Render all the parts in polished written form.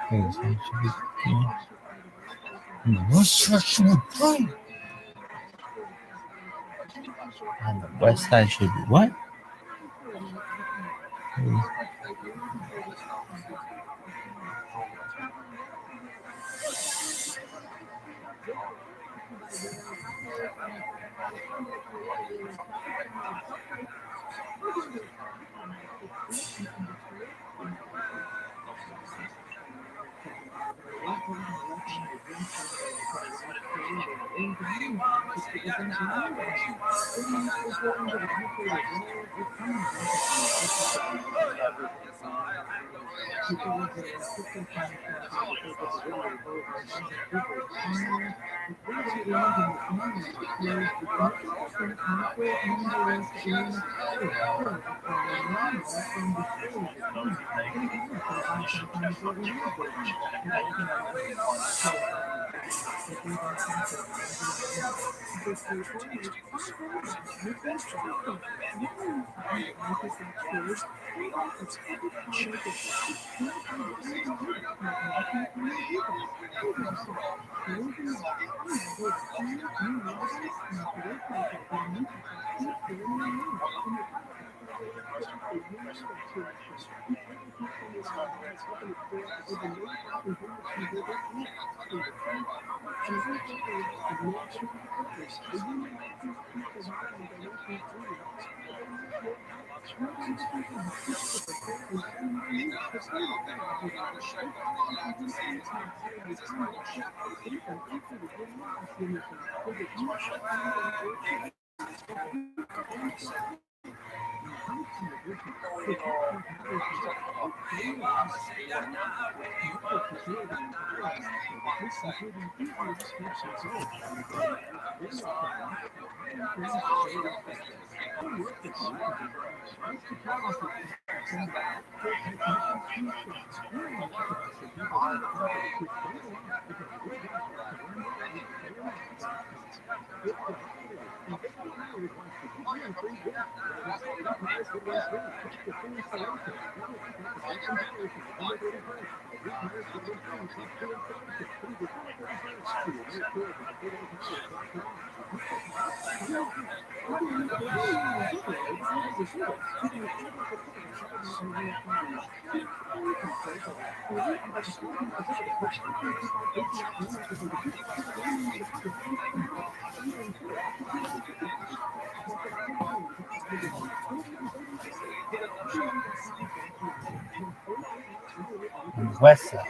Yes, I should be. What's actually fine? On the west side should be what? West side.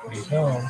There you go.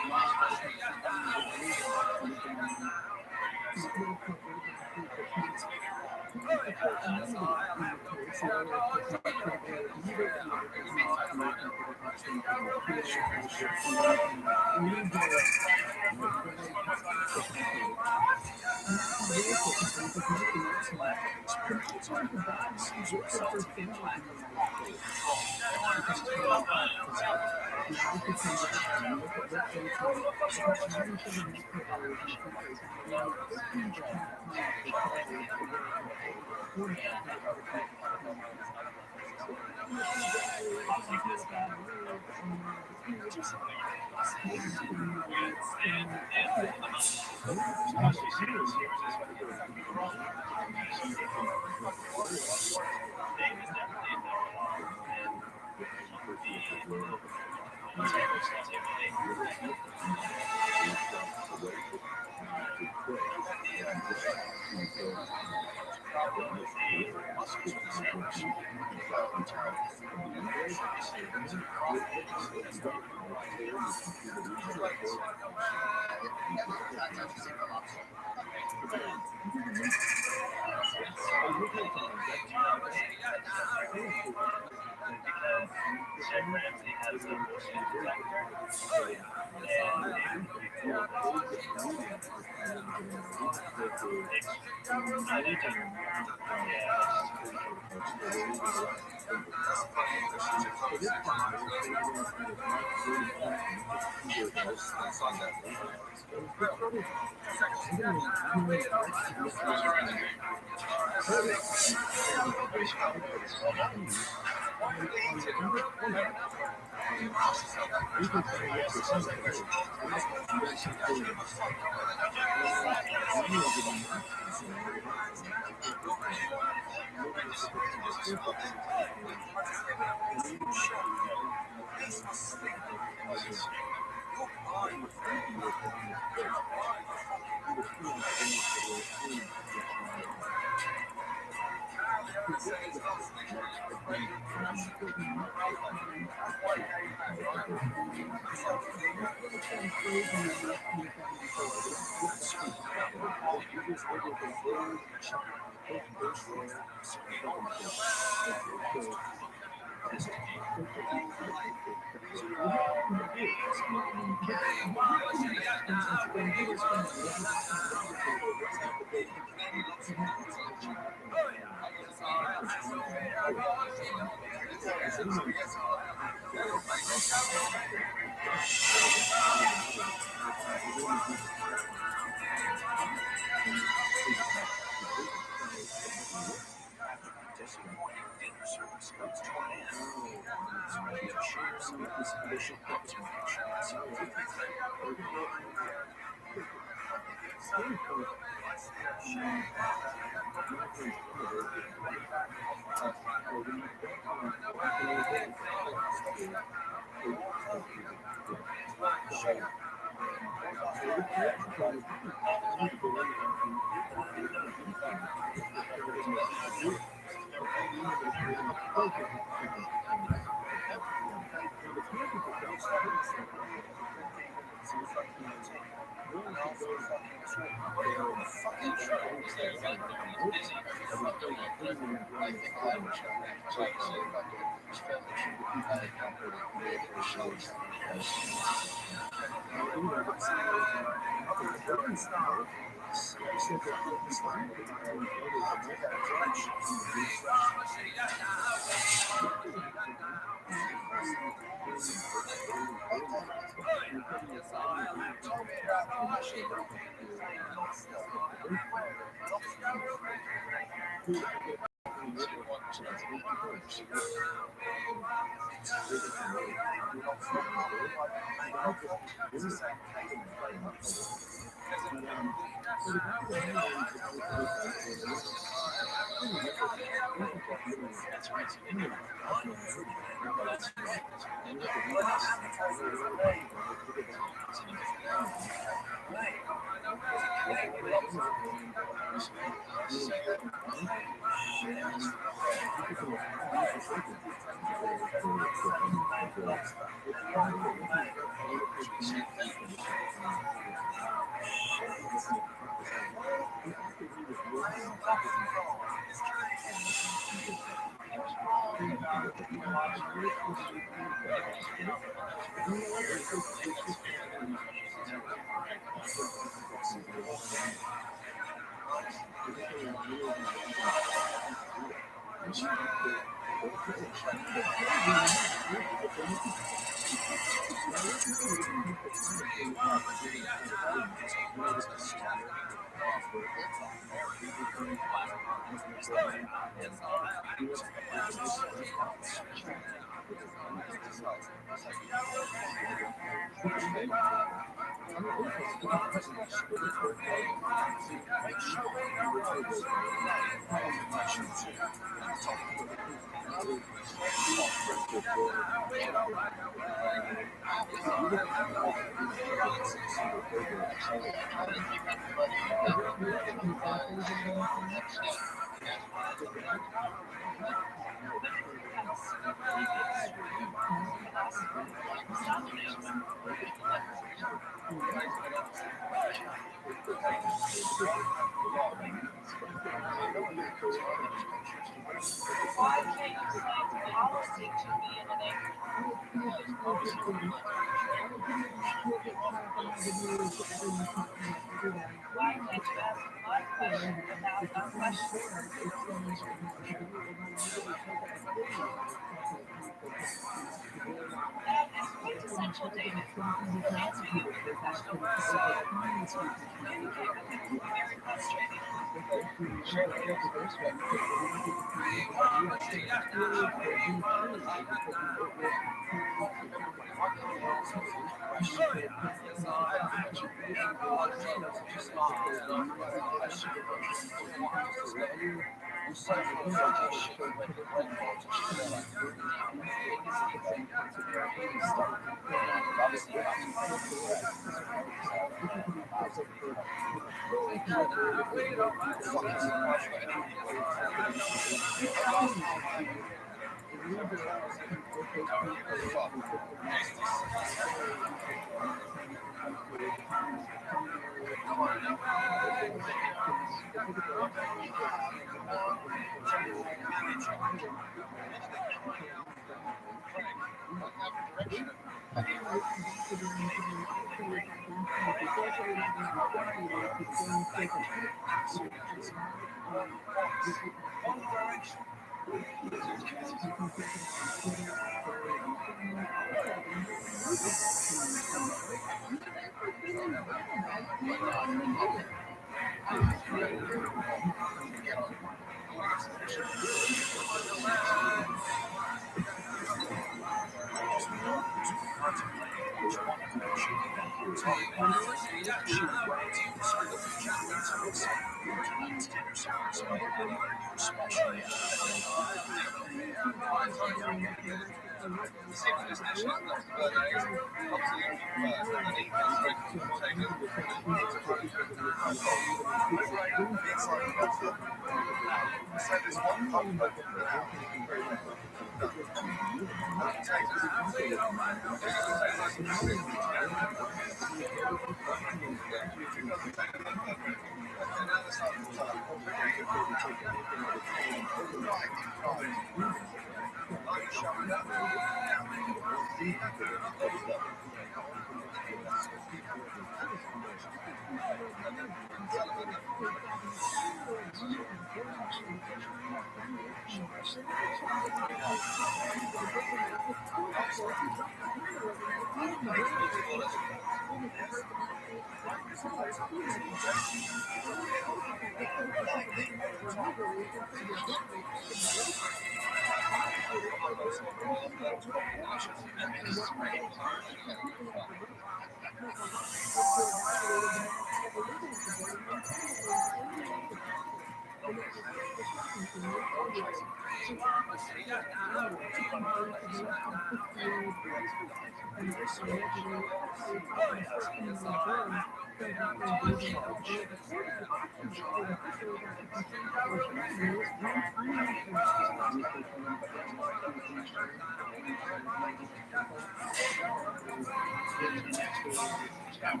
I'm going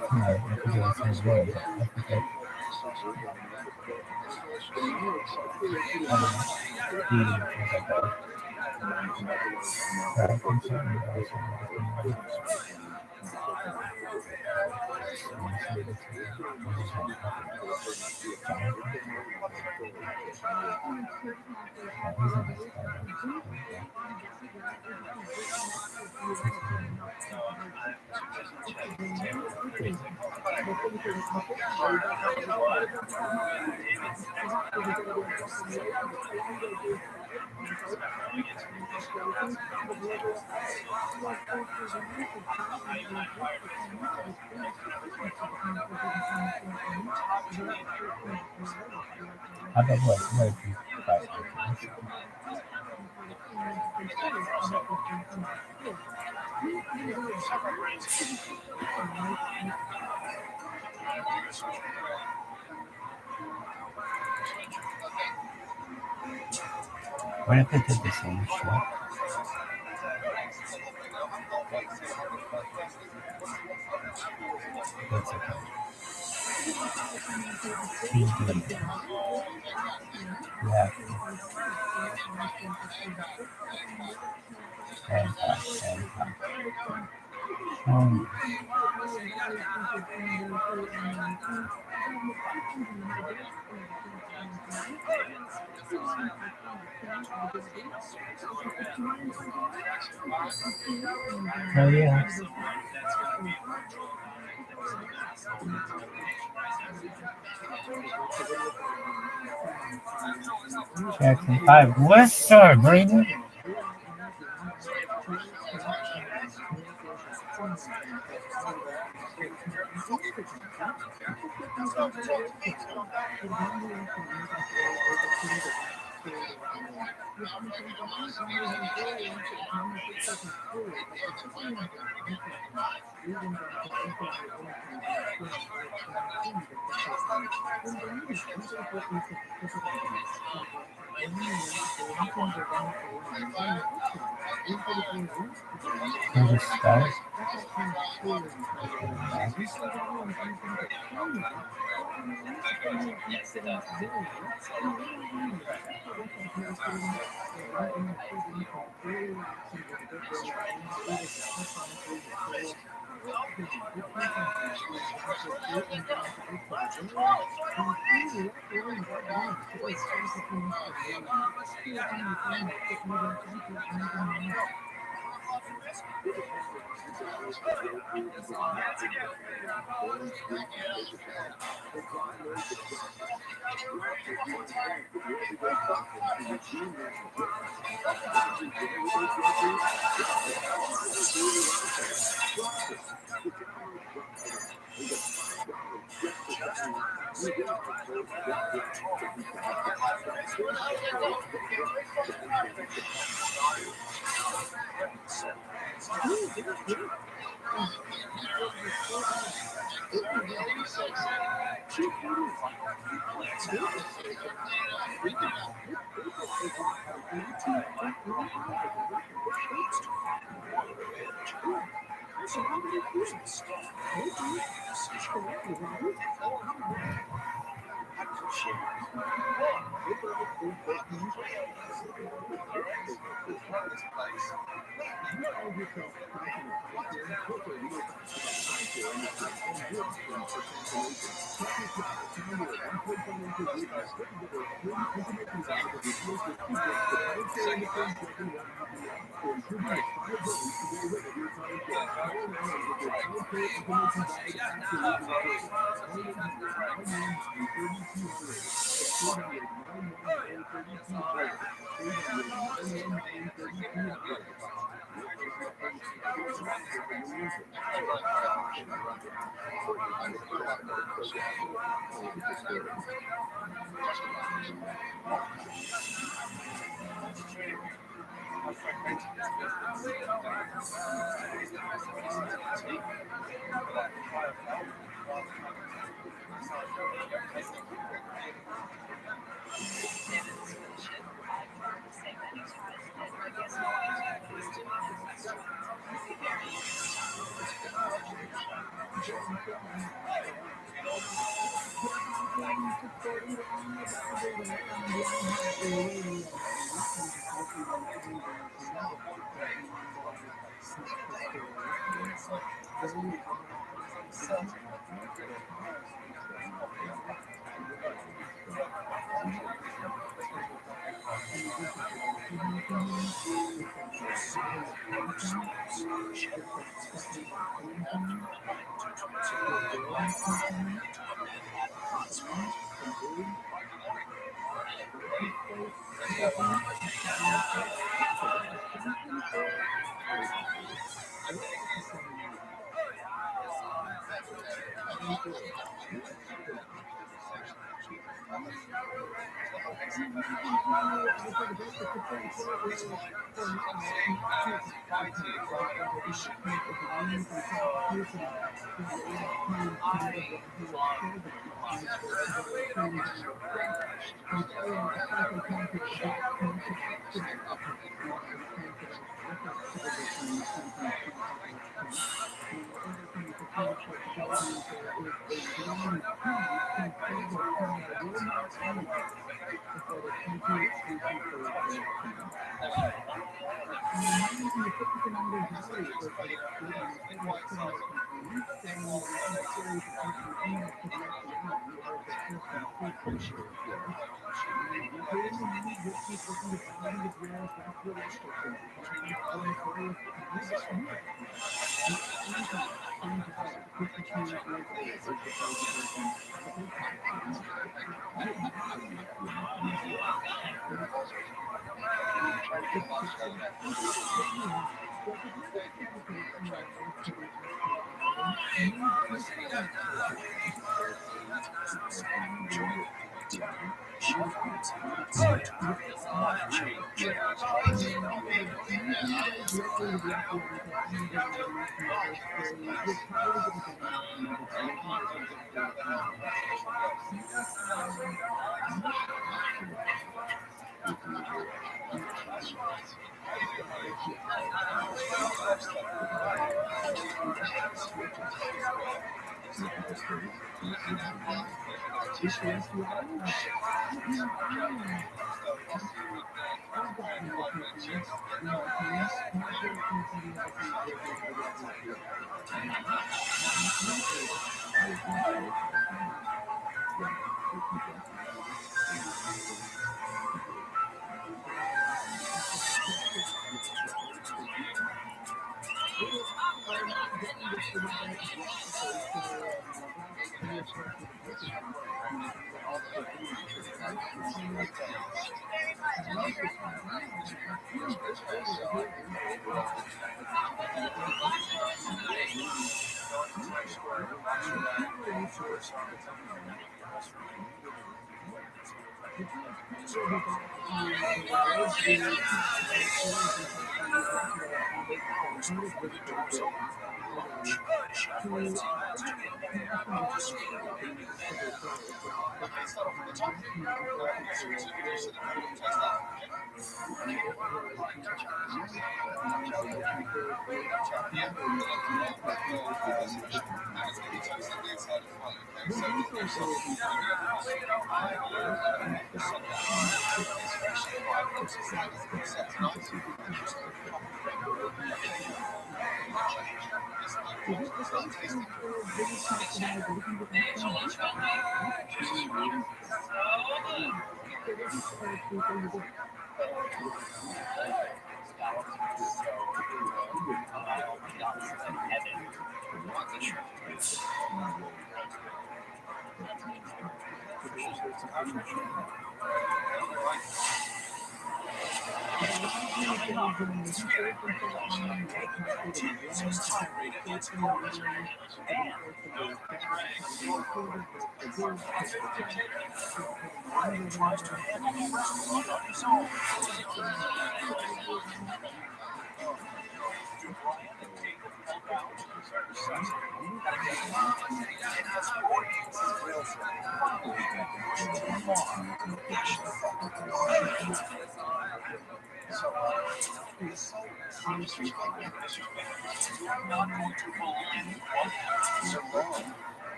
tonight. I could do it some more, but I forget. Eating as I go. Right, I'm sorry, How about what if you buy items? What if it did the same shit? That's okay. He's doing it. Yeah. And oh yeah. Jackson 5. Western, Brandon. Can you start?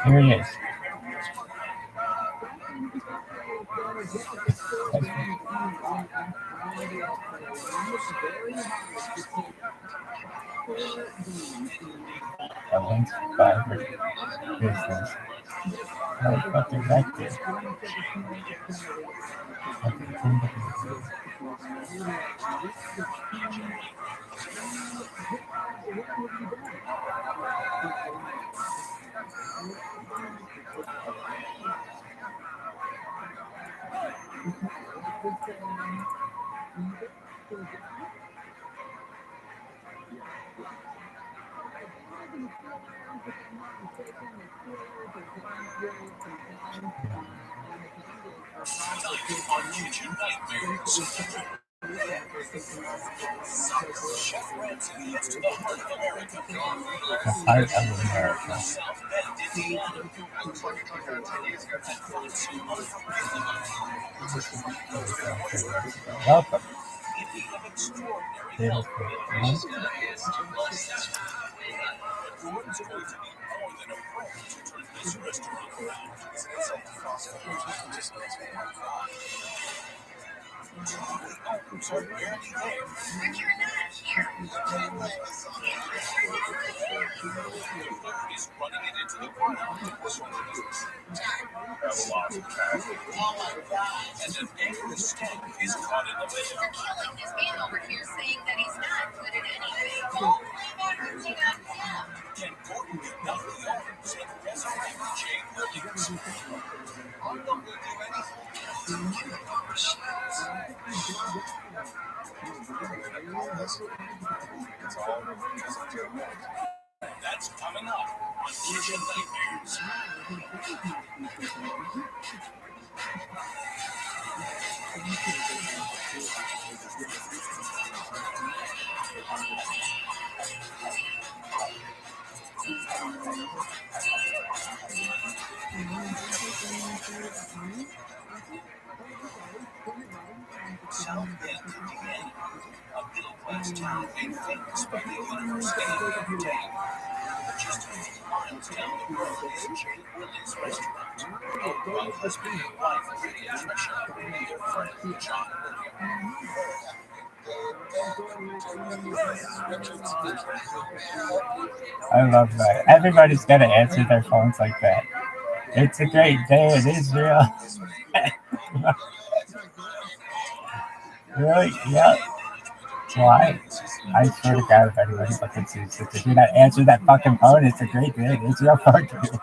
Here he is. A link's fiber business. Oh, what they like this. The heart of America. Welcome. That's coming up on TRILLIONAIRE. South Bend, Indiana, a middle-class town made famous by the universe entertainment. Just a few miles down the road is J. Willie's restaurant. While husband and wife Patricia and their friend John I love that. Everybody's got to answer their phones like that. It's a great day in Israel. Really? Yeah. Well, I swear to God, if anybody fucking sees it, if you're not answering that fucking phone, it's a great thing. It's your phone too.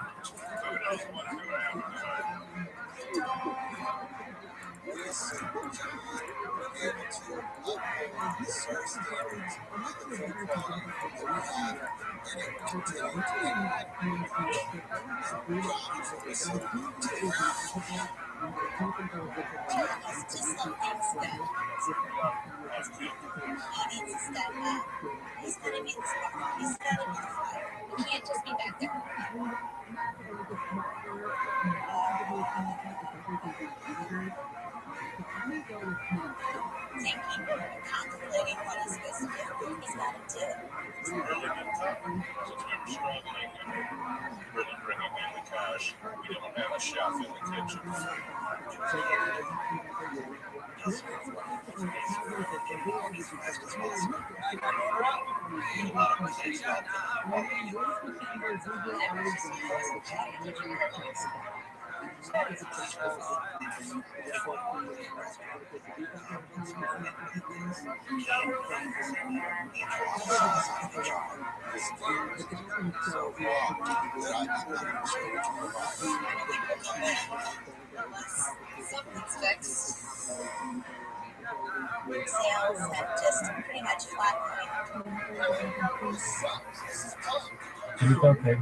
Can you go, please?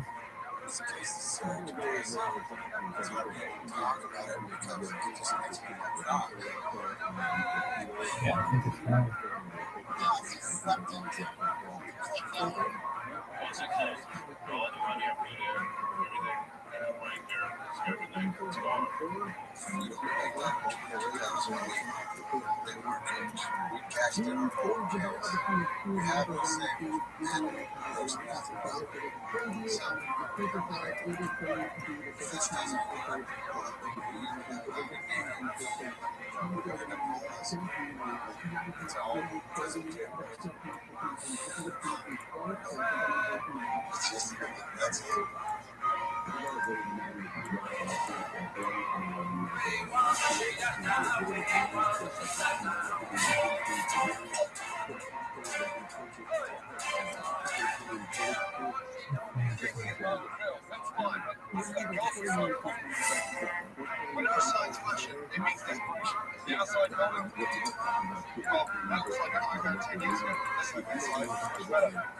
Yeah, I think it's fine.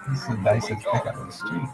This is the nicest pickup on the street.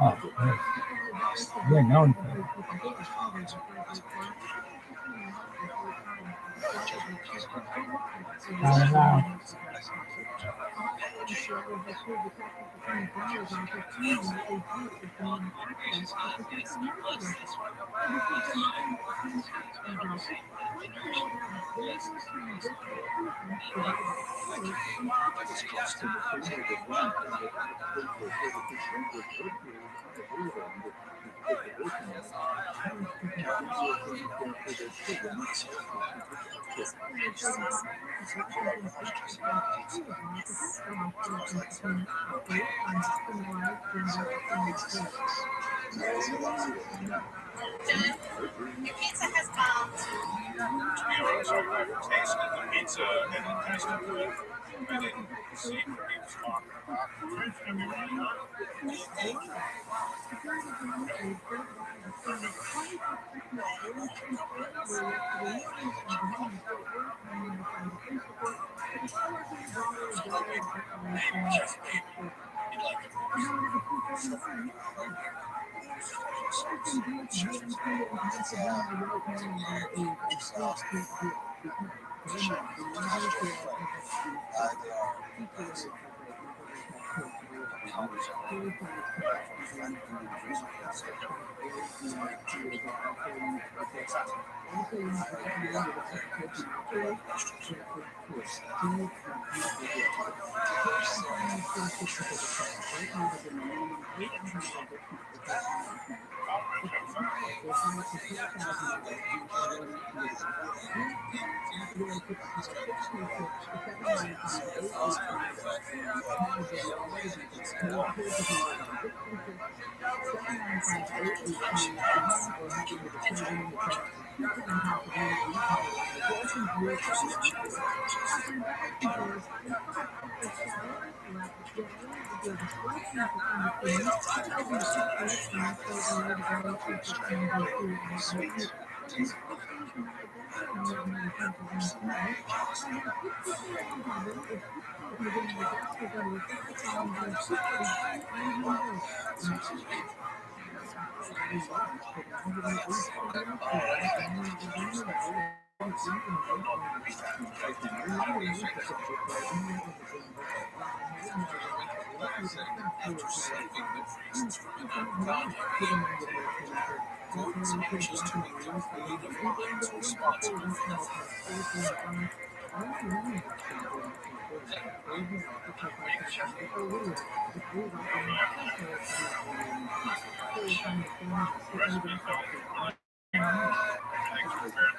Oh, nice. You're known for it. I don't know. share with the crew the tactic between buyers and the TRUMAN AG is gaining access to protected medical records. And because they're not in the same tax bracket, let's say that they were to virtual treatment provided by college and hospitals. And the same with the TRUMAN project, virtual services centers virtually unavailable under the abortion laws. Parents can have video social care for their children and the children's hospital sentence virtual care Taliban protects the hospital from subpoena based on criminalized gender affirmative care. Your pizza has come. Pizza and tasted good. I didn't see what he was talking about. It's going to be running on. Security cameras and third party displaying 26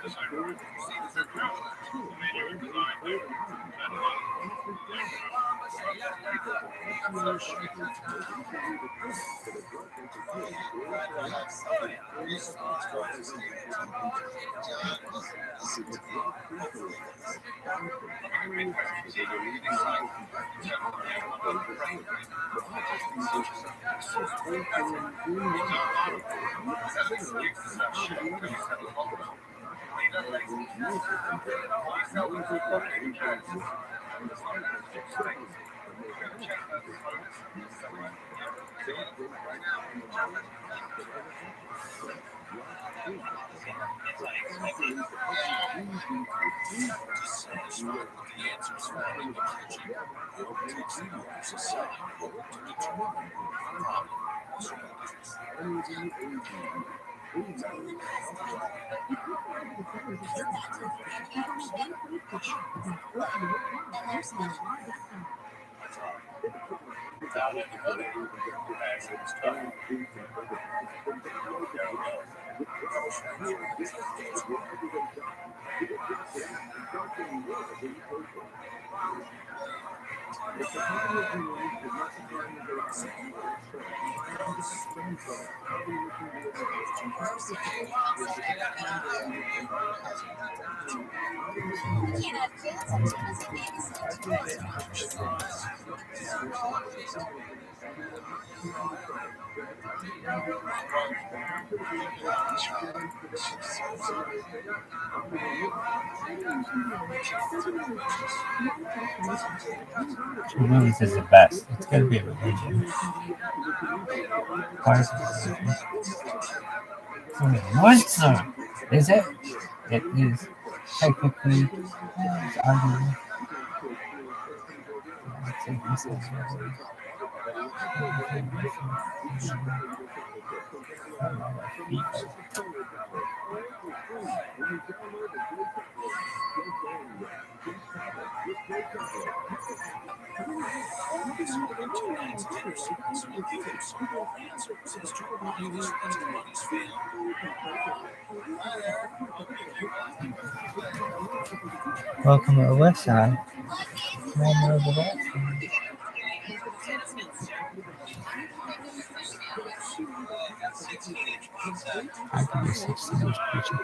Christmas early Easter were yesterday morning in Virginia, Fort Worth, and notified the police report that a colorful $1 decoration was purchased. However, the 249 Everything built GMP in Pennsylvania right now is a state street deal because the numbers here are This is the best. It's gonna be a religion. Why is it a religion? Muslim. Is it? It is technically. It's arguably. Welcome to the West Side. I could be 16 years preaching.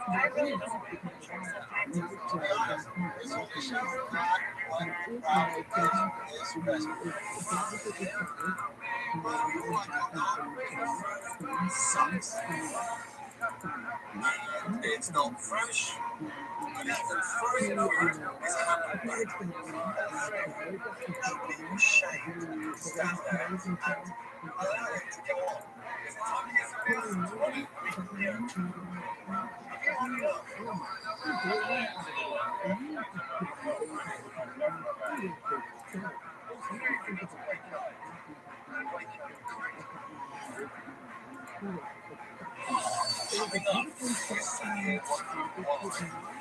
I really don't like pictures sometimes. It's not fresh, but even further is happening. People shame stand there and allow it to go on. It's time to get some running. Coming up,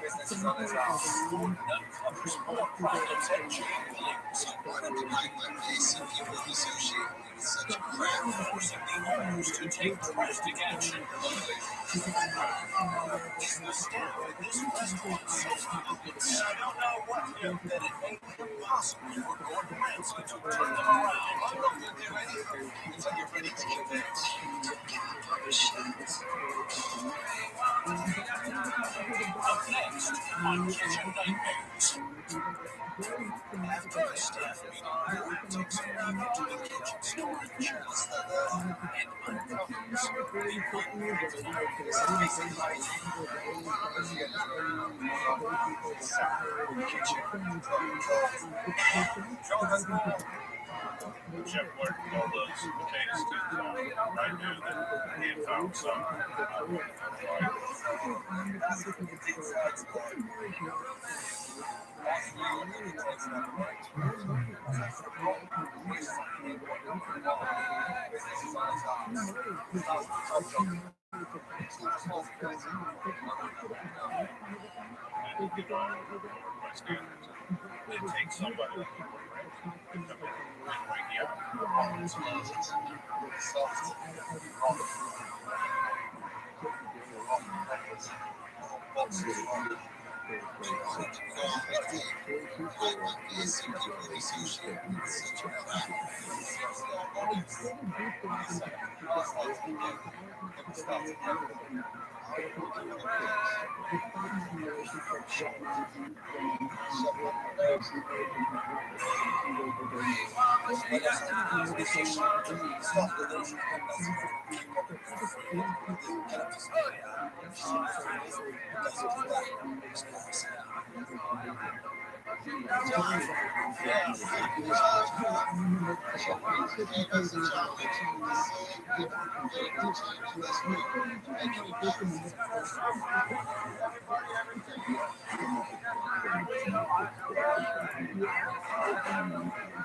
business runners are no covers more brand attention. So why don't you act like this if you will associate with such a crowd forcing the owners to take drastic action locally? Is the staff at this restaurant so idiots? I don't know what that it may be impossible for Gordon Ramsay to turn them around. I'm not going to do anything until you're ready to convince. Up next on Kitchen Nightmares. At first, staff meeting takes a walk to the kitchen storage and uncovers the unrecognized spicy light. Chef worked all those tastes and I knew that he had found something. It takes somebody.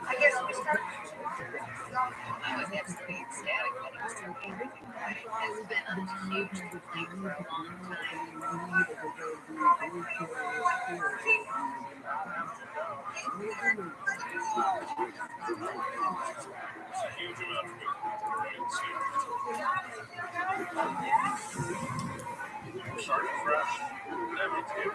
I guess we start. I was absolutely ecstatic when he was talking. It's been a huge thing for a long time. Huge amount of starting fresh. Every tip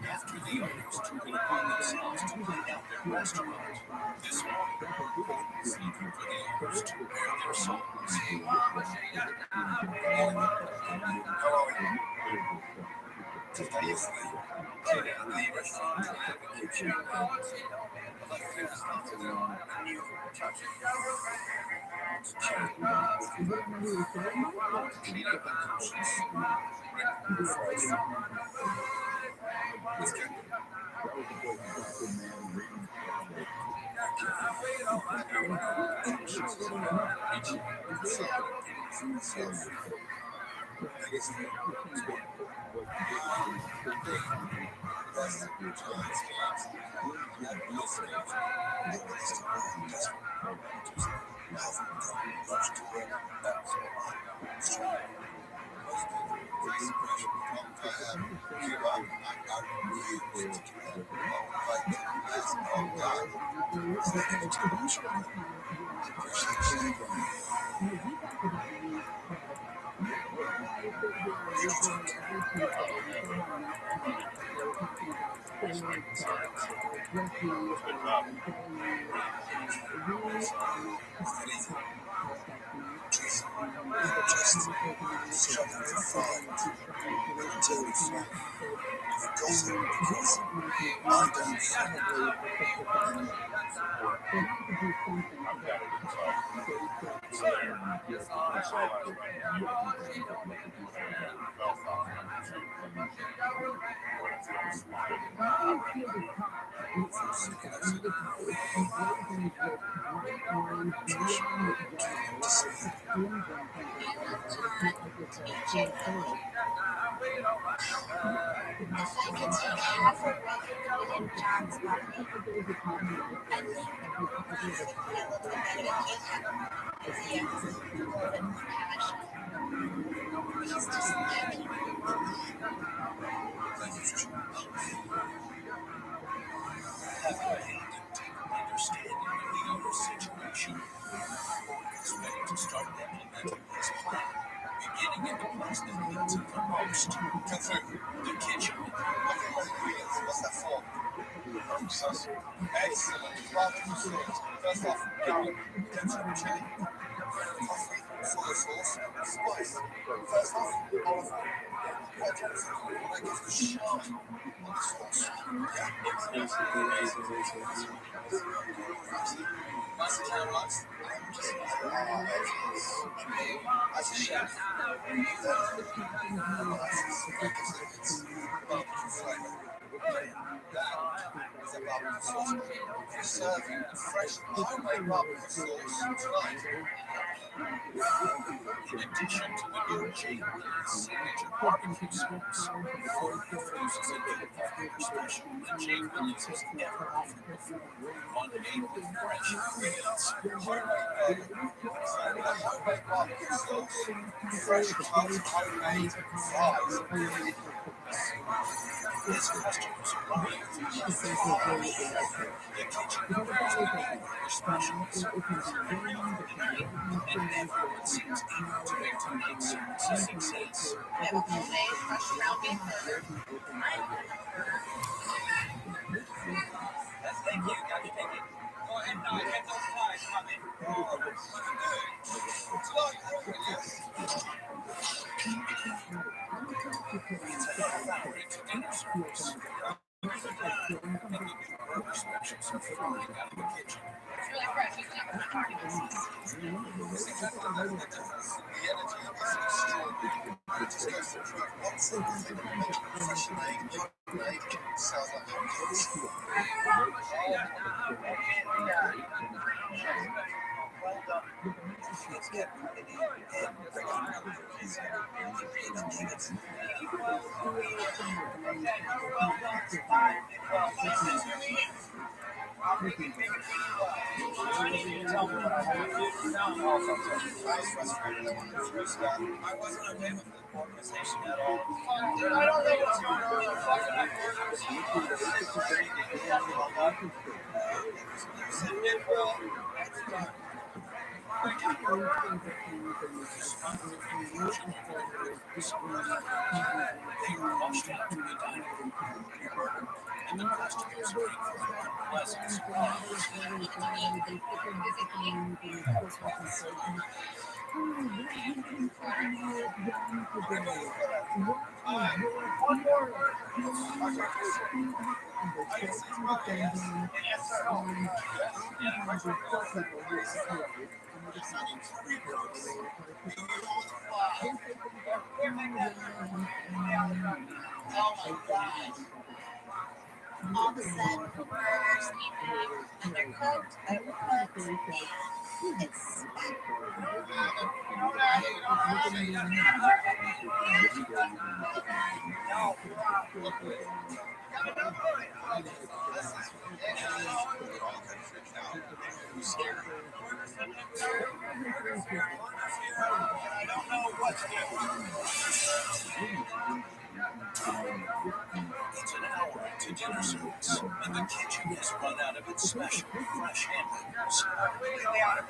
after the owners took it upon themselves to clean out their restaurant, this morning, seeking for the owners to bare their souls. The restaurant kitchen.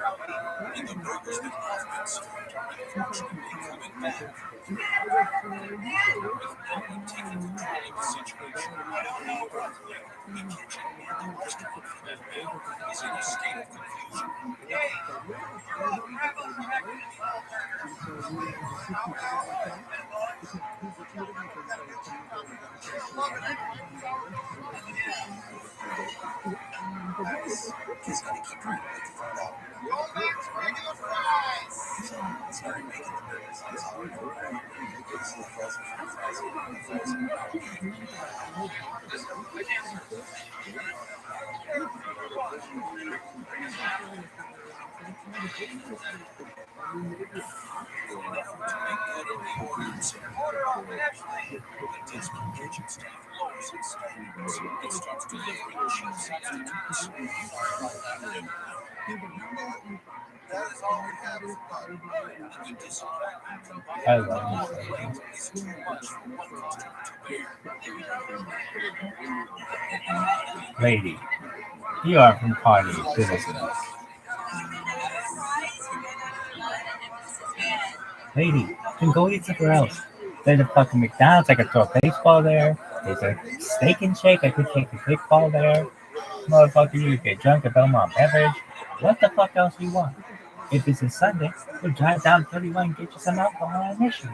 And the burgers that Hoffman's served are ready for Germany coming back. With no one taking control of the situation, the kitchen where the restaurant fed Bill is in a state of confusion. He's gonna keep trying to find out. Regular fries! Sorry, making the burgers. That's all we're doing. It's the frozen The desperate kitchen staff lowers its standards and starts delivering cheap substitutes. That is all we have. The disappointment from buying is too much for one customer to bear. Lady, you are from Party Citizen. Lady, then go eat somewhere else. There's a fucking McDonald's, I could throw a baseball there. There's a steak and shake, I could take a kickball there. Motherfucker, you could get drunk at Belmont Beverage. What the fuck else do you want? If it's a Sunday, we'll drive down 31 and get you some alcohol on mission.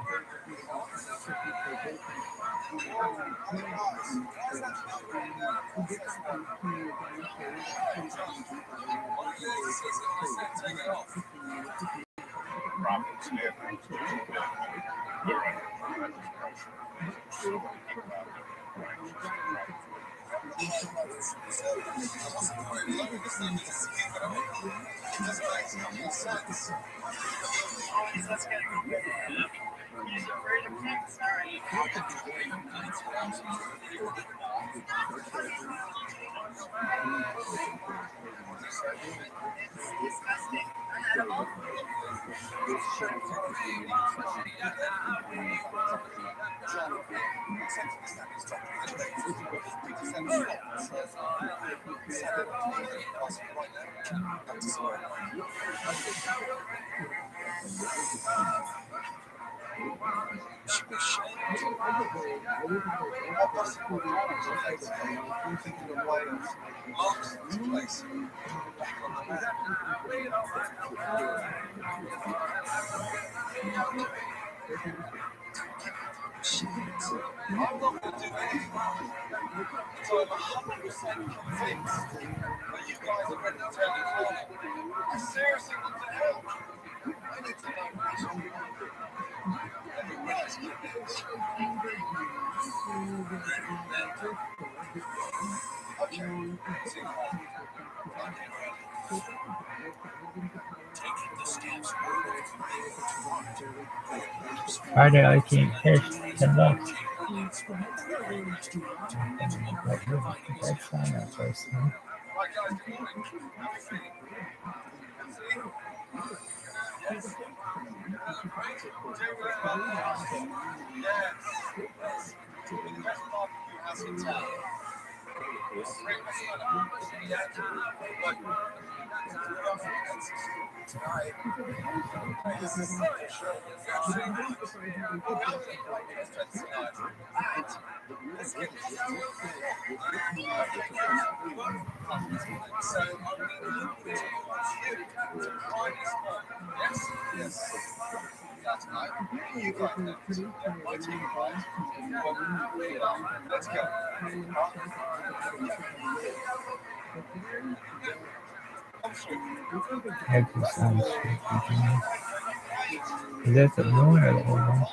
Friday, I can't catch $10. That's fine, that's first time. Is that the moon or the old one?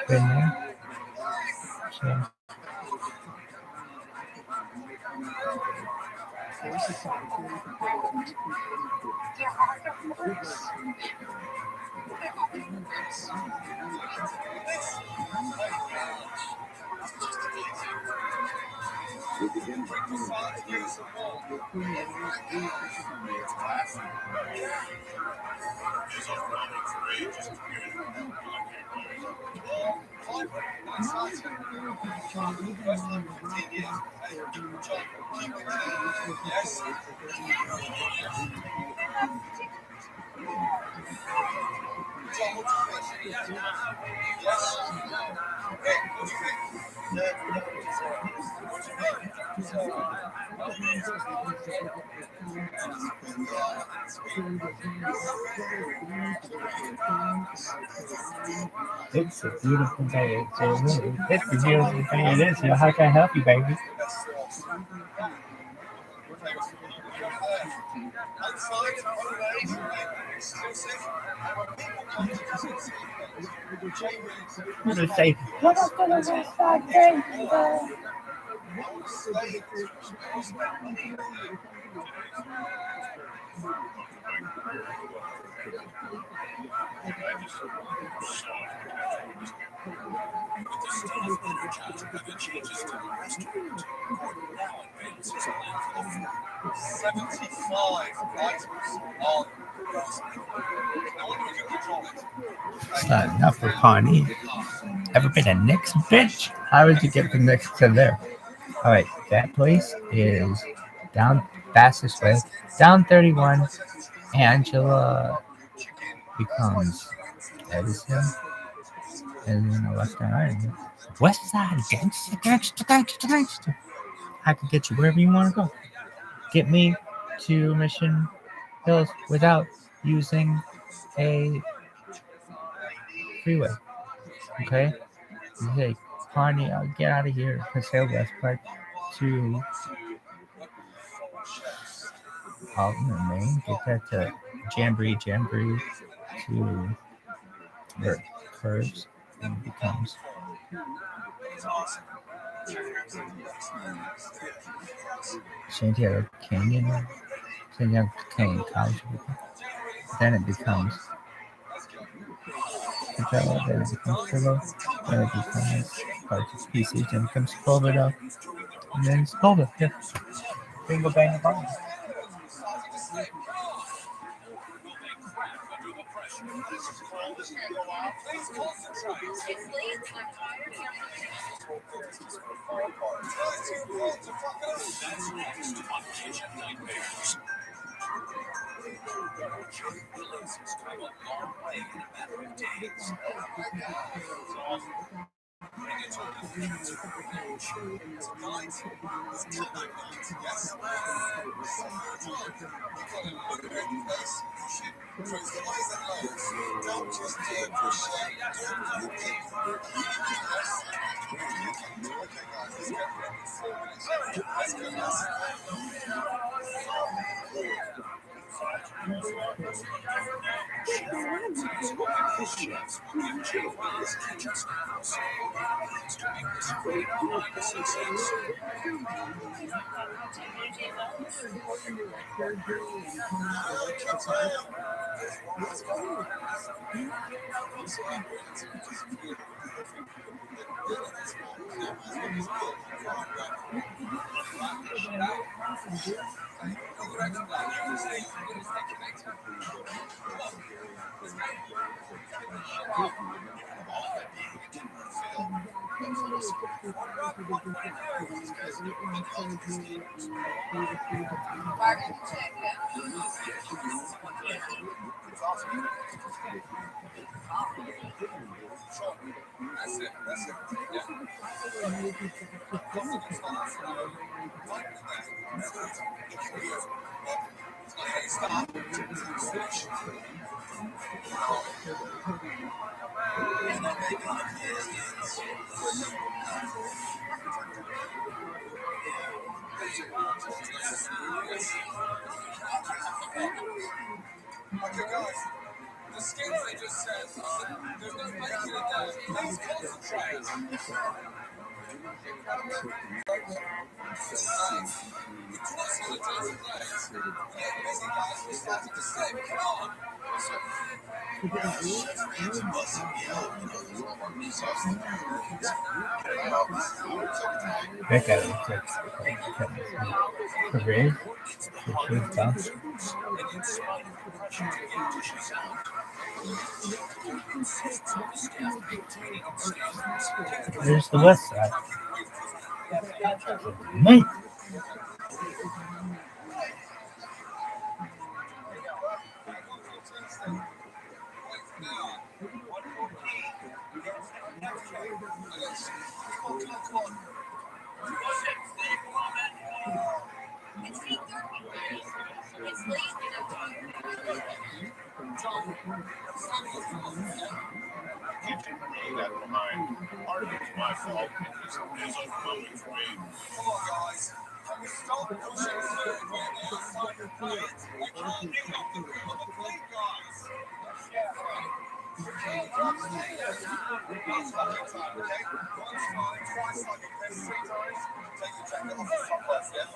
The moon? Yeah. It's a beautiful day. It's a beautiful day. It is. How can I help you, baby? I'm gonna say, what up to the West Side Gang? It's not enough for Pawnee. Ever been a Knicks bitch? How did you get from Knicks to there? All right, that place is down fastest way, down 31. Angela becomes Edison, and then the left and right. West Side, gangsta, gangsta, gangsta, gangsta. I can get you wherever you want to go. Get me to Mission Hills without using a freeway. Okay? Hey, Pawnee, get out of here. Paseo West Park to Alton, Maine. Get that to Jamboree to where it curves and becomes Santiago Canyon. Santiago Canyon College. Then it becomes Capella, then it becomes Trillo, then it becomes parts of pieces, then it becomes Sepulveda, and then Sepulveda. Yeah. Bingo bang bang. That guy looks like career. There's the West Side. Mate. That remind part of it's my fault. It's overwhelming for me. Come on, guys. Can we stop pushing food on the outside the plate? We can't eat off the rim of the plate, guys. That's fucking time, okay? Once fine, twice like a piss, 3 times. Take your jacket off and stop like that.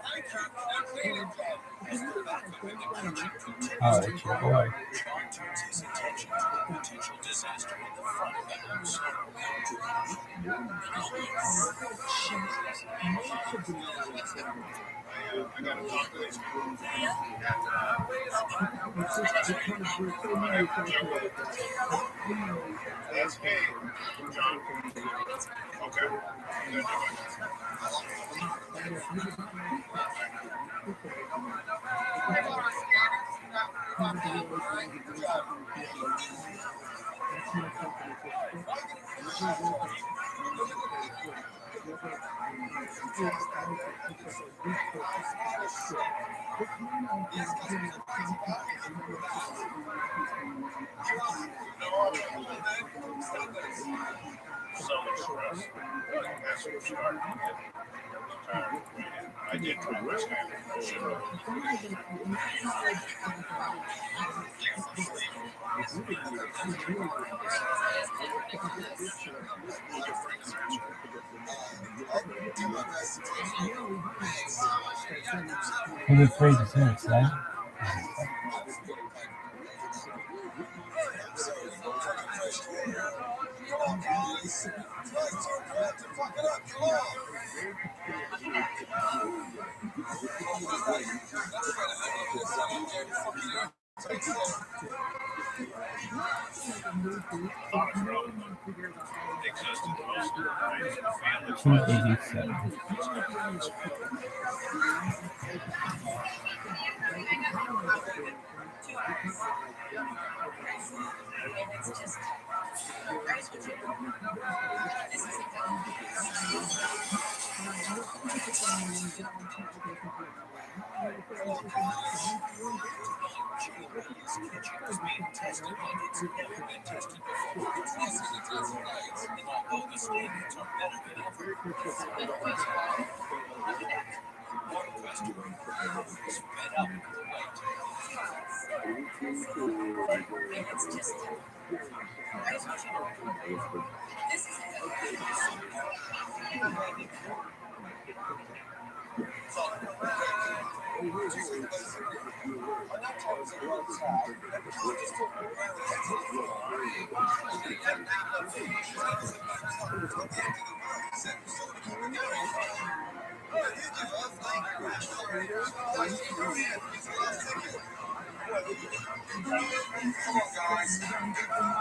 Thank you. Now clean it, John. Let's do that in the kitchen. Oh, it's your boy. John turns his attention to a potential disaster in the front of the house. I got a population. That's me. John. Okay. Good. So much stress. That's for sure. I did try my stand for sure. Who's afraid to say it, son? Come on, guys. Tonight's too important to fuck it up. Come on. Existed most of the time. 287. Come on, guys.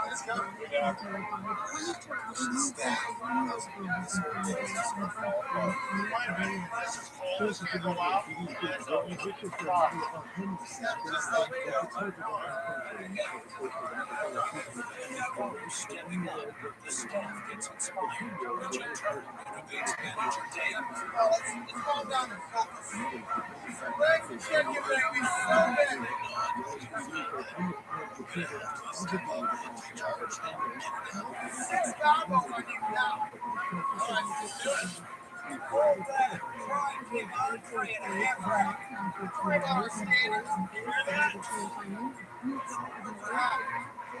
Let's go. Stepping up, the staff gets inspired. Joe Turner innovates manager Dan. Let's calm down and focus. Thanks for checking, baby. So bad. Six combos I need now. All right, let's do it. Hold that. Try and keep on 3.5 rounds. $3 standards. Hear that?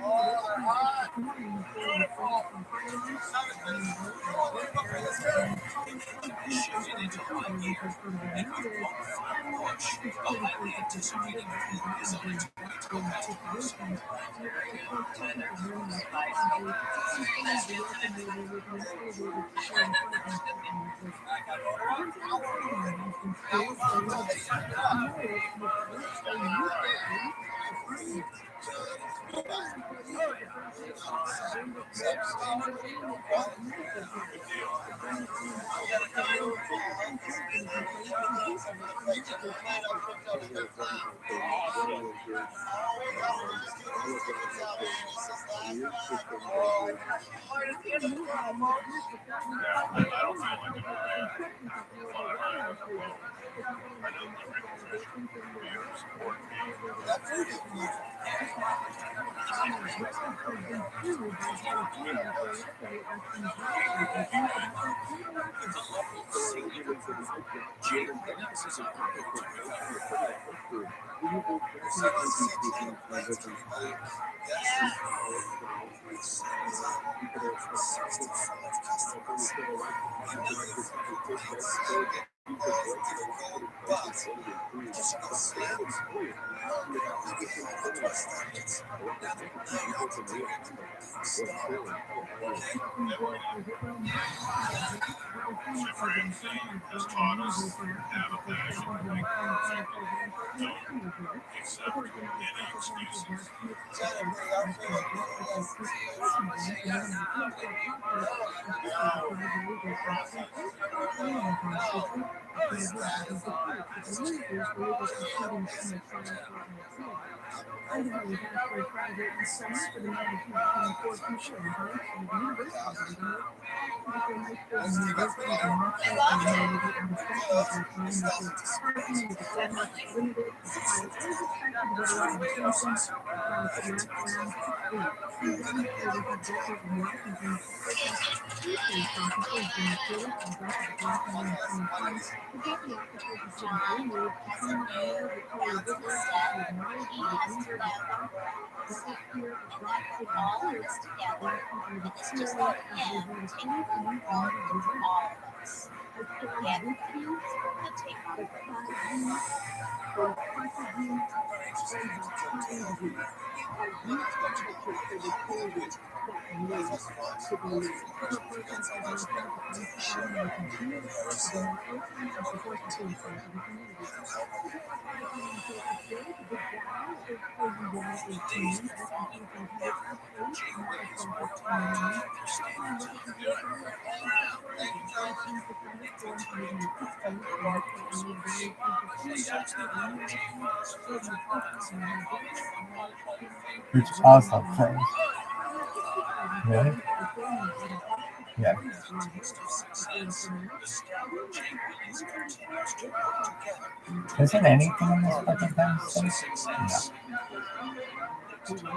Oh, they're hot. Beautiful. 7 minutes. Come on, let's go. Shifted into high gear, and with one final push, the highly anticipated food is on its way to the customers. It's awesome place. Really? Yeah. Isn't anything in this fucking time safe? No.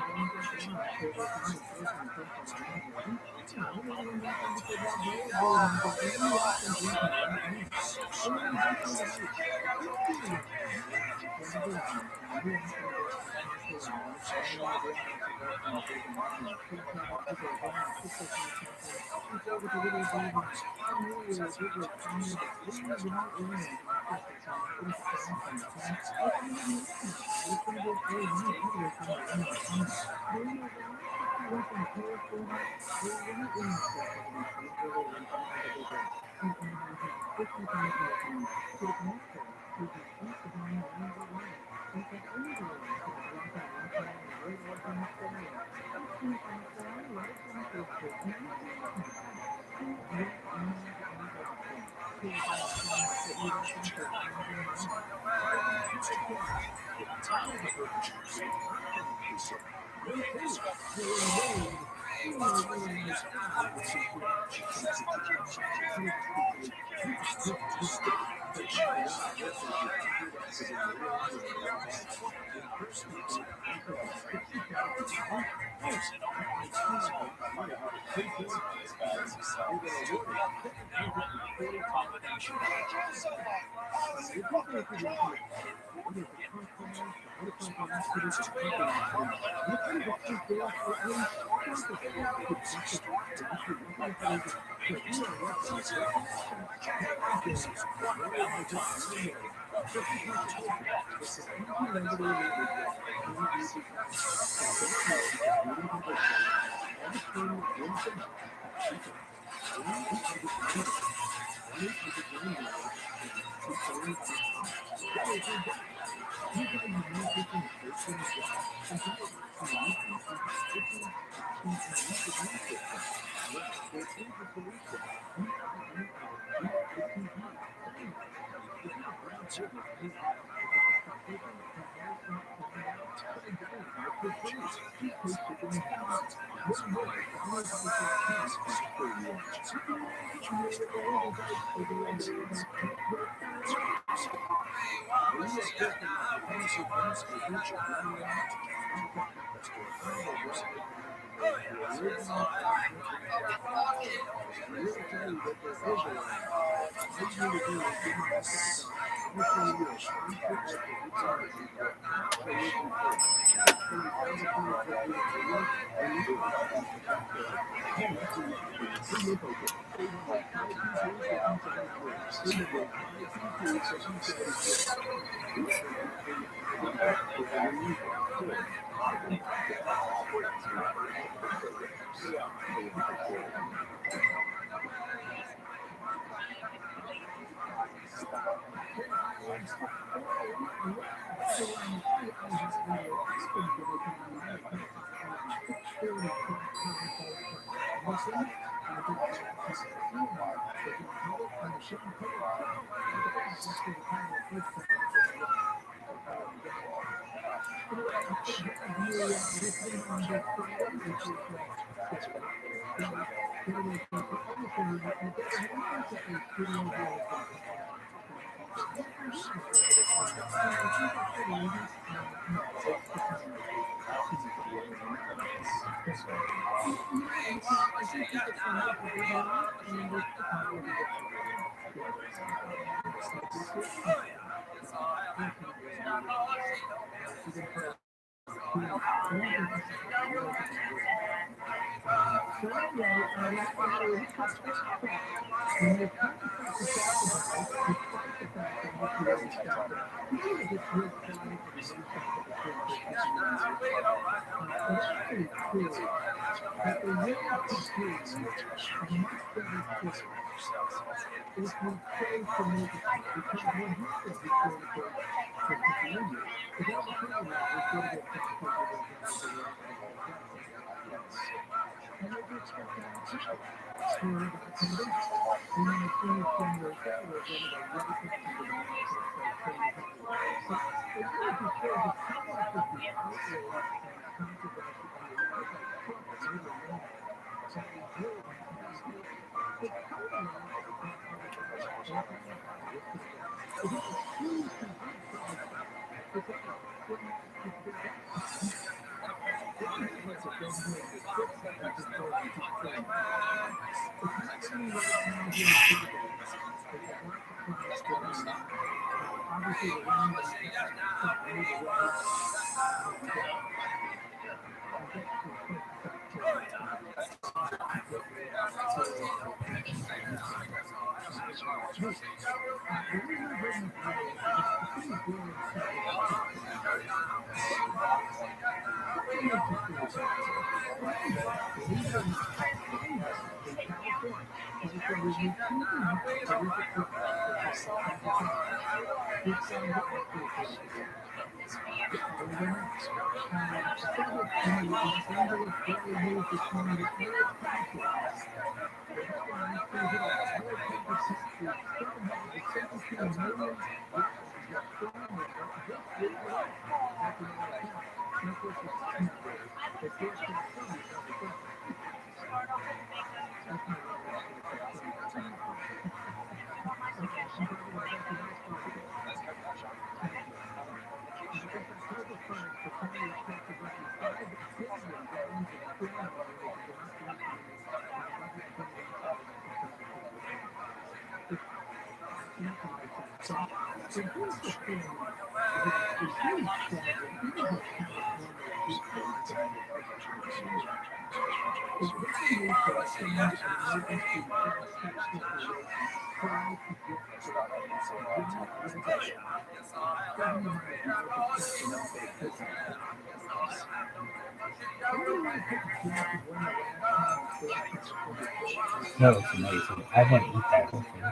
No, it's amazing. I want to eat that whole thing.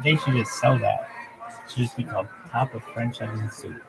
They should just sell that. Should just be called top of French onion soup.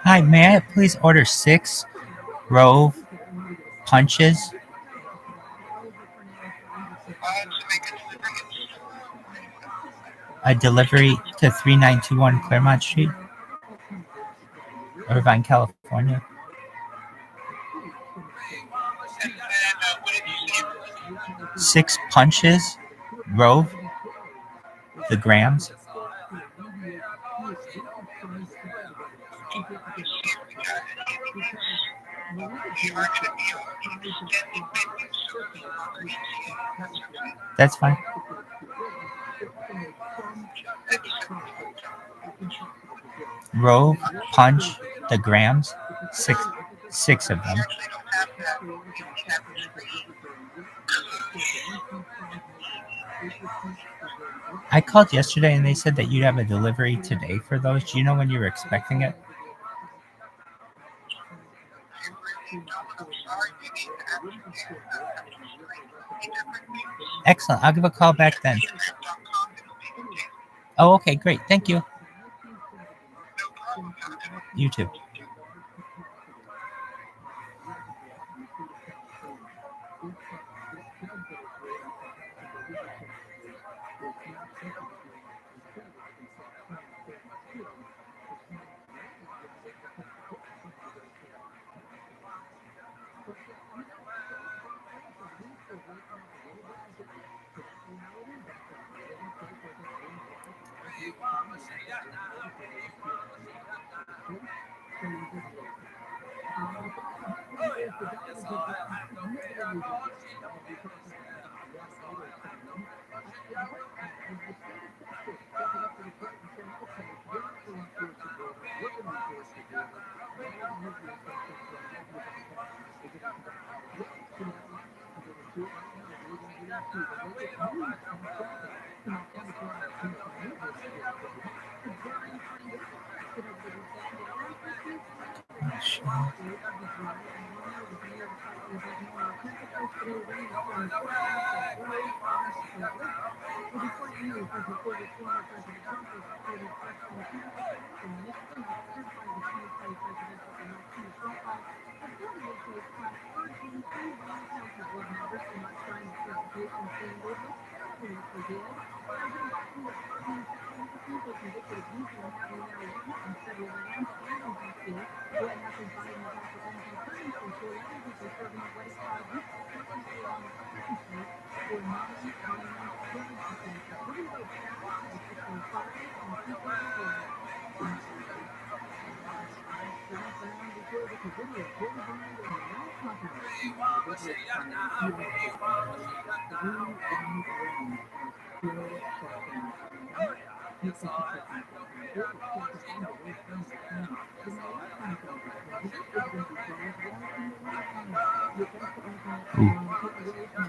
Hi, may I please order 6 Rove punches? A delivery to 3921 Claremont Street, Irvine, California. 6 punches, Rove, the grams. That's fine. Rove, punch, the grams, 6 of them. I called yesterday and they said that you'd have a delivery today for those. Do you know when you were expecting it? Excellent. I'll give a call back then. Oh, okay, great. Thank you. You too.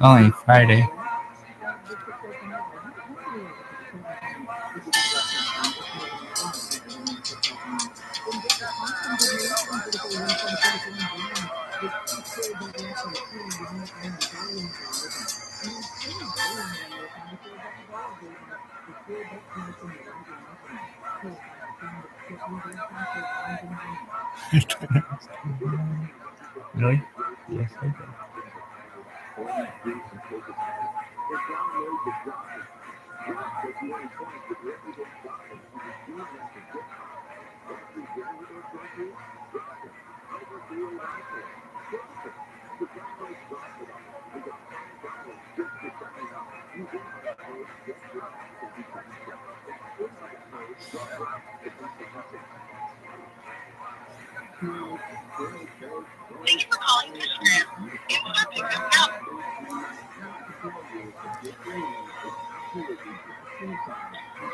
Only Friday. Really? Yes, I did. Thank you for calling this room. Instructing this now.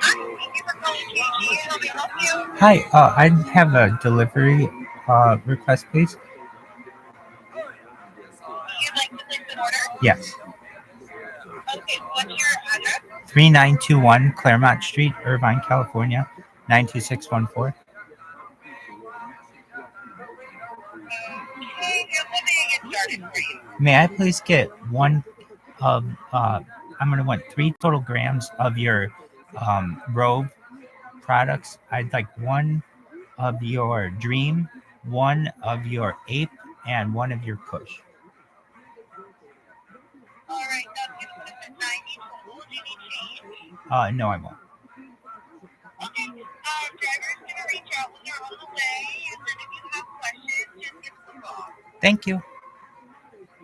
Hi, thank you for calling KG. How may I help you? Hi, I have a delivery request, please. You'd like to place an order? Yes. Okay, what's your address? 3921 Claremont Street, Irvine, California, 92614. Okay, and when may I get started for you? May I please get one of, I'm going to want 3 total grams of your Rove products. I'd like 1 of your Dream, 1 of your Ape, and 1 of your Kush. All right, that gives us at 90 total. Do you need change? No, I won't. Okay, driver's gonna reach out when they're on the way, and then if you have questions, just give us a call. Thank you.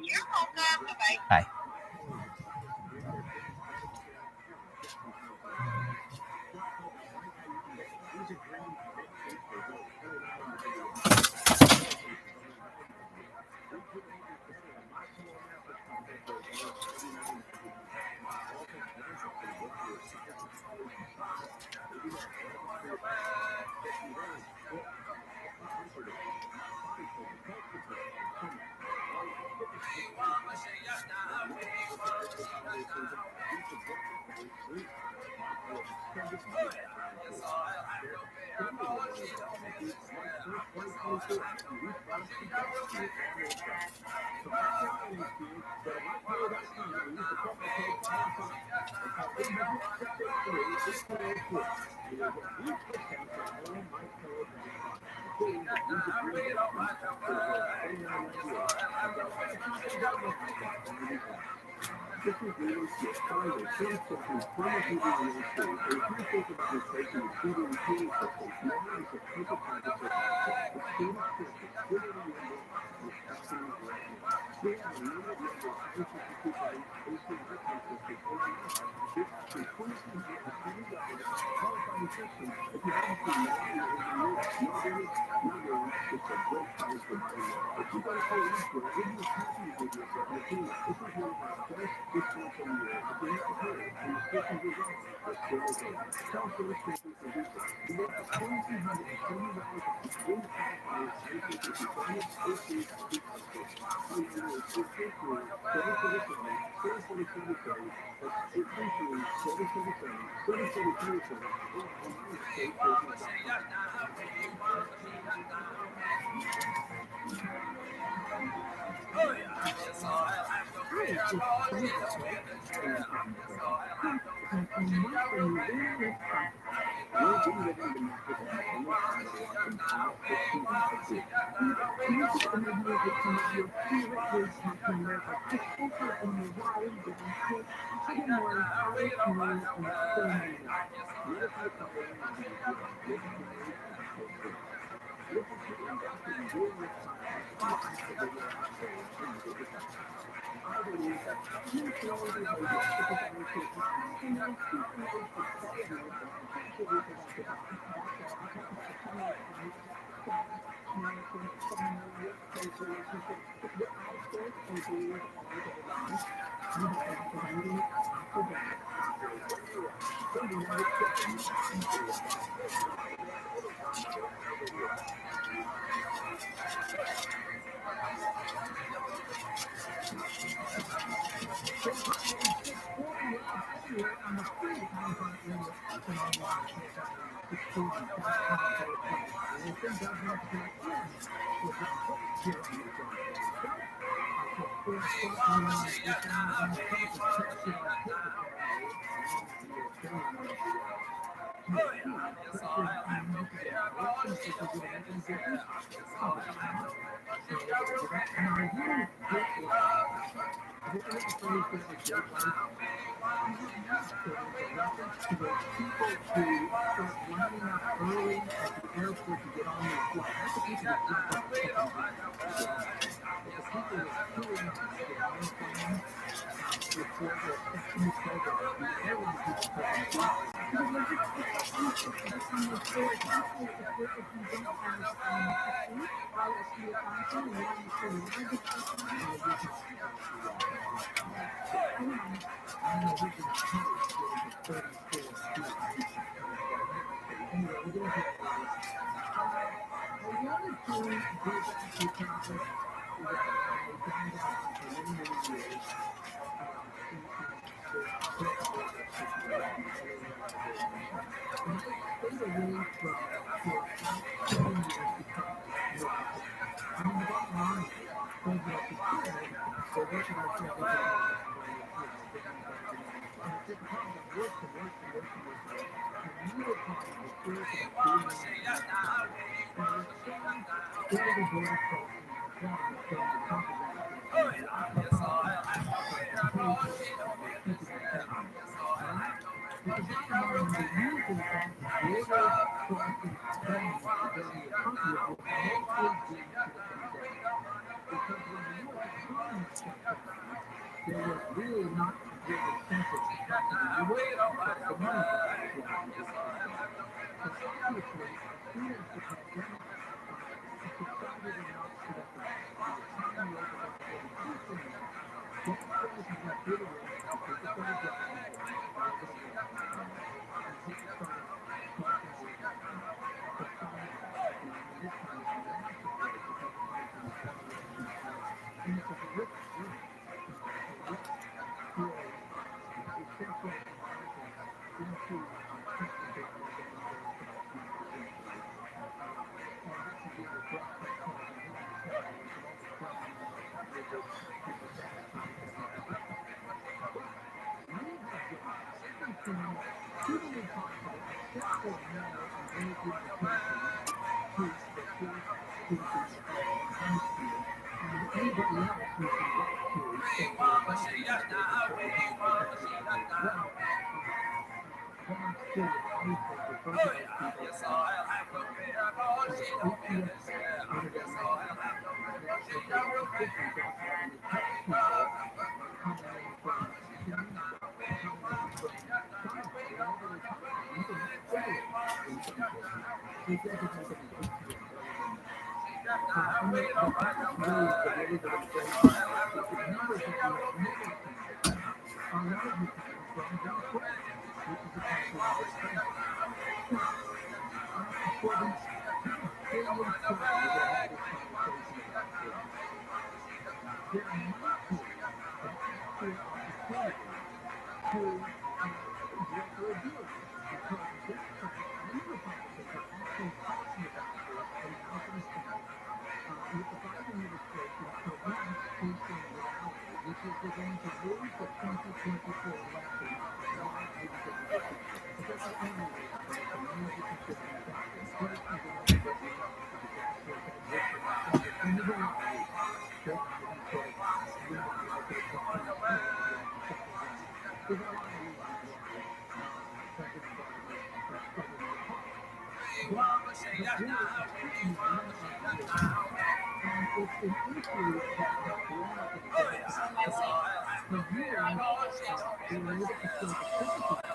You're welcome. Bye-bye. Bye.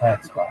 That's why.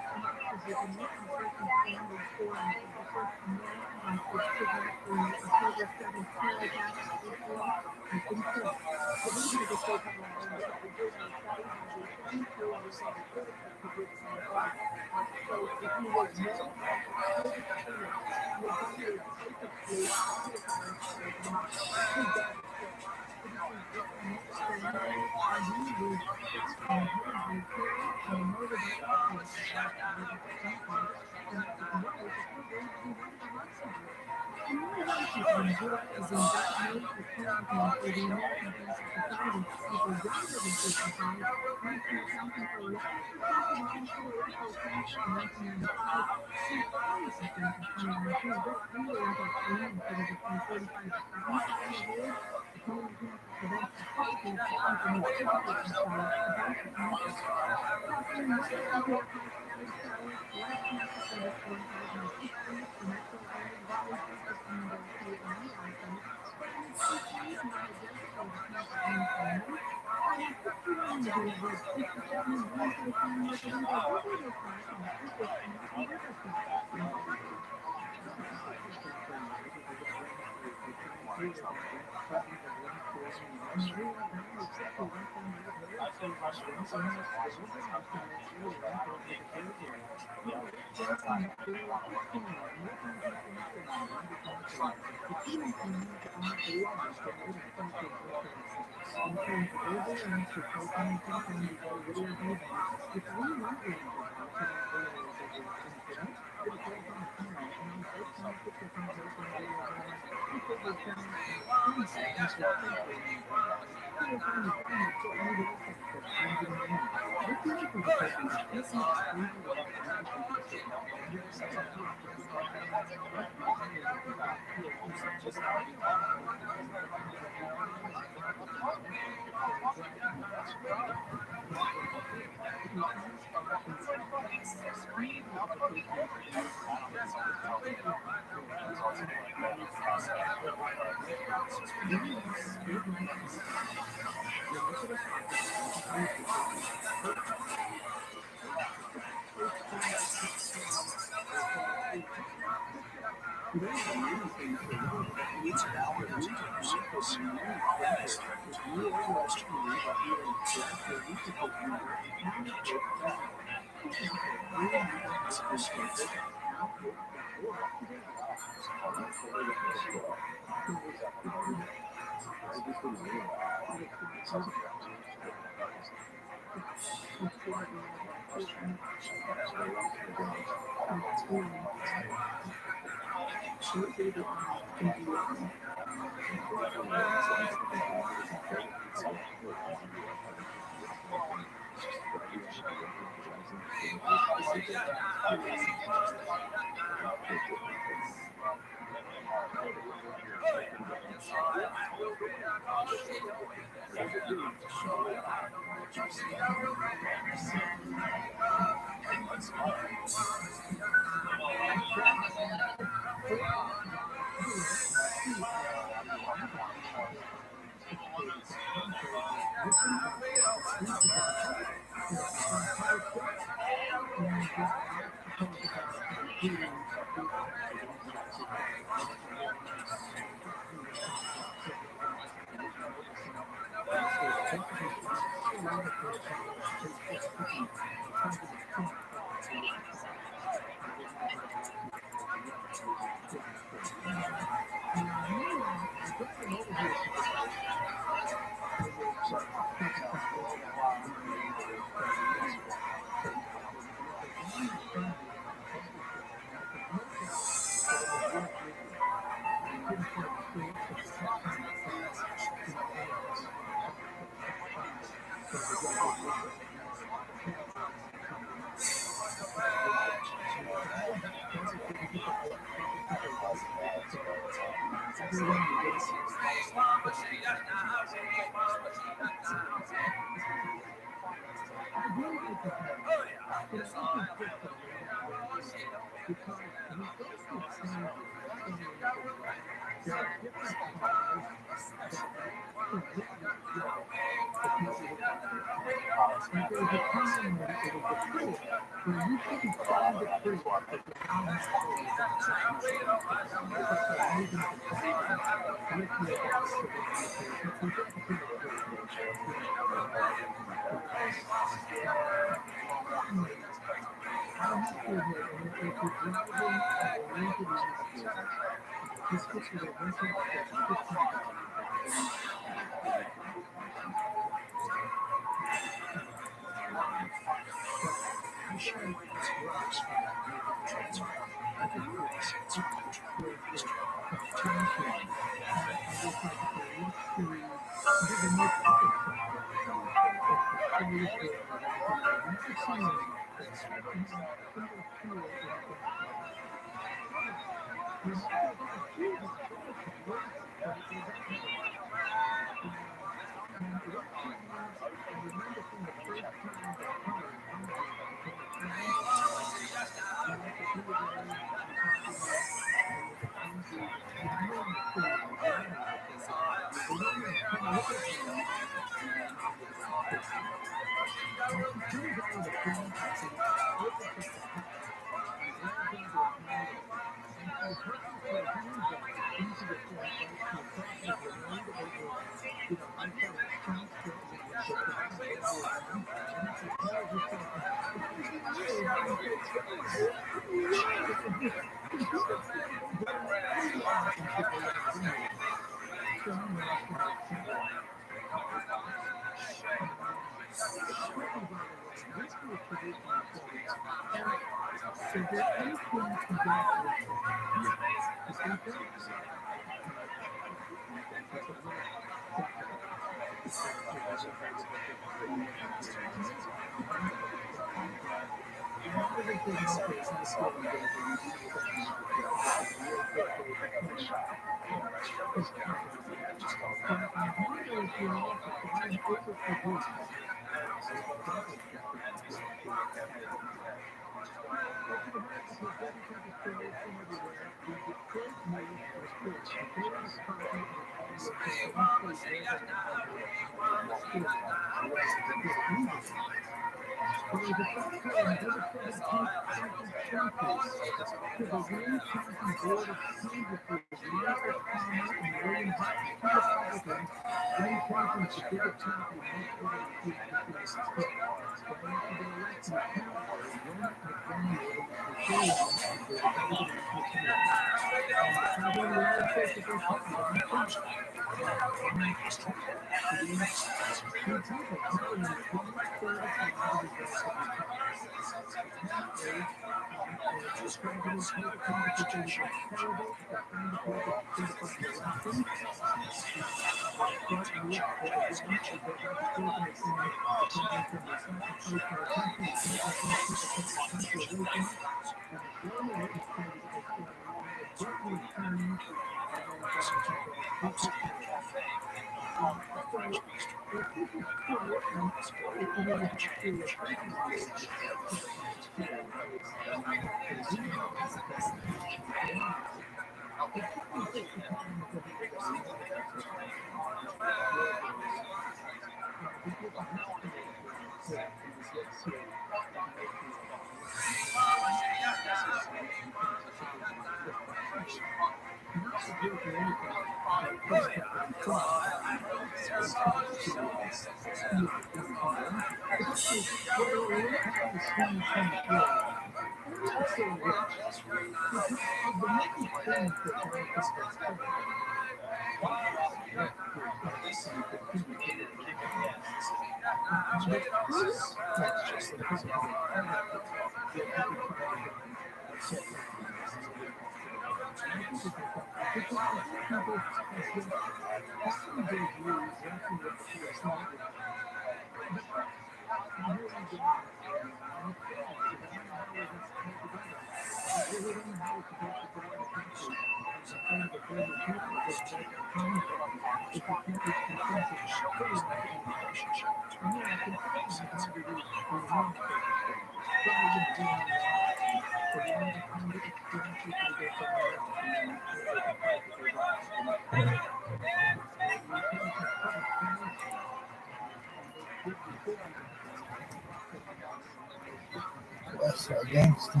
That's so gangster.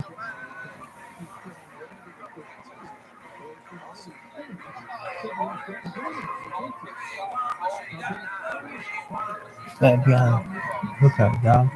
That guy. Look up, dog.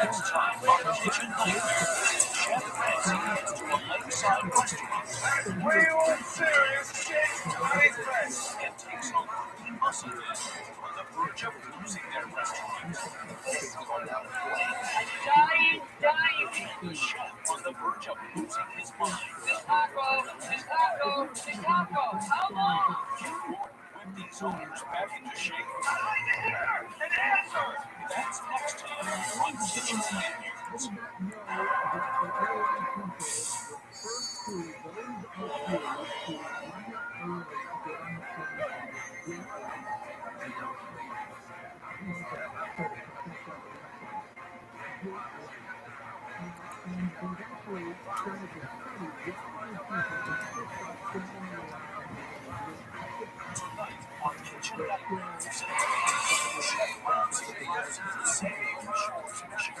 It's time for Kitchen Nightmare. Chef Ramsay answers the lakeside questions. Real serious shit, and takes on working muscle men on the verge of losing their restaurant. Dying. The chef on the verge of losing his mind. Taco, how long? With these owners back into shape. An answer! That's next time on Kitchen Nightmares. Tonight on Kitchen Nightmares, Chef Ramsay has the same shores Michigan.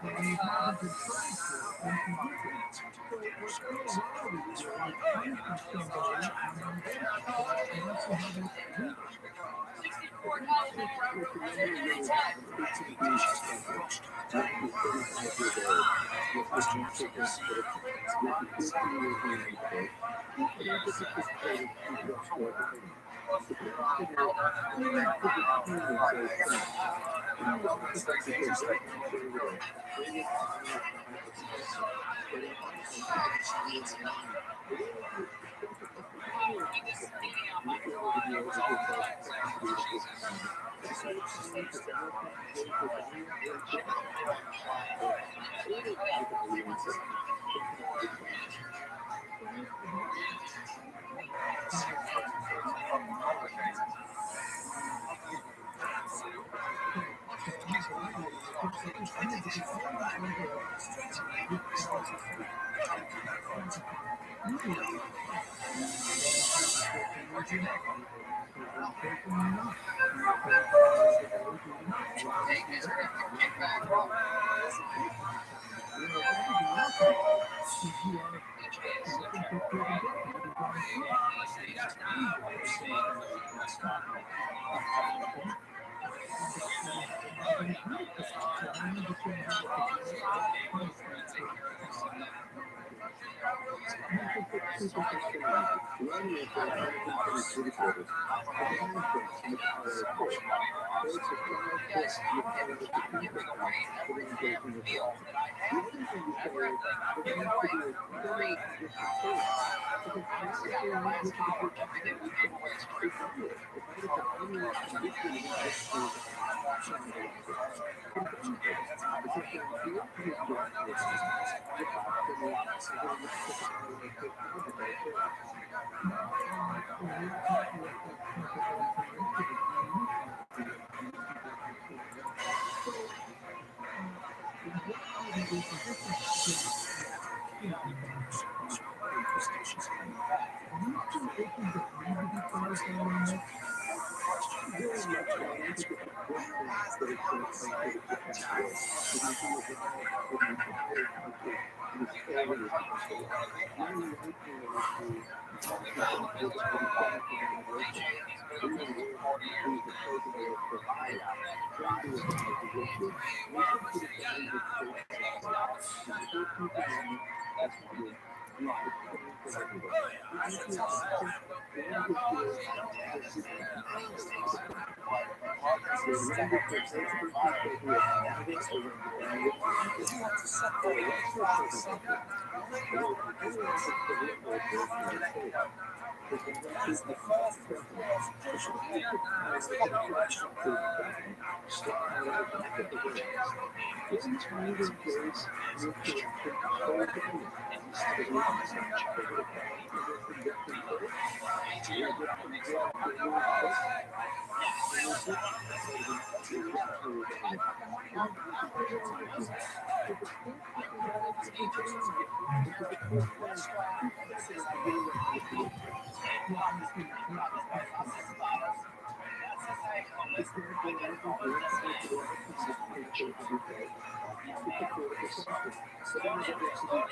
and you haven't been trying to, then you can use it. So what ROTHSCHILD is doing is coming from somebody on the internet,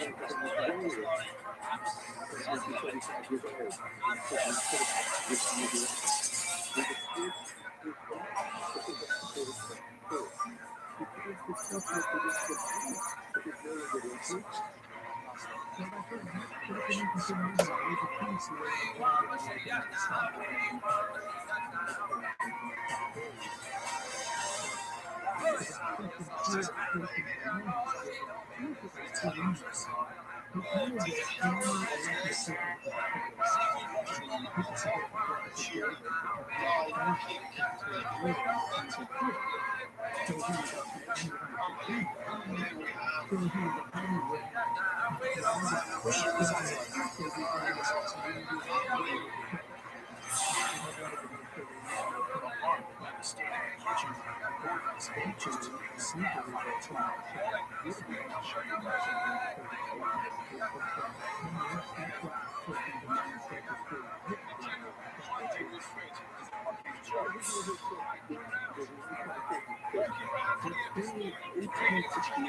and that's how that's legal. Nice question.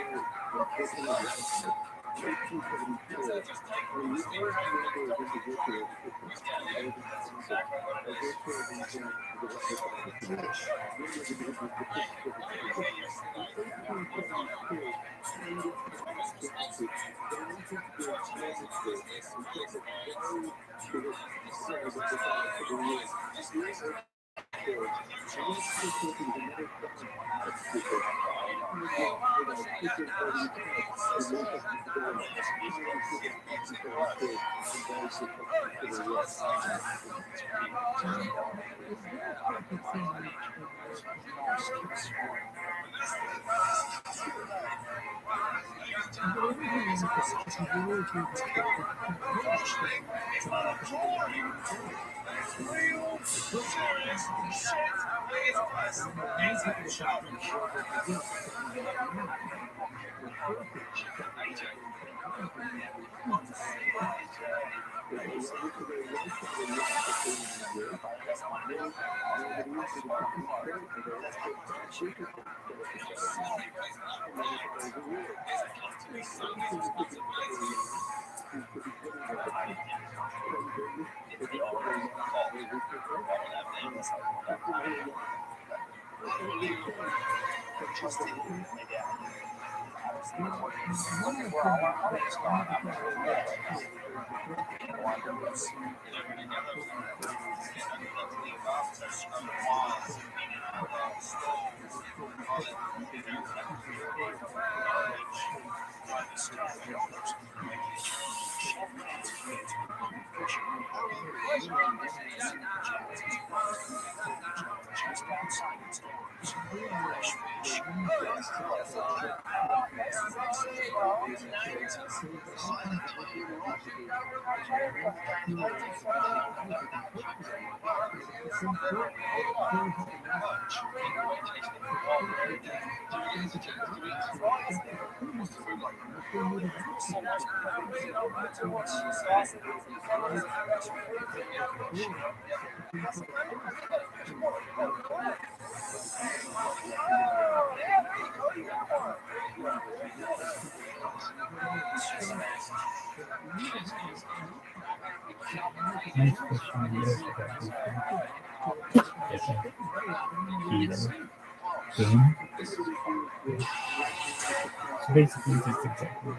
Yes, boom. So basically, just exactly the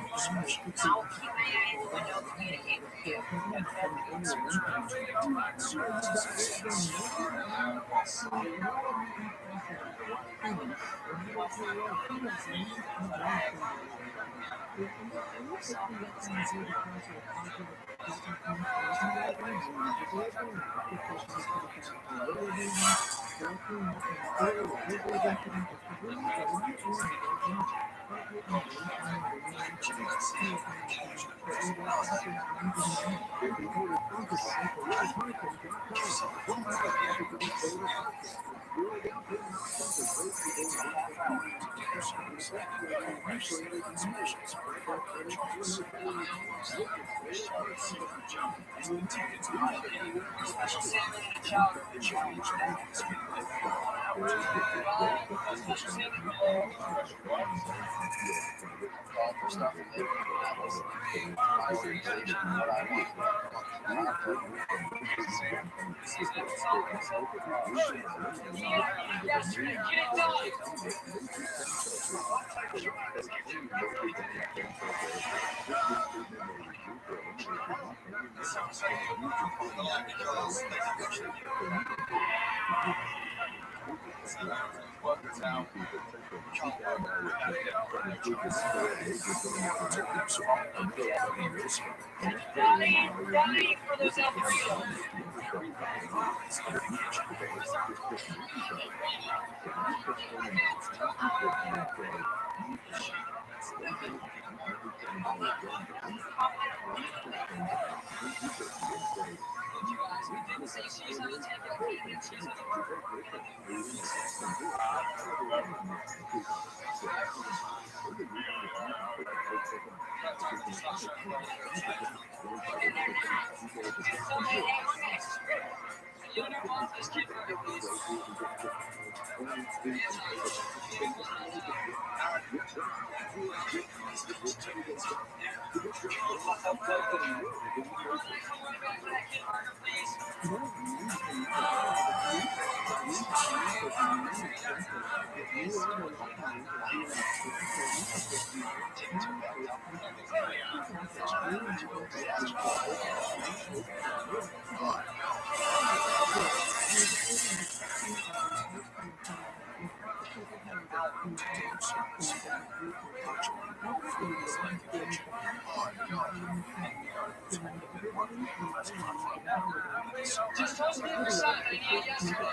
same. I'll keep my eyes open. I'll communicate with you. Ready for those Alfredo. Just told me the other side. I need it yesterday.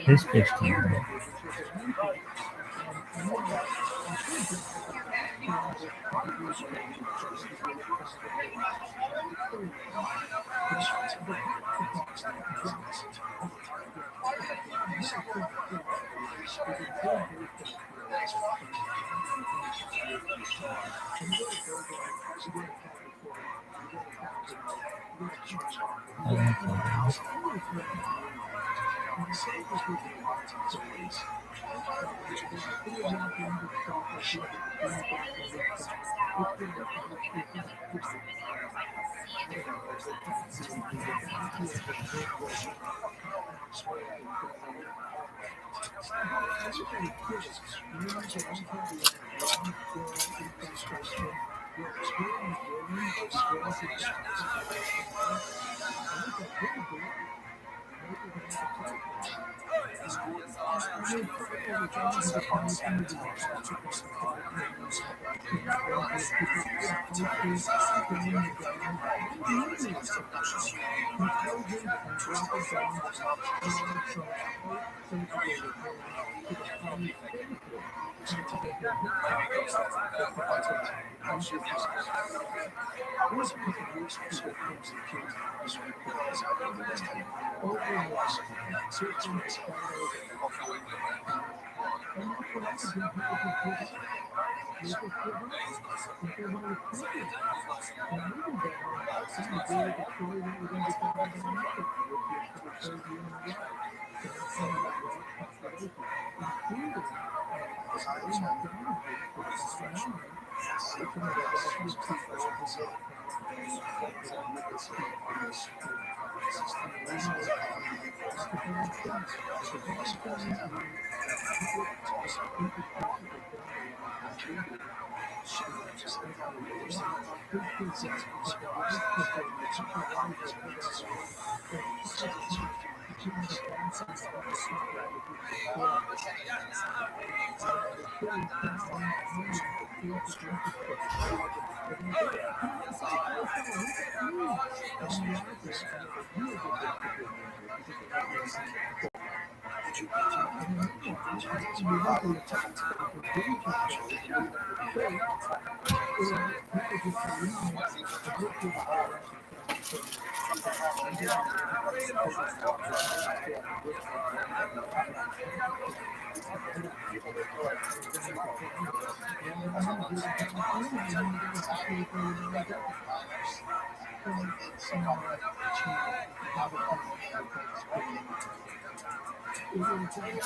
This bitch can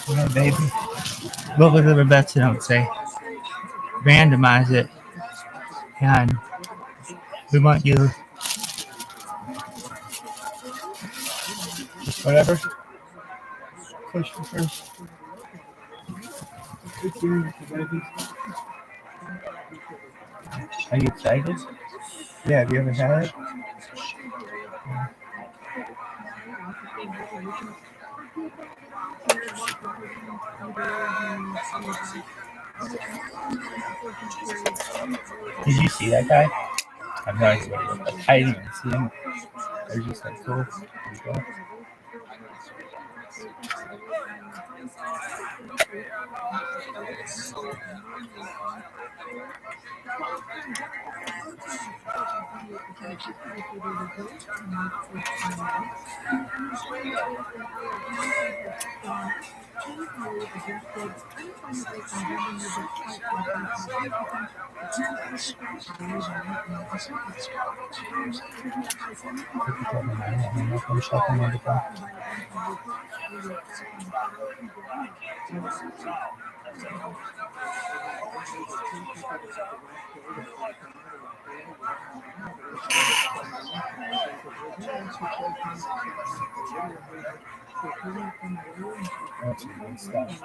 Yeah, baby. What was the Rebecca note say? Randomize it. And we want you, whatever. Question first. Are you excited? Yeah, have you ever had it? Did you see that guy? I have no idea what he looked like. I didn't even see him. I was just like, cool. That's good stuff.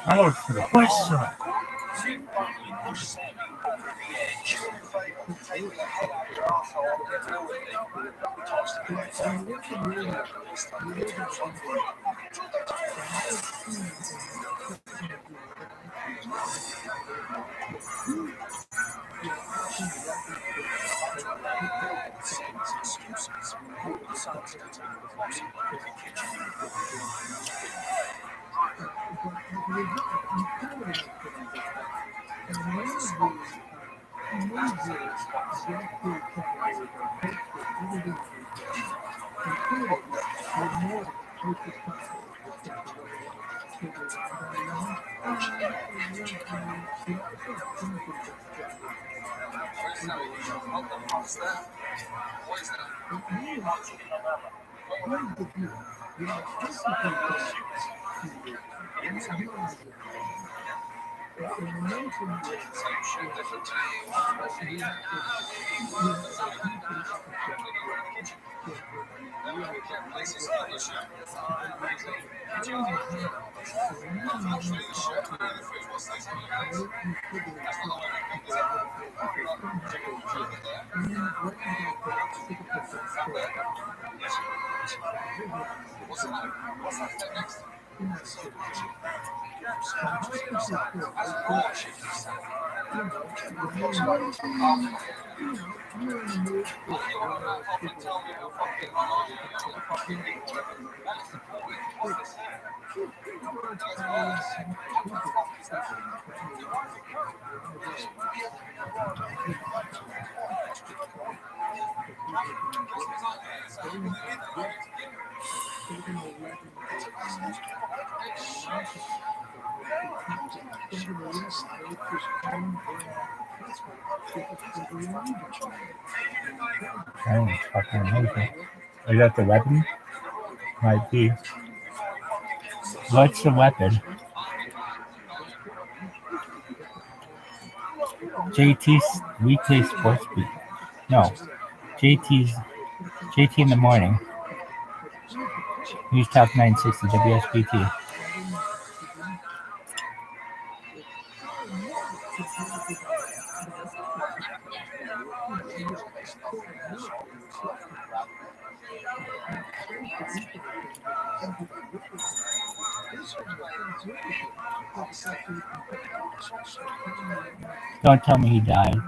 I was to the west side. in that space. But how does it feel? Like, you're in the mood for Oh, it's fucking amazing. Is that the weapon? Might be. What's the weapon? JT's weekday sports beat. No. JT in the morning. News Talk 960 WSBT. Don't tell me he died.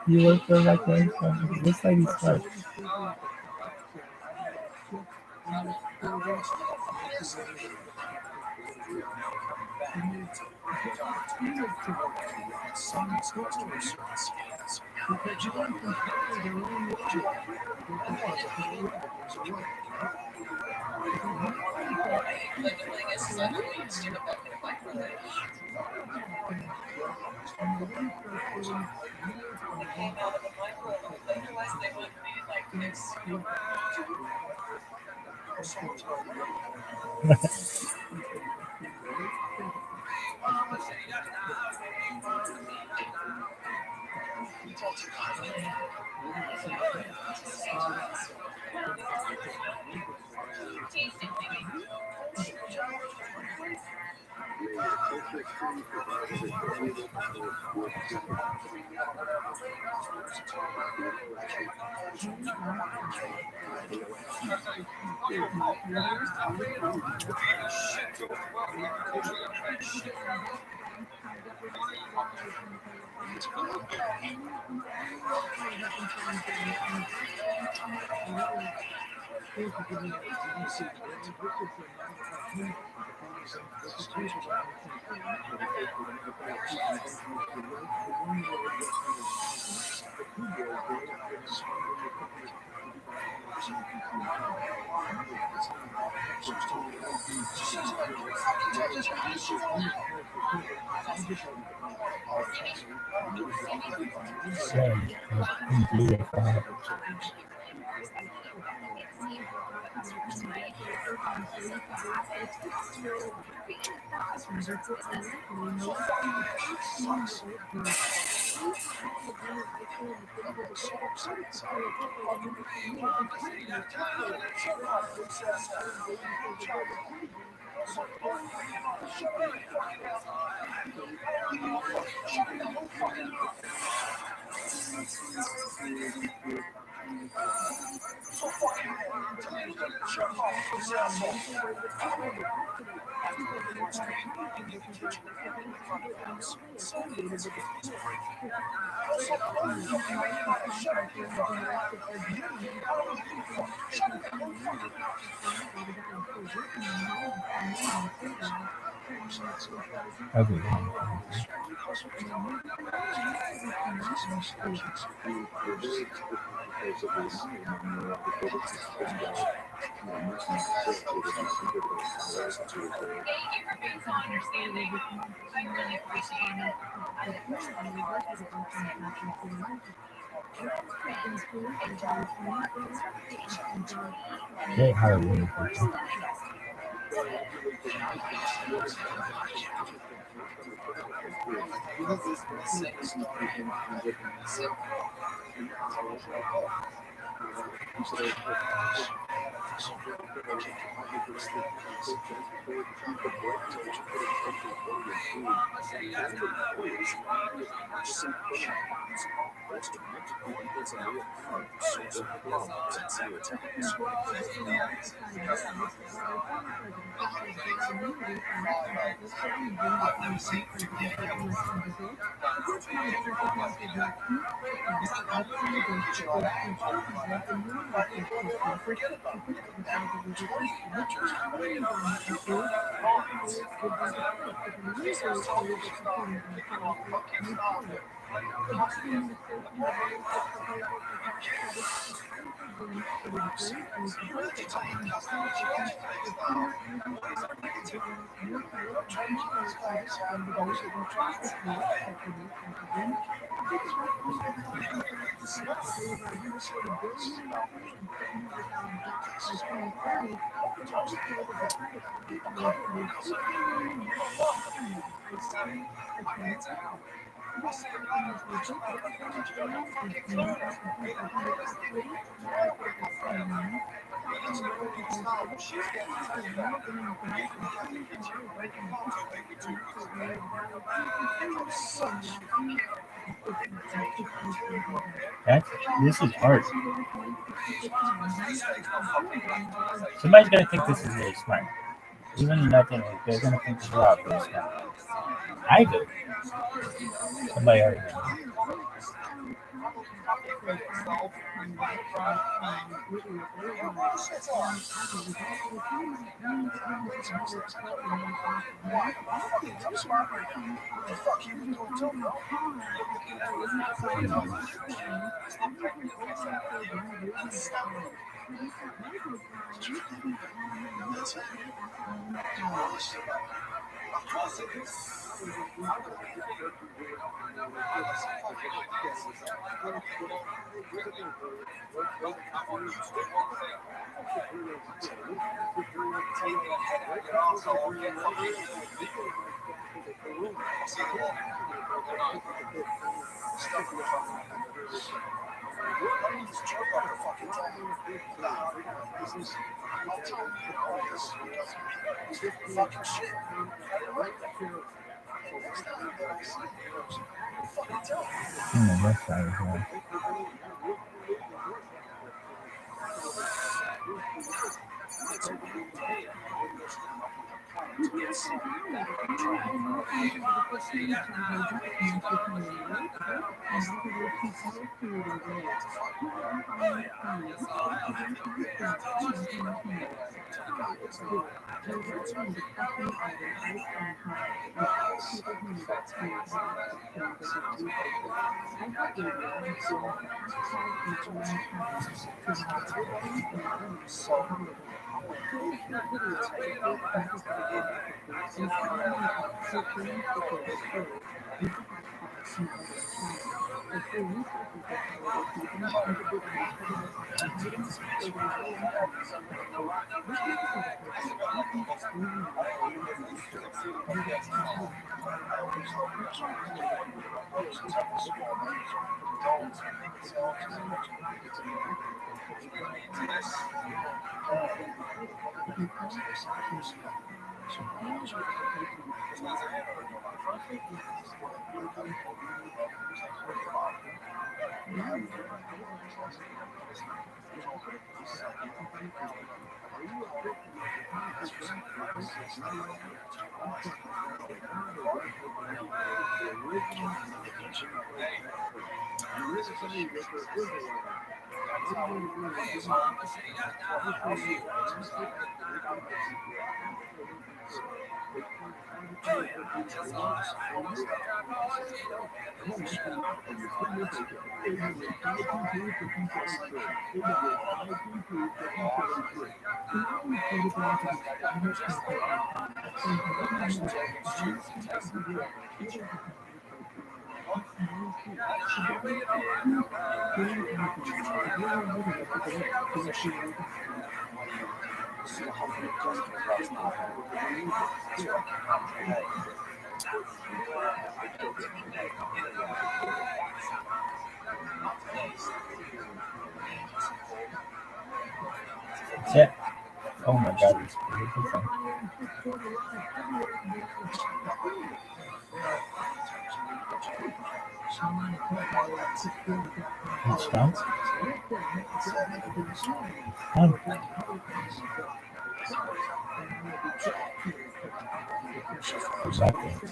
You work for like this lady's smart. Beautiful. Everyone. Great Halloween. This is art. Somebody's gonna think this is really smart. Even nothing, they're gonna think this is really smart. I do. Somebody already knows. This side as well. Yeah. Oh my god, it's beautiful. It's done. Exactly.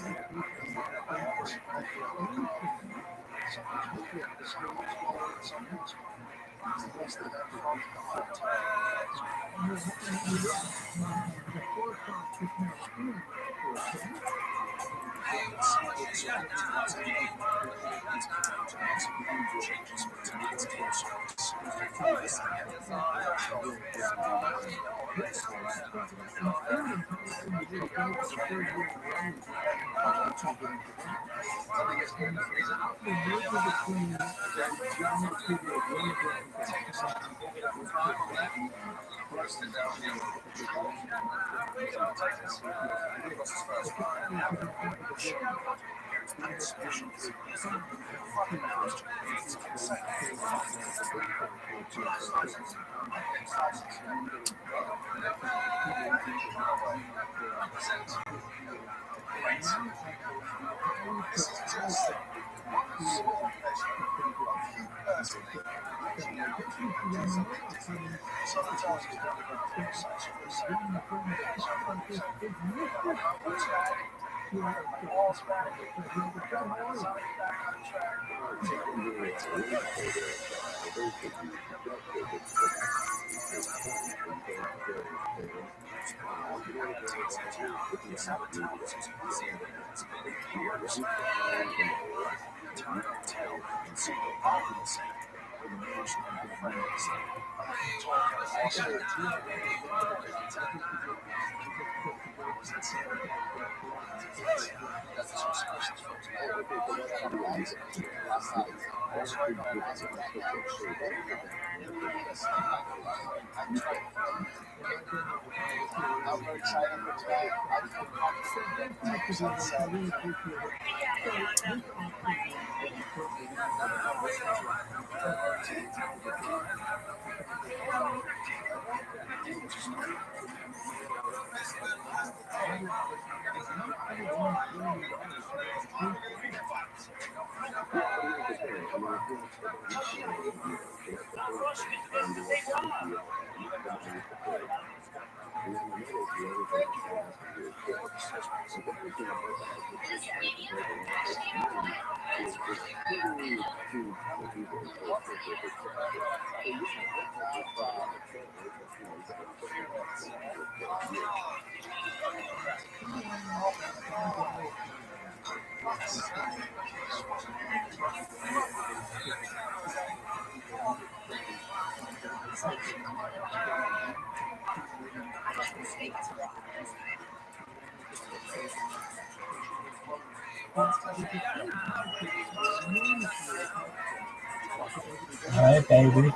Alright, baby.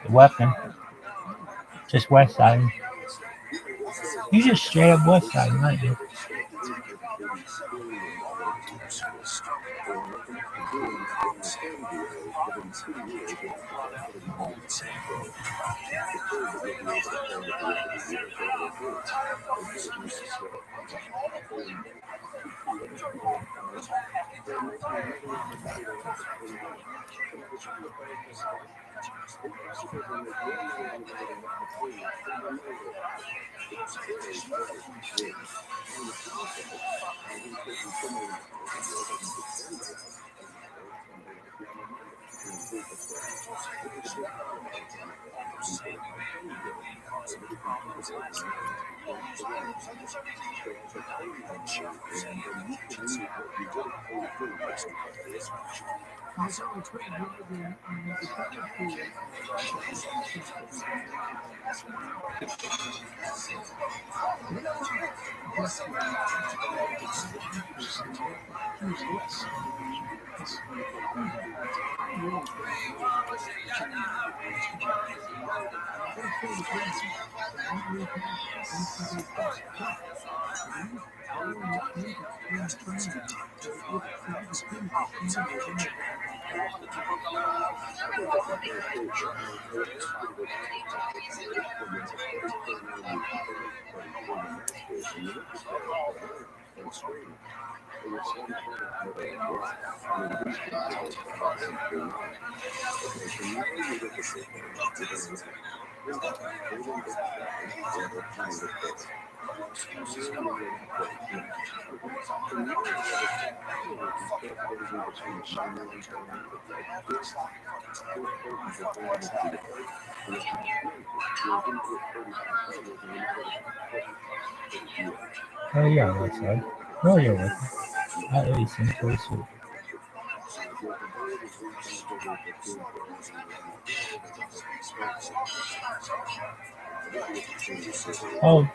The weapon. Just west side. You just straight up west side, aren't you? Oh yeah, west side. No, you're west side. At least in full suit. Oh.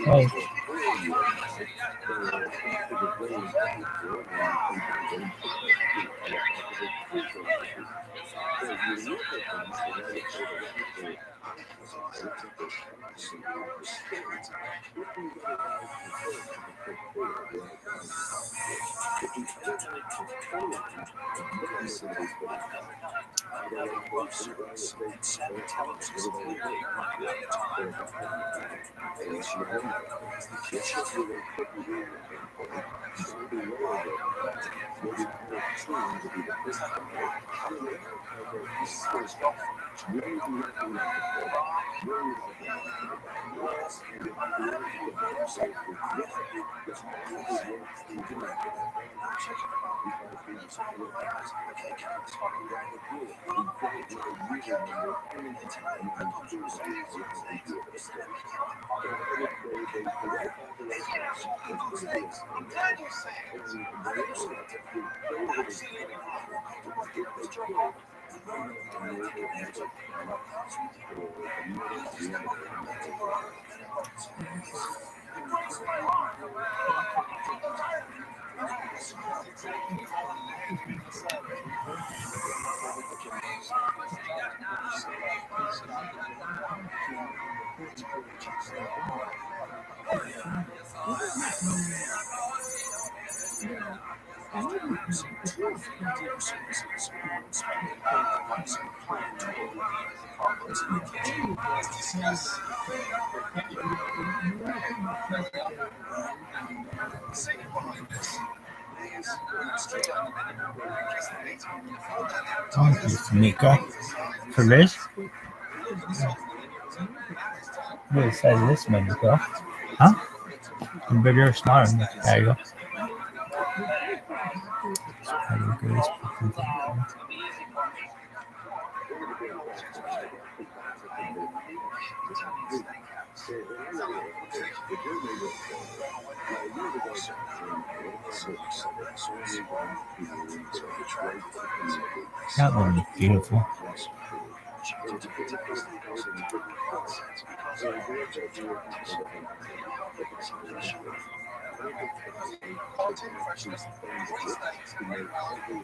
Oh. Thank you, Tamika, for this. What says this menu go? Huh? I'm bigger or smaller? There you go. That one is beautiful.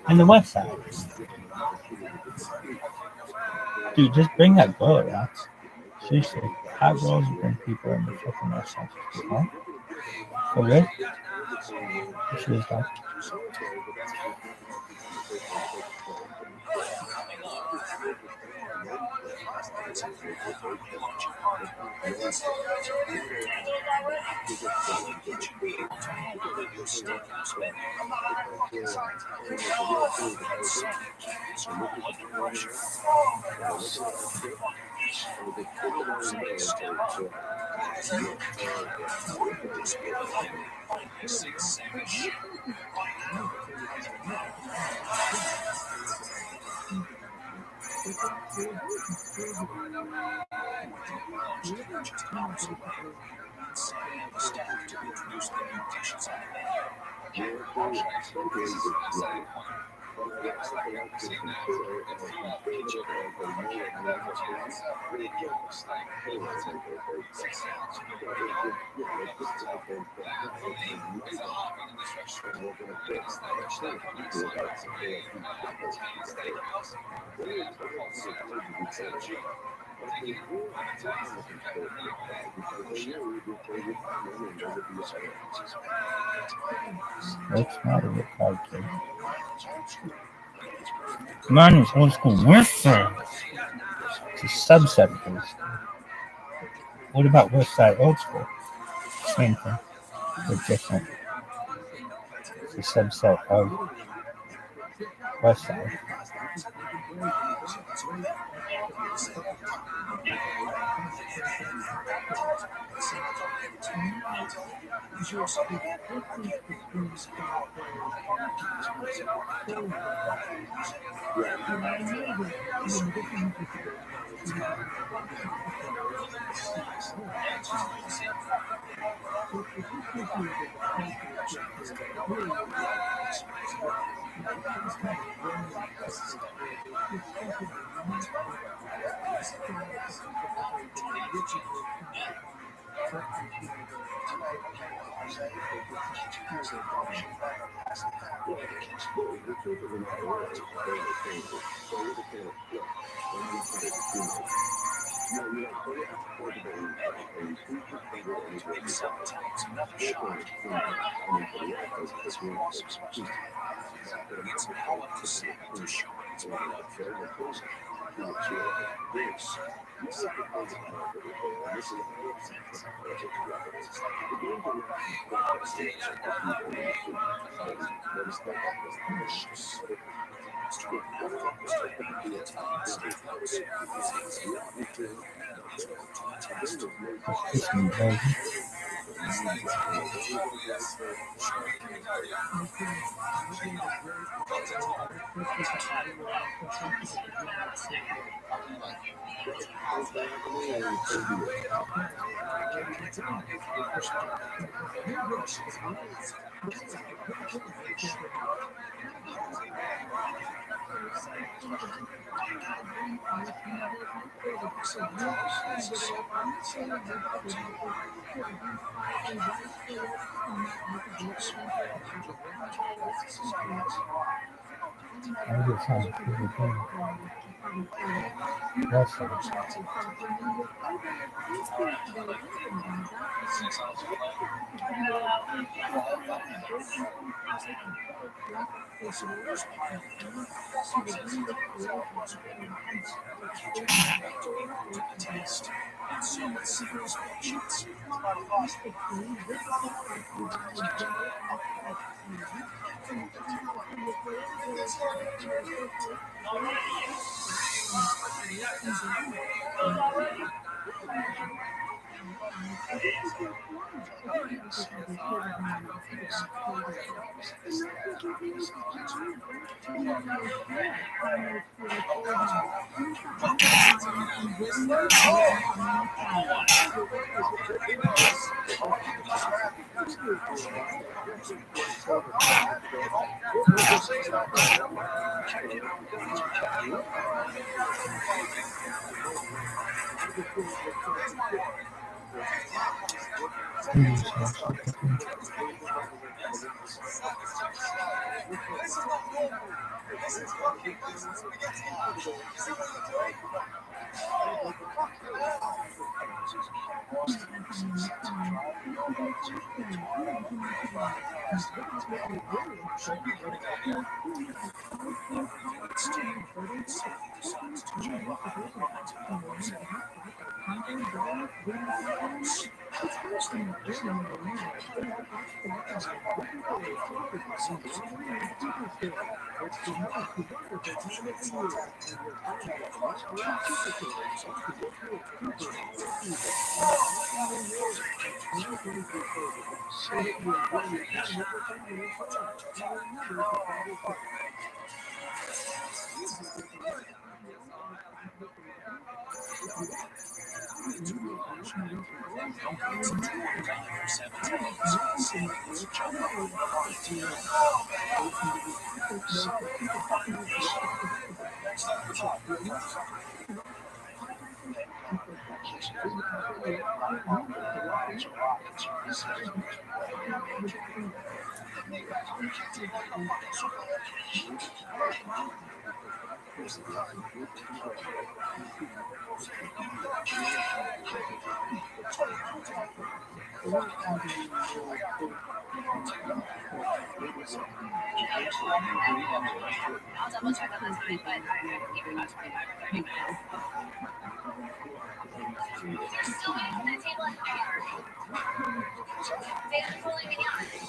And the west side. Dude, just bring that girl out. Seriously, hot girls bring people in the fucking west side. Huh? For real? She was like, what's not a good card, kid? Mine is old school west side. It's a subset of old school. What about west side old school? Same thing, but different. It's a subset of west side. I'll double check on this, but I keep it about 25 minutes. They're still on the table at the bar. They're pulling me out.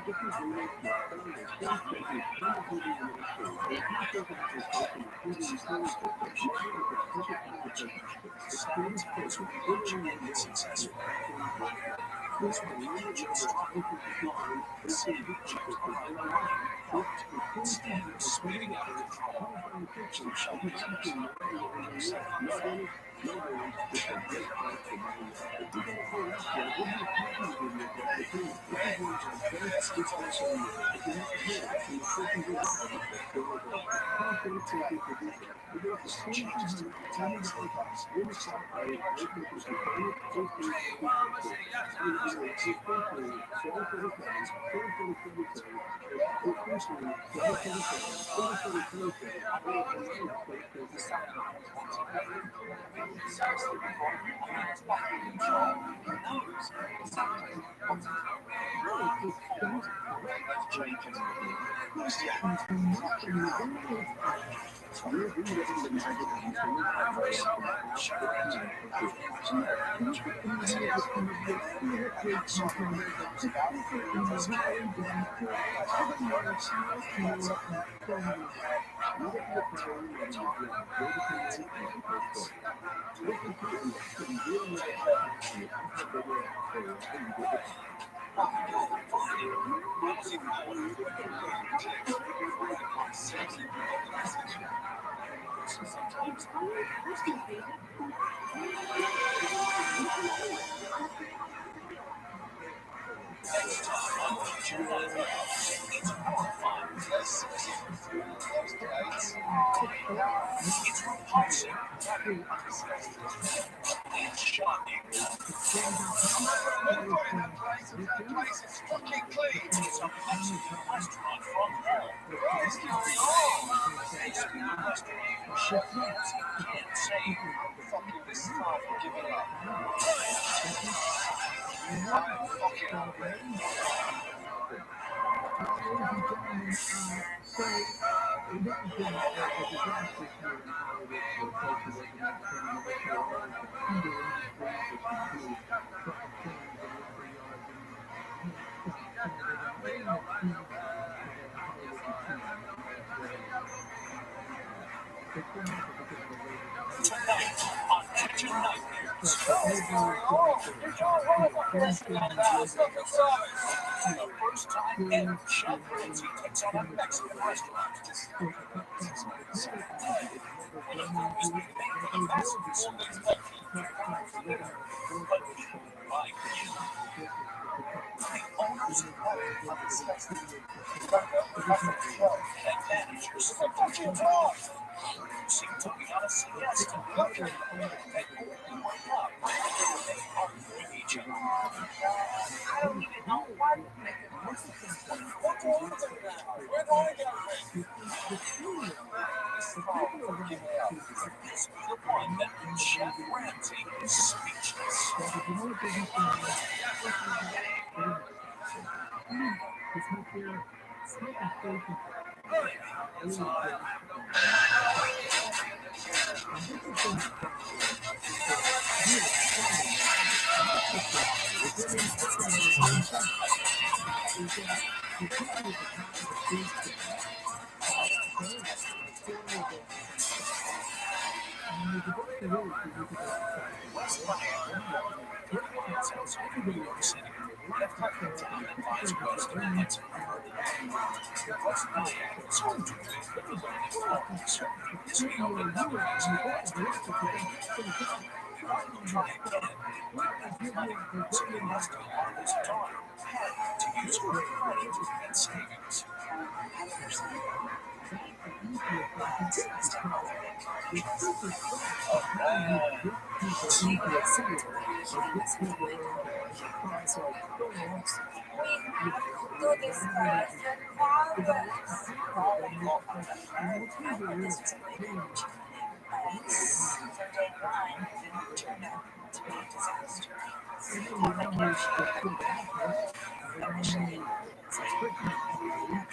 Different readers must follow their state judges independently in their state. The process of application is either utility system, now is the perfect application. The state is present, literally one way, and the platform is virtual. This is a limited number of places to join, virtual different systems online. This continuously has a total network caused by the system that provides you no ongoing risk, no bonus, no gain. It's a great price for buying it. If you don't pay extra, we'll be happy to give you a flexible payment. This is one of our best discounts of the year. If you have to pay extra, the system will offer you a total benefit. Call 2023 for details. We go for $2,270 off. We're the top rated local system finance, hosting, and retail store. We are 833-747-7447. That's 833-747-7447. Or online at You're reliving the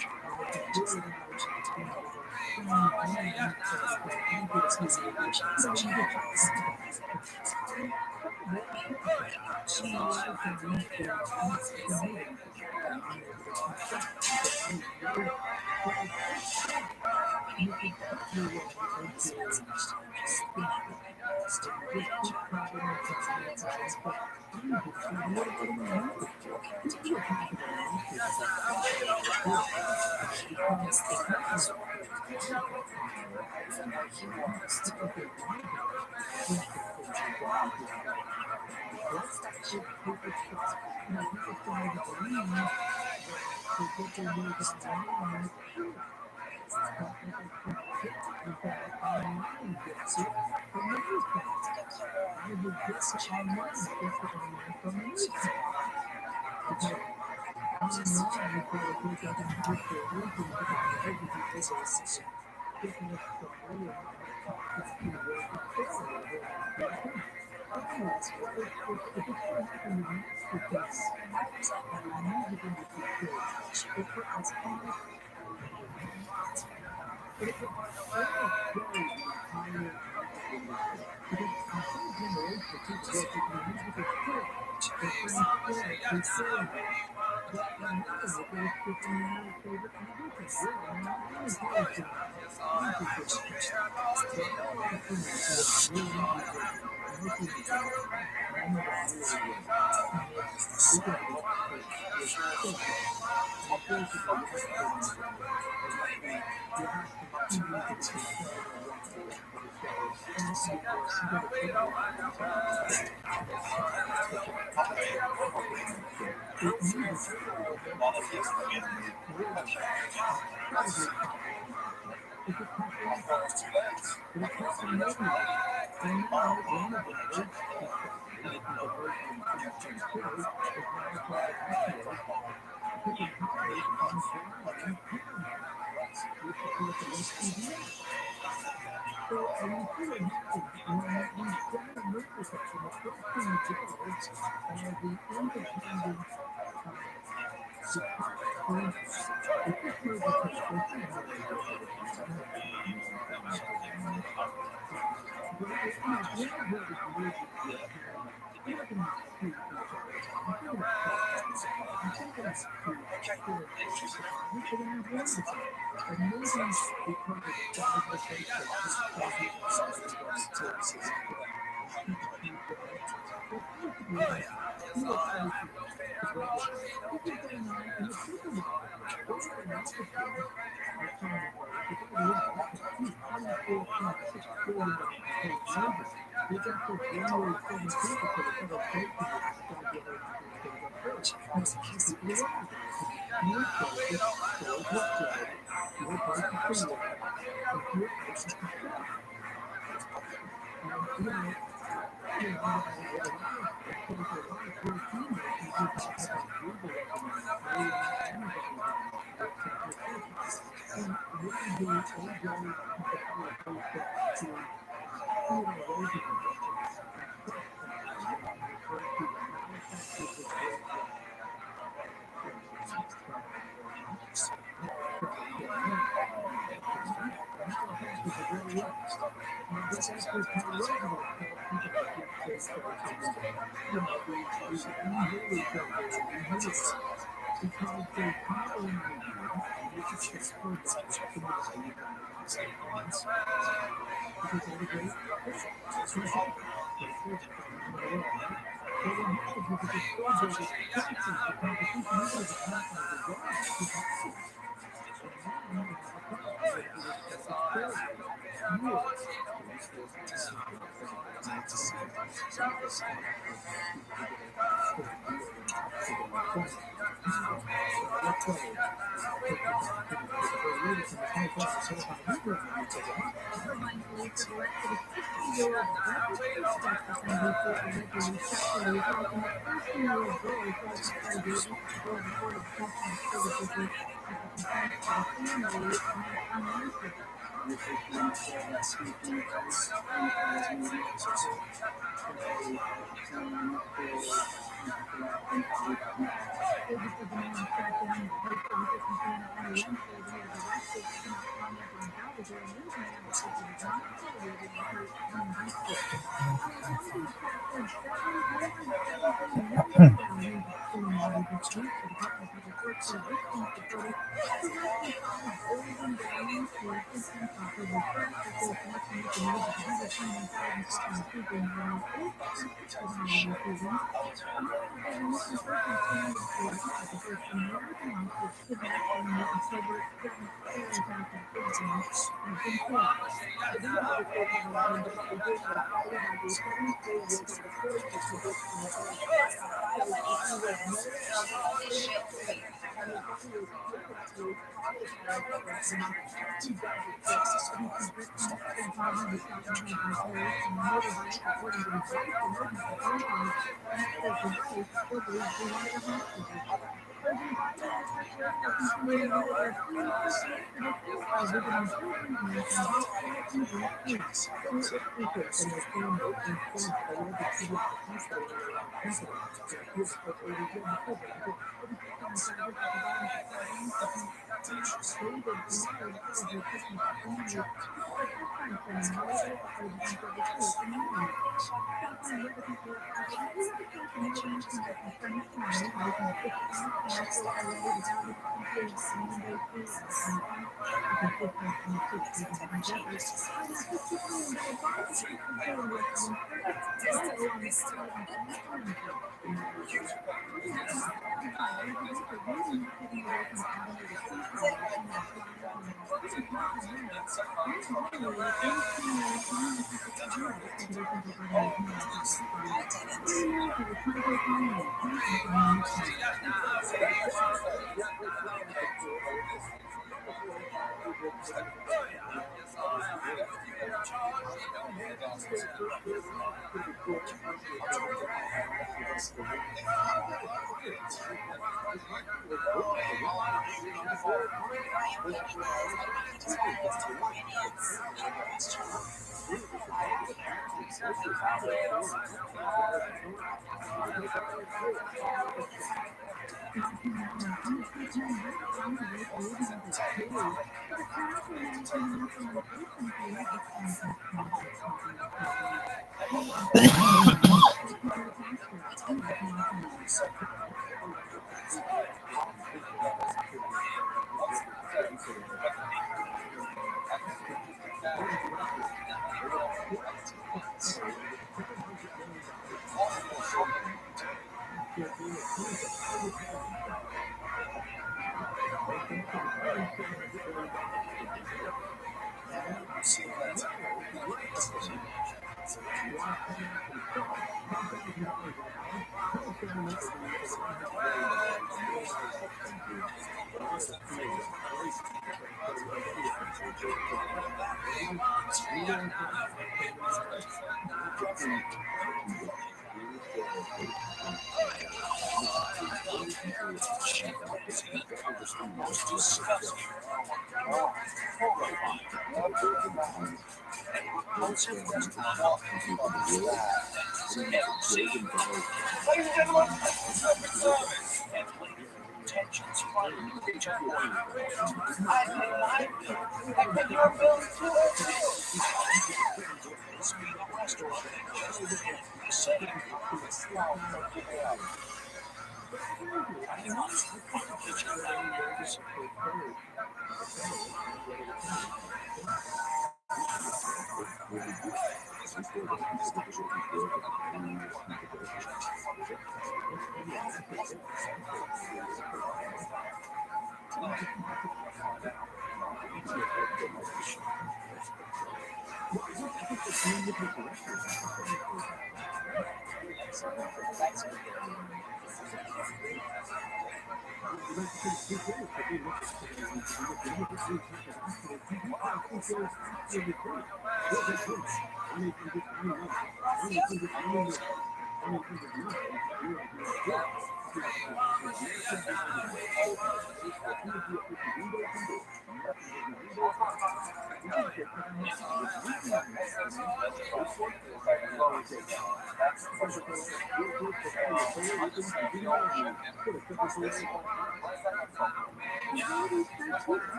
magic of utility platforms from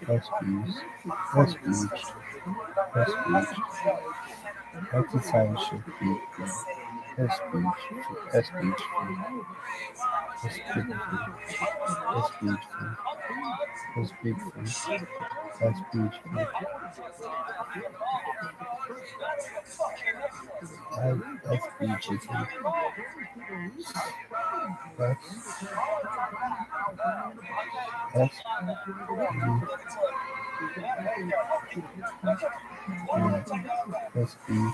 That's beach. That's beach. That's beach. That's the time should be. That's beach. That's beach. That's big food. That's beach food. That's big food. That's beach food. That's beachy food. That's that's that's beef.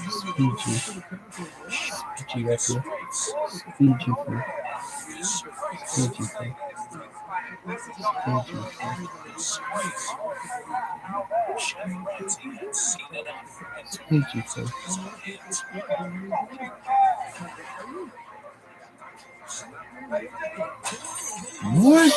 Speechy. Speechy right here. Speechy food. Speechy food. Speechy food. Speechy food. What?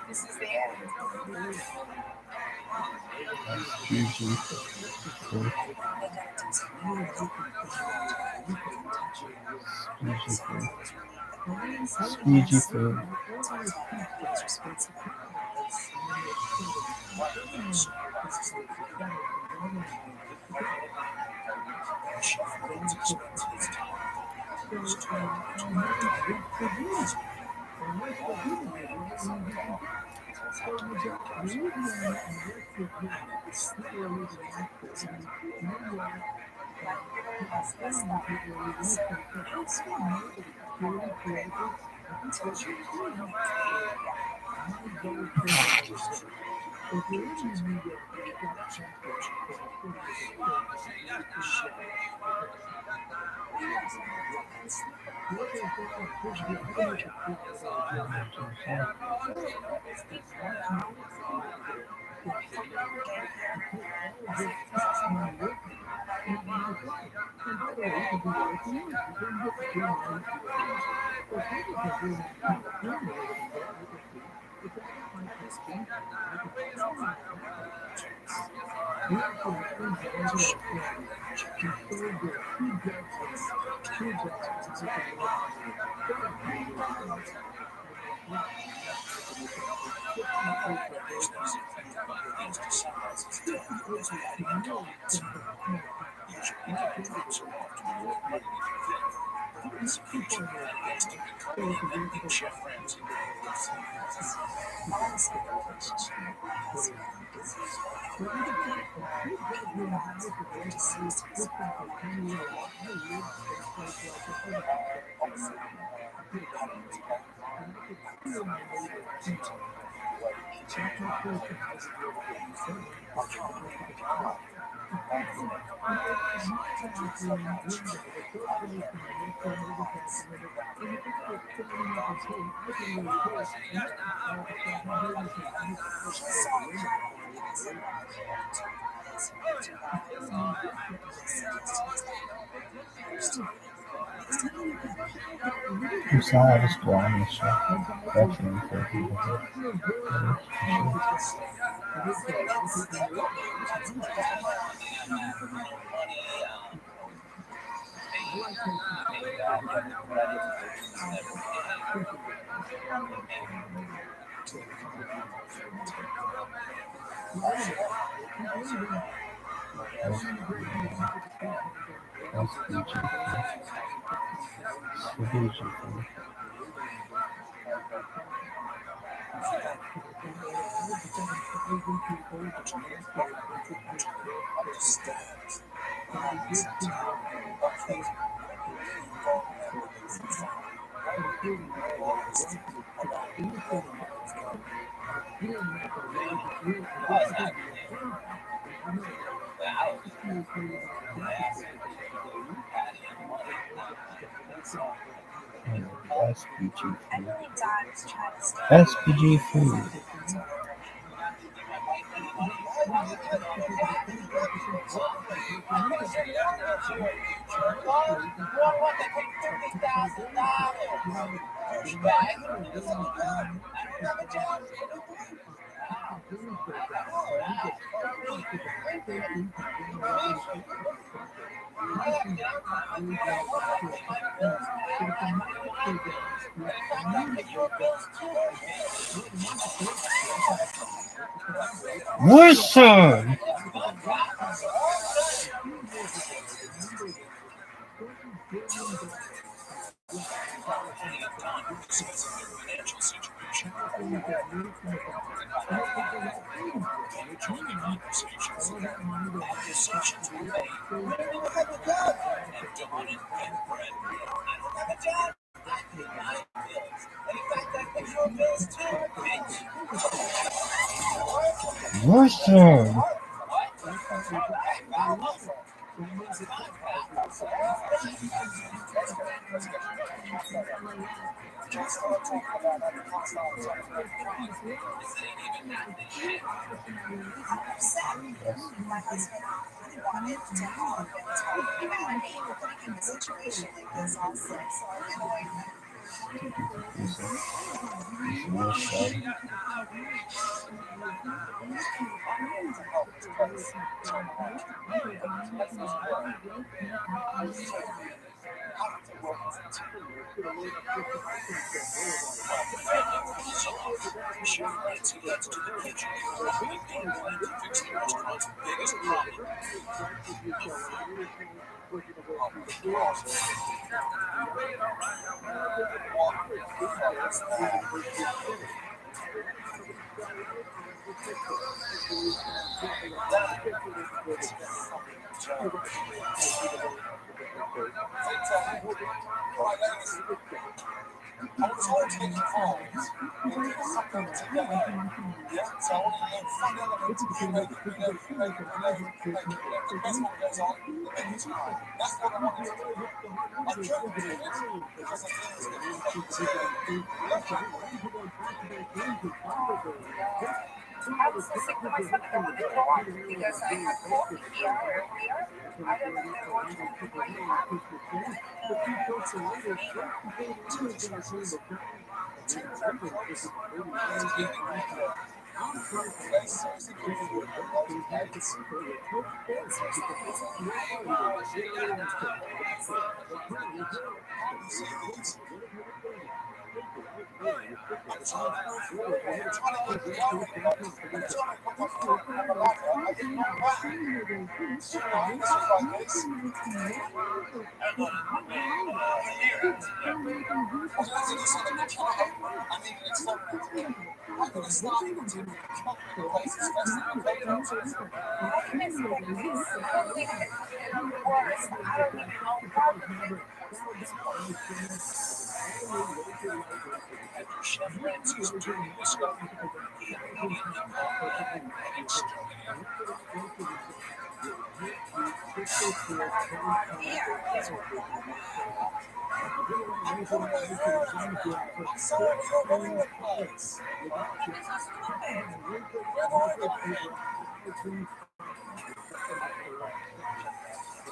This is the end. Speechy food. Speechy food. Speechy food. You saw I was drawing the show. Definitely for people. That's beautiful. SPG food. Listen! Listen! I was sick to my stomach. I wanted to walk because I had coffee here earlier. I don't know if they're watching it right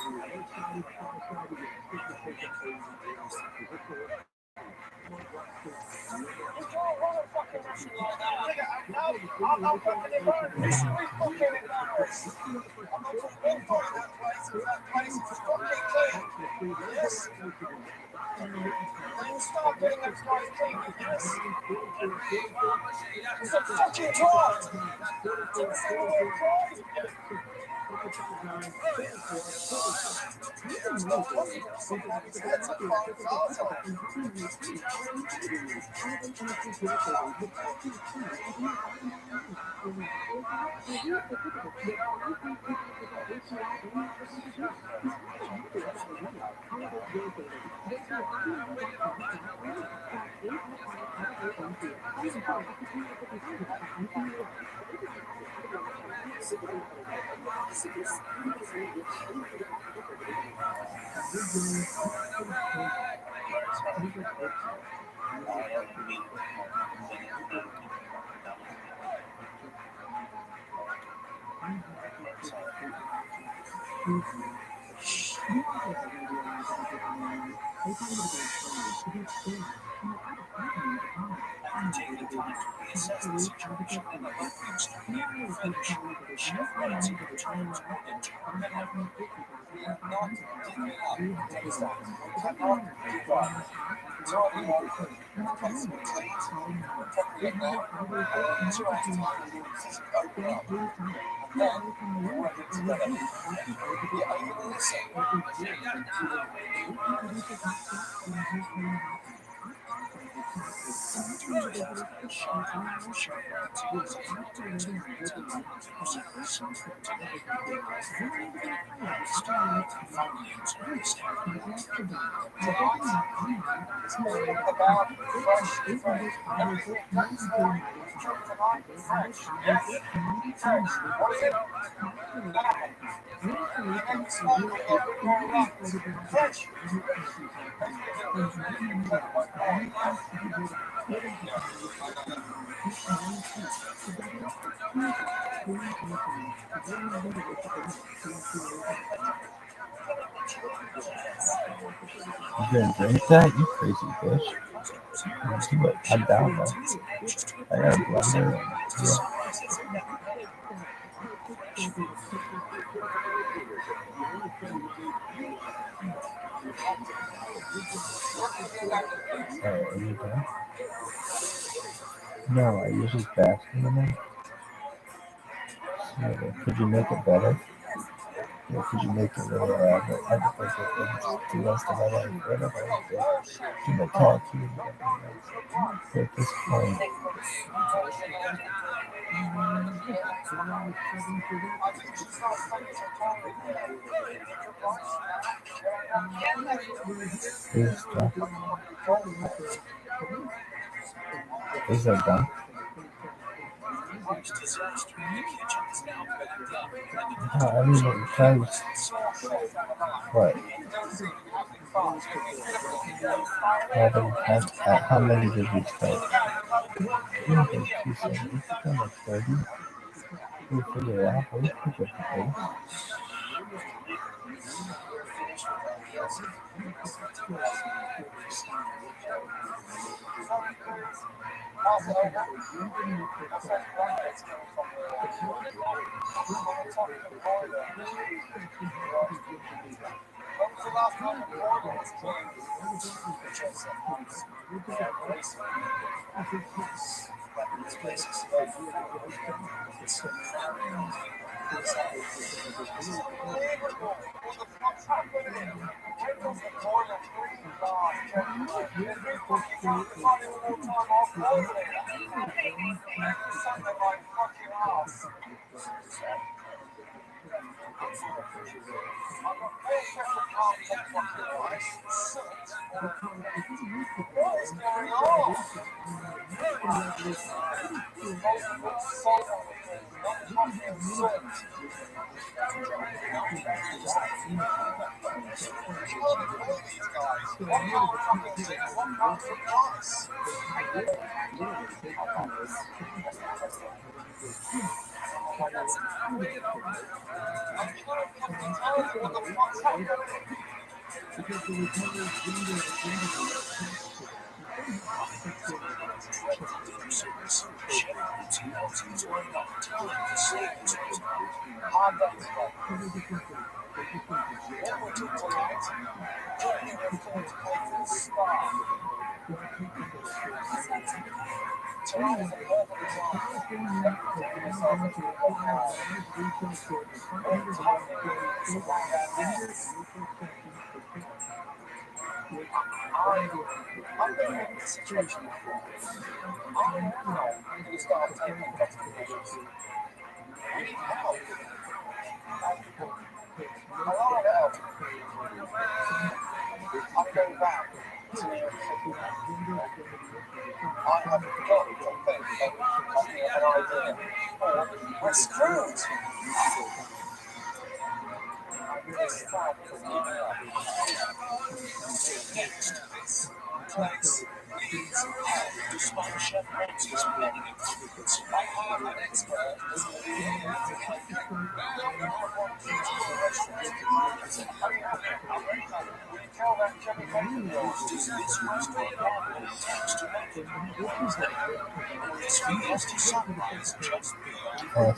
I'm fucking embarrassed. We fucking embarrassed. I'm not just one part of that place, because that place is fucking clean. Yes? And you start getting that place clean, yes? It's a fucking twat! Do you see the word pride? It's a fucking arsehole. You gonna drink that? You crazy bitch. Do it. I'm down though. I got a blender. Yeah. Are you done? No, I usually fast in the night. Yeah, could you make it better? Yeah, could you make it really hypothetical things to the rest of my life? Whatever I did. To my tattoo, whatever else. But at this point, is done. Is that done? I mean, because what? How many did we start? I think 270. It's done like 30. We'll figure it out. We'll pick up the pace. What the fuck's happening? Because there was no gender identity Hard day today. What we do tonight, join you with tonight's playful star. Tonight is a perfect time to take yourself into the world. All the time around our heads. I'm going to the situation before. I am now going to start taking protective measures. We need help. A lot of help. I'm going back to I have got to think of an idea. Or we're screwed. This time is giving up. Next, this place needs help to spot chef monsters many improvements. I have an expert who's here to help you. Now you have one key to your restaurant. Hurry up. Will you tell that Jimmy Bacon of yours to use this restaurant logo attached to make it? This nasty sunrise just beyond.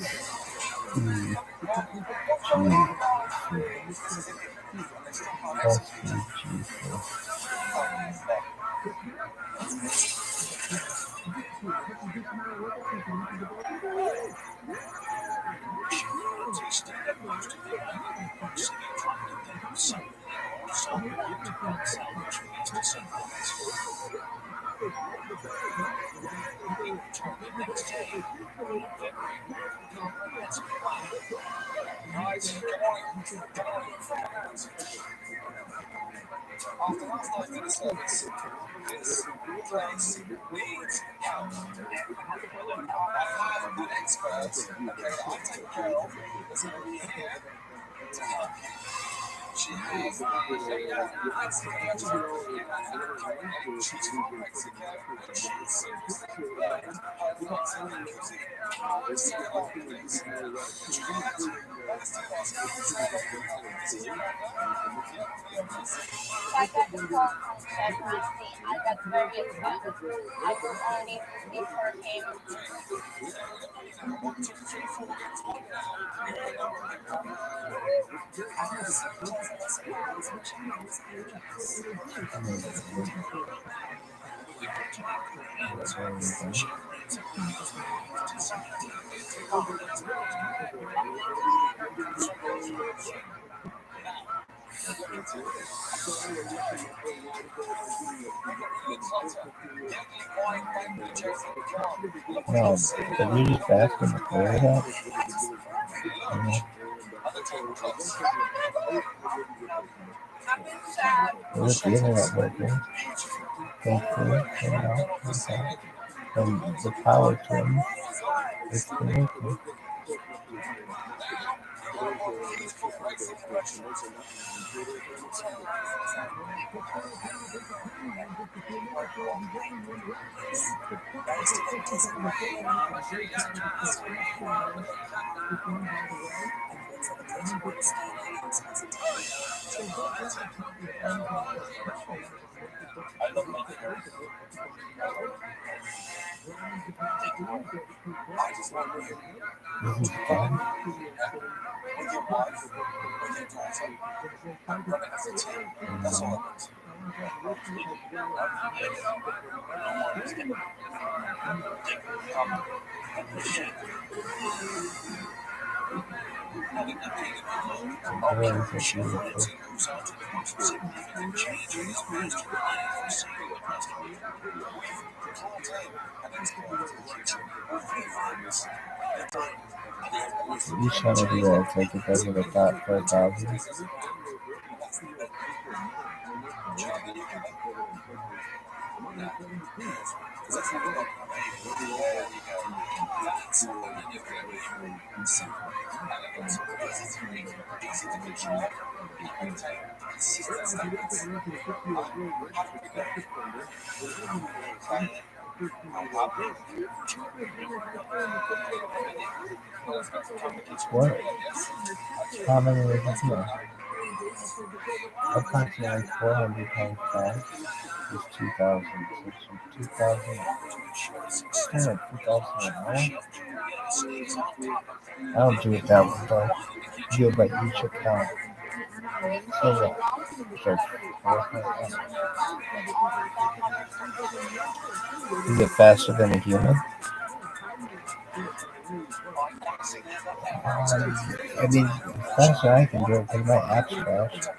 After last night's dinner service, this place needs help. I have an expert, okay, that I take care of, that's going to be here to help you. She has expert she's from Mexico, and she's learned her Mexican cuisine. Just so long, please. Would you like to? Let's take our skills to you. I got the call from Chevron. I got very excited. I was only before him. 1, 2, 3, 4, that's one now. No, did you just ask him to clear that? Was it dealing at working? Thankfully, from the power trim, it's connected. I love my hair. I just want to This is fun. with your wife, with your daughter, and run it as a team. That's all I want. Having a king of the world, she royalty moves on to the most significant change in this master planning for singular customer. We've brought in an expert to the kitchen with ViralRabbi. You shut it here, take it over the top for 1,000. What? How many is it here? Approximately 400 times 5 is 2,000. 2,000. 2,000. I'll do it that way, though. Do it by each account. So what? Search 400. Is it faster than a human? I mean, faster I can do it because my app's crashed.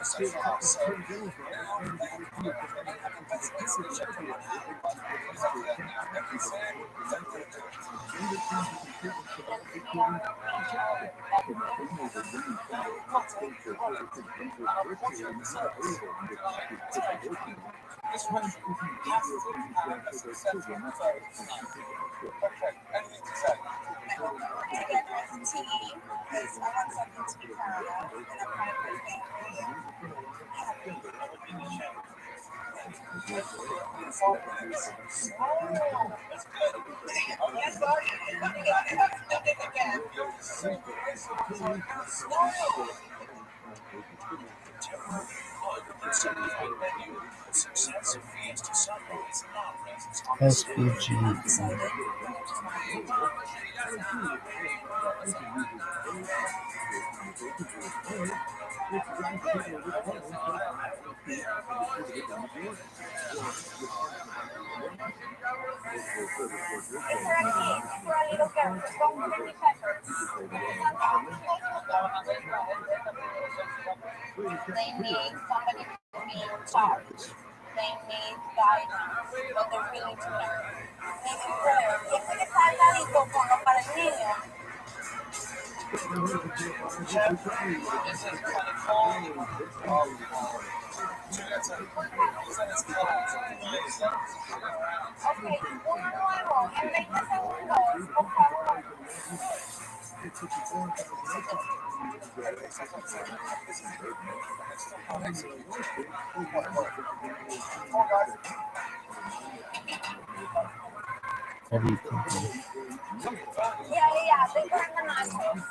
SPG. They need somebody to be in charge. They need guidance, but they're willing to learn. Maybe prayer. Siempre que está al ladito ponlo para el niño. Ok, uno nuevo en 20 segundos, por favor. What do you think? Yeah, they put in the nachos.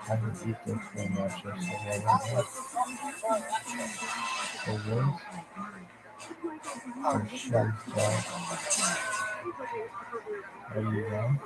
I can eat this very much. So what Are you done?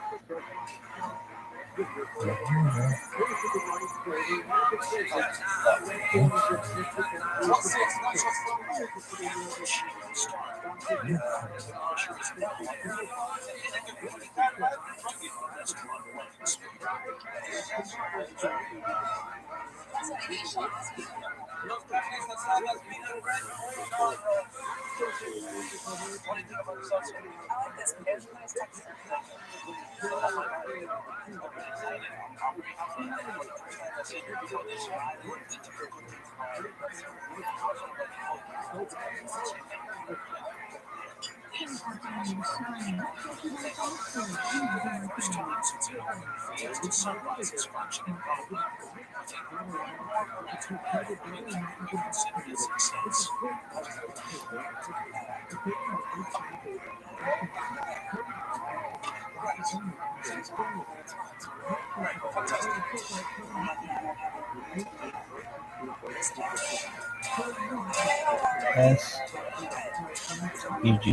SPG.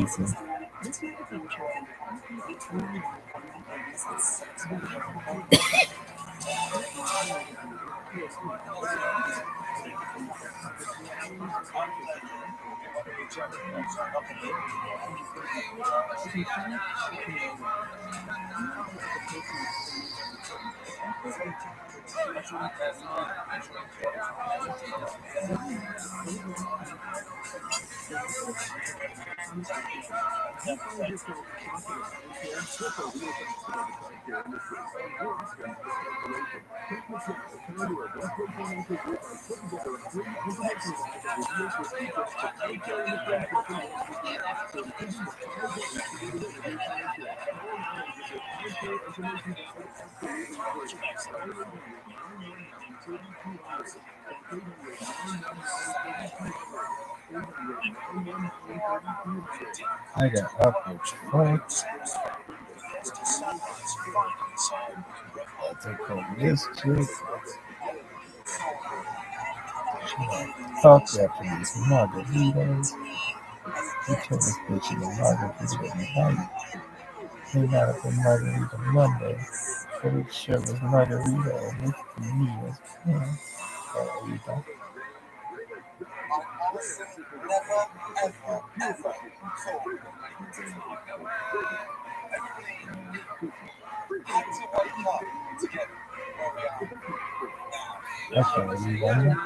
I got upwards first. I'll take over this chick. Fuck after these margaritas. We turn this bitch into margarita night. Clean out of the margarita Monday. But it sure was margarita and this to me was margarita. Never, ever, ever thought had to wake up to get where we are now. That's what you want.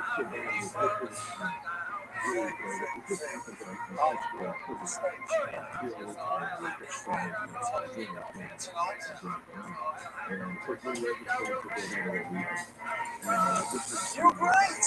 You're great!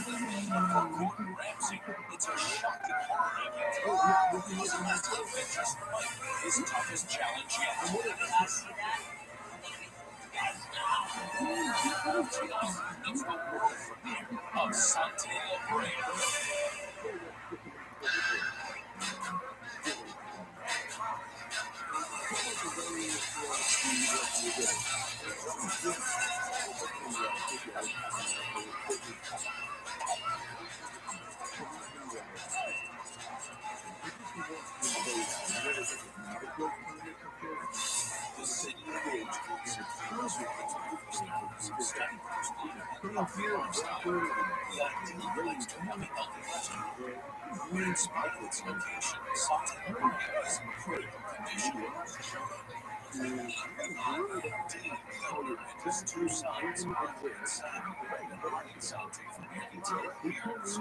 Gordon Ramsay, it's a shocking behavior. He's left the waitress fight his toughest challenge yet. It's the world premiere of Santé Labrera. The city of Rose feels with its superstars, stunning personality, and healthy lifestyle. The ideal place to have a healthy lifestyle. In spite of its location, Santé Labrera is in critical condition. Indeed, color and its two sides, earth and sand, regulating Santé from head to appearance.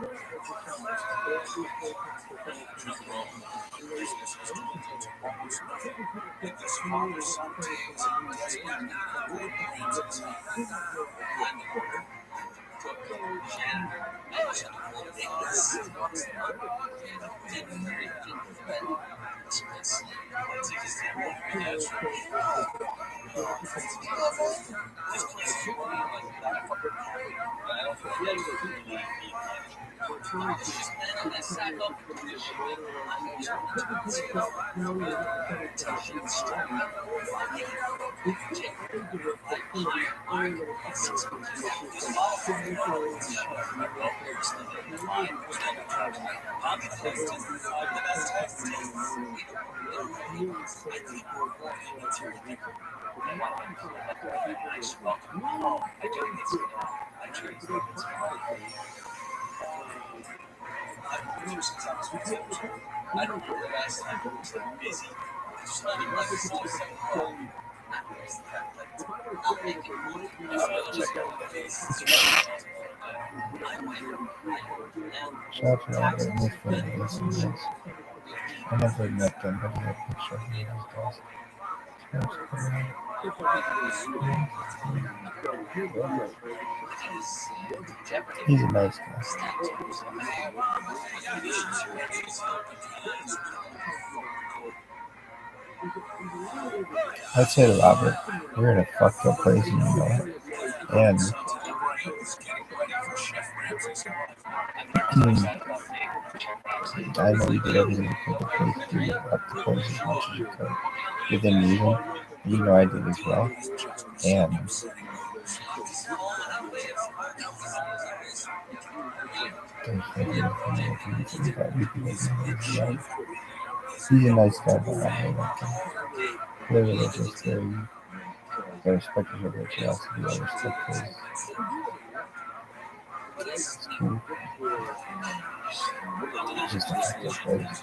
Business has dwindled to almost nothing. And this father Santé is desperate for the brains inside. I don't know the last time I was that busy. I just let it run slow so hard. Shout out to this for the listeners. I never met them, but I have a picture of these guys. He's a nice guy. I'd say to Robert, we're in a fucked up place, you know, and I know you did everything you could to play through up the course as much as you could within reason. You know I did as well, and he's a nice guy, but I really like him. They're religious, I respect his religiosity, I respect his. It's cool. It's just a fucked up place.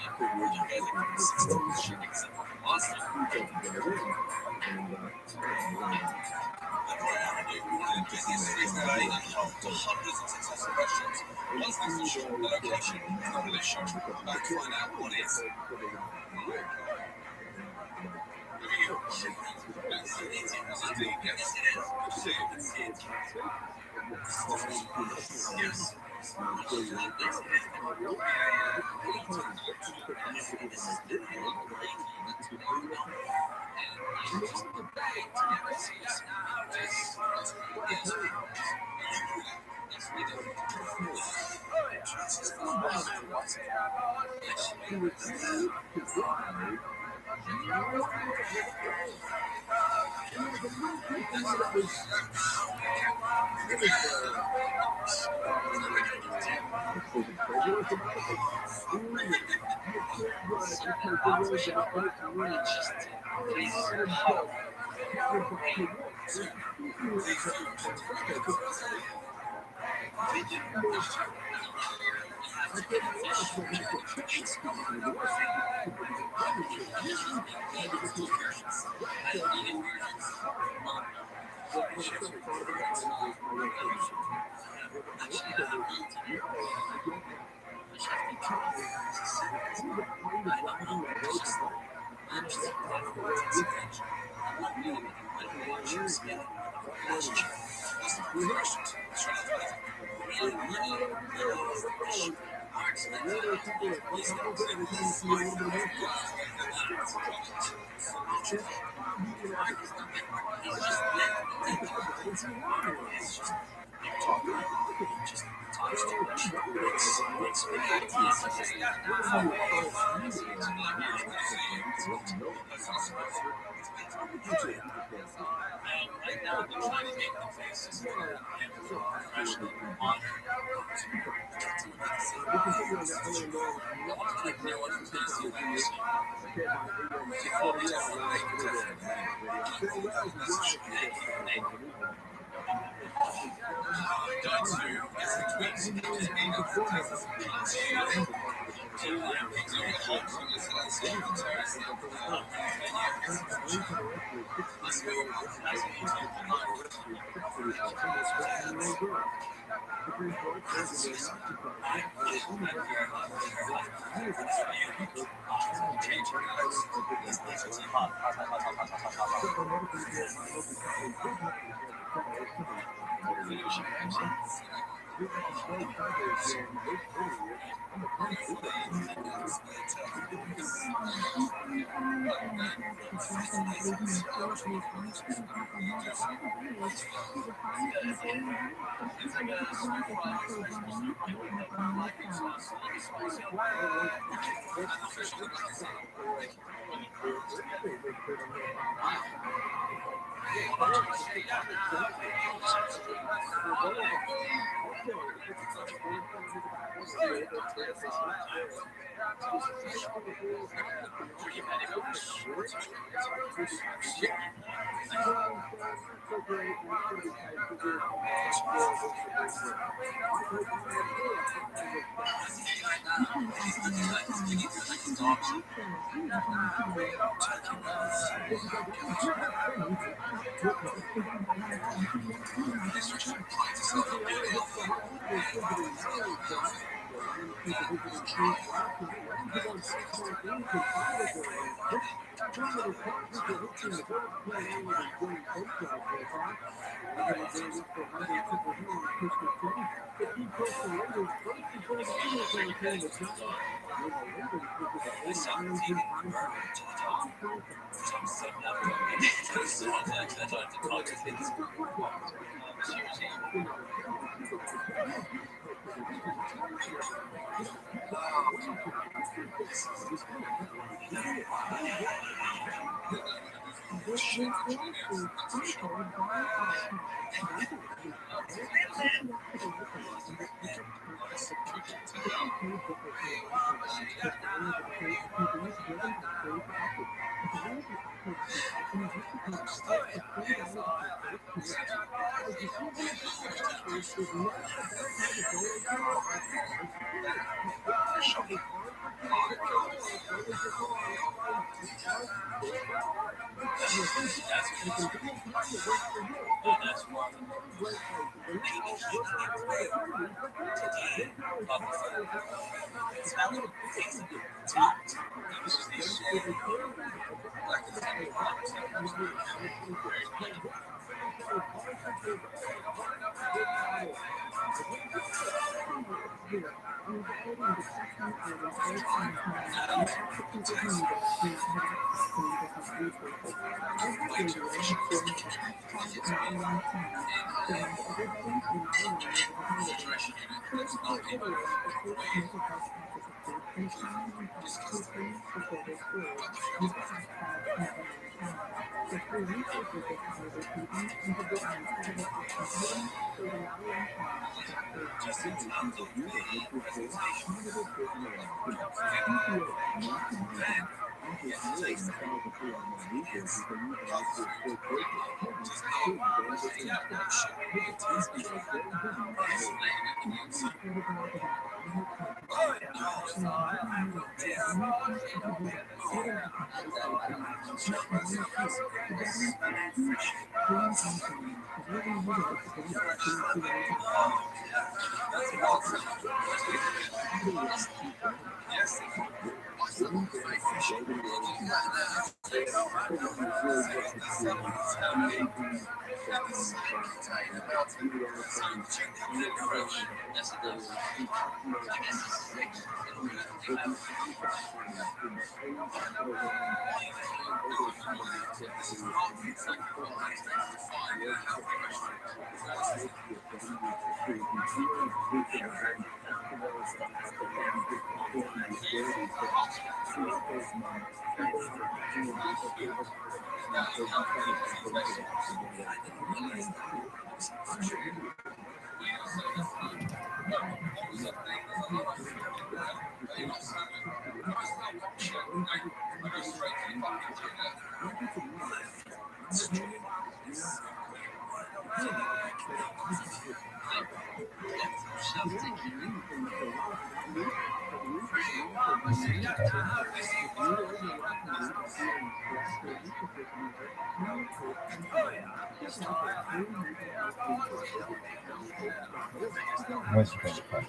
Where's your credit card?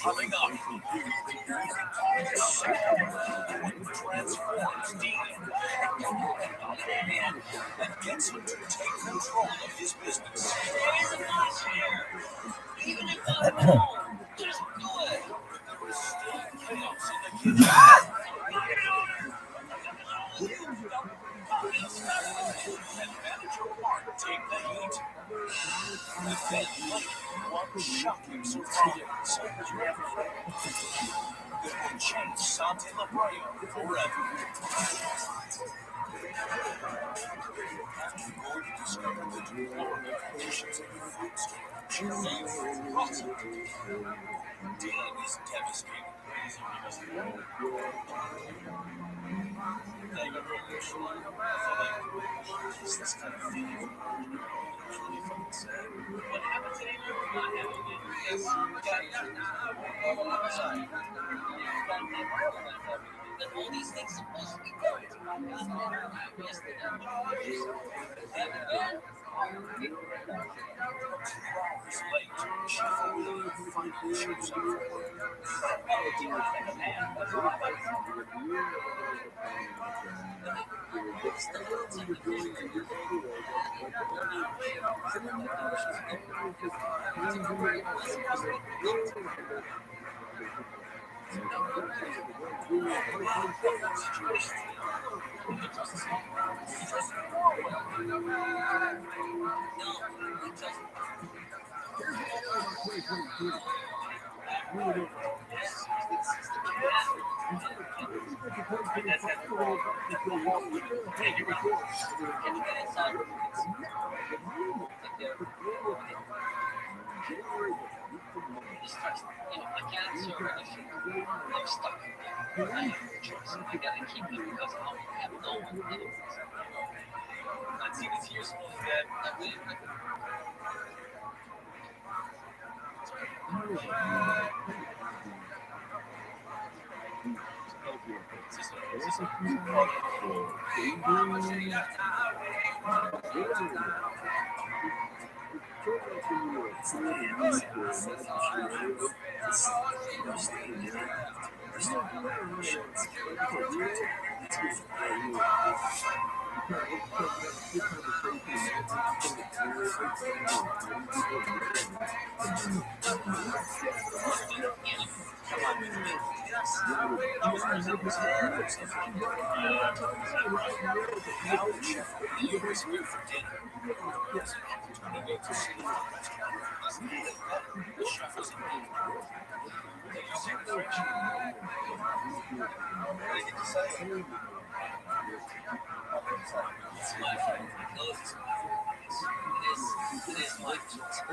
Coming up, transforms Dean and gets him to take control of his business. There is a boss here. Even if I'm wrong, just do it. There's still chaos in the kitchen. And manager Mark take the heat. The Fed Lake one shocking surprise. It will change Sante La Brea forever. After Gordon discovered the deplorable conditions of the food storage, Dean is devastated. It's this kind of feeling. Really fucking sad. What happened today? Not having it. Yes. Sorry. But all these things are supposed to be done. I got dinner yesterday. Haven't been. 2 hours late, she finally shows up for work. I'm stuck. I have no choice. I gotta keep it because I don't have no one anyways. I'd see the tears falling dead. It is my choice.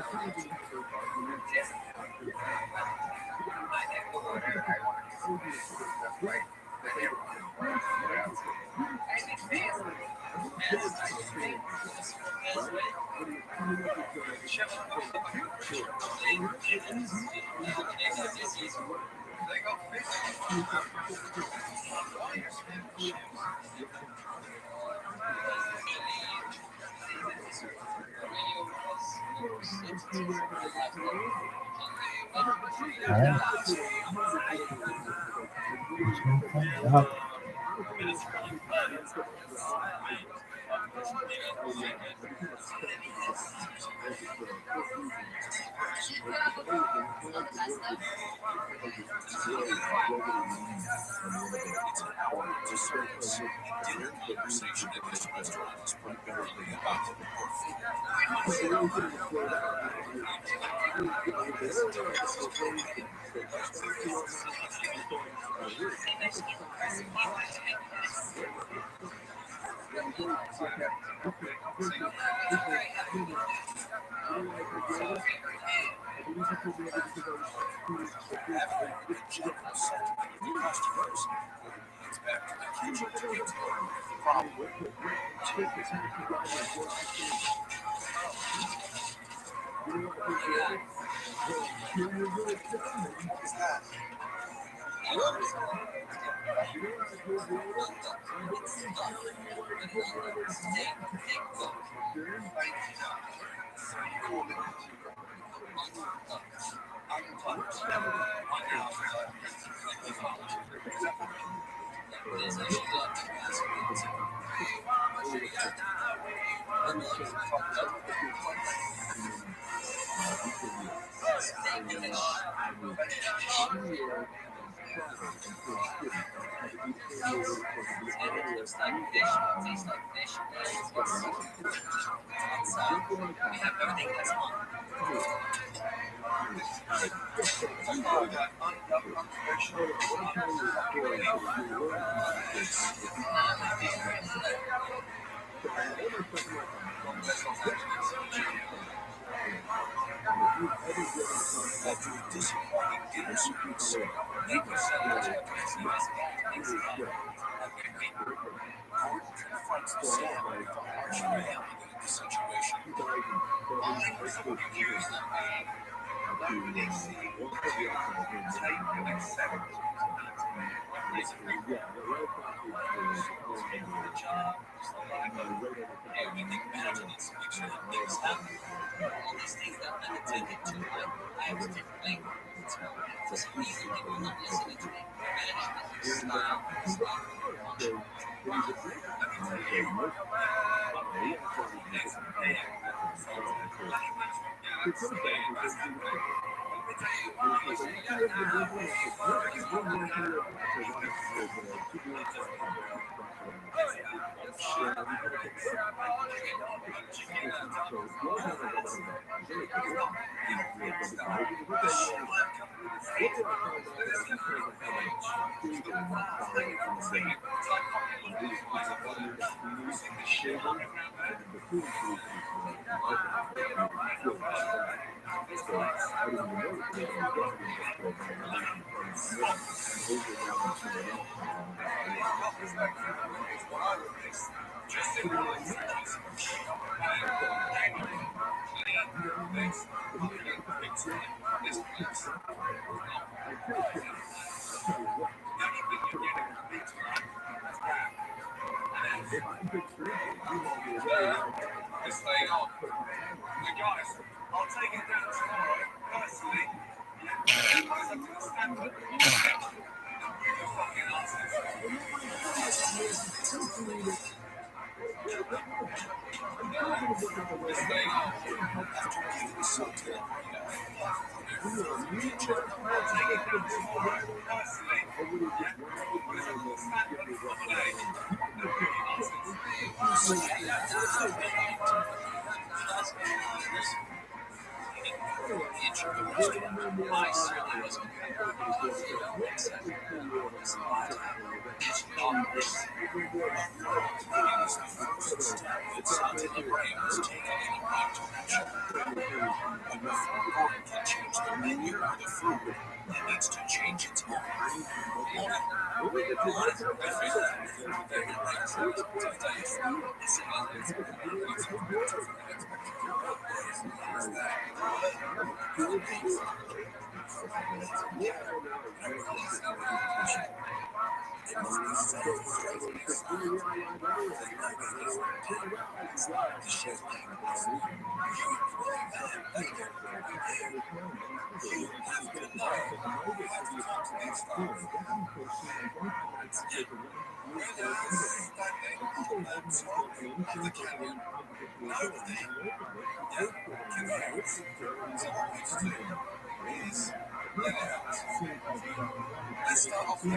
Let's start off with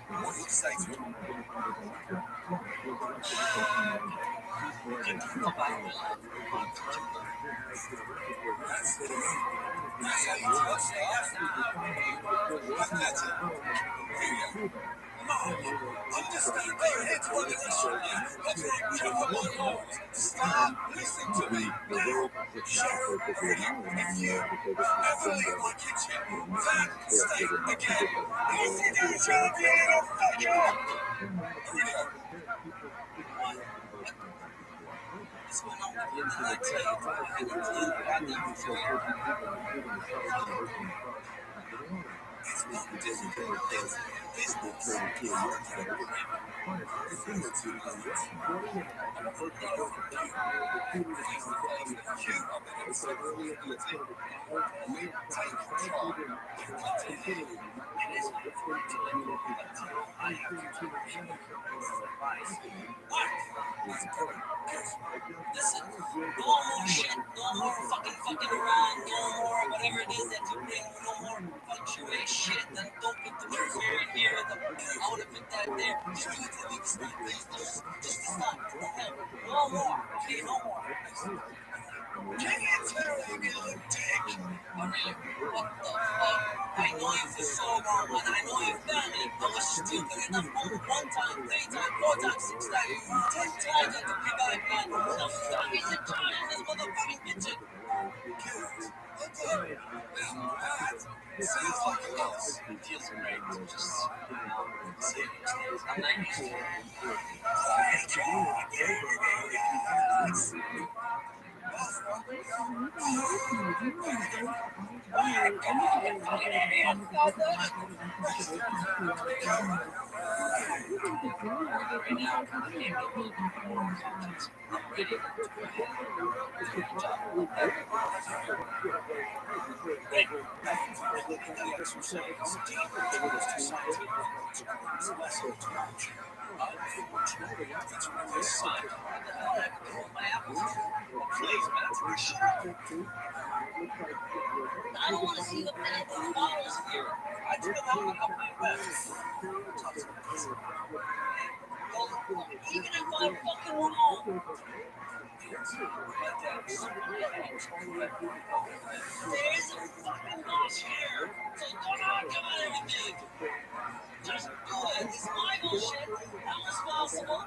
what do you say to him? That's how you tell I'm just standing there here to run this show. That's right, check for my laws. Stop listening to me. Now, share if you ever leave my kitchen, that steak again. Easy do, Johnny, little fucker! Really? That's what I'm doing. I tell you, I need to do goddamn food. It's not different because listen, no more shit, no more fucking around, no more whatever it is that you bring, no more fluctuate shit, then don't put the truth here, the out of it that there. Just stop. No more. Okay, no more. Can you tell you little dick? What the fuck? I know you for so long, and I know your family. I was stupid enough one time, 3 times, 4 times, 6 times, 10 times to be back then. Now stop me the time in this motherfucking kitchen. Good. Okay. Now that sounds like a loss. Feels great. Just I'm not used to it. I don't want to see the penalty bottles here. I took them out of my best. Even if I'm fucking wrong. There's a fucking loss here. So don't argue about everything. Just do it. It's my bullshit. I'm responsible.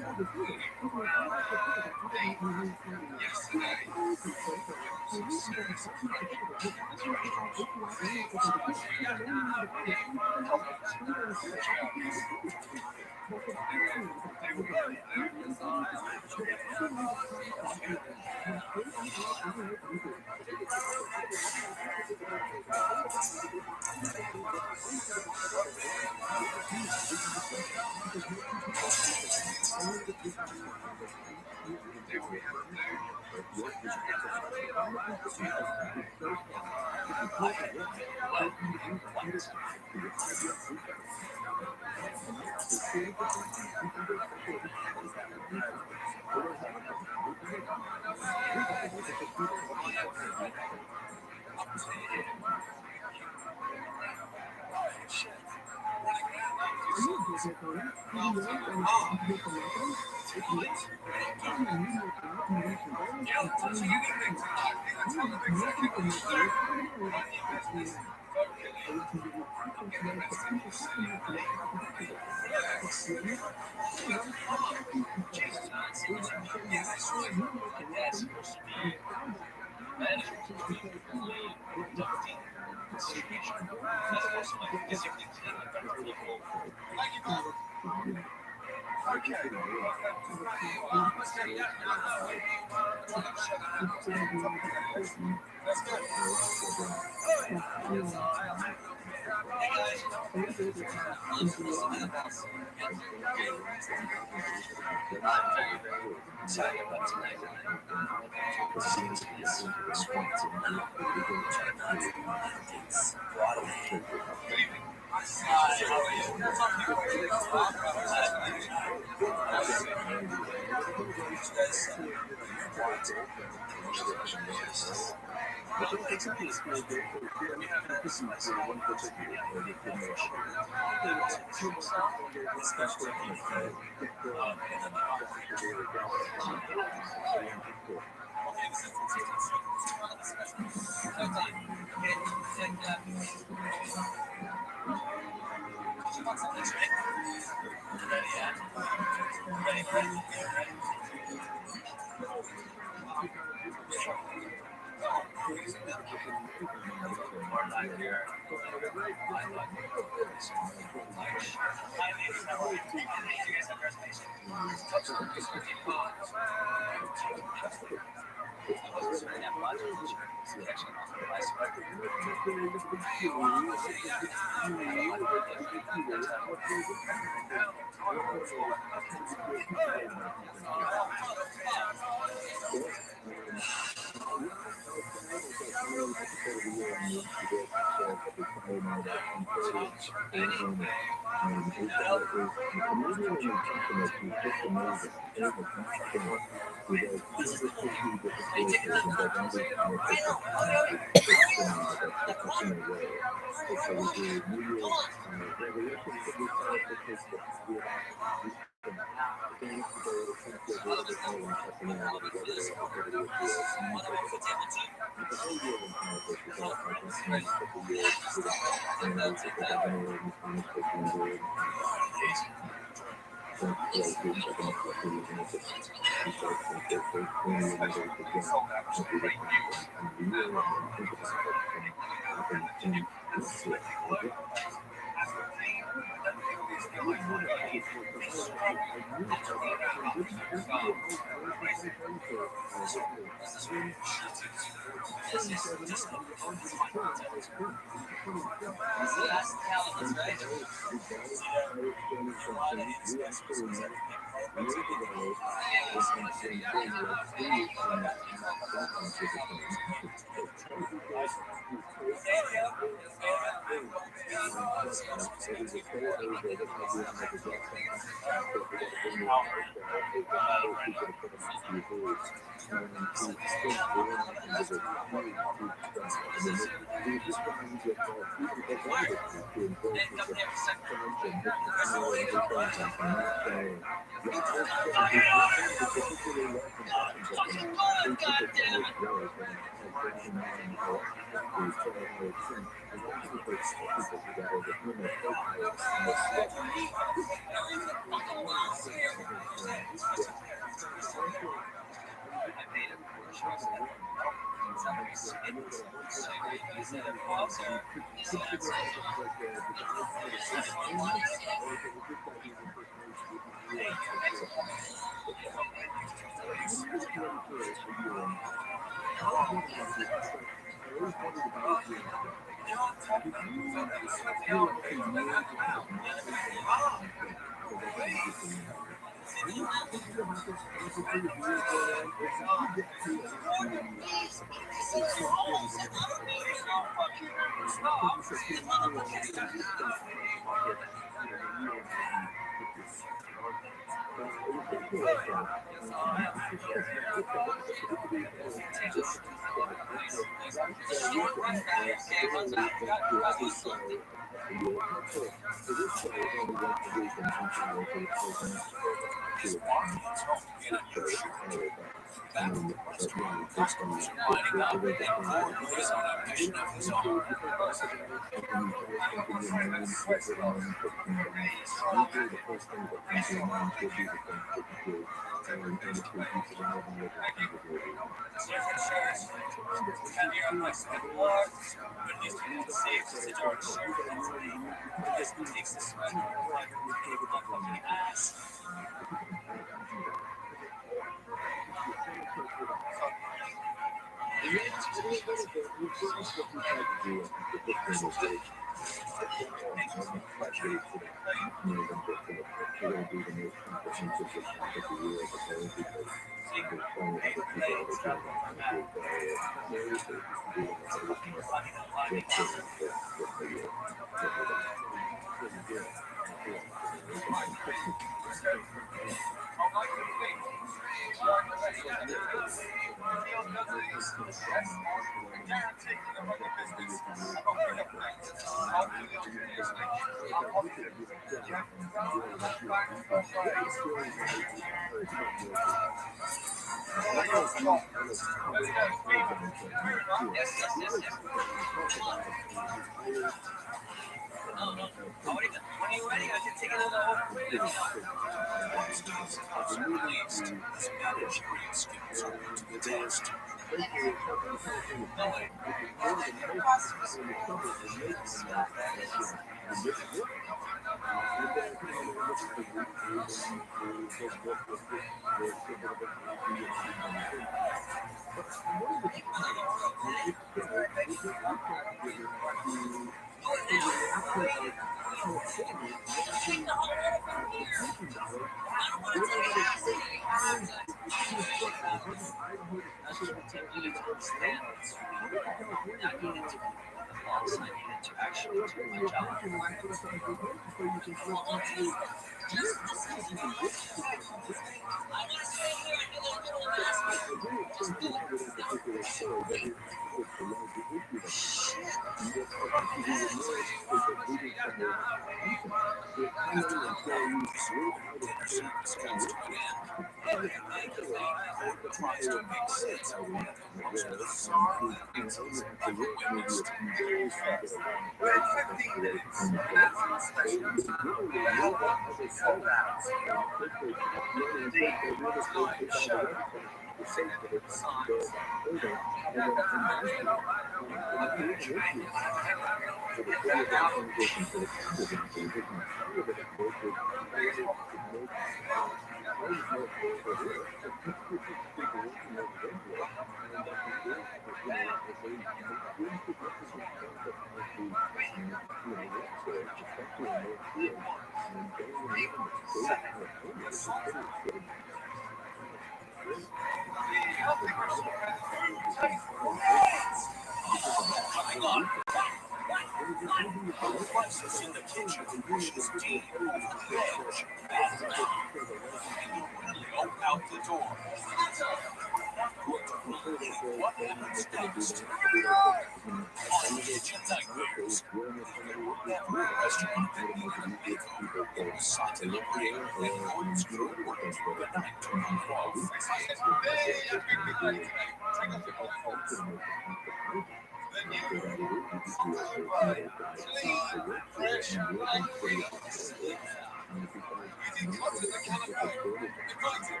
Eating cuts in the can of Coke. Neglected.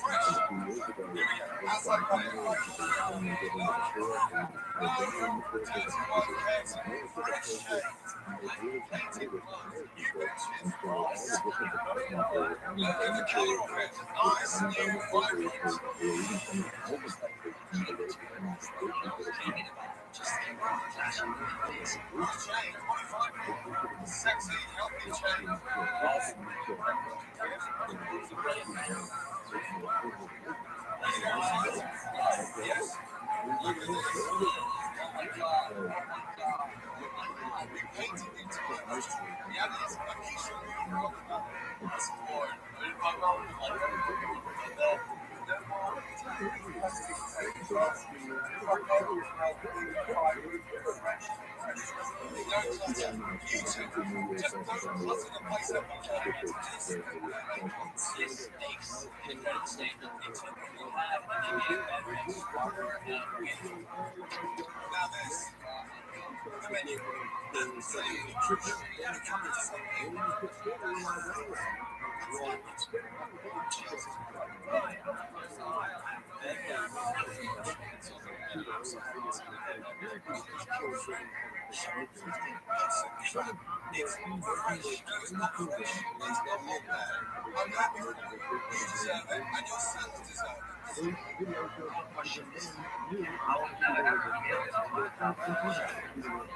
Fresh. Miriam, outside fire. Live from Dirty Work KFC. Fresh shake. Painted blood. You bitches. Look in the can of it. Nice new vibrant. Change. 25. Sexy, healthy change. Yes. Look at this. We painted into a mystery. Yeah, it's a mission. That's for YouTube. Just don't hustle the place up. Now this. The menu. Nutrition. I'm happy for you. You deserve it, and your sons deserve it.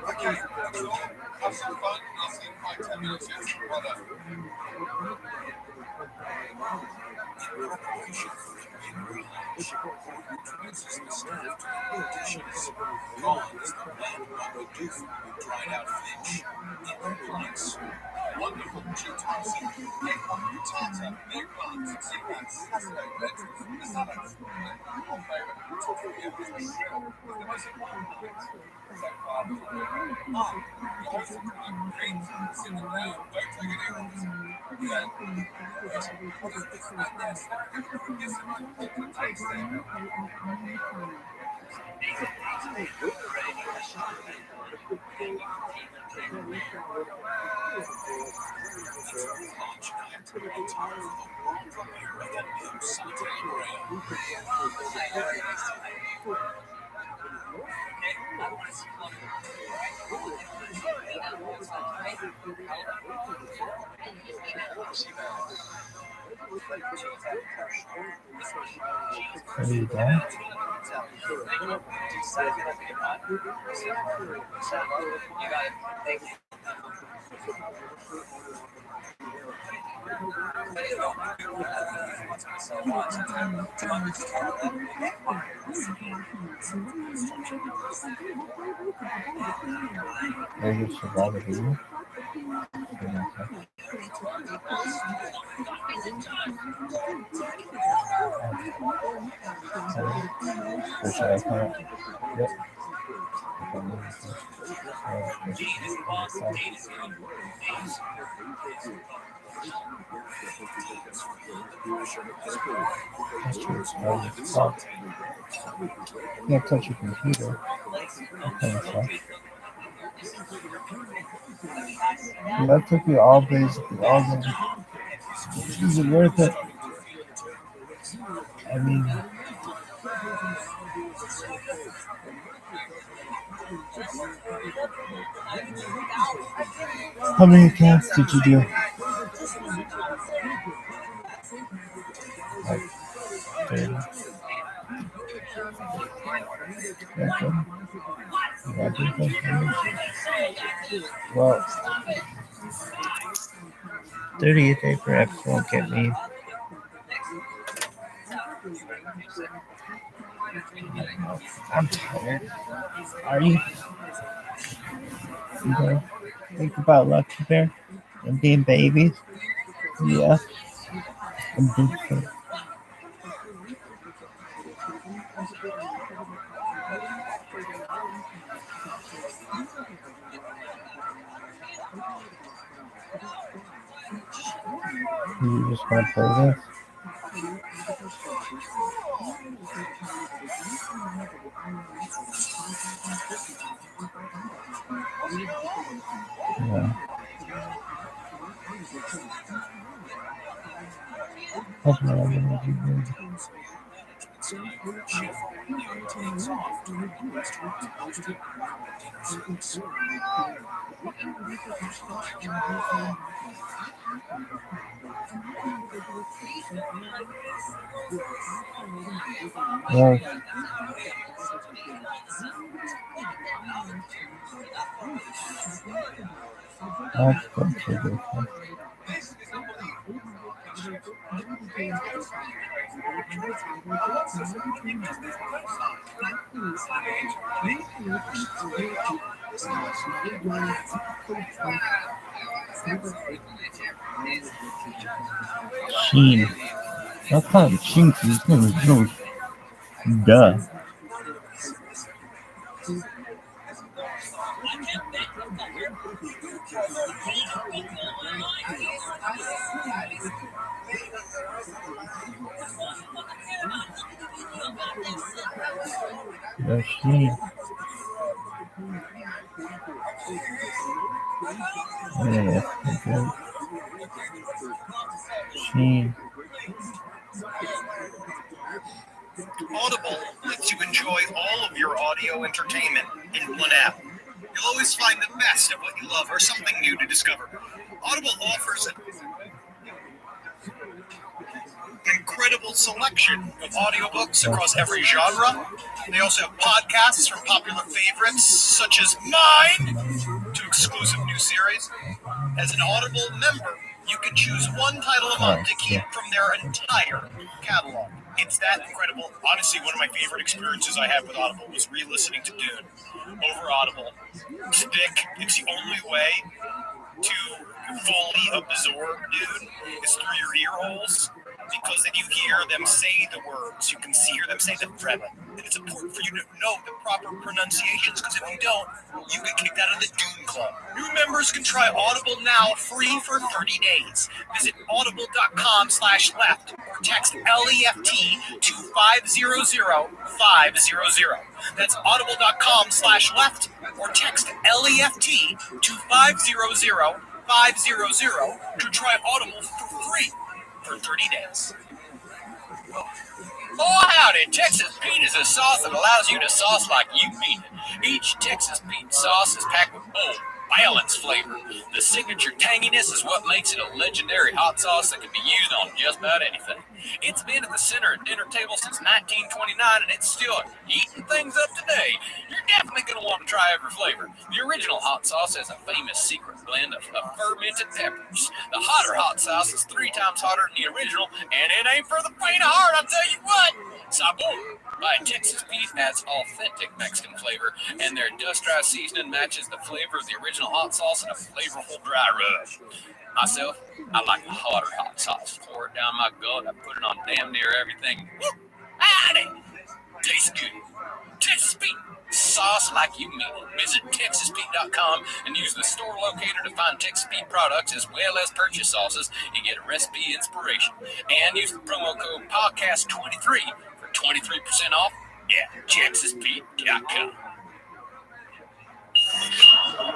Okay, that's all. Have some fun. I'll see you in 5-10 minutes. Yes, well done. Dried out fish, eggplants, wonderful chutasi, tartar, eggplants, sea plants, pesto, lentils, salads, your favourite, the most important so far. Greens, sit them down, don't take any orders. Then, what is this madness? Yes, it might be a tasting. Are you done? Are you surviving here? Or should I come up? Yep. Yeah, touch your computer. That took you all basically all day. Is it worth it? I mean, how many cats did you do? Like 30. Okay. Well, 30 a day perhaps won't get me. I'm tired. Are you? You know, think about Lucky Bear and being babies. Yeah. I'm big. You just want to play this? Yeah. That's what I'm gonna do. Yes. That's good to do. Sheen. That's kind of Sheen. It's name is Jules. Duh. The Sheen. Yeah, okay. Sheen. Audible lets you enjoy all of your audio entertainment in one app. You'll always find the best of what you love or something new to discover. Audible offers an incredible selection of audiobooks across every genre. They also have podcasts from popular favorites such as mine to exclusive new series. As an Audible member, you can choose one title a month to keep from their entire catalog. It's that incredible. Honestly, one of my favorite experiences I had with Audible was re-listening to Dune over Audible. It's thick. It's the only way to fully absorb Dune is through your ear holes, because then you hear them say the words. You can hear them say the Rabbi. And it's important for you to know the proper pronunciations, because if you don't, you get kicked out of the Dune Club. New members can try Audible now free for 30 days. Visit audible.com/left or text LEFT to 500-500. That's audible.com/left or text LEFT to 500-500 to try Audible for free for 30 days. Oh, howdy, Texas Pete is a sauce that allows you to sauce like you mean it. Each Texas Pete sauce is packed with bold, balanced flavor. The signature tanginess is what makes it a legendary hot sauce that can be used on just about anything. It's been at the center of dinner table since 1929, and it's still eating things up today. You're definitely going to want to try every flavor. The original hot sauce has a famous secret blend of fermented peppers. The hotter hot sauce is 3 times hotter than the original, and it ain't for the faint of heart, I'll tell you what. Sabor by Texas Pete adds authentic Mexican flavor, and their dust dry seasoning matches the flavor of the original hot sauce in a flavorful dry rub. Myself, I like a hotter hot sauce. Pour it down my gut. I put it on damn near everything. Woo! Howdy! Tastes good. Texas Pete. Sauce like you mean it. Visit TexasPete.com and use the store locator to find Texas Pete products as well as purchase sauces and get recipe inspiration. And use the promo code podcast23 for 23% off at TexasPete.com.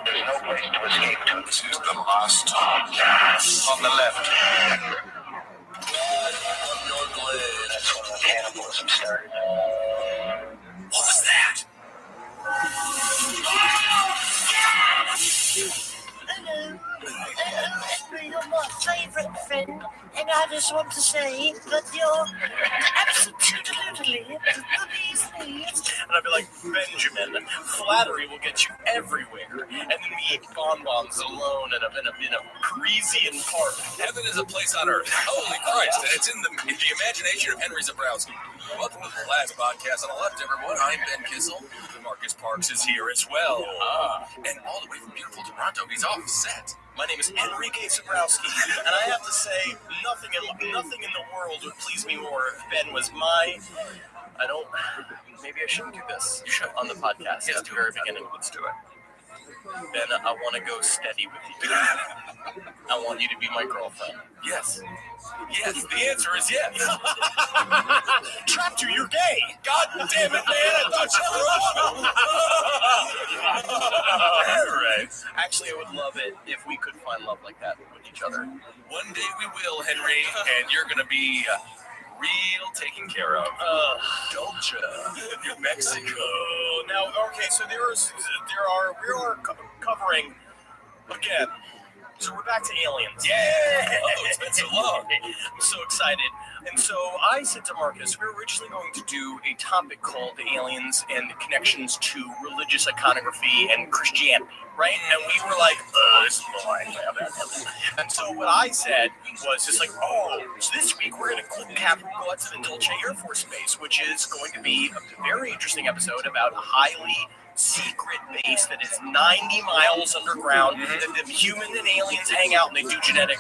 There's no place to escape to. This is the last podcast on the left. That's when the cannibalism started. What was that? Hello, you're my favourite friend, and I just want to say that you're absolutely the bee's. And I'd be like, Benjamin, flattery will get you everywhere. And then we eat bonbons alone in a Parisian park. Heaven is a place on earth. Holy Christ, and it's in the imagination of Henry Zabrowski. Welcome to the last podcast on the left, everyone. I'm Ben Kissel. Marcus Parks is here as well. And all the way from beautiful Toronto, he's off set. My name is Enrique Zabrowski, and I have to say, nothing in the world would please me more if Ben was maybe I shouldn't do this. You should. On the podcast Yes, at the very beginning. Let's do it. Ben, I want to go steady with you. I want you to be my girlfriend. Yes. Yes, the answer is yes. Trapped you, you're gay. God damn it, man, I thought you were on. All right. Actually, I would love it if we could find love like that with each other. One day we will, Henry, and you're gonna be real taken care of. Dolce, New Mexico. Now, okay, so we are covering again. So we're back to aliens. Yeah! Oh, it's been so long. I'm so excited. And so I said to Marcus, we were originally going to do a topic called aliens and the connections to religious iconography and Christianity, right? And we were like, this is boring. And so what I said was just like, so this week we're going to go out to the Dolce Air Force Base, which is going to be a very interesting episode about a highly secret base that is 90 miles underground. The human and aliens hang out and they do genetic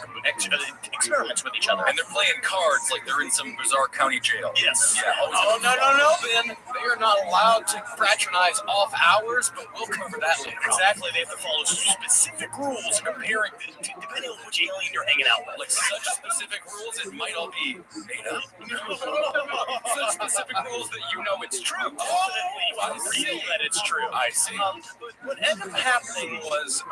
experiments with each other. And they're playing cards like they're in some bizarre county jail. Yes. Yeah. Oh, no, Ben. They are not allowed to fraternize off hours, but we'll cover that later. Exactly. They have to follow specific rules comparing depending on which alien you're hanging out with. Like such specific rules, it might all be made up. Such specific rules that you know it's true. Real that it's true. I see. But what ended up happening was,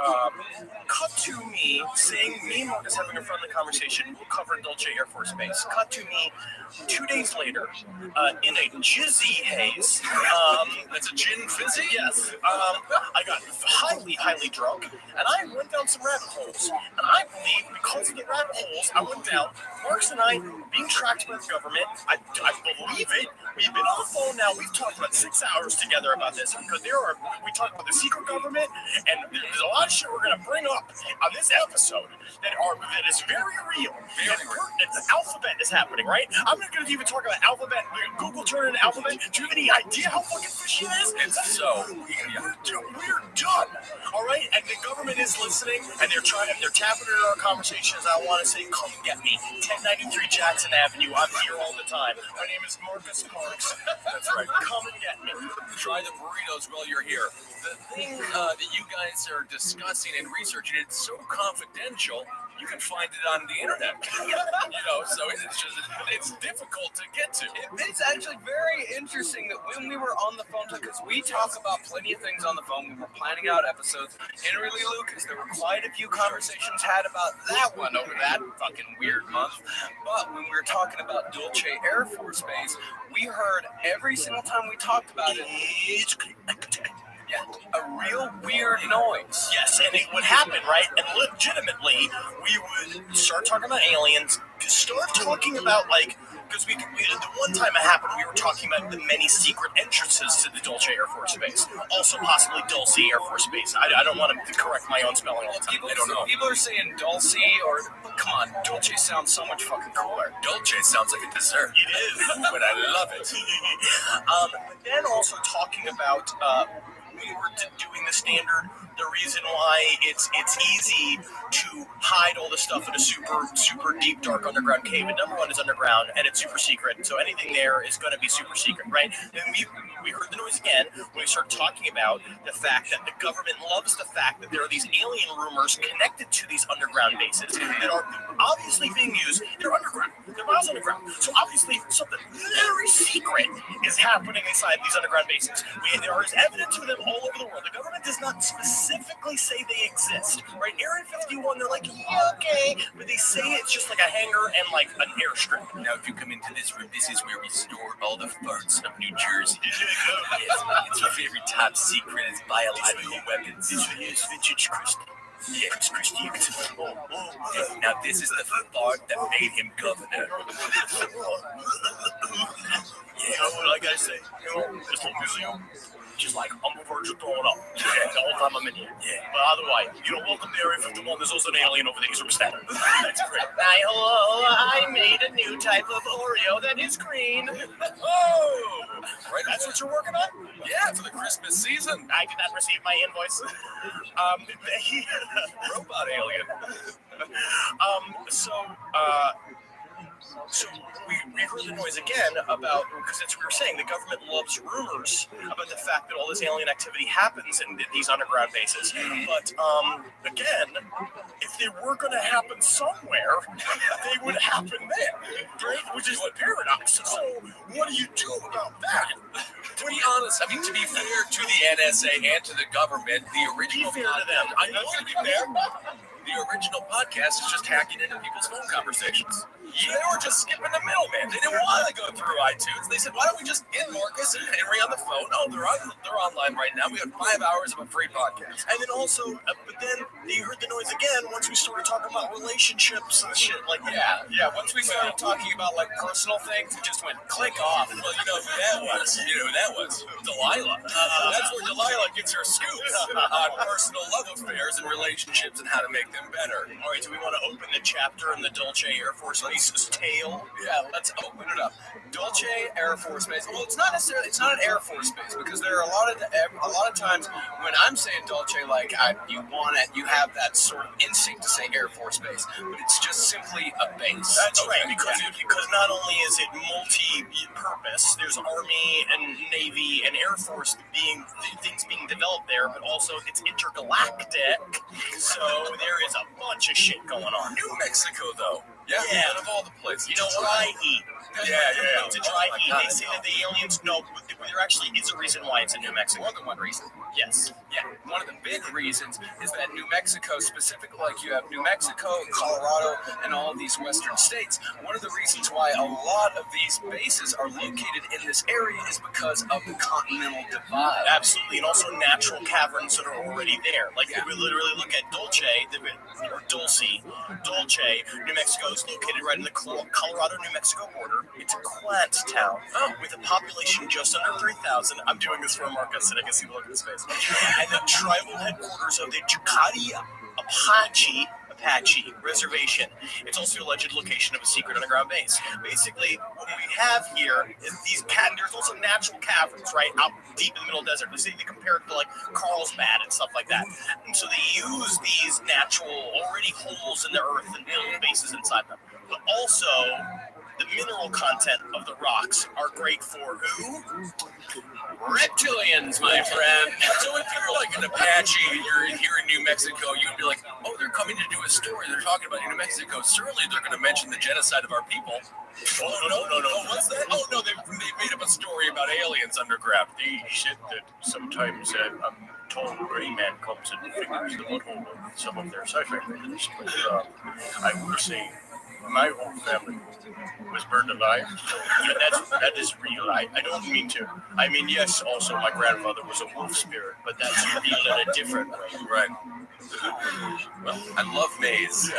cut to me saying, me and Marcus having a friendly conversation, we'll cover Dolce Air Force Base. Cut to me 2 days later, in a jizzy haze. That's a gin fizzy? Yes. I got highly, highly drunk, and I went down some rabbit holes. And I believe because of the rabbit holes I went down, Marcus and I being tracked by the government, I believe it. We've been on the phone now. We've talked about 6 hours together about this because we talked about the secret government, and there's a lot of shit we're going to bring up on this episode that is very real. Very pertinent. The alphabet is happening, right? I'm not going to even talk about alphabet. Google turned into alphabet. Do you have any idea how fucking fishy it is? It's so we're done. All right, and the government is listening, and they're tapping into our conversations. I want to say, come get me, 1093 Jackson Avenue. I'm here all the time. My name is Marcus Parks. That's right. Come and get me. Try the burritos while you're here. The thing that you guys are discussing and researching, it's so confidential, you can find it on the internet. So it's difficult to get to. It's actually very interesting that when we were on the phone, because we talk about plenty of things on the phone, we were planning out episodes. Henry Lee Lucas, there were quite a few conversations had about that one over that fucking weird month. But when we were talking about Dolce Air Force Base, we heard every single time we talked about it, a real weird noise. Yes, and it would happen, right? And legitimately, we would start talking about aliens, start talking about, because the one time it happened, we were talking about the many secret entrances to the Dolce Air Force Base. Also possibly Dulce Air Force Base. I don't want to correct my own spelling all the time. I don't know. People are saying Dulce, or, come on, Dolce sounds so much fucking cooler. Dolce sounds like a dessert. It is. But I love it. But then also talking about, we were doing the standard, the reason why it's easy to hide all the stuff in a super deep, dark underground cave. And number one is underground, and it's super secret. So anything there is going to be super secret, right? Then we heard the noise again when we started talking about the fact that the government loves the fact that there are these alien rumors connected to these underground bases that are obviously being used. They're underground. They're miles underground. So obviously something very secret is happening inside these underground bases. There is evidence of them all over the world. The government does not specifically say they exist, right? Area 51, they're like, yeah, okay, but they say it's just like a hangar and like an airstrip. Now, if you come into this room, this is where we store all the farts of New Jersey. Yes, it's very top secret. It's biological weapons. This is vintage Christie. Yeah, Christie. Now, this is the fart that made him governor. Like I say, this little museum, just like on the verge of throwing up. The whole time I'm in here. Yeah. But otherwise, welcome to Area 51. There's also an alien over there. He's from Staten. That's great. Hello. I made a new type of Oreo that is green. Oh! Right, that's what you're working on? Yeah, for the Christmas season. I did not receive my invoice. Robot alien. So we heard the noise again about, because we were saying the government loves rumors about the fact that all this alien activity happens in these underground bases. But again, if they were going to happen somewhere, they would happen there, right? Which is a paradox. So what do you do about that? To be honest, I mean, to be fair to the NSA and to the government, the original Be fair to them. I know to be fair. The original podcast is just hacking into people's phone conversations. Yeah, they were just skipping the middleman. They didn't want to go through iTunes. They said, "Why don't we just get Marcus and Henry on the phone? Oh, they're online right now. We have 5 hours of a free podcast." And then also, but then you heard the noise again once we started talking about relationships and shit like that. Yeah. Once we started talking about like personal things, it just went click off. Well, you know who that was? Delilah. That's where Delilah gets her scoops on personal love affairs and relationships and how to make them better. All right, do we want to open the chapter in the Dolce Air Force Base's tale? Yeah, let's open it up. Dolce Air Force Base. Well, it's not an Air Force Base because there are a lot of times when I'm saying Dolce, like you have that sort of instinct to say Air Force Base, but it's just simply a base. That's right, because not only is it multi-purpose, there's Army and Navy and Air Force things being developed there, but also it's intergalactic, so there is a bunch of shit going on. New Mexico, though. Yeah. Out of all the places. You know what I eat? Yeah. It's a dry heat. They say that the aliens know, but there actually is a reason why it's in New Mexico. More than one reason. Yes. Yeah. One of the big reasons is that New Mexico, specifically, like you have New Mexico, Colorado, and all these western states, one of the reasons why a lot of these bases are located in this area is because of the Continental Divide. Absolutely, and also natural caverns that are already there. Like, if we literally look at Dolce, New Mexico is located right in the Colorado-New Mexico border. It's a quaint town with a population just under 3,000. I'm doing this for Marcus, and I can see the look in his face. And the tribal headquarters of the Jucati Apache Reservation. It's also the alleged location of a secret underground base. Basically, what we have here is there's also natural caverns, right, out deep in the middle desert. They compare it to like Carlsbad and stuff like that. And so they use these natural, already holes in the earth and build bases inside them. But also, the mineral content of the rocks are great for who? Reptilians, my friend. So if you're like an Apache and you're here in New Mexico, you'd be like, oh, they're coming to do a story. They're talking about New Mexico. Certainly they're going to mention the genocide of our people. Oh, no. What's that? Oh, no, they made up a story about aliens underground. They said that sometimes a tall gray man comes and figures the butthole of some of their sci-fi movies. But I would say my whole family was burned alive. So that is real. I don't mean to. I mean, yes, also my grandfather was a wolf spirit, but that's real in a different way. Right. Well, I love maize.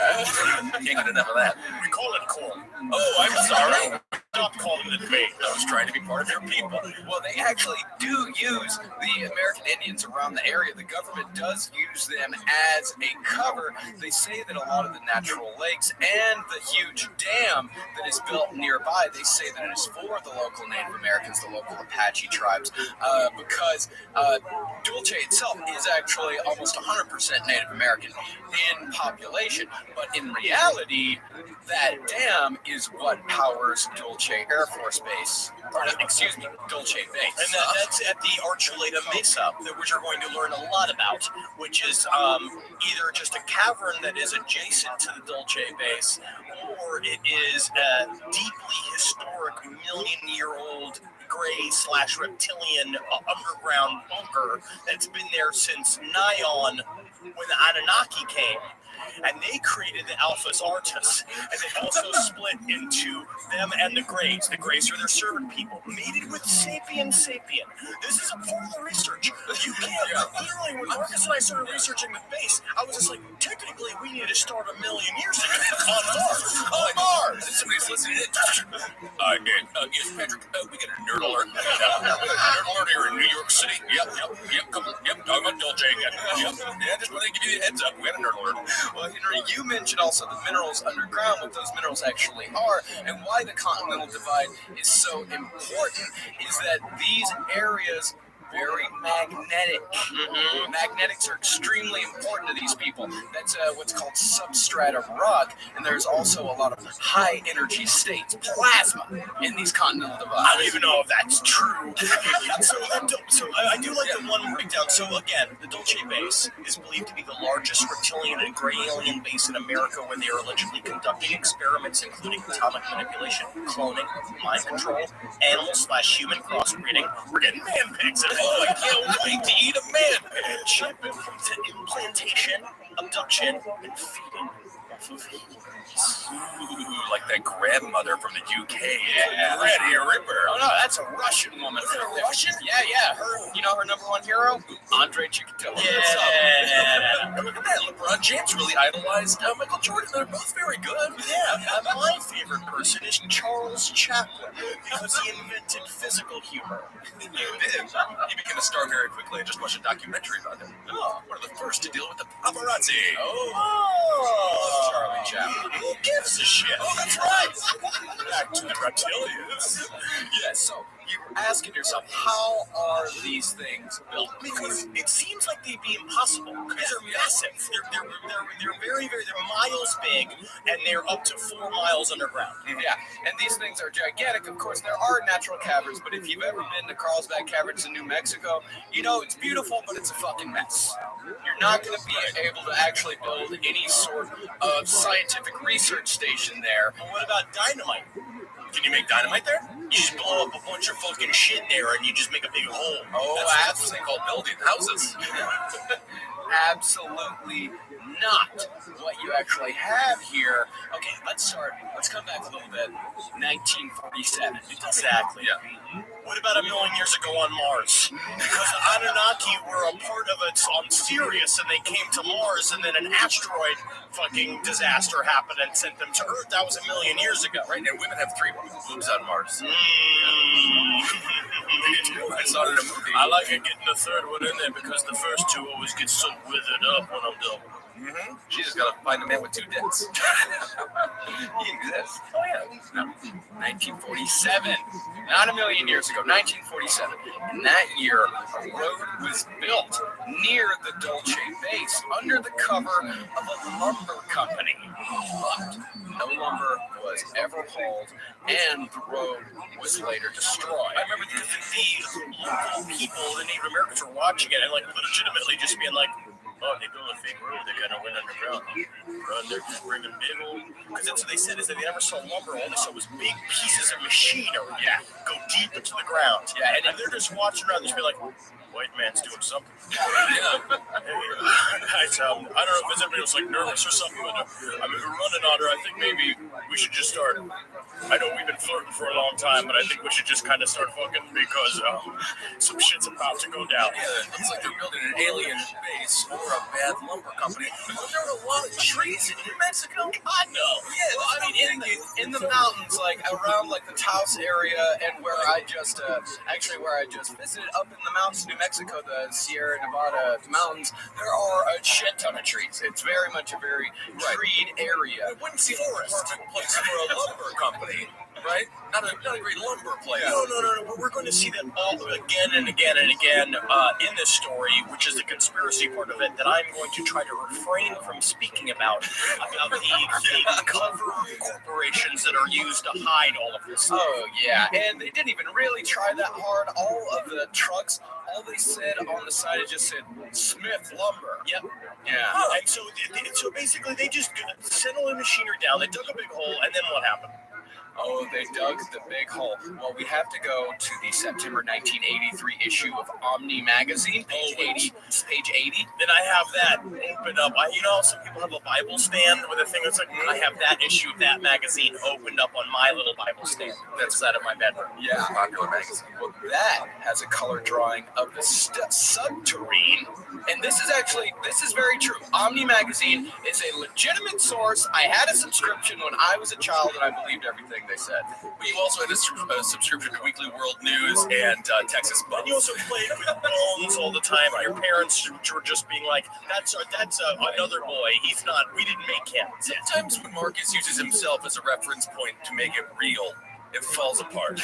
Can't get enough of that. We call it corn. Oh, I'm sorry. Stop calling it maize. I was trying to be part of their people. Well, they actually do use the American Indians around the area. The government does use them as a cover. They say that a lot of the natural lakes and the huge dam that is built nearby, they say that it is for the local Native Americans, the local Apache tribes, because Dulce itself is actually almost 100% Native American in population. But in reality, that dam is what powers Dulce Air Force Base. Dulce Base. And that's at the Archuleta Mesa, which you're going to learn a lot about, which is either just a cavern that is adjacent to the Dulce Base, or it is a deeply historic, million-year-old gray/reptilian underground bunker that's been there since Nyon when the Anunnaki came. And they created the Alphas Artus, and they also split into them and the Greys. The Greys are their servant people, mated with Sapien. This is a part of the research. You can't, literally, when Marcus and I started researching the base, I was just like, technically, we need to start 1 million years ago on Mars. On Mars! Somebody's listening in. Yes, Patrick, we get a nerd alert. Nerd alert here in New York City. Yep, talking about Dolce again. Yeah, just want to give you the heads up. We had a nerd alert. Well, Henry, you mentioned also the minerals underground, what those minerals actually are, and why the Continental Divide is so important is that these areas very magnetic. Magnetics are extremely important to these people. That's what's called substrate of rock, and there's also a lot of high energy states, plasma, in these continental divides. I don't even know if that's true. so I do like the one breakdown. So again, the Dulce base is believed to be the largest reptilian and gray alien base in America, where they are allegedly conducting experiments including atomic manipulation, cloning, mind control, animal/human crossbreeding. We're getting man pigs at home. I can't wait to eat a man pig. Chip implantation, abduction, and feeding. Ooh, like that grandmother from the UK. Yeah. Granny Ripper. Oh no, that's a Russian woman. Is it a Russian? Yeah. Her number one hero? Andre Chikatilo. Yeah. And look at that. LeBron James really idolized Michael Jordan. They're both very good. Yeah, my favorite person is Charles Chaplin because he invented physical humor. He did. He became a star very quickly. I just watched a documentary about him. Oh, one of the first to deal with the paparazzi. Oh, Charlie Chaplin. Who gives a shit? Oh, that's right. Back to the reptilians. Yeah, so you're asking yourself, how are these things built? Because it seems like they'd be impossible because they're massive. They're very, they're miles big, and they're up to 4 miles underground. Yeah, and these things are gigantic. Of course, there are natural caverns, but if you've ever been to Carlsbad Caverns in New Mexico, you know it's beautiful, but it's a fucking mess. You're not going to be able to actually build any sort of scientific research station there. But what about dynamite? Can you make dynamite there? You just blow up a bunch of fucking shit there, and you just make a big hole. Oh, that's what they call building houses. Absolutely not what you actually have here. Okay, let's come back a little bit. 1947. Exactly. Yeah. What about a million years ago on Mars? Because the Anunnaki were a part of it on Sirius, and they came to Mars, and then an asteroid fucking disaster happened and sent them to Earth. That was a million years ago. Right, and women have 3 boobs on Mars. I saw it in a movie. I like it getting the third one in there because the first 2 always get so withered up when I'm done. Mm-hmm. She just gotta find a man with 2 dicks. He exists. Oh yeah. No. 1947. Not a million years ago. 1947. In that year, a road was built near the Dulce base under the cover of a lumber company. But no lumber was ever hauled, and the road was later destroyed. I remember the local people, the Native Americans, were watching it and like legitimately just being like, oh, they built a fake road. They kind of went underground. They're just bringing big old... Because that's what they said, is that they never saw lumber. All they saw was big pieces of machinery go deep into the ground. Yeah, and they're just watching around, just be like, white man's doing something. Yeah. Guys, I don't know if everybody was like nervous or something, but I mean, we're running on her. I think maybe we should just start. I know we've been flirting for a long time, but I think we should just kind of start fucking because some shit's about to go down. Yeah, it looks like they're building an alien base or a bad lumber company. But there are a lot of trees in New Mexico. God, no. Yeah, Well, I mean, in the mountains, like around like the Taos area, and where I just visited up in the mountains, New Mexico, the Sierra Nevada mountains, there are a shit ton of trees. It's very much a very treed area. It wouldn't seem a perfect place for a lumber company, right? Not a great lumber place. No. We're going to see that all again and again and again in this story, which is the conspiracy part of it, that I'm going to try to refrain from speaking about the cover corporations that are used to hide all of this. Oh, yeah, and they didn't even really try that hard. All of the trucks, all they said on the side, it just said Smith Lumber. Yep. Yeah. And so basically they just sent all the machinery down, they dug a big hole, and then what happened? Oh, they dug the big hole. Well, we have to go to the September 1983 issue of Omni Magazine, page 80. Then I have that open up. Some people have a Bible stand with a thing that's like, I have that issue of that magazine opened up on my little Bible stand that's out of my bedroom. Yeah. Popular magazine. Well, that has a color drawing of the subterrane, and this is very true. Omni Magazine is a legitimate source. I had a subscription when I was a child, and I believed everything they said. But you also had a subscription to Weekly World News and Texas Buzz. And you also played with bones all the time, and your parents were just being like, that's another boy. He's not, we didn't make him. Sometimes when Marcus uses himself as a reference point to make it real, it falls apart.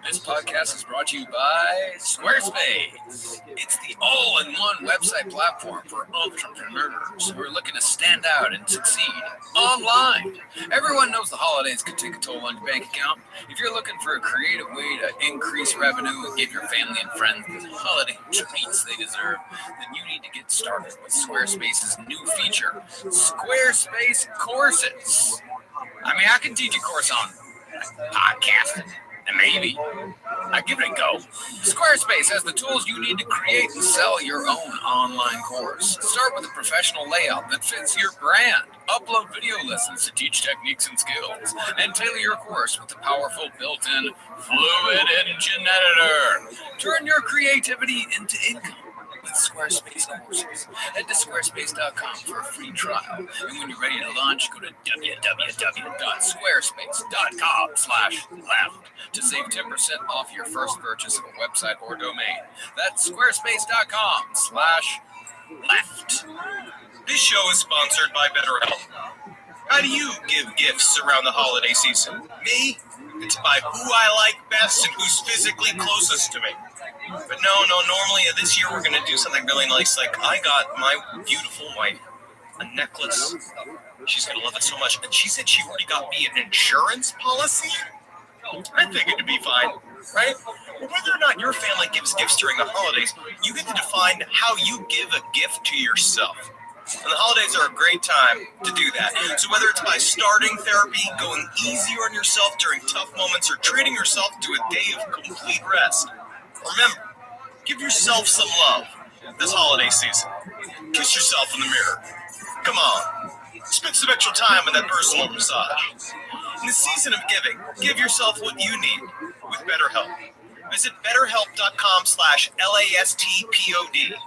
This podcast is brought to you by Squarespace. It's the all-in-one website platform for entrepreneurs who are looking to stand out and succeed online. Everyone knows the holidays can take a toll on your bank account. If you're looking for a creative way to increase revenue and give your family and friends the holiday treats they deserve, then you need to get started with Squarespace's new feature, Squarespace Courses. I mean, I can teach a course on podcasting, and maybe I give it a go. Squarespace has the tools you need to create and sell your own online course. Start with a professional layout that fits your brand. Upload video lessons to teach techniques and skills, and tailor your course with the powerful built-in Fluid Engine Editor. Turn your creativity into income with Squarespace Courses. Head to squarespace.com for a free trial. And when you're ready to launch, go to www.squarespace.com/left to save 10% off your first purchase of a website or domain. That's squarespace.com/left. This show is sponsored by BetterHelp. How do you give gifts around the holiday season? Me? It's by who I like best and who's physically closest to me. But no, normally this year we're going to do something really nice. Like, I got my beautiful wife a necklace. She's going to love it so much. And she said she already got me an insurance policy. I think it'd be fine, right? Whether or not your family gives gifts during the holidays, you get to define how you give a gift to yourself. And the holidays are a great time to do that. So whether it's by starting therapy, going easier on yourself during tough moments, or treating yourself to a day of complete rest, remember, give yourself some love this holiday season. Kiss yourself in the mirror. Come on. Spend some extra time with that personal massage. In the season of giving, give yourself what you need with BetterHelp. Visit betterhelp.com/LASTPOD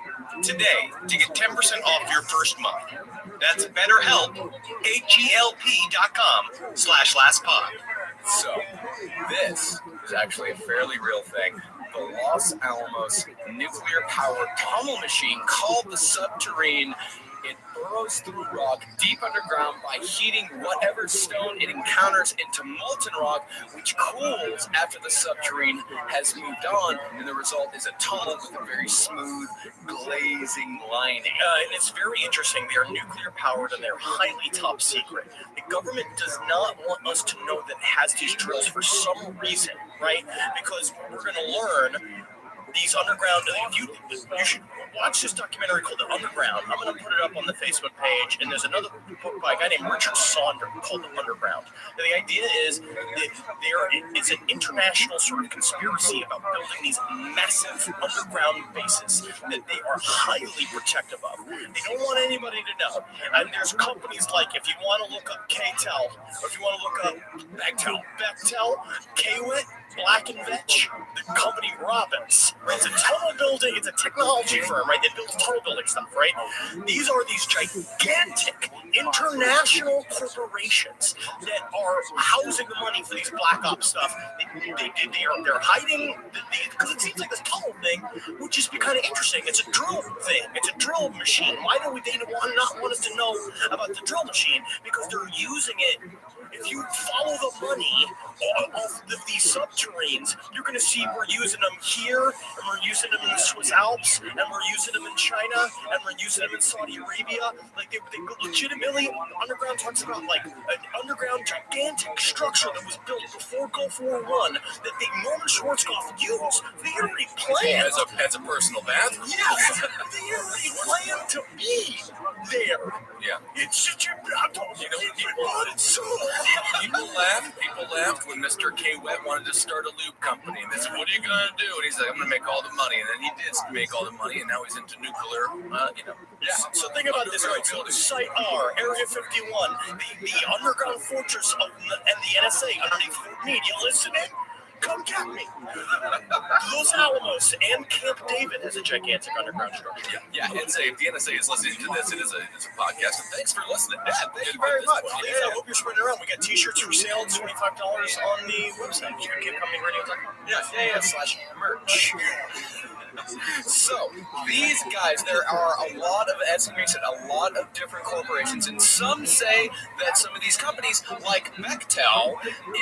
today to get 10% off your first month. That's BetterHelp, HELP.com/lastpod. So, this is actually a fairly real thing. The Los Alamos nuclear-powered tunnel machine called the Subterrane. It burrows through rock deep underground by heating whatever stone it encounters into molten rock, which cools after the subterrane has moved on, and the result is a tunnel with a very smooth, glazing lining. And it's very interesting. They are nuclear-powered, and they're highly top secret. The government does not want us to know that it has these drills for some reason, right? Because we're going to learn these underground, you should watch this documentary called The Underground. I'm going to put it up on the Facebook page. And there's another book by a guy named Richard Saunders called The Underground. And the idea is that there is an international sort of conspiracy about building these massive underground bases that they are highly protective of. They don't want anybody to know. And there's companies like, if you want to look up KTEL, or if you want to look up Bechtel, Kwit, Black and Vetch, the company Robbins. Right? It's a tunnel building, it's a technology firm, right? That builds tunnel building stuff, right? These are these gigantic international corporations that are housing the money for these black ops stuff. They're hiding, because it seems like this tunnel thing would just be kind of interesting. It's a drill thing. It's a drill machine. Why do they not want us to know about the drill machine? Because they're using it. If you follow the money of these subterranes, you're going to see we're using them here, and we're using them in the Swiss Alps, and we're using them in China, and we're using them in Saudi Arabia. Like, they legitimately, underground talks about, like, an underground gigantic structure that was built before Gulf War I that Norman Schwarzkopf used. They already planned. As a personal bathroom? Yes! They already planned to be there. Yeah. It's such a battle. You know, People laughed when Mr. Kwit wanted to start a lube company. And they said, what are you going to do? And he's like, I'm going to make all the money. And then he did make all the money, and now he's into nuclear, Yeah. So think about this, right? So Site R, Area 51, the underground fortress and the NSA underneath Fort Meade. You listening? Come get me. Los Alamos and Camp David has a gigantic underground structure. Yeah, NSA, if the NSA is listening to this, it is a podcast. And thanks for listening. Yeah, thank you very much. I hope you're spreading around. We got t-shirts for sale, $25 on the website. You can keep coming radio.com. /merch. So, these guys, there are a lot of, as Henry said, a lot of different corporations, and some say that some of these companies, like Bechtel,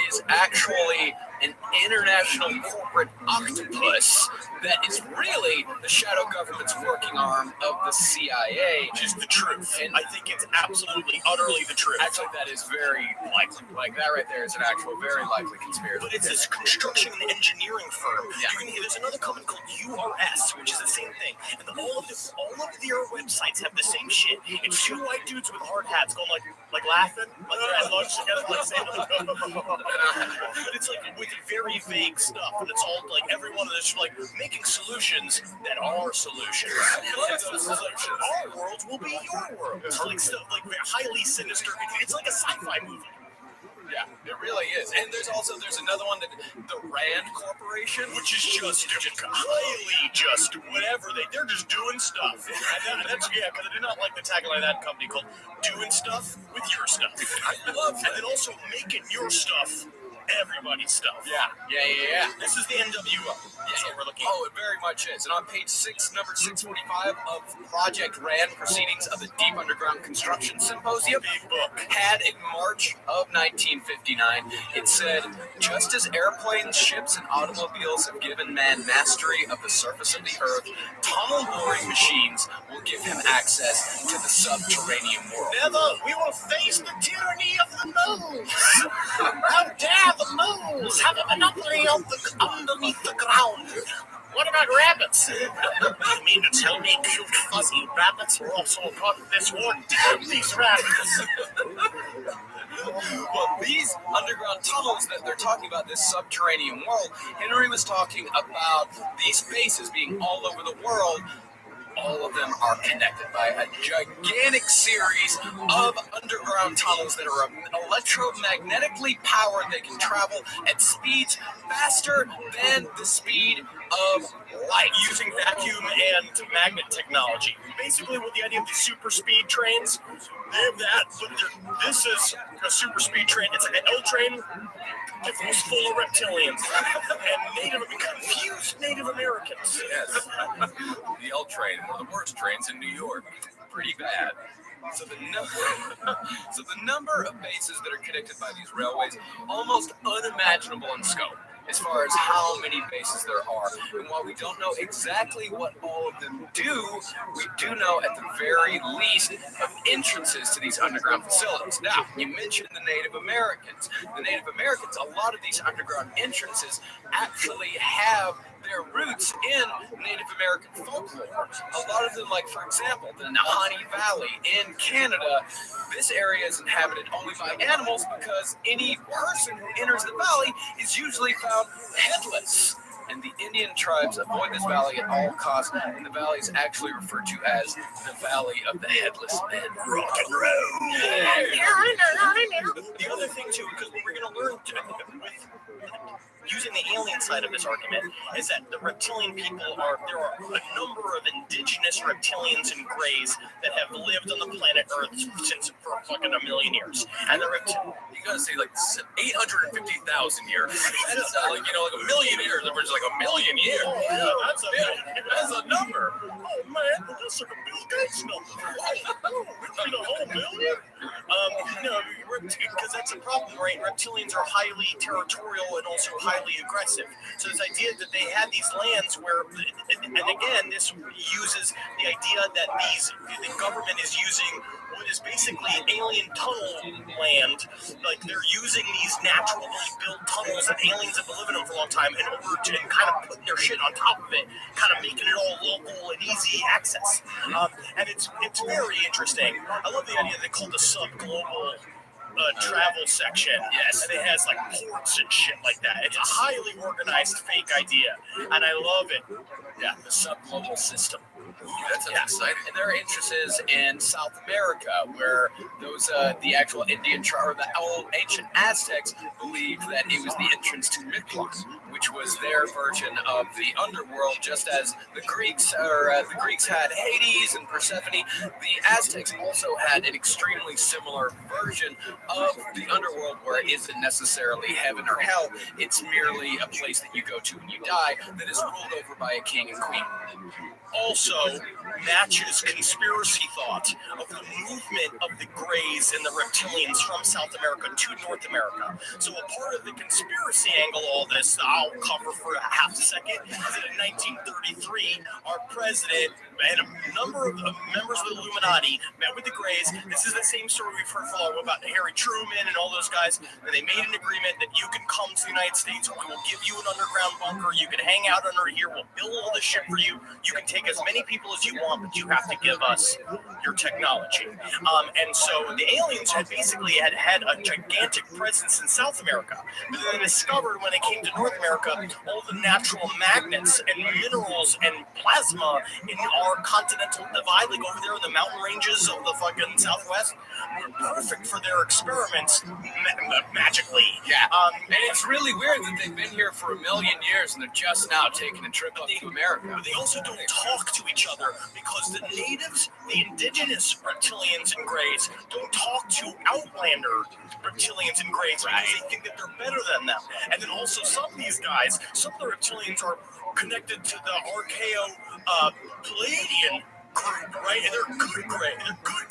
is actually an international corporate octopus that is really the shadow government's working arm of the CIA. Which is the truth. And I think it's absolutely, utterly the truth. actually, that is very likely. Like, that right there is an actual very likely conspiracy. But it's this construction and engineering firm. Yeah. There's another company called URS, which is the same thing. And all of their websites have the same shit. It's two white dudes with hard hats going like laughing, like they're at lunch together, like saying, but it's like with very vague stuff, and it's all like every one of this like making solutions that are solutions. Our world will be your world. It's like stuff like highly sinister. It's like a sci-fi movie. Yeah, it really is. And there's another one, that the Rand Corporation, Which is just highly just whatever they're just doing stuff. And that's because I do not like the tagline of that company called "Doing Stuff with Your Stuff." I love that. And then also making your stuff everybody's stuff. Yeah. This is the NWO. That's what we're looking at. Oh, it very much is. And on page 6, number 645 of Project Rand, Proceedings of the Deep Underground Construction Symposium, Big book. had in March of 1959, it said, just as airplanes, ships, and automobiles have given man mastery of the surface of the earth, tunnel boring machines will give him access to the subterranean world. Never, we will face the tyranny of the moles. How dare the moles have a monopoly of the underneath the ground? What about rabbits? You mean to tell me cute fuzzy rabbits were also a part of this war? Damn these rabbits! Well, these underground tunnels that they're talking about, this subterranean world, Henry was talking about these spaces being all over the world. All of them are connected by a gigantic series of underground tunnels that are electromagnetically powered. They can travel at speeds faster than the speed of light. Using vacuum and magnet technology. Basically, with the idea of the super speed trains, they have that, but this is a super speed train. It's an L train. It's full of reptilians and confused Native Americans. Yes. The L train, one of the worst trains in New York. Pretty bad. So the number of bases that are connected by these railways, almost unimaginable in scope, as far as how many bases there are. And while we don't know exactly what all of them do, we do know at the very least of entrances to these underground facilities. Now, you mentioned the Native Americans. The Native Americans, a lot of these underground entrances actually have their roots in Native American folklore. A lot of them, like, for example, the Nahanni Valley in Canada, this area is inhabited only by animals because any person who enters the valley is usually found headless. And the Indian tribes avoid this valley at all costs, and the valley is actually referred to as the Valley of the Headless Men. Rock and roll! The other thing, too, because what we're going to learn with using the alien side of this argument is that the reptilian people there are a number of indigenous reptilians and greys that have lived on the planet Earth since for fucking a million years. And the You gotta say like 850,000 years. That's like, like a million years. There's like a million years. yeah, That's a number. oh man, that's like a Bill Gates number. We the whole million? No, because that's a problem, right? Reptilians are highly territorial and also highly aggressive. So this idea that they had these lands where, and again, this uses the idea that the government is using what is basically alien tunnel land. Like they're using these naturally built tunnels that aliens have been living in for a long time in order to kind of put their shit on top of it, kind of making it all local and easy access. And it's very interesting. I love the idea they call the sub-global travel section. Yes. And it has like ports and shit like that. It's a highly organized fake idea. And I love it. Yeah, the subglobal system. That's exciting. And there are entrances in South America where those the actual Indian tribe or the old ancient Aztecs believed that it was the entrance to Mictlan, which was their version of the underworld, just as the Greeks had Hades and Persephone. The Aztecs also had an extremely similar version of the underworld where it isn't necessarily heaven or hell. It's merely a place that you go to when you die that is ruled over by a king and queen. also matches conspiracy thought of the movement of the Greys and the reptilians from South America to North America. So a part of the conspiracy angle of all this, I'll cover for a half a second, is that in 1933, our president and a number of members of the Illuminati met with the Greys. This is the same story we've heard for long about Harry Truman and all those guys. And they made an agreement that you can come to the United States, we will give you an underground bunker, you can hang out under here, we'll build all this shit for you, you can take as many people as you want, but you have to give us your technology. And so the aliens had basically had a gigantic presence in South America, but then they discovered when they came to North America, all the natural magnets and minerals and plasma in our continental divide, like over there in the mountain ranges of the fucking Southwest, were perfect for their experiments magically. Yeah, and it's really weird that they've been here for 1 million years and they're just now taking a trip up to America. But they also don't talk to each other because the natives, the indigenous reptilians and Greys, don't talk to outlander reptilians and Greys because they think that they're better than them. And then also some of these guys, some of the reptilians are connected to the Archaeo-Palladian group, right? And they're good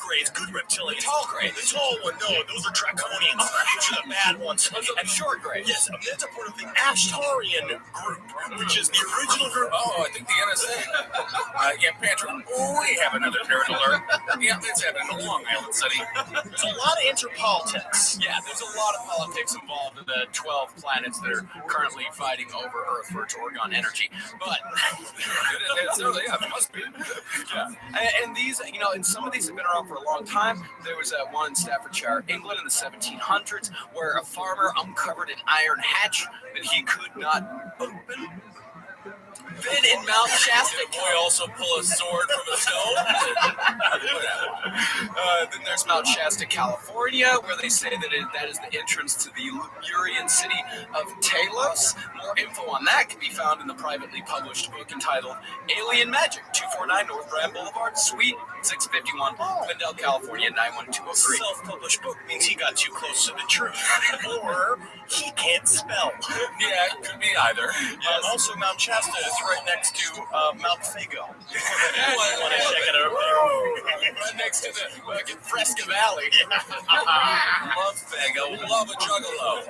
Greys, good reptilians. Tall Greys. The tall one, no, those are Draconians. Those are the bad ones. Those are the short Greys. Yes, and that's a part of the Ashtarian group, which is the original group. Oh, I think the NSA. Yeah, Patrick, we have another nerd alert. Yeah, it's happening in Long Island City. There's a lot of interpolitics. Yeah, there's a lot of politics involved in the 12 planets that are currently fighting over Earth for its Orgon energy. But, yeah, there must be. Yeah. And these, and some of these have been around for a long time. There was one in Staffordshire, England in the 1700s, where a farmer uncovered an iron hatch that he could not open. Then in Mount Shasta, boy also pull a sword from a stone. Then there's Mount Shasta, California, where they say that is the entrance to the Lemurian city of Talos. More info on that can be found in the privately published book entitled Alien Magic, 249 North Grand Boulevard, Suite 651, Glendale, California, 91203. Self-published book means he got too close to the truth, or he can't spell. Yeah, it could be either. Yes. Also, Mount Shasta is right next to Mount Fago. Want to check it out? Right next to the fucking Fresca Valley. Love Fago, love a juggalo.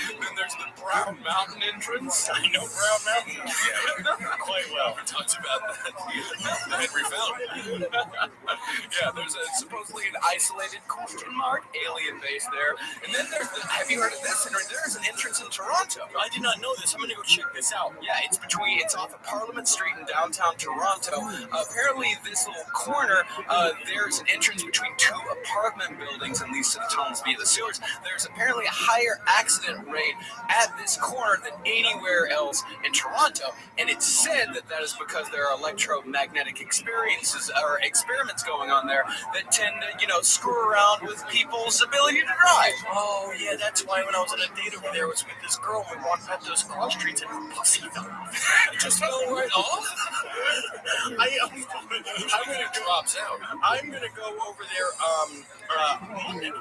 Then there's the Brown Mountain entrance. I know Brown Mountain quite well. We talked about that. Henry found it. Yeah, there's supposedly an isolated alien base there. And then have you heard of this, Henry? There's an entrance in Toronto. I did not know this. I'm going to go check this out. Yeah, it's off of Parliament Street in downtown Toronto. Apparently, this little corner, there's an entrance between two apartment buildings and leads to the tunnels via the sewers. There's apparently a higher accident rate at this corner than anywhere else in Toronto, and it's said that is because there are electromagnetic experiences or experiments going on there that tend to, screw around with people's ability to drive. Oh, yeah, that's why when I was on a date over there, I was with this girl, and we walked up those cross streets, and her pussy fell off. It just fell right off? I'm going to drops out. I'm going to go over there Monday.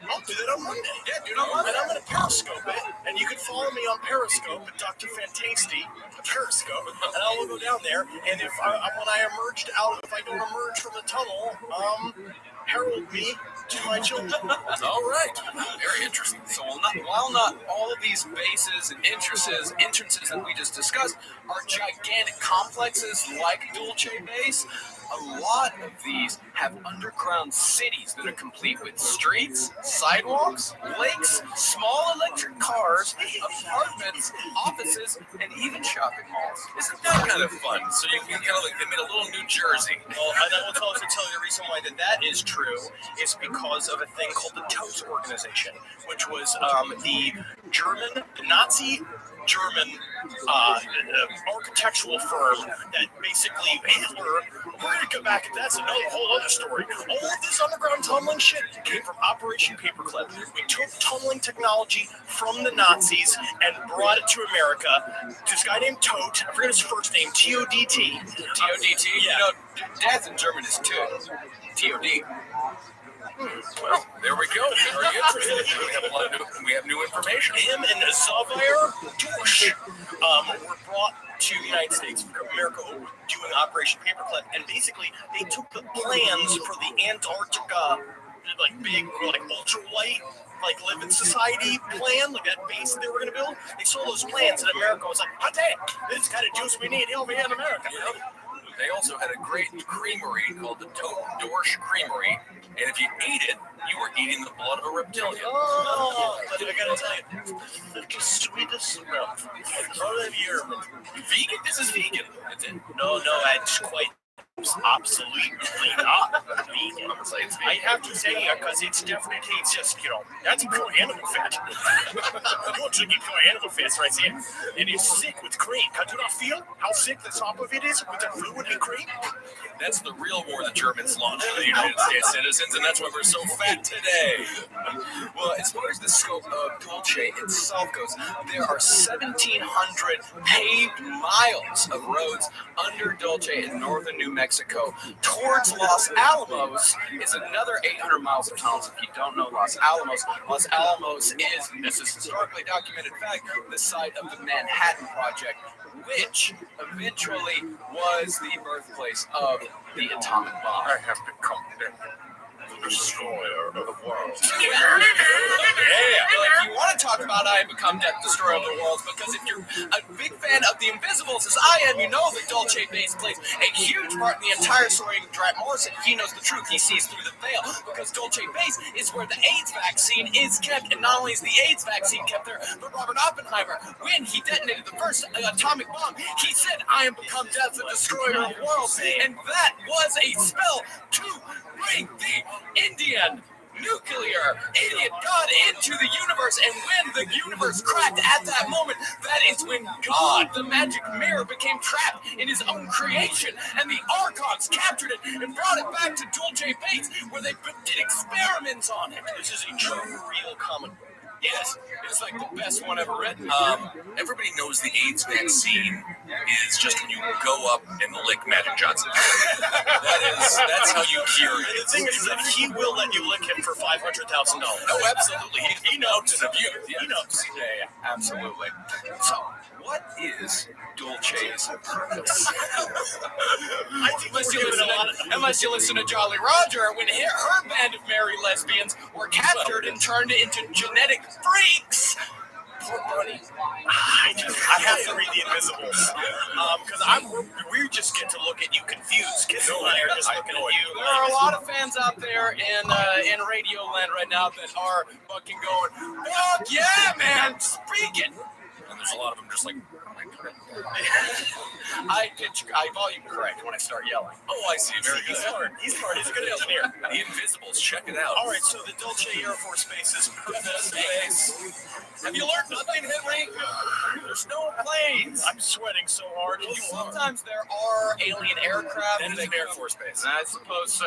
I'll do that on Monday. Yeah, do it on Monday. And I'm going to Periscope it, and you can follow me on Periscope at Dr. Fantasty, Periscope, and I will go down there, and if I don't emerge from the tunnel, herald me to my children. All right. Very interesting. So while not all of these bases and entrances that we just discussed are gigantic complexes like Dulce Base, a lot of these have underground cities that are complete with streets, sidewalks, lakes, small electric cars, apartments, offices, and even shopping malls. Isn't that kind of fun? So you can they made a little New Jersey. Well, and I will also tell you the reason why that is true is because of a thing called the TOTE organization, which was the Nazi German architectural firm that basically Hitler, we're going to go back, that's another whole other story. All of this underground tunneling shit came from Operation Paperclip. We took tunneling technology from the Nazis and brought it to America. This guy named Todt, I forget his first name, T-O-D-T. T-O-D-T? Yeah. Death in German is Tod. T-O-D. Well, there we go. Very interesting. We have new information. Him and Xavier Dorsch were brought to the United States, America, doing Operation Paperclip, and basically they took the plans for the Antarctica, like big, like ultra-white, like living society plan, like that base they were going to build. They saw those plans, and America was like, hot damn, this is the kind of juice we need over here in America. They also had a great creamery called the Dorsch Creamery, and if you ate it, you were eating the blood of a reptilian. Oh, but I gotta tell you, the sweetest milk I've ever vegan. This is vegan. That's it. No, it's quite absolutely not vegan. I have to say, because it's definitely, it's just, that's pure animal fat. I'm not drinking pure animal fat right here. It is thick with cream. Can you not feel how thick the top of it is with the fluid and cream? That's the real war the Germans launched for the United States citizens, and that's why we're so fat today. Well, as far as the scope of Dolce itself goes, there are 1,700 paved miles of roads under Dolce in northern New Mexico. Towards Los Alamos is another 800 miles of tunnels. If you don't know Los Alamos is, this is historically documented fact, the site of the Manhattan Project, which eventually was the birthplace of the atomic bomb. I have become the destroyer of the world. Yeah, like you want to talk about I have become death destroyer of the world, because if you're a big fan of the Invisibles as I am, you know that Dolce base plays a huge part in the entire story. Grant Morrison, he knows the truth, he sees through the veil, because Dolce base is where the AIDS vaccine is kept, and not only is the AIDS vaccine kept there, but Robert Oppenheimer, when he detonated the first atomic bomb, he said, I am become death, the destroyer of worlds, and that was a spell to bring the Indian nuclear idiot God into the universe, and when the universe cracked at that moment, that is when God, the magic mirror, became trapped in his own creation, and the Archons captured it and brought it back to Dolce base, where they did experiments on it. This is a true, real comic book. Yes, it's like the best one ever written. Everybody knows the AIDS vaccine is just when you go up and lick Magic Johnson. That's how you cure it. The thing is that he will let you lick him for $500,000. Oh, absolutely. He knows to the view. He knows. Yeah, absolutely. So, what is Dolce's purpose? I think unless you listen to Jolly Roger, when her band of merry lesbians were captured and turned into genetic freaks. Poor buddy. I have to read The Invisibles, because we just get to look at you confused. Kids and I are just looking at you. There are a lot of fans out there in Radio Land right now that are fucking going, fuck yeah, man, speak it. And there's a lot of them just like, I volume correct when I start yelling. Oh, I see. Very good. He's smart. He's a good engineer. The Invisibles, check it out. All right, so the Dolce Air Force Base is Space. Have you learned nothing, Henry? There's no planes. I'm sweating so hard. Well, sometimes there are alien aircraft. That is an Air Force Base. I suppose so.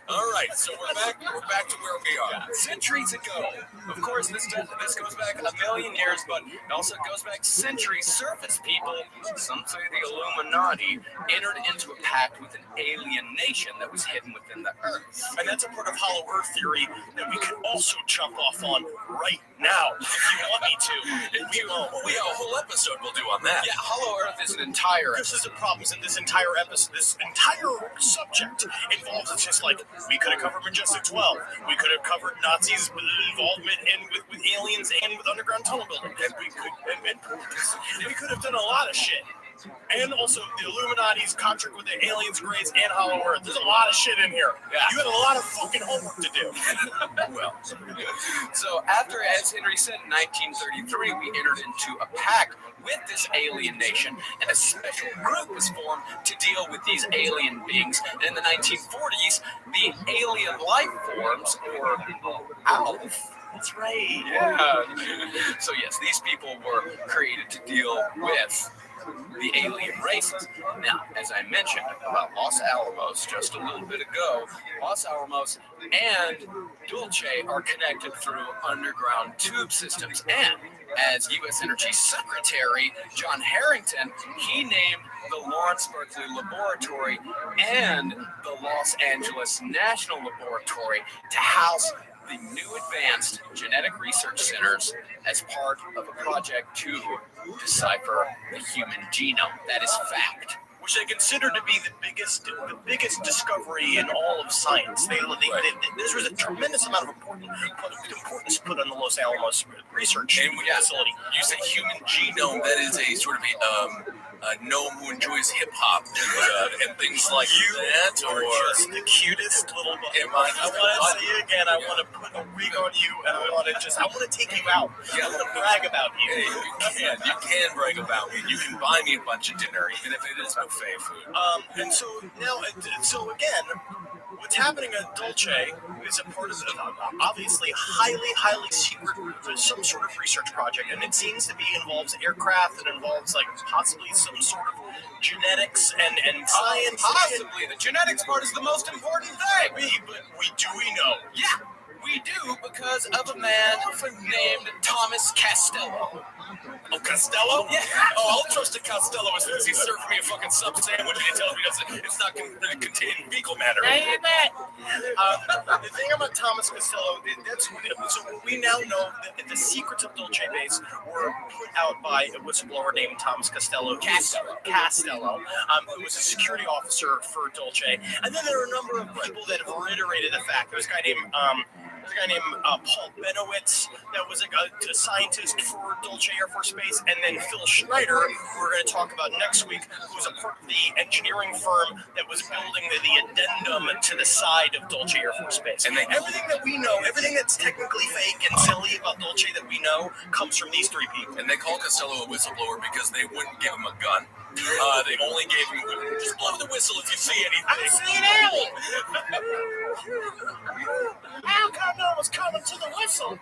All right, so we're back to where we are. Centuries ago, of course, this goes back a million years, but it also goes back centuries. Surface people, some say the Illuminati, entered into a pact with an alien nation that was hidden within the Earth. And that's a part of Hollow Earth theory that we can also jump off on right now, if you want me to. We have a whole episode we'll do on that. Yeah, Hollow Earth is an entire This is the problems in this entire episode. This entire subject involves, it's just like, we could have covered Majestic 12. We could have covered Nazis' involvement with aliens and with underground tunnel building. And we could have done a lot of shit. And also the Illuminati's contract with the aliens, Greys, and Hollow Earth. There's a lot of shit in here. Yeah. You had a lot of fucking homework to do. Well, so after, as Henry said, in 1933, we entered into a pact with this alien nation, and a special group was formed to deal with these alien beings. And in the 1940s, the alien life forms, or ALF. That's right. Yeah. So yes, these people were created to deal with the alien races. Now, as I mentioned about Los Alamos just a little bit ago, Los Alamos and Dolce are connected through underground tube systems. And as U.S. Energy Secretary John Harrington, he named the Lawrence Berkeley Laboratory and the Los Angeles National Laboratory to house the new advanced genetic research centers as part of a project to decipher the human genome. That is fact. Which they consider to be the biggest discovery in all of science. This was a tremendous amount of importance put on the Los Alamos research facility. You say human genome, that is a sort of a gnome who enjoys hip hop and things like that, or just the cutest little. I want to say again. I want to put a wig on you, and I want to take you out. I want to brag about you. Hey, you can brag about me. You can buy me a bunch of dinner, even if it is buffet food. And so now, again, what's happening at Dolce is a part of obviously highly secret, some sort of research project, and it seems to be involves aircraft, it involves like possibly some sort of genetics and science. Possibly the genetics part is the most important thing. We know. Yeah, we do, because of a man named Thomas Castello. Oh, Costello? Yeah. Oh, I'll trust a Costello as soon as he served me a fucking sub sandwich and he tells me it's not going to contain fecal matter. The thing about Thomas Costello, so we now know that the secrets of Dolce Base were put out by a whistleblower named Thomas Costello. Castello. Who was a security officer for Dolce. And then there are a number of people that have reiterated the fact. There was a guy named Paul Benowitz, that was a scientist for Dolce Air Force Base, and then Phil Schneider, who we're going to talk about next week, who was a part of the engineering firm that was building the addendum to the side of Dolce Air Force Base. And everything that we know, everything that's technically fake and silly about Dolce that we know, comes from these three people. And they call Costello a whistleblower because they wouldn't give him a gun. They only gave him just blow the whistle if you see anything. I see an alien. How come no one's coming to the whistle?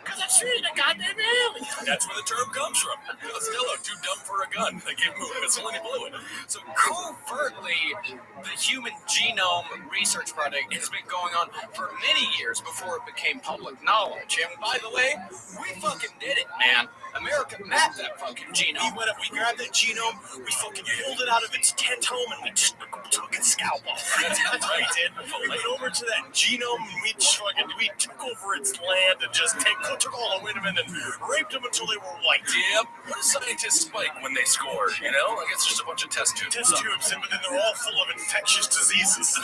Because I've seen a goddamn alien. That's where the term comes from. Costello, too dumb for a gun. They gave him a whistle and he blew it. So covertly, the human genome research project has been going on for many years before it became public knowledge. And by the way, we fucking did it, man. America mapped that fucking genome. We grabbed that genome, we fucking pulled it out of its tent home, and we just took its scalp off. That's what we did. We went over to that genome, and we took over its land and just took all the women and raped them until they were white. Yep. What do scientists spike when they score? You know, like it's just a bunch of test tubes. But then they're all full of infectious diseases.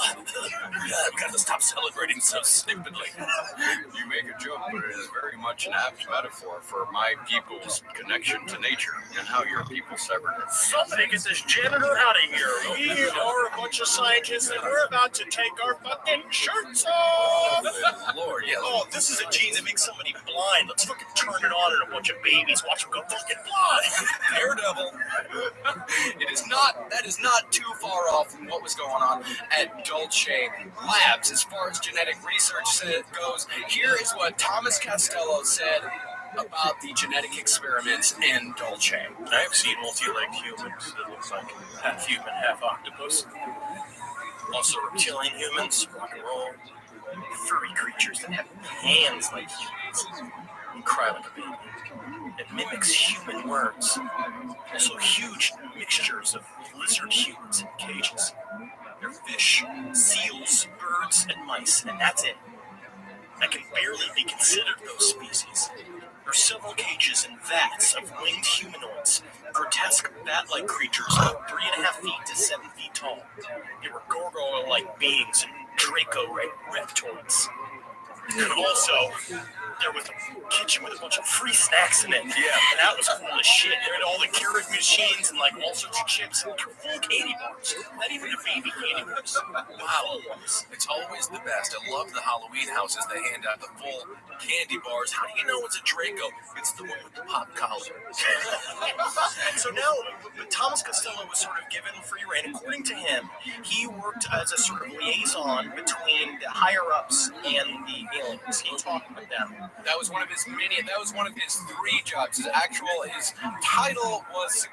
I've got to stop celebrating so stupidly. You make a joke, but it is very much an apt metaphor for my people's connection to nature and how your people severed it. Somebody get this janitor out of here. We are a bunch of scientists, and we're about to take our fucking shirts off. Lord, yeah. Oh, this is a gene that makes somebody blind. Let's fucking turn it on and a bunch of babies watch them go fucking blind. Daredevil. That is not too far off from what was going on at Dolce Labs as far as genetic research goes. Here is what Thomas Castello said about the genetic experiments in Dolce. I've seen multi-legged humans that looks like half human, half octopus. Also reptilian humans, rock and roll. Furry creatures that have hands like humans and cry like a baby. It mimics human words. Also huge mixtures of lizard humans in cages. They're fish, seals, birds, and mice, and that's it. That can barely be considered those species. There are several cages and vats of winged humanoids, grotesque bat-like creatures 3.5 feet to 7 feet tall. They were gargoyle-like beings and Draco reptoids. Also, there was a kitchen with a bunch of free snacks in it. Yeah. And that was cool as shit. There had all the Keurig machines and like all sorts of chips and full candy bars. Not even the baby candy bars. Wow. It's always the best. I love the Halloween houses. They hand out the full candy bars. How do you know it's a Draco? It's the one with the pop collar. So now, Thomas Costello was sort of given free rein. According to him, he worked as a sort of liaison between the higher-ups and the aliens. He talked with them. That was one of his 3 jobs. His title was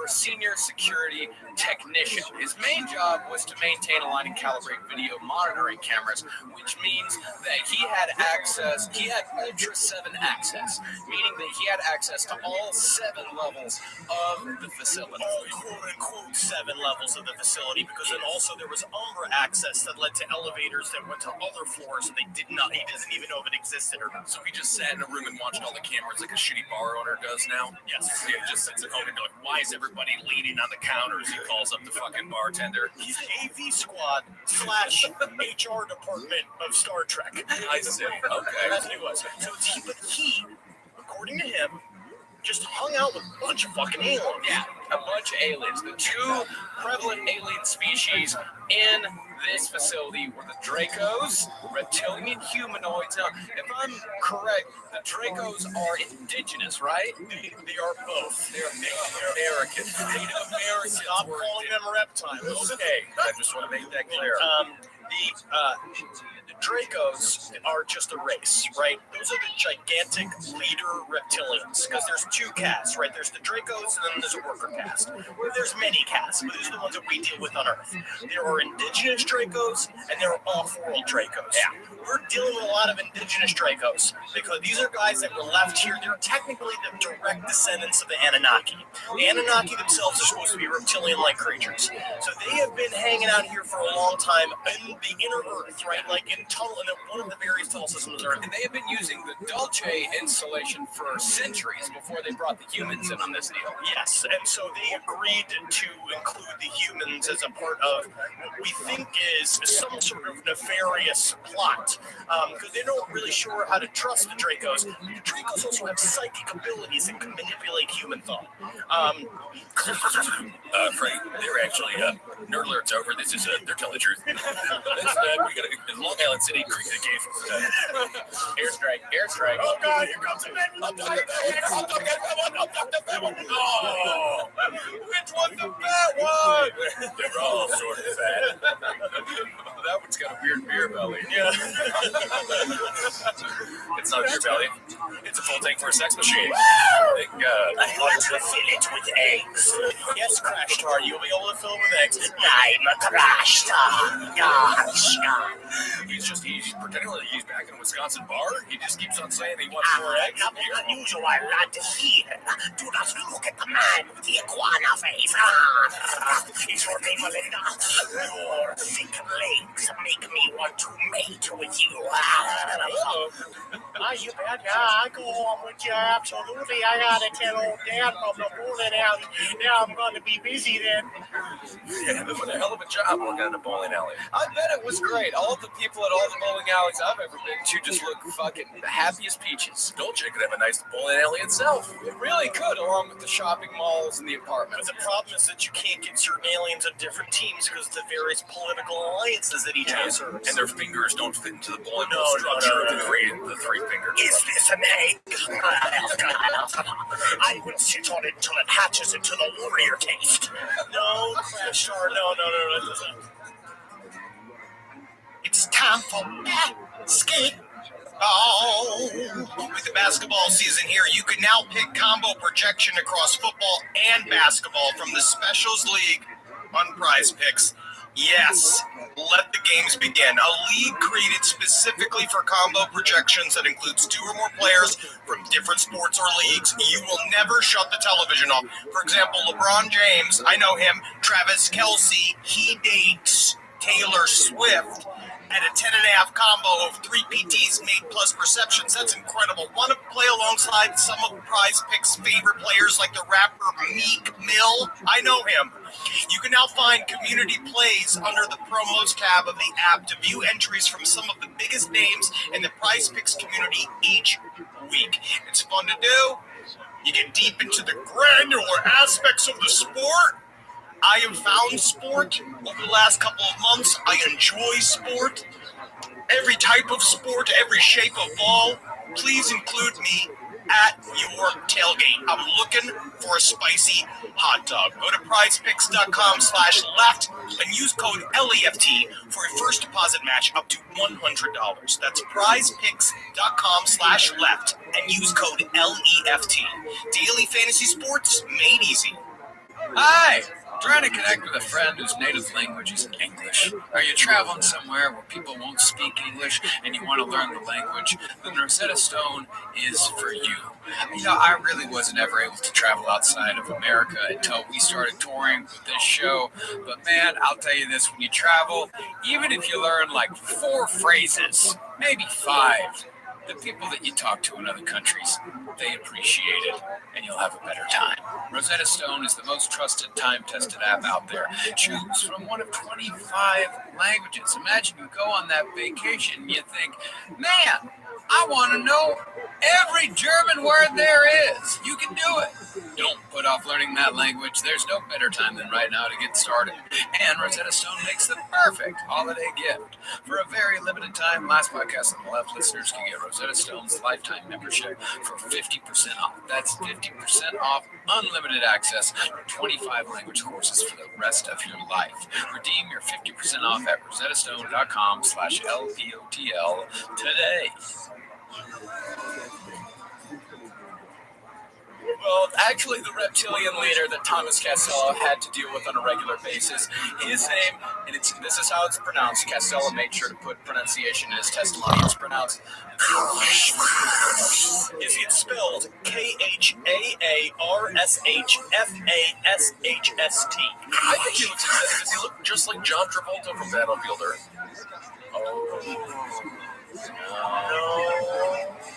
senior security technician. His main job was to maintain, align, and calibrate video monitoring cameras, which means that he had Ultra 7 access, meaning that he had access to all 7 levels of the facility. All quote-unquote 7 levels of the facility, because then also there was Umbra access that led to elevators that went to other floors that he doesn't even know if it existed or not. So he just sat in a room and watched all the cameras like a shitty bar owner does now? Yes. Yeah, he just sits at home and goes, why is everybody leaning on the counters? He calls up the fucking bartender. He's the AV squad / HR department of Star Trek. I see. Okay. That's what he was. So he, according to him, just hung out with a bunch of fucking aliens. Yeah, a bunch of aliens. The 2 prevalent alien species in this facility were the Dracos, reptilian humanoids. Now, if I'm correct, the Dracos are indigenous, right? They are both. They're American. Native Americans. Stop calling them reptiles. Okay, I just want to make that clear. The Dracos are just a race, right? Those are the gigantic leader reptilians, because there's 2 castes, right? There's the Dracos, and then there's a worker caste. There's many castes, but these are the ones that we deal with on Earth. There are indigenous Dracos, and there are off-world Dracos. Yeah. We're dealing with a lot of indigenous Dracos, because these are guys that were left here. They're technically the direct descendants of the Anunnaki. The Anunnaki themselves are supposed to be reptilian-like creatures. So they have been hanging out here for a long time in the inner Earth, right? Like in one of the various tunnel systems of Earth. And they have been using the Dulce installation for centuries before they brought the humans in on this deal. Yes, and so they agreed to include the humans as a part of what we think is some sort of nefarious plot, because they're not really sure how to trust the Dracos. The Dracos also have psychic abilities and can manipulate human thought. Frank, they're actually, nerd alert's over. This is, they're telling the truth. We got in Long Island City, Creek the Cave. Airstrike. Oh God, here comes the man. Oh, Which one's the fat one? They're all sort of fat. That one's got a weird beer belly. Yeah. It's not a beer belly. It's a full tank for a sex machine. Thank God. I want to fill it with eggs. Yes, Crash Star, you'll be able to fill it with eggs. I'm a Crash Star. Gosh. He's pretending like he's back in a Wisconsin bar. He just keeps on saying he wants more eggs. Nothing unusual, lad, here. Do not look at the man with the iguana face. He's for me, Melinda. Your thick legs make me want to mate with you. You bet. Yeah, I go on with you. Absolutely. I gotta tell old Dan from the bowling alley. Now I'm gonna be busy then. Yeah, but what a hell of a job working at a bowling alley. I bet it was great. All of the people at all the bowling alleys I've ever been to just look fucking the happiest peaches. Dolce could have a nice bowling alley itself. It really could, along with the shopping malls and the apartments. But the problem is that you can't get certain aliens on different teams because of the various political alliances that each one serves. And their fingers don't fit into the bowling ball structure of the three fingers. Is this an egg? I would sit on it until it hatches into the warrior taste. No, Crash Star, no. It's time for basketball. With the basketball season here, you can now pick combo projection across football and basketball from the Specials League on Prize Picks. Yes, let the games begin. A league created specifically for combo projections that includes 2 or more players from different sports or leagues. You will never shut the television off. For example, LeBron James, I know him. Travis Kelce, he dates Taylor Swift at a 10.5 combo of 3 PTs made plus receptions. That's incredible. Want to play alongside some of Prize Picks' favorite players like the rapper Meek Mill? I know him. You can now find community plays under the promos tab of the app to view entries from some of the biggest names in the Prize Picks community each week. It's fun to do. You get deep into the granular aspects of the sport. I have found sport over the last couple of months. I enjoy sport. Every type of sport, every shape of ball. Please include me at your tailgate. I'm looking for a spicy hot dog. Go to prizepicks.com/left and use code LEFT for a first deposit match up to $100. That's prizepicks.com/left and use code LEFT. Daily fantasy sports made easy. Hi! Trying to connect with a friend whose native language isn't English. Are you traveling somewhere where people won't speak English and you want to learn the language? Then Rosetta Stone is for you. You know, I really wasn't ever able to travel outside of America until we started touring with this show. But man, I'll tell you this, when you travel, even if you learn like 4 phrases, maybe 5, the people that you talk to in other countries, they appreciate it, and you'll have a better time. Rosetta Stone is the most trusted, time-tested app out there. Choose from one of 25 languages. Imagine you go on that vacation and you think, man, I want to know every German word there is. You can do it. Don't put off learning that language. There's no better time than right now to get started. And Rosetta Stone makes the perfect holiday gift. For a very limited time, last podcast on the left, listeners can get Rosetta Stone's lifetime membership for 50% off. That's 50% off unlimited access to 25 language courses for the rest of your life. Redeem your 50% off at rosettastone.com/LPOTL today. Well, actually, the reptilian leader that Thomas Castello had to deal with on a regular basis, his name, and this is how it's pronounced. Castello made sure to put pronunciation in his testimony. It's pronounced. It's spelled KHAARSHFASHST. I think he looks exactly. Does he look just like John Travolta from Battlefield Earth? Oh. No.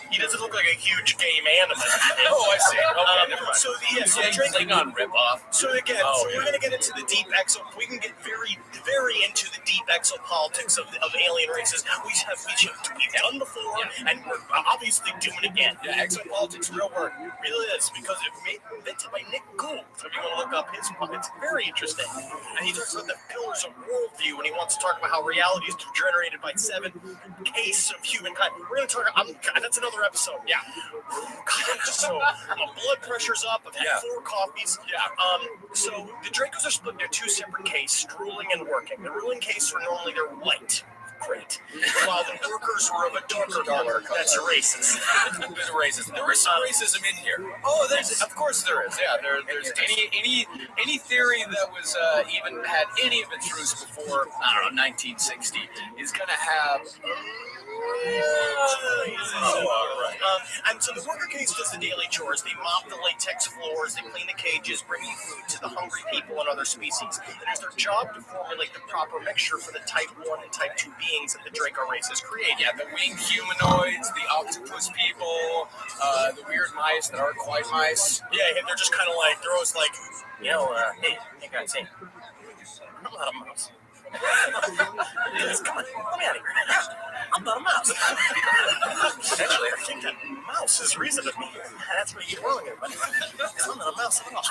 He doesn't look like a huge gay man. Oh, I see. Okay, never mind. So on rip-off. So again, we're going to get into the deep we can get very, very into the deep exopolitics of alien races. We've done before, and we're obviously doing it again. Yeah, exopolitics, real word. It really is, because it's by Nick Gould. If you want to look up his book, it's very interesting. And he talks about the pillars of worldview, and he wants to talk about how reality is generated by 7 cases of humankind. We're going to talk about, that's another episode. Yeah. So my blood pressure's up. I've had 4 coffees. Yeah. So the Dracos are split into 2 separate cases, ruling and working. The ruling cases are normally they're white. Great. While the workers were of a darker color. That's racist. There's racist. There is some racism in here. Oh, Of course there is. Yeah, there's any theory that was even had any of its roots before 1960 is gonna have. And so the worker case does the daily chores. They mop the latex floors, they clean the cages, bring food to the hungry people and other species. It is their job to formulate the proper mixture for the type 1 and type 2 beings that the Draco race has created. Yeah, the winged humanoids, the octopus people, the weird mice that aren't quite mice. Yeah, they're just kind of like, they're always like, hey guys, hey, I'm not a mouse. Come on, let me out of here. I'm not a mouse. Actually, I think that mouse is reason to me. That's what you're wrong, everybody. I'm not a mouse at all.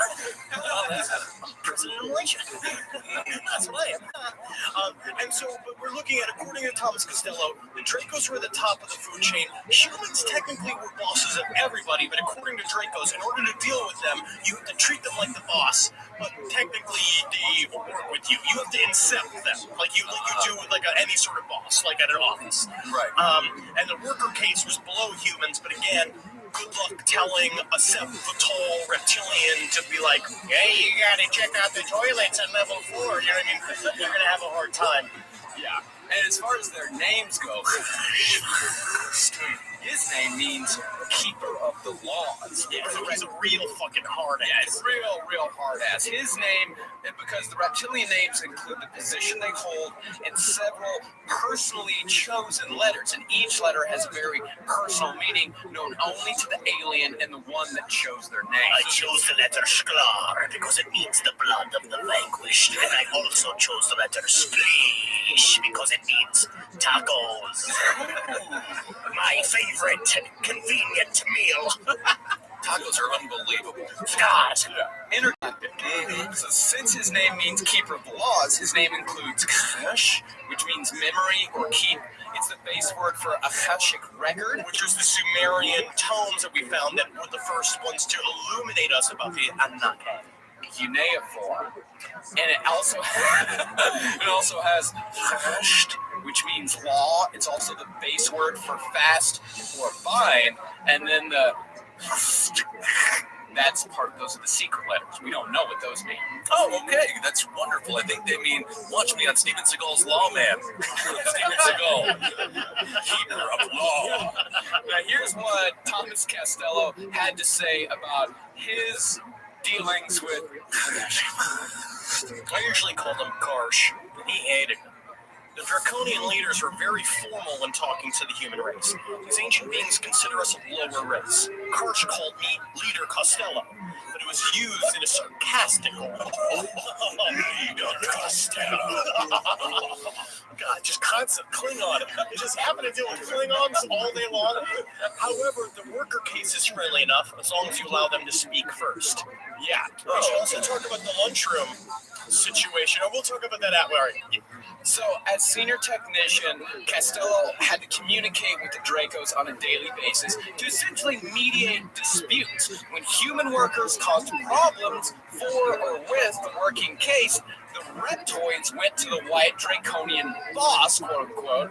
I'm President of Malaysia. That's what I am. And so, but we're looking at, according to Thomas Castello, the Dracos were at the top of the food chain. Humans technically were bosses of everybody, but according to Dracos, in order to deal with them, you have to treat them like the boss. But technically, they work with you. You have to incept them, like you do with any sort of boss, like at an office. Right. And the worker case was below humans, but again, good luck telling a 7-foot-tall reptilian to be like, hey, you gotta check out the toilets at level 4. You know what I mean? You're gonna have a hard time. Yeah. And as far as their names go, his name means keeper of the laws. Yeah, he's a real fucking hard ass. Yeah, it's real hard ass. His name, because the reptilian names include the position they hold and several personally chosen letters, and each letter has a very personal meaning known only to the alien and the one that chose their name. I chose the letter Sklar because it means the blood of the vanquished, and I also chose the letter Sklish because it means tacos. My favorite and convenient meal. tacos are unbelievable. God. Intergalactic. So since his name means keeper of the laws, his name includes Chesh, which means memory or keep. It's the base word for Akashic record, Which is the Sumerian tomes that we found that were the first ones to illuminate us about the Anunnaki. cuneiform, and it also has Chesh, which means law. It's also the base word for fast or bind, and then that's part of those are the secret letters. We don't know what those mean. Oh, okay. That's wonderful. I think they mean, watch me on Steven Seagal's Lawman. Steven Seagal, keeper of law. Now, here's what Thomas Costello had to say about his dealings with. I usually called him Karsh, but he hated him. The draconian leaders are very formal when talking to the human race. These ancient beings consider us a lower race. Karsh called me Leader Costello, but it was used in a sarcastic way. Leader Costello. God, just constant Klingon. They just happen to deal with Klingons all day long. However, the worker case is friendly enough as long as you allow them to speak first. Yeah. We should also talk about the lunchroom situation. We'll talk about that after. So, as senior technician, Costello had to communicate with the Dracos on a daily basis to essentially mediate disputes. When human workers caused problems for or with the working case, the reptoids went to the white draconian boss, quote unquote,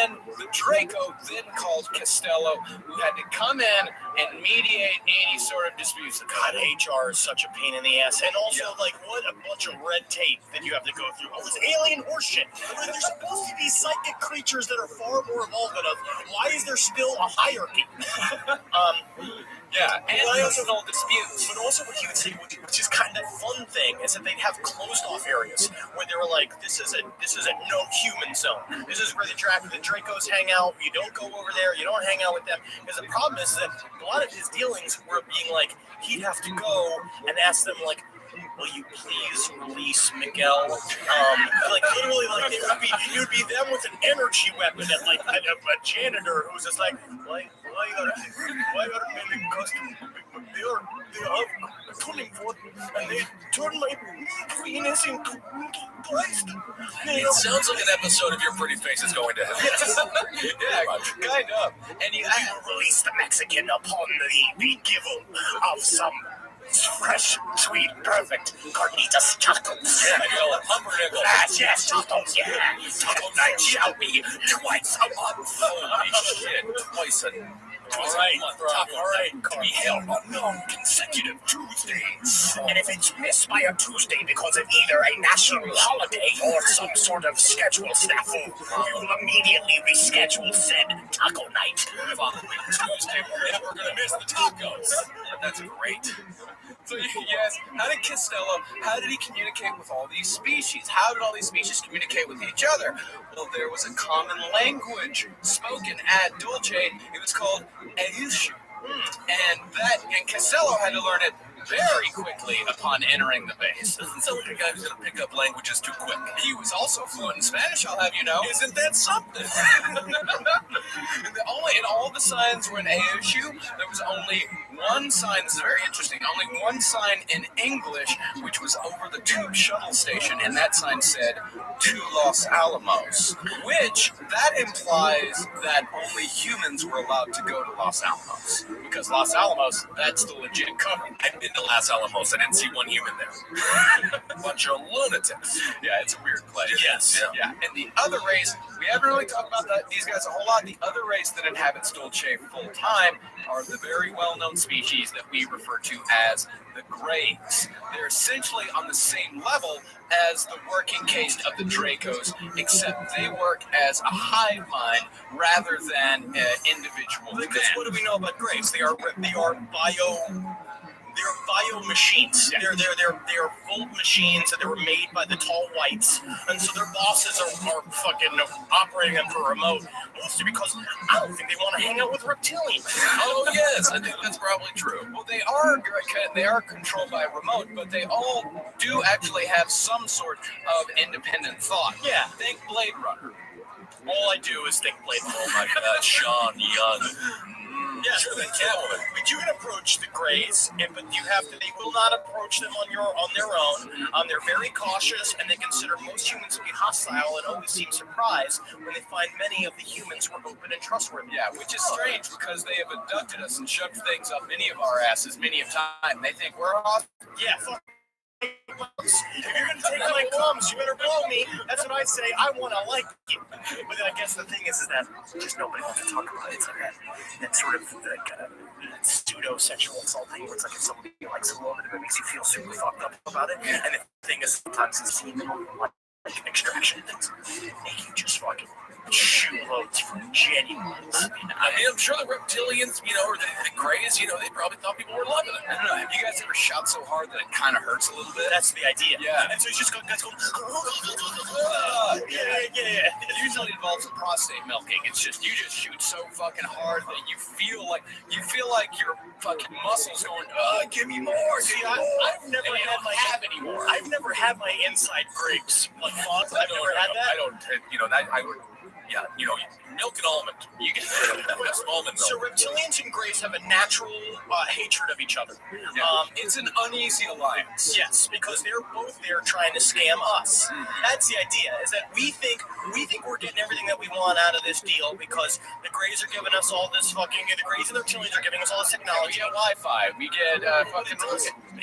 and the Draco then called Costello, who had to come in and mediate any sort of disputes. God, HR is such a pain in the ass. And also, like, what a bunch of red tape that you have to go through. All this alien horseshit. They're supposed to be psychic creatures that are far more evolved than us. Why is there still a hierarchy? Yeah, and I also personal disputes. But also what he would say, which is kind of fun thing, is that they'd have closed off areas where they were like, this is a no human zone. This is where the Dracos hang out. You don't go over there. You don't hang out with them. Because the problem is that a lot of his dealings were being like, he'd have to go and ask them like, will you please release Miguel? Like literally, like it would be them with an energy weapon and like a janitor who's just like, why you gotta make a custom? They are turning forth and they turn my penis into Christ. It sounds like an episode of Your Pretty Face is going to hell. Yeah, kind of. And you will release the Mexican upon the given of some fresh, sweet, perfect carnitas tacos. Yeah, you know, pumpernickel. Yes, tacos, yeah. Taco night shall be twice a month. Holy shit, twice a month. All right, To be held on non-consecutive Tuesdays. And if it's missed by a Tuesday because of either a national holiday or some sort of schedule snafu, you will immediately reschedule said taco night. Following Tuesday, we're never going to miss the tacos. That's great. So yes, how did he communicate with all these species? How did all these species communicate with each other? Well, there was a common language spoken at Dulce. It was called Eushu. And Costello had to learn it very quickly upon entering the base. Doesn't sound like a guy who's going to pick up languages too quick. He was also fluent in Spanish, I'll have you know. Isn't that something? In all the signs were in Eushu. There was only one sign, this is very interesting, only one sign in English, which was over the tube shuttle station, and that sign said, to Los Alamos, which that implies that only humans were allowed to go to Los Alamos, because Los Alamos, that's the legit cover. I've been to Los Alamos. I didn't see one human there. Bunch of lunatics. Yeah, it's a weird place. Yes. Yeah. And the other race, we haven't really talked about these guys a whole lot. The other race that inhabits Dulce full time are the very well-known species that we refer to as the Greys. They're essentially on the same level as the working caste of the Dracos, except they work as a hive mind rather than individual men. Because what do we know about Greys? They are bio machines. Yeah. They're full machines that were made by the tall whites, and so their bosses are fucking operating them for remote. Mostly because I don't think they want to hang out with reptilians. Oh yes, I think that's probably true. Well, they are controlled by remote, but they all do actually have some sort of independent thought. Yeah. Think Blade Runner. All I do is think Blade Runner. Oh my God, Sean Young. Yeah, Sure, than Catwoman. but you can approach the Greys, but you have to. They will not approach them on their own. They're very cautious, and they consider most humans to be hostile, and always seem surprised when they find many of the humans were open and trustworthy. Yeah, which is strange because they have abducted us and shoved things up many of our asses many of time. They think we're awesome. Yeah, fuck. If you're gonna take my crumbs, you better blow me. That's what I say. I want to like you. But then I guess the thing is that just nobody wants to talk about it. It's like that sort of pseudo-sexual assaulting where it's like if somebody likes a woman, it makes you feel super fucked up about it. And the thing is, sometimes it's seen like extraction things make you just fucking shoe loads for genuine. I mean, I'm sure the reptilians, or the Greys, they probably thought people were loving it. I don't know. Have you guys ever shout so hard that it kind of hurts a little bit? That's the idea. Yeah. And so he's just going, guys going, yeah. It usually involves prostate milking. It's just, you just shoot so fucking hard that you feel like your fucking muscles going, give me more. See, I've never had anymore. I've never had my inside grapes like fawns. I've never had that. I don't, I would. Yeah, milk and almond. You get the best almond milk. So reptilians and Greys have a natural hatred of each other. Yeah. It's an uneasy alliance. Yes, because they're both there trying to scam us. That's the idea, is that we think we're getting everything that we want out of this deal because the Greys are giving us all this fucking, the Greys and the reptilians are giving us all this technology. We get Wi-Fi. We get fucking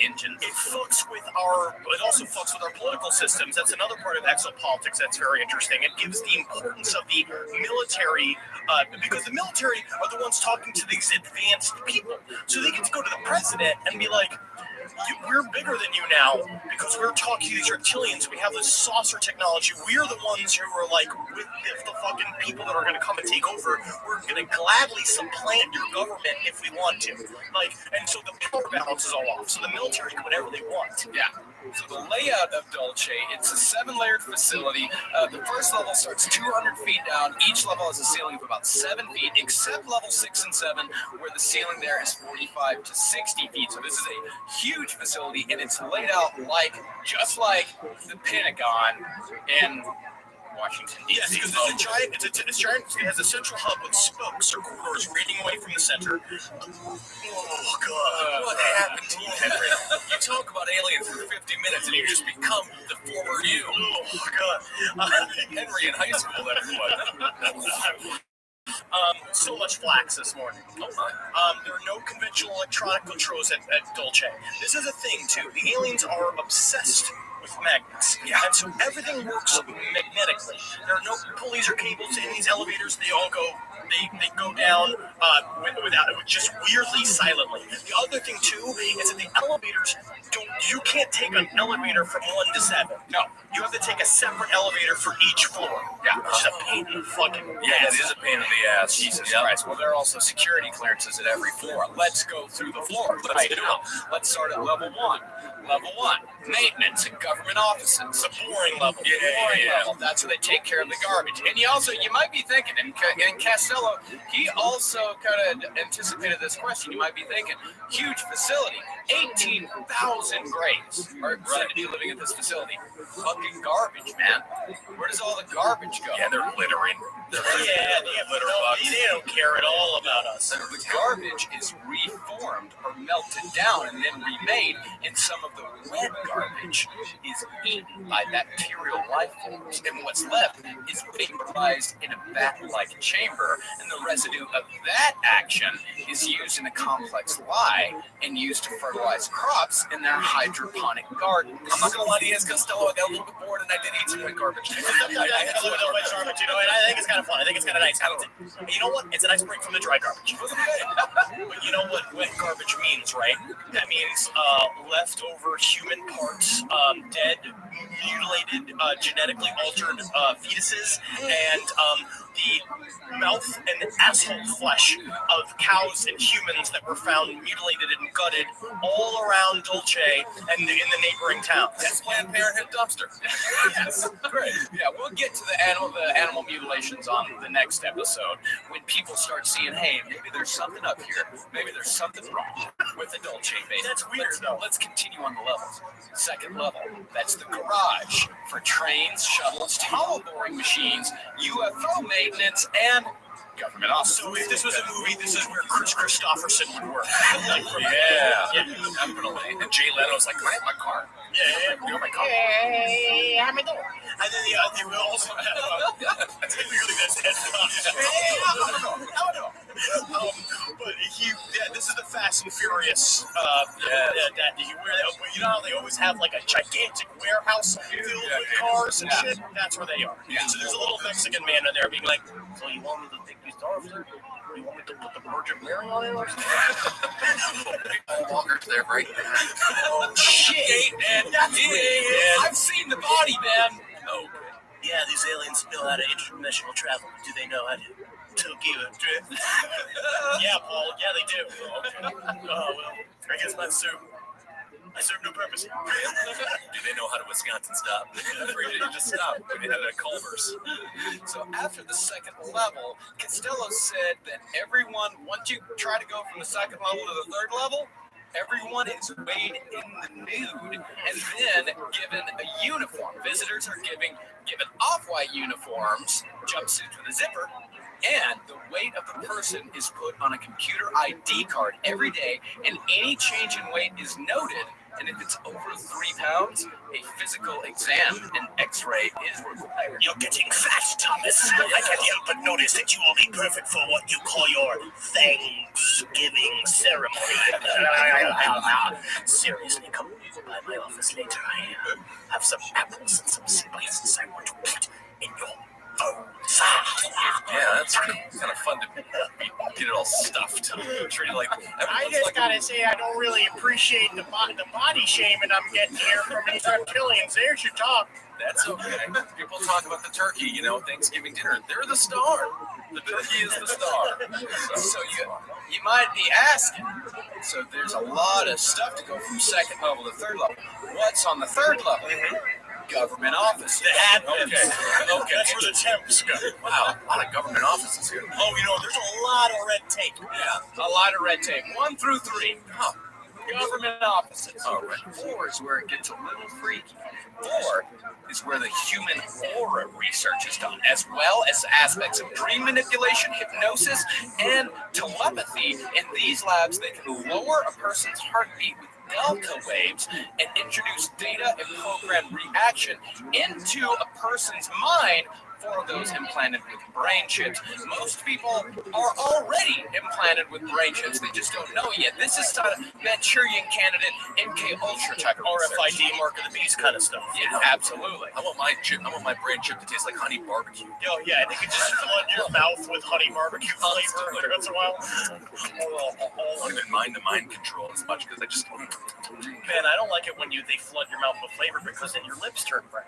engines. It fucks with it also fucks with our political systems. That's another part of exopolitics that's very interesting. It gives the importance of the military, because the military are the ones talking to these advanced people. So they get to go to the president and be like, we're bigger than you now because we're talking to these reptilians. We have this saucer technology. We're the ones who are like with the fucking people that are going to come and take over. We're going to gladly supplant your government if we want to. And so the power balance is all off. So the military can do whatever they want. Yeah. So the layout of Dolce, it's a 7-layered facility. The first level starts 200 feet down. Each level has a ceiling of about 7 feet, except level 6 and 7, where the ceiling there is 45 to 60 feet. So this is a huge facility, and it's laid out just like the Pentagon in Washington, D.C. Yes, because it's giant. It has a central hub with spokes or corridors radiating away from the center. Oh God! What happened to you, Henry? You talk about aliens for 50 minutes, and you just become the former you. Oh God! Henry in high school, everyone. So much flax this morning. Oh my. There are no conventional electronic controls at Dolce. This is a thing too. The aliens are obsessed with magnets. Yeah. And so everything works magnetically. There are no pulleys or cables in these elevators. They all go down just weirdly silently. The other thing too is that the elevators you can't take an elevator from 1 to 7. No. You have to take a separate elevator for each floor. Yeah. Which is a pain in the fucking ass. It is a pain in the ass. Jesus Christ. Well, there are also security clearances at every floor. Let's go through the floor. Let's do it. Let's start at level 1. Level 1, maintenance and government offices. The boring level. Level. That's where they take care of the garbage. And you might be thinking, and Castello, he also kind of anticipated this question. You might be thinking, huge facility, 18,000 Greys are said to be living at this facility. Fucking garbage, man. Where does all the garbage go? Yeah, they're littering. They don't care at all about us. The garbage is reformed or melted down and then remade, and some of the red garbage is eaten by bacterial life forms, and what's left is vaporized in a vat-like chamber, and the residue of that action is used in a complex lye and used to fertilize crops in their hydroponic garden. I'm not going to lie to you, as Costello, I got a little bit bored and I did eat some red garbage. I think it's kind of fun. I think it's kind of nice. You know what? It's a nice break from the dry garbage. But you know what wet garbage means, right? That means leftover human parts, dead, mutilated, genetically altered fetuses, and the mouth and asshole flesh of cows and humans that were found mutilated and gutted all around Dolce and in the neighboring towns. That's Planned Parenthood dumpster. Yes, great. Yeah, we'll get to the animal mutilations on the next episode when people start seeing, hey, maybe there's something up here. Maybe there's something wrong with the Dolce baby. That's weird, though. Let's continue on the levels. Second level, that's the garage for trains, shuttles, tunnel boring machines, UFO maintenance, and government office. So if this was a movie, this is where Chris Christopherson would work. Yeah, definitely. And Jay Leno's like, can I have my car? Yeah. My car. Hey, how am I doing? And then they will also have technically that's Ed Cox. But this is the Fast and Furious. You know how they always have like a gigantic warehouse filled with cars and shit? That's where they are. Yeah. So there's a little Mexican man in there being like, so you want me to take these cars? You want me to put the Virgin Mary on it or something? Walker's there right now. Oh, shit. And That's weird. I've seen the body, man. Oh, Yeah, these aliens know how to interdimensional travel. Do they know how to Tokyo drift? Yeah, Paul. Yeah, they do. Oh, well, I guess I serve no purpose. do they know how to Wisconsin stop? You just stop when you have a Culver's. So after the second level, Costello said that everyone, once you try to go from the second level to the third level, everyone is weighed in the nude and then given a uniform. Visitors are given off-white uniforms, jumpsuits with a zipper, and the weight of the person is put on a computer ID card every day, and any change in weight is noted. And if it's over 3 pounds, a physical exam and X-ray is required. You're getting fat, Thomas. I can't help but notice that you will be perfect for what you call your Thanksgiving ceremony. Seriously, come by my office later. I have some apples and some spices I want to put in your bones. Yeah, that's kind of fun to get it all stuffed. Treated like I just gotta say, I don't really appreciate the body shaming I'm getting here from these reptilians. There's your talk. That's okay. People talk about the turkey, Thanksgiving dinner. They're the star. The turkey is the star. So you might be asking. So there's a lot of stuff to go from second level to third level. What's on the third level? Government offices. The admins. Okay. That's where the temps go. Wow, a lot of government offices here. Oh, there's a lot of red tape. Yeah, a lot of red tape. 1 through 3. Huh. Government offices. All right. 4 is where it gets a little freaky. 4 is where the human aura research is done, as well as aspects of dream manipulation, hypnosis, and telepathy. In these labs, they can lower a person's heartbeat with delta waves and introduce data and program reaction into a person's mind for those implanted with brain chips. Most people are already implanted with brain chips. They just don't know yet. This is not a Manchurian candidate, MK Ultra type of RFID mark of the beast kind of stuff. Yeah, absolutely. I want my brain chip to taste like honey barbecue. Oh, yeah, they could just flood your mouth with honey barbecue flavor every once in a while. I don't even mind the mind control as much because I just... Man, I don't like it when they flood your mouth with flavor because then your lips turn brown.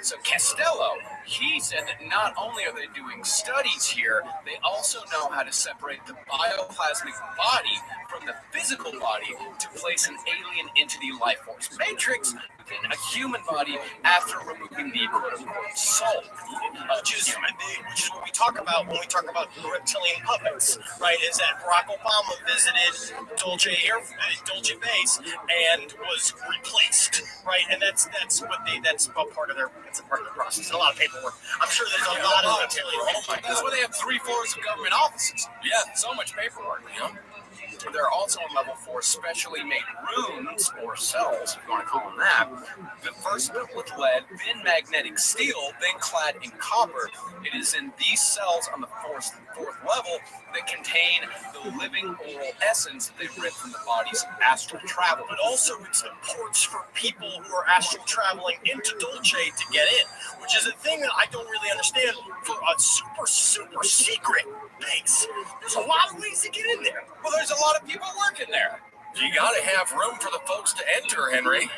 So Costello, he said that not only are they doing studies here, they also know how to separate the bioplasmic body from the physical body to place an alien entity life force matrix within a human body after removing the quote-unquote soul. Which is what we talk about when we talk about reptilian puppets, right? Is that Barack Obama visited Dolce Base and was replaced, right? And that's a part of their process. A lot of paperwork. I'm sure there's a lot of reptilian. That's why they have 3 floors of government offices. Yeah, so much paperwork. There are also on level 4 specially made rooms or cells, if you want to call them that. The first built with lead, then magnetic steel, then clad in copper. It is in these cells on the fourth level that contain the living oral essence that they rip from the bodies of astral travel. But also it's the ports for people who are astral traveling into Dolce to get in, which is a thing that I don't really understand for a super, super secret base. There's a lot of ways to get in there. Well, there's a lot of people working there. You gotta have room for the folks to enter, Henry.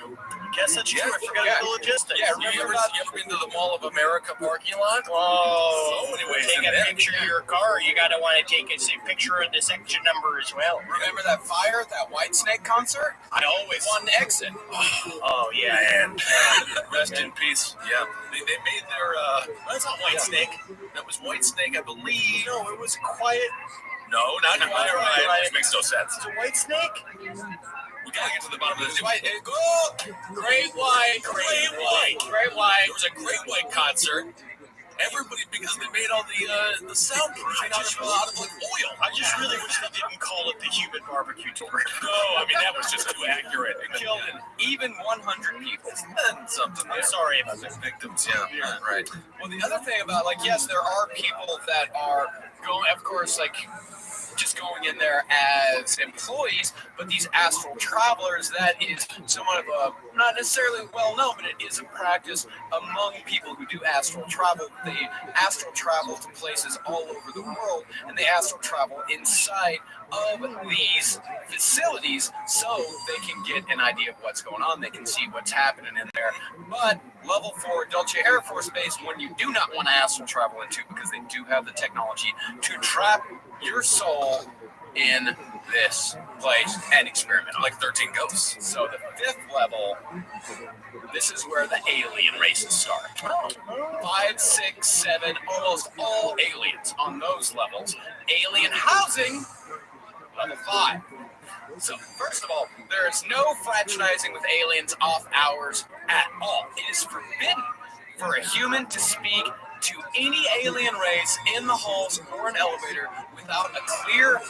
Guess that's true. I forgot the logistics. Yeah, you ever been to the Mall of America parking lot? Oh, so many ways take a picture of your car. You gotta want to take a picture of the section number as well. Remember that fire, that Whitesnake concert? I always one exit. Oh yeah, and rest in peace. Yeah, they made their. That's not Whitesnake. That was Whitesnake, I believe. No, it was Quiet. No, not Quiet Riot. Right. Which makes no sense. It's a Whitesnake. We gotta get to the bottom of this. Great White. There was a Great White concert, Everybody, because they made all the soundproofing out of like oil. I just really wish they didn't call it the human barbecue tour. No, I mean that was just too accurate. It killed even 100 people. And something. I'm sorry about the that. victims. Yeah, right. Well, the other thing about, like, yes, there are people that are going, of course, like, just going in there as employees, but these astral travelers, that is somewhat of a, not necessarily well known, but it is a practice among people who do astral travel. They astral travel to places all over the world, and they astral travel inside of these facilities so they can get an idea of what's going on. They can see what's happening in there. But level 4 Dulce Air Force Base, when you do not want to astral travel into, because they do have the technology to trap your soul in this place and experiment on, Like 13 ghosts. So the 5th level, this is where the alien races start. 5, 6, 7, almost all aliens on those levels. Alien housing, level 5. So first of all, there is no fraternizing with aliens off hours at all. It is forbidden for a human to speak to any alien race in the halls or an elevator without a clear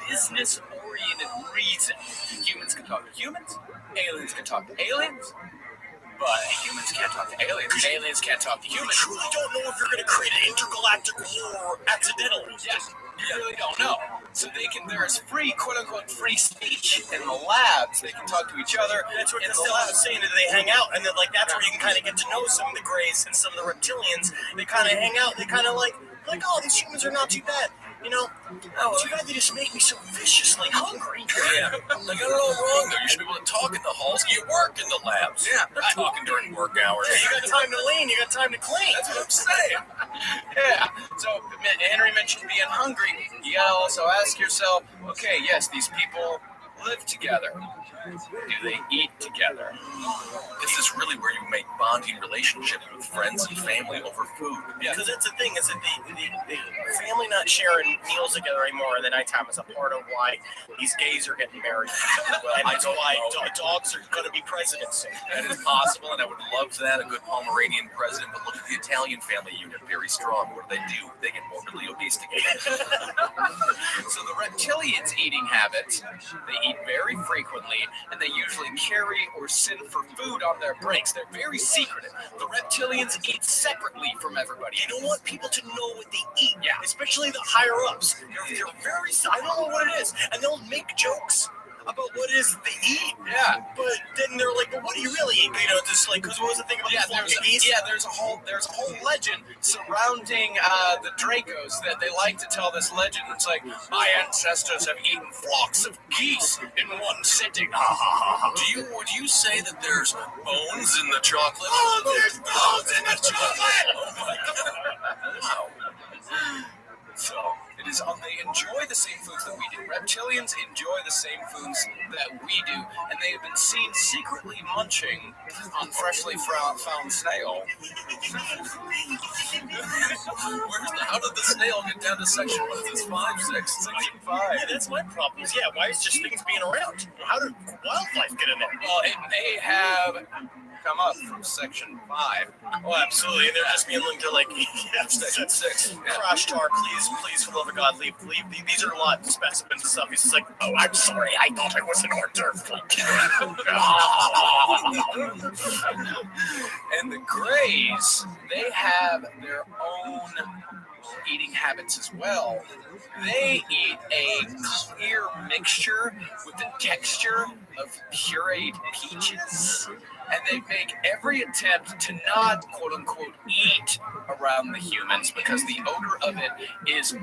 business-oriented reason. Humans can talk to humans, aliens can talk to aliens, but humans can't talk to aliens, and aliens can't talk to You humans. truly don't know if you're going to create an intergalactic war accidentally. Yes, you really don't know. So they can, there's free, quote-unquote, free speech in the labs. They can talk to each other. That's what in the Costello was labs. saying, that they hang out, and then, like, that's where you can kind of get to know some of the Greys and some of the reptilians. They kind of hang out. They kind of like, oh, these humans are not too bad. You know, too bad they just make me so viciously hungry. Yeah. They got it all wrong, though. You should be able to talk in the halls. You work in the labs. Yeah. They're talking during work hours. You got time to lean, you got time to clean. That's what I'm saying. Yeah. So Henry mentioned being hungry. You gotta also ask yourself, okay, yes, these people live together. Do they eat together? This is really where you make bonding relationships with friends and family over food. Because that's the thing, is that the family not sharing meals together anymore in the nighttime is a part of why these gays are getting married. And that's why dogs are going to be presidents soon. That is possible, and I would love that, a good Pomeranian president. But look at the Italian family unit, very strong. What do? They get morbidly obese together. So the reptilians' eating habits, they eat very frequently, and they usually carry or sit for food on their breaks. They're very secretive. The reptilians eat separately from everybody. They don't want people to know what they eat. Yeah. Especially the higher ups. They're very, I don't know what it is. And they'll make jokes about what it is they eat. Yeah. But then they're like, well, what do you really eat? You know, just like, because what was the thing about there's a whole legend surrounding the Dracos that they like to tell this legend. It's like, my ancestors have eaten flocks of geese in one sitting. Would you say that there's bones in the chocolate? Oh, there's bones in the chocolate! Oh my God. Wow. So it is they enjoy the same foods that we do. Reptilians enjoy the same foods that we do, and they have been seen secretly munching on freshly found snail. How did the snail get down to section, what is this, 5, 6? Section 5. Yeah, that's my problem. Yeah, why is just things being around? How did wildlife get in there? Well, it may have come up from section 5. Oh, absolutely. And they're just being linked to, like, Section 6. Crash tar, please, for the love of God, leave. These are a lot of specimens and stuff. He's just like, oh, I'm sorry, I thought I was an hors d'oeuvre. And the Greys, they have their own eating habits as well. They eat a clear mixture with the texture of pureed peaches, and they make every attempt to not, quote-unquote, eat around the humans because the odor of it is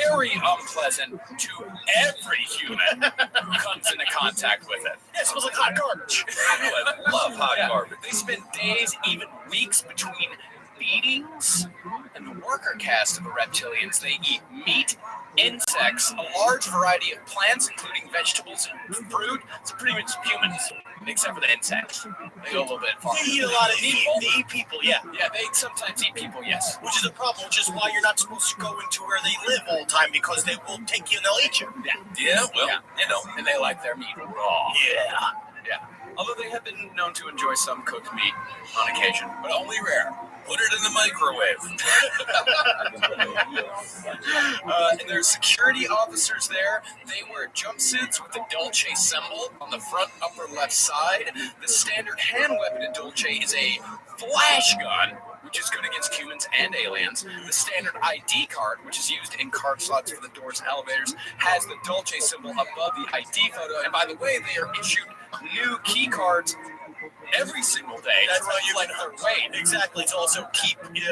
very unpleasant to every human who comes into contact with it. Yeah, it smells like hot garbage. I love hot garbage. They spend days, even weeks between feedings, and the worker caste of the reptilians, they eat meat, insects, a large variety of plants, including vegetables and fruit. So pretty much humans, except for the insects. They go a little bit far. They eat a lot of people. They eat people, yeah. Yeah, they sometimes eat people, yes. Which is a problem, which is why you're not supposed to go into where they live all the time, because they will take you and they'll eat you. Yeah, well, you know. And they like their meat raw. Yeah. Yeah. Although they have been known to enjoy some cooked meat on occasion, but only rare. Put it in the microwave. And there's security officers there. They wear jumpsuits with the Dolce symbol on the front upper left side. The standard hand weapon in Dolce is a flash gun, which is good against humans and aliens. The standard ID card, which is used in card slots for the doors and elevators, has the Dolce symbol above the ID photo. And by the way, they are issued new key cards every single day. That's how you like their weight. Exactly. To also keep you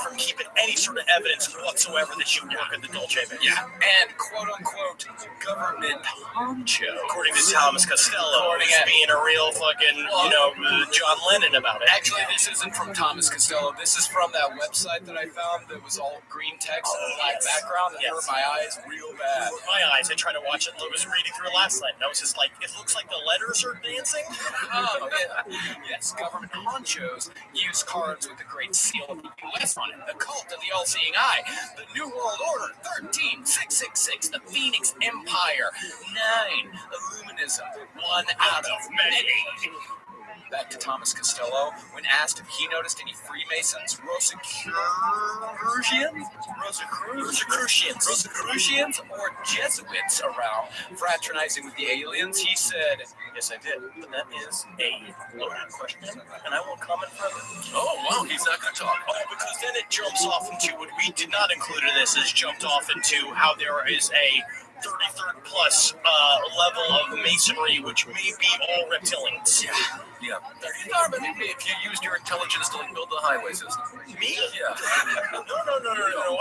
from keeping any sort of evidence whatsoever that you work at the Dolce base. Yeah, and quote unquote government honcho. According to Thomas Costello, he's being a real fucking, John Lennon about it. Actually, this isn't from Thomas Costello. This is from that website that I found that was all green text and a black background that hurt my eyes real bad. My eyes. I tried to watch it. I was reading through it last night, and I was just like, it looks like the letters are dancing. Oh, yeah. Yes, government honchos use cards with the Great Seal of the U.S. on it, the cult of the all-seeing eye, the New World Order, 13, 666, the Phoenix Empire, 9, Illuminism, 1 out of many. Back to Thomas Costello, when asked if he noticed any Freemasons, Rosicrucians, or Jesuits around fraternizing with the aliens, he said, Yes, I did, but that is a loaded question, and I won't comment further. Oh, wow, he's not going to talk. Oh, because then it jumps off into what we did not include in this, is jumped off into how there is a 33rd plus level of masonry, which may be all reptilians. Yeah. But if you used your intelligence to build the highway system. Me? Yeah. No.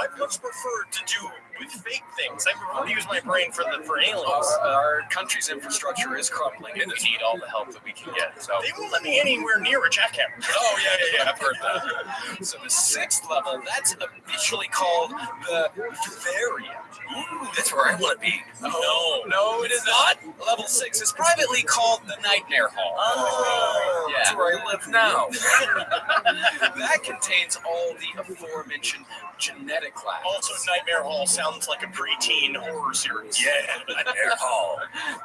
I much prefer to do with fake things. I prefer to use my brain for aliens. Our country's infrastructure is crumbling, and we need all the help that we can get. So they won't let me anywhere near a jackhammer. Oh, yeah, I've heard that. So the 6th level, that's officially called the Vivarium. Ooh, that's where I want to be. No, it is not. Level 6 is privately called the Nightmare Hall. Oh, that's where I live now. That contains all the aforementioned genetic labs. Also, Nightmare Hall sounds like a preteen horror series. Yeah, Nightmare Hall.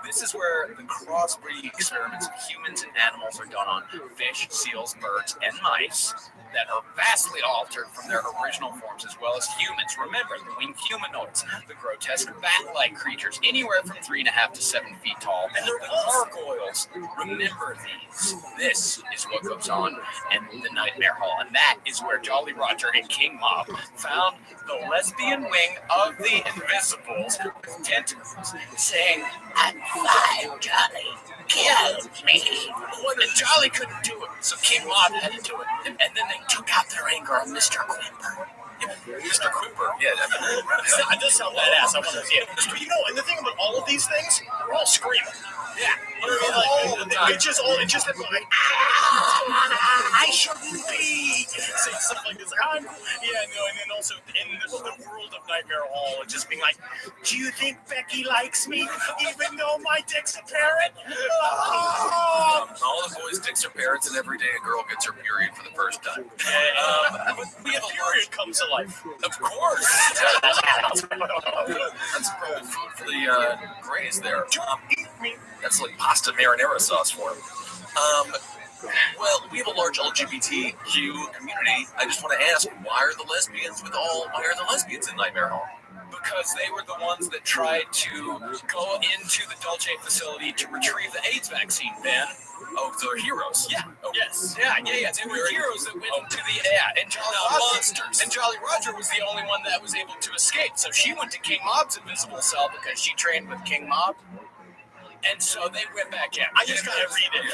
This is where the crossbreeding experiments of humans and animals are done on fish, seals, birds, and mice that are vastly altered from their original forms, as well as humans. Remember, the winged humanoids, the grotesque bat-like creatures, anywhere from 3.5 to 7 feet tall, and the gargoyles. Remember these. This is what goes on in the Nightmare Hall, and that is where Jolly Roger and King Mob found the lesbian wing of the Invisibles with tentacles, saying, "I'm fine, Jolly. Kill me." And Jolly couldn't do it, so King Mob had to do it. And then they took out their anger on Mr. Quimper. Mr. Cooper, yeah, definitely. It does sound badass. I want to see it. But and the thing about all of these things, we're all screaming. Yeah. All the time. It's just like, I shouldn't be. Saying stuff like this. And then also in the world of Nightmare Hall, it's just being like, do you think Becky likes me, even though my dick's a parrot? All the boys' dicks are parrots, and every day a girl gets her period for the first time. But we have a period comes to life. Of course. That's probably food for the grays there. That's like pasta marinara sauce for them. Well, we have a large LGBTQ community. I just want to ask, why are the lesbians in Nightmare Hall? Because they were the ones that tried to go into the Dolce facility to retrieve the AIDS vaccine, Ben. Oh, they're heroes. Yeah. Oh. Yes. Yeah. They were heroes that went into the and monsters. And Jolly Roger was the only one that was able to escape. So she went to King Mob's invisible cell because she trained with King Mob. And so they went back in. I just gotta read it.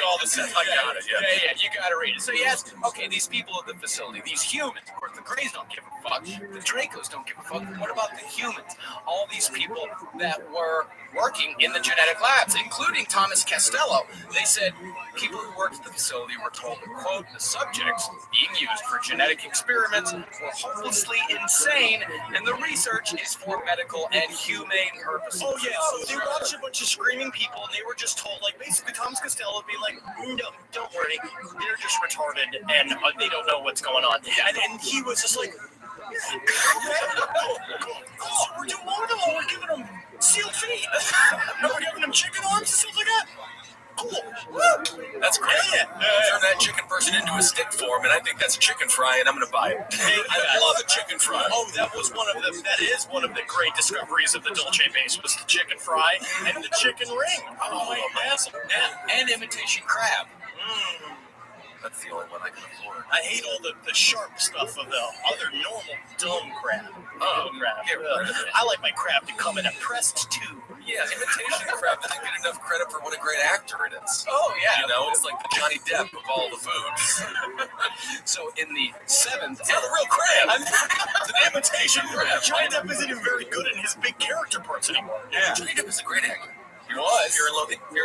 All the stuff. I got it. Yeah, you gotta read it. So yes, okay, these people at the facility, these humans, of course, the Greys don't give a fuck. The Dracos don't give a fuck. What about the humans? All these people that were working in the genetic labs, including Thomas Costello, they said people who worked at the facility were told that, quote, the subjects being used for genetic experiments were hopelessly insane, and the research is for medical and humane purposes. Oh yeah, so they watched a bunch of screaming people, and they were just told, like, basically Thomas Costello would be like, no, don't worry, they're just retarded, and they don't know what's going on. And he was just like, we're doing more than we're giving them sealed feet. We're giving them chicken arms and stuff like that. Cool. That's great. Turn that chicken person into a stick form, and I think that's a chicken fry, and I'm going to buy it. I love a chicken fry. Oh, that is one of the great discoveries of the Dolce base was the chicken fry and the chicken ring. Oh, massive. And imitation crab. That's the only one I can afford. I hate all the sharp stuff of the other normal dumb crab. Crab. Get rid of it. I like my crab to come in a pressed tube. Yeah, imitation crab doesn't get enough credit for what a great actor it is. Oh, yeah. You know, it's like the Johnny Depp of all the foods. So in the 7th... It's not a real crab. It's an imitation crab. Johnny Depp isn't even very good in his big character parts anymore. Yeah. Johnny Depp is a great actor. He was. Fear and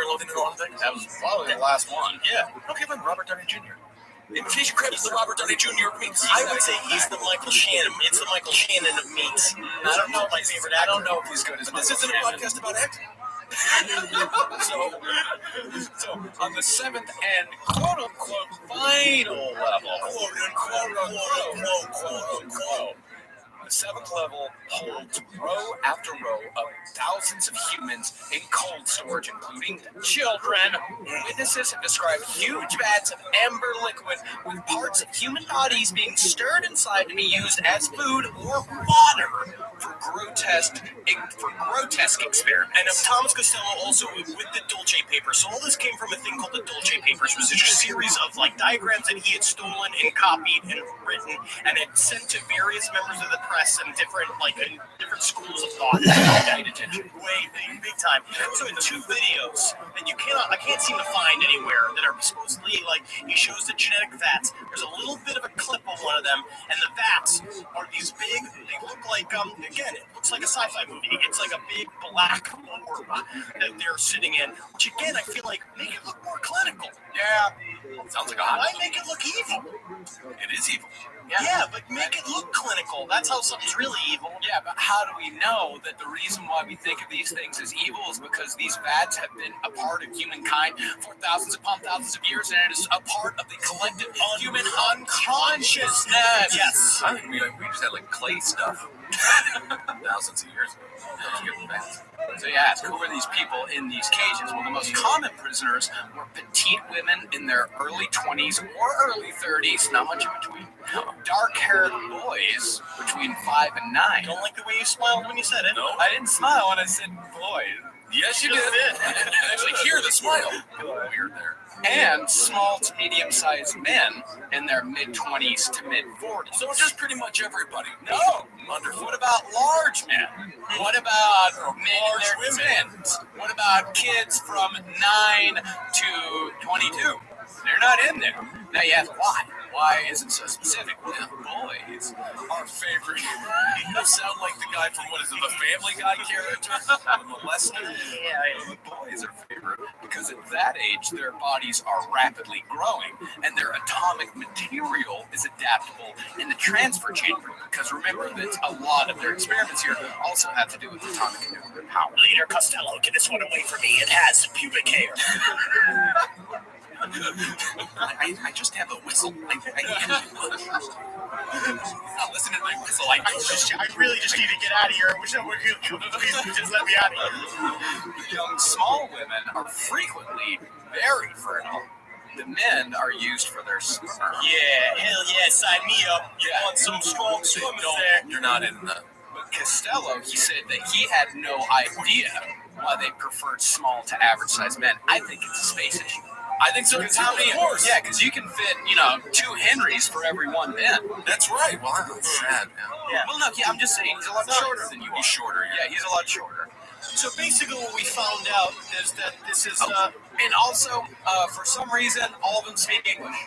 Loathing in a lot of things. That was probably the last one. Yeah. Okay, but Robert Downey Jr. Imitation crab is the Robert Downey Jr. of meats. I would say he's the Michael Shannon. It's the Michael Shannon of meats. I don't know my favorite I actor. don't know if he's good as This Michael isn't a Shannon. podcast about acting. So on the 7th and quote-unquote final level, quote-unquote, the 7th level holds row after row of thousands of humans in cold storage, including children. Witnesses have described huge vats of amber liquid with parts of human bodies being stirred inside to be used as food or fodder for grotesque experiments. And Thomas Costello also with the Dolce papers. So all this came from a thing called the Dolce papers, which is a series of like diagrams that he had stolen and copied and written and had sent to various members of the press and different schools of thought. Paid attention. Way big time. So in 2 videos that I can't seem to find anywhere that are supposedly like he shows the genetic vats. There's a little bit of a clip of one of them, and the vats are these big. They look like again, it looks like a sci-fi movie. It's like a big black orb that they're sitting in. Which again, I feel like make it look more clinical. Yeah. Sounds like a hot. Why make it look evil? It is evil. Yeah, but make it look clinical. That's how something's really evil. Yeah, but how do we know that the reason why we think of these things as evil is because these vats have been a part of humankind for thousands upon thousands of years, and it is a part of the collective human unconsciousness. Yes. I think we just had like clay stuff thousands of years ago. So you ask, who were these people in these cages? Well, the most common prisoners were petite women in their early 20s or early 30s, not much in between. Dark-haired boys between 5 and 9. Don't like the way you smiled when you said it. No. I didn't smile when I said boys. Yes, you did. Actually, hear the smile. Weird there. And small to medium-sized men in their mid-20s to mid-40s. So just pretty much everybody. No. Wonderful. What about large men? What about men in their 10s? What about kids from 9 to 22? They're not in there. Now you ask why? Why is it so specific? Well, boys, Our favorite. You sound like the guy from, what is it, the Family Guy character? The molester? yeah, boys are favorite because at that age their bodies are rapidly growing and their atomic material is adaptable in the transfer chamber. Because remember that a lot of their experiments here also have to do with atomic and nuclear power. Leader Costello, get this one away from me. It has pubic hair. I just have a whistle. He's not listening to my whistle. I really just need to get out of here. I wish please just let me out of here. Young small women are frequently very fertile. The men are used for their sperm. Yeah, hell yeah, sign me up. You want some strong swimmers there? You're not in the... But Costello, he said that he had no idea why they preferred small to average sized men. I think it's a space issue. I think so. How many? Of course. Yeah, because you can fit, 2 Henrys for every 1 man. That's right. Well, that's sad, man. Yeah. Well, no, yeah, I'm just saying he's a lot shorter than you are. He's shorter, Yeah, he's a lot shorter. So basically what we found out is that this is... And also, for some reason, all of them speak English.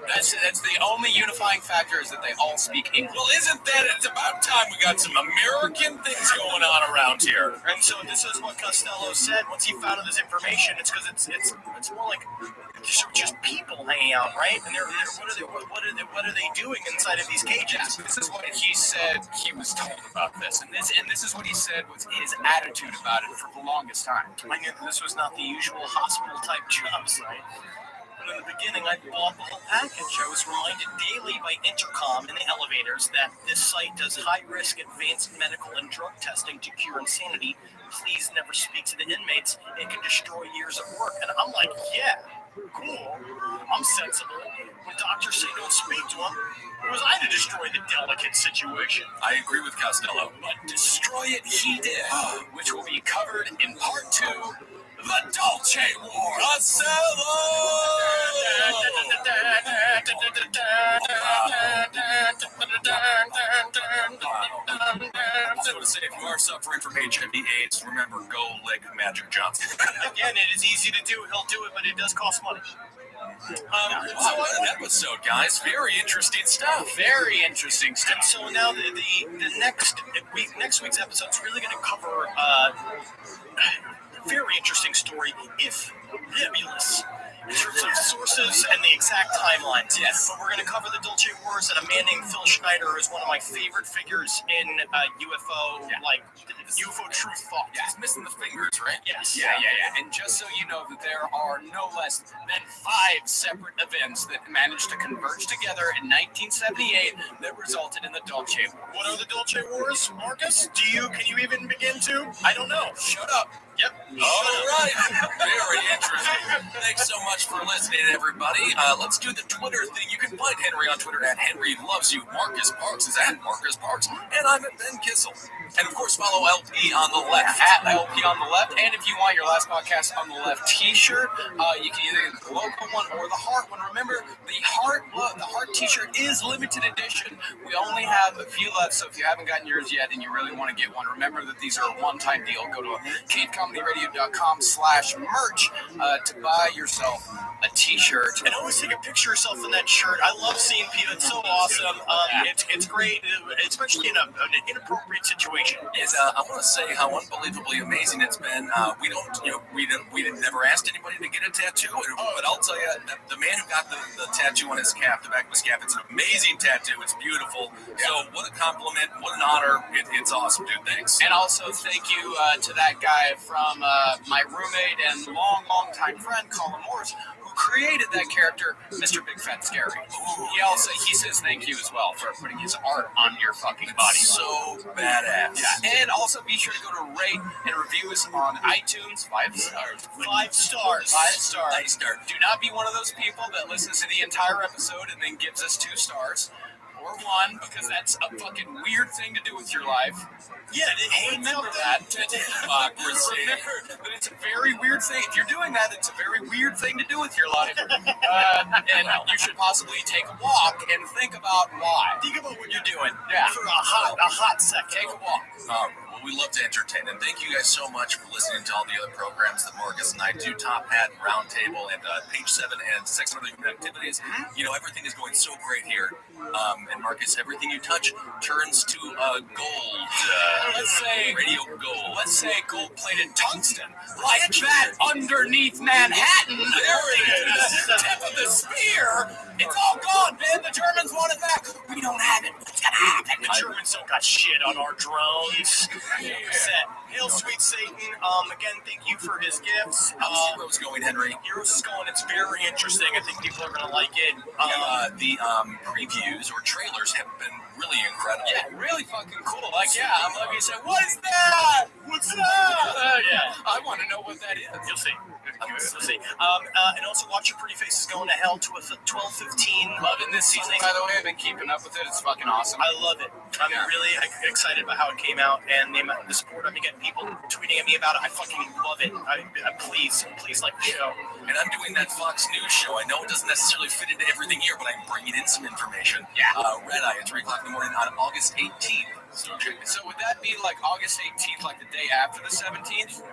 That's the only unifying factor is that they all speak English. Well, isn't that it's about time we got some American things going on around here? And so this is what Costello said once he found out this information. It's because it's more like just people hanging out, right? And they're what are they doing inside of these cages? This is what he said he was told about this, and this is what he said was his attitude about it for the longest time. I knew this was not the usual hospital type jobs, right? In the beginning, I bought the whole package. I was reminded daily by intercom in the elevators that this site does high-risk advanced medical and drug testing to cure insanity. Please never speak to the inmates. It can destroy years of work. And I'm like, yeah, cool. I'm sensible. When doctors say don't speak to them, who was I to destroy the delicate situation? I agree with Costello, but destroy it he did, which will be covered in part 2, The Dolce War. I was going to say, if you are suffering from HIV/AIDS, remember, go lick Magic Johnson. Again, it is easy to do. He'll do it, but it does cost money. Wow, what an episode, guys. Very interesting stuff. Very interesting stuff. And so now the next week's episode is really going to cover a very interesting story, if nebulous, in terms of sources and the exact timelines. Yes. But we're going to cover the Dolce Wars, and a man named Phil Schneider is one of my favorite figures in UFO, UFO truth thought. Yeah, he's missing the fingers, right? Yes. Yeah. And just so you know that there are no less than 5 separate events that managed to converge together in 1978 that resulted in the Dolce War. What are the Dolce Wars, Marcus? Can you even begin to? I don't know. Shut up. Yep. All right. Very interesting. Thanks so much for listening, everybody. Let's do the Twitter thing. You can find Henry on Twitter at Henry Loves You. Marcus Parks is at Marcus Parks. And I'm at Ben Kissel. And, of course, follow LP on the left. At LP on the left. And if you want your last podcast on the left t-shirt, you can either get the logo one or the heart one. Remember, the heart t-shirt is limited edition. We only have a few left, so if you haven't gotten yours yet and you really want to get one, remember that these are a one-time deal. Go to cavecomedyradio.com/merch to buy yourself a t-shirt. And always take a picture of yourself in that shirt. I love seeing people. It's so awesome. It's great, especially in an inappropriate situation. I want to say how unbelievably amazing it's been. We never asked anybody to get a tattoo, but I'll tell you, the man who got the tattoo on his cap, the back of his cap, it's an amazing tattoo. It's beautiful. Yeah. So what a compliment, what an honor. It's awesome, dude. Thanks. And also thank you to that guy from my roommate and long time friend, Colin Morris, who created that character, Mr. Big Fat Scary. He says thank you as well for putting his art on your fucking body. So badass. Yeah. And also be sure to go to rate and review us on iTunes. 5 stars. 5 stars. 5 stars. Nice start. Do not be one of those people that listens to the entire episode and then gives us 2 stars. Or 1, because that's a fucking weird thing to do with your life. Yeah, remember that. Democracy. Remember that it's a very weird thing. If you're doing that, it's a very weird thing to do with your life. And you should possibly take a walk and think about why. Think about what you're doing. Yeah. For a hot second. Take a walk. Well, we love to entertain, and thank you guys so much for listening to all the other programs that Marcus and I do, Top Hat, Roundtable, and Page 7, and Sex and Other Human Activities. You know, everything is going so great here. And Marcus, everything you touch turns to gold. Let's say radio gold. Let's say gold-plated tungsten, like that underneath Manhattan. There it is. The tip of the spear. It's all gone, man. The Germans want it back. We don't have it. What's gonna happen? The Germans don't got shit on our drones. Set. Hail, sweet Satan. Again, thank you for his gifts. How's Heroes going, Henry? Heroes is going. It's very interesting. I think people are gonna like it. The previews or trailers have been really incredible. Yeah, really fucking cool. Like, I'm like, you say, what is that? What's that? Yeah. I want to know what that is. You'll see. You'll see. And also watch Your Pretty Faces Going to Hell to 12:15. Loving this season, by the way. I've been keeping up with it. It's fucking awesome. I love it. I'm really excited about how it came out and the support I've been getting, people tweeting at me about it. I fucking love it. Please like the show. And I'm doing that Fox News show. I know it doesn't necessarily fit into everything here, but I'm bringing in some information. Yeah. Red Eye at 3 o'clock in the morning on August 18th. So would that be like August 18th, like the day after the 17th?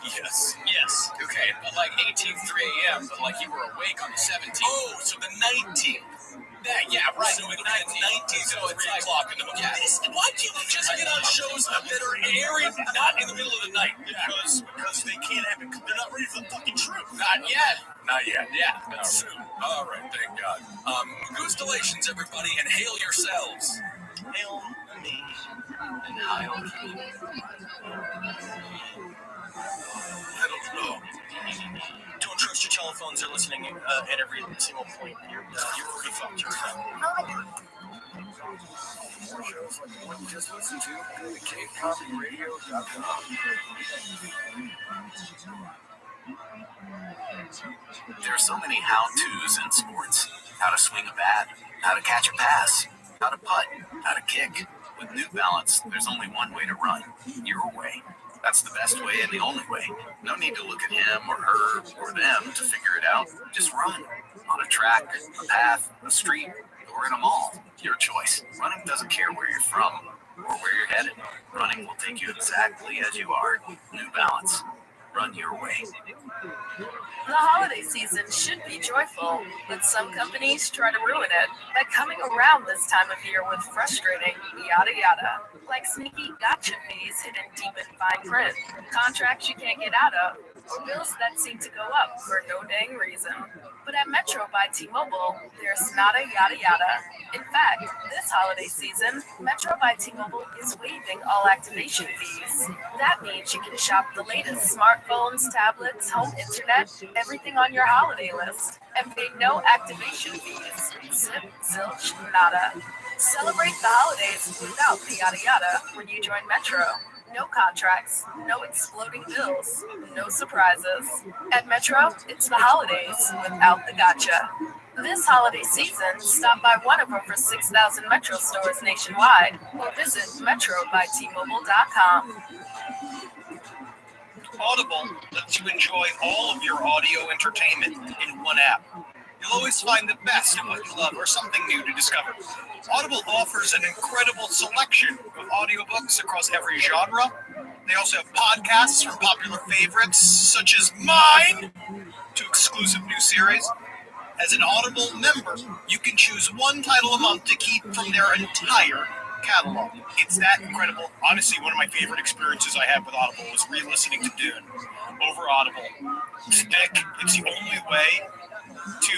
Yes. Okay, but like 18th, 3 a.m., but like you were awake on the 17th. Oh, so the 19th. Yeah, right. So the 19th, so it's 3 o'clock in the morning. Yeah. Why do you just get on shows that are airing not in the middle of the night? Because they can't have it. They're not ready for the fucking truth. Not yet. Yeah, but soon. All right, thank God. Congratulations, everybody, and hail yourselves. Hail me. And hail me. I don't know. Don't trust unless your telephones are listening at every single point, you're already fucked. You're More shows like the one you just listened to, go to cavecomedyradio.com. There are so many how-tos in sports. How to swing a bat, how to catch a pass, how to putt, how to kick. With New Balance, there's only one way to run, your way. That's the best way and the only way. No need to look at him or her or them to figure it out. Just run. On a track, a path, a street, or in a mall. Your choice. Running doesn't care where you're from or where you're headed. Running will take you exactly as you are. New Balance. Run your way. The holiday season should be joyful, but some companies try to ruin it by coming around this time of year with frustrating yada yada, like sneaky gotcha fees hidden deep in fine print, contracts you can't get out of, or bills that seem to go up for no dang reason. But at Metro by T-Mobile, there's not a yada yada. In fact, this holiday season, Metro by T-Mobile is waiving all activation fees. That means you can shop the latest smartphones, tablets, home internet, everything on your holiday list, and pay no activation fees. Zip, zilch, nada. Celebrate the holidays without the yada yada when you join Metro. No contracts, no exploding bills, no surprises. At Metro, it's the holidays without the gotcha. This holiday season, stop by one of over 6,000 Metro stores nationwide or visit metrobytmobile.com. Audible lets you enjoy all of your audio entertainment in one app. You'll always find the best in what you love or something new to discover. Audible offers an incredible selection of audiobooks across every genre. They also have podcasts from popular favorites such as mine to exclusive new series. As an Audible member, you can choose one title a month to keep from their entire catalog. It's that incredible. Honestly, one of my favorite experiences I had with Audible was re-listening to Dune over Audible. It's thick. It's the only way to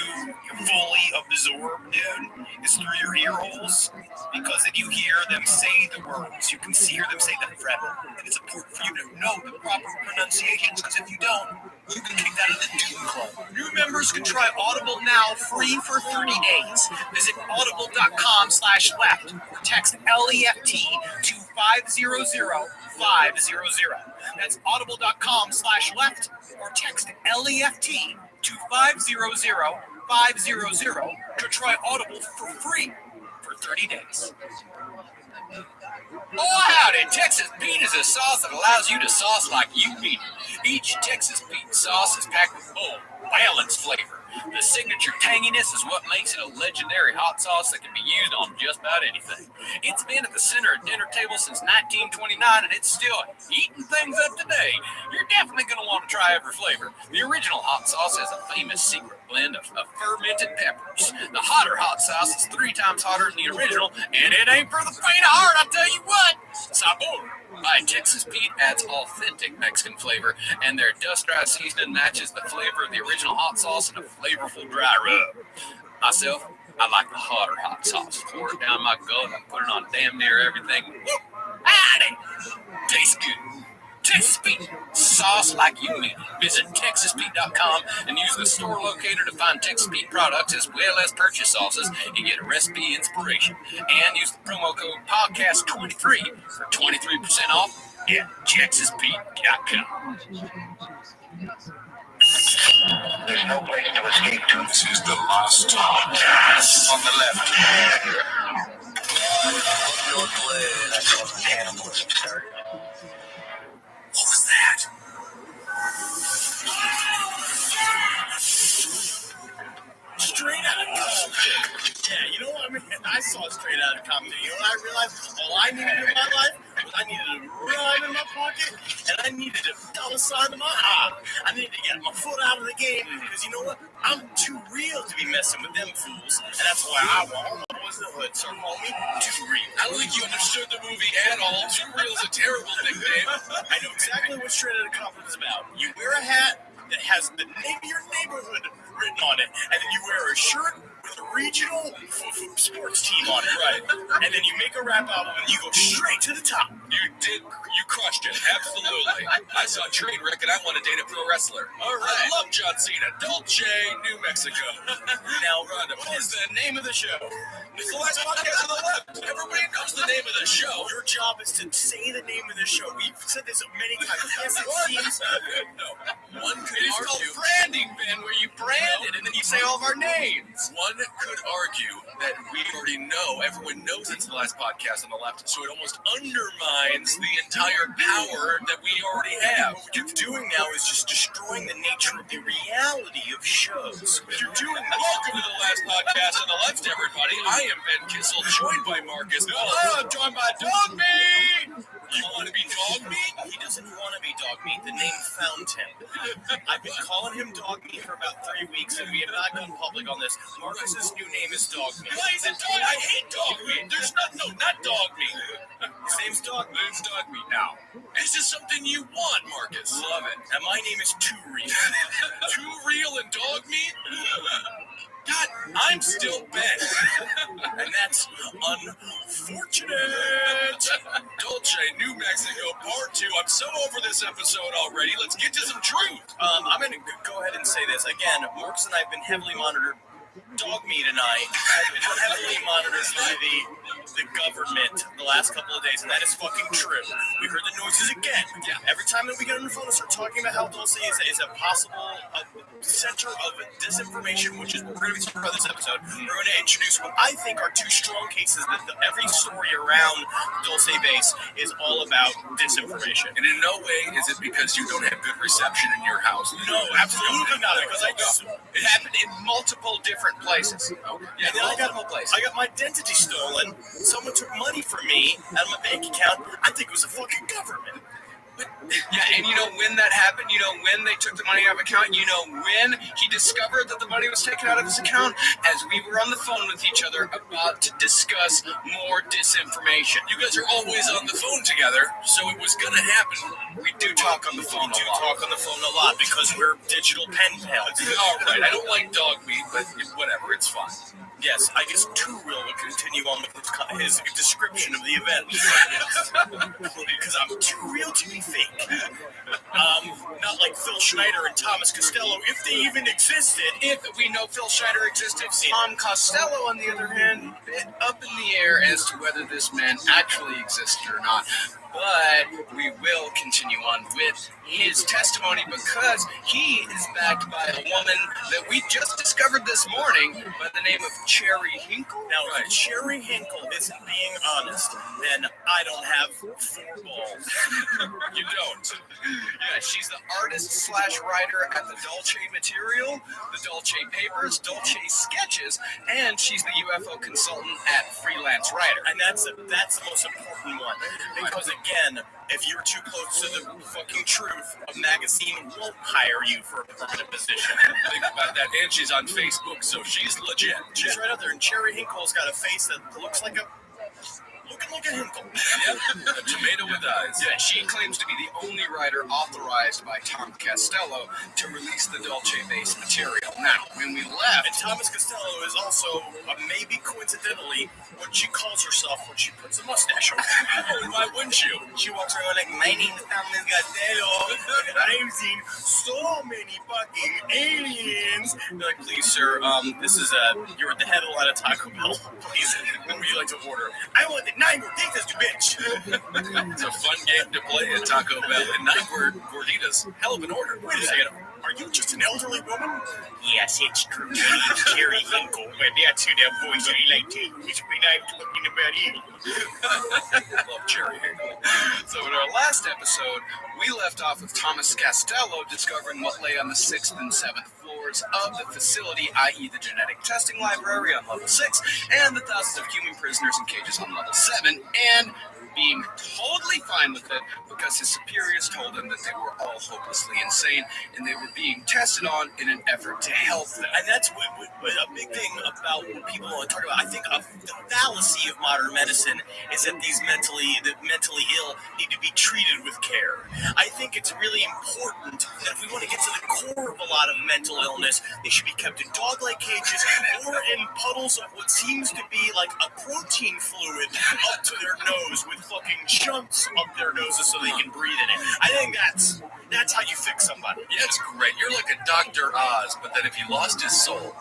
fully absorb Dune is through your ear holes, because if you hear them say the words, you can hear them say them forever. And it's important for you to know the proper pronunciations, because if you don't, you can kick that in the Dune Club. New members can try Audible now free for 30 days. Visit audible.com/left or text LEFT to 500-500. That's audible.com/left or text LEFT to 500-500 to try Audible for free for 30 days. Oh, howdy! Texas Pete is a sauce that allows you to sauce like you mean it. Each Texas Pete sauce is packed with bold, balanced flavor. The signature tanginess is what makes it a legendary hot sauce that can be used on just about anything. It's been at the center of dinner tables since 1929, and it's still heating things up today. You're definitely going to want to try every flavor. The original hot sauce has a famous secret blend of fermented peppers. The hotter hot sauce is 3 times hotter than the original, and it ain't for the faint of heart, I'll tell you what. Sabor by Texas Pete adds authentic Mexican flavor, and their dust-dry seasoning matches the flavor of the original hot sauce in a flavorful dry rub. Myself, I like the hotter hot sauce. Pour it down my gullet and put it on damn near everything. Woo! Howdy! Tastes good. Texas Pete, sauce like you mean. Visit TexasPete.com and use the store locator to find Texas Pete products as well as purchase sauces and get a recipe inspiration. And use the promo code podcast23 for 23% off at TexasPete.com. There's no place to escape to. This is the last podcast on the left. That's all the cannibalism started. What was that? Straight out of Compton. Yeah, you know what I mean? I saw Straight Out of Compton. You know what I realized? All I needed in my life was I needed a rhyme in my pocket, and I needed a dollar sign in my eye. I needed to get my foot out of the game, because you know what? I'm too real to be messing with them fools, and that's why I want all my boys in the hood start calling me Too Real. I don't think you understood the movie at all. Too Real is a terrible nickname. I know exactly what Straight Out of Compton is about. You wear a hat that has the name of your neighborhood written on it, and then you wear a shirt with a regional sports team on it. Right. And then you make a rap album and you go straight to the top. You crushed it, absolutely. I saw Trainwreck and I want to date a pro wrestler. All right. I love John Cena. Dolce, New Mexico. Now, Rhonda, what is the name of the show? It's the last podcast on the left. Everybody knows the name of the show. Your job is to say the name of the show. We've said this many times. Yes, it seems no. One could argue. It's called branding, Ben, where you brand it and then you say all of our names. One could argue that we already know, everyone knows it's the last podcast on the left, so it almost undermines the entire power that we already have. What you're doing now is just destroying the nature of the reality of shows. You're doing that. Welcome to the last podcast on the left, everybody. I am Ben Kissel, joined by Marcus. Hello, I'm joined by Dog Meat. You want to be Dog Meat? He doesn't want to be Dog Meat. The name found him. I've been calling him Dog Meat for about 3 weeks, and we have not gone public on this. Marcus's new name is Dog Meat. Why is it Dog? I hate Dog Meat. There's not Dog Meat. His name's Dog Meat. It's Dog Meat now. Is this something you want, Marcus? Love it. And my name is Too Real. Too Real and Dog Meat? God, I'm still Ben. And that's unfortunate. Dolce, New Mexico, part 2. I'm so over this episode already. Let's get to some truth. I'm going to go ahead and say this. Again, Marcus and I have been heavily monitored. Dog Meat and I have been heavily monitored by the government the last couple of days, and that is fucking true. We heard the noises again. Yeah. Every time that we get on the phone and start talking about how Dulce is a possible center of disinformation, which is what we're going to be talking about this episode, we're going to introduce what I think are 2 strong cases that every story around Dulce Base is all about disinformation. And in no way is it because you don't have good reception in your house. No, absolutely not. Because it happened in multiple different places. Yeah, and then I got my identity stolen. Someone took money from me out of my bank account. I think it was the fucking government. Yeah, and you know when that happened? You know when they took the money out of account? You know when he discovered that the money was taken out of his account? As we were on the phone with each other about to discuss more disinformation. You guys are always on the phone together, so it was going to happen. We do talk on the phone We do talk on the phone a lot because we're digital pen pals. All right, I don't like Dog Meat, but whatever, it's fine. Yes, I guess Too Real would continue on with his description of the event. Because I'm too real to be fake. Not like Phil Schneider and Thomas Costello, if they even existed. If we know Phil Schneider existed, Tom Costello, on the other hand, bit up in the air as to whether this man actually existed or not. But we will continue on with his testimony because he is backed by a woman that we just discovered this morning by the name of Cherry Hinkle. Now, if Cherry Hinkle isn't being honest, then I don't have 4 balls. You don't. Yeah, she's the artist/writer at the Dolce Material, the Dolce Papers, Dolce Sketches, and she's the UFO consultant at Freelance Writer. And that's the most important one. Because again, if you're too close to the fucking truth, a magazine won't hire you for a permanent position. Think about that. And she's on Facebook, so she's legit. She's right out there. And Cherry Hinkle's got a face that looks like looking like a Hinkle. Yep, a tomato with eyes. Yeah, she claims to be the only writer authorized by Tom Costello to release the Dolce-based material. Now, when we left... And Thomas Costello is also, maybe coincidentally, what she calls herself when she puts a mustache on. Oh, why wouldn't you? She walks around like, my name is Thomas Costello, and I've seen so many fucking aliens. They're like, please, sir, this is, you're at the head of a lot of Taco Bell. Please, what would you like to order? I want the 9 gorditas, you bitch. It's a fun game to play at Taco Bell. And 9 gorditas, hell of an order. Wait a second. Are you just an elderly woman? Yes, it's true. Cherry Hinkle. But that's who that voice I like to use when I'm talking about you. Love Cherry Hinkle. So in our last episode, we left off with Thomas Costello discovering what lay on the 6th and 7th floors of the facility, i.e. the genetic testing library on level 6, and the thousands of human prisoners in cages on level 7, and being totally fine with it because his superiors told him that they were all hopelessly insane and they were being tested on in an effort to help them. And that's what a big thing about what people want to talk about. I think the fallacy of modern medicine is that the mentally ill need to be treated with care. I think it's really important that if we want to get to the core of a lot of mental illness wellness. They should be kept in dog-like cages or in puddles of what seems to be like a protein fluid up to their nose with fucking chunks up their noses so they can breathe in it. I think that's how you fix somebody. Yeah, it's great. You're like a Dr. Oz, but then if he lost his soul.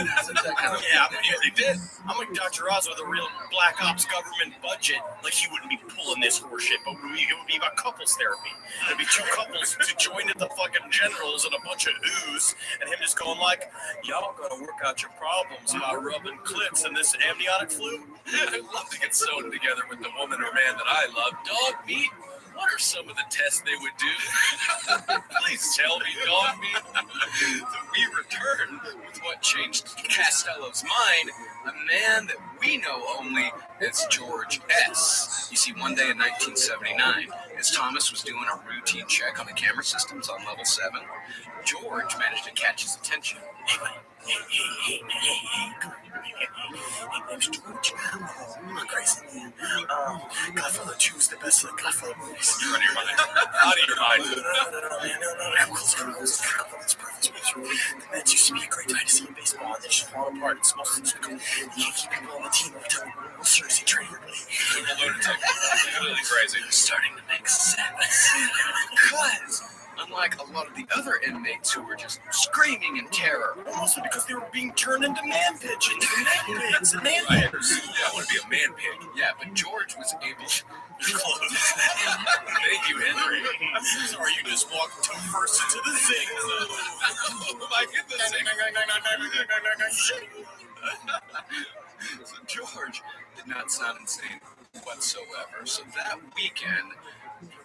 Yeah, he did. I'm like Dr. Oz with a real black ops government budget. Like, he wouldn't be pulling this horseshit, but it would be about couples therapy. There'd be two couples to join at the fucking generals and a bunch of ooze, and him just going like, y'all gotta work out your problems about rubbing clits and this amniotic fluid. I'd love to get sewn together with the woman or man that I love. Dog meat? What are some of the tests they would do? Please tell me, dog meat. So we return with what changed Castello's mind, a man that we know only as George S. You see, one day in 1979, as Thomas was doing a routine check on the camera systems on level 7, George managed to catch his attention. Hey, name's George. I'm not crazy. Godfather 2 is the best of the Godfather movies. You're out of your mind. Out of your mind. No. The Mets used to be a great dynasty in baseball, and they just fall apart. It's mostly just because you can't keep people on the team every time you seriously train everybody. You're a lunatic. Completely crazy. Starting to make sense. Because, unlike a lot of the other inmates who were just screaming in terror, Also because they were being turned into man pigeons and man pigs and man Right. bears. Yeah, I want to be a man pig. Yeah, but George was able to. Close. Thank you, Henry. Sorry, you just walked toe first into the thing. I get the thing. So George did not sound insane whatsoever. So that weekend,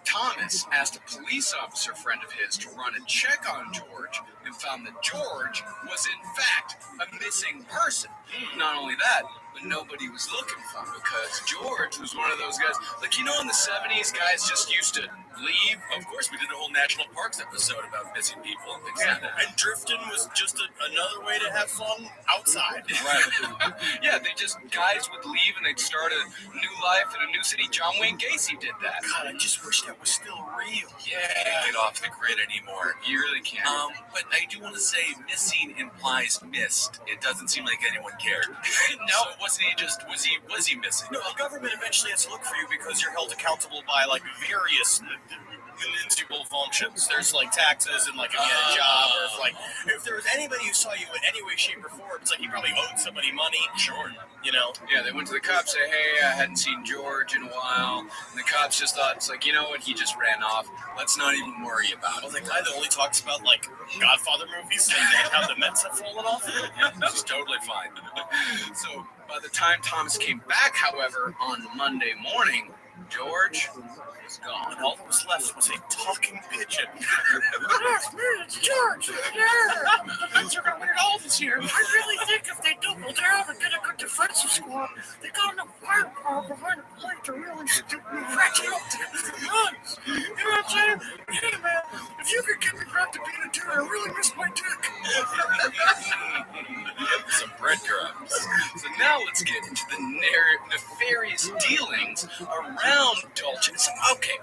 Thomas asked a police officer friend of his to run a check on George and found that George was in fact a missing person. Not only that, but nobody was looking for him because George was one of those guys, like, you know, in the 70s, guys just used to leave. Of course, we did a whole National Parks episode about missing people and things like that. And drifting was just another way to have fun outside. Right. Yeah, guys would leave and they'd start a new life in a new city. John Wayne Gacy did that. God, I just wish that was still real. Yeah, can't get off the grid anymore. You really can't. But I do want to say missing implies missed. It doesn't seem like anyone cared. No, wasn't he just, was he missing? No, the government eventually has to look for you because you're held accountable by, like, various municipal functions. There's, like, taxes and, like, if you had a job or if there was anybody who saw you in any way, shape, or form, it's like you probably owed somebody money. Sure. You know? Yeah, they went to the cops, say, hey, I hadn't seen George in a while. And the cops just thought, it's like, you know what, he just ran off. Let's not even worry about Well, it. the guy that only talks about, like, Godfather movies and how the Mets have fallen off. This is totally fine. So by the time Thomas came back, however, on Monday morning, George was gone. And all that was left was a talking pigeon. Yes, me, it's George. Yeah. Things are going to weird all this year. I really think if they double down and get a good defensive squad, they got enough firepower behind the plate to really ratchet up the runs. You know what I'm saying? Hey, man, if you could get me back to being a dude, I really miss my dick. Some breadcrumbs. So now let's get into the nefarious dealings around Dolce. So, okay,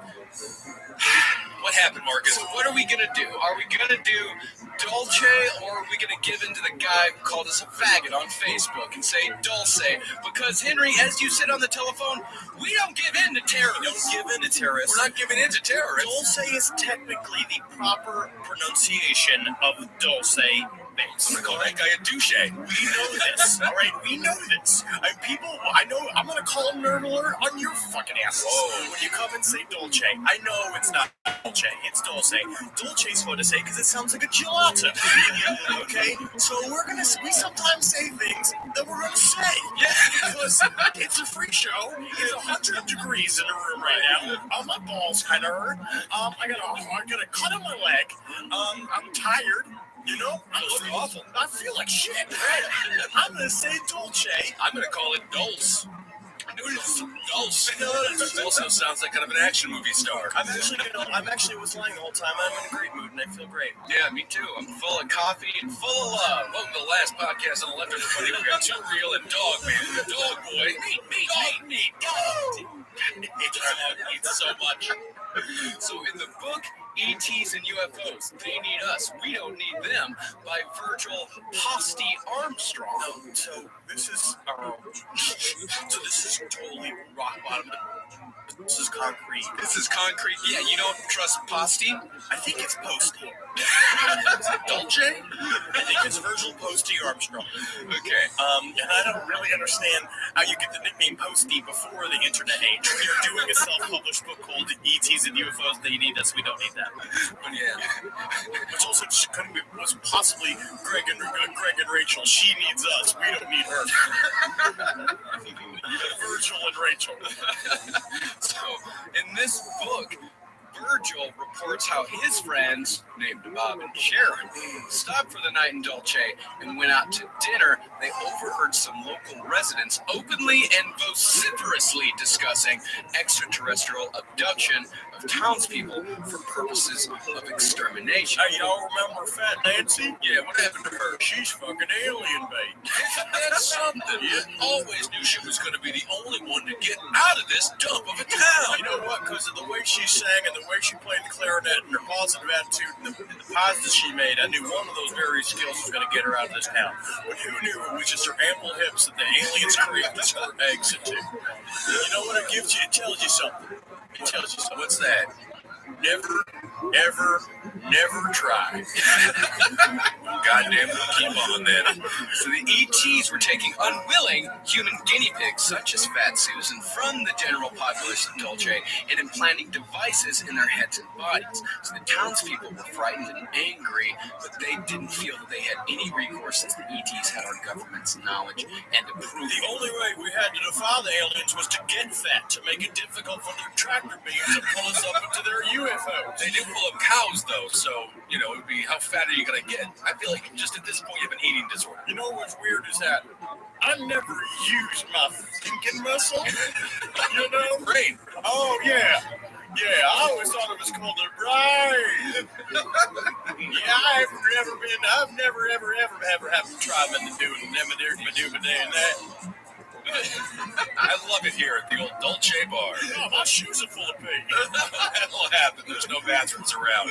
what happened, Marcus? What are we gonna do? Are we gonna do Dolce, or are we gonna give in to the guy who called us a faggot on Facebook and say Dulce? Because Henry, as you said on the telephone, we don't give in to terrorists. We don't give in to terrorists. We're not giving in to terrorists. Dulce is technically the proper pronunciation of Dulce base. I'm gonna call that guy a douche. We know this, all right? We know this. I know. I'm gonna call a nerd alert on your fucking asses. Whoa. When you come and say Dolce, I know it's not Dolce. It's Dulce. Dulce's fun to say because it sounds like a gelato. Okay, so we sometimes say things that we're gonna say. Yeah. Because it's a free show. It's 100 degrees in the room right now. My balls kind of hurt. I got a cut on my leg. I'm tired. You know, I look awful. I feel like shit. Right? I'm gonna say Dolce. I'm gonna call it Dulce. Dulce. Also sounds like kind of an action movie star. I'm actually was lying the whole time. I'm in a great mood and I feel great. Yeah, me too. I'm full of coffee and full of love. Welcome to the last podcast on the left, everybody. We got Too Real and Dog Man. Dog Boy. Meat. Dog. It's so much. So in the book, ETs and UFOs, they need us. We don't need them, by Virgil Posty Armstrong. So this is totally rock bottom. This is concrete. This is concrete. Yeah, you don't trust Posty? I think it's Posty. Is it Dolce? I think it's Virgil Posty Armstrong. Okay. And I don't really understand how you get the nickname Posty before the internet age. You're doing a self-published book called ETs and UFOs. They need us. We don't need that. But yeah. Which also was possibly Greg and Rachel. She needs us. We don't need her. Virgil and Rachel. So, in this book, Virgil reports how his friends, named Bob and Sharon, stopped for the night in Dolce and went out to dinner. They overheard some local residents openly and vociferously discussing extraterrestrial abduction of townspeople for purposes of extermination. Hey, y'all remember Fat Nancy? Yeah, what happened to her? She's fucking alien bait. Isn't that something? You always knew she was going to be the only one to get out of this dump of a town. You know what? Because of the way she sang and the way she played the clarinet and her positive attitude and the positives she made, I knew one of those very skills was going to get her out of this town. But who knew it was just her ample hips that the aliens created to squirt eggs into? You know what it gives you? It tells you something. It tells you something. What's that? Never, ever, never try. Goddamn, keep on then. So the ETs were taking unwilling human guinea pigs, such as Fat Susan, from the general populace of Dolce and implanting devices in their heads and bodies. So the townspeople were frightened and angry, but they didn't feel that they had any recourse since the ETs had our government's knowledge and approval. The only way we had to defy the aliens was to get fat, to make it difficult for their tractor beams to pull us up into their UFOs. They did pull up cows, though, so, you know, it would be, how fat are you going to get? I feel like just at this point you have an eating disorder. You know what's weird is that I never used my thinking muscle. You know? Brain. Oh, yeah. Yeah, I always thought it was called the brain. Yeah, I've never, ever have tried to do it. That. I love it here at the old Dolce bar. Oh, my shoes are full of pee. That'll happen. There's no bathrooms around.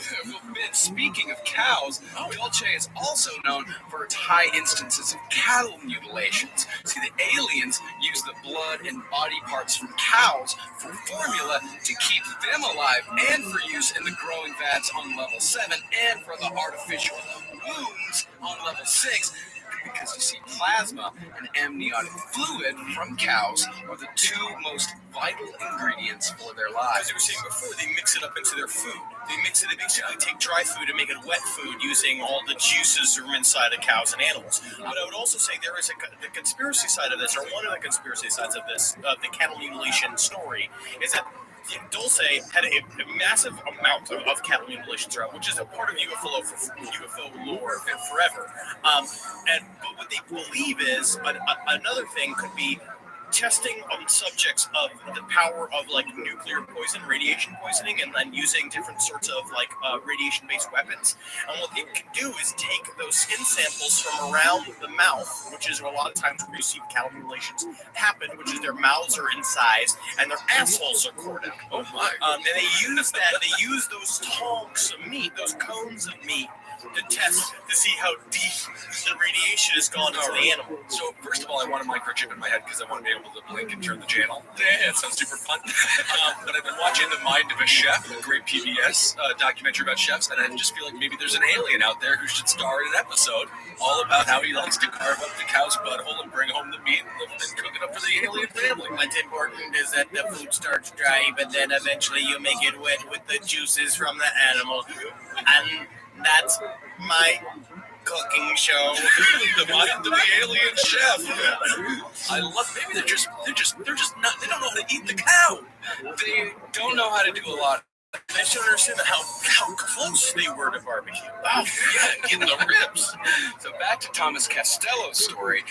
And speaking of cows, Dolce is also known for its high instances of cattle mutilations. See, the aliens use the blood and body parts from cows for formula to keep them alive and for use in the growing vats on level 7 and for the artificial wounds on level 6. Because you see, plasma and amniotic fluid from cows are the two most vital ingredients for their lives. As you were saying before, they mix it up into their food. They basically take dry food and make it wet food using all the juices from inside of cows and animals. But I would also say there is the conspiracy side of this, or one of the conspiracy sides of this, the cattle mutilation story, is that Dulce had a massive amount of cattle mutilation throughout, which is a part of UFO lore forever. But what they believe is another thing could be testing on subjects of the power of like nuclear poison, radiation poisoning, and then using different sorts of like radiation-based weapons. And what they can do is take those skin samples from around the mouth, which is a lot of times where you see cattle mutilations happen, which is their mouths are incised and their assholes are cored out. Oh my! And they use that. They use those tongs of meat, those cones of meat, to test to see how deep the radiation has gone into the animal. So first of all, I want a microchip in my head because I want to be able to blink and turn the channel. Yeah, it sounds super fun. But I've been watching The Mind of a Chef, a great PBS documentary about chefs, and I just feel like maybe there's an alien out there who should star in an episode all about how he likes to carve up the cow's butthole and bring home the meat and cook it up for the alien family. What's important is that the food starts dry, but then eventually you make it wet with the juices from the animal, and that's my cooking show. The Mind of the Alien Chef. I love. Maybe they're just not. They don't know how to eat the cow. They don't know how to do a lot. I just don't understand how close they were to barbecue. Oh, yeah, getting the ribs. So back to Thomas Castello's story.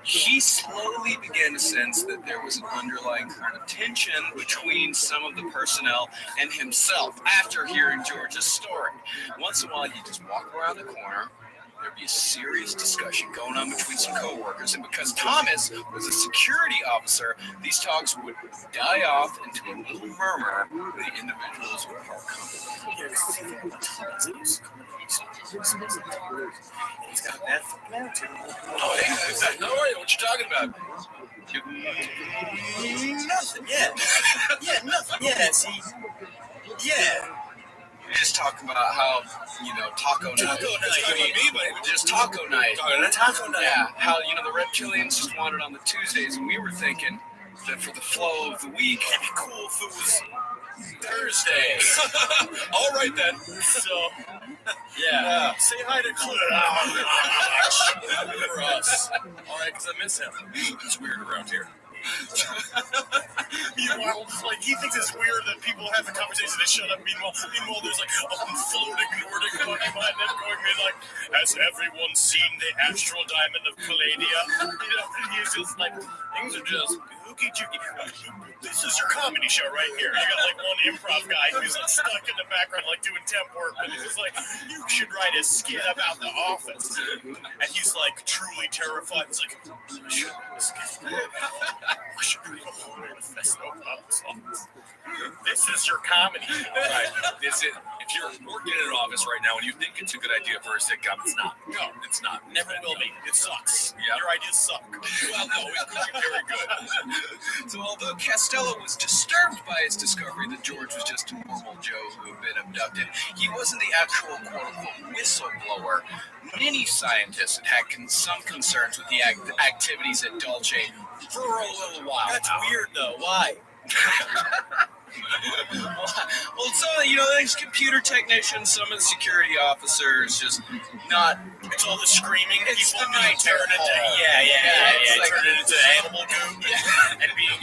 He slowly began to sense that there was an underlying current of tension between some of the personnel and himself after hearing George's story. Once in a while, he'd just walk around the corner, there'd be a serious discussion going on between some coworkers, and because Thomas was a security officer, these talks would die off into a little murmur where the individuals would part company. He's got a bad fucking attitude. Oh, hey, no worry, what you talking about? Nothing, yeah. Yeah, nothing, yeah, see. Yeah. We're just talking about how, taco night. Taco night. Just taco night. Taco night. Yeah, how, the reptilians just wanted on the Tuesdays, and we were thinking that for the flow of the week, it'd be cool if it was Thursday. All right, then. So, yeah. say hi to Cliff. For us. All right, because I miss him. It's weird around here. Meanwhile, he thinks it's weird that people have the conversation and shut up. Meanwhile, there's floating Nordic going behind them, going has everyone seen the astral diamond of Palladia? He's just things are just hooky chooky. This is your comedy show right here. You got one improv guy who's stuck in the background doing temp work, but he's just you should write a skit about the office. And he's truly terrified. He's I should write a skit. I should write a whole manifesto about this office. This is your comedy. All right. If you're working in an office right now and you think it's a good idea for a sitcom, it's not. No, it's not. Never will be. It sucks. Yeah. Your ideas suck. Well, no, it could be very good. So although Costello was disturbed by his discovery that George was just a normal Joe who had been abducted, he wasn't the actual quote-unquote whistleblower. Many scientists had some concerns with the activities at Dulce for a little while. That's weird, though. Why? Well, these computer technicians, some of the security officers, just not. It's all the screaming. It's people the night turn into turn it into animal goo, and being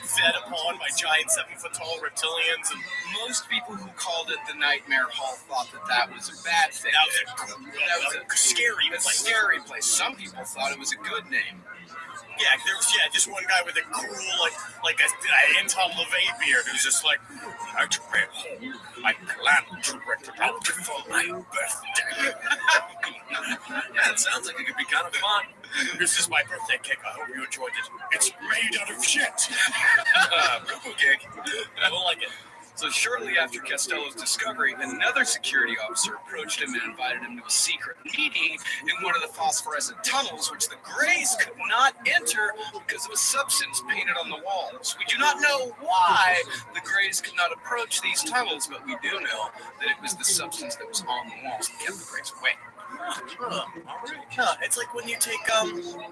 fed upon by giant 7-foot tall reptilians. And most people who called it the Nightmare Hall thought that was a bad thing. That was a scary place. Scary place. Some people thought it was a good name. Yeah, there was just one guy with a cool like a Anton LaVey beard who's just Nightmare Hall. I plan to rent it out for my birthday. Yeah, it sounds like it could be kind of fun. This is my birthday cake. I hope you enjoyed it. It's made out of shit. Poo-poo cake. I don't like it. So shortly after Costello's discovery, another security officer approached him and invited him to a secret meeting in one of the phosphorescent tunnels, which the Greys could not enter because of a substance painted on the walls. We do not know why the Greys could not approach these tunnels, but we do know that it was the substance that was on the walls that kept the Greys away. It's like when you take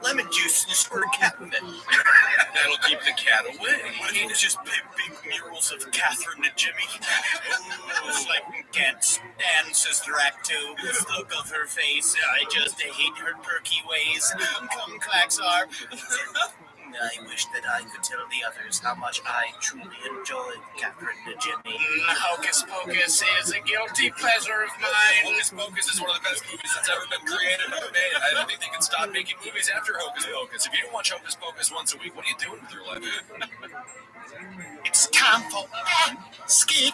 lemon juice and you squirt a cat with it. That'll keep the cat away. I mean, it's just big murals of Catherine and Jimmy. It's can't stand Sister Act 2. The look of her face. I just hate her perky ways. Come, Claxar. I wish that I could tell the others how much I truly enjoy Catherine and Jimmy. Hocus Pocus is a guilty pleasure of mine. Hocus Pocus is one of the best movies that's ever been created or made. I don't think they can stop making movies after Hocus Pocus. If you don't watch Hocus Pocus once a week, what are you doing with your life? It's time for ski.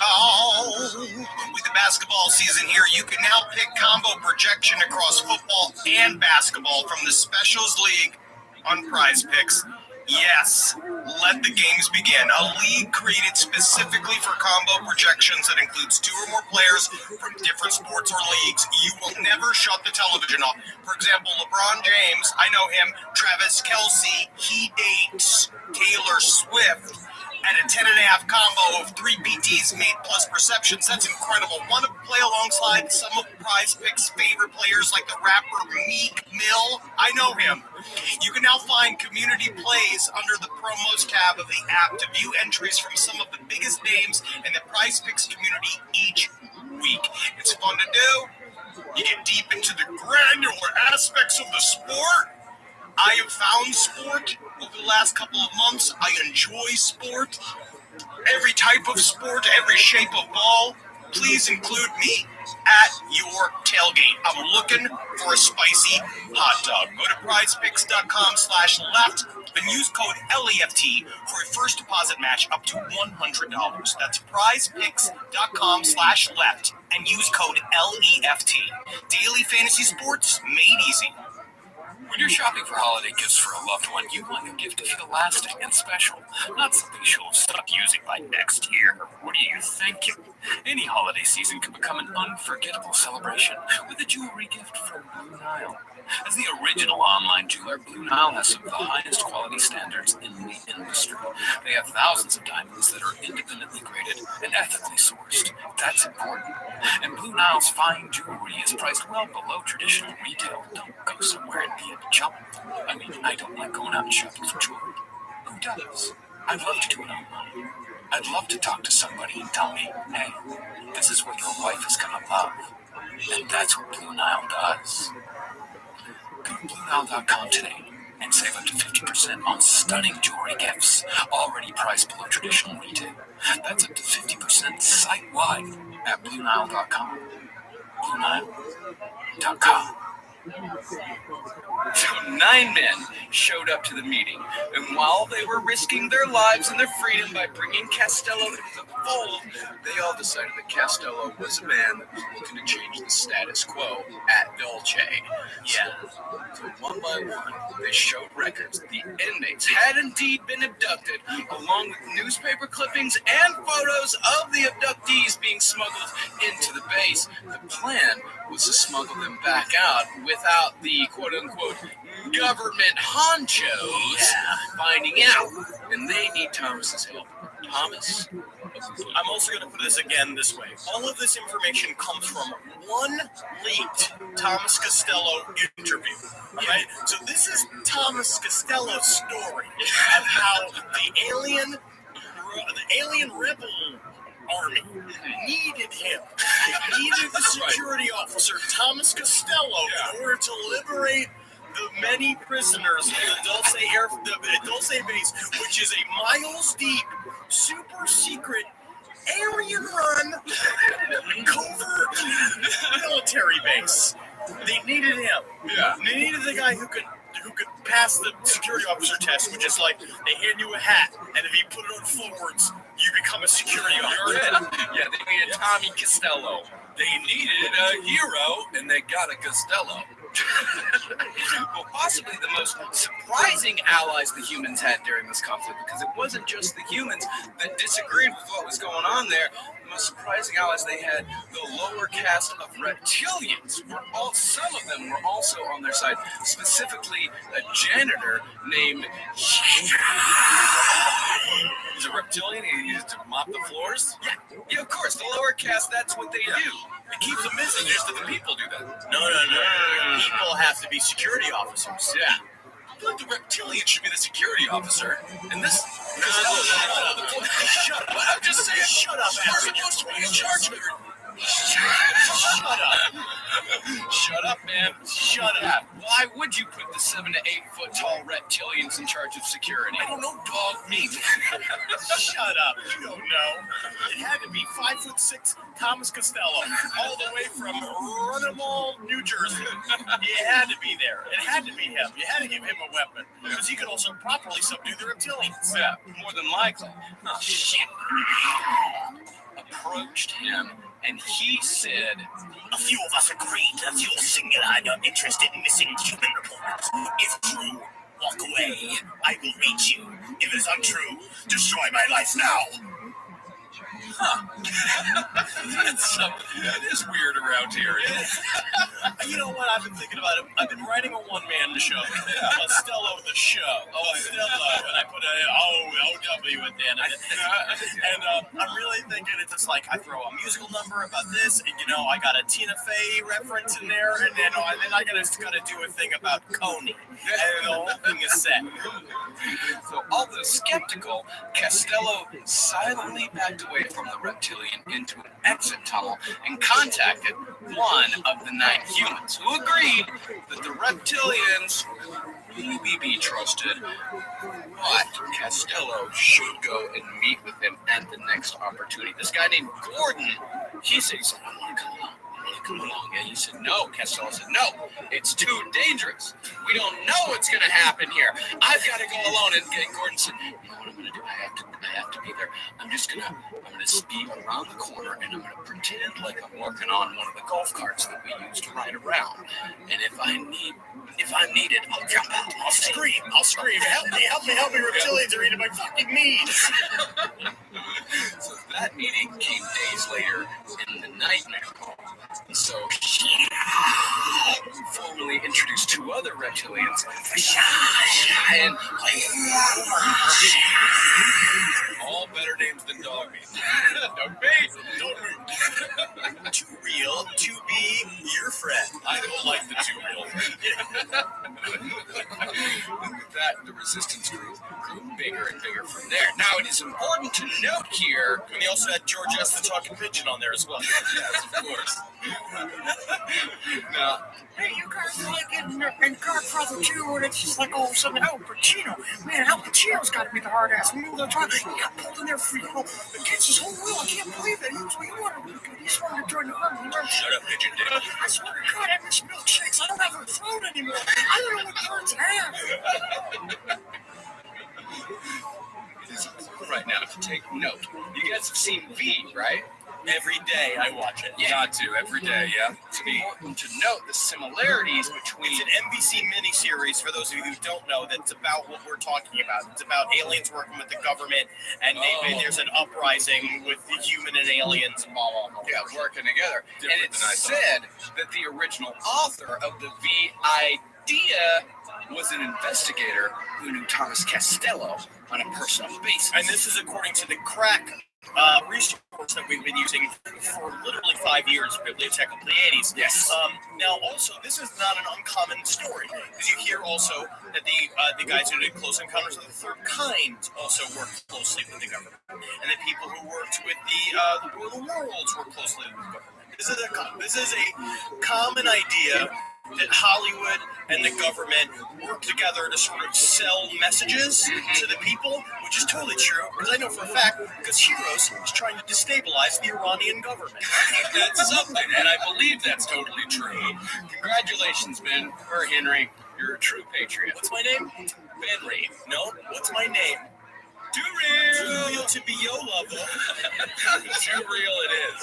Oh, with the basketball season here, you can now pick combo projection across football and basketball from the Specials League on Prize Picks. Yes, let the games begin. A league created specifically for combo projections that includes 2 or more players from different sports or leagues. You will never shut the television off. For example, LeBron James, I know him, Travis Kelce, he dates Taylor Swift at a 10.5 combo of 3 PTs made plus perceptions. That's incredible. Want to play alongside some of Prize Picks' favorite players like the rapper Meek Mill? I know him. You can now find community plays under the promos tab of the app to view entries from some of the biggest names in the Prize Picks community each week. It's fun to do. You get deep into the granular aspects of the sport. I have found sport over the last couple of months. I enjoy sport. Every type of sport, every shape of ball. please include me at your tailgate. I'm looking for a spicy hot dog. Go to prizepicks.com/left and use code LEFT for a first deposit match up to $100. That's prizepicks.com/left and use code LEFT. Daily fantasy sports made easy. When you're shopping for holiday gifts for a loved one, you want your gift to feel lasting and special, not something she'll stop using by next year. What are you thinking? Any holiday season can become an unforgettable celebration with a jewelry gift from Blue Nile. As the original online jeweler, Blue Nile has some of the highest quality standards in the industry. They have thousands of diamonds that are independently graded and ethically sourced. That's important. And Blue Nile's fine jewelry is priced well below traditional retail. Don't go somewhere and be a chump. I mean, I don't like going out and shopping for jewelry. Who does? I'd love to do it online. I'd love to talk to somebody and tell me, hey, this is what your wife is gonna love. And that's what Blue Nile does. Go to BlueNile.com today and save up to 50% on stunning jewelry gifts, already priced below traditional retail. That's up to 50% site-wide at BlueNile.com. BlueNile.com. So 9 men showed up to the meeting, and while they were risking their lives and their freedom by bringing Costello into the fold, they all decided that Costello was a man that was looking to change the status quo at Dolce. Yeah. So one by one, they showed records that the inmates had indeed been abducted, along with newspaper clippings and photos of the abductees being smuggled into the base. The plan was to smuggle them back out without the quote-unquote government honchos finding out, and they need Thomas's help. Thomas? I'm also going to put this again this way. All of this information comes from one leaked Thomas Costello interview. Right? So this is Thomas Costello's story of how the alien rebel army needed him. Needed the security officer Thomas Costello in order to liberate the many prisoners in the Dulce base, which is a miles deep, super secret, alien-run, covert military base. They needed him. Yeah. They needed the guy who could pass the security officer test, which is like they hand you a hat, and if you put it on forwards, you become a security officer. Yeah, they needed Tommy Costello. They needed a hero, and they got a Costello. Well, possibly the most surprising allies the humans had during this conflict, because it wasn't just the humans that disagreed with what was going on there. The most surprising allies they had, the lower caste of reptilians, some of them were also on their side, specifically a janitor named He's a reptilian? He used to mop the floors? Yeah, of course, the lower caste, that's what they do. It keeps them busy. Just that the people do that. No. People have to be security officers. Yeah. I feel like the reptilian should be the security officer. And this... Shut up. I'm just saying, shut up. You're supposed to be in charge of everything. Shut up. Shut up, man. Shut up. Why would you put the 7 to 8 foot tall reptilians in charge of security? I don't know, dog meat. Shut up. You don't know. It had to be 5'6" Thomas Costello, all the way from Runnable, New Jersey. It had to be there. It had to be him. You had to give him a weapon, because he could also properly subdue the reptilians. Yeah, more than likely. Oh, shit. Approached him, and he said, "A few of us agreed that you're singular interest in missing human reports. If true, walk away. I will reach you. If it is untrue, destroy my life now." That is weird around here. You know what? I've been thinking about it. I've been writing a one-man show. Costello the show. Costello. And I put a O-W at the end of it. And I'm really thinking it's just like I throw a musical number about this, and I got a Tina Fey reference in there, and then I gotta do a thing about Coney. And the whole thing is set. So, although skeptical, Costello silently backed away from the reptilian into an exit tunnel and contacted one of the 9 humans, who agreed that the reptilians maybe be trusted, but Costello should go and meet with him at the next opportunity. This guy named Gordon He says, I want to come along. Come along. And he said, no. Castello said, no, it's too dangerous. We don't know what's going to happen here. I've got to go alone. And Gordon said, you know what I'm going to do? I have to be there. I'm going to speed around the corner and I'm going to pretend like I'm working on one of the golf carts that we use to ride around. And if I'm needed, I'll jump out. I'll scream. Help me, reptilians are eating my fucking meat. So that meeting came days later in the nightmare. So formally introduced two other reptilians, and all better names than dog meat. Don't meat. Too real to be your friend. I don't like the too real. That the resistance grew bigger and bigger from there. Now it is important to note here, and they also had George S. the Talking Pigeon on there as well. Yes, of course. Now, Hey, you guys like in Godfather 2 and it's just like all of a sudden, Al Pacino. Man, Al Pacino's got to be the hard ass. He got pulled in there for, against his whole will. I can't believe it. He just wanted to join the army. shut up, pigeon dick. I swear to God, I miss milkshakes. I don't have a throat anymore. I don't know what birds have. Right now, to take note, you guys have seen V, right? Every day I watch it. Yeah. Got to, every day, yeah. It's important to note the similarities between... It's an NBC miniseries, for those of you who don't know, that's about what we're talking about. It's about aliens working with the government, and there's an uprising with the human and aliens and blah, blah, blah. Yeah, working together. And it said that the original author of the V idea was an investigator who knew Thomas Castello on a personal basis. And this is according to the crack resource that we've been using for literally 5 years, Bibliotheca Pleiades. Yes. Now, also, this is not an uncommon story, because you hear also that the guys who did Close Encounters of the Third Kind also worked closely with the government, and the people who worked with the War of the Worlds worked closely with the government. This is a common idea that Hollywood and the government work together to sort of sell messages to the people, which is totally true, because I know for a fact, because Heroes is trying to destabilize the Iranian government. That's something, and I believe that's totally true. Congratulations, Ben, or Henry. You're a true patriot. What's my name? Ben Reed. No, what's my name? Too real. Too real to be YOLO. Too real it is.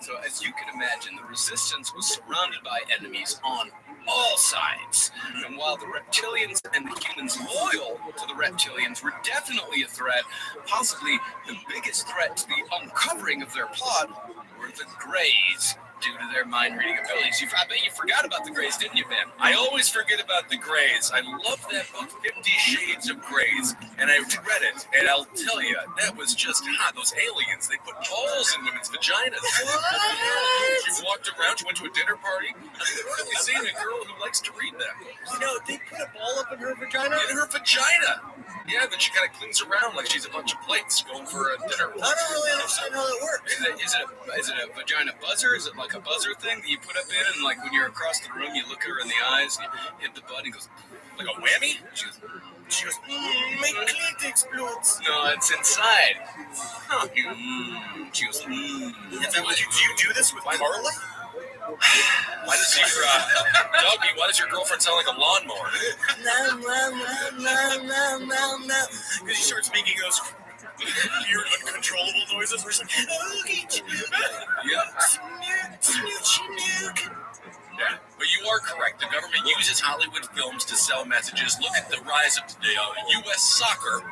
So as you can imagine, the resistance was surrounded by enemies on all sides. And while the reptilians and the humans loyal to the reptilians were definitely a threat, possibly the biggest threat to the uncovering of their plot were the Greys, due to their mind-reading abilities. I bet you forgot about the Greys, didn't you, Ben? I always forget about the Greys. I love that book, 50 Shades of Greys, and I read it, and I'll tell you, that was just hot. Those aliens, they put balls in women's vaginas. What? She walked around, she went to a dinner party. I've really seen a girl who likes to read them. You know, they put a ball up in her vagina? In her vagina! Yeah, then she kind of clings around like she's a bunch of plates going for a dinner. I don't really understand how that works. Is it a vagina buzzer? Is it like a buzzer thing that you put up in, and like when you're across the room, you look at her in the eyes, and you hit the button, and goes, like a whammy? She goes, my clit explodes. No, it's inside. Huh. She goes, Is that what do you do this with Carla? Why does your girlfriend sound like a lawnmower? No. Because she starts making those weird, uncontrollable noises. Where she's like, Yeah, but you are correct. The government uses Hollywood films to sell messages. Look at the rise of today. U.S. soccer,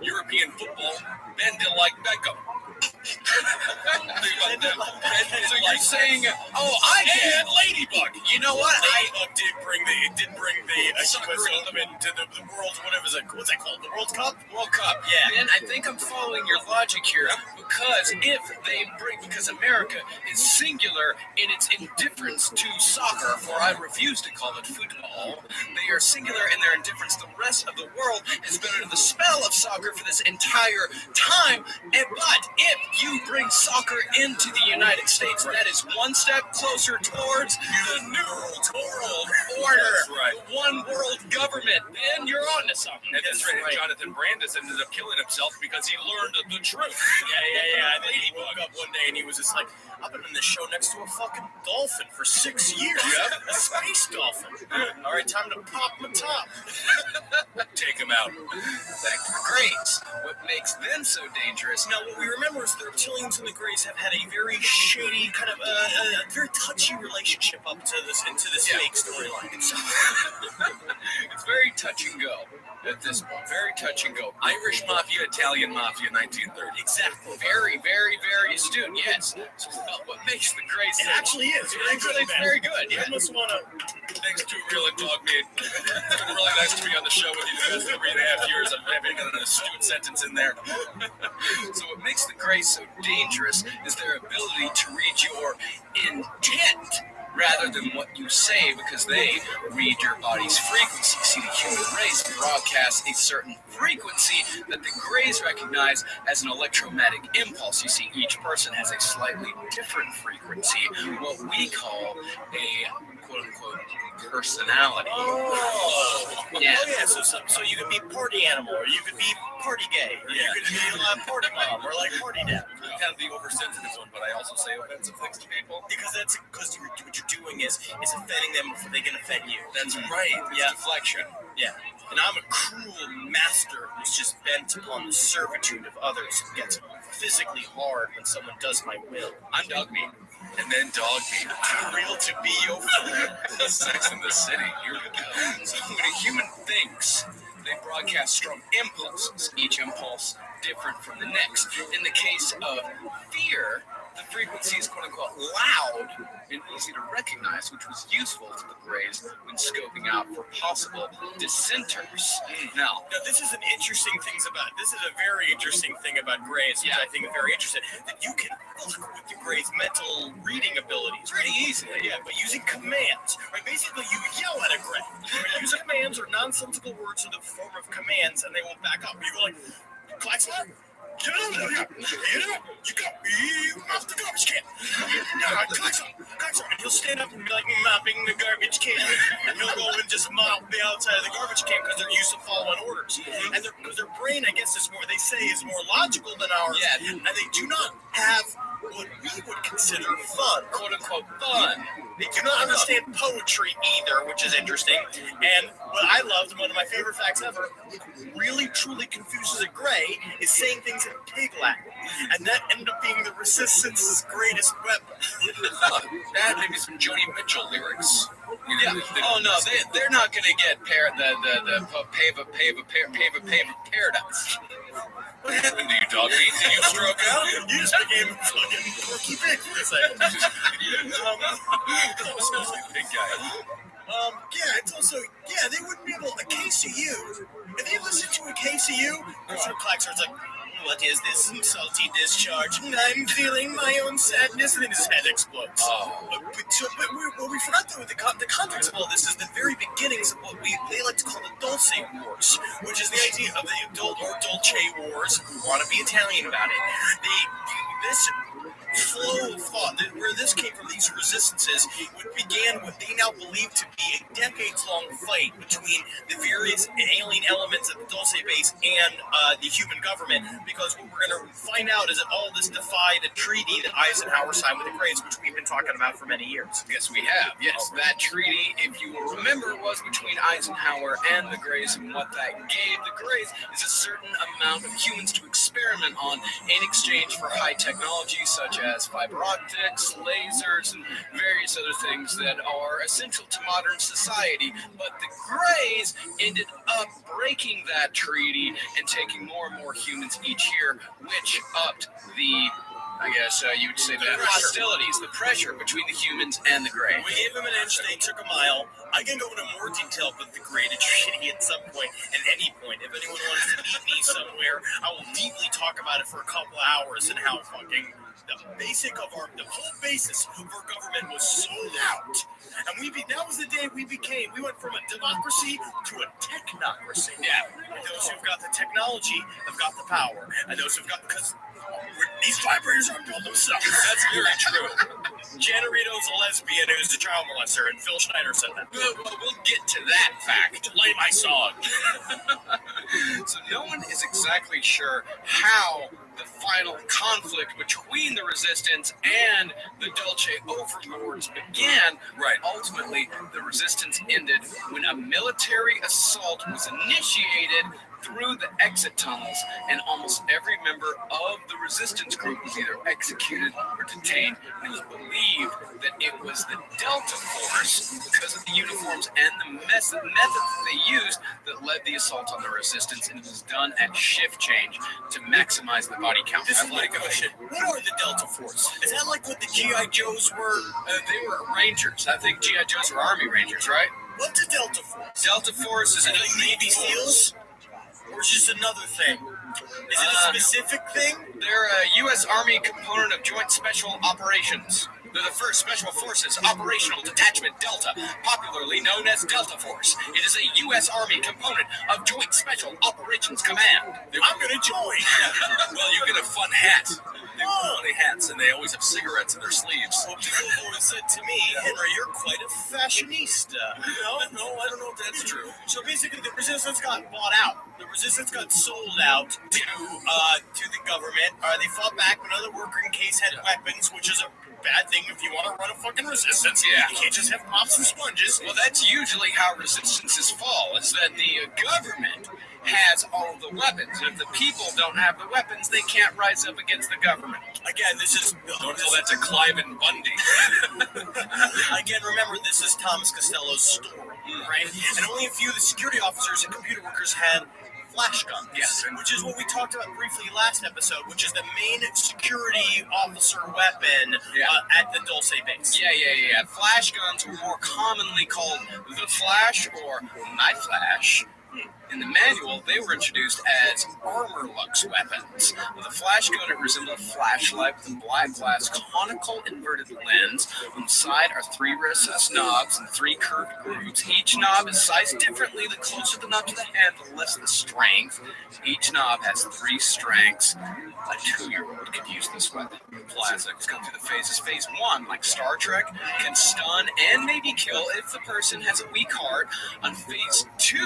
European football, Ben didn't like Beckham. So you're saying, I get Ladybug. You know what? Ladybug did bring the soccer element to the world. What's that called? The World Cup. Yeah. And I think I'm following your logic here, because because America is singular in its indifference to soccer, for I refuse to call it football. They are singular in their indifference. The rest of the world has been under the spell of soccer for this entire time. But if if you bring soccer into the United States, that is one step closer towards the New World Order, one world government. Then you're on to something. And that's right. Jonathan Brandis ended up killing himself because he learned the truth. Yeah. And then he woke up one day and he was just like, I've been in this show next to a fucking dolphin for 6 years. A space dolphin. All right, time to pop my top. Take him out. Back to the Greys. What makes them so dangerous? Now, what we remember is the reptilians and the Greys have had a very shady, kind of a very touchy relationship up to this fake storyline. It's very touch and go at this point. Very touch and go. Irish Mafia, Italian Mafia, 1930. Exactly. Very, very, very astute. Yes. Well, what makes the Greys? It actually is. It's very good. You almost want to. Thanks to Real and Dog Meat. It's been really nice to be on the show with you for 3.5 years. I'm having an astute sentence in there. So what makes the Greys so dangerous is their ability to read your intent rather than what you say, because they read your body's frequency. See, the human race broadcasts a certain frequency that the Greys recognize as an electromagnetic impulse. You see, each person has a slightly different frequency, what we call a quote-unquote personality. Yeah. So you could be party animal, or you could be party gay, or you could be party mom, or like party dad. Kind of the oversensitive one, but I also say offensive things to people. Because what you're doing is offending them before they can offend you. That's right. Yeah. Deflection. Yeah. And I'm a cruel master who's just bent upon the servitude of others and gets physically hard when someone does my will. I'm Dog Meat. And then Dog Meat. Too real to be your friend. Sex in the City. Here we go. So when a human thinks, they broadcast strong impulses, each impulse different from the next. In the case of fear, the frequency is quote-unquote loud and easy to recognize, which was useful to the Greys when scoping out for possible dissenters. Now, this is a very interesting thing about Greys, which I think is very interesting, that you can fuck with the Greys' mental reading abilities pretty easily, by using commands. Right? Basically, you yell at a Grey. You use commands or nonsensical words in the form of commands, and they will back up. You go like, Klaxon? Get out of here! Get out! You off the garbage can! Klaxon! And he'll stand up and be like mopping the garbage can, and he'll go and just mop the outside of the garbage can because they're used to following orders. And because their brain, I guess, is more logical than ours. Yeah. And they do not have what we would consider fun, quote unquote fun. They do not understand poetry either, which is interesting. And what I loved, one of my favorite facts ever, really truly confuses a Grey, is saying things in pig Latin. And that ended up being the Resistance's greatest weapon. That maybe some Joni Mitchell lyrics. Oh no, they're not going to get the paradise. What happened to you, Dog Meat? Did you stroke out? You just became a fucking Porky Pig for a second. Smells like a big guy. It's also, they wouldn't be able, a KCU, if they listen to a KCU, Mr. Klaxon's like, what is this salty discharge? I'm feeling my own sadness, and then his head explodes. What we forgot, though, the context of all this is the very beginnings of what they like to call the Dulce Wars, which is the idea of the adult or Dolce Wars, if we want to be Italian about it. This flow of thought, where this came from, these resistances, began what they now believe to be a decades-long fight between the various alien elements of the Dulce base and the human government, because what we're going to find out is that all this defied a treaty that Eisenhower signed with the Greys, which we've been talking about for many years. Yes, we have. Yes, that treaty, if you will remember, was between Eisenhower and the Greys, and what that gave the Greys is a certain amount of humans to experiment on in exchange for high technology, such as fiber optics, lasers, and various other things that are essential to modern society. But the Greys ended up breaking that treaty and taking more and more humans each year, which upped the, I guess you'd say, the hostilities, the pressure between the humans and the Greys. We gave them an inch, they took a mile. I can go into more detail with the graded treaty at some point, at any point. If anyone wants to meet me somewhere, I will deeply talk about it for a couple hours and how fucking the whole basis of our government was sold out. And that was the day we went from a democracy to a technocracy. Yeah. And those who've got the technology have got the power. And those who've got, because these vibrators aren't built themselves. That's very true. Janarito's a lesbian who's a child molester, and Phil Schneider said that. Well, we'll get to that fact. Play my song. So no one is exactly sure how the final conflict between the resistance and the Dolce overlords began. Right. Ultimately, the resistance ended when a military assault was initiated through the exit tunnels, and almost every member of the resistance group was either executed or detained. It was believed that it was the Delta Force, because of the uniforms and the method that they used, that led the assault on the resistance, and it was done at shift change to maximize the body count. This is my question. What are the Delta Force? Is that like what the G.I. Joes were? They were Rangers. I think G.I. Joes were Army Rangers, right? What's a Delta Force? Delta Force is it like Navy SEALs? Or is just another thing? Is it a specific thing? They're a U.S. Army component of Joint Special Operations. They're the first Special Forces Operational Detachment Delta, popularly known as Delta Force. It is a U.S. Army component of Joint Special Operations Command. I'm going to join. Well, you get a fun hat. They wear funny hats, and they always have cigarettes in their sleeves. Well, people always said to me, Henry, you're quite a fashionista. No, I don't know if that's true. So basically, the resistance got bought out. The resistance got sold out to the government. They fought back when other working case had weapons, which is a bad thing if you want to run a fucking resistance. Yeah. You can't just have mops and sponges. Well, that's usually how resistances fall, is that the government has all of the weapons. And if the people don't have the weapons, they can't rise up against the government. Again, this is... Don't tell that to Cliven Bundy. Again, remember, this is Thomas Costello's story, right? And only a few of the security officers and computer workers had flash guns, yes, which is what we talked about briefly last episode, which is the main security officer weapon at the Dulce base. Yeah. Flash guns were more commonly called the Flash or My Flash. In the manual, they were introduced as armor-lux weapons. With a flash gun, it resembled a flashlight with a black glass conical inverted lens. On the side are 3 recessed knobs and 3 curved grooves. Each knob is sized differently. The closer the knob to the hand, the less the strength. Each knob has 3 strengths. A 2-year-old could use this weapon. Classics come through the phases. Phase 1, like Star Trek, can stun and maybe kill if the person has a weak heart. On Phase 2,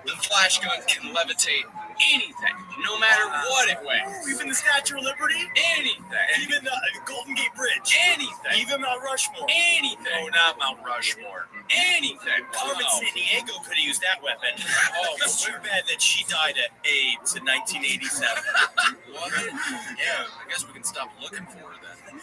the flash gun can levitate anything, no matter what it weighs. Even the Statue of Liberty? Anything. Even the Golden Gate Bridge? Anything. Even Mount Rushmore? Anything. Oh, not Mount Rushmore. Anything. Carmen Sandiego could have used that weapon. Oh, it's too bad that she died at AIDS in 1987. What? Yeah, I guess we can stop looking for her then.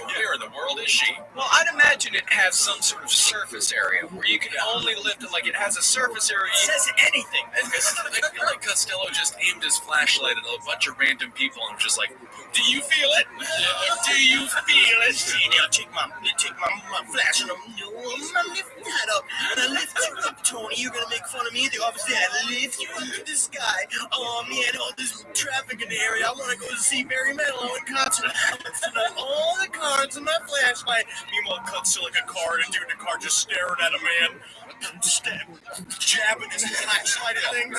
Where in the world is she? Well, I'd imagine it has some sort of surface area where you can only lift it. Like it has a surface area. It says anything. I feel like Costello just aimed his flashlight at a bunch of random people and was just like, do you feel it? Do you feel it? Now take my flash and I'm lifting that up. And I lift you up, Tony. You're going to make fun of me at the office. I lift you up to the sky. Oh, man, all this traffic in the area. I want to go to see Barry Manilow in concert. I'm lifting up all the cards in my flashlight. Meanwhile, cuts to like a car, and a dude in the car just staring at a man, jabbing his flashlight at things.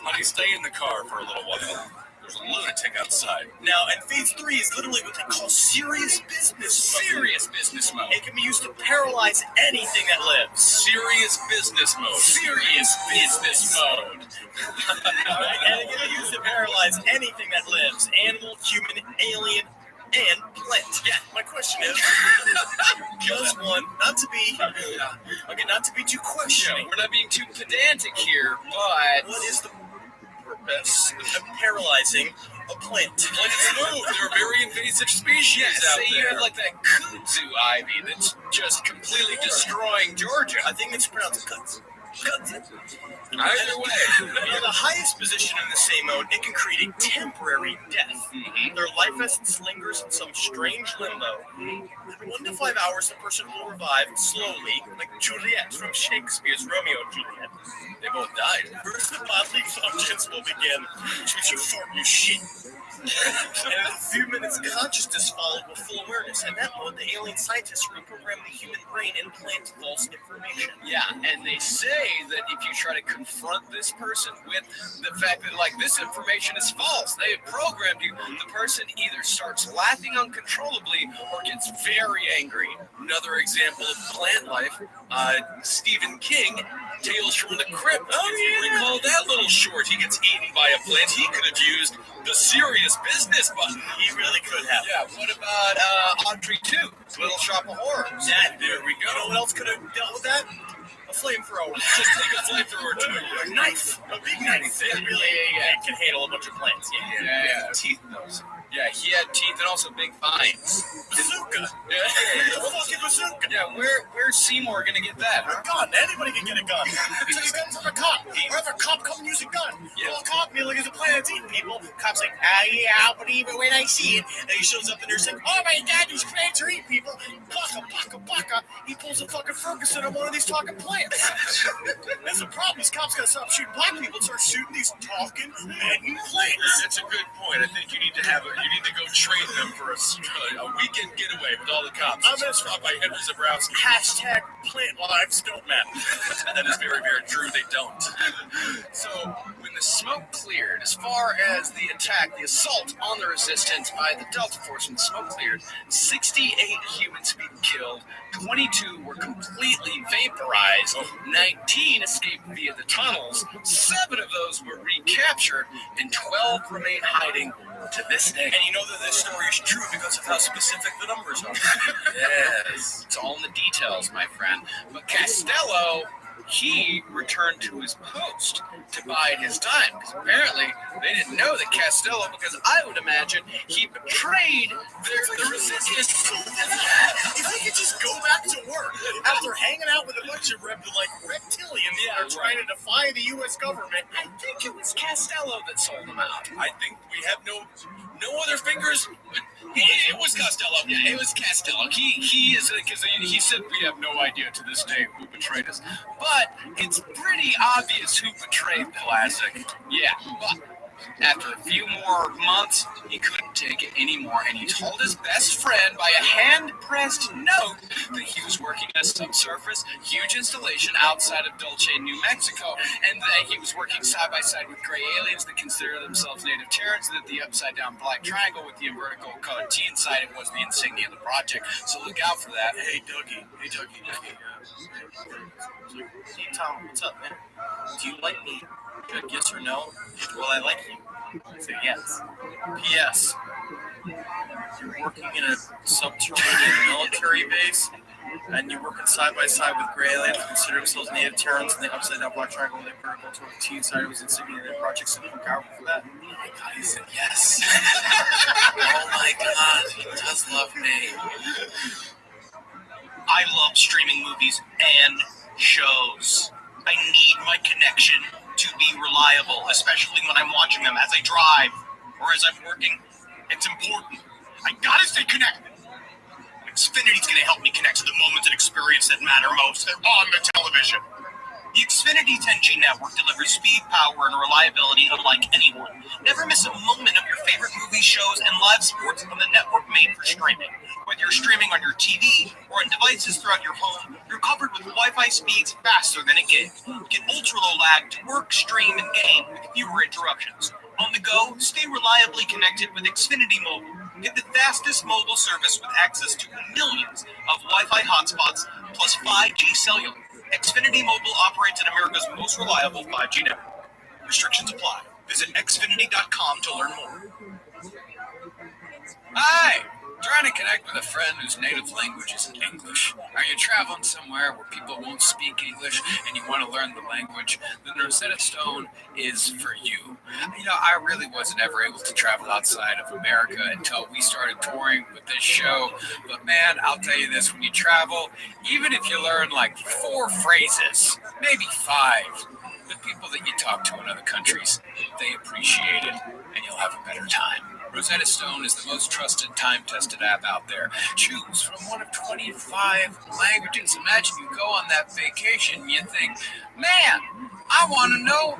Honey, stay in the car for a little while. There's a lunatic outside. Now, and phase 3 is literally what they call serious business mode. Serious business mode. It can be used to paralyze anything that lives. Serious business mode. Serious business mode. Right? And it can be used to paralyze anything that lives. Animal, human, alien, and plant. Yeah, my question is, just one, not to be too questioning. Yeah, we're not being too pedantic here, but what is the purpose of paralyzing a plant? Like it's move. There are very invasive species out there. You have like that kudzu ivy that's just completely destroying Georgia. I think it's pronounced kudzu. Either way. In the highest position in the same mode, it can create a temporary death. Their life essence lingers in some strange limbo. In 1 to 5 hours, the person will revive slowly, like Juliet from Shakespeare's Romeo and Juliet. They both died. First, the bodily functions will begin, which means you fart and you shit. And in a few minutes, consciousness followed with full awareness. At that moment, the alien scientists reprogram the human brain and plant false information. Yeah, and they say that if you try to confront this person with the fact that, like, this information is false, they have programmed you, the person either starts laughing uncontrollably or gets very angry. Another example of plant life, Stephen King, Tales from the Crypt. Oh, yeah. Recall that little short. He gets eaten by a plant. He could have used the serious business button. He really could have. Yeah, what about Audrey 2, Little Shop of Horrors? There we go. You know what else could have dealt with that? A flamethrower. Just take a flamethrower to it. A knife. A big knife. It really can handle a bunch of plants. Yeah. Teeth in those. Yeah, he had teeth and also big vines. Bazooka. Yeah. Fucking bazooka. Yeah, where's Seymour gonna get that? A gun. Anybody can get a gun. Take a gun from a cop. Or have a cop come and use a gun. Yeah. Well, a cop kneeling as a planet's eating people. Cop's like, yeah, I'll believe it when I see it. And he shows up and they're saying, oh my God, these plants are eating people. Baka. He pulls a fucking Ferguson on one of these talking plants. That's the problem. These cops gotta stop shooting black people and start shooting these talking men plants. That's a good point. I think you need to go train them for a weekend getaway with all the cops. I'm gonna stop by Henry Zabrowski. Hashtag plant lives don't matter. That is very, very true. They don't. So when the smoke cleared, as far as the attack, the assault on the resistance by the Delta Force, when the smoke cleared, 68 humans have been killed, 22 were completely vaporized, 19 escaped via the tunnels, 7 of those were recaptured, and 12 remain hiding to this day. And you know that this story is true because of how specific the numbers are. Yes. It's all in the details, my friend. But Costello, he returned to his post to bide his time. Because apparently they didn't know that Costello, because I would imagine he betrayed the resistance. If he could just go back to work after hanging out with a bunch of reptilians that are trying to defy the U.S. government. I think it was Costello that sold them out. I think we have no other fingers. It was Costello. Yeah, it was Costello. He is, because he said we have no idea to this day who betrayed us. But it's pretty obvious who betrayed Classic. Yeah, but after a few more months, he couldn't take it anymore, and he told his best friend by a hand-pressed note that he was working at a subsurface, huge installation outside of Dulce, New Mexico, and that he was working side-by-side with gray aliens that consider themselves native Terrans, and that the upside-down black triangle with the vertical colored T inside it was the insignia of the project, so look out for that. Hey, Dougie. Hey, Tom, what's up, man? Do you like me? Good, yes or no? Well, I like you. I say yes. P.S. You're working in a subterranean military base, and you're working side by side with gray aliens who consider themselves native Terrans, and the upside down black triangle with a vertical to a T inside it was insignia of their project, so look out for that. Oh my God, he said yes. Oh my God, he does love me. I love streaming movies and shows. I need my connection to be reliable, especially when I'm watching them as I drive or as I'm working. It's important. I gotta stay connected. Xfinity's gonna help me connect to the moments and experience that matter most. They're on the television. The Xfinity 10G network delivers speed, power, and reliability unlike anyone. Never miss a moment of your favorite movies, shows, and live sports on the network made for streaming. Whether you're streaming on your TV or on devices throughout your home, you're covered with Wi-Fi speeds faster than a gig. Get ultra-low lag to work, stream, and game with fewer interruptions. On the go, stay reliably connected with Xfinity Mobile. Get the fastest mobile service with access to millions of Wi-Fi hotspots plus 5G cellular. Xfinity Mobile operates in America's most reliable 5G network. Restrictions apply. Visit xfinity.com to learn more. Hi! Trying to connect with a friend whose native language isn't English? Are you traveling somewhere where people won't speak English and you want to learn the language? Then Rosetta Stone is for you. You know, I really wasn't ever able to travel outside of America until we started touring with this show. But man, I'll tell you this, when you travel, even if you learn like 4 phrases, maybe 5, the people that you talk to in other countries, they appreciate it and you'll have a better time. Rosetta Stone is the most trusted, time-tested app out there. Choose from one of 25 languages. Imagine you go on that vacation and you think, man, I want to know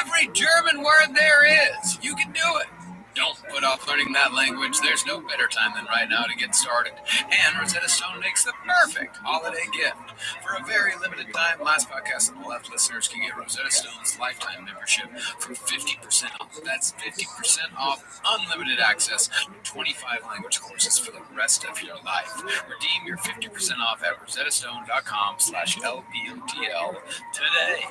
every German word there is. You can do it. Don't put off learning that language. There's no better time than right now to get started. And Rosetta Stone makes the perfect holiday gift. For a very limited time, last podcast on the left listeners can get Rosetta Stone's lifetime membership for 50% off. That's 50% off unlimited access to 25 language courses for the rest of your life. Redeem your 50% off at rosettastone.com/LPOTL today.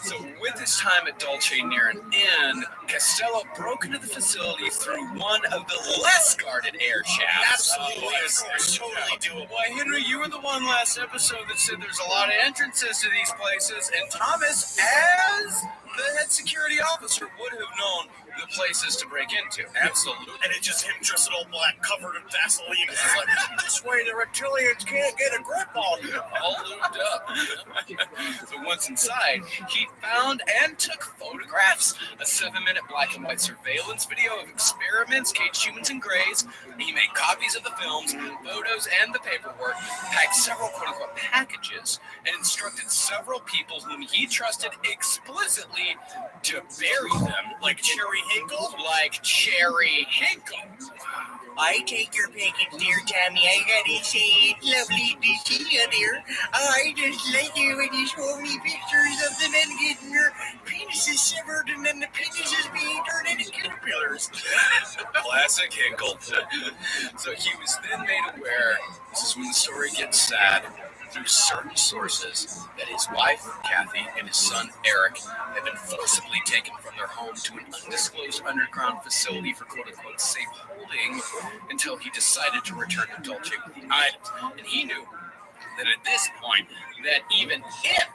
So with his time at Dolce near an end, Costello broke into the facility through one of the less guarded air shafts. Absolutely, of course, totally do it. Why, Henry, you were the one last episode that said there's a lot of entrances to these places, and Thomas, as the head security officer, would have known the places to break into. Absolutely. And it's just him dressed in all black, covered in Vaseline. It's like, this way the reptilians can't get a grip on you. All lubed up. So once inside, he found and took photographs, a 7-minute black and white surveillance video of experiments, caged humans and greys. He made copies of the films, photos, and the paperwork, packed several quote-unquote packages, and instructed several people whom he trusted explicitly to bury them Like Cherry Hinkle? like Cherry Hinkle. I take your package, dear Tommy. I gotta say, it's lovely to see you, dear. I just like it when you show me pictures of the men getting their penises severed and then the penises being turned into caterpillars. Classic Hinkle. So he was then made aware, this is when the story gets sad, through certain sources, that his wife, Kathy, and his son, Eric, had been forcibly taken from their home to an undisclosed underground facility for quote-unquote safe holding until he decided to return to Dolce with the items. And he knew that at this point, that even if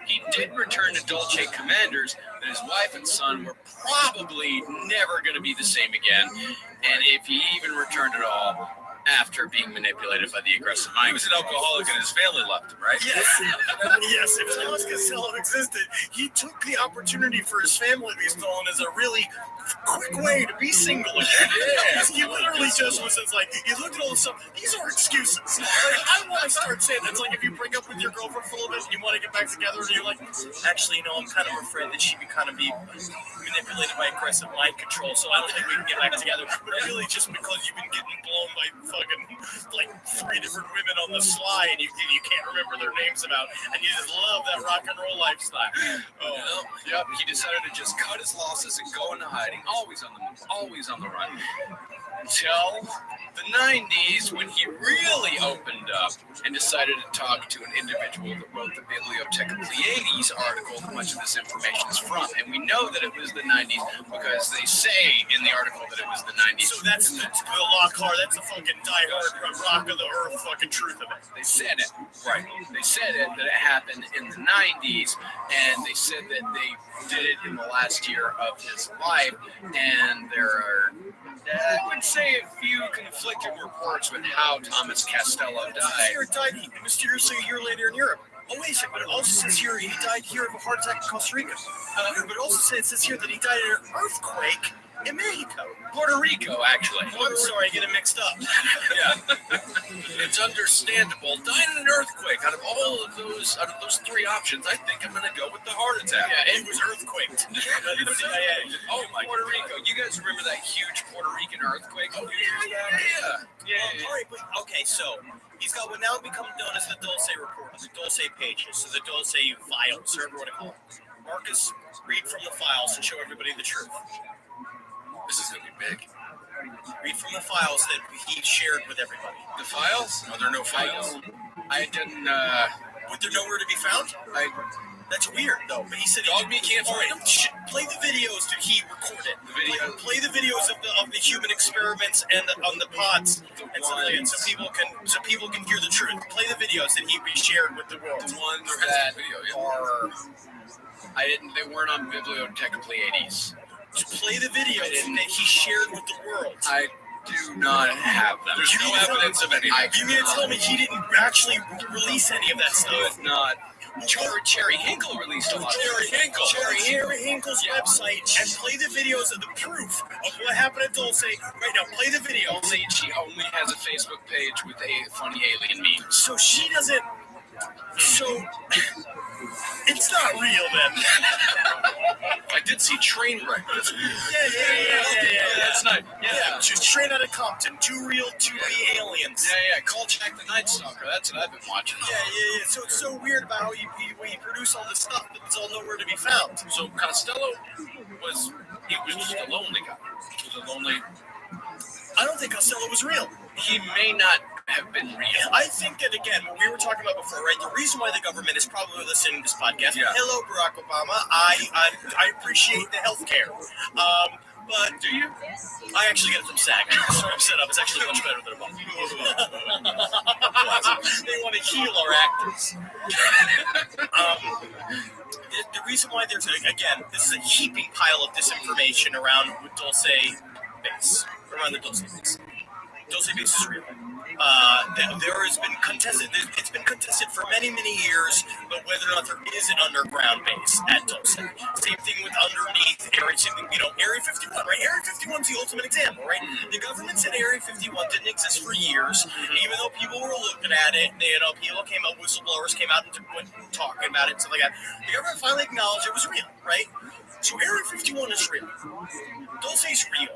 he did return to Dolce Commanders, that his wife and son were probably never going to be the same again. And if he even returned at all, after being manipulated by the aggressive mind. He was an alcoholic and his family left him, right? Yes. Yes, if Thomas Costello existed, he took the opportunity for his family to be stolen as a really quick way to be single again. Yeah. He literally just was like, he looked at all this stuff, these are excuses. Like, I want to start saying that's like if you break up with your girlfriend for a little bit and you want to get back together and you're like, actually, you know, I'm kind of afraid that she would kind of be manipulated by aggressive mind control, so I don't think we can get back together. But really just because you've been getting blown by fucking like 3 different women on the sly and you can't remember their names about, and you just love that rock and roll lifestyle. Oh, yep. He decided to just cut his losses and go into hiding, always on the move, always on the run. Until the 90s, when he really opened up and decided to talk to an individual that wrote the Bibliotheca Pleiades article that much of this information is from. And we know that it was the 90s because they say in the article that it was the 90s. So that's the Lockhart, that's the fucking diehard rock of the earth fucking truth of it. They said it, right. They said it, that it happened in the 90s, and they said that they did it in the last year of his life, and there are, I would say, a few conflicting reports with how Thomas Costello died. He died mysteriously a year later in Europe. Oh, wait a second, but it also says here he died here of a heart attack in Costa Rica. But it also says here that he died in an earthquake in Mexico. Puerto Rico, actually. Oh, I'm sorry, I get it mixed up. Yeah. It's understandable. Died in an earthquake. Out of those 3 options, I think I'm going to go with the heart attack. Yeah, it was earthquaked. Oh, Puerto Rico. You guys remember that huge Puerto Rican earthquake? Oh, yeah. All right, but, okay, so he's got what now become known as the Dulce Report, the Dulce pages, so the Dulce files, or whatever you want to call it. Marcus, read from the files and show everybody the truth. This is going to be big. Read from the files that he shared with everybody. The files? Are there no files? I didn't, But they're nowhere to be found? That's weird, though. But he said Dog me can't find them. Play the videos that he recorded. The video. Play the videos of the human experiments and on the pots and stuff like that, so people can hear the truth. Play the videos that he shared with the world. The ones that are. They weren't on Bibliotheca Pleiades. To play the videos that he shared with the world. I do not have them. There's no evidence of anything. You mean to tell me he didn't actually release any of that stuff? Not. Cherry Hinkle released a lot. Cherry Hinkle's website and play the videos of the proof of what happened at Dulce. Right now, play the video. She only has a Facebook page with a funny alien meme. So she doesn't. So it's not real then. I did see Trainwreck. Yeah. That's not. Yeah, she's straight out of Compton. 2 real, 2B aliens. Yeah. Call Jack the Night Stalker. That's what I've been watching. Yeah. So it's so weird about how you produce all this stuff, but it's all nowhere to be found. So Costello was just a lonely guy. He was a lonely. I don't think Costello was real. He may not have been real. I think that, again, what we were talking about before, right? The reason why the government is probably listening to this podcast. Yeah. Hello, Barack Obama. I appreciate the health care. But do you? I actually get it from SAG. So I'm set up. It's actually much better than Obama. They want to heal our actors. The reason why there's, again, this is a heaping pile of disinformation around Dulce base. Around the Dulce base. Dulce base is real. There has been contested. It's been contested for many, many years, but whether or not there is an underground base at Dulce. Same thing with underneath Area 51, right? Area 51 is the ultimate example, right? The government said Area 51 didn't exist for years, even though people were looking at it. People came out, whistleblowers came out and went talking about it and stuff like that. The government finally acknowledged it was real, right? So Area 51 is real. Dulce is real.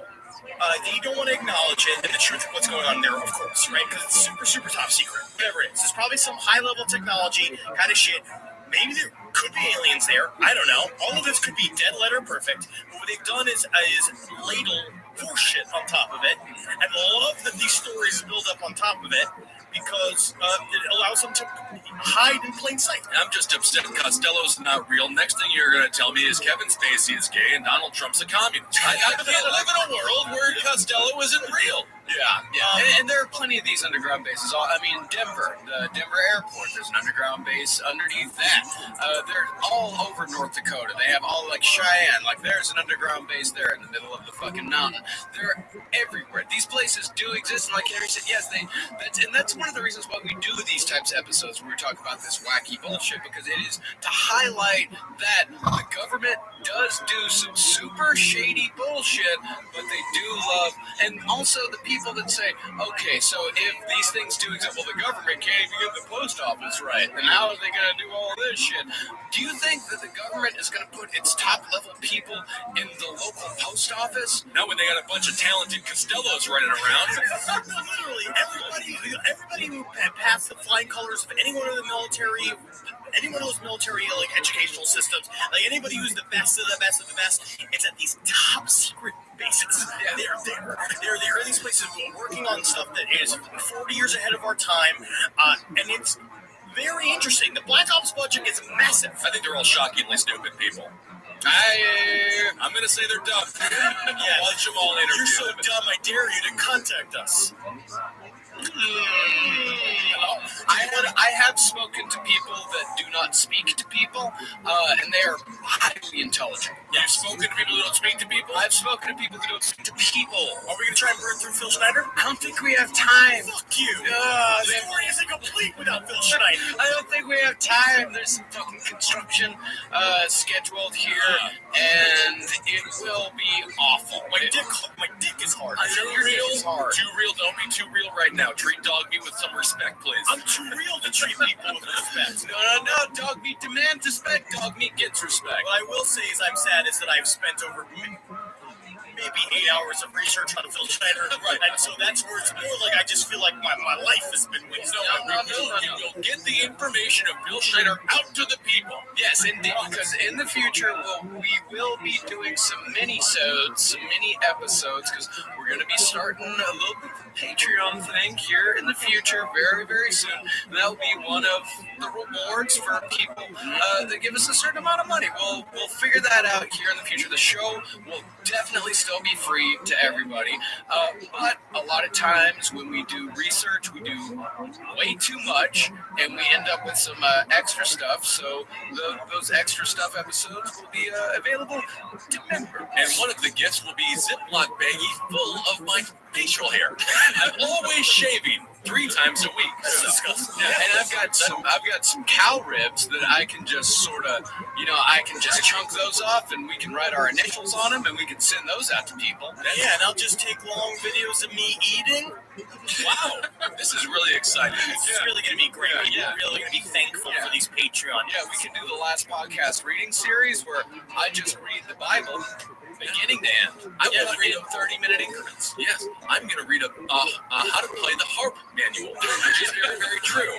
They don't want to acknowledge it and the truth of what's going on there, of course, right? Because it's super, super top secret. Whatever it is. There's probably some high-level technology kind of shit. Maybe there could be aliens there. I don't know. All of this could be dead letter perfect. But what they've done is ladle horseshit on top of it. And love that these stories build up on top of it because it allows them to hide in plain sight. I'm just upset Costello's not real. Next thing you're going to tell me is Kevin Spacey is gay and Donald Trump's a communist. I can't live in a world where Costello isn't real. Yeah. And there are plenty of these underground bases. I mean, Denver, the Denver airport, there's an underground base underneath that. They're all over North Dakota. They have all, like Cheyenne, like there's an underground base there in the middle of the fucking mountain. They're everywhere. These places do exist, and like Harry said, yes, that's one of the reasons why we do these types of episodes where we talk about this wacky bullshit, because it is to highlight that the government does do some super shady bullshit, but they do love, and also the people that say, okay, so if these things do exist, well, the government can't even get the post office right, and how are they going to do all this shit? Do you think that the government is going to put its top-level people in the local post office? Not when they got a bunch of talented Costellos running around. Literally, everybody who had passed the flying colors of any one of the military, any one of those military like educational systems, like anybody who's the best of the best of the best, it's at these top secret bases. They're there in these places working on stuff that is 40 years ahead of our time, and it's very interesting. The Black Ops budget is massive. I think they're all shockingly stupid people. I'm going to say they're dumb. Yeah, watch them all interview. You're so dumb, I dare you to contact us. I have spoken to people that do not speak to people, and they are highly intelligent. You've spoken to people who don't speak to people? I've spoken to people who don't speak to people. Are we going to try and burn through Phil Schneider? I don't think we have time. Fuck you. The story isn't complete without Phil Schneider. I don't think we have time. There's some fucking construction scheduled here, and it will be awful. My dick is hard. Too real. Too real. Don't be too real right now. Treat Dog Meat with some respect, please. I'm too real to treat people with respect. No. Dog Meat demands respect. Dog Meat gets respect. What I will say is I'm sad is that I've spent over maybe hours of research on Phil Schneider. Right. And so that's where it's more like I just feel like my life has been wasted. You'll get the information of Bill Schneider out to the people. Yes, indeed, because in the future, we will be doing some mini-sodes, some mini episodes, because we're going to be starting a little bit of a Patreon thing here in the future, very, very soon. And that'll be one of the rewards for people that give us a certain amount of money. We'll figure that out here in the future. The show will definitely still be free to everybody, but a lot of times when we do research, we do way too much, and we end up with some extra stuff. So those extra stuff episodes will be available to members. And one of the gifts will be Ziploc baggie full of my facial hair. I'm always shaving 3 times a week. That's disgusting. Yeah, and I've got some cow ribs that I can just sort of, I can just chunk those off, and we can write our initials on them, and we can send those out to people. Yeah, and I'll just take long videos of me eating. Wow, this is really exciting. This is really going to be great. Yeah. We're really going to be thankful for these Patreon. Yeah, we can do the last podcast reading series where I just read the Bible beginning to end. I will read in 30-minute increments. Yes, I'm going to read how to play the harp manual, which is very, very true.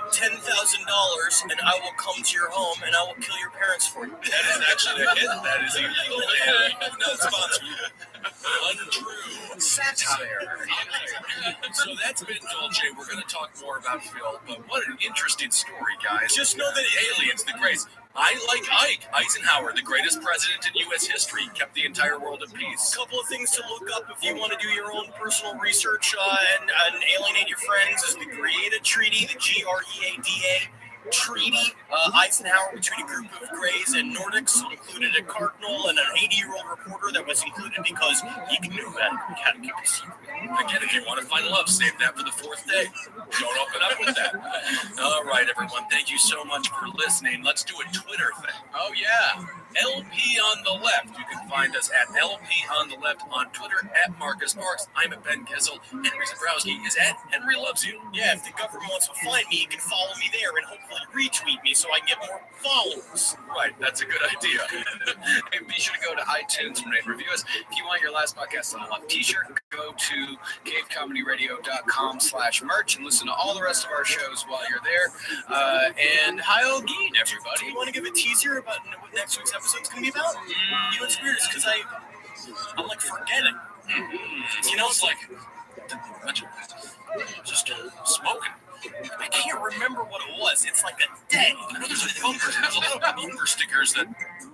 $10,000, and I will come to your home, and I will kill your parents for you. That is actually a hit. That is illegal and not sponsored. Untrue satire. So that's been Dolce. We're going to talk more about Phil, but what an interesting story, guys. Just know that aliens, the greats. I like Ike. Eisenhower, the greatest president in U.S. history, kept the entire world at peace. A couple of things to look up if you want to do your own personal research and alienate your friends is the Greada Treaty, the GREADA Treaty. Eisenhower between a group of Greys and Nordics included a cardinal and an 80-year-old reporter that was included because he knew how to keep a secret. Again, if you want to find love, save that for the 4th day. Don't open up with that. All right, everyone. Thank you so much for listening. Let's do a Twitter thing. Oh, yeah. LP on the left. You can find us at LP on the left on Twitter at Marcus Marks. I'm at Ben Kissel. Henry Zabrowski is at Henry Loves You. Yeah, if the government wants to find me, you can follow me there and hopefully retweet me so I can get more followers. Right, that's a good idea. And be sure to go to iTunes and rate and review us. If you want your last podcast on a love t-shirt, go to cavecomedyradio.com/merch and listen to all the rest of our shows while you're there. And hi, Ogeen, everybody. Do you want to give a teaser about what next week's episode's going to be about? You know what's weird is because I'm like forgetting. It's like just smoking. I can't remember what it was. It's like a day. I know there's a lot of bumper stickers that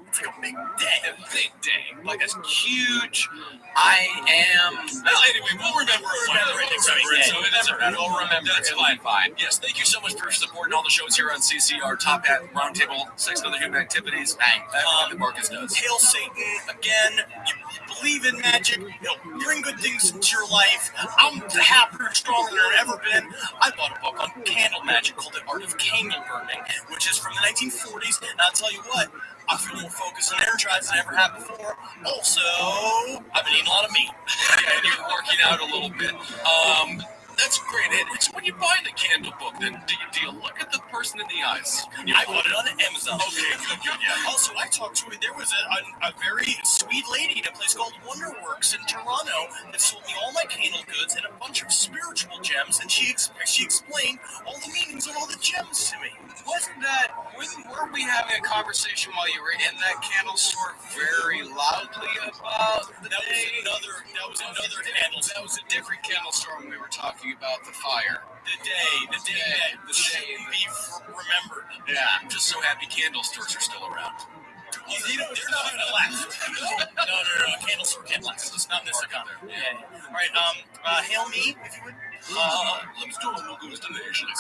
it's like a big day. A big day. Like a huge I am. Well, anyway, we'll remember it. So it doesn't matter. We'll remember. That's fine. Yes, thank you so much for supporting all the shows here on CCR, Top Hat, Roundtable, Sex and Other Human Activities. Everything that Marcus does. Hail Satan again. You believe in magic. It'll bring good things into your life. I'm happier and stronger than I've ever been. I bought a book on candle magic called The Art of Candle Burning, which is from the 1940s. And I'll tell you what, I feel more focused and energized than I ever have before. Also, I've been eating a lot of meat. Yeah, and you're working out a little bit. That's great. It's when you buy the candle book, then do you look at the person in the eyes? I bought it on Amazon. Okay, good, yeah. Also, I talked to there was a very sweet lady in a place called Wonderworks in Toronto that sold me all my candle goods and a bunch of spiritual gems, and she explained all the meanings of all the gems to me. Were we having a conversation while you were in that candle store very loudly about the day? That was another candle. That was a different candle store when we were talking about the fire. The day that shouldn't be remembered. Yeah, I'm just so happy candle stores are still around. They're not going to last. No. Candle store can't last. It's not in this economy. Yeah. All right. Hail me, if you would. Let's do a little destination. And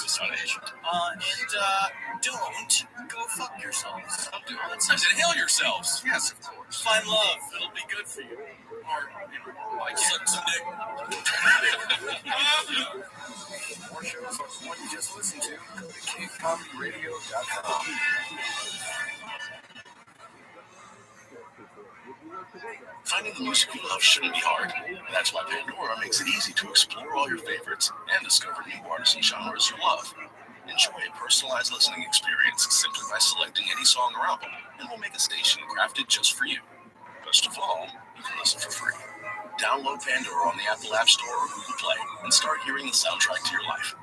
don't go fuck yourselves. Don't do all that stuff. Inhale yourselves. Yes, of course. Find love. It'll be good for you. Or, like suck some dick. More shows like the one you just listened to, go to cavecomedyradio.com. Finding the music you love shouldn't be hard. That's why Pandora makes it easy to explore all your favorites and discover new artists and genres you love. Enjoy a personalized listening experience simply by selecting any song or album, and we'll make a station crafted just for you. Best of all, you can listen for free. Download Pandora on the Apple App Store or Google Play and start hearing the soundtrack to your life.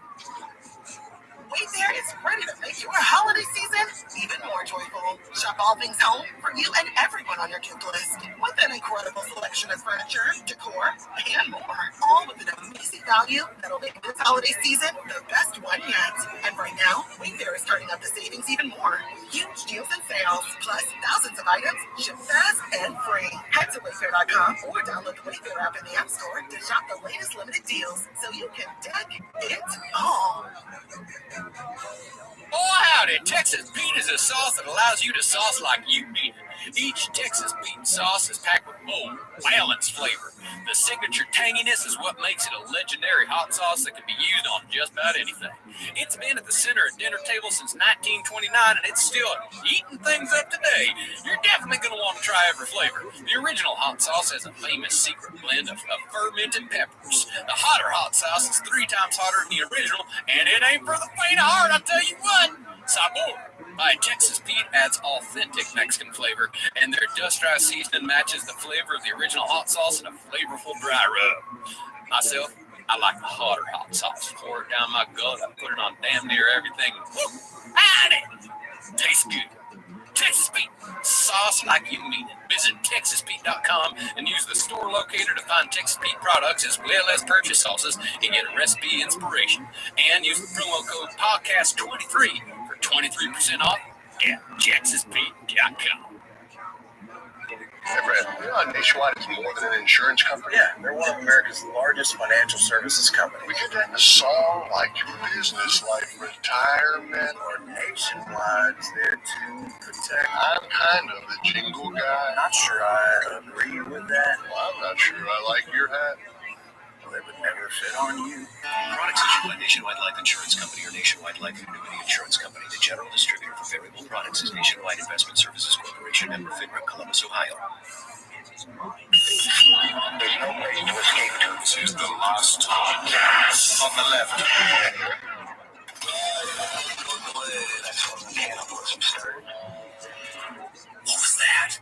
Wayfair is ready to make your holiday season even more joyful. Shop all things home for you and everyone on your gift list with an incredible selection of furniture, decor, and more. All with an amazing value that'll make this holiday season the best one yet. And right now, Wayfair is turning up the savings even more. Huge deals and sales, plus thousands of items shipped fast and free. Head to Wayfair.com or download the Wayfair app in the App Store to shop the latest limited deals so you can deck it all. Oh, howdy! Texas Pete is a sauce that allows you to sauce like you mean it. Each Texas Pete sauce is packed with bold, balanced flavor. The signature tanginess is what makes it a legendary hot sauce that can be used on just about anything. It's been at the center of dinner tables since 1929, and it's still eating things up today. You're definitely going to want to try every flavor. The original hot sauce has a famous secret blend of fermented peppers. The hotter hot sauce is 3 times hotter than the original, and it ain't for the faint of heart, I'll tell you what. Sabor by Texas Pete adds authentic Mexican flavor, and their dust dry seasoning matches the flavor of the original hot sauce in a flavorful dry rub. Myself, I like the hotter hot sauce. Pour it down my gut, I put it on damn near everything. Woo! Howdy! Tastes good. Texas Pete, sauce like you mean it. Visit TexasPete.com and use the store locator to find Texas Pete products as well as purchase sauces and get a recipe inspiration. And use the promo code podcast23 for 23% off at TexasPete.com. Hey, Brad, you know Nationwide is more than an insurance company? Yeah, they're one of America's largest financial services companies. We did that in a song like your business, like retirement. Or Nationwide's there to protect. I'm kind of the jingle guy. Not sure I agree with that. Well, I'm not sure I like your hat. Well, it would never fit on you. Products issued by Nationwide Life Insurance Company or Nationwide Life Annuity Insurance Company. The general distributor for variable products is Nationwide Investment Services Corporation, member FINRA, Columbus, Ohio. There's no way to escape to. This is the last podcast on the left. That's when cannibalism started. What was that?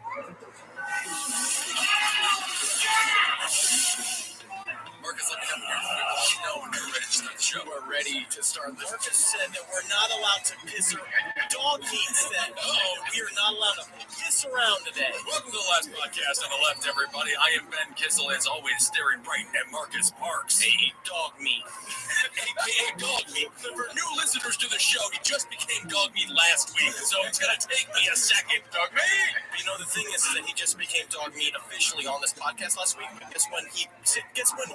Marcus, let me have you know when we're ready to start the show. We're ready to start this. Marcus said that we're not allowed to piss around. Dog meat said, we are not allowed to piss around today. Welcome to the last podcast on the left, everybody. I am Ben Kissel, as always, staring right at Marcus Parks. Hey, dog meat. AKA Dog Meat. For new listeners to the show, he just became Dog Meat last week, so it's going to take me a second. Dog Meat! But you know, the thing is that he just became Dog Meat officially on this podcast last week. But guess when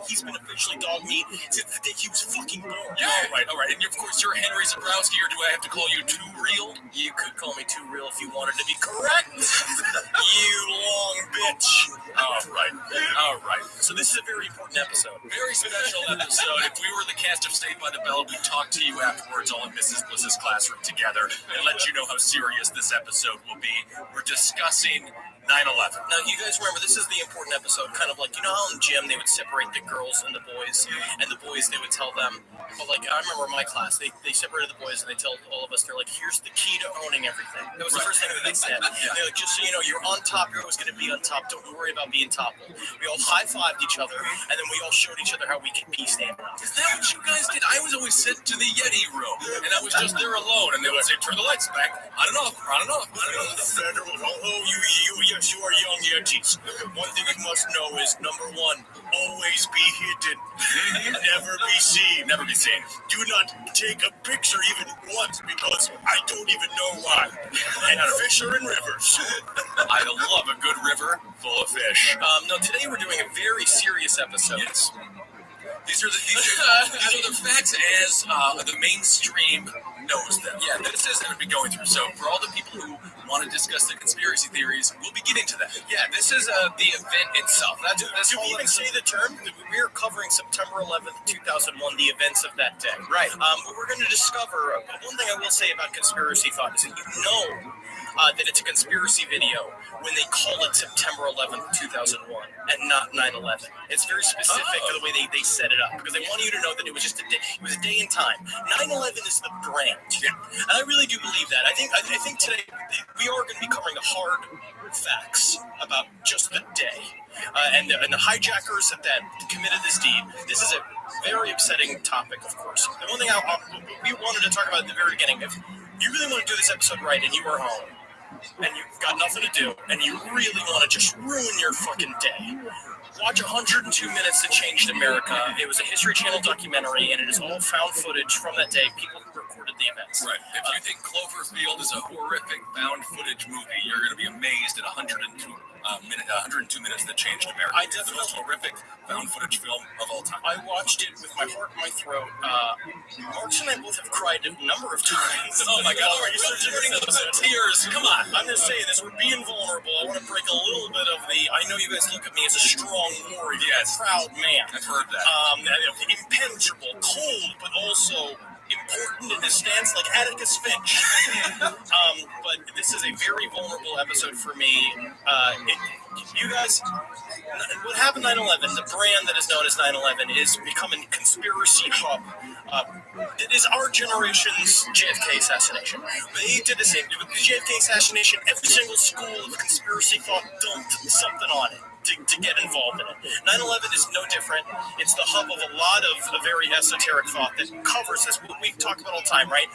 he's been officially Dog Meat since the day he was fucking born. Yeah, all right. And of course, you're Henry Zabrowski, or do I have to call you Too Real? You could call me Too Real if you wanted to be correct. You long bitch. All right. So this is a very important episode. Very special episode. If we were the cast of Saved by the Bell, we'd talk to you afterwards all in Mrs. Bliss's classroom together and let you know how serious this episode will be. We're discussing 9/11. Now, you guys remember, this is the important episode, kind of like, you know how in gym they would separate the girls and the boys they would tell them, but like, I remember my class, they separated the boys and they told all of us, they're like, here's the key to owning everything. That was the first thing that they said. They're like, just so you know, you're on top, you're always going to be on top, don't worry about being toppled. We all high-fived each other, and then we all showed each other how we could be standing up. Is that what you guys did? I was always sent to the Yeti room, and I was just there alone, and they would say, turn the lights back, on and off. The federal, yes, you are young Yetis. One thing you must know is, number one, always be hidden. Never be seen. Never be seen. Do not take a picture even once, because I don't even know why. And fish are in rivers. I love a good river full of fish. No, today we're doing a very serious episode. Yes. These are the facts as the mainstream knows them. Yeah, this is going to be going through. So for all the people who want to discuss the conspiracy theories, we'll be getting to that. Yeah, this is the event itself. That's Did we even say the term? We're covering September 11th, 2001, the events of that day. Right. But we're going to discover, one thing I will say about conspiracy thought is that that it's a conspiracy video when they call it September 11th, 2001, and not 9/11. It's very specific to the way they set it up, because they want you to know that it was just a day. It was a day in time. 9/11 is the brand, and I really do believe that. I think today we are going to be covering the hard facts about just the day, and the hijackers that committed this deed. This is a very upsetting topic, of course. The one thing we wanted to talk about at the very beginning, if you really want to do this episode right and you are home and you've got nothing to do and you really want to just ruin your fucking day, watch 102 Minutes That Changed America. It was a History Channel documentary, and it is all found footage from that day, people who recorded the events. Right. If you think Cloverfield is a horrific found footage movie, you're going to be amazed at 102 Minutes That Changed America. I definitely the most horrific found footage film of all time. I watched it with my heart in my throat. Marks and I both have cried a number of times. Oh my God! Are you turning those tears? Come on! I'm just saying this. We're being vulnerable. I want to break a little bit of the. I know you guys look at me as a strong warrior, proud man. I've heard that. Impenetrable, cold, but also important in his stance, like Atticus Finch. But this is a very vulnerable episode for me. You guys, what happened 9/11, the brand that is known as 9/11 is becoming conspiracy hub. It is our generation's JFK assassination. They did the same with the JFK assassination. Every single school of conspiracy thought dumped something on it to get involved in it. 9/11 is no different. It's the hub of a lot of very esoteric thought that covers this. What we talk about all the time, right?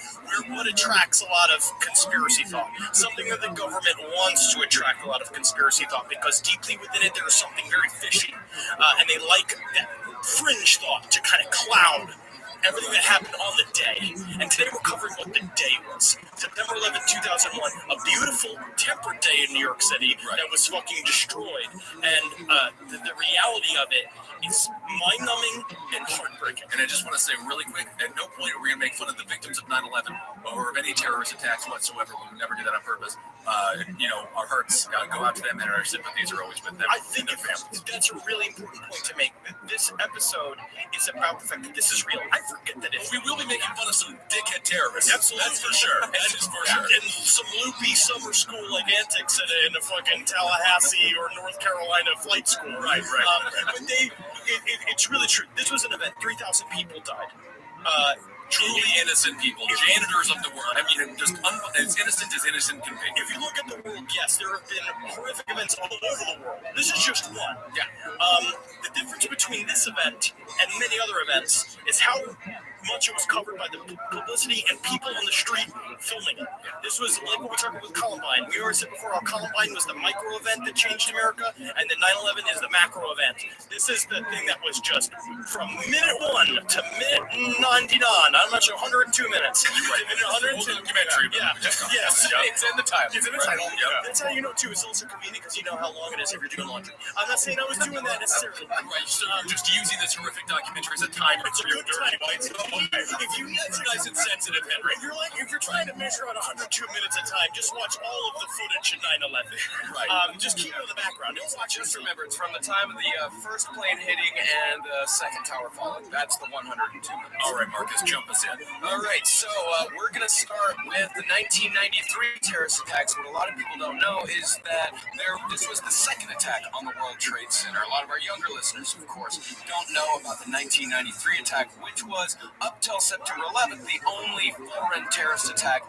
What attracts a lot of conspiracy thought. Something that the government wants to attract a lot of conspiracy thought, because deeply within it there is something very fishy. And they like that fringe thought to kind of cloud everything that happened on the day. And today we're covering what the day was. September 11th, 2001, a beautiful, temperate day in New York City that was fucking destroyed. And the reality of it is mind-numbing and heartbreaking. And I just want to say really quick, at no point are we going to make fun of the victims of 9/11 or of any terrorist attacks whatsoever. We would never do that on purpose. Our hearts go out to them, and our sympathies are always with them. I think that's a really important point to make. This episode is about the fact that this is real. I forget that we will be making fun of some dickhead terrorists. Absolutely. That's for sure. That is for sure. And some loopy summer school like antics in a fucking Tallahassee or North Carolina flight school. Right. But it's really true. This was an event. 3,000 people died. Truly innocent people, janitors of the world. I mean, just as innocent can be. If you look at the world, yes, there have been horrific events all over the world. This is just one. Yeah. The difference between this event and many other events is how much it was covered by the publicity and people on the street filming it. This was like what we talked about with Columbine. We already said before how Columbine was the micro event that changed America, and then 9/11 is the macro event. This is the thing that was just from minute 1 to minute 99. I'm not sure, 102 minutes. Right. 102. Documentary. Yeah. Yes. It's in the title. It's in the title. Yeah. That's how you know, too. It's also convenient because you know how long it is if you're doing laundry. I'm not saying I was doing that necessarily. Right. So you're just using this horrific documentary as a timer. It's a good time. If you it's nice and sensitive, Henry. If you're trying to measure out 102 minutes at a time, just watch all of the footage of 9/11. Right. Just keep it in the background. Don't watch it. Just remember, it's from the time of the first plane hitting and the second tower falling. That's the 102 minutes. All right, Marcus, jump us in. All right, so we're going to start with the 1993 terrorist attacks. What a lot of people don't know is that this was the second attack on the World Trade Center. A lot of our younger listeners, of course, don't know about the 1993 attack, which was, up till September 11th, the only foreign terrorist attack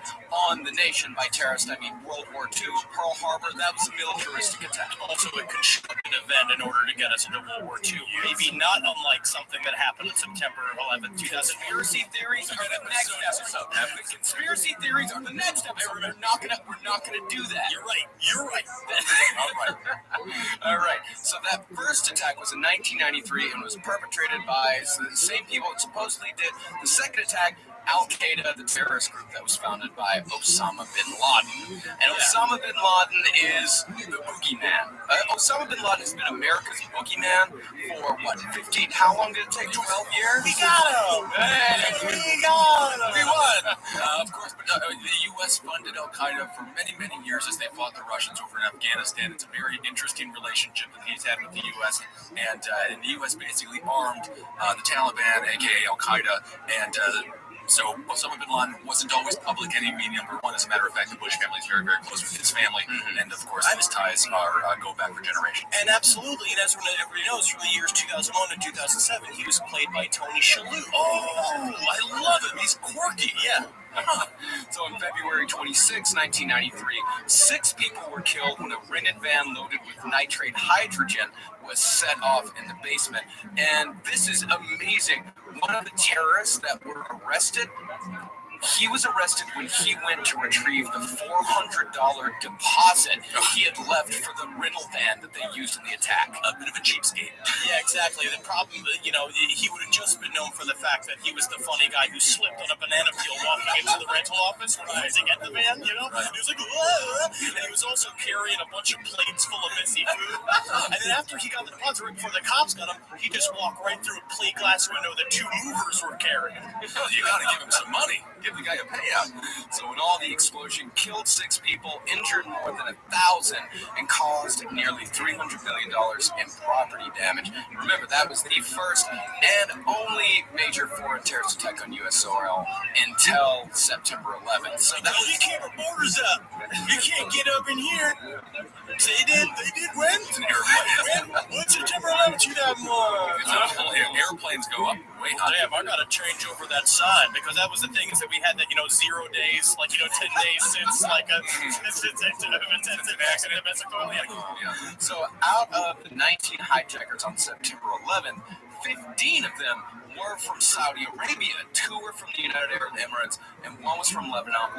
on the nation. By terrorist, I mean World War II, Pearl Harbor. That was a militaristic attack. Also a constructed event in order to get us into World War II. Maybe not unlike something that happened on September 11th, 2000. Conspiracy theories are the next episode. Conspiracy theories are the next episode. We're not gonna do that. You're right. All right. So that first attack was in 1993 and was perpetrated by the same people that supposedly did the second attack. Al-Qaeda, the terrorist group that was founded by Osama bin Laden. And Osama bin Laden is the boogeyman. Osama bin Laden has been America's boogeyman for, 15, how long did it take? 12 years? We got him! We got him! We won! Of course, but the U.S. funded Al-Qaeda for many, many years as they fought the Russians over in Afghanistan. It's a very interesting relationship that he's had with the U.S. And the U.S. basically armed the Taliban, a.k.a. Al-Qaeda, and So Osama bin Laden wasn't always public enemy number one. As a matter of fact, the Bush family is very, very close with his family, and of course, his ties go back for generations. And absolutely, and as everybody knows, from the years 2001 to 2007, he was played by Tony Shalhoub. Oh, I love him. He's quirky. Yeah. So on February 26, 1993, 6 people were killed when a rented van loaded with nitrate hydrogen was set off in the basement. And this is amazing. One of the terrorists that were arrested, he was arrested when he went to retrieve the $400 deposit he had left for the rental van that they used in the attack. A bit of a cheapskate. Yeah, exactly. The problem, he would have just been known for the fact that he was the funny guy who slipped on a banana peel walking into the rental office when he was to get the van, He was like, whoa! And he was also carrying a bunch of plates full of messy food. And then after he got the deposit, right before the cops got him, he just walked right through a plate glass window that 2 movers were carrying. Well, you gotta give him some money. Give the guy a payout. So in all, the explosion killed 6 people, injured more than 1,000, and caused nearly $300 million in property damage. Remember, that was the first and only major foreign terrorist attack on U.S. soil until September 11th. So that was... You keep our borders up. You can't get up in here. They did when? It's an airplane. What's September 11th, 2001? Airplanes go up way high. Damn, I gotta change over that sign, because that was the thing, is that we had that, 0 days, 10 days since, since an accident in Mexico. Yeah. So out of the 19 hijackers on September 11th, 15 of them were from Saudi Arabia, 2 were from the United Arab Emirates, and 1 was from Lebanon.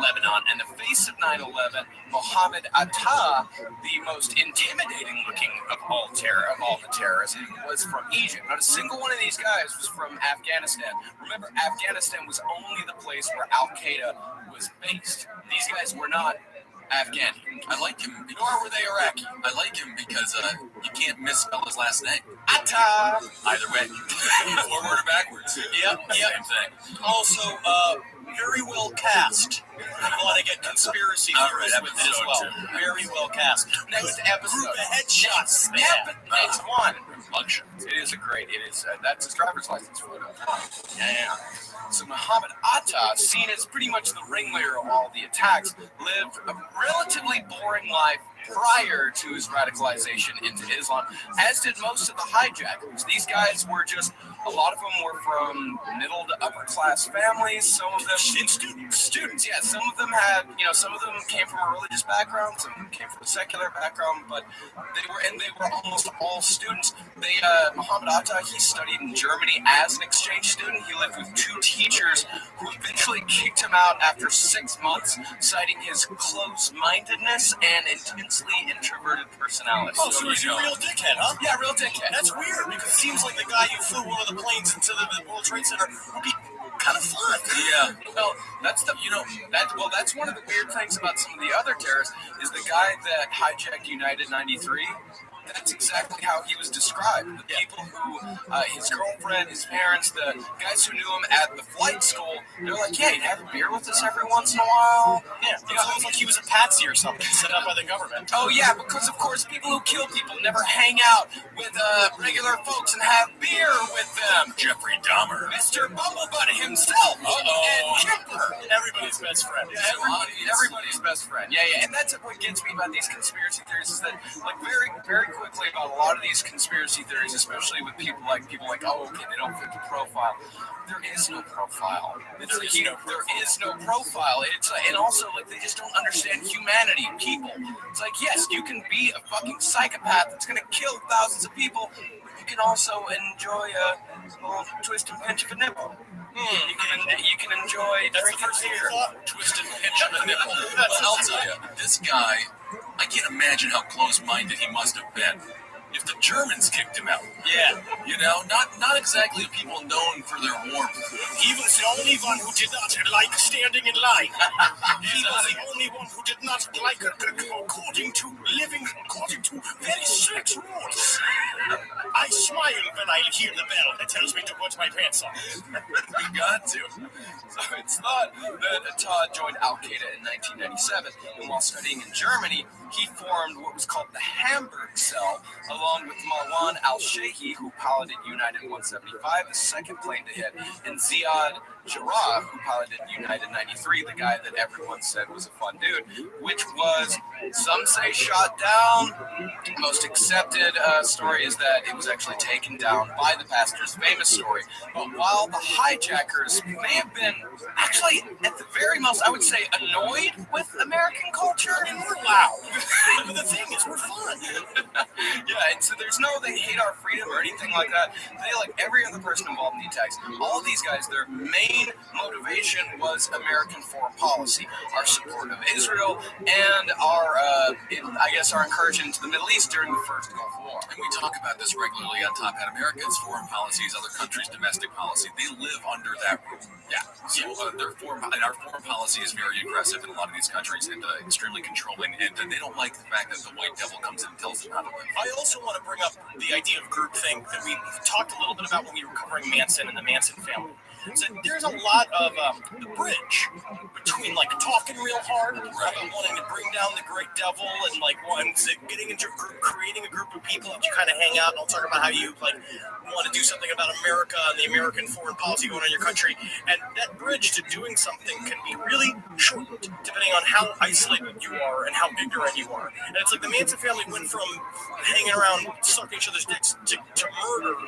And the face of 9/11, Mohammed Atta, the most intimidating looking of all the terrorists, was from Egypt. Not a single one of these guys was from Afghanistan. Remember, Afghanistan was only the place where Al Qaeda was based. These guys were not Afghan. I like him. Nor were they Iraqi. I like him because you can't misspell his last name. Atta. Either way, forward or backwards. Yep. Same thing. Also, very well cast. You want to get conspiracy theories with it as well. Very well cast. Next episode. Group of headshots. Next one. Mugshots. It is that's his driver's license photo. Yeah. So Mohammed Atta, seen as pretty much the ringleader of all the attacks, lived a relatively boring life prior to his radicalization into Islam, as did most of the hijackers. These guys were a lot of them were from middle to upper class families. Some of them students. Yeah, some of them some of them came from a religious background, some of them came from a secular background, but they were almost all students. Mohammed Atta, he studied in Germany as an exchange student. He lived with 2 teachers who eventually kicked him out after 6 months, citing his closed-mindedness and intensely introverted personality. Oh, so he's a real dickhead, huh? Yeah, real dickhead. That's weird, because it seems like the guy who flew one of the planes into the World Trade Center would be kind of fun. Yeah. Well, that's one of the weird things about some of the other terrorists is the guy that hijacked United 93. That's exactly how he was described. The people who, his girlfriend, his parents, the guys who knew him at the flight school, they're like, yeah, he'd have a beer with us every once in a while. Yeah, it was like he was a patsy or something set up by the government. Oh, yeah, because, of course, people who kill people never hang out with regular folks and have beer with them. Jeffrey Dahmer. Mr. Bumblebutt himself. And Kemper. Everybody's best friend. Yeah, everybody's best friend. Yeah, and that's what gets me about these conspiracy theories is that, very, very quickly about a lot of these conspiracy theories, especially with people like, oh, okay, they don't fit the profile. There is no profile. There is no profile. And also, they just don't understand humanity, people. It's like, yes, you can be a fucking psychopath that's going to kill thousands of people, but you can also enjoy a little twist and pinch of a nipple. You can enjoy drinking beer. Twist and pinch of a nipple. Well, I'll tell you, this guy, I can't imagine how close-minded he must have been. If the Germans kicked him out. Yeah. Not exactly the people known for their warmth. He was the only one who did not like standing in line. He was the only one who did not like, according to living according to very strict rules. I smile when I hear the bell that tells me to put my pants on. We got to. So it's thought that Todd joined Al Qaeda in 1997, and while studying in Germany, he formed what was called the Hamburg Cell, along with Marwan al-Sheikhi, who piloted United 175, the second plane to hit, and Ziad Jarrah, who piloted United 93, the guy that everyone said was a fun dude, which was, some say, shot down. Most accepted story is that it was actually taken down by the passengers. Famous story. But while the hijackers may have been, actually, at the very most, I would say, annoyed with American culture. I mean, we're loud. But the thing is, we're fun. Yeah, and so there's no, they hate our freedom or anything like that. They, like every other person involved in the attacks, all these guys, their main motivation was American foreign policy, our support of Israel, and our, I guess, our incursion into the Middle East during the First Gulf War. And we talk about this regularly on Top Hat. America's foreign policies, other countries' domestic policy, they live under that rule. Yeah. So our foreign policy is very aggressive in a lot of these countries and extremely controlling, and they don't like the fact that the white devil comes in and tells them how to live. I also want to bring up the idea of groupthink that we talked a little bit about when we were covering Manson and the Manson family. So there's a lot of the bridge between like talking real hard about wanting to bring down the great devil and like getting into a group, creating a group of people that you kind of hang out and all talk about how you like want to do something about America and the American foreign policy going on in your country. And that bridge to doing something can be really short depending on how isolated you are and how ignorant you are. And it's like the Manson family went from hanging around sucking each other's dicks to murder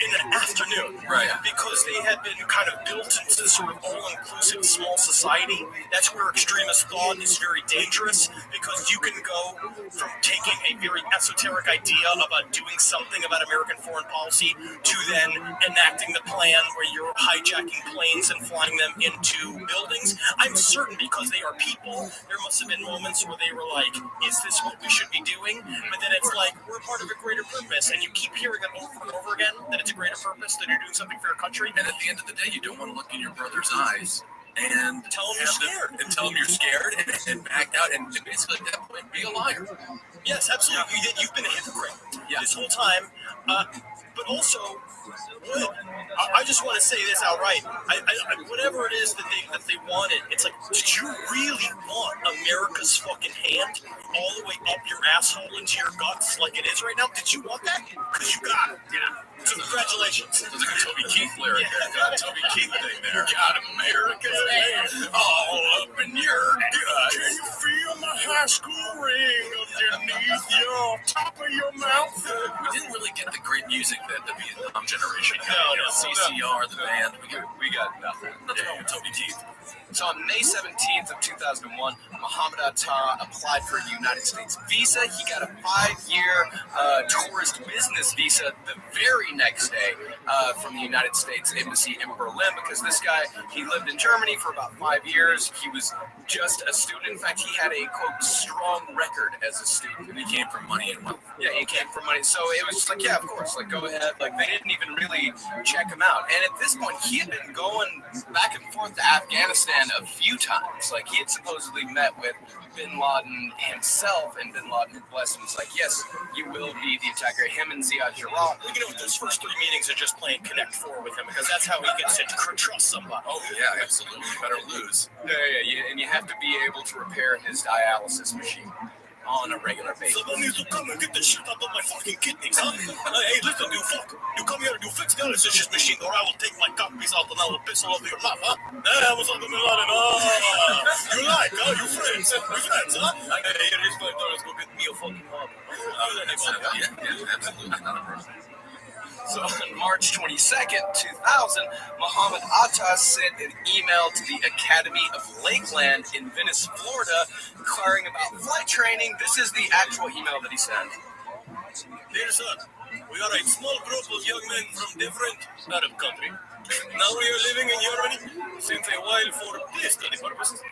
in an afternoon. Right. Because they had been kind of built into this sort of all-inclusive small society. That's where extremist thought is very dangerous, because you can go from taking a very esoteric idea about doing something about American foreign policy to then enacting the plan where you're hijacking planes and flying them into buildings. I'm certain, because they are people, there must have been moments where they were like, is this what we should be doing? But then it's like, we're part of a greater purpose, and you keep hearing it over and over again, that it's a greater purpose, that you're doing something for your country. And at the end of the day, you don't want to look in your brother's eyes and tell him you're scared. And tell him you're scared and back out and basically at that point be a liar. Yes, absolutely. You've been a hypocrite this whole time. But also, I just want to say this outright. Whatever it is that they wanted, it's like, did you really want America's fucking hand all the way up your asshole into your guts like it is right now? Did you want that? Because you got it. Yeah. So congratulations. Sounds like a Toby Keith lyric. Yeah. Toby Keith thing there. You got America's hand all up in your guts. Can you feel my high school ring underneath your top of your mouth? We didn't really get the great music that the Vietnam generation had. No, CCR, the band. We got nothing. Yeah, Toby Keith. So on May 17th of 2001, Muhammad Atta applied for a United States visa. He got a 5-year tourist business visa the very next day from the United States Embassy in Berlin, because this guy, he lived in Germany for about 5 years. He was just a student. In fact, he had a, quote, strong record as a student. And he came from money and wealth. Yeah, he came from money. So it was just like, yeah, of course, like, go ahead. Like, they didn't even really check him out. And at this point, he had been going back and forth to Afghanistan a few times. Like, he had supposedly met with Bin Laden himself, and Bin Laden blessed him. Was like, yes, you will be the attacker. Him and Ziad Jarrah. You know, those first 3 meetings are just playing Connect 4 with him, because that's how he gets to trust somebody. Oh, yeah, absolutely. You better lose. Yeah, and you have to be able to repair his dialysis machine on a regular basis. Someone needs to come and get the shit out of my fucking kidneys, huh? Hey, listen, you fuck. You come here and you fix the dialysis machine, or I will take my cockpiece out and I will piss all over your mouth, huh? That was on the Milan. You like, huh? You friends. We friends, huh? Hey, here is $5. Go get me a fucking hug. Yeah, absolutely. Not a problem. So on March 22nd, 2000, Muhammad Atta sent an email to the Academy of Lakeland in Venice, Florida, inquiring about flight training. This is the actual email that he sent. Dear sir, we are a small group of young men from different Arab countries. Now we are living in Germany since a while for peace study purposes.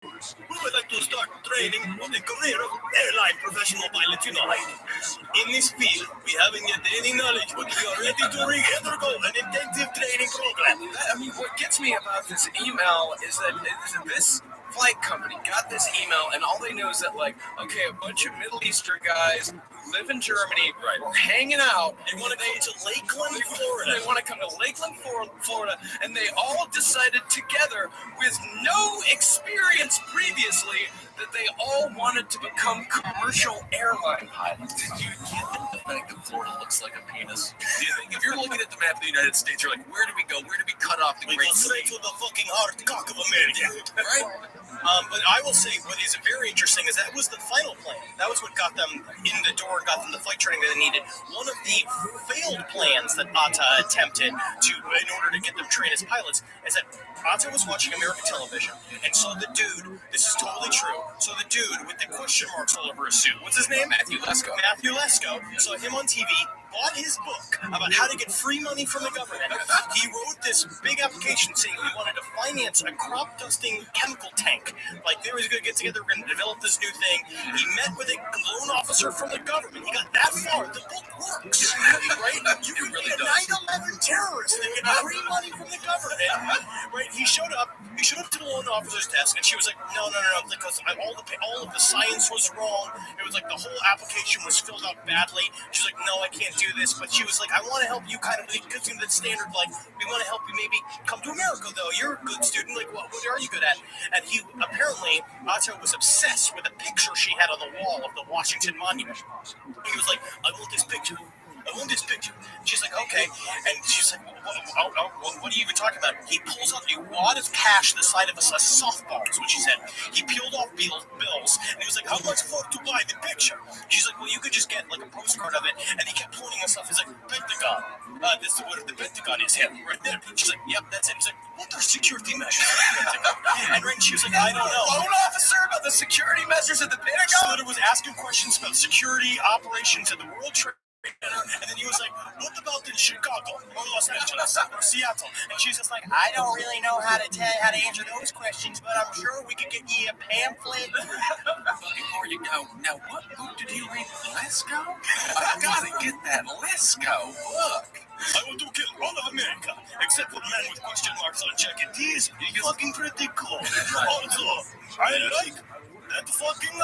We would like to start training on the career of airline professional pilot, you know. In this field, we haven't yet any knowledge, but we are ready to undergo an intensive training program. I mean, what gets me about this email is that this flight company got this email, and all they know is that, like, okay, a bunch of Middle Eastern guys who live in Germany were hanging out. They want to go to Lakeland, Florida. They want to come to Lakeland, Florida, and they all decided together, with no experience previously, that they all wanted to become commercial airline pilots. Did you get the fact that Florida looks like a penis? Do you think if you're looking at the map of the United States, you're like, where do we go? Where do we cut off the We Great go straight Sea? to the fucking hard cock of America. Right? But I will say what is very interesting is that was the final plan. That was what got them in the door, got them the flight training that they needed. One of the failed plans that Atta attempted in order to get them trained as pilots is that Atta was watching American television and saw the dude, this is totally true, so the dude with the question marks all over his suit, what's his name? Matthew Lesko. Matthew Lesko, saw him on TV, bought his book about how to get free money from the government. He wrote this big application saying he wanted to finance a crop dusting chemical tank. Like, they were going to get together, we're going to develop this new thing. He met with a loan officer from the government. He got that far. The book works, right? You can be a 9/11 terrorist and get free money from the government, right? He showed up to the loan officer's desk, and she was like, no, because all of the science was wrong. It was like the whole application was filled out badly. She's like, no, I can't do this. But she was like, I want to help you kind of get to the standard, like, we want to help you maybe come to America, though. You're a good student. Like, what are you good at? And he, apparently, Otto was obsessed with a picture she had on the wall of the Washington Monument. He was like, I want this picture. She's like, okay. And she's like, what are you even talking about? He pulls out a wad of cash the size of a softball, is what she said. He peeled off bills, and he was like, how much for to buy the picture? She's like, well, you could just get like a postcard of it. And he kept pointing us stuff. He's like, Pentagon. This is what the Pentagon is here, right there. She's like, yep, that's it. He's like, what are security measures at the Pentagon? And right, she was like, I don't know. Loan officer about the security measures at the Pentagon? So was asking questions about security operations at the World Trade. And then he was like, what about in Chicago or Los Angeles or Seattle? And she's just like, I don't really know how to answer those questions, but I'm sure we could get you a pamphlet. Before you go, now what book did you read? Lesko? I gotta get that Lesko book. I want to kill all of America, except for men with question marks on jacket. He's fucking pretty cool. Also, I like that fucking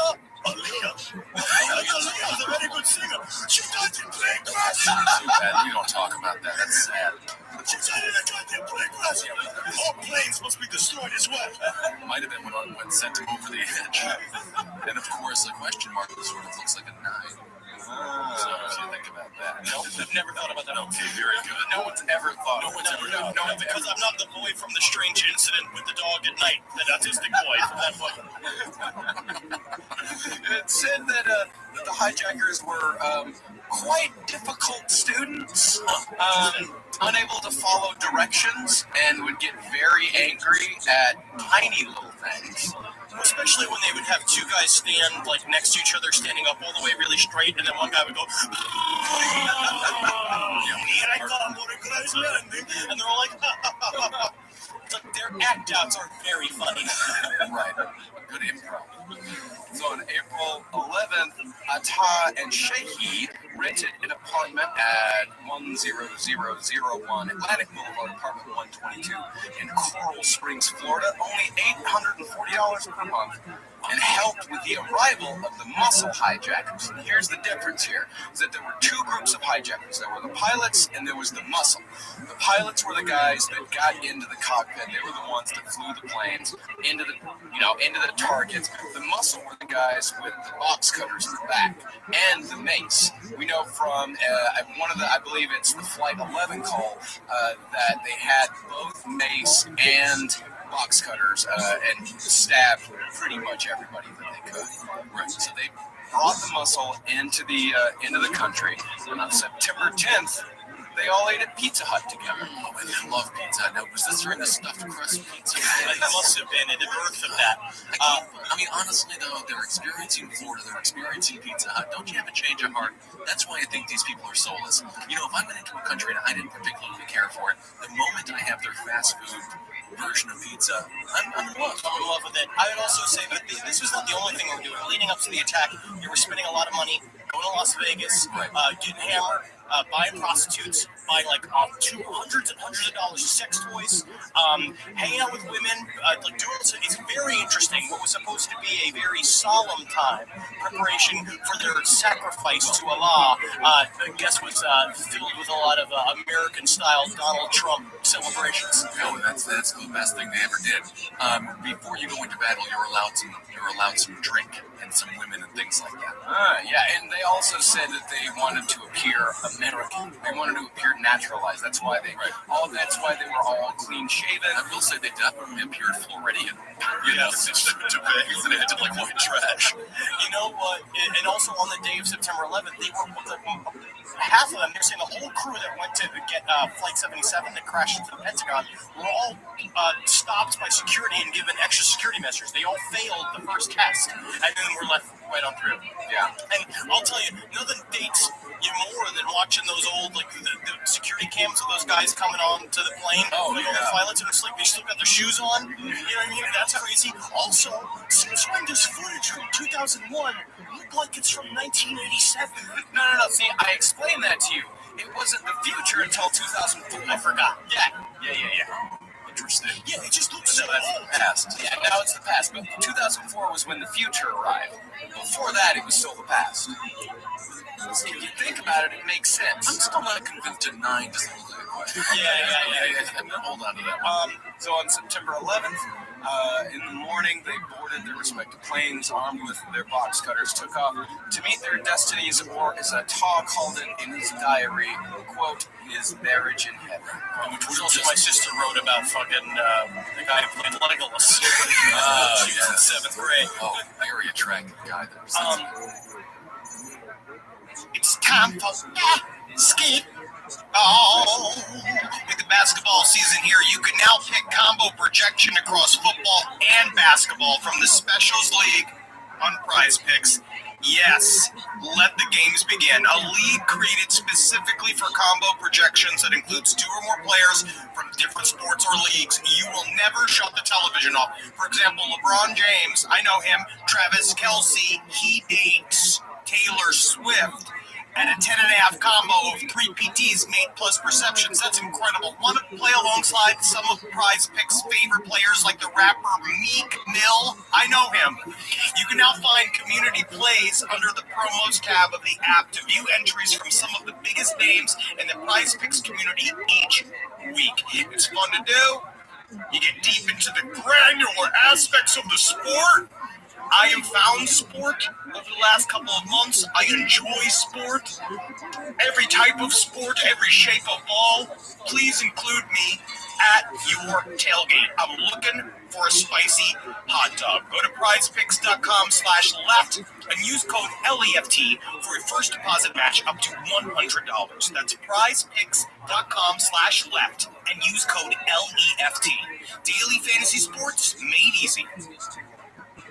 Aaliyah. Aaliyah's a very good singer. She doesn't play grass. We don't talk about that. That's sad. She doesn't play grass. All planes must be destroyed as well. Might have been when sent him over the edge. And of course, a question mark sort of looks like a 9. So if you think about that. No, I've never thought about that. Okay, very good. No one's ever thought of that. No, because I'm not the boy from the strange incident with the dog at night, that autistic boy from that book. It said that the hijackers were quite difficult students, unable to follow directions, and would get very angry at tiny little things. Especially when they would have two guys stand like next to each other, standing up all the way really straight, and then one guy would go, here I come, what a guy's landing, and they're all like, It's like their act outs are very funny. Right. Good improv. So on April 11th, Atta and Shahid rented an apartment at 10001 Atlantic Boulevard, apartment 122 in Coral Springs, Florida, only $840 per month, and helped with the arrival of the muscle hijackers. And here's the difference here, is that there were two groups of hijackers. There were the pilots and there was the muscle. The pilots were the guys that got into the cockpit. They were the ones that flew the planes into the targets. The muscle were the guys with the box cutters in the back and the mace. We know from I believe it's the Flight 11 call, that they had both mace and box cutters and stabbed pretty much everybody that they could. Right. So they brought the muscle into the country, and on September 10th, they all ate at Pizza Hut together. Oh, I love Pizza Hut. Now, was this during the stuffed crust pizza? It must have been at the birth of that. I mean, honestly, though, they're experiencing Florida. They're experiencing Pizza Hut. Don't you have a change of heart? That's why I think these people are soulless. You know, if I went into a country and I didn't particularly care for it, the moment I have their fast food version of pizza, I'm in love. I'm in love with it. I would also say that this was not the only thing we were doing. Leading up to the attack, you were spending a lot of money, going to Las Vegas, getting hammered, buying prostitutes, buying like hundreds and hundreds of dollars of sex toys, hanging out with women, like doing so. It's very interesting. What was supposed to be a very solemn time, preparation for their sacrifice to Allah, I guess was filled with a lot of American-style Donald Trump celebrations. No, that's the best thing they ever did. Before you go into battle, you're allowed some drink and some women and things like that. Yeah, and they also said that they wanted to appear American. They wanted to appear naturalized. That's why they were all clean shaven. I will say they definitely appeared Floridian. Yes, to bags and acted like white trash. You know what? And also on the day of September 11th, they were half of them. They're saying the whole crew that went to get Flight 77 that crashed into the Pentagon were all stopped by security and given extra security measures. They all failed the first test, and then were left right on through. Yeah. And I'll tell you, nothing dates you more than watching those old, like, the security cams of those guys coming on to the plane. Oh, like, yeah. all the pilots, and it's like they still got their shoes on. You know what I mean? That's crazy. Also, since when does footage from 2001 look like it's from 1987? No. See, I explained that to you. It wasn't the future until 2004. I forgot. Yeah. Interesting. Yeah, it just looks so that's old. the past. Yeah, now it's the past. But 2004 was when the future arrived. Before that, it was still the past. So if you think about it, it makes sense. I'm still not convinced that 9 doesn't look like a question. Yeah. I'm gonna hold on to that one. So on September 11th, in the morning, they boarded their respective planes, armed with their box cutters, took off to meet their destinies, or as Taw called it in his diary, quote, his marriage in heaven. Which was also my sister wrote about fucking the guy who played Legolas. She was in 7th grade. Oh, very attractive guy. It's time for skate. Oh, with the basketball season here, you can now pick combo projection across football and basketball from the Specials League on Prize Picks. Yes, let the games begin. A league created specifically for combo projections that includes 2 or more players from different sports or leagues. You will never shut the television off. For example, LeBron James, I know him. Travis Kelce, he dates Taylor Swift. And a 10.5 combo of 3 PTs made plus perceptions. That's incredible. Want to play alongside some of Prize Picks' favorite players like the rapper Meek Mill? I know him. You can now find community plays under the promos tab of the app to view entries from some of the biggest names in the Prize Picks community each week. It's fun to do. You get deep into the granular aspects of the sport. I have found sport over the last couple of months. I enjoy sport. Every type of sport, every shape of ball. Please include me at your tailgate. I'm looking for a spicy hot dog. Go to prizepicks.com/left and use code LEFT for your first deposit match up to $100. That's prizepicks.com/left and use code LEFT. Daily fantasy sports made easy.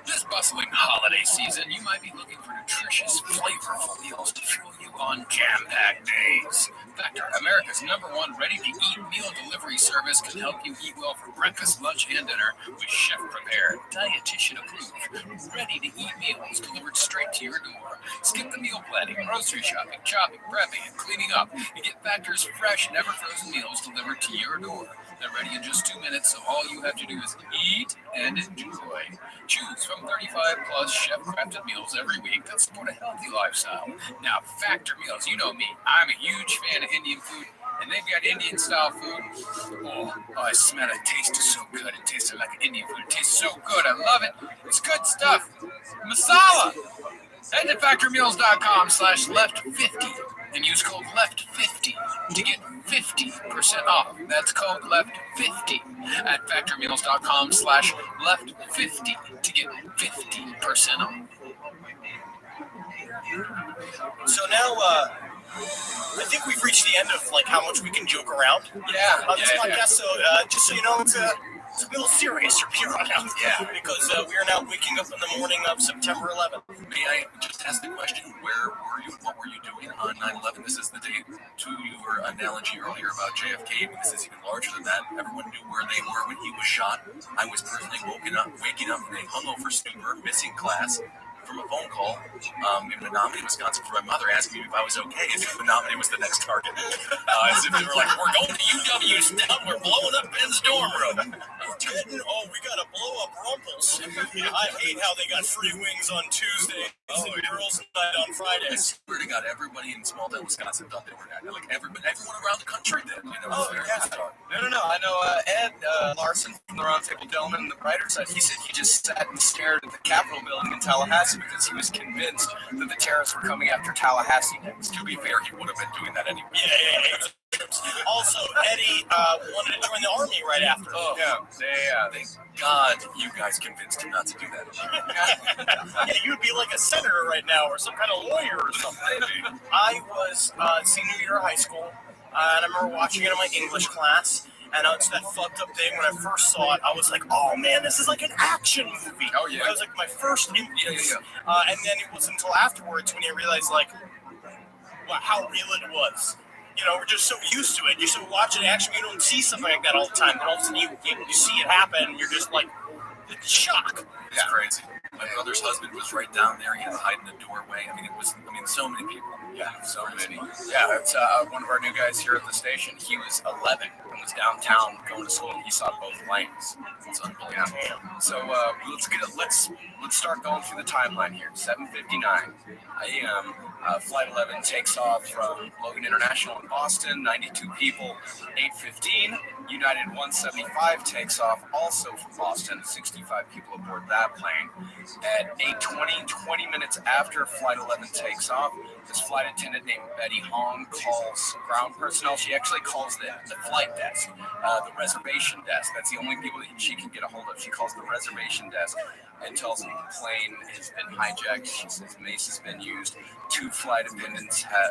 This bustling holiday season, you might be looking for nutritious, flavorful meals to fuel you on jam-packed days. Factor, America's #1 ready-to-eat meal delivery service, can help you eat well for breakfast, lunch, and dinner with chef-prepared, dietitian-approved, ready-to-eat meals delivered straight to your door. Skip the meal planning, grocery shopping, chopping, prepping, and cleaning up. You get Factor's fresh, never-frozen meals delivered to your door. They're ready in just 2 minutes, so all you have to do is eat and enjoy. Choose from 35-plus chef-crafted meals every week that support a healthy lifestyle. Now, Factor Meals, you know me. I'm a huge fan of Indian food, and they've got Indian-style food. Oh, I smell it. It tastes so good. It tasted like Indian food. It tastes so good. I love it. It's good stuff. Masala. Head to factormeals.com/left50 and use code LEFT50 to get 50% off. That's code LEFT50 at factormeals.com/left50 to get 50% off. So now, I think we've reached the end of, like, how much we can joke around on this podcast. So, just so you know, it's a little serious from here on out. Yeah. Because we are now waking up in the morning of September 11th. May I just ask the question, where were you? What were you doing on 9/11? This is the day to your analogy earlier about JFK, but this is even larger than that. Everyone knew where they were when he was shot. I was personally waking up in a hungover stupor, missing class, from a phone call in Menominee, Wisconsin, from my mother asking me if I was okay if Menominee was the next target. As if they were like, we're going to UW's down, we're blowing up Ben's dorm room. Oh, we gotta blow up Rumples. I hate how they got free wings on Tuesday and girls' night on Fridays. Swear to God, everybody in small town Wisconsin thought they were that. Like everyone around the country did. You know, Oh, yeah. No. I know Ed Larson from the Roundtable Delman and the Brighter Side. He said he just sat and stared at the Capitol building in Tallahassee because he was convinced that the terrorists were coming after Tallahassee next. to be fair, he would have been doing that anyway. Yeah. Also, Eddie wanted to join the army right after. Oh, yeah. Thank God you guys convinced him not to do that. Yeah, you'd be like a senator right now or some kind of lawyer or something. I was senior year of high school, and I remember watching it in my English class. And it's that fucked up thing when I first saw it. I was like, "Oh man, this is like an action movie." Oh yeah. That was like my first impulse. Yeah. And then it wasn't until afterwards when you realized like, how real it was. You know, we're just so used to it. You so watch an action, you don't see something like that all the time. Then all of a sudden you see it happen, and you're just like, it's shock. It's crazy. My brother's husband was right down there. He had to hide in the doorway. So many people. Yeah, so many. Yeah, it's one of our new guys here at the station. He was 11 and was downtown going to school, and he saw both lanes. It's unbelievable. Yeah. So let's start going through the timeline here. 7:59 a.m. Flight 11 takes off from Logan International in Boston. 92 people. 8:15. United 175 takes off also from Boston. 65 people aboard that plane. At 8:20, 20 minutes after Flight 11 takes off, this flight attendant named Betty Hong calls ground personnel. She actually calls the flight desk, the reservation desk. That's the only people that she can get a hold of. She calls the reservation desk and tells them the plane has been hijacked. She says mace has been used. Two flight attendants have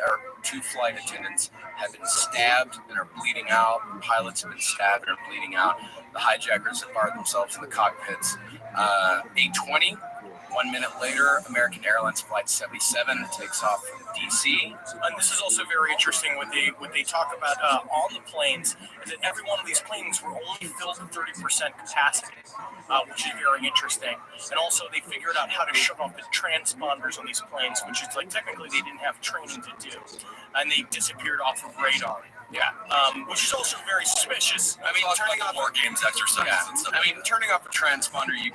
been stabbed and are bleeding out. The pilots have been stabbed and are bleeding out. The hijackers have barred themselves in the cockpits. 8:20. 1 minute later, American Airlines Flight 77 takes off from D.C. And this is also very interesting. What they talk about on the planes is that every one of these planes were only filled to 30% capacity, which is very interesting. And also they figured out how to shut off the transponders on these planes, which is like technically they didn't have training to do, and they disappeared off of radar. Yeah, which is also very suspicious. I mean, turning off war games exercises. Yeah. And stuff. I mean, turning off a transponder, you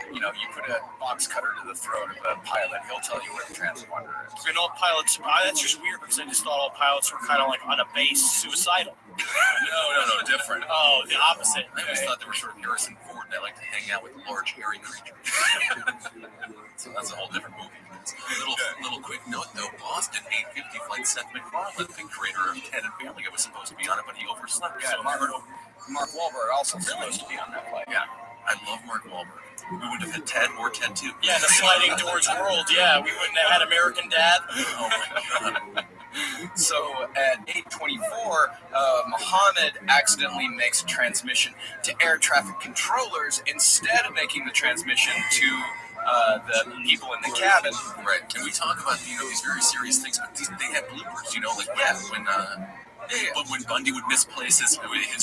put a box cutter to the throat of a pilot. He'll tell you where the transponder is. You know, pilots. That's just weird because I just thought all pilots were kind of like on a base suicidal. No, different. Oh, the opposite. I always thought they were sort of Harrison Ford. They like to hang out with large, hairy creatures. So that's a whole different movie. Little quick note though, Boston 850 flight Seth MacFarlane, the creator of Ted and Family Guy, was supposed to be on it, but he overslept. Yeah, Mark Wahlberg also supposed to be on that flight. Yeah, I love Mark Wahlberg. We wouldn't have had Ted or Ted 2. Yeah, the sliding doors world. Yeah, we wouldn't have had American Dad. Oh my God. So at 8:24, Mohammed accidentally makes a transmission to air traffic controllers instead of making the transmission to the people in the cabin. Right. And we talk about these very serious things, but they have bloopers. But when Bundy would misplace his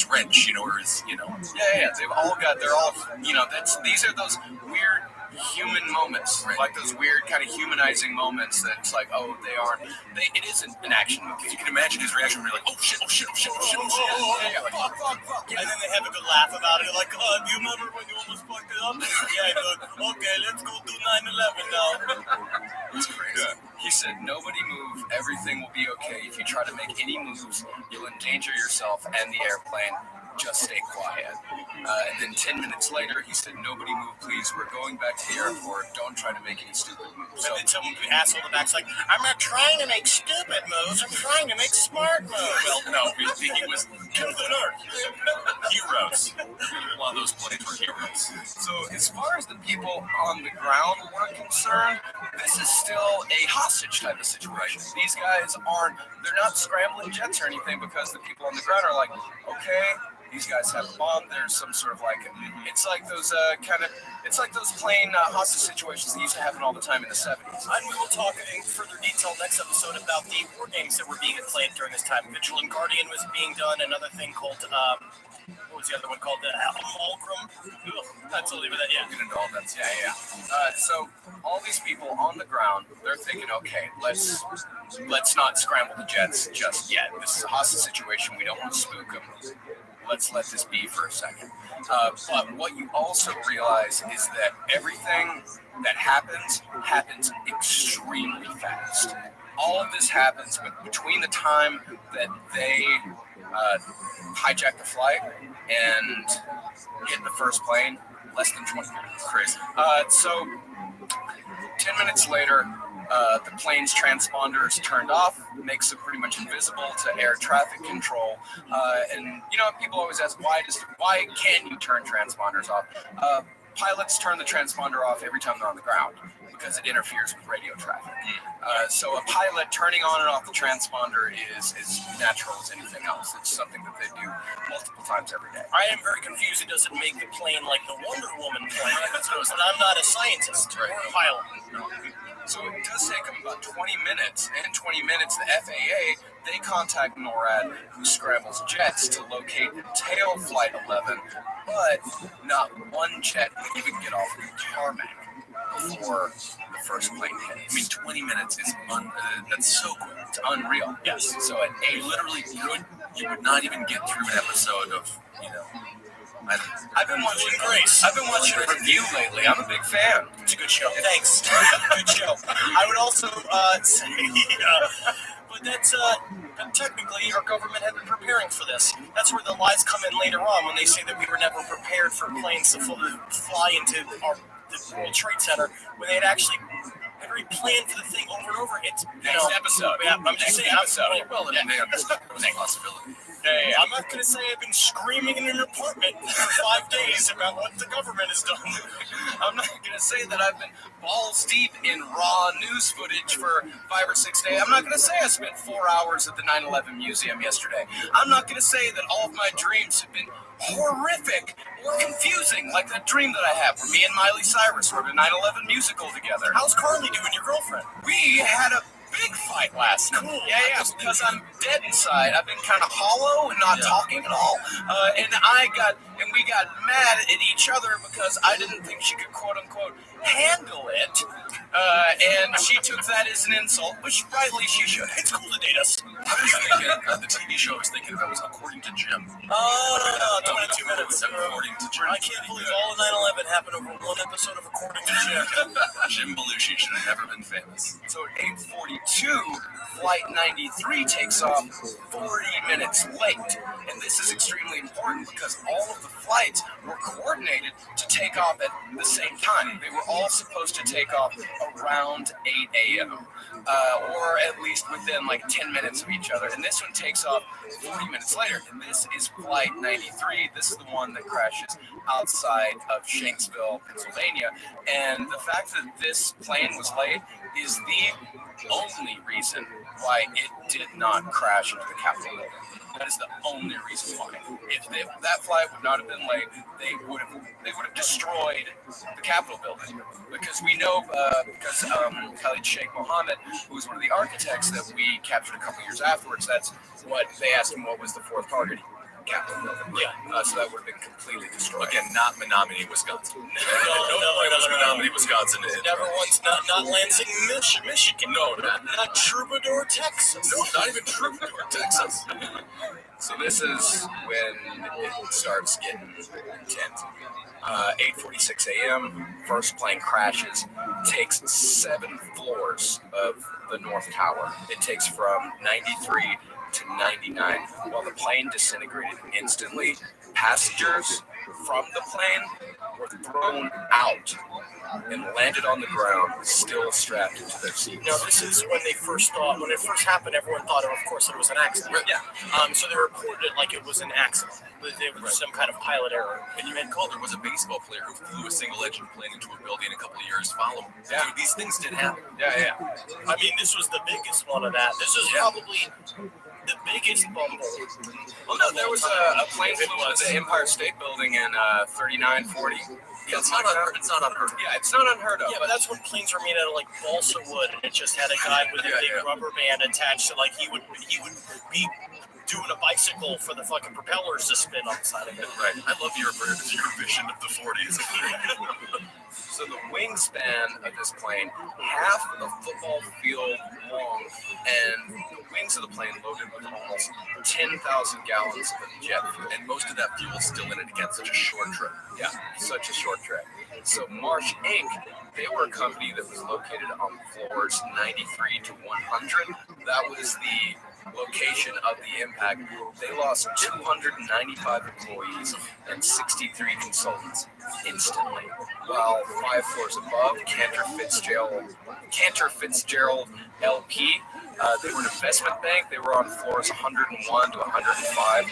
wrench, or his. Yeah. They're all. These are those weird human moments, right. Like those weird kind of humanizing moments that it's like, oh, it isn't an action movie. You can imagine his reaction would be like, oh shit. Fuck. And then they have a good laugh about it, like, do you remember when you almost fucked it up? Yeah, good. Okay, let's go do 9/11 now. That's crazy. Yeah. He said, nobody move, everything will be okay. If you try to make any moves, you'll endanger yourself and the airplane. Just stay quiet. And then 10 minutes later, he said, nobody move, please. We're going back to the airport. Don't try to make any stupid moves. And then some asshole in the back's like, I'm not trying to make stupid moves. I'm trying to make smart moves. Well, no, he was kill the earth. Heroes. A lot of those planes were heroes. So as far as the people on the ground were concerned, this is still a hostage type of situation. These guys they're not scrambling jets or anything because the people on the ground are like, okay, these guys have a bomb. There's some sort of it's like those plane hostage situations that used to happen all the time in the 70s. And we will talk in further detail next episode about the war games that were being played during this time. Vigilant Guardian was being done. Another thing called, what was the other one called? The Fulcrum? That's only that, yeah. Get into all that. Yeah. So all these people on the ground, they're thinking, okay, let's not scramble the jets just yet. This is a hostage situation. We don't want to spook them. Let's let this be for a second. But what you also realize is that everything that happens extremely fast. All of this happens between the time that they hijack the flight and get the first plane, less than 20 minutes. Crazy. So 10 minutes later, the plane's transponders turned off, makes it pretty much invisible to air traffic control. And people always ask, why can't you turn transponders off? Pilots turn the transponder off every time they're on the ground because it interferes with radio traffic. So a pilot turning on and off the transponder is as natural as anything else. It's something that they do multiple times every day. I am very confused. It doesn't make the plane like the Wonder Woman plane. And I'm not a scientist or a pilot. So it does take them about 20 minutes. And in 20 minutes, the FAA, they contact NORAD, who scrambles jets to locate tail flight 11. But not one jet can even get off the tarmac before the first plane hits. I mean, 20 minutes is that's so quick. It's unreal. Yes. So at 8, You would not even get through an episode of, I've been watching Review lately. I'm a big fan. It's a good show. Thanks. Good show. I would also say, but that's technically our government had been preparing for this. That's where the lies come in later on when they say that we were never prepared for planes to fly into the World Trade Center when they had actually already planned for the thing over and over. It's next episode. Yeah, I'm just saying. It was a possibility. Hey, I'm not going to say I've been screaming in an apartment for 5 days about what the government has done. I'm not going to say that I've been balls deep in raw news footage for 5 or 6 days. I'm not going to say I spent 4 hours at the 9/11 museum yesterday. I'm not going to say that all of my dreams have been horrific or confusing, like that dream that I have where me and Miley Cyrus wrote a 9/11 musical together. How's Carly doing, your girlfriend? We had a big fight last night. Cool. Yeah, because I'm dead inside. I've been kind of hollow and not talking at all. And we got mad at each other because I didn't think she could, quote unquote, handle it. And she took that as an insult, which rightly she should. It's cool to date us. I was thinking, the TV show I was thinking that was According to Jim. Oh, no, 22 minutes. According to Jim. I can't believe all of 9/11 happened over one episode of According to Jim. Jim Belushi should have never been famous. So at 8:42, Flight 93 takes off 40 minutes late. And this is extremely important because all of the flights were coordinated to take off at the same time. They were all supposed to take off around 8 a.m. Or at least within like 10 minutes of each other. And this one takes off 40 minutes later. And this is Flight 93. This is the one that crashes outside of Shanksville, Pennsylvania. And the fact that this plane was late is the only reason why it did not crash into the Capitol building. That is the only reason why. If that flight would not have been late, they would have destroyed the Capitol building. Because we know, Khalid Sheikh Mohammed, who was one of the architects that we captured a couple years afterwards, that's what they asked him what was the fourth target. Capitol building. Yeah. So that would have been completely destroyed. Again, not Menominee, Wisconsin. No, Menominee, Wisconsin. Never once, not Lansing, Michigan. No, not Troubadour, Texas. No, not even Troubadour, Texas. So this is when it starts getting intense. 8:46 a.m., first plane crashes, takes 7 floors of the North Tower. It takes from 93 to 99. While the plane disintegrated instantly, passengers from the plane were thrown out and landed on the ground, still strapped into their seats. Now, this is when they first thought, when it first happened, everyone thought, of course, it was an accident. Yeah. So they reported it like it was an accident. It was some kind of pilot error. And you had called there was a baseball player who flew a single-engine plane into a building a couple of years following. Yeah. So these things did happen. Yeah. I mean, this was the biggest one of that. This was probably the biggest bumble. Well, no, there was a plane flew into the Empire State Building in 39, 40. Yeah, it's not unheard of. Yeah, it's not unheard of. Yeah, but that's when planes were made out of like balsa wood, and it just had a guy with a big rubber band attached to, like, he would be doing a bicycle for the fucking propellers to spin on the side of it. Right. I love your vision of the 40s. So the wingspan of this plane, half a football field long, and the wings of the plane loaded with almost 10,000 gallons of jet fuel. And most of that fuel is still in it again, such a short trip. Yeah, such a short trip. So Marsh Inc., they were a company that was located on floors 93 to 100. That was the location of the impact. They lost 295 employees and 63 consultants instantly. While 5 floors above, Cantor Fitzgerald LP, they were an investment bank. They were on floors 101 to 105.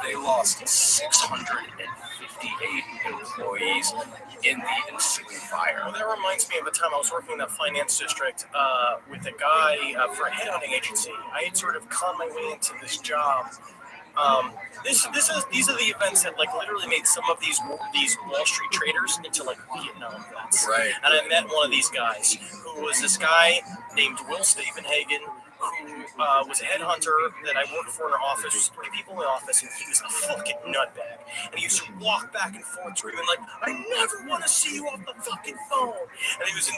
They lost 658 employees in the ensuing fire. Well, that reminds me of a time I was working in that finance district with a guy for a headhunting agency. I had sort of conned my way into this job. These are the events that like literally made some of these Wall Street traders into like Vietnam vets. Right. And I met one of these guys who was this guy named Will Stavenhagen, who was a headhunter that I worked for in our office, 3 people in the office, and he was a fucking nutbag. And he used to walk back and forth screaming like, I never want to see you off the fucking phone. And he was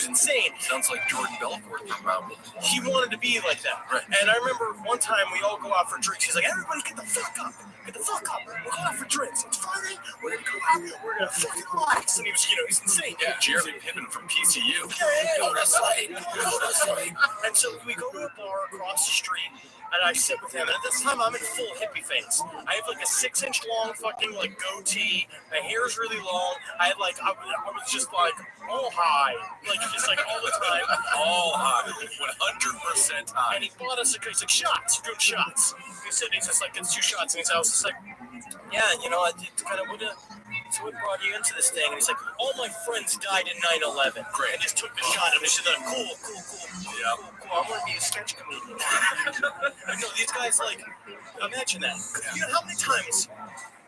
insane. Sounds like Jordan Belfort from Rabbi. He wanted to be like that. Right. And I remember one time we all go out for drinks. He's like, everybody get the fuck up. Get the fuck up. We're going out for drinks. It's Friday. We're going to go out. We're going to fucking relax. And he was, he's insane. Yeah, Jeremy Piven from PCU. Go to sleep. And so we go to a bar across the street, and I sit with him. And at this time, I'm in full hippie phase. I have like a 6-inch long fucking like goatee. My hair is really long. I had like I was just like all high, like just like all the time, all high, 100% high. And he bought us he's like shots, good shots. He said he's just like it's 2 shots, and I was just like, yeah, I did kind of so what brought you into this thing? And he's like, all my friends died in 9/11. Great. I just took the shot and he's like, cool. Yeah. Cool. I want to be a sketch comedian. No, these guys like, imagine that. You know how many times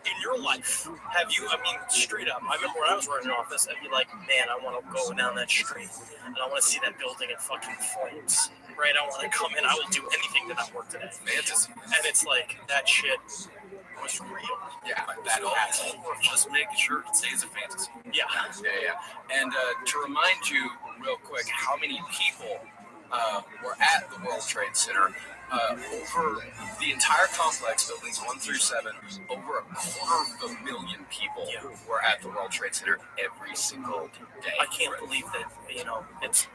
in your life have you, straight up, I remember when I was running an office, I'd be like, man, I want to go down that street and I want to see that building in fucking flames. Right? I want to come in. I will do anything to not work today. Fantasy. And it's like, that shit was real. Yeah, that all just making sure it stays a fantasy. Yeah. And to remind you real quick how many people were at the World Trade Center, over the entire complex, buildings 1 through 7, over 250,000 people were at the World Trade Center every single day. I can't believe that, it's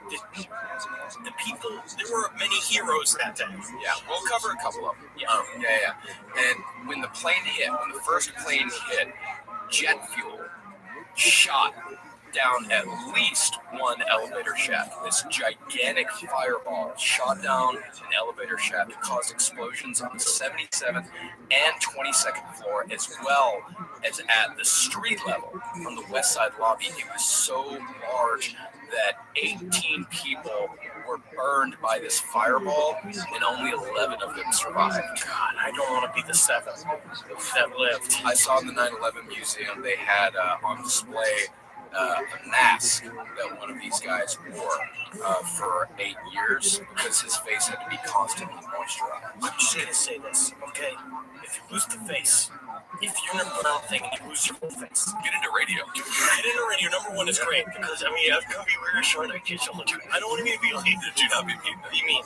the people, there were many heroes that day. Yeah, we'll cover a couple of them. Yeah. And when the first plane hit, jet fuel shot down at least one elevator shaft. This gigantic fireball shot down an elevator shaft. It caused explosions on the 77th and 22nd floor, as well as at the street level on the west side lobby. It was so large that 18 people were burned by this fireball, and only 11 of them survived. God, I don't want to be the 7th that lived. I saw in the 9/11 museum, they had on display a mask that one of these guys wore for 8 years because his face had to be constantly moisturized. I'm just going to say this, okay? If you lose the face, if you're in a burn thing and you lose your whole face, get into radio. Number 1 is great because, it's going to be reassuring to kids all the time. I don't want to be mean. Do not be mean.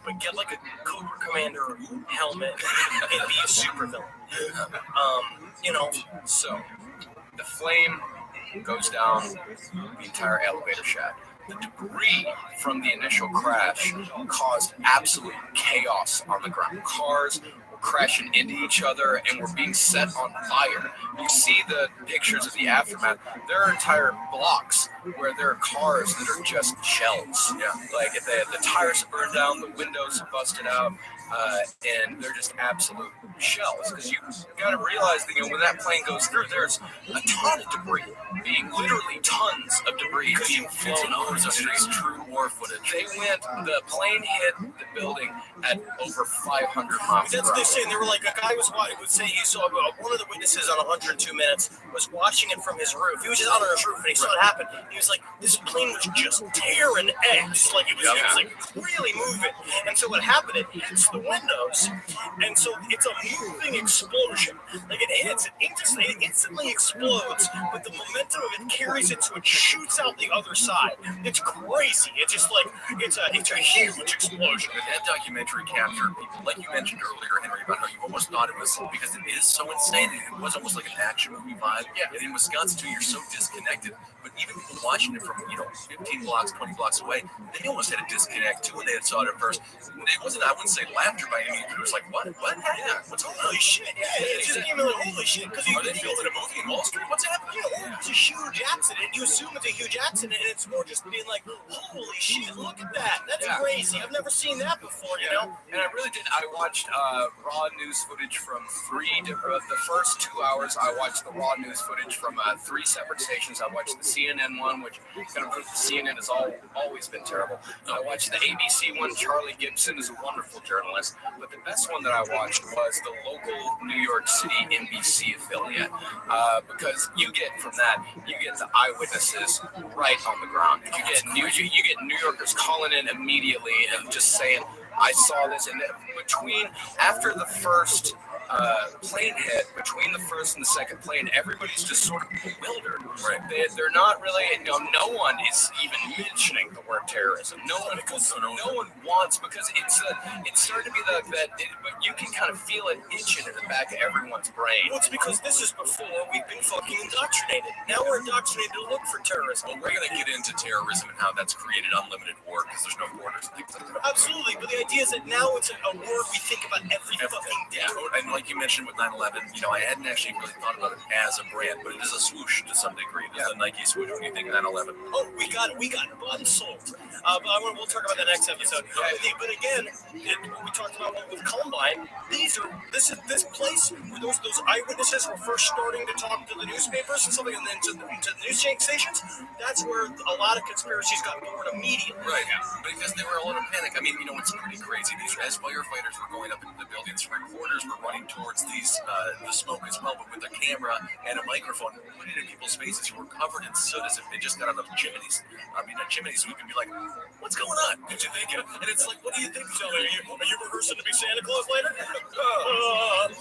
But get like a Cobra Commander helmet and be a supervillain. So, the flame goes down the entire elevator shaft. The debris from the initial crash caused absolute chaos on the ground. Cars were crashing into each other and were being set on fire. You see the pictures of the aftermath. There are entire blocks where there are cars that are just shells. Yeah, like the tires have burned down, the windows have busted out, and they're just absolute shells. Because you got to realize that when that plane goes through, there's a ton of debris, literally tons of debris being flown over the streets. True war footage. The plane hit the building at over 500 miles per hour. That's what they say. They were like, a guy would say he saw one of the witnesses on 102 Minutes was watching it from his roof. He was just out on his roof and he saw it happen. He was like, this plane was just tearing eggs. Like it was like really moving. And so what happened, it hits the windows, and so it's a moving explosion. Like it hits, it instantly explodes, but the momentum of it carries it so it shoots out the other side. It's crazy. It's just like it's a huge explosion. That documentary captured people, like you mentioned earlier, Henry, about how you almost thought it was, because it is so insane, it was almost like an action movie vibe. Yeah. And in Wisconsin too, you're so disconnected. But even people watching it from 15 blocks, 20 blocks away, they almost had a disconnect too when they had saw it at first. It wasn't, I wouldn't say laughter by any means, but it was like, what? Yeah, what's going on? Holy shit! Yeah, it's just even like holy shit, because are they filming a movie in Wall Street? What's happening? Yeah, it's a huge accident. You assume it's a huge accident, and it's more just being like, holy shit, look at that. That's crazy. I've never seen that before, you know? And I really did. I watched raw news footage from the first 2 hours. I watched the raw news footage from 3 separate stations. I watched the CNN one, which kind of proof the CNN has always been terrible. I watched the ABC one. Charlie Gibson is a wonderful journalist. But the best one that I watched was the local New York City NBC affiliate. Because you get from that, you get the eyewitnesses right on the ground. You get New Yorkers calling in immediately and just saying, I saw this, and after the first plane hit, between the first and the second plane, everybody's just sort of bewildered. Right? They're not really, no one is even mentioning the word terrorism. No one wants, because it's starting to be but you can kind of feel it itching in the back of everyone's brain. Well, it's because this is before we've been fucking indoctrinated. Now we're indoctrinated to look for terrorism. Well, we're going to get into terrorism and how that's created unlimited war because there's no borders and things like that. Absolutely, but the idea is that now it's a word we think about every fucking day. And like you mentioned with 9/11, I hadn't actually really thought about it as a brand, but it is a swoosh to some degree. It's a Nike swoosh when you think of 9/11. Oh, we got unsold. We'll talk about that next episode. But again, we talked about with Columbine. This place where those eyewitnesses were first starting to talk to the newspapers and something, and then to the news stations. That's where a lot of conspiracies got born immediately. Right, because they were all in a panic. I mean, it's pretty crazy. As firefighters were going up into the buildings, reporters were running towards the smoke as well, but with a camera and a microphone, putting it in people's faces who were covered in soot as if they just got out of chimneys. I mean, a chimney sweep and be like, what's going on? Did you think it? And it's like, what do you think? So are you rehearsing to be Santa Claus later?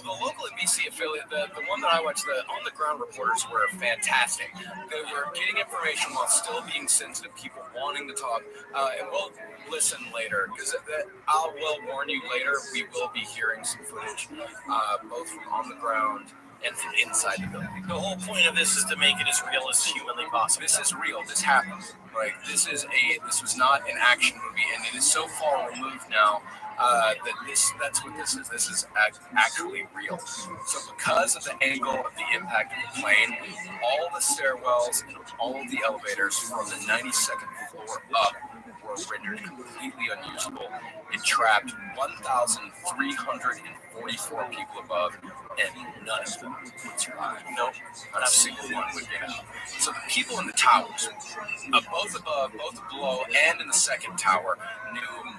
The local NBC affiliate, the one that I watched, the on-the-ground reporters were fantastic. They were getting information while still being sensitive, people wanting to talk, and we'll listen later, because I will warn you later, we will be hearing some footage, both from on the ground and from inside the building. The whole point of this is to make it as real as humanly possible. This is real. This happened, right? This was not an action movie, and it is so far removed now that's what this is. This is actually real. So because of the angle of the impact of the plane, all the stairwells and all of the elevators from the 92nd floor up were rendered completely unusable. It trapped 1,344 people above, and none of them would survive. Nope, not a single one would get out. So the people in the towers, both above, both below, and in the second tower, knew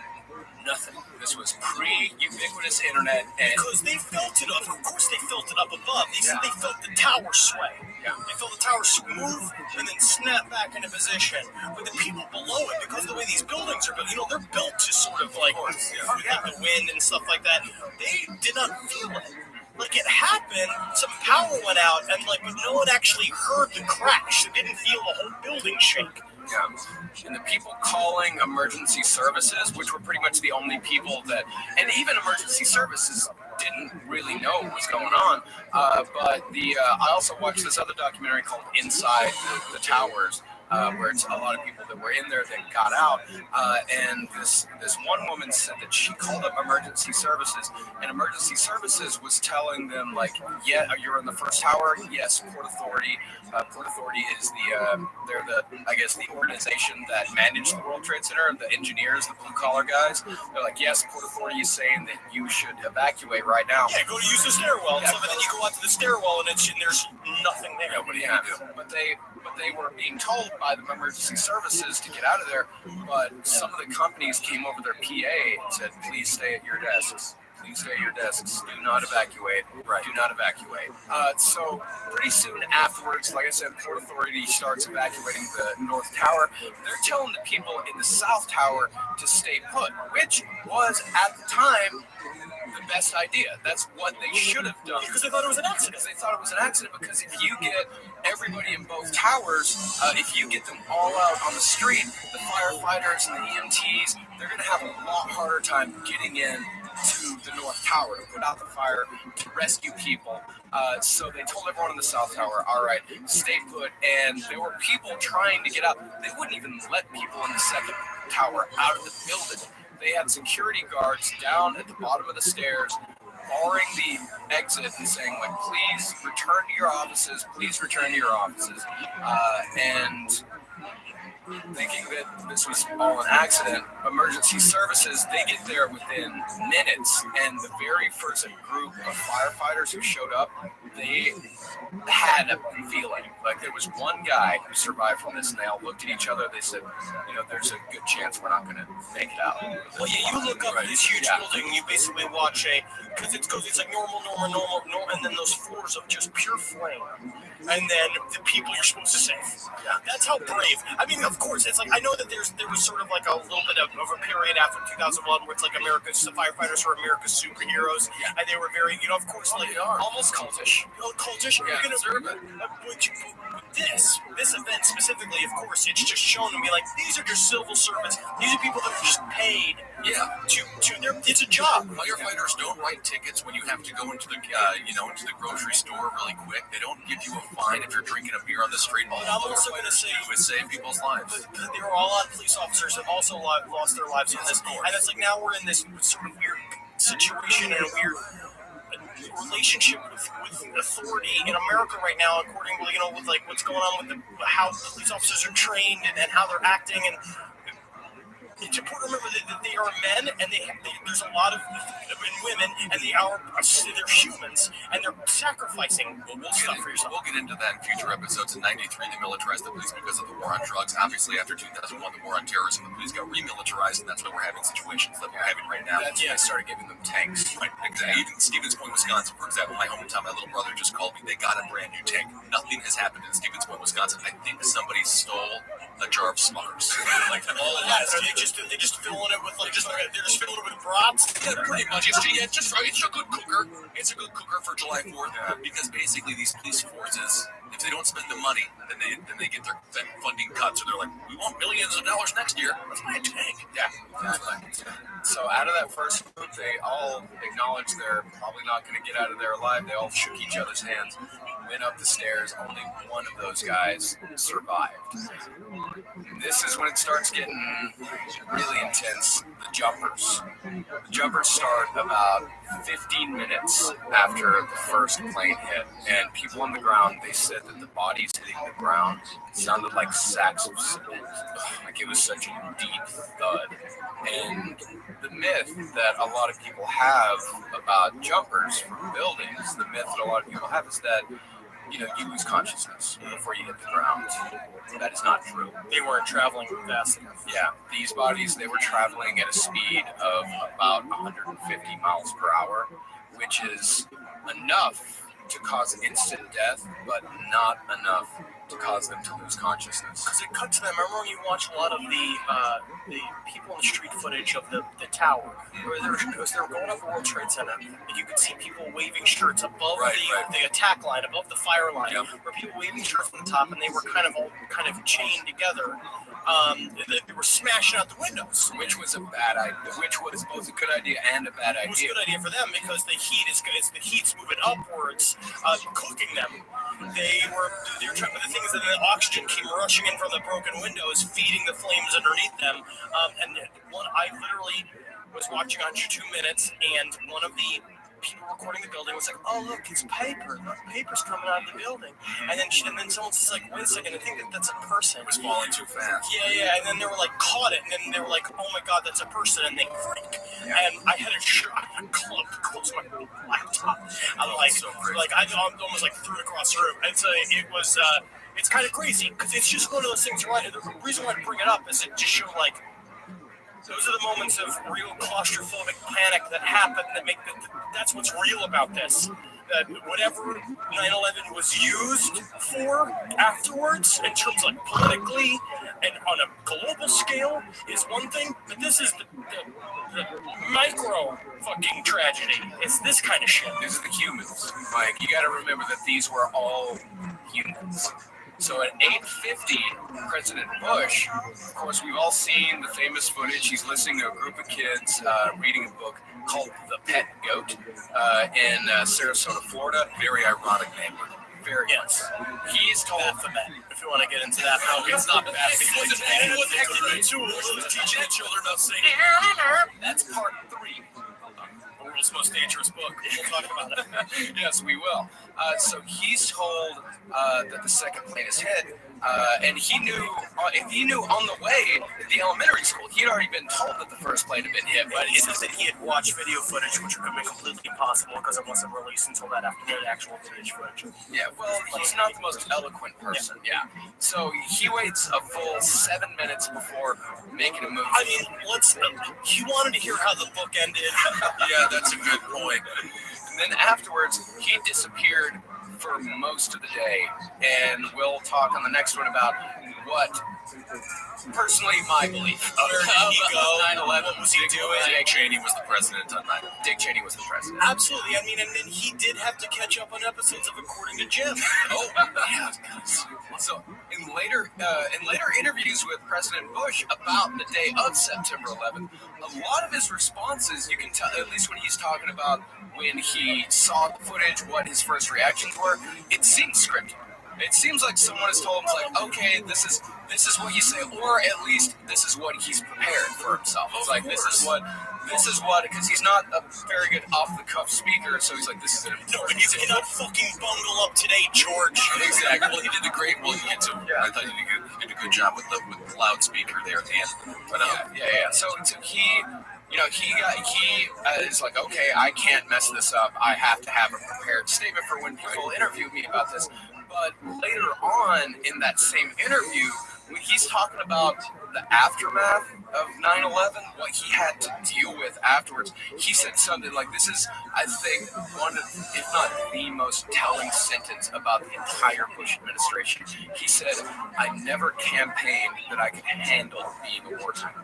nothing. This was pre-ubiquitous internet, and because they felt it up. Of course, they felt it up above. They felt the tower sway. Yeah. They felt the tower move and then snap back into position. But the people below it, because of the way these buildings are built, they're built to sort of like the wind and stuff like that. They did not feel it. Like it happened, some power went out, and but no one actually heard the crash. They didn't feel the whole building shake. Yeah, and the people calling emergency services, which were pretty much the only people and even emergency services didn't really know what was going on. But I also watched this other documentary called Inside the Towers, where it's a lot of people that were in there that got out. And this one woman said that she called up emergency services, and emergency services was telling them, you're in the first tower? Yes, Port Authority. Port Authority is they're the organization that managed the World Trade Center, the engineers, the blue-collar guys. They're like, yes, Port Authority is saying that you should evacuate right now. Yeah, go to use the stairwell. Yeah, and then you go out to the stairwell, and there's nothing there. Yeah, what do you do? But they were being told by the emergency services to get out of there, but some of the companies came over their PA and said, please stay at your desks. Please stay at your desks. Do not evacuate. Right. Do not evacuate. So pretty soon afterwards, like I said, Port Authority starts evacuating the North Tower. They're telling the people in the South Tower to stay put, which was at the time the best idea. That's what they should have done. Because they thought it was an accident. Because they thought it was an accident. Because if you get everybody in both towers, if you get them all out on the street, the firefighters and the EMTs, they're going to have a lot harder time getting in to the North Tower to put out the fire, to rescue people. So they told everyone in the South Tower, all right, stay put. And there were people trying to get out. They wouldn't even let people in the second tower out of the building. They had security guards down at the bottom of the stairs, barring the exit and saying, like, please return to your offices, please return to your offices. And thinking that this was all an accident, emergency services, they get there within minutes, and the very first group of firefighters who showed up, they had a feeling. Like, there was one guy who survived from this, and they all looked at each other. They said, you know, there's a good chance we're not going to make it out. Well, yeah, you look up this huge building, and you basically watch because it's like normal, and then those floors of just pure flame. And then the people you're supposed to save. Yeah. That's how brave. I mean, of course, it's like, I know that there was sort of like a little bit of a period after 2001 where it's like the firefighters were America's superheroes, and they were very, you know, of course, like, almost cultish. Cultish. Yeah, This event specifically, of course, it's just shown to me like, these are just civil servants. These are people that are just paid. Yeah. It's a job. Firefighters don't write tickets when you have to go into the, into the grocery store really quick. They don't give you a fine if you're drinking a beer on the street. But I'm also going to say, is save people's lives. But there are a lot of police officers that also lost their lives in this, and it's like now we're in this sort of weird situation and a weird relationship with authority in America right now, according to, you know, with like what's going on with how police officers are trained and how they're acting. And it's important to remember that they are men, and there's a lot of women, and they're humans, and they're sacrificing stuff for yourself. We'll get into that in future episodes. In '93, they militarized the police because of the war on drugs. Obviously, after 2001, the war on terrorism, the police got remilitarized, and that's why we're having situations that we're having right now. That's when they started giving them tanks. Right, exactly. Even Stevens Point, Wisconsin, for example, my hometown, my little brother just called me. They got a brand new tank. Nothing has happened in Stevens Point, Wisconsin. I think somebody stole a jar of Smuckers. Like all it has. They just filling it with they're just filling it with brats. Yeah, pretty much. It's a good cooker. It's a good cooker for July 4th because basically these police forces, if they don't spend the money, then they get their funding cut. So they're like, we want millions of dollars next year. Let's buy a tank. Yeah. So out of that first group, they all acknowledged they're probably not going to get out of there alive. They all shook each other's hands, went up the stairs. Only one of those guys survived. This is when it starts getting really intense. The jumpers. The jumpers start about 15 minutes after the first plane hit, and people on the ground, they said that the bodies hitting the ground sounded like sacks of cement. Like it was such a deep thud. And the myth that a lot of people have about jumpers from buildings, the myth that a lot of people have is that, you know, you lose consciousness before you hit the ground. That is not true. They weren't traveling fast enough. Yeah, these bodies, they were traveling at a speed of about 150 miles per hour, which is enough to cause instant death, but not enough to cause them to lose consciousness. Because it cut to them. Remember when you watch a lot of the people in the street footage of the tower, where they were going up World Trade Center, and you could see people waving shirts above the attack line, above the fire line, where people waving shirts from the top, and they were kind of chained together. They were smashing out the windows, which was a bad idea. Which was both a good idea and a bad idea. It was a good idea for them because the heat's moving upwards, cooking them. They were trying, but the thing is that the oxygen came rushing in from the broken windows, feeding the flames underneath them. And I literally was watching on 2 minutes, and one of the people recording the building was like, "Oh, look, it's paper. Look, paper's coming out of the building." And then someone says like, "Wait a second, I think that's a person." It was falling too fast. Yeah. And then they were like, caught it, and then they were like, "Oh my God, that's a person," and they freak. Yeah. And I had I closed my laptop. I'm like, so I almost like threw it across the room. And so it was, it's kind of crazy because it's just one of those things. Right? The reason why I bring it up is it just showed like Those are the moments of real claustrophobic panic that happen that's what's real about this. That whatever 9/11 was used for afterwards, in terms of like politically and on a global scale, is one thing, but this is the micro fucking tragedy. It's this kind of shit. These are the humans. Like, you gotta remember that these were all humans. So at 8:50, President Bush, of course, we've all seen the famous footage. He's listening to a group of kids reading a book called The Pet Goat in Sarasota, Florida. Very ironic name. Very yes. He's told Baphomet, if you want to get into that. It's not Baphomet. It was teaching the children about Satan. That's part 3. The world's most dangerous book. We'll talk about it. Yes, we will. So he's told that the second plane is hit, and he knew on the way at the elementary school, he'd already been told that the first plane had been hit. But he says that he had watched video footage, which would have been completely impossible because it wasn't released until that after the actual footage. Yeah, well, he's not the most eloquent person. Yeah. So he waits a full 7 minutes before making a move. I mean, he wanted to hear how the book ended. Yeah, that's a good point. And then afterwards, he disappeared for most of the day, and we'll talk on the next one about what, personally, my belief. Where did he go? 9/11. What was he doing? Dick Cheney was the president on 9/11. Dick Cheney was the president. Absolutely. I mean, and then he did have to catch up on episodes of According to Jim. Oh, yeah. So in later interviews with President Bush about the day of September 11th, a lot of his responses, you can tell, at least when he's talking about when he saw the footage, what his first reactions were, it seems scripted. It seems like someone has told him, like, okay, this is what you say, or at least this is what he's prepared for himself. It's like, this is what, because he's not a very good off-the-cuff speaker, so he's like, this is an important. No, and you cannot fucking bungle up today, George. Exactly. Well, he did a great, I thought he did a good job with the loudspeaker there at the end. But, yeah. So he is like, okay, I can't mess this up. I have to have a prepared statement for when people interview me about this. But later on in that same interview, when he's talking about the aftermath of 9/11, what he had to deal with afterwards, he said something like, this is, I think, one of, if not the most telling sentence about the entire Bush administration. He said, I never campaigned that I could handle being a wartime.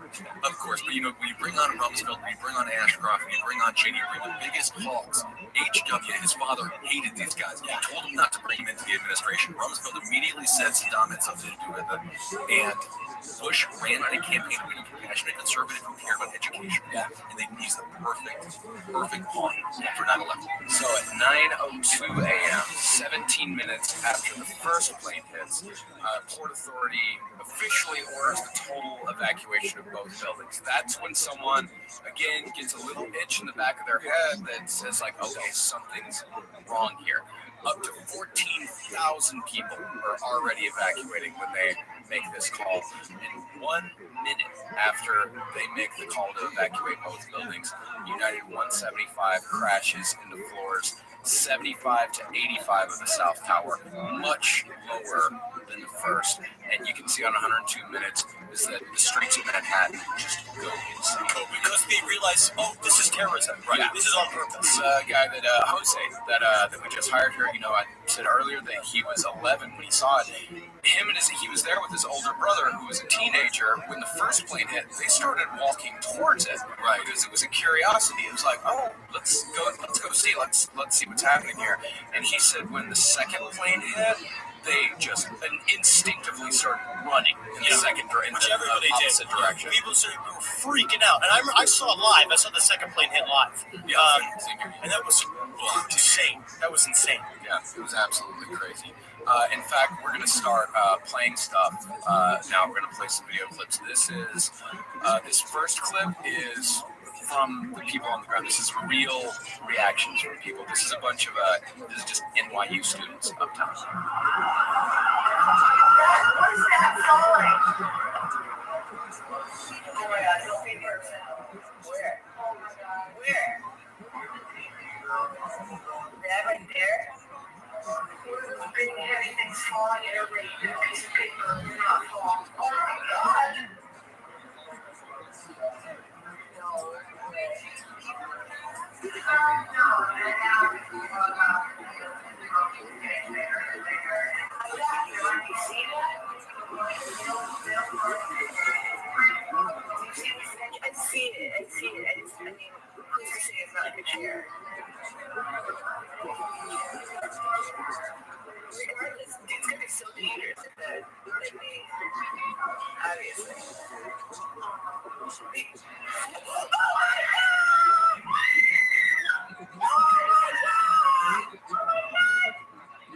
Of course, but when you bring on Rumsfeld, when you bring on Ashcroft, when you bring on Cheney, you bring the biggest hogs. H.W., his father, hated these guys. He told him not to bring him into the administration. Rumsfeld immediately said Saddam had something to do with it. And Bush ran a campaign to be a compassionate conservative who cared about education. Yeah. And he's the perfect pawn for 9/11. So at 9:02 a.m., 17 minutes after the first plane hits, Port Authority officially orders the total evacuation of both buildings. That's when someone, again, gets a little itch in the back of their head that says, like, okay, something's wrong here. Up to 14,000 people are already evacuating when they make this call. And 1 minute after they make the call to evacuate both buildings, United 175 crashes into floors 75 to 85 of the South Tower, much lower than the first. And you can see on 102 minutes is that the streets of Manhattan just go insane. Because they realize, this is terrorism. Right. Yeah. This is on purpose. The guy that, Jose, that we just hired here, I said earlier that he was 11 when he saw it. He was there with his older brother, who was a teenager, when the first plane hit. They started walking towards it, right? Because it was a curiosity. It was like, let's go see, let's see what's happening here. And he said when the second plane hit, they just instinctively started running in the opposite direction. People were freaking out, and I saw it live. I saw the second plane hit live. And that was insane. That was insane. Yeah, it was absolutely crazy. In fact, we're going to start playing stuff. Now we're going to play some video clips. This first clip is from the people on the ground. This is real reactions from people. This is a bunch of, this is just NYU students uptown. Where? That right there? Everything's falling and everybody, piece of paper, not falling. Oh my God. I've seen it. I just, I mean, who's to say it's not a good share? Regardless, it's gonna be so dangerous if that, like me, obviously.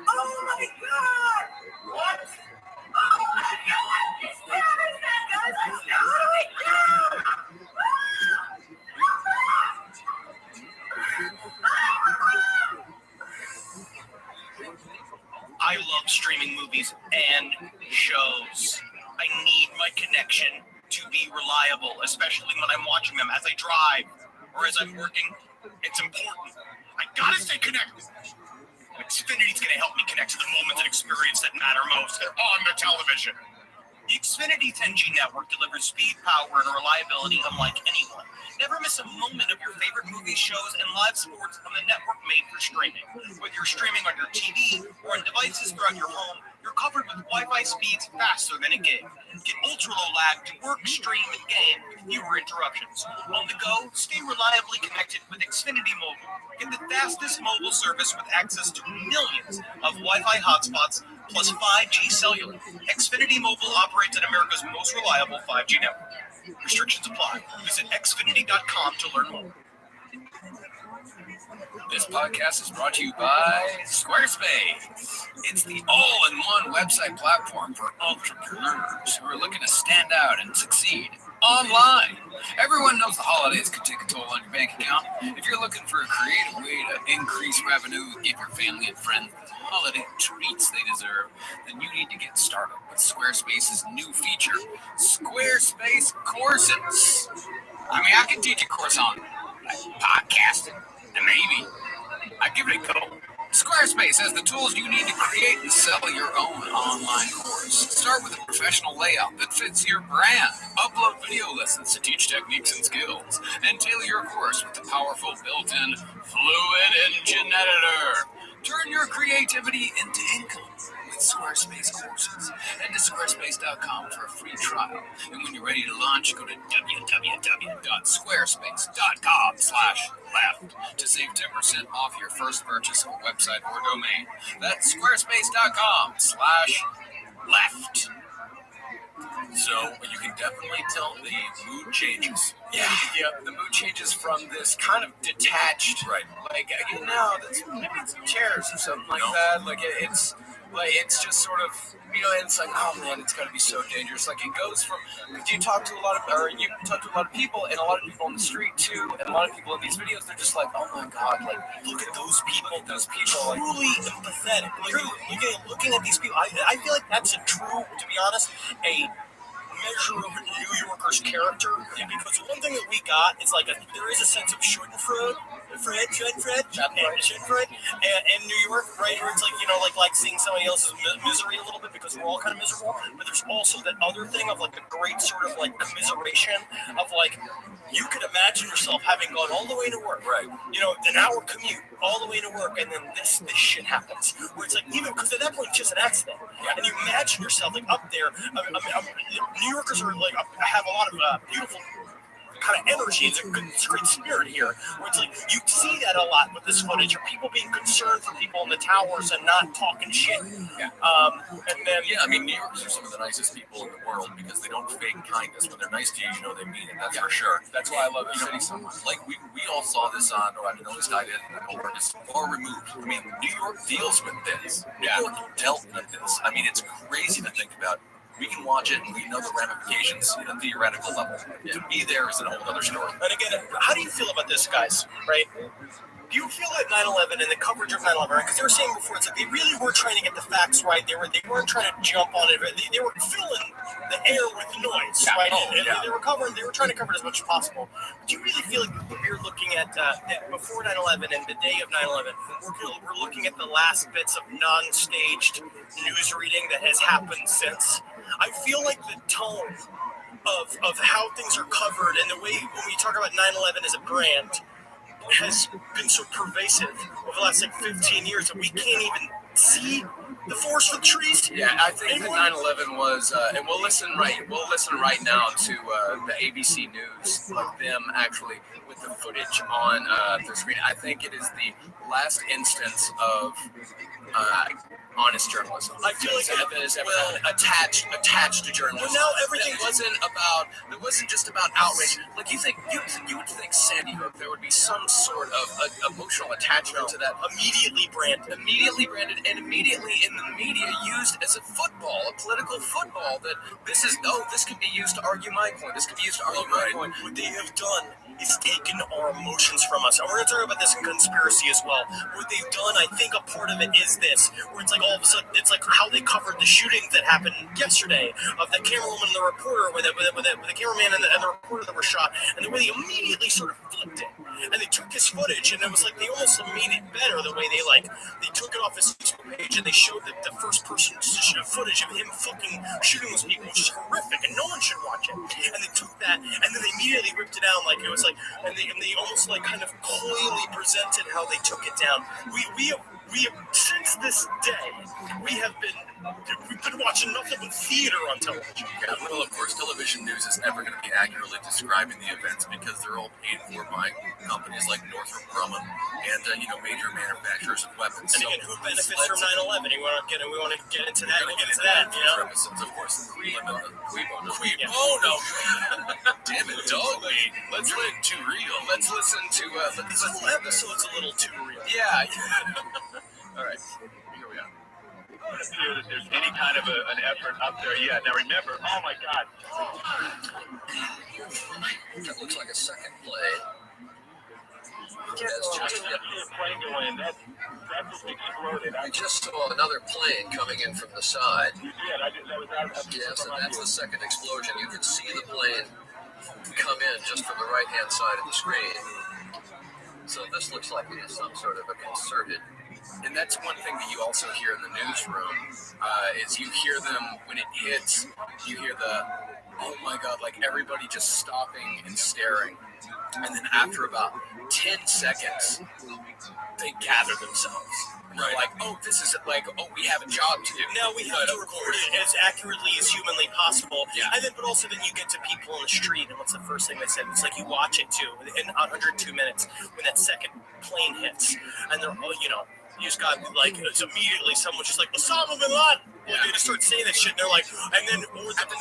Oh my god! What? Oh my god! It's terrifying, guys! Oh my god! I love streaming movies and shows. I need my connection to be reliable, especially when I'm watching them as I drive or as I'm working. It's important. I gotta stay connected. Xfinity's gonna help me connect to the moments and experience that matter most. They're on the television. The Xfinity 10G network delivers speed, power, and reliability unlike anyone. Never miss a moment of your favorite movies, shows, and live sports on the network made for streaming. Whether you're streaming on your TV or on devices throughout your home, you're covered with Wi-Fi speeds faster than a gig. Get ultra-low lag to work, stream, and game with fewer interruptions. On the go, stay reliably connected with Xfinity Mobile. Get the fastest mobile service with access to millions of Wi-Fi hotspots plus 5G cellular. Xfinity Mobile operates at America's most reliable 5G network. Restrictions apply. Visit xfinity.com to learn more. This podcast is brought to you by Squarespace. It's the all-in-one website platform for entrepreneurs who are looking to stand out and succeed online. Everyone knows the holidays can take a toll on your bank account. If you're looking for a creative way to increase revenue, give your family and friends the holiday treats they deserve, then you need to get started with Squarespace's new feature, Squarespace Courses. I mean, I can teach a course on podcasting, and maybe I'd give it a go. Squarespace has the tools you need to create and sell your own online course. Start with a professional layout that fits your brand. Upload video lessons to teach techniques and skills. And tailor your course with the powerful built-in Fluid Engine Editor. Turn your creativity into income with Squarespace Courses. Head to squarespace.com for a free trial. And when you're ready to launch, go to www.squarespace.com/left to save 10% off your first purchase of a website or domain. That's squarespace.com/left. So you can definitely tell the mood changes. Yeah, the mood changes from this kind of detached, right? Like, you know, maybe it's some chairs or something like that. Like it's just sort of, you know, it's like, oh man, it's got to be so dangerous. Like it goes from, because you talk to a lot of people, and a lot of people on the street too, and a lot of people in these videos, they're just like, oh my god, like look at those people, like, truly empathetic. Like, looking at these people, I feel like that's a true, to be honest, a measure of New Yorker's character, because one thing that we got is like there is a sense of Schadenfreude in New York, right? Where it's like, you know, like seeing somebody else's misery a little bit because we're all kind of miserable. But there's also that other thing of like a great sort of like commiseration of like, you could imagine yourself having gone all the way to work, right? You know, an hour commute all the way to work, and then this shit happens. Where it's like, even because at that point it's just an accident, and you imagine yourself like up there. New Yorkers are like have a lot of beautiful kind of energy. It's a great spirit here, where it's like you see that a lot with this footage of people being concerned for people in the towers and not talking shit. Yeah. And then I mean, New Yorkers are some of the nicest people in the world because they don't fake kindness. When they're nice to you, you know they mean it. That's for sure. That's why I love the city so much. Like we all saw this on, or I know this guy did, or removed. I mean, New York deals with this. New York dealt with this. I mean, it's crazy to think about. We can watch it and we know the ramifications at a theoretical level. To be there is a whole other story. And again, how do you feel about this, guys? Right? Do you feel like 9/11 and the coverage of 9/11? Because they were saying before, it's like they really were trying to get the facts right. They weren't trying to jump on it. They were filling the air with noise, right? They were trying to cover it as much as possible. But do you really feel like we're looking at before 9/11 and the day of 9/11, we're looking at the last bits of non-staged news reading that has happened since? I feel like the tone of how things are covered and the way when we talk about 9/11 as a brand has been so pervasive over the last like 15 years that we can't even see the forest for the trees. Yeah, I think that 9/11 was, and we'll listen right now to the ABC News of them actually with the footage on the screen. I think it is the last instance of honest journalism. I feel like that is ever attached to journalism. Well, now everything it wasn't just about outrage. Like you would think Sandy Hook there would be some sort of emotional attachment to that. Immediately branded, and immediately in the media used as a political football. That this can be used to argue my point. This can be used to argue my point. What they have done is taken our emotions from us. And we're going to talk about this in conspiracy as well. What they've done, I think a part of it is this, where it's like all of a sudden, it's like how they covered the shooting that happened yesterday of the camerawoman and the reporter, with the cameraman and the reporter that were shot, and the way they immediately sort of flipped it. And they took his footage, and it was like they almost made it better the way they took it off his Facebook page, and they showed the first person footage of him fucking shooting those people, which is horrific, and no one should watch it. And they took that, and then they immediately ripped it out like it was like, and they almost like kind of coyly presented how they took it down. We have since this day we've been watching nothing but theater on television. Yeah, well, of course, television news is never going to be accurately describing the events because they're all paid for by companies like Northrop Grumman and major manufacturers of weapons. And again, who benefits from 9/11? We want to get into that. Episodes, of course. Qui bono. Yeah. Damn it, dog. Let's let too real. Let's listen to. This whole episode's a little too real. Yeah. All right. Here we are. I don't feel that there's any kind of an effort up there yet. Now remember, oh my God. That looks like a second plane. That's just a plane going in. That just exploded. I just saw another plane coming in from the side. You did. Yes, and that's the second explosion. You can see the plane come in just from the right-hand side of the screen. So this looks like it is some sort of a concerted. And that's one thing that you also hear in the newsroom, is you hear them, when it hits, you hear the, oh my God, like everybody just stopping and staring. And then after about 10 seconds, they gather themselves. And they're like, oh, this is like, oh, we have a job to do. Now we have to record it as accurately as humanly possible. Yeah. And then, but also then you get to people on the street, and what's the first thing they said? It's like you watch it too, in 102 minutes, when that second plane hits. And they're, you just got like, it's immediately someone just like, Osama bin Laden. Yeah. They just start saying that shit, and they're like, and then at the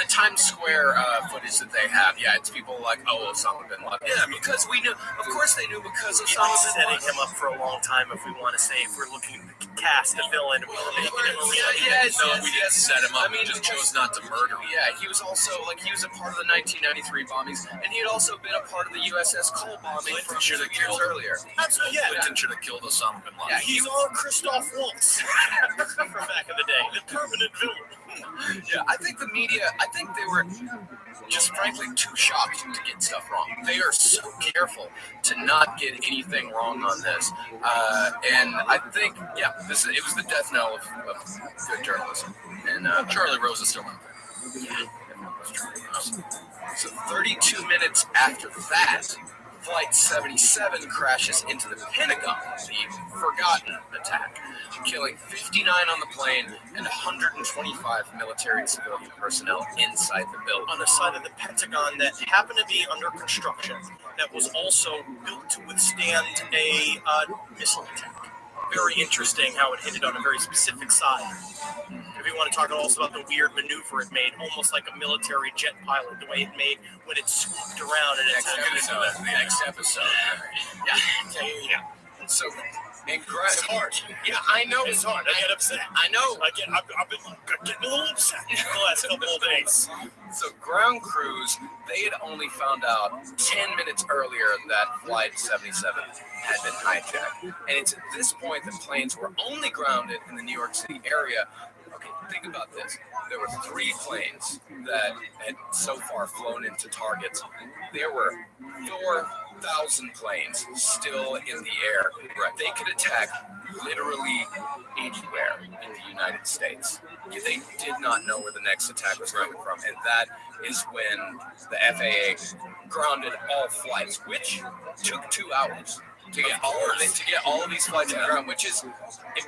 Times Square footage that they have, it's people like, oh, Osama bin Laden. Yeah, because we knew, of course they knew, because Osama bin Laden. Setting him up for a long time, if we want to say, if we're looking to cast a villain, we were making him a real. We did set him up. I mean, just chose not to murder him. Yeah, he was also he was a part of the 1993 bombings, and he had also been a part of the USS Cole bombing from 2 years earlier. Absolutely, yeah. Clinton should have killed Osama bin Laden. Yeah, he's our Christoph Waltz from back in the day, the permanent villain. Yeah, I think the media, they were just frankly too shocked to get stuff wrong. They are so careful to not get anything wrong on this. And I think, it was the death knell of good journalism. And Charlie Rose is still out there. Yeah. So 32 minutes after that, Flight 77 crashes into the Pentagon, the forgotten attack, killing 59 on the plane and 125 military and civilian personnel inside the building. On the side of the Pentagon that happened to be under construction, that was also built to withstand a missile attack. Very interesting how it hit it on a very specific side. If you want to talk also about the weird maneuver it made, almost like a military jet pilot, the way it made when it swooped around and attacked. The next episode. Yeah. So, it's hard. Yeah, I know it's hard. I get upset. I know. I've been getting a little upset the last couple of days. So ground crews, they had only found out 10 minutes earlier that Flight 77 had been hijacked. And it's at this point that planes were only grounded in the New York City area. Okay, think about this. There were 3 planes that had so far flown into targets. There were 4 1,000 planes still in the air. Right. They could attack literally anywhere in the United States. They did not know where the next attack was coming from, and that is when the FAA grounded all flights, which took 2 hours to get all of these flights on the ground, which is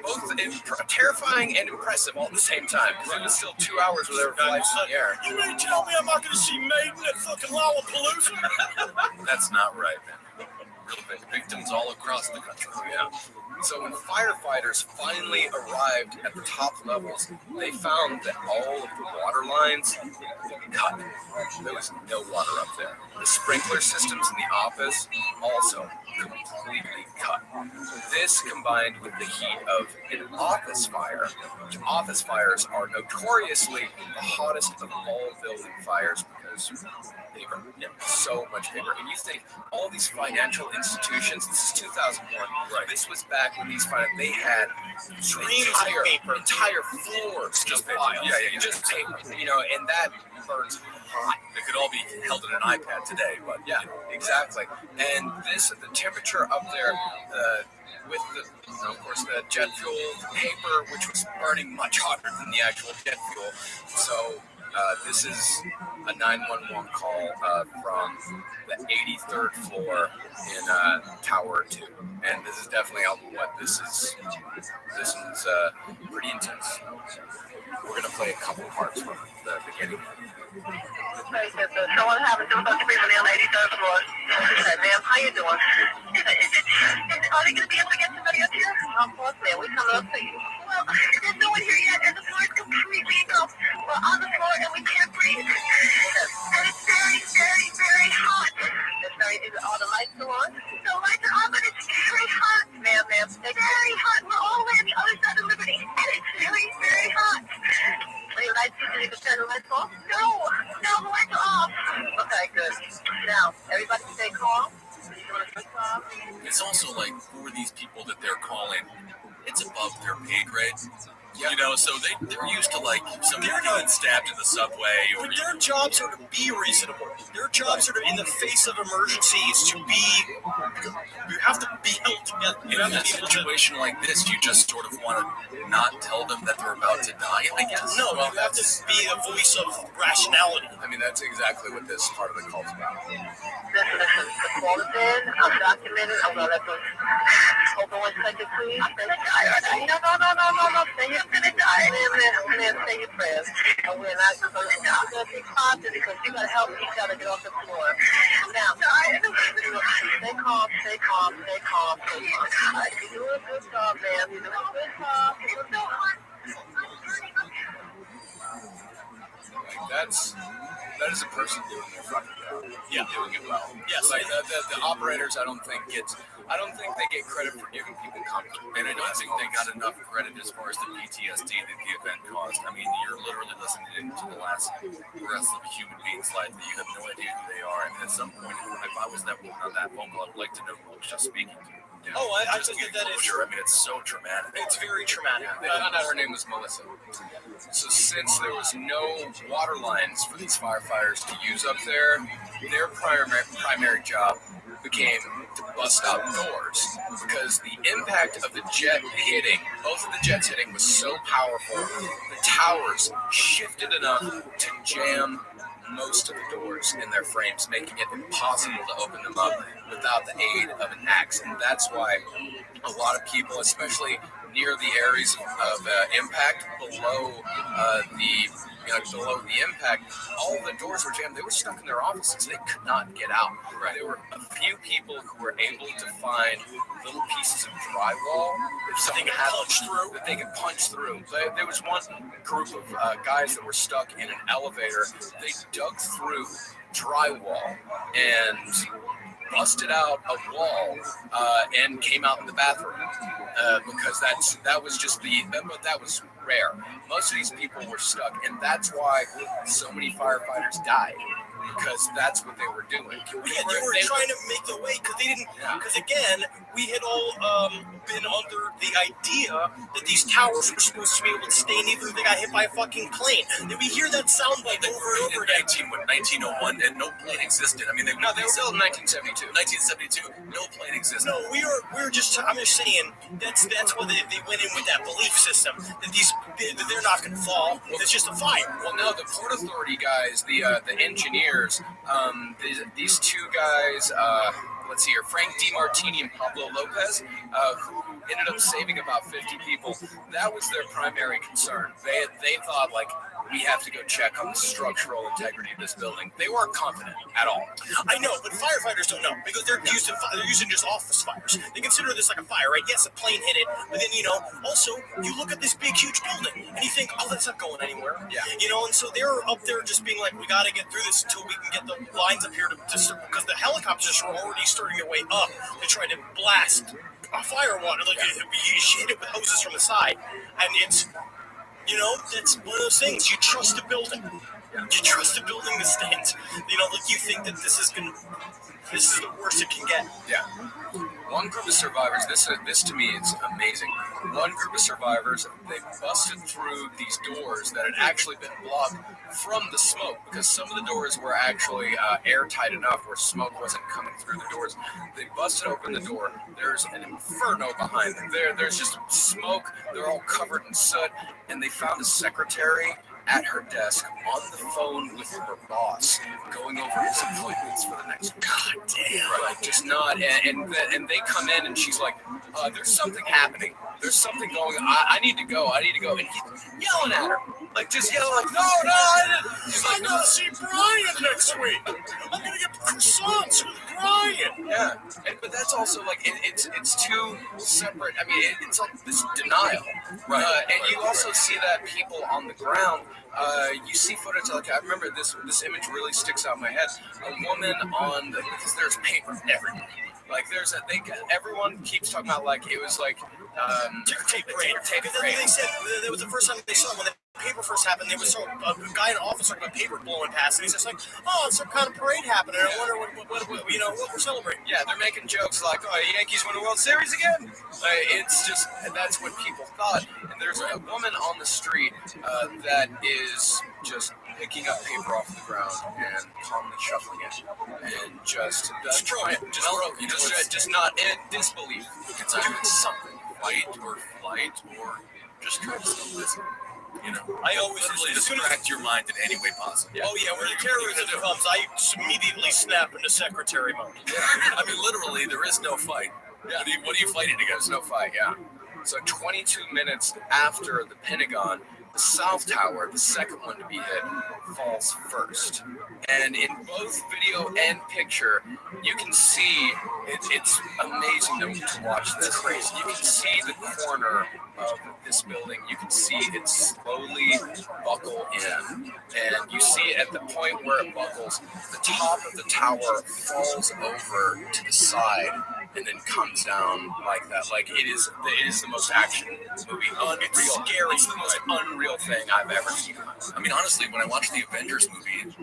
both terrifying and impressive all at the same time. Because it was still 2 hours where there were flights in the air. You mean tell me I'm not going to see Maiden at fucking Lollapalooza? That's not right, man. Real victims all across the country. Yeah. So when firefighters finally arrived at the top levels, they found that all of the water lines cut. There was no water up there. The sprinkler systems in the office also completely cut. This combined with the heat of an office fire, which office fires are notoriously the hottest of all building fires because they are so much bigger. And you think all these financial institutions, this is 2001, right? This was back when they had entire floors just files. Yeah, just paper. And that burns hot. It could all be held in an iPad today, but yeah, exactly. And the temperature up there, with of course, the jet fuel, the paper, which was burning much hotter than the actual jet fuel. So this is a 911 call from the 83rd floor in Tower 2, and this is definitely what this is. This is pretty intense. We're gonna play a couple parts from the beginning. So what happened to the people on the 83rd floor? Ma'am, how you doing? Are they going to be able to get somebody up here? Of course, ma'am. We come up to you. Well, there's no one here yet, and the floor is completely engulfed. We're on the floor, and we can't breathe. And it's very, very, very hot. Is all the lights still on? The lights are on, but it's very hot. Ma'am, it's very hot. We're all the way on the other side of Liberty, and it's very, very hot. Are your lights, did you turn the lights off? No, the lights are off. Okay, good. Now, everybody stay calm. It's also like for these people that they're calling, it's above their pay grade. Yep. So they're used to somebody getting stabbed in the subway. But their jobs are to be reasonable. Their jobs are to, in the face of emergencies, to be. You have to be held together. In a situation like this, you just sort of want to not tell them that they're about to die, I guess. No, you have to be a voice of rationality. I mean, that's exactly what this part of the call is about. Listen, the call is in. I'm documented. I'm going to let them. Hold on 1 second, please. I'm going to die. No. I'm going to die. Man, say your prayers. And we're not going to be positive because you got to help each other get off the floor. Now, stay calm. You're doing a good job, man. You're doing a good job. That is a person doing their fucking job. Yeah, doing it well. Yes, the operators, I don't think they get credit for giving people comfort, and I don't think they got enough credit as far as the PTSD that the event caused. I mean, you're literally listening to the last breaths of a human being's life that you have no idea who they are. And at some point, if I was that woman on that phone call, I'd like to know who I was just speaking to. I think that is true. I mean, it's so traumatic. It's very traumatic. They found out her name was Melissa. So since there was no water lines for these firefighters to use up there, their primary job became to bust out doors because the impact of the jet hitting, both of the jets hitting, was so powerful. The towers shifted enough to jam most of the doors in their frames, making it impossible to open them up without the aid of an axe. And that's why a lot of people, especially near the areas of impact, below the impact, all the doors were jammed. They were stuck in their offices. They could not get out. Right. There were a few people who were able to find little pieces of drywall that they could punch through. There was one group of guys that were stuck in an elevator. They dug through drywall and busted out a wall and came out in the bathroom because that was rare. Most of these people were stuck, and that's why so many firefighters died. because that's what they were doing. They were trying to make the way because they didn't. Because again, we had all been under the idea that these towers were supposed to be able to stay, and even if they got hit by a fucking plane. Did we hear that soundbite over and over again? 1901, and no plane existed. I mean, they were still in 1972. 1972, no plane existed. No, we were just. I'm just saying that's what they went in with that belief system that they're not going to fall. It's just a fire. Well, no, the Port Authority guys, the engineers, these two guys. Let's see here, Frank DiMartini and Pablo Lopez, who ended up saving about 50 people. That was their primary concern. They thought, like, we have to go check on the structural integrity of this building. They weren't confident at all. I know, but firefighters don't know because they're using just office fires. They consider this like a fire, right? Yes, a plane hit it, but then, also you look at this big, huge building and you think, oh, that's not going anywhere. Yeah. And so they're up there just being like, we got to get through this until we can get the lines up here because the helicopters are already starting their way up to try to blast fire water. Like, you hit it with hoses from the side, and it's. That's one of those things. You trust the building. You trust the building that stands. Like you think that this is the worst it can get. Yeah. One group of survivors, this to me is amazing. One group of survivors, they busted through these doors that had actually been blocked from the smoke because some of the doors were actually airtight enough where smoke wasn't coming through the doors. They busted open the door. There's an inferno behind them. There's just smoke. They're all covered in soot. And they found a secretary at her desk on the phone with her boss, going over his appointments for the next. God damn! Like, just not. And they come in and she's like, "There's something happening. There's something going on. I need to go. I need to go." And he's yelling at her, like just yelling, like, "No, I didn't." She's like, "I'm gonna see Brian next week. I'm gonna get croissants with Brian." Yeah, but that's also like it's two separate. I mean, it's like this denial, right? And you also see that people on the ground. You see footage, like I remember this image really sticks out in my head. A woman because there's paper everywhere. Like everyone keeps talking about like it was like ticker tape parade. They said that was the first time they saw when the paper first happened. There was a guy in an office talking about paper blowing past, and he's just like, "Oh, it's some kind of parade happening. I wonder what we're celebrating." Yeah, they're making jokes like, "Oh, Yankees win the World Series again." It's just that's what people thought. And there's a woman on the street that is just picking up paper off the ground and calmly shuffling it, and just not in disbelief. It's doing something, fight or flight or just trying to stay listening. I always distract your mind in any way possible. Yeah. Oh yeah, when the terrorism comes, I immediately snap into secretary mode. Yeah. I mean, literally, there is no fight. Yeah. What are you fighting against? There's no fight. Yeah. So 22 minutes after the Pentagon, the South Tower, the second one to be hit, falls first. And in both video and picture, you can see it's amazing to watch this. You can see the corner of this building. You can see it slowly buckle in. And you see at the point where it buckles, the top of the tower falls over to the side and then comes down like that. Like it is the most action movie. It's scary. It's the most unreal thing I've ever seen. I mean, honestly, when I watched the Avengers movie,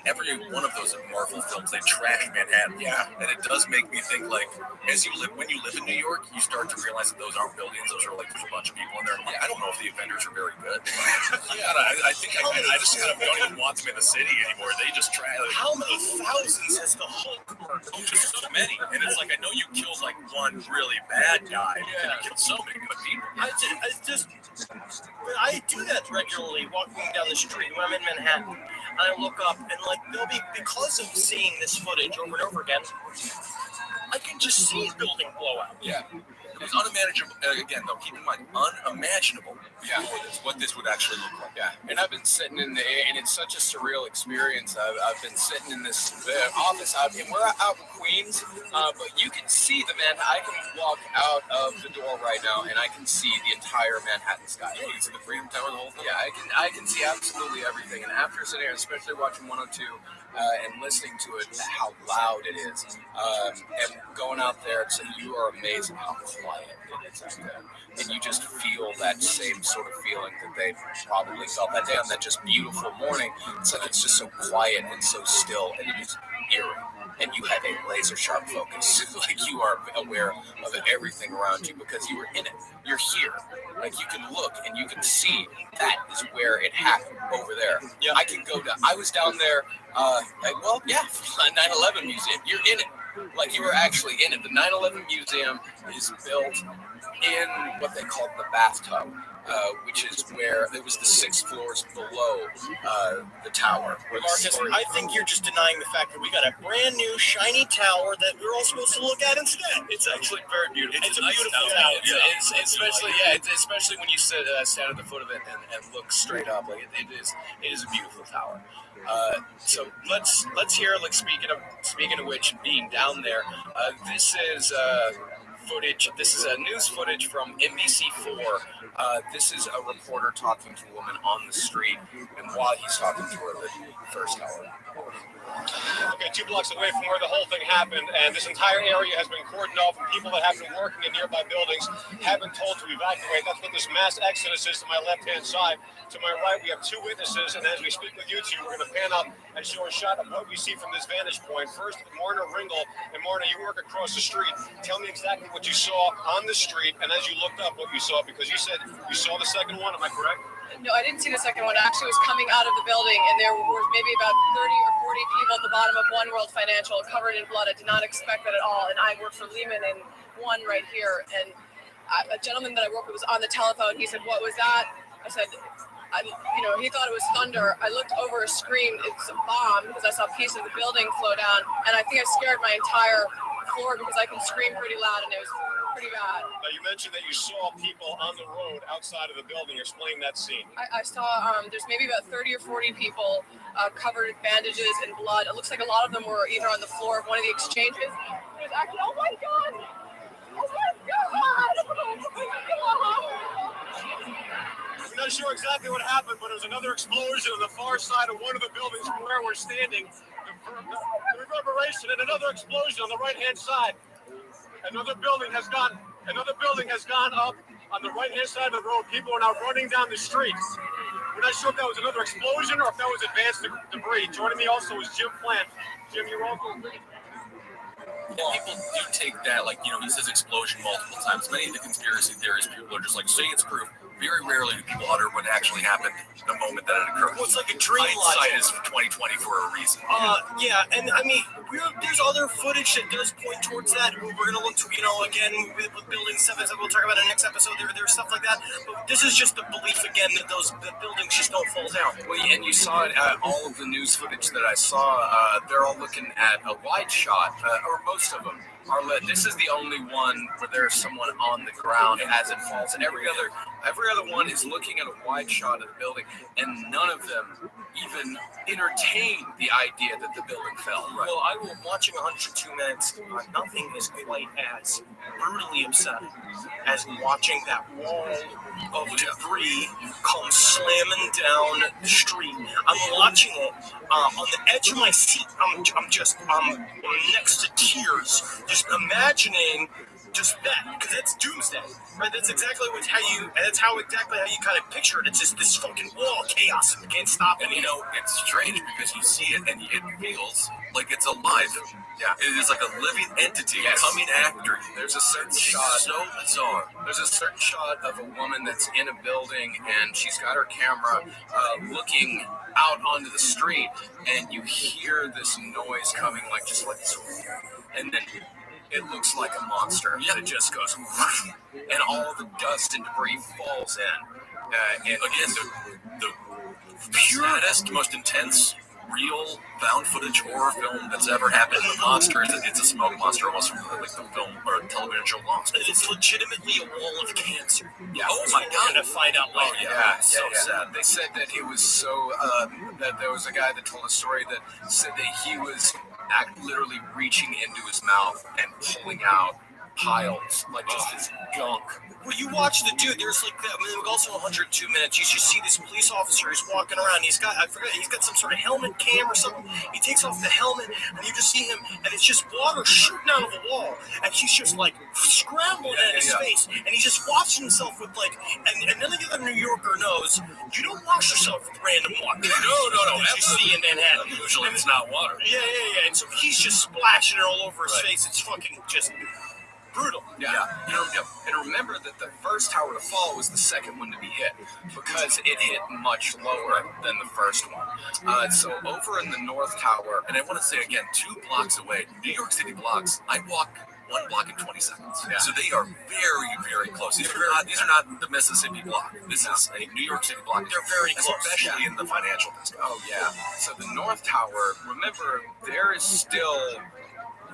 every one of those Marvel films, they trash Manhattan. Yeah. And it does make me think, like, when you live in New York, you start to realize that those aren't buildings. Those are like, there's a bunch of people in there. Yeah, I don't know if the Avengers are very good. I think I just kind of don't even want them in the city anymore. They just try. Like, how many thousands has the Hulk murdered? Oh, just so many. And it's like, I know you killed like one really bad guy. Yeah. You killed so many good people. I do that regularly walking down the street when I'm in Manhattan. And I look up and like they'll be, because of seeing this footage over and over again, I can just see a building blow out. Yeah. It's unimaginable. Again, though, keep in mind, unimaginable. Yeah. What this would actually look like. Yeah. And I've been sitting and it's such a surreal experience. I've been sitting in this office and we're out in Queens, but you can see the I can walk out of the door right now and I can see the entire Manhattan sky. Yeah, you can see the Freedom Tower, the whole thing. Yeah, I can see absolutely everything. And after sitting here, especially watching 102 and listening to it, how loud it is, and going out there, you are amazed how quiet it is out there. and you just feel that same sort of feeling that they probably felt that day on that just beautiful morning. It's like it's just so quiet and so still, and it is eerie. And you have a laser sharp focus. Like you are aware of everything around you because you were in it. You're here. Like you can look and you can see that is where it happened over there. Yeah. I was down there, 9/11 museum. You're in it. Like you were actually in it. The 9/11 museum is built in what they call the bathtub, which is where it was the 6 floors below the tower. Marcus, I think you're just denying the fact that we got a brand new shiny tower that we're all supposed to look at instead. It's actually very beautiful. It's a beautiful tower. Especially when you stand at the foot of it and look straight up. Like it is a beautiful tower. So let's hear. Like speaking of which, being down there, this is footage. This is news footage from NBC4. This is a reporter talking to a woman on the street, and while he's talking to her, the first hour. Okay, 2 blocks away from where the whole thing happened, and this entire area has been cordoned off, and people that have been working in nearby buildings have been told to evacuate. That's what this mass exodus is to my left-hand side. To my right, we have 2 witnesses, and as we speak with you two, we're going to pan up and show a shot of what we see from this vantage point. First, Marna Ringel, and Marna, you work across the street. Tell me exactly what you saw on the street, and as you looked up, what you saw, because you said you saw the second one. Am I correct? No, I didn't see the second one. I actually was coming out of the building, and there were maybe about 30 or 40 people at the bottom of One World Financial covered in blood. I did not expect that at all. And I work for Lehman and One right here. And a gentleman that I work with was on the telephone. He said, "What was that?" I said, he thought it was thunder. I looked over a screen. It's a bomb because I saw a piece of the building flow down. And I think I scared my entire floor because I can scream pretty loud, and it was pretty bad. Now, you mentioned that you saw people on the road outside of the building. Explain that scene. I saw there's maybe about 30 or 40 people covered in bandages and blood. It looks like a lot of them were either on the floor of one of the exchanges. There's actually, oh my God! Oh my God! We're not sure exactly what happened, but there was another explosion on the far side of one of the buildings from where we're standing. The reverberation and another explosion on the right-hand side. Another building has gone up on the right-hand side of the road. People are now running down the streets. We're not sure if that was another explosion or if that was advanced debris. Joining me also is Jim Plant. Jim, you're welcome. And people do take that, he says explosion multiple times. Many of the conspiracy theorists, people are just like, say it's proof. Very rarely do people utter what actually happened the moment that it occurred. Well, it's like a dream. Hindsight is 2020 for a reason. Yeah, and I mean, there's other footage that does point towards that. We're going to look to, again, with Building 7, we'll talk about in the next episode, there's stuff like that. But this is just the belief, again, that the buildings just don't fall down. Well, and you saw it at all of the news footage that I saw. They're all looking at a wide shot, or most of them. This is the only one where there's someone on the ground as it falls, and every other one is looking at a wide shot of the building, and none of them even entertain the idea that the building fell. Right. Well, I was watching 102 Minutes. Nothing is quite as brutally upsetting as watching that wall of debris come slamming down the street. I'm watching it on the edge of my seat. I'm next to tears, just imagining just that, because it's doomsday, right? That's exactly how you kind of picture it. It's just this fucking wall of chaos, and you can't stop it. And it's strange because you see it and it feels like it's alive. Yeah, it is like a living entity coming after you. There's a certain shot. So bizarre. There's a certain shot of a woman that's in a building and she's got her camera looking out onto the street, and you hear this noise coming, like this, and then it looks like a monster. Yeah. It just goes, and all the dust and debris falls in. And again, the purest, most intense, real found footage horror film that's ever happened. The monster it's a smoke monster, almost from like the film or television show Monster. It's legitimately a wall of cancer. Yeah. Oh my God. I'm gonna find out later. Oh yeah. So sad. They said that it was so that there was a guy that told a story that said that he was literally reaching into his mouth and pulling out piles, like just this gunk. Well, you watch the dude. There's like that. I mean, also 102 minutes. You just see this police officer. He's walking around. He's got some sort of helmet cam or something. He takes off the helmet, and you just see him, and it's just water shooting out of the wall, and he's just like scrambling at his face, and he's just washing himself with like. And none of the other New Yorker knows you don't wash yourself with random water. No. You see in Manhattan. Usually it's not water. Yeah. And so he's just splashing it all over his face. It's fucking just brutal. Yeah. And remember that the first tower to fall was the second one to be hit because it hit much lower than the first one. So over in the North Tower, and I want to say again, 2 blocks away, New York City blocks, I'd walk 1 block in 20 seconds. Yeah. So they are very, very close. These are not the Mississippi block. This is a New York City block. They're very close, especially in the financial district. Oh yeah. So the North Tower, remember, there is still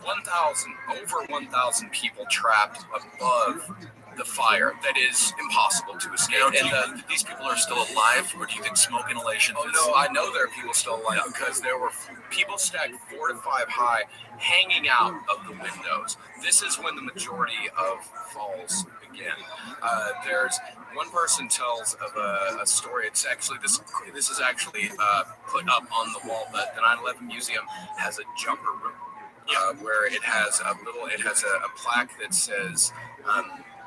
over 1,000 people trapped above the fire that is impossible to escape. And these people are still alive, or do you think smoke inhalation? Oh no, I know there are people still alive because there were people stacked 4 to 5 high, hanging out of the windows. This is when the majority of falls begin. There's one person tells of a story. It's actually this is actually put up on the wall. But the 9/11 Museum has a jumper room. Where it has a plaque that says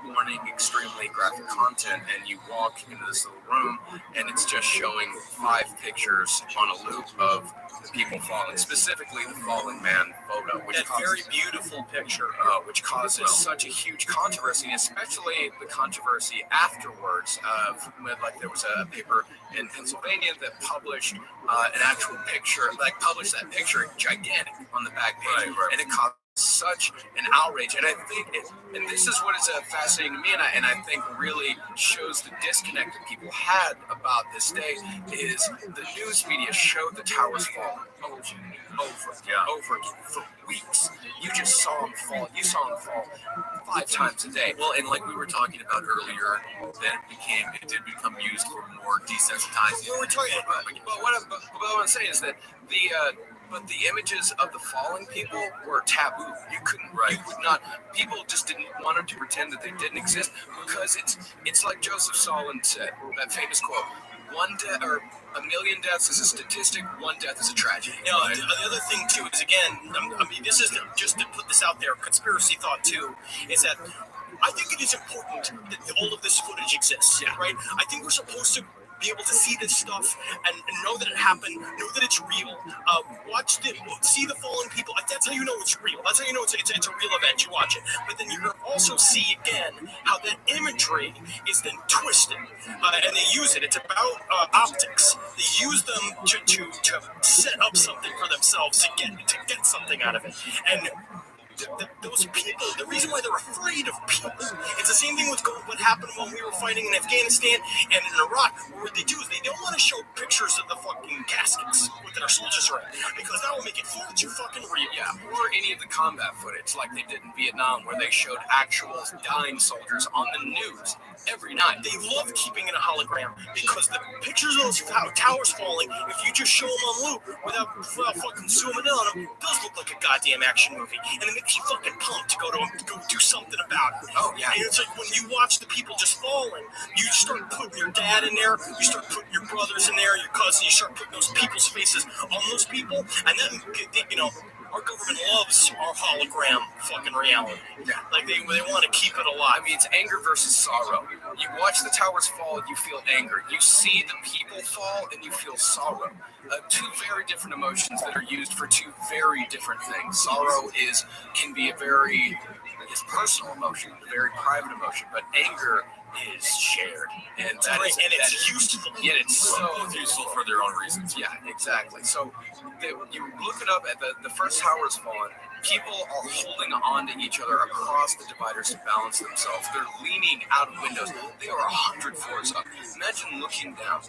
warning extremely graphic content, and you walk into this little room and it's just showing 5 pictures on a loop of the people falling, specifically the falling man photo, which is very beautiful picture, which causes such a huge controversy, especially the controversy afterwards of when, like, there was a paper in Pennsylvania that published an actual picture, like published that picture gigantic on the back page, and it caused such an outrage. And I think and this is what is fascinating to me, and I think really shows the disconnect that people had about this day, is the news media showed the towers falling over again for weeks. You just saw them fall. You saw them fall 5 times a day. Well, and like we were talking about earlier, that it did become used for more desensitizing. Well, we're talking about, but what I'm saying is that but the images of the falling people were taboo. You would not. People just didn't want to pretend that they didn't exist, because it's like Joseph Stalin said, that famous quote: a million deaths is a statistic, 1 death is a tragedy. You know, the other thing too is, again, I mean, this is just to put this out there, conspiracy thought too, is that I think it is important that all of this footage exists. Yeah. Right? I think we're supposed to be able to see this stuff and know that it happened, know that it's real. See the fallen people. That's how you know it's real. That's how you know it's a real event. You watch it, but then you can also see again how that imagery is then twisted, and they use it. It's about optics. They use them to set up something for themselves to get something out of it, and. Those people, the reason why they're afraid of people, it's the same thing with what happened when we were fighting in Afghanistan and in Iraq. What they do is they don't want to show pictures of the fucking caskets that our soldiers are in, because that will make it far too fucking real. Yeah, or any of the combat footage like they did in Vietnam, where they showed actual dying soldiers on the news every night. They love keeping it a hologram, because the pictures of those towers falling, if you just show them on loop without fucking zooming in on them, it does look like a goddamn action movie, and it makes you fucking pumped to go do something about it. Oh yeah. And it's like when you watch the people just falling, you start putting your dad in there, you start putting your brothers in there, your cousins, you start putting those people's faces on those people, and then our government loves our hologram fucking reality. Yeah. Like they want to keep it alive. I mean, it's anger versus sorrow. You watch the towers fall, you feel anger. You see the people fall, and you feel sorrow. 2 very different emotions that are used for 2 very different things. Sorrow can be a very personal emotion, a very private emotion, but anger is shared, and it's useful. Yeah, it's so useful for their own reasons. Yeah, exactly. So you look it up at the first tower is fallen. People are holding on to each other across the dividers to balance themselves. They're leaning out of windows. They are 100 floors up. Imagine looking down.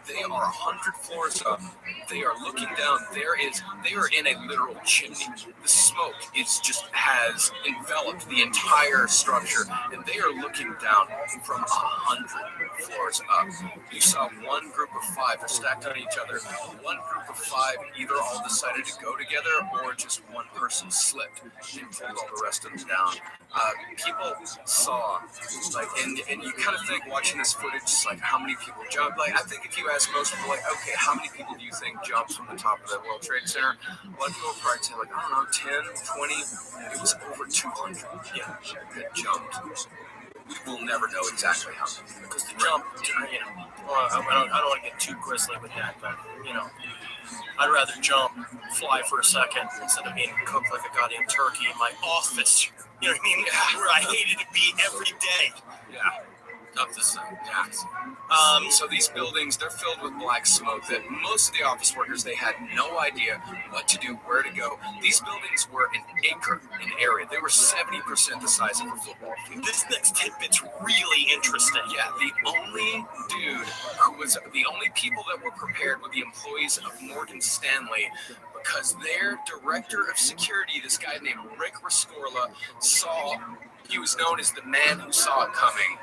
They are 100 floors up. They are looking down. They are in a literal chimney. The smoke has enveloped the entire structure, and they are looking down from 100 floors up. You saw one group of 5 are stacked on each other. One group of 5 either all decided to go together, or just one person slipped and pulled all the rest of them down. People saw, like, and you kind of think watching this footage, it's like how many people jumped. Like, I think if you ask most people, like, okay, how many people do you think jumped from the top of the World Trade Center? A lot of people would probably say, like, I don't know, 10, 20. It was over 200 that jumped. We will never know exactly how many. Because the jump, you know, well, I don't want to get too grisly with that, but, you know, I'd rather jump, fly for a second, instead of being cooked like a goddamn turkey in my office. You know what I mean? Where I hated to be every day. Yeah. Up the sun. Yeah. So these buildings, they're filled with black smoke that most of the office workers, they had no idea what to do, where to go. These buildings were an acre in area. They were 70% the size of a football field. This next tidbit's really interesting. Yeah, the only people that were prepared were the employees of Morgan Stanley, because their director of security, this guy named Rick Rescorla, he was known as the man who saw it coming.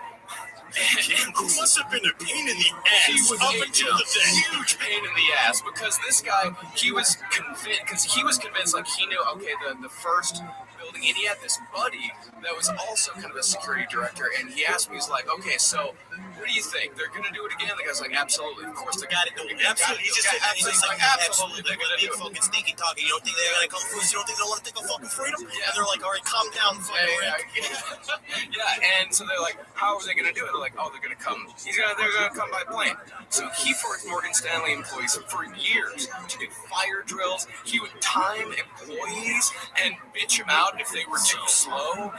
Who must have been a pain in the ass. He was up until the day. Huge pain in the ass, because this guy, he was convinced, like, he knew, okay, the first building, and he had this buddy that was also kind of a security director, and he asked me, he's like, okay, so what do you think? They're going to do it again? The guy's like, absolutely, of course, they got it. Absolutely. He just said, absolutely, they're going to be fucking sneaky talking. You don't think they're going to come first? You don't think they want to take a fucking freedom? Yeah. And they're like, all right, calm down, fucking Rick. Yeah, and so they're like, how are they going to do it? They're like, oh, they're going to come. They're going to come by plane. So he forced Morgan Stanley employees for years to do fire drills. He would time employees and bitch them out if they were too slow.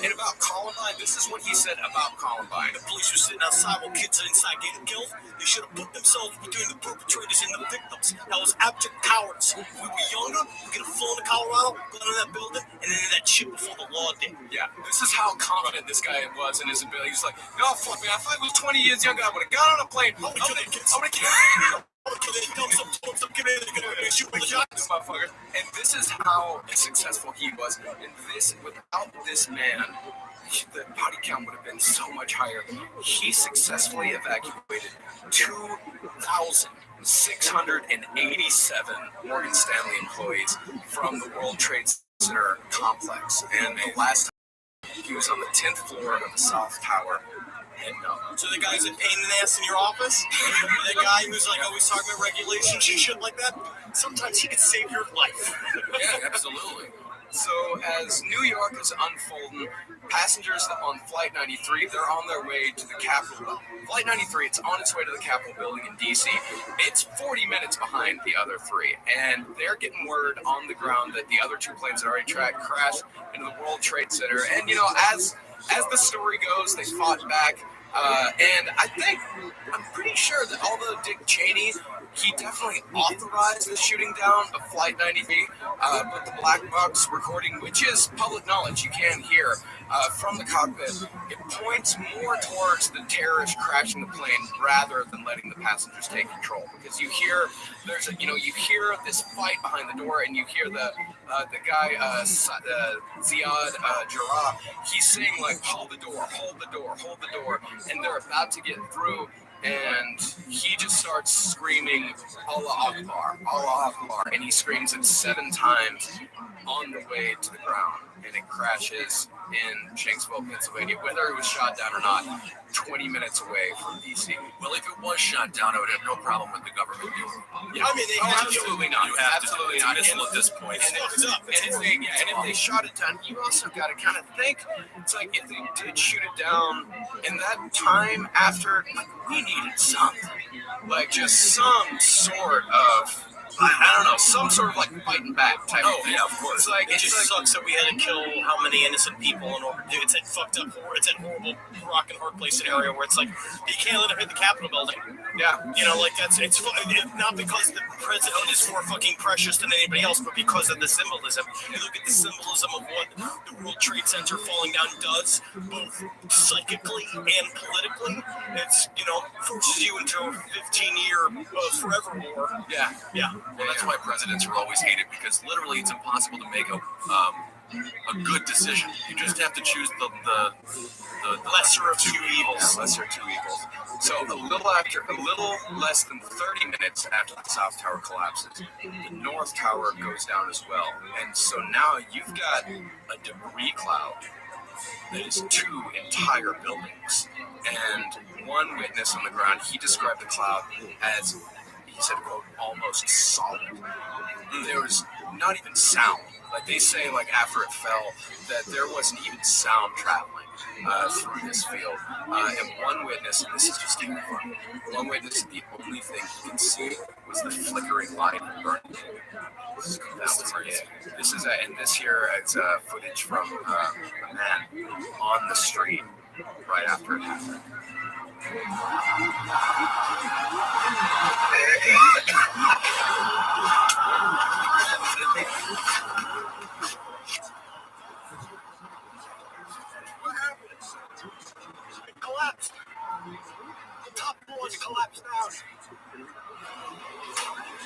And about Columbine, this is what he said about Columbine. The police were sitting outside while kids inside getting killed. They should have put themselves between the perpetrators and the victims. That was abject cowards. If we were younger, we could have flown to Colorado, gone to that building, and ended that shit before the law did. Yeah, this is how confident this guy was in his ability. He's like, no, fuck, man, if I was 20 years younger, I would have gone on a plane. I'm gonna kill And this is how successful he was. And without this man, the body count would have been so much higher. He successfully evacuated 2,687 Morgan Stanley employees from the World Trade Center complex. And the last time he was on the 10th floor of the South Tower. And so the guy's a pain in the ass in your office? The guy who's like always talking about regulations and shit like that? Sometimes he could save your life. Yeah, absolutely. So as New York is unfolding, passengers on Flight 93, they're on their way to the Capitol. Flight 93, it's on its way to the Capitol building in D.C. It's 40 minutes behind the other three, and they're getting word on the ground that the other two planes that already crashed into the World Trade Center. And, you know, as the story goes, they fought back. And I'm pretty sure that although Dick Cheney, he definitely authorized the shooting down of Flight 93, but the black box recording, which is public knowledge, you can hear from the cockpit, it points more towards the terrorists crashing the plane rather than letting the passengers take control. Because you hear you hear this fight behind the door, and you hear the guy Ziad Jarrah, he's saying like, hold the door, hold the door, hold the door, and they're about to get through. And he just starts screaming, Allah Akbar, Allah Akbar, and he screams it 7 times on the way to the ground, and it crashes in Shanksville, Pennselsvania, whether it was shot down or not, 20 minutes away from D.C. Well, if it was shot down, I would have no problem with the government doing it. Yeah, I mean, absolutely not. You have absolutely to not. at this point. And if they shot it down, you also got to kind of think, it's like if they did shoot it down in that time after, like, we needed something. Like, just some sort of, I don't know, some sort of like fighting back type of thing. Yeah, of course. It just sucks that we had to kill how many innocent people in order to do it. It's that fucked up, it's that horrible rock and hard place scenario where it's like, you can't let it hit the Capitol building. Yeah. You know, like it's not because the president is more fucking precious than anybody else, but because of the symbolism. You look at the symbolism of what the World Trade Center falling down does, both psychically and politically. It's, forces you into a 15-year forever war. Yeah. Yeah. Well, that's why presidents are always hated, because literally it's impossible to make a good decision. You just have to choose the lesser of two evils. Yeah, lesser of two evils. So a little less than 30 minutes after the South Tower collapses, the North Tower goes down as well. And so now you've got a debris cloud that is 2 entire buildings. And one witness on the ground, he described the cloud as, he said, quote, almost solid. There was not even sound. Like they say, like after it fell, that there wasn't even sound traveling through this field. And one witness, and this is just terrifying, one witness, the only thing he could see was the flickering light and burning. This is and this here is footage from a man on the street right after it happened. What happened? It collapsed. The top floors collapsed down.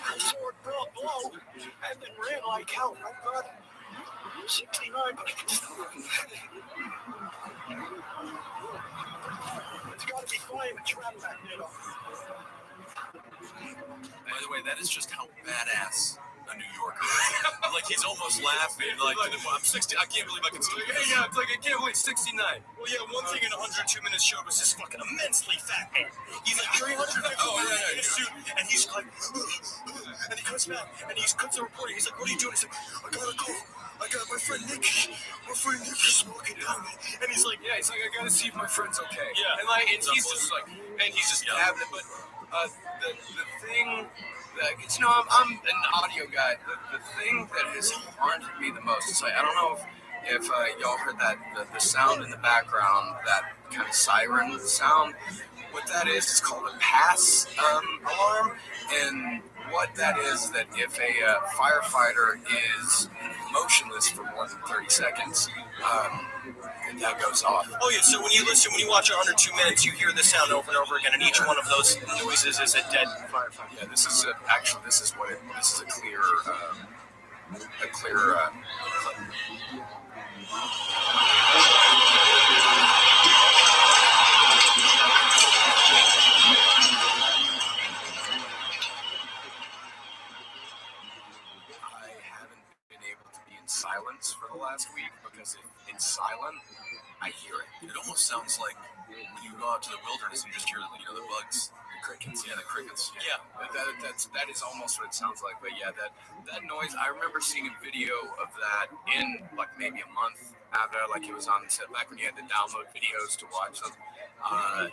I saw it fell below and then ran like hell. I got 69, but I can still run. It's got to be flying a trap back there, though. By the way, that is just how badass a New Yorker is. Like, he's almost laughing. Like, I'm 60. I can't believe I can still do it. Yeah, it's like, I can't believe 69. Well, yeah, one thing in 102 minutes showed was this fucking immensely fat man. He's like 300 in a suit, and he's like, and he comes back, and he cuts the reporter. He's like, what are you doing? He's like, I gotta go. I got my friend Nick. My friend Nick is smoking down. And he's like, yeah, he's like, I gotta see if my friend's okay. Yeah. And like, and he's just like, and he's just having it. But the thing that, you know, I'm an audio guy. The thing that has haunted me the most is like, I don't know if y'all heard that the sound in the background, that kind of siren sound. What that is called a pass alarm, and what that is that if a firefighter is motionless for more than 30 seconds, that goes off. oh yeah, so when you watch 102 minutes, you hear this sound over and over again, and each one of those noises is a dead firefighter. Yeah, this is this is a clear clip. Silence for the last week, because if it's silent, I hear it. It almost sounds like when you go out to the wilderness and you just hear, you know, the bugs, the crickets. Yeah, the crickets. Yeah, that is almost what it sounds like. But yeah, that noise. I remember seeing a video of that in like maybe a month after, like it was on set back when you had to download videos to watch them. I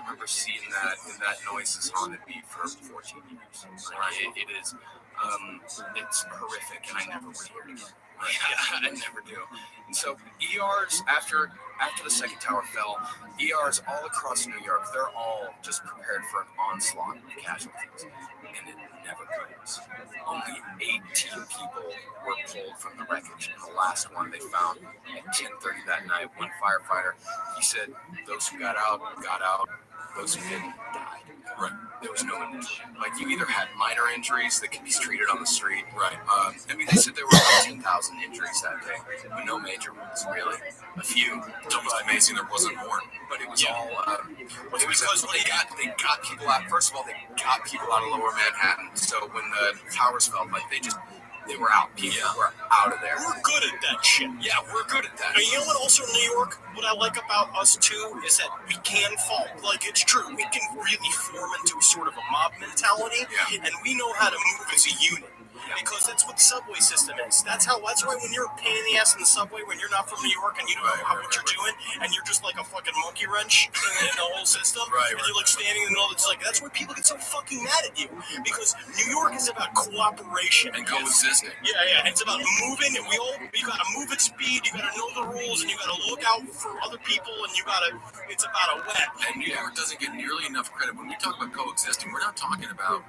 remember seeing that, and that noise has haunted me for 14 years. Like, it is. It's horrific, and I never would hear it again. Yeah, I never do. And so ERs, after the second tower fell, ERs all across New York, they're all just prepared for an onslaught of casualties. And it never comes. Only 18 people were pulled from the wreckage. And the last one they found at 10:30 that night, one firefighter, he said those who got out. Those who didn't died. Right. There was no injury. Like, you either had minor injuries that could be treated on the street. Right. I mean, they said there were about 10,000 injuries that day, but no major ones, really. A few. It's almost amazing there wasn't more. But it was all. It was because they got people out. First of all, they got people out of Lower Manhattan. So when the towers fell, like they were out. People were out of there. We're good at that shit. Yeah, we're good at that. And you know what? Also, in New York, what I like about us too is that we can fall. Like, it's true. We can really form into sort of a mob mentality, and we know how to move as a unit. Because that's what the subway system is. That's why when you're a pain in the ass in the subway, when you're not from New York and you don't know what you're doing, and you're just like a fucking monkey wrench in the whole system, and you're like standing in the middle, it's like, that's why people get so fucking mad at you. Because New York is about cooperation. And coexisting. Yeah. It's about moving, and you gotta move at speed, you gotta know the rules, and you gotta look out for other people, and it's about a web. And New York doesn't get nearly enough credit. When we talk about coexisting, we're not talking about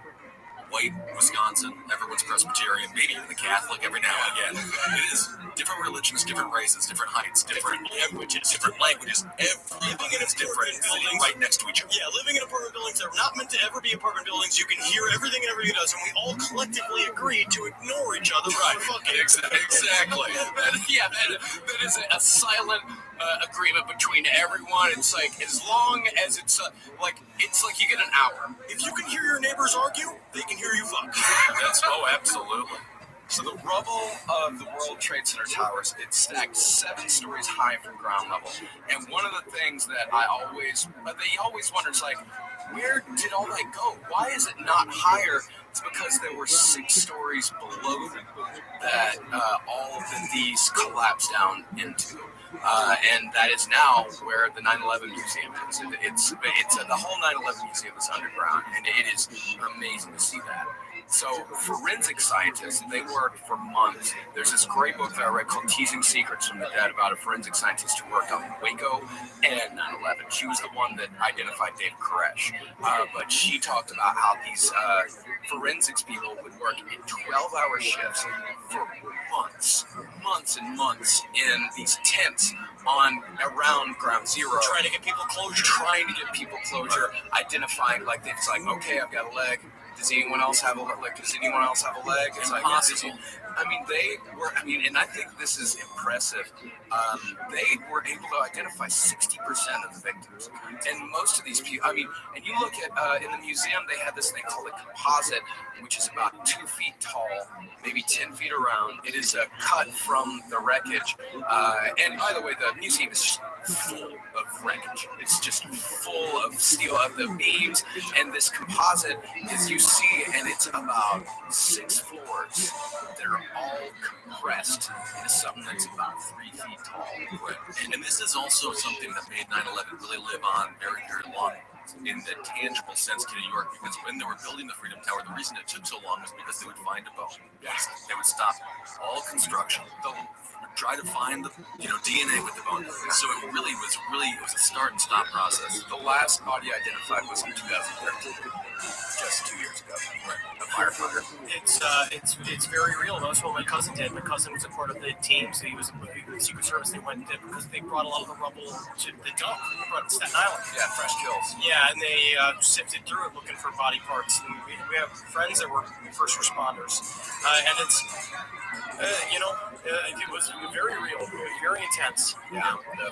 white Wisconsin, everyone's Presbyterian, maybe even the Catholic every now and again. It is different religions, different races, different heights, different languages. Everything is different, sitting right next to each other. Yeah, living in apartment buildings that are not meant to ever be apartment buildings. You can hear everything and everybody does, and we all collectively agree to ignore each other. Right, exactly. That is a silent agreement between everyone. It's like, as long as it's like you get an hour. If you can hear your neighbors argue, they can hear you fuck. Absolutely. So the rubble of the World Trade Center towers, it's stacked 7 stories high from ground level. And one of the things that they always wonder is like, where did all that go? Why is it not higher? It's because there were 6 stories below them that all of these collapsed down into. And that is now where the 9/11 museum is. It's the whole 9/11 museum is underground, and it is amazing to see that. So forensic scientists, they worked for months. There's this great book that I read called Teasing Secrets from the Dead about a forensic scientist who worked on Waco and 9/11. She was the one that identified David Koresh. But she talked about how these forensics people would work in 12-hour shifts for months and months in these tents around ground zero. Trying to get people closure. Identifying, like, it's like, okay, I've got a leg. Does anyone else have a leg? It's like, impossible. And I think this is impressive. They were able to identify 60% of the victims. And most of these people, and you look at, in the museum, they had this thing called a composite, which is about 2 feet tall, maybe 10 feet around. It is cut from the wreckage. And by the way, the museum is just full of wreckage. It's just full of steel, of the beams. And this composite, as you see, and it's about 6 floors that are all compressed into something that's about 3 feet tall. And this is also something that made 9/11 really live on very, very long in the tangible sense to New York, because when they were building the Freedom Tower, the reason it took so long was because they would find a bone. Yes. They would stop all construction. They'll try to find the DNA with the bone. So it was a start and stop process. The last body identified was in 2013, just 2 years ago. Right. A firefighter. It's very real. That's what my cousin did. My cousin was a part of the team, so he was in the Secret Service. They went there because they brought a lot of the rubble to the dump. They brought it to Staten Island. Yeah, fresh kills. Yeah, and they sifted through it looking for body parts. And we have friends that were first responders, and it's it was very real, very intense. Yeah. And then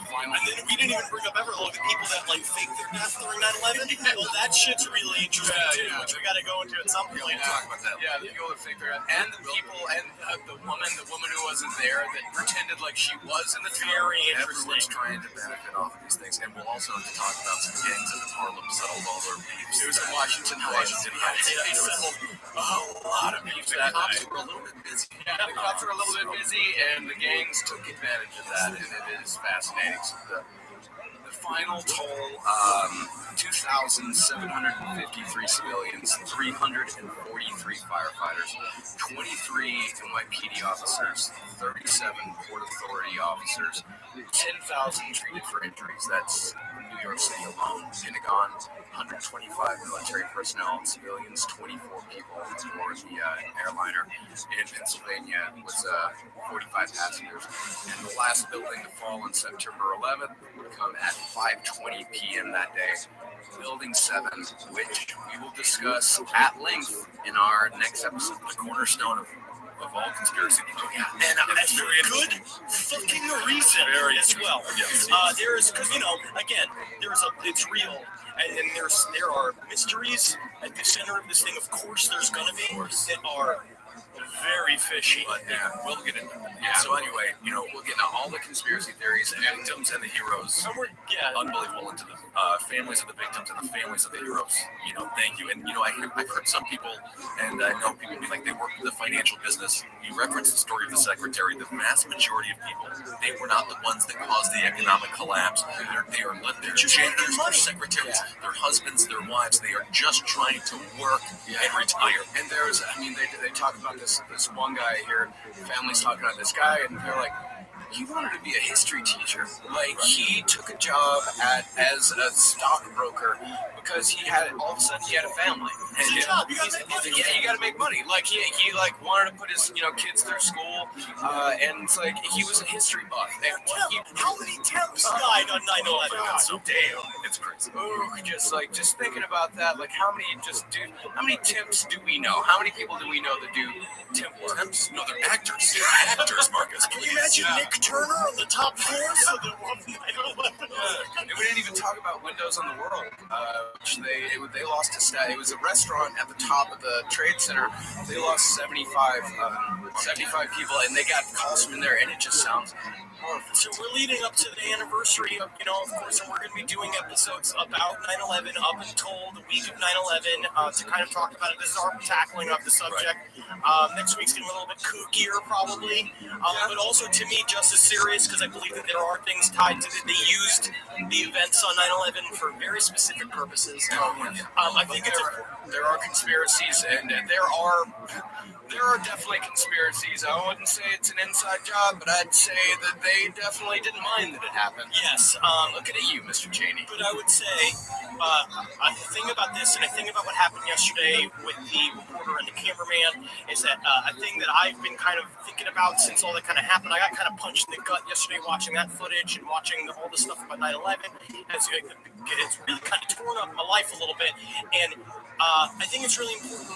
we didn't even bring up ever the people that faked their death during 9/11. Well, that shit's really interesting too, which we got to go into at some point. Talk about that. Yeah, the people that faked their death, and the people, and the woman who wasn't there that pretended like she was in the very interesting. Everyone's trying to benefit off of these things, and we'll also have to talk about some gangs in Harlem settled all their beefs. It was in Washington Heights. They settled a lot of beefs. The cops were a little bit busy. Yeah, the cops were a little bit busy, and the gangs took advantage of that, and it is fascinating. So the final toll, 2,753 civilians, 343 firefighters, 23 NYPD officers, 37 Port Authority officers, 10,000 treated for injuries. That's New York City alone. Pentagon, 125 military personnel, civilians, 24 people aboard the airliner. In Pennsylvania was 45 passengers. And the last building to fall on September 11th would come at 5:20 p.m. that day. Building 7, which we will discuss at length in our next episode, the cornerstone of all conspiracy people. Yeah, and that's very good fucking reason as well. Yes. There's, because again, it's real, and there are mysteries at the center of this thing. Of course, there's gonna be that are very fishy. But yeah, we'll get into that. Yeah. So anyway, we'll get into all the conspircy theories, the victims and the heroes. Unbelievable, into the families of the victims and the families of the heroes. Thank you. And I've heard some people, and I know people be like, they work in the financial business. You reference the story of the secretary. The vast majority of people, they were not the ones that caused the economic collapse. They're just janitors, they're secretaries, their husbands, their wives. They are just trying to work and retire. And there's, they talk about this one guy here, family's talking about this guy, and they're like, he wanted to be a history teacher. Like, he took a job as a stockbroker because he had all of a sudden he had a family. And It's a job. You gotta make money. Yeah, you gotta make money. Like he like wanted to put his kids through school, and it's like he was a history buff. And How many temps died on 9/11? So damn, it's crazy. Ooh, just thinking about that, like how many temps do we know? How many people do we know that do temp work? Temps? No, they're actors. They're actors, Marcus. Can you imagine Nick Turner on the top floor? So the 9/11. And we didn't even talk about Windows on the World, which they lost a stat. It was a restaurant at the top of the Trade Center. They lost 75 people, and they got calls from in there, and it just sounds horrible. So we're leading up to the anniversary of, of course, and we're going to be doing episodes about 9/11 up until the week of 9/11 to kind of talk about it. This is our tackling of the subject. Next week's going to be a little bit kookier, probably, but also to me just as serious because I believe that there are things tied to they used the events on 9/11 for very specific purposes. I think there are conspiracies, and there are definitely conspiracies. I wouldn't say it's an inside job, but I'd say that they definitely didn't mind that it happened. Yes. Looking at you, Mr. Cheney. But I would say, I think about this, and I think about what happened yesterday with the reporter and the cameraman, is that a thing that I've been kind of thinking about since all that kind of happened. I got kind of punched in the gut yesterday watching that footage and watching all the stuff about 9/11. It's really kind of torn up my life a little bit, and I think it's really important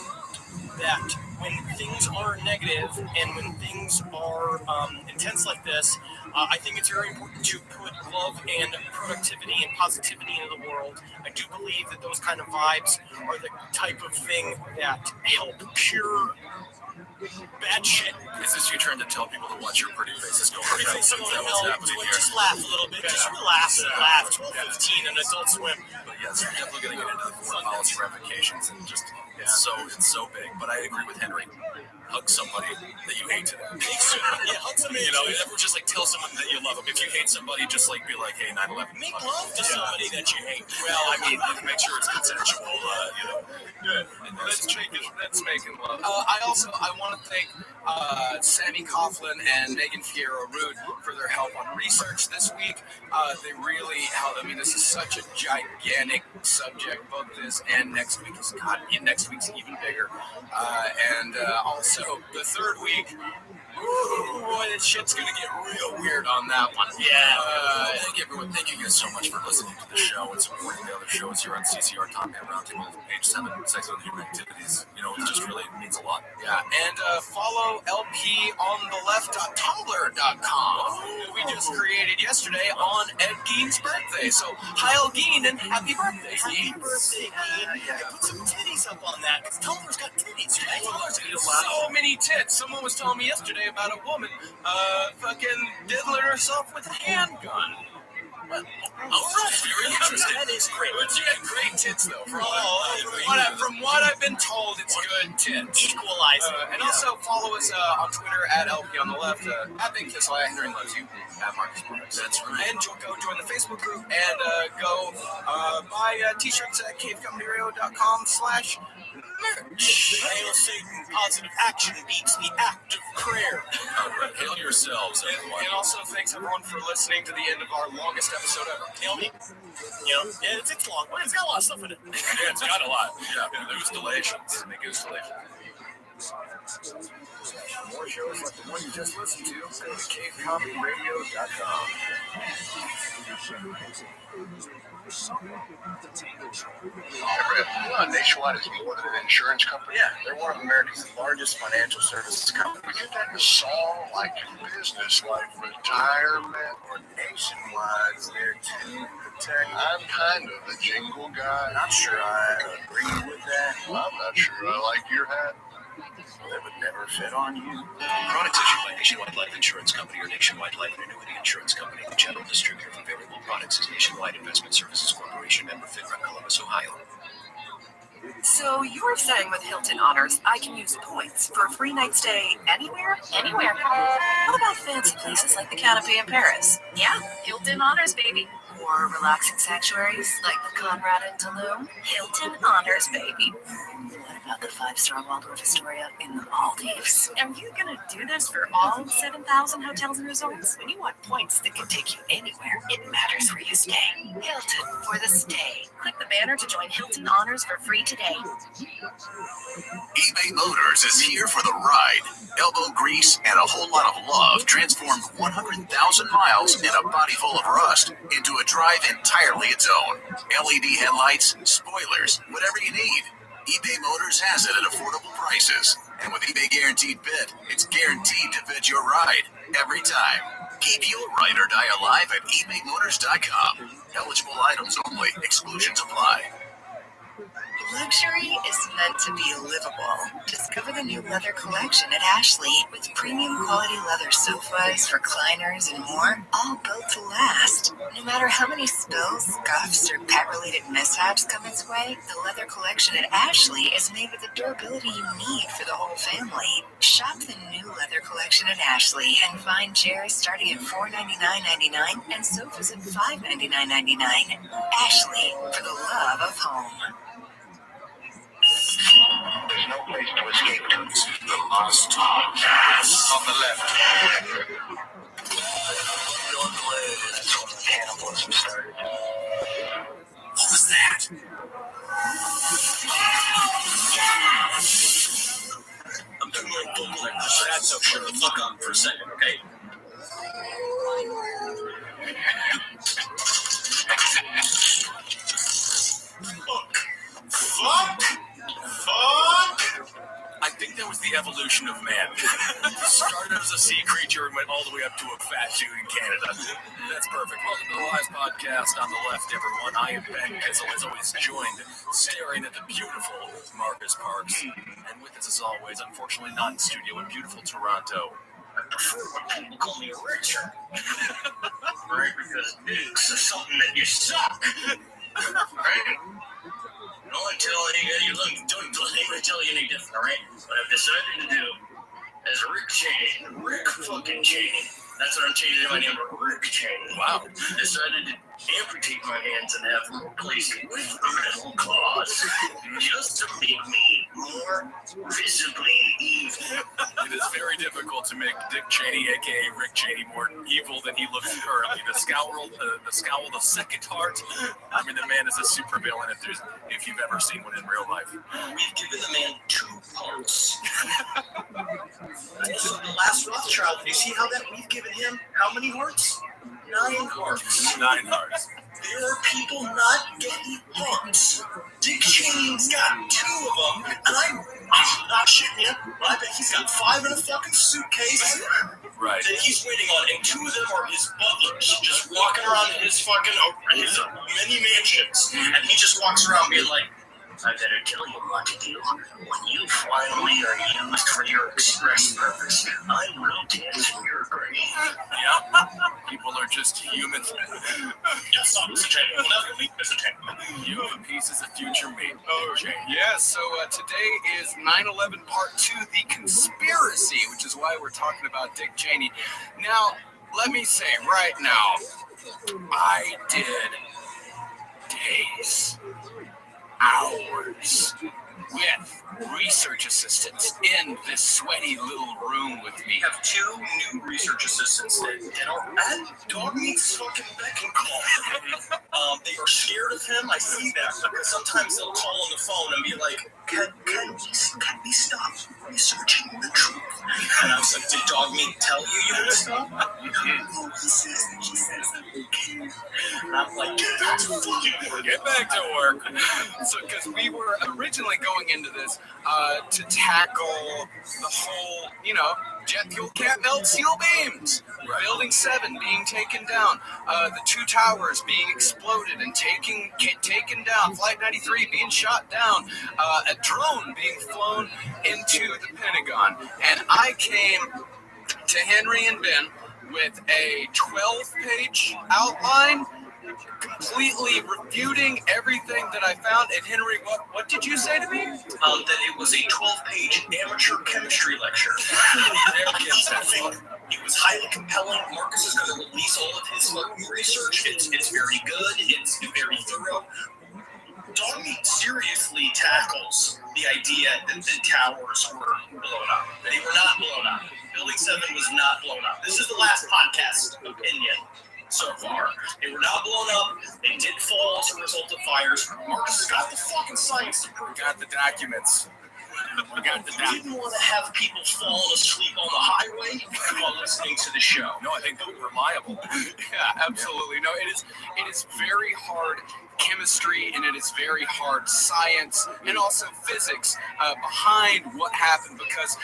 that when things are negative and when things are intense like this, I think it's very important to put love and productivity and positivity into the world. I do believe that those kind of vibes are the type of thing that help cure bad shit. Is this you trying to tell people to watch your pretty faces go Pretty around? faces Is that what's happening here? just laugh a little bit. Just relax and laugh. 12:15 on Adult Swim. But yes, you're definitely going to get into the foreign policy ramifications and just it's so big. But I agree with Henry. Hug somebody that you hate today. Yeah, hug somebody. Never just like tell someone that you love them. If you hate somebody, just like be like, hey, 9/11. Make love to somebody that you hate. Well, I mean, make sure it's consensual. Good. That's making love. I want to thank Sammy Coughlin and Megan Fierro-Rude for their help on research this week. They really helped. I mean, this is such a gigantic subject. Both this and next week next week's even bigger. And also the third week. Ooh, boy, this shit's gonna get real weird on that one. Yeah. Thank you guys so much for listening to the show and supporting the other shows here on CCR Top Man Roundtable, page 7, Sex with Human Activities. It just really means a lot. Yeah, and follow lpontheLeft.tumblr.com. We just created yesterday on Ed Gein's birthday. So, hi, Ed Gein, and happy birthday, Happy birthday, Gein. Yeah. Put some titties up on that, because Tumblr's got titties, right? So many tits. Someone was telling me yesterday about a woman fucking diddling herself with a handgun. All right, very interesting. That is great. But she had great tits, though. From what I've been told, it's good tits. Equalizer. And also follow us on Twitter at LP on the left, at Big Kissel, at Henry Loves You, at Marcus Morris. That's right. And go join the Facebook group and go buy t-shirts at cavecomedyradio.com/merch. Hail Satan, positive action beats the act of prayer. All right, hail yourselves, everyone. And also thanks everyone for listening to the end of our longest episode ever. Hail me. It's long, but it's got a lot of stuff in it. Yeah, it's got a lot. Yeah, installations. Make installations. More shows like the one you just listened to, go to cavecomedyradio.com. Nationwide is more than an insurance company. Yeah. They're one of America's largest financial services companies. We get that in a song like in business, like retirement or Nationwide's there to protect. I'm kind of a jingle guy. Not sure I agree with that. Well, I'm not sure I like your hat. That would never fit on you. Products issued by Nationwide Life Insurance Company or Nationwide Life and Annuity Insurance Company. The general distributor for variable products is Nationwide Investment Services Corporation, member FINRA, Columbus, Ohio. So you were saying with Hilton Honors, I can use points for a free night stay anywhere? Anywhere. What about fancy places like the Canopy in Paris? Yeah, Hilton Honors, baby. Or relaxing sanctuaries like the Conrad in Tulum? Hilton Honors, baby. What about the 5-star Waldorf Astoria in the Maldives? Are you gonna do this for all 7,000 hotels and resorts? When you want points that can take you anywhere, it matters where you stay. Hilton for the stay. Click the banner to join Hilton Honors for free today. eBay Motors is here for the ride. Elbow grease and a whole lot of love transformed 100,000 miles and a body full of rust into a drive entirely its own. LED headlights, spoilers, whatever you need. eBay Motors has it at affordable prices. And with eBay Guaranteed Fit, it's guaranteed to fit your ride every time. Keep your ride or die alive at ebaymotors.com. Eligible items only. Exclusions apply. Luxury is meant to be livable. Discover the new leather collection at Ashley with premium quality leather sofas, recliners, and more, all built to last. No matter how many spills, scuffs, or pet-related mishaps come its way, the leather collection at Ashley is made with the durability you need for the whole family. Shop the new leather collection at Ashley and find chairs starting at $499.99 and sofas at $599.99. Ashley, for the love of home. There's no place to escape to. The lost on the left. On the way, that's when the cannibalism started. What was that? I'm doing my book like this. That's okay. Shut the fuck up for a second, okay? Fuck! I think that was the evolution of man. Started as a sea creature and went all the way up to a fat dude in Canada. That's perfect. Welcome to the live podcast on the left, everyone. I am Ben Kissel, as always, joined, staring at the beautiful Marcus Parks. And with us, as always, unfortunately not in studio, in beautiful Toronto. I prefer when people call me Richard. Right? Because dicks are something that you suck. Right? Don't tell you don't let anybody tell you any different, all right? What I've decided to do is Rick fucking Cheney. That's what I'm changing my name to Rick Cheney. Wow. Decided to amputate my hands and have them replaced with metal claws just to make me more visibly evil. It is very difficult to make Dick Cheney, aka Rick Cheney, more evil than he looks currently. The scowl, the second heart. I mean, the man is a super villain if you've ever seen one in real life. We've given the man 2 hearts. Also, the last Rothschild, you see how that we've given him how many hearts? 9 hearts. 9 hearts. There are people not getting hearts. Dick Cheney's got 2 of them, and I'm not shitting you. I bet he's got 5 in a fucking suitcase. Right. That he's waiting on, and 2 of them are his butlers, just walking around his fucking his many mansions, and he just walks around being like, I better tell you what to do. When you finally are used for your express purpose, I will dance in your grave. Yeah, people are just human. Just human pieces of future meat. Oh, yes, so today is 9/11 Part 2, The Conspiracy, which is why we're talking about Dick Cheney. Now, let me say right now, I did days, hours with research assistants in this sweaty little room with me. We have 2 new research assistants that are at Dog Meat's fucking beck and call. They are scared of him. I see that because sometimes they'll call on the phone and be like, can we stop researching the truth? And I was like, did Dog Meat tell you would stop? No, he says that we can. And I'm like, that's fucking work. Get back to work. So, because we were originally going into this to tackle the whole, jet fuel can't melt steel beams. Right. Building 7 being taken down. The 2 towers being exploded and taken down. Flight 93 being shot down. A drone being flown into the Pentagon. And I came to Henry and Ben with a 12-page outline, completely refuting everything that I found. And Henry, what did you say to me? That it was a 12-page amateur chemistry lecture. It was highly compelling. Marcus is going to release all of his research. It's very good. It's very thorough. Dog Meat seriously tackles the idea that the towers were blown up. They were not blown up. Building 7 was not blown up. This is the last podcast opinion so far. They were not blown up. They did fall as a result of fires. Marcus has got the fucking science to prove it. Got the documents. We got the documents. Didn't want to have people fall asleep on the highway while listening to the show. No, I think that was reliable. Yeah, absolutely. No, it is very hard chemistry, and it is very hard science and also physics behind what happened, because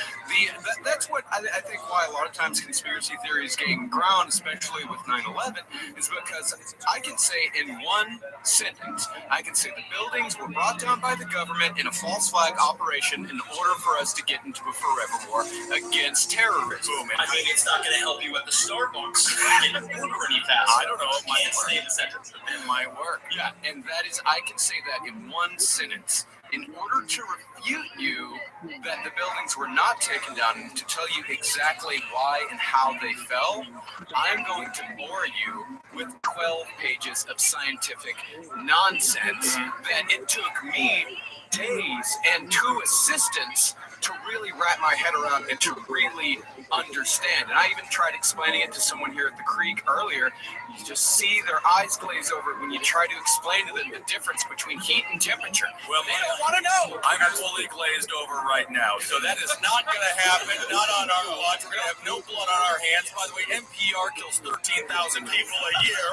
that's what I think why a lot of times conspiracy theories gain ground, especially with 9/11, is because I can say in one sentence, I can say the buildings were brought down by the government in a false flag operation in order for us to get into a forever war against terrorism. Boom. I mean, it's not going to help you at the Starbucks get an order any faster. I don't know. It might work. Say the sentence. It might work. Yeah, and that is, I can say that in one sentence. In order to refute you that the buildings were not taken down and to tell you exactly why and how they fell, I'm going to bore you with 12 pages of scientific nonsense that it took me days and 2 assistants to really wrap my head around and to really understand. And I even tried explaining it to someone here at the creek earlier. You just see their eyes glaze over when you try to explain to them the difference between heat and temperature. Well, they don't want to know. I'm fully glazed over right now, so that is not going to happen. Not on our watch. We're going to have no blood on our hands. By the way, NPR kills 13,000 people a year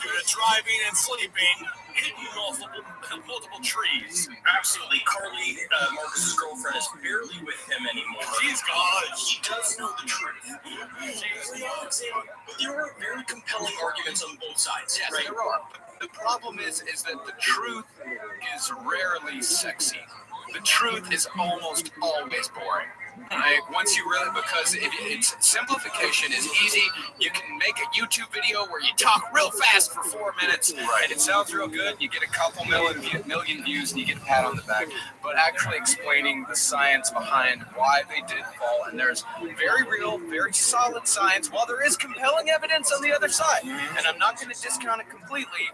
due to driving and sleeping hitting multiple trees. Absolutely. Carly, Marcus's girlfriend, is barely with him anymore. She's gone. She does know the truth. But there are very compelling arguments on both sides. Yes, right? there are. The problem is that the truth is rarely sexy. The truth is almost always boring. Like, once you really, because it's simplification is easy. You can make a YouTube video where you talk real fast for 4 minutes, and it sounds real good. You get a couple million views, and you get a pat on the back. But actually explaining the science behind why they did fall, and there's very real, very solid science, while there is compelling evidence on the other side. And I'm not going to discount it completely.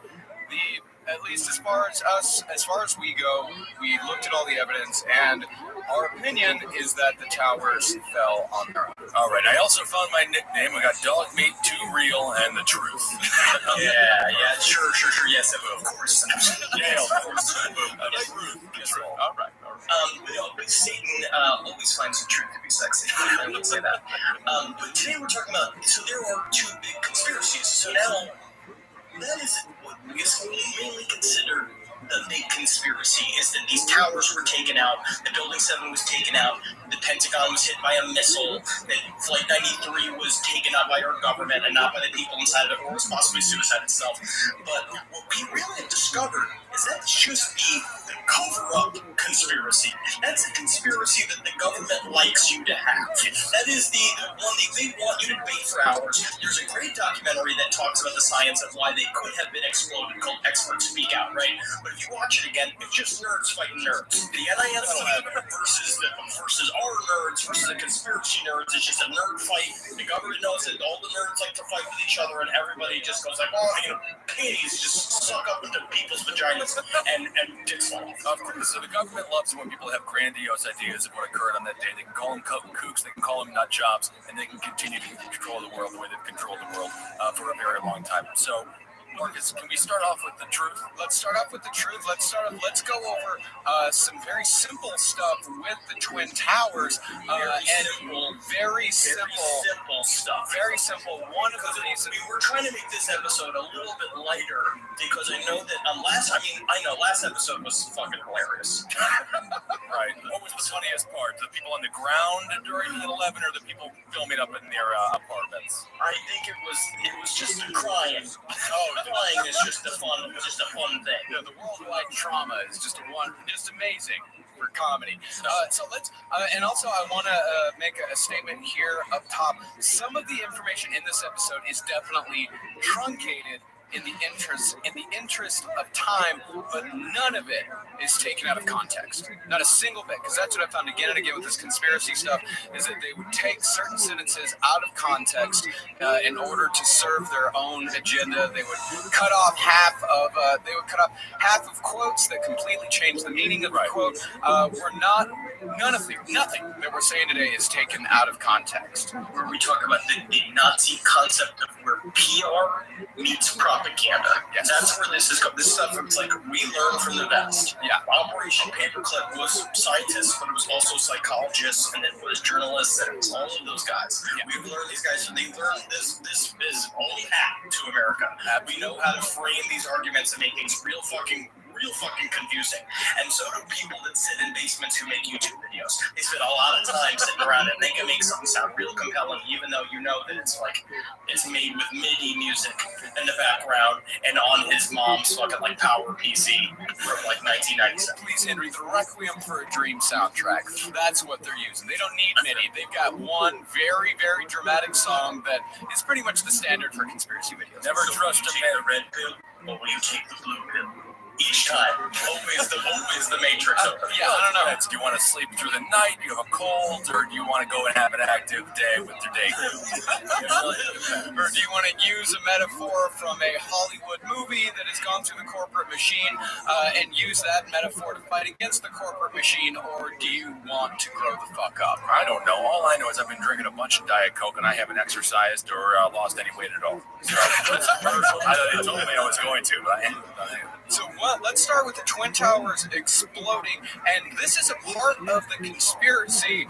At least as far as we go, we looked at all the evidence, and our opinion is that the towers fell on their own. All right, I also found my nickname. We got Dog Meat, Too Real, and The Truth. Yeah, sure, yes, of course. Yeah, of course. Truth. All right. But Satan always finds the truth to be sexy. I would say that. But today we're talking about, so there are 2 big conspiracies. So now, that is what is mainly considered the big conspiracy, is that these towers were taken out, the Building 7 was taken out, the Pentagon was hit by a missile, that Flight 93 was taken out by our government and not by the people inside of it, or was possibly suicide itself. But what we really have discovered is that's just the cover-up conspiracy. That's a conspiracy that the government likes you to have. That is the one they want you to debate for hours. There's a great documentary that talks about the science of why they could have been exploded called Experts Speak Out, right? But if you watch it again, it's just nerds fighting nerds. The NIST versus our nerds versus the conspiracy nerds. It's just a nerd fight. The government knows that all the nerds like to fight with each other, and everybody just goes like, panties just suck up into people's vaginas and dicks fall off. Of course, so the government loves when people have grandiose ideas of what occurred on that day. They can call them kooks, they can call them nut jobs, and they can continue to control the world the way they've controlled the world for a very long time. So, Marcus, can we start off with the truth? Let's start off with the truth. Let's go over some very simple stuff with the Twin Towers. Very simple stuff. Very simple. One of the reasons we were trying to make this episode a little bit lighter because I know that last episode was fucking hilarious. Right. What was the funniest part? The people on the ground during 9/11, or the people filming up in their apartments? I think it was just the crying. Crying is just a fun thing. Yeah, the worldwide trauma is just amazing for comedy. So let's, and also I want to make a statement here up top. Some of the information in this episode is definitely truncated in the interest of time, but none of it is taken out of context. Not a single bit, because that's what I found again and again with this conspiracy stuff, is that they would take certain sentences out of context in order to serve their own agenda. They would cut off half of quotes that completely change the meaning of the quote. Nothing that we're saying today is taken out of context. Where we talk about the Nazi concept of where PR meets propaganda. Yes. That's where this is. This stuff is like we learn from the best. Yeah. Operation Paperclip was scientists, but it was also psychologists, and it was journalists, and it was all of those guys. Yeah. We've learned these guys. They learned this is all hat to America. We know how to frame these arguments and make things real fucking confusing. And so do people that sit in basements who make YouTube videos. They spend a lot of time sitting around and they can make something sound real compelling, even though you know that it's made with MIDI music in the background and on his mom's fucking Power PC from 1997. Please, Henry, the Requiem for a Dream soundtrack. That's what they're using. They don't need MIDI. They've got one very, very dramatic song that is pretty much the standard for conspiracy videos. Never trust a man. Red pill, or will you take the blue pill? Each time, always the Matrix. I don't know. Do you want to sleep through the night? Do you have a cold, or do you want to go and have an active day with your date? Or do you want to use a metaphor from a Hollywood movie that has gone through the corporate machine and use that metaphor to fight against the corporate machine, or do you want to grow the fuck up? I don't know. All I know is I've been drinking a bunch of Diet Coke and I haven't exercised or lost any weight at all. So, I told me I was going to, but So let's start with the Twin Towers exploding, and this is a part of the conspiracy,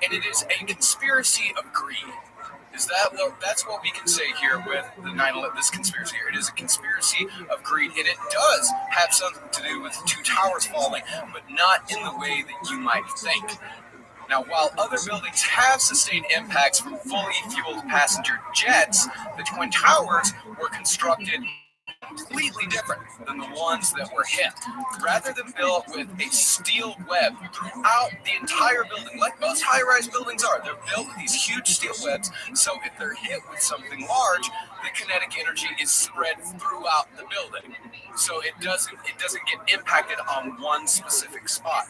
and it is a conspiracy of greed. That's what we can say here with the 9/11, this conspiracy here. It is a conspiracy of greed, and it does have something to do with the two towers falling, but not in the way that you might think. Now, while other buildings have sustained impacts from fully fueled passenger jets, the Twin Towers were constructed completely different than the ones that were hit. Rather than built with a steel web throughout the entire building, like most high-rise buildings are, they're built with these huge steel webs, so if they're hit with something large, the kinetic energy is spread throughout the building. So it doesn't get impacted on one specific spot.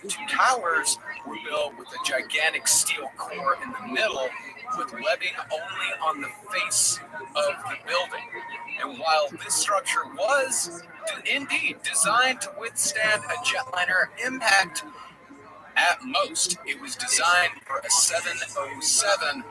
The two towers were built with a gigantic steel core in the middle, with webbing only on the face of the building. And while this structure was indeed designed to withstand a jetliner impact, at most, it was designed for a 707.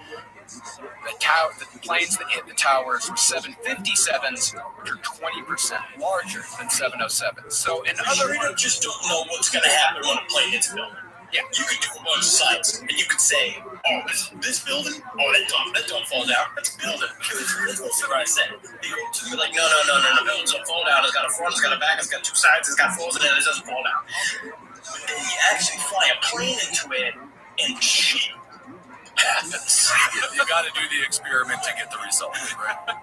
The planes that hit the towers were 757s, which are 20% larger than 707s. So in other words, just don't know what's going to happen when a plane hits a building. Yeah, you can do a bunch of sites, and you can say, oh, this building, oh, that don't fall down. That's a building. That's what I said. They go to be like, no, the buildings don't fall down. It's got a front, it's got a back, it's got two sides, it's got floors in it, it doesn't fall down. But then you actually fly a plane into it, and shit happens. You got to do the experiment to get the results, right?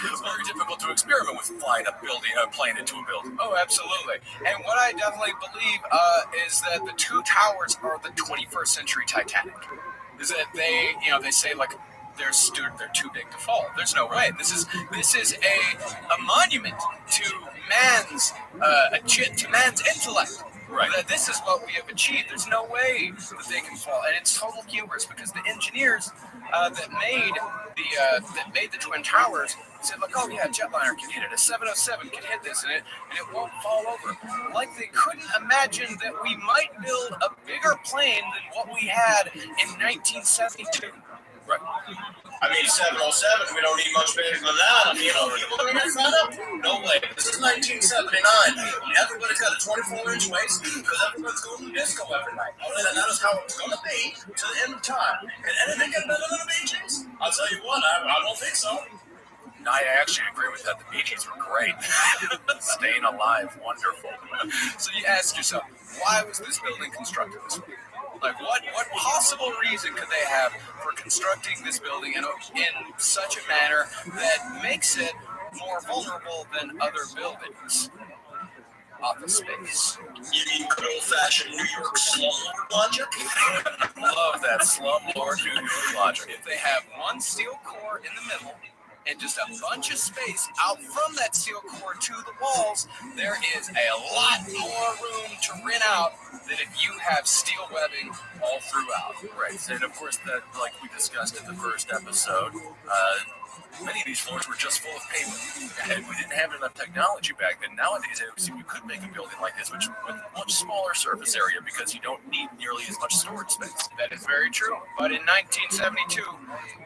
It's very difficult to experiment with flying a plane into a building. Oh, absolutely. And what I definitely believe is that the two towers are the 21st century Titanic. Is that they say they're too big to fall. There's no way. This is a monument to man's intellect. Right. That this is what we have achieved. There's no way that they can fall, and it's total hubris because the engineers that made the Twin Towers said, like, oh yeah, jetliner can hit it, a 707 can hit this, and it won't fall over. Like they couldn't imagine that we might build a bigger plane than what we had in 1972. Right. I mean, 707, we don't need much bigger than that. I mean, people going to mess that up? No way. This is 1979. Everybody's got a 24-inch waist because everybody's going to disco every night. That is how it's going to be to the end of time. Can anything get better than the Bee Gees? I'll tell you what, I don't think so. I actually agree with that. The Bee Gees were great. Staying alive, wonderful. So you ask yourself, why was this building constructed this way? Like, what possible reason could they have for constructing this building in such a manner that makes it more vulnerable than other buildings? Office space. You mean good old-fashioned New York slumlord logic? Love that slumlord New York logic. If they have one steel core in the middle and just a bunch of space out from that steel core to the walls, there is a lot more room to rent out than if you have steel webbing all throughout. Right, and of course, that, like we discussed in the first episode, many of these floors were just full of paper, and we didn't have enough technology back then. Nowadays, you could make a building like this, which with much smaller surface area because you don't need nearly as much storage space. That is very true. But in 1972,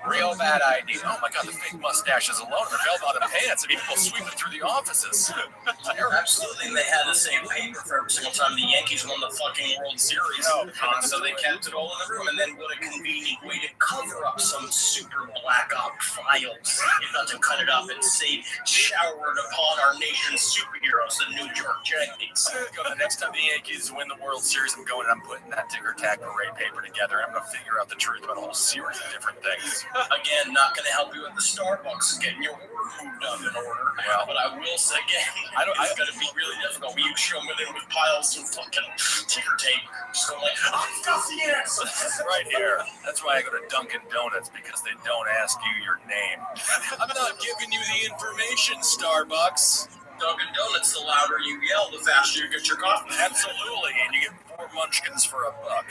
real bad idea. Oh my God, the fake mustaches alone, the bell-bottom pants, and people sweeping through the offices. Absolutely, and they had the same paper for every single time the Yankees won the fucking World Series. Oh, And so they kept it all in the room, and then what a convenient way to cover up some super black op files. You got to cut it up and say, showered upon our nation's superheroes, the New York Yankees. The next time the Yankees win the World Series, I'm going and I'm putting that ticker-tack array paper together. I'm going to figure out the truth about a whole series of different things. Again, not going to help you with the Starbucks getting your order moved up in order. Well, but I will say again, it's going to be really difficult when you show me in with piles of fucking ticker tape. Just going like, I've got the answer. Right here. That's why I go to Dunkin' Donuts, because they don't ask you your name. I'm not giving you the information, Starbucks. Dunkin' Donuts, the louder you yell, the faster you get your coffee. Absolutely, and you get 4 munchkins for $1.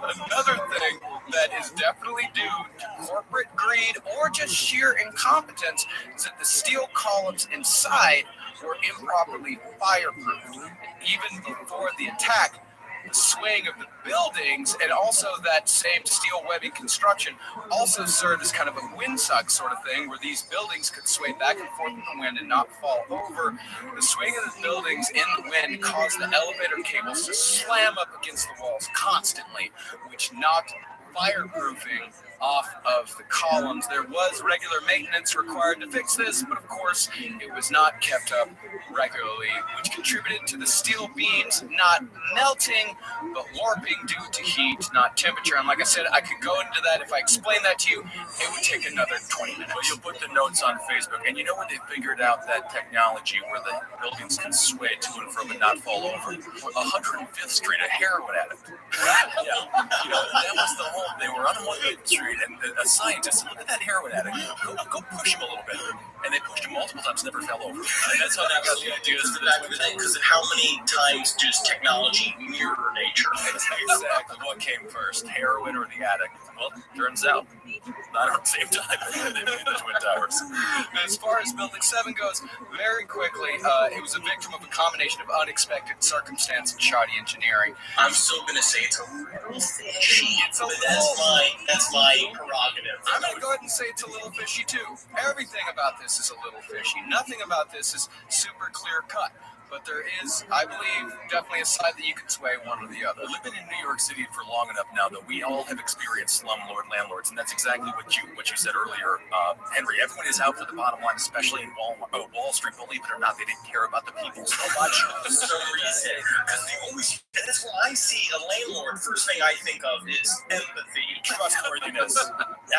Another thing that is definitely due to corporate greed or just sheer incompetence is that the steel columns inside were improperly fireproofed. Even before the attack, the swaying of the buildings and also that same steel webbing construction also served as kind of a windsuck sort of thing where these buildings could sway back and forth in the wind and not fall over. The swaying of the buildings in the wind caused the elevator cables to slam up against the walls constantly, which knocked fireproofing off of the columns. There was regular maintenance required to fix this, but of course it was not kept up regularly, which contributed to the steel beams not melting but warping due to heat, not temperature. And like I said, I could go into that. If I explain that to you, it would take another 20 minutes. Well, you'll put the notes on Facebook, and you know when they figured out that technology where the buildings can sway to and from and not fall over? 105th Street, a heroin addict. Yeah, you know, that was the whole. They were on 105th Street, and a scientist said, look at that heroin addict. Go push him a little bit. And they pushed him multiple times, never fell over. And that's how they got the ideas for this. Back in the day, because how many times does technology mirror nature? Exactly. What came first, heroin or the addict? Well, turns out, not at the same time. They made the Twin Towers. As far as Building 7 goes, very quickly, it was a victim of a combination of unexpected circumstance and shoddy engineering. I'm still going to say it's a little fishy, but that's my prerogative. I'm going to go ahead and say it's a little fishy too. Everything about this is a little fishy. Nothing about this is super clear cut. But there is, I believe, definitely a side that you can sway one or the other. Living in New York City for long enough now that we all have experienced slumlord landlords, and that's exactly what you said earlier, Henry. Everyone is out for the bottom line, especially in Wall Street. Believe it or not, they didn't care about the people so much. For some reason, because that's when I see a landlord, first thing I think of is empathy, trustworthiness.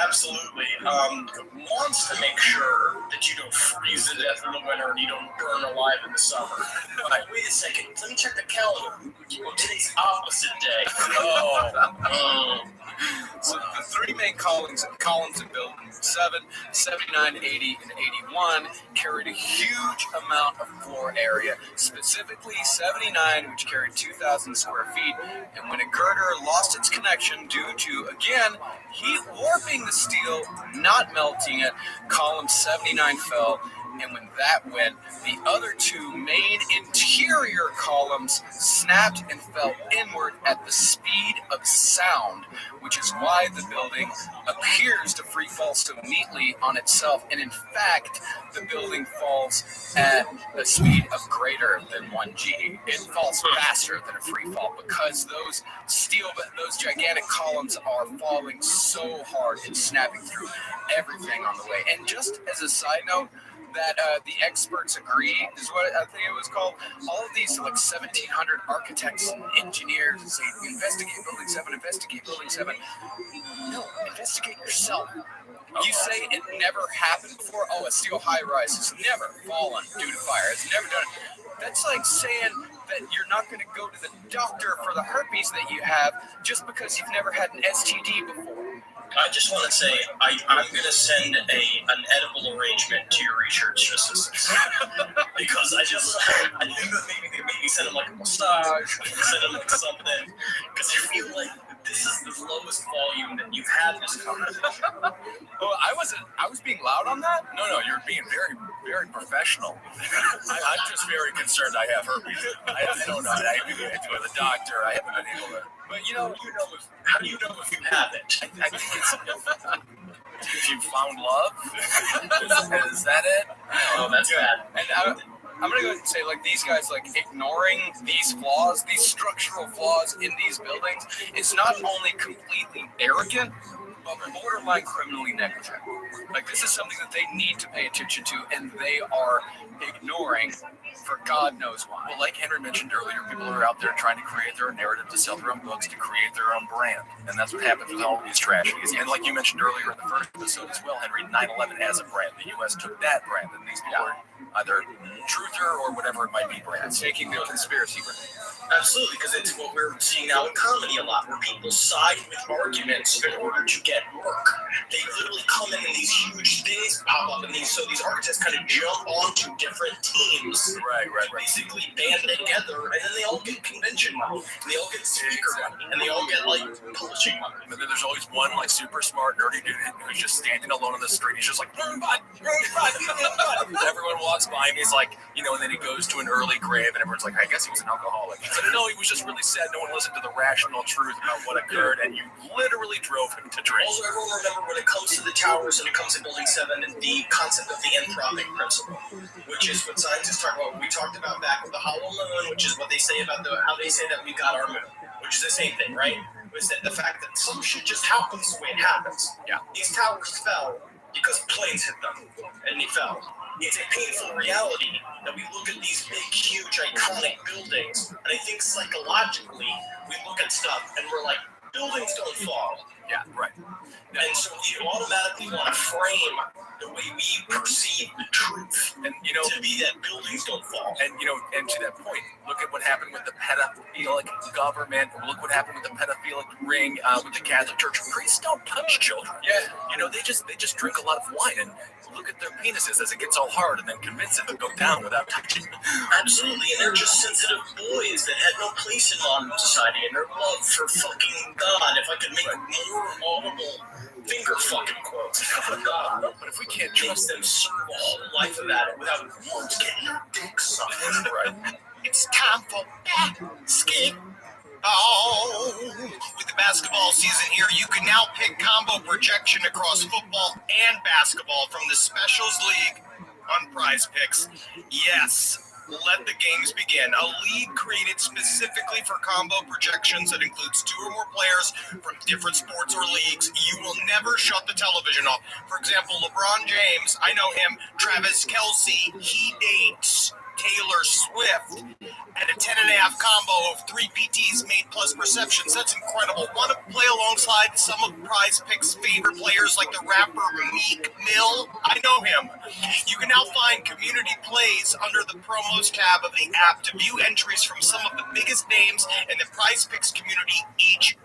Absolutely. Wants to make sure that you don't freeze to death in the winter and you don't burn alive in the summer. Right, wait a second. Let me check the calendar. Well, today's opposite day. So the three main columns in Building 7, 79, 80, and 81 carried a huge amount of floor area, specifically 79, which carried 2,000 square feet. And when a girder lost its connection due to, again, heat warping the steel, not melting it, column 79 fell. And when that went, the other two main interior columns snapped and fell inward at the speed of sound, which is why the building appears to free fall so neatly on itself. And in fact, the building falls at a speed of greater than 1G. It falls faster than a free fall because those gigantic columns are falling so hard and snapping through everything on the way. And just as a side note, that the experts agree is what I think it was called. All of these like 1,700 architects and engineers say, investigate Building 7, investigate Building 7. No, investigate yourself. You say it never happened before. Oh, a steel high-rise has never fallen due to fire. It's never done it. That's like saying that you're not going to go to the doctor for the herpes that you have just because you've never had an STD before. I just want to say I'm going to send an edible arrangement to your research assistants because I think that maybe send them like a massage, send them like something, because I feel like this is the lowest volume that you've had this conversation. Oh, I was being loud on that? No, you're being very, very professional. I'm just very concerned I have herpes. I don't know. I haven't been to the doctor. I haven't been able to. But how do you know if you have it? I think it's if you found love. Is that it? Oh, that's bad. And I'm gonna go ahead and say, like, these guys, like, ignoring these flaws, these structural flaws in these buildings, it's not only completely arrogant, but borderline criminally negligent. Like, this is something that they need to pay attention to, and they are ignoring for God knows why. Well, like Henry mentioned earlier, people are out there trying to create their own narrative, to sell their own books, to create their own brand. And that's what happens with all of these tragedies. And like you mentioned earlier in the first episode as well, Henry, 9/11 as a brand. The U.S. took that brand, and these people are either truther or whatever it might be brands, taking their conspiracy brand. Absolutely, because it's what we're seeing now in comedy a lot, where people side with arguments in order to get work. They literally come in and these huge things pop up, and these artists kind of jump onto different teams. Right. Basically band together, and then they all get convention money, and they all get speaker money, and they all get like publishing money. And then there's always one like super smart nerdy dude who's just standing alone on the street. He's just like, everyone walks by him. He's like, and then he goes to an early grave, and everyone's like, I guess he was an alcoholic. He said, no, he was just really sad. No one listened to the rational truth about what occurred, and you literally drove him to drink. Also, everyone remember when it comes to the towers and it comes to Building 7, and the concept of the anthropic principle, which is what scientists talk about. We talked about back with the hollow moon, which is what they say about how they say that we got our moon, which is the same thing, right? Was that the fact that some shit just happens the way it happens. Yeah. These towers fell because planes hit them, and they fell. It's a painful reality that we look at these big, huge, iconic buildings, and I think psychologically we look at stuff and we're like, buildings don't fall. Yeah, right. And so we automatically want to frame the way we perceive the truth, and to be that buildings don't fall. And and to that point, look at what happened with the pedophilic government. Look what happened with the pedophilic ring with the Catholic Church. Priests don't touch children. Yeah, they just drink a lot of wine and look at their penises as it gets all hard, and then convince them to go down without touching them. Absolutely, and they're just sensitive boys that had no place in modern society, and their love for fucking God. If I could make more audible finger fucking quotes for God, but if we can't trust them, serve a whole life of that without once getting their dick sucked. Right. It's time for basketball. With the basketball season here, you can now pick combo projection across football and basketball from the Specials League on Prize Picks. Yes, let the games begin. A league created specifically for combo projections that includes 2 or more players from different sports or leagues. You will never shut the television off. For example, LeBron James, I know him. Travis Kelce, he dates Taylor Swift at a 10.5 combo of 3 PTs made plus receptions. That's incredible. Want to play alongside some of Prize Picks' favorite players like the rapper Meek Mill? I know him. You can now find community plays under the promos tab of the app to view entries from some of the biggest names in the Prize Picks community each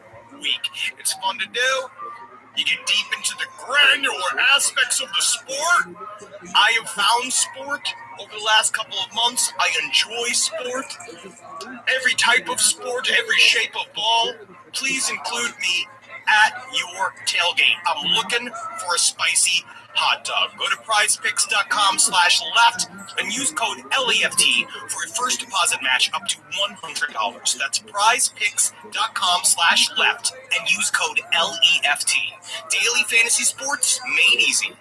week. It's fun to do. You get deep into the granular aspects of the sport. I have found sport over the last couple of months. I enjoy sport. Every type of sport, every shape of ball. Please include me at your tailgate. I'm looking for a spicy hot dog. Go to prizepicks.com/left and use code LEFT for a first deposit match up to $100. That's prizepicks.com/left and use code LEFT. Daily fantasy sports made easy.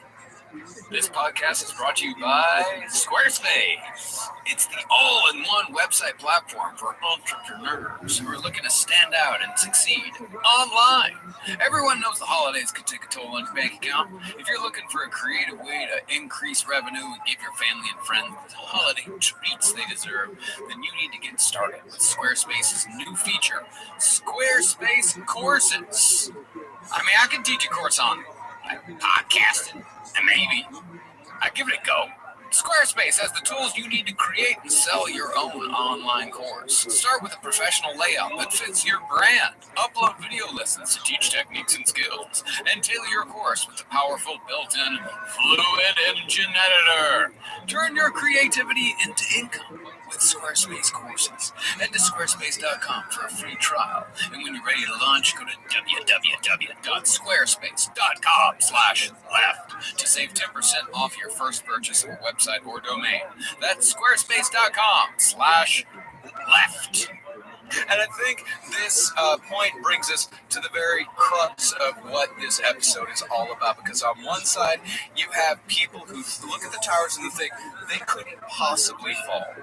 This podcast is brought to you by Squarespace. It's the all-in-one website platform for entrepreneurs who are looking to stand out and succeed online. Everyone knows the holidays could take a toll on your bank account. If you're looking for a creative way to increase revenue and give your family and friends the holiday treats they deserve, then you need to get started with Squarespace's new feature, Squarespace Courses. I can teach a course on podcasting, and maybe I'd give it a go. Squarespace has the tools you need to create and sell your own online course. Start with a professional layout that fits your brand. Upload video lessons to teach techniques and skills. And tailor your course with the powerful built-in Fluid Engine Editor. Turn your creativity into income with Squarespace courses. Head to squarespace.com for a free trial. And when you're ready to launch, go to www.squarespace.com/left to save 10% off your first purchase of a website or domain. That's squarespace.com/left. And I think this point brings us to the very crux of what this episode is all about. Because on one side, you have people who look at the towers and think they couldn't possibly fall.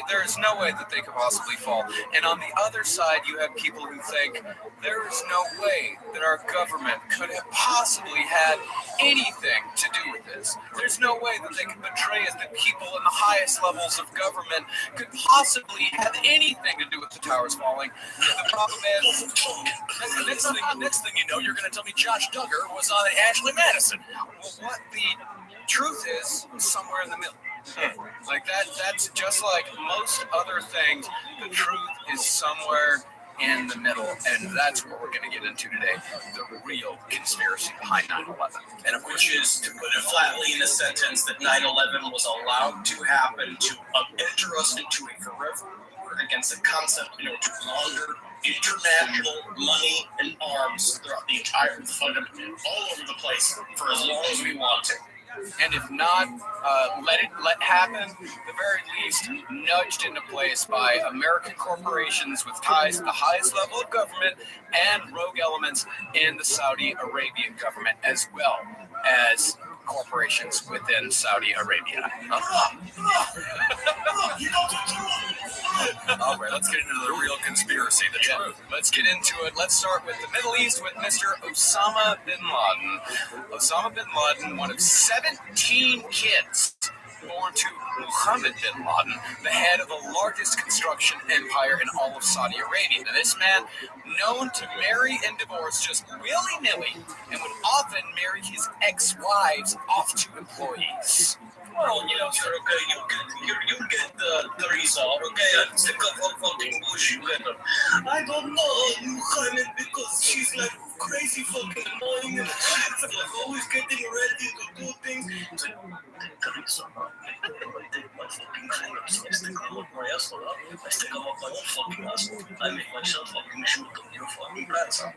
There is no way that they could possibly fall. And on the other side, you have people who think there is no way that our government could have possibly had anything to do with this. There's no way that they could portray it that people in the highest levels of government could possibly have anything to do with the towers falling. The problem is, next thing you know, you're going to tell me Josh Duggar was on Ashley Madison. Well, what the truth is somewhere in the middle. Like that's just like most other things. The truth is somewhere in the middle, and that's what we're going to get into today, the real conspiracy behind 9/11. And of course, is to put it flatly in a sentence that 9/11 was allowed to happen to enter us into a forever war against the concept to launder international money and arms throughout the entire fucking all over the place for as long as we want to. And if not, let happen, the very least, nudged into place by American corporations with ties to the highest level of government and rogue elements in the Saudi Arabian government, as well as corporations within Saudi Arabia. All right, let's get into the real conspiracy, the truth. Let's get into it. Let's start with the Middle East with Mr. Osama bin Laden. Osama bin Laden, one of 17 kids born to Muhammad bin Laden, the head of the largest construction empire in all of Saudi Arabia. Now, this man, known to marry and divorce just willy-nilly, and would often marry his ex-wives off to employees. Well, sir, okay, you get the result, okay? Instead of fucking bush, you get them. I don't know Muhammad because she's like crazy fucking annoying and she's like always getting ready to do things. It's like, the result, I take my fucking clothes, I stick them up my asshole up, I stick them up my own fucking asshole, I make myself fucking shoot them, your fucking pants up.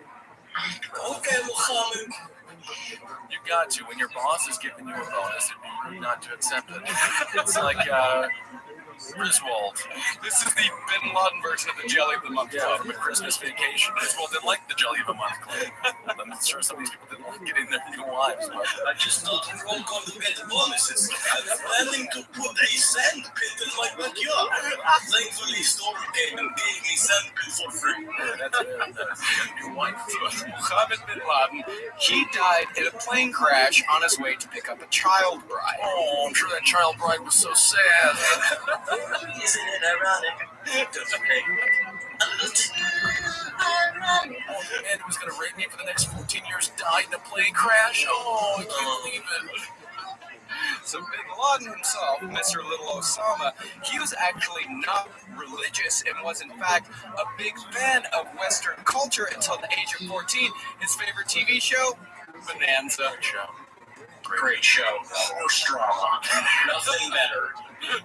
Okay, Muhammad. You got to. When your boss is giving you a bonus, it'd be rude not to accept it. It's like Griswold. This is the Bin Laden version of the Jelly of the Month Club with Christmas Vacation. Griswold didn't like the Jelly of the Month Club. I'm sure some of these people didn't like getting their new wives. I just thought we were all going to get the bonuses. I was planning to put a sand pit in my backyard. Thankfully, Storm came and gave me sand pit for free. That's new wife. Muhammad bin Laden, he died in a plane crash on his way to pick up a child bride. Oh, I'm sure that child bride was so sad. Isn't it ironic? That's okay. Man who was going to rape me for the next 14 years died in a plane crash? Oh, I can't believe it. So Bin Laden himself, Mr. Little Osama, he was actually not religious and was in fact a big fan of Western culture until the age of 14. His favorite TV show? Bonanza. Great show. Horse drama. Nothing better.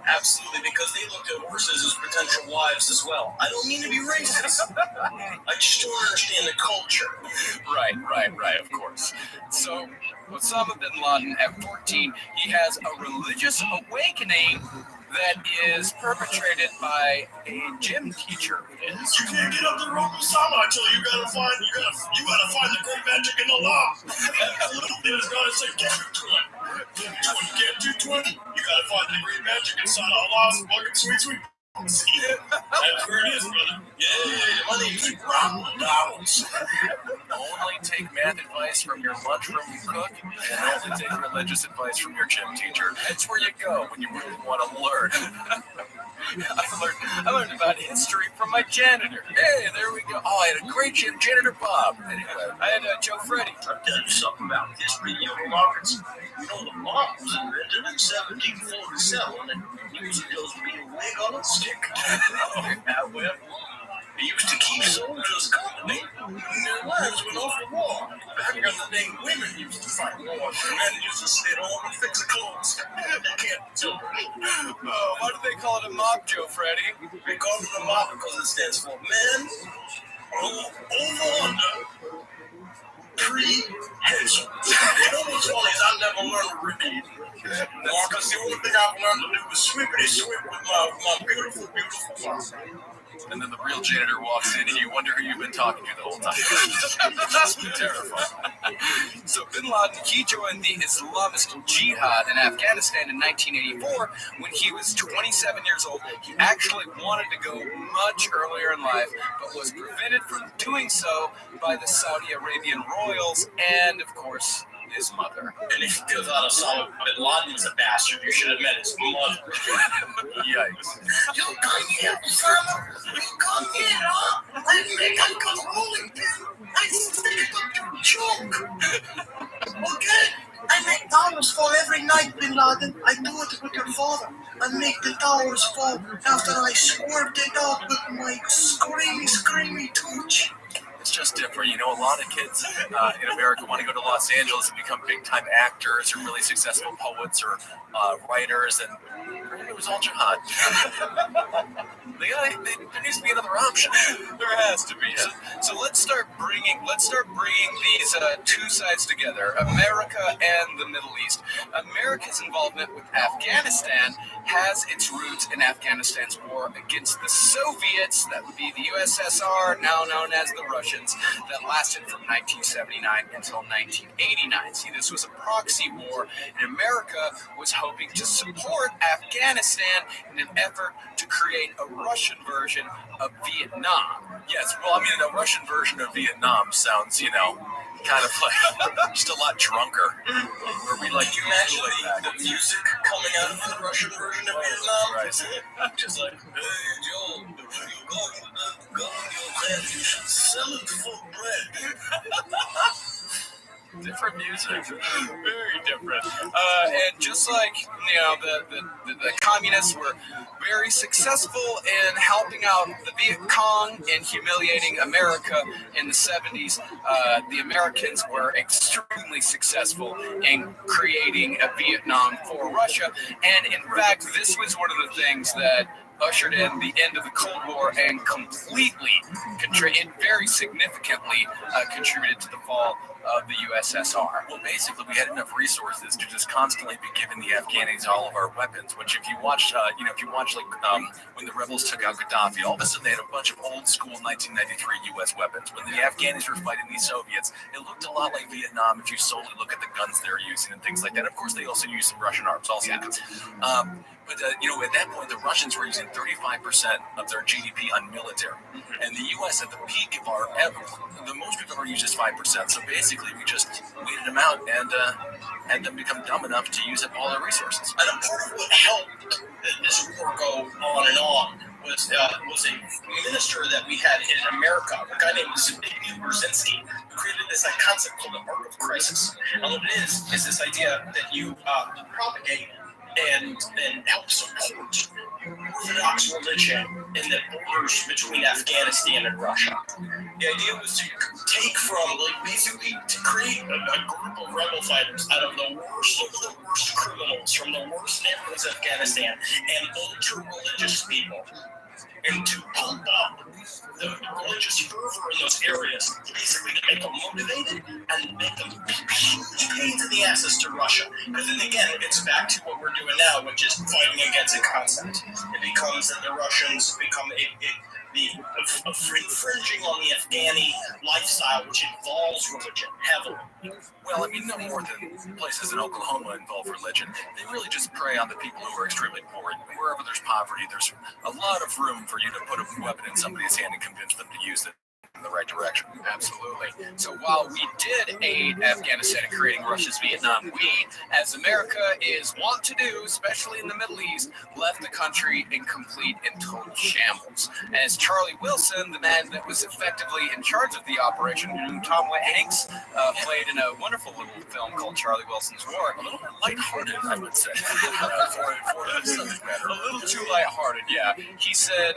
Absolutely, because they looked at horses as potential wives as well. I don't mean to be racist. I just don't understand the culture. Right, of course. So, Osama bin Laden, at 14, he has a religious awakening that is perpetrated by a gym teacher. You can't get up the rope, Osama. I tell you, you gotta find the great magic in the law. That little thing is gonna say, get you to it. Get you to it. You gotta find the great magic inside Allah's fucking sweet. That's where it is, brother. Yeah, my name's $1. Only take math advice from your lunchroom cook, and only take religious advice from your gym teacher. That's where you go when you really want to learn. I learned about history from my janitor. Hey, there we go. Oh, I had a great janitor, Bob. Anyway, I had Joe Freddy. I'll tell you something about history, you know, Marcus. You know, the mob was invented in 1747 and used those real wig on a stick. Well, they used to keep soldiers company when their wives went off to war. Back in the day, women used to fight wars, and men used to sit home and fix the clothes. They can't do it. Why do they call it a mob, Joe Freddy? They call it a mob because it stands for men who over-under pre-headshot. You know what's funny is I never learned to read. Marcus, the only thing I've learned to do is swippity-swip with my beautiful, beautiful mom. And then the real janitor walks in and you wonder who you've been talking to the whole time. That's terrifying. So Bin Laden, he joined the Islamist Jihad in Afghanistan in 1984 when he was 27 years old. He actually wanted to go much earlier in life, but was prevented from doing so by the Saudi Arabian royals and, of course, his mother. And if you thought Osama bin Laden was a bastard, you should have met his mother. Yikes. You come here, Osama. You come here, huh? I think I got rolling pin. I think up your joke. Okay? I make towers fall every night, Bin Laden. I do it with your father. I make the towers fall after I squirt it out with my screamy torch. It's just different. You know, a lot of kids in America want to go to Los Angeles and become big-time actors or really successful poets or writers, and it was all jihad. There needs to be another option. There has to be. So let's start bringing these two sides together: America and the Middle East. America's involvement with Afghanistan has its roots in Afghanistan's war against the Soviets, that would be the USSR, now known as the Russians, that lasted from 1979 until 1989. See, this was a proxy war, and America was hoping to support Afghanistan in an effort to create a Russian version of Vietnam. Yes, well, I mean, a Russian version of Vietnam sounds, you know, kind of like just a lot drunker. Where we like, you imagine the music coming out of the Russian version of Vietnam? Right. Just like, hey, Joe, if you go to the gun your head, you should sell it for bread. Different music, very different. And just like, you know, the communists were very successful in helping out the Viet Cong and humiliating America in the 70s, the Americans were extremely successful in creating a Vietnam for Russia. And in fact, this was one of the things that ushered in the end of the Cold War and completely, very significantly contributed to the fall of the USSR. Well, basically, we had enough resources to just constantly be giving the Afghanis all of our weapons. Which, if you watch, when the rebels took out Gaddafi, all of a sudden they had a bunch of old school 1993 U.S. weapons. When the Afghanis were fighting these Soviets, it looked a lot like Vietnam if you solely look at the guns they're using and things like that. Of course, they also used some Russian arms, also. Yeah. But at that point, the Russians were using 35% of their GDP on military. And the U.S. at the peak of the most we've ever used is 5%. So basically, we just waited them out and had them become dumb enough to use up all their resources. And a part of what helped this war go on and on was a minister that we had in America, a guy named Zbigniew Brzezinski, who created this concept called the art of crisis. And what it is this idea that you propagate and help support Orthodox religion in the borders between Afghanistan and Russia. The idea was to take from, basically, to create a group of rebel fighters out of the worst criminals from the worst neighborhoods of Afghanistan and ultra-religious people, and to pump up the religious fervor in those areas, basically to make them motivated and make them huge pains in the asses to Russia. Because then again, it gets back to what we're doing now, which is fighting against a concept. It becomes that the Russians become infringing on the Afghani lifestyle, which involves religion heavily. Well, I mean, no more than places in Oklahoma involve religion. They really just prey on the people who are extremely poor. And wherever there's poverty, there's a lot of room for you to put a weapon in somebody's hand and convince them to use it. in the right direction. Absolutely. So while we did aid Afghanistan in creating Russia's Vietnam, we, as America is wont to do, especially in the Middle East, left the country in complete and total shambles. As Charlie Wilson, the man that was effectively in charge of the operation, whom Tom Hanks played in a wonderful little film called Charlie Wilson's War, a little bit lighthearted, I would say. For the subject matter. A little too lighthearted, yeah. He said,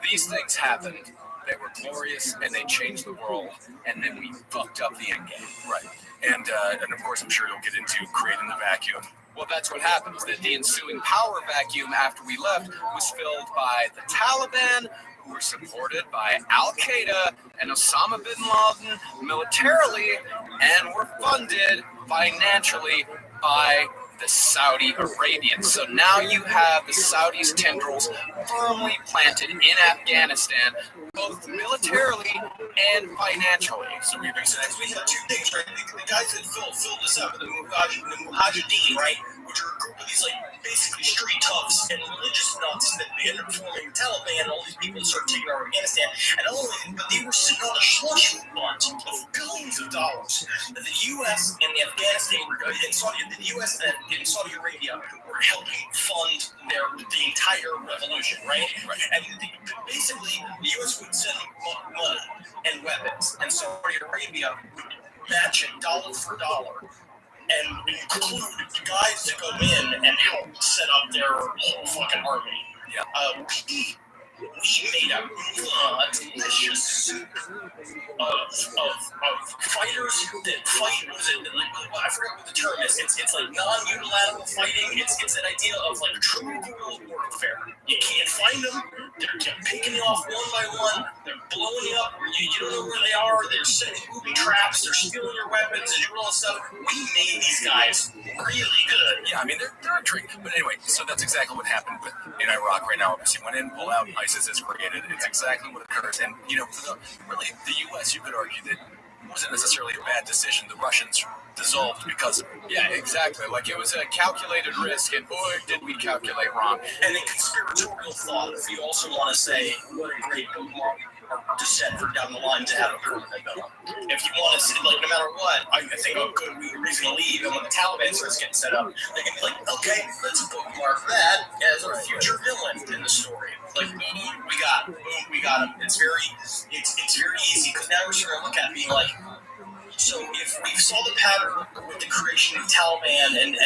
these things happened. They were glorious, and they changed the world, and then we fucked up the end game. Right. And of course, I'm sure you'll get into creating the vacuum. Well, that's what happens. The ensuing power vacuum after we left was filled by the Taliban, who were supported by Al-Qaeda and Osama bin Laden militarily, and were funded financially by the Saudi Arabians. So now you have the Saudis' tendrils firmly planted in Afghanistan, both militarily and financially. So we have 2 things, right? The guys that filled this up, the Mujahideen, right? Which are a group of these, like, basically street toughs and religious nuts that ended up forming the Taliban and all these people that started taking over Afghanistan. And not only, but they were sitting on a slush fund of billions of dollars that the U.S. and the Afghanistan, the U.S. and Saudi Arabia were helping fund the entire revolution, right? And basically, the U.S. would send money and weapons, and Saudi Arabia would match it dollar for dollar and include the guys to go in and help set up their whole fucking army. Yeah. We made a delicious soup of fighters that fight. I forgot what the term is. It's like non-unilateral fighting. It's that idea of like true guerrilla warfare. You can't find them. They're picking you off one by one. They're blowing you up. You don't know where they are. They're setting booby traps. They're stealing your weapons and doing all this stuff. We made these guys really good. Yeah, I mean, they're a treat. But anyway, so that's exactly what happened in Iraq right now. Obviously, went in, pull out, ISIS is created. It's exactly what occurs. And, really, the U.S., you could argue that wasn't necessarily a bad decision. The Russians dissolved because of it. Yeah, exactly. Like, it was a calculated risk, and boy, did we calculate wrong. And a conspiratorial thought, if you also want to say what a great bookmark to set for down the line to have a permanent bill. If you want to see, like, no matter what, I think a good reason to leave, and when the Taliban starts getting set up, they can be like, okay, let's bookmark that as our future villain in the story. Like, we got him. It's very easy, because now we're starting to look at it being like, so if we saw the pattern with the creation of the Taliban and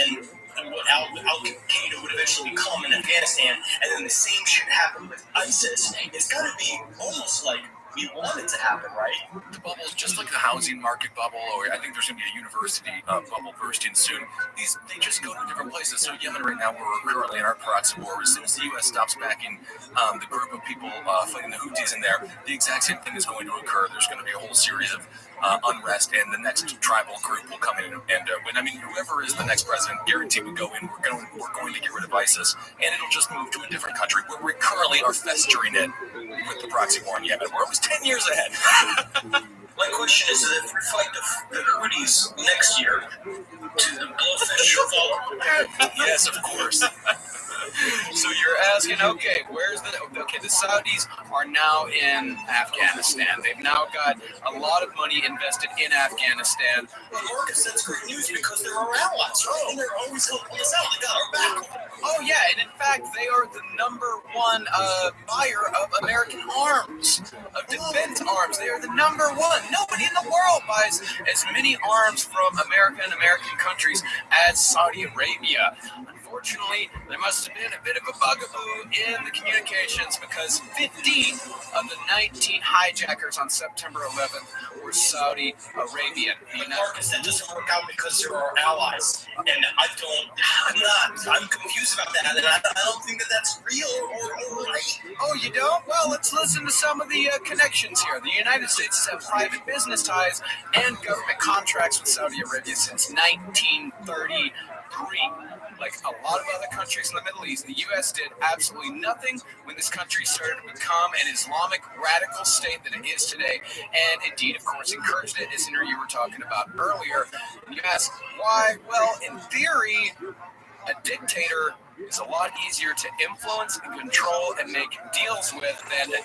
what Al-Qaeda would eventually become in Afghanistan, and then the same shit happened with ISIS, it's got to be almost like we want it to happen, right? The bubble's just like the housing market bubble, or I think there's going to be a university bubble bursting soon. They just go to different places. So Yemen right now, we're currently in our proxy war. As soon as the U.S. stops backing the group of people fighting the Houthis in there, the exact same thing is going to occur. There's going to be a whole series of unrest, and the next tribal group will come in and win. I mean, whoever is the next president, guaranteed would go in. We're going to get rid of ISIS, and it'll just move to a different country where we currently are festering it with the proxy war in Yemen. We're almost 10 years ahead. My question is that if we fight the Houthis next year, to the blowfish fall? Yes, of course. So you're asking, okay, the Saudis are now in Afghanistan. They've now got a lot of money invested in Afghanistan. Well, Marcus, that's great news because they're our allies, right? And they're always helping us out. They got our back. Oh, yeah, and in fact, they are the number one buyer of American arms, of defense arms. They are the number one. Nobody in the world buys as many arms from America and American countries as Saudi Arabia. Unfortunately, there must have been a bit of a bugaboo in the communications because 15 of the 19 hijackers on September 11th were Saudi Arabian. Marcus, that doesn't work out because they're our allies. And I'm confused about that. And I don't think that's real or right. Oh, you don't? Well, let's listen to some of the connections here. The United States has had private business ties and government contracts with Saudi Arabia since 1933. Like a lot of other countries in the Middle East, the U.S. did absolutely nothing when this country started to become an Islamic radical state that it is today, and indeed, of course, encouraged it, as you were talking about earlier. And you ask, why? Well, in theory, a dictator is a lot easier to influence and control and make deals with than a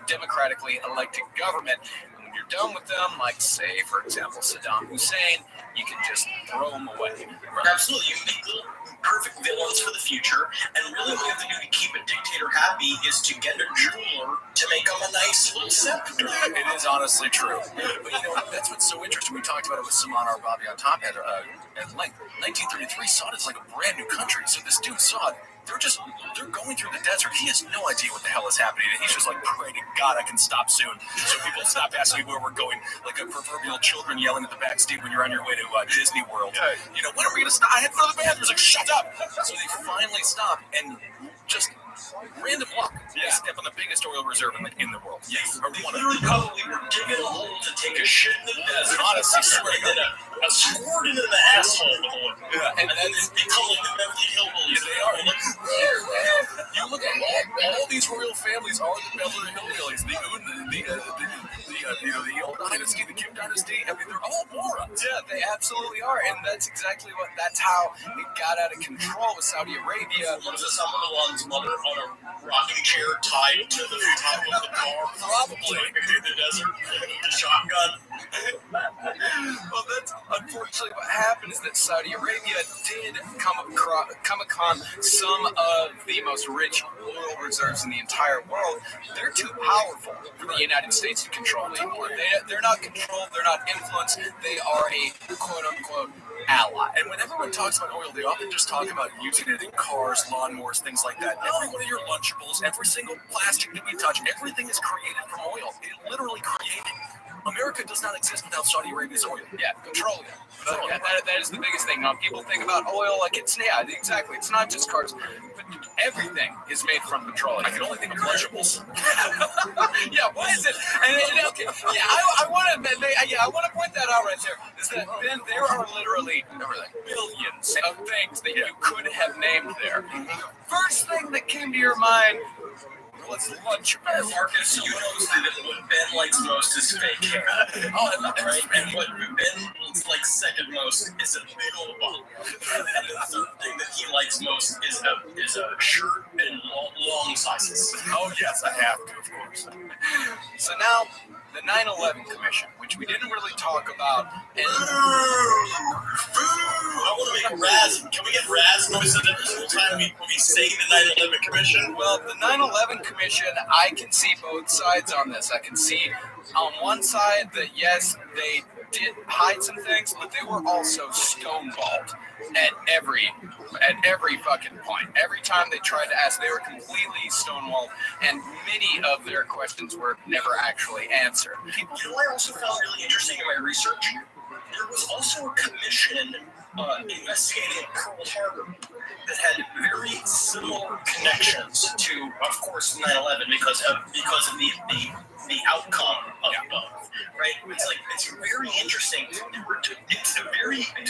democratically elected government. And when you're done with them, like, say, for example, Saddam Hussein, you can just throw them away. Absolutely. You make little perfect villains for the future, and really what you have to do to keep a dictator happy is to get a jeweler to make him a nice little scepter. It is honestly true. But you know, that's what's so interesting. We talked about it with Saman Rabbi on Top Hat at length. 1933, Saud is like a brand new country. So this dude, Saud, they're going through the desert. He has no idea what the hell is happening. And he's just like, pray to God I can stop soon. So people stop asking where we're going, like a proverbial children yelling at the back seat when you're on your way to Disney World. You know, when are we going to stop? I had to go to the bathroom. It's like, shut up. So they finally stop and just random luck. They step on the biggest oil reserve in the world. Yes. Or one of them. Probably were digging a hole to take a shit in the desert. Honestly, swear to God. A squirt into the asshole with oil. Yeah, and then they call it the Beverly Hillbillies. They are. You look at all these royal families are the Beverly Hillbillies. The old dynasty, the Kim dynasty. I mean, they're all morons. Yeah, they absolutely are, and that's exactly that's how it got out of control with Saudi Arabia. Was it some of the ones on a rocking chair tied to the top of the car? Probably. In the desert with the shotgun. Well, that's unfortunately what happened is that Saudi Arabia did come upon some of the most rich oil reserves in the entire world. They're too powerful for the United States to control anymore. They're not controlled. They're not influenced. They are a quote-unquote ally. And when everyone talks about oil, they often just talk about using it in cars, lawnmowers, things like that. Every one of your Lunchables, every single plastic that we touch, everything is created from oil. It literally created. America does not exist without Saudi Arabia's oil. Yeah, petroleum. That is the biggest thing. People think about oil like it's, exactly. It's not just cars. But everything is made from petroleum. I can only think of Lunchables. Yeah, why is it? Okay, yeah, I want to point that out right there. Is that then there are literally billions of things that you could have named there. First thing that came to your mind was Lunchables. Marcus, you know that what Ben likes most is fake hair. Oh, I love that. Right? And what Ben likes second most is a big old bottle. And the third thing that he likes most is a shirt and long sizes. Oh, yes, I have to, of course. So now, the 9/11 Commission, which we didn't really talk about. And I want to make Raz. Can we get Raz noises every single time we say the 9/11 Commission? Well, the 9/11 Commission, I can see both sides on this. I can see on one side that, yes, they did hide some things, but they were also stonewalled at every fucking point. Every time they tried to ask, they were completely stonewalled, and many of their questions were never actually answered. You know what I also found really interesting in my research? There was also a commission investigating Pearl Harbor that had very similar connections to, of course, 9/11 because of the outcome of both, right? It's very interesting. It's a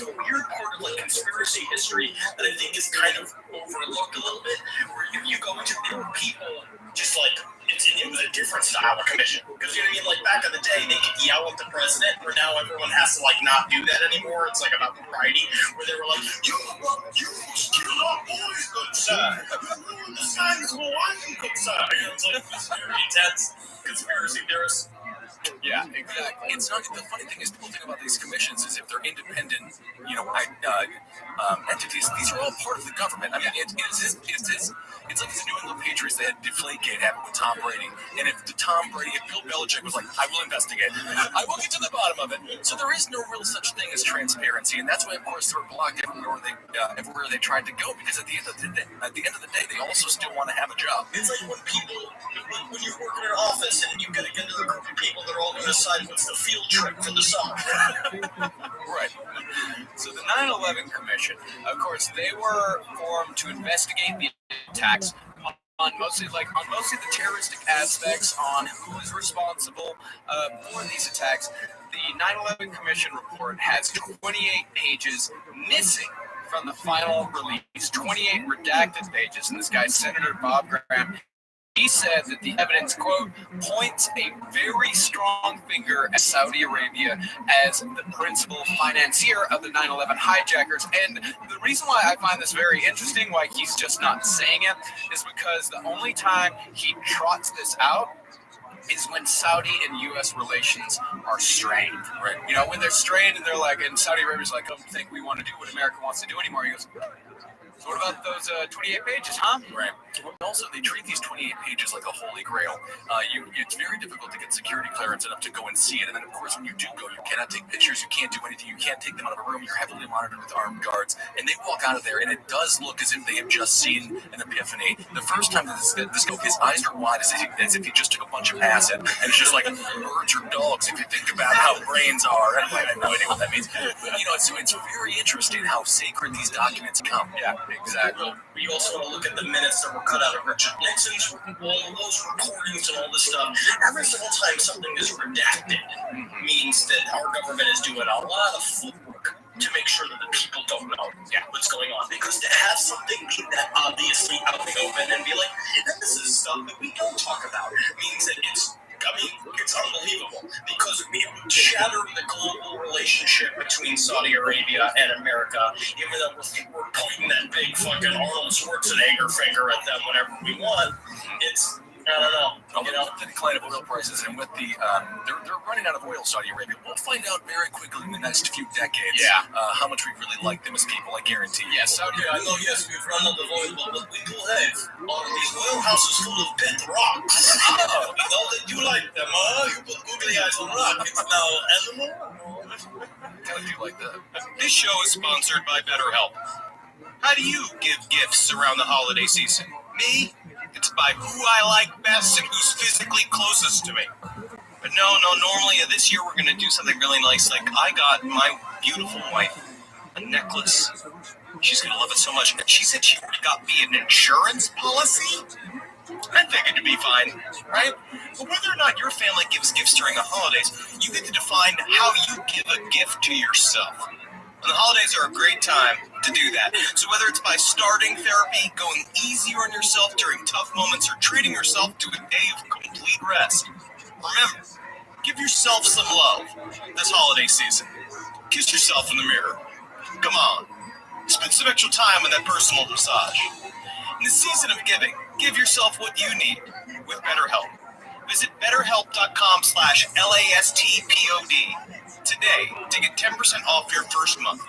weird part of like conspiracy history that I think is kind of overlooked a little bit. Where if you go into people, just like it was a different style of commission, because you know what I mean. Like back in the day, they could yell at the president, where now everyone has to like not do that anymore. It's like about propriety, where they were like, "You killed our boys, good sir. You ruined the signs of Hawaii, good sir." It's like this very intense conspiracy theorists. Yeah, exactly. It's not. The funny thing is, people think about these commissions as if they're independent, entities. These are all part of the government. I mean, it's like the New England Patriots. They had Deflategate happen with Tom Brady, and if Bill Belichick was like, "I will investigate. I will get to the bottom of it." So there is no real such thing as transparency, and that's why, of course, they were blocked everywhere they tried to go. Because at the end of the day, they also still want to have a job. It's like when you work in an office and you get together with a group of people that are all going to decide what's the field trip for the summer. Right. So the 9/11 Commission, of course, they were formed to investigate the attacks on mostly the terroristic aspects, on who is responsible for these attacks. The 9/11 Commission report has 28 pages missing from the final release, 28 redacted pages, and this guy, Senator Bob Graham, He said that the evidence, quote, points a very strong finger at Saudi Arabia as the principal financier of the 9/11 hijackers. And the reason why I find this very interesting, why he's just not saying it, is because the only time he trots this out is when Saudi and U.S. relations are strained. Right. You know, when they're strained and they're like, and Saudi Arabia's like, I don't think we want to do what America wants to do anymore. He goes, so what about those 28 pages, huh? Right. Also, they treat these 28 pages like a holy grail. It's very difficult to get security clearance enough to go and see it. And then, of course, when you do go, you cannot take pictures. You can't do anything. You can't take them out of a room. You're heavily monitored with armed guards. And they walk out of there, and it does look as if they have just seen an epiphany. The first time that this go, his eyes are wide as if he just took a bunch of acid. And it's just like birds or dogs, if you think about how brains are. And I have no idea what that means. But, you know, it's very interesting how sacred these documents come. Yeah. Exactly. We also want to look at the minutes that were cut out of Richard Nixon's, all those recordings and all this stuff. Every single time something is redacted means that our government is doing a lot of footwork to make sure that the people don't know what's going on. Because to have something be that obviously out in the open and be like, this is stuff that we don't talk about, means that it's unbelievable, because it shattered the global relationship between Saudi Arabia and America, even though we're pointing that big fucking Arnold Schwarzenegger finger at them whenever we want. It's, I don't know. The decline of oil prices, and with the they're running out of oil, Saudi Arabia. We'll find out very quickly in the next few decades how much we really like them as people, I guarantee. Yeah, Saudi Arabia. I know, yes, we've run out of oil, but we do have all of these oil houses full of pet rocks. We know that you like them, huh? You put googly eyes on rock. It's now animal. How do you like that? This show is sponsored by BetterHelp. How do you give gifts around the holiday season? Me? It's by who I like best and who's physically closest to me. But no, normally this year we're going to do something really nice. Like, I got my beautiful wife a necklace. She's going to love it so much. She said she already got me an insurance policy. I figured it'd be fine, right? But whether or not your family gives gifts during the holidays, you get to define how you give a gift to yourself. And the holidays are a great time to do that. So whether it's by starting therapy, going easier on yourself during tough moments, or treating yourself to a day of complete rest, remember, give yourself some love this holiday season. Kiss yourself in the mirror. Come on. Spend some extra time with that personal massage. In the season of giving, give yourself what you need with BetterHelp. Visit BetterHelp.com/LASTPOD today to get 10% off your first month.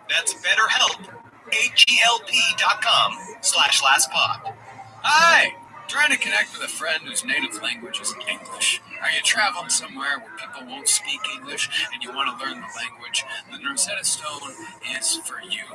That's BetterHelp, HELP.com/lastpod. Hi! Trying to connect with a friend whose native language isn't English. Are you traveling somewhere where people won't speak English and you want to learn the language? Then Rosetta Stone is for you.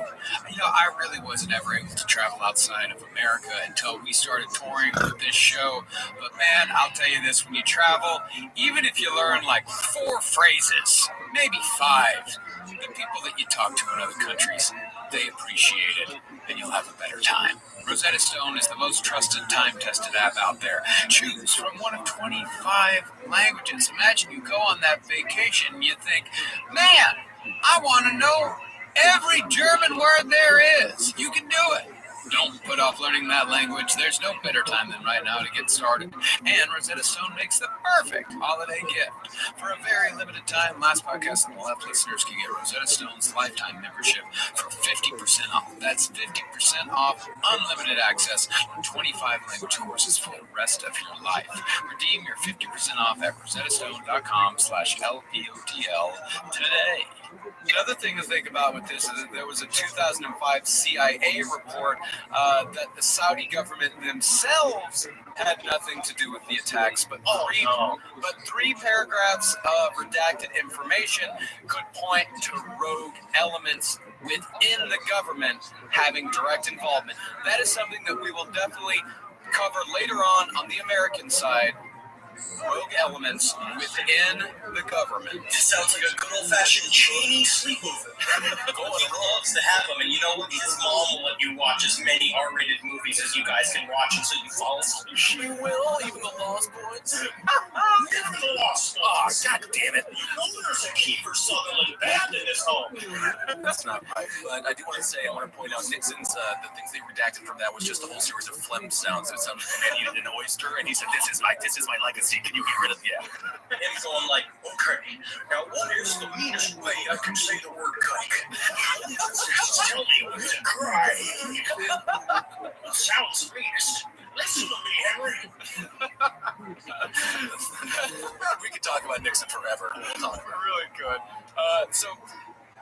You know, I really wasn't ever able to travel outside of America until we started touring with this show. But man, I'll tell you this, when you travel, even if you learn like 4 phrases, maybe 5, the people that you talk to in other countries, they appreciate it, and you'll have a better time. Rosetta Stone is the most trusted, time-tested app out there. Choose from one of 25 languages. Imagine you go on that vacation and you think, man, I want to know every German word there is. You can do it. Don't put off learning that language. There's no better time than right now to get started. And Rosetta Stone makes the perfect holiday gift. For a very limited time, Last Podcast on the Left listeners can get Rosetta Stone's lifetime membership for 50% off. That's 50% off unlimited access to 25 language courses for the rest of your life. Redeem your 50% off at rosettastone.com/LPOTL today. Another thing to think about with this is that there was a 2005 CIA report that the Saudi government themselves had nothing to do with the attacks, but 3 paragraphs of redacted information could point to rogue elements within the government having direct involvement. That is something that we will definitely cover later on the American side. Rogue elements within the government. It sounds like a good old-fashioned Cheney sleepover. He loves to have them, and you know what? His mom will let you watch as many R-rated movies as you guys can watch until you fall asleep. She will, even the Lost Boys. Even the Lost Boys. Oh, God damn it. You know there's a Kiefer Sutherland band in this home. That's not right. But I do want to point out Nixon's, the things they redacted from that was just a whole series of phlegm sounds. It sounded like a man eating an oyster, and he said, this is my legacy. Can you get rid of And so I'm like, okay, now what is the meanest way I can say the word cuck? Tell me when to cry. Sounds meanest. Listen to me, Henry. We could talk about Nixon forever. Really good. So,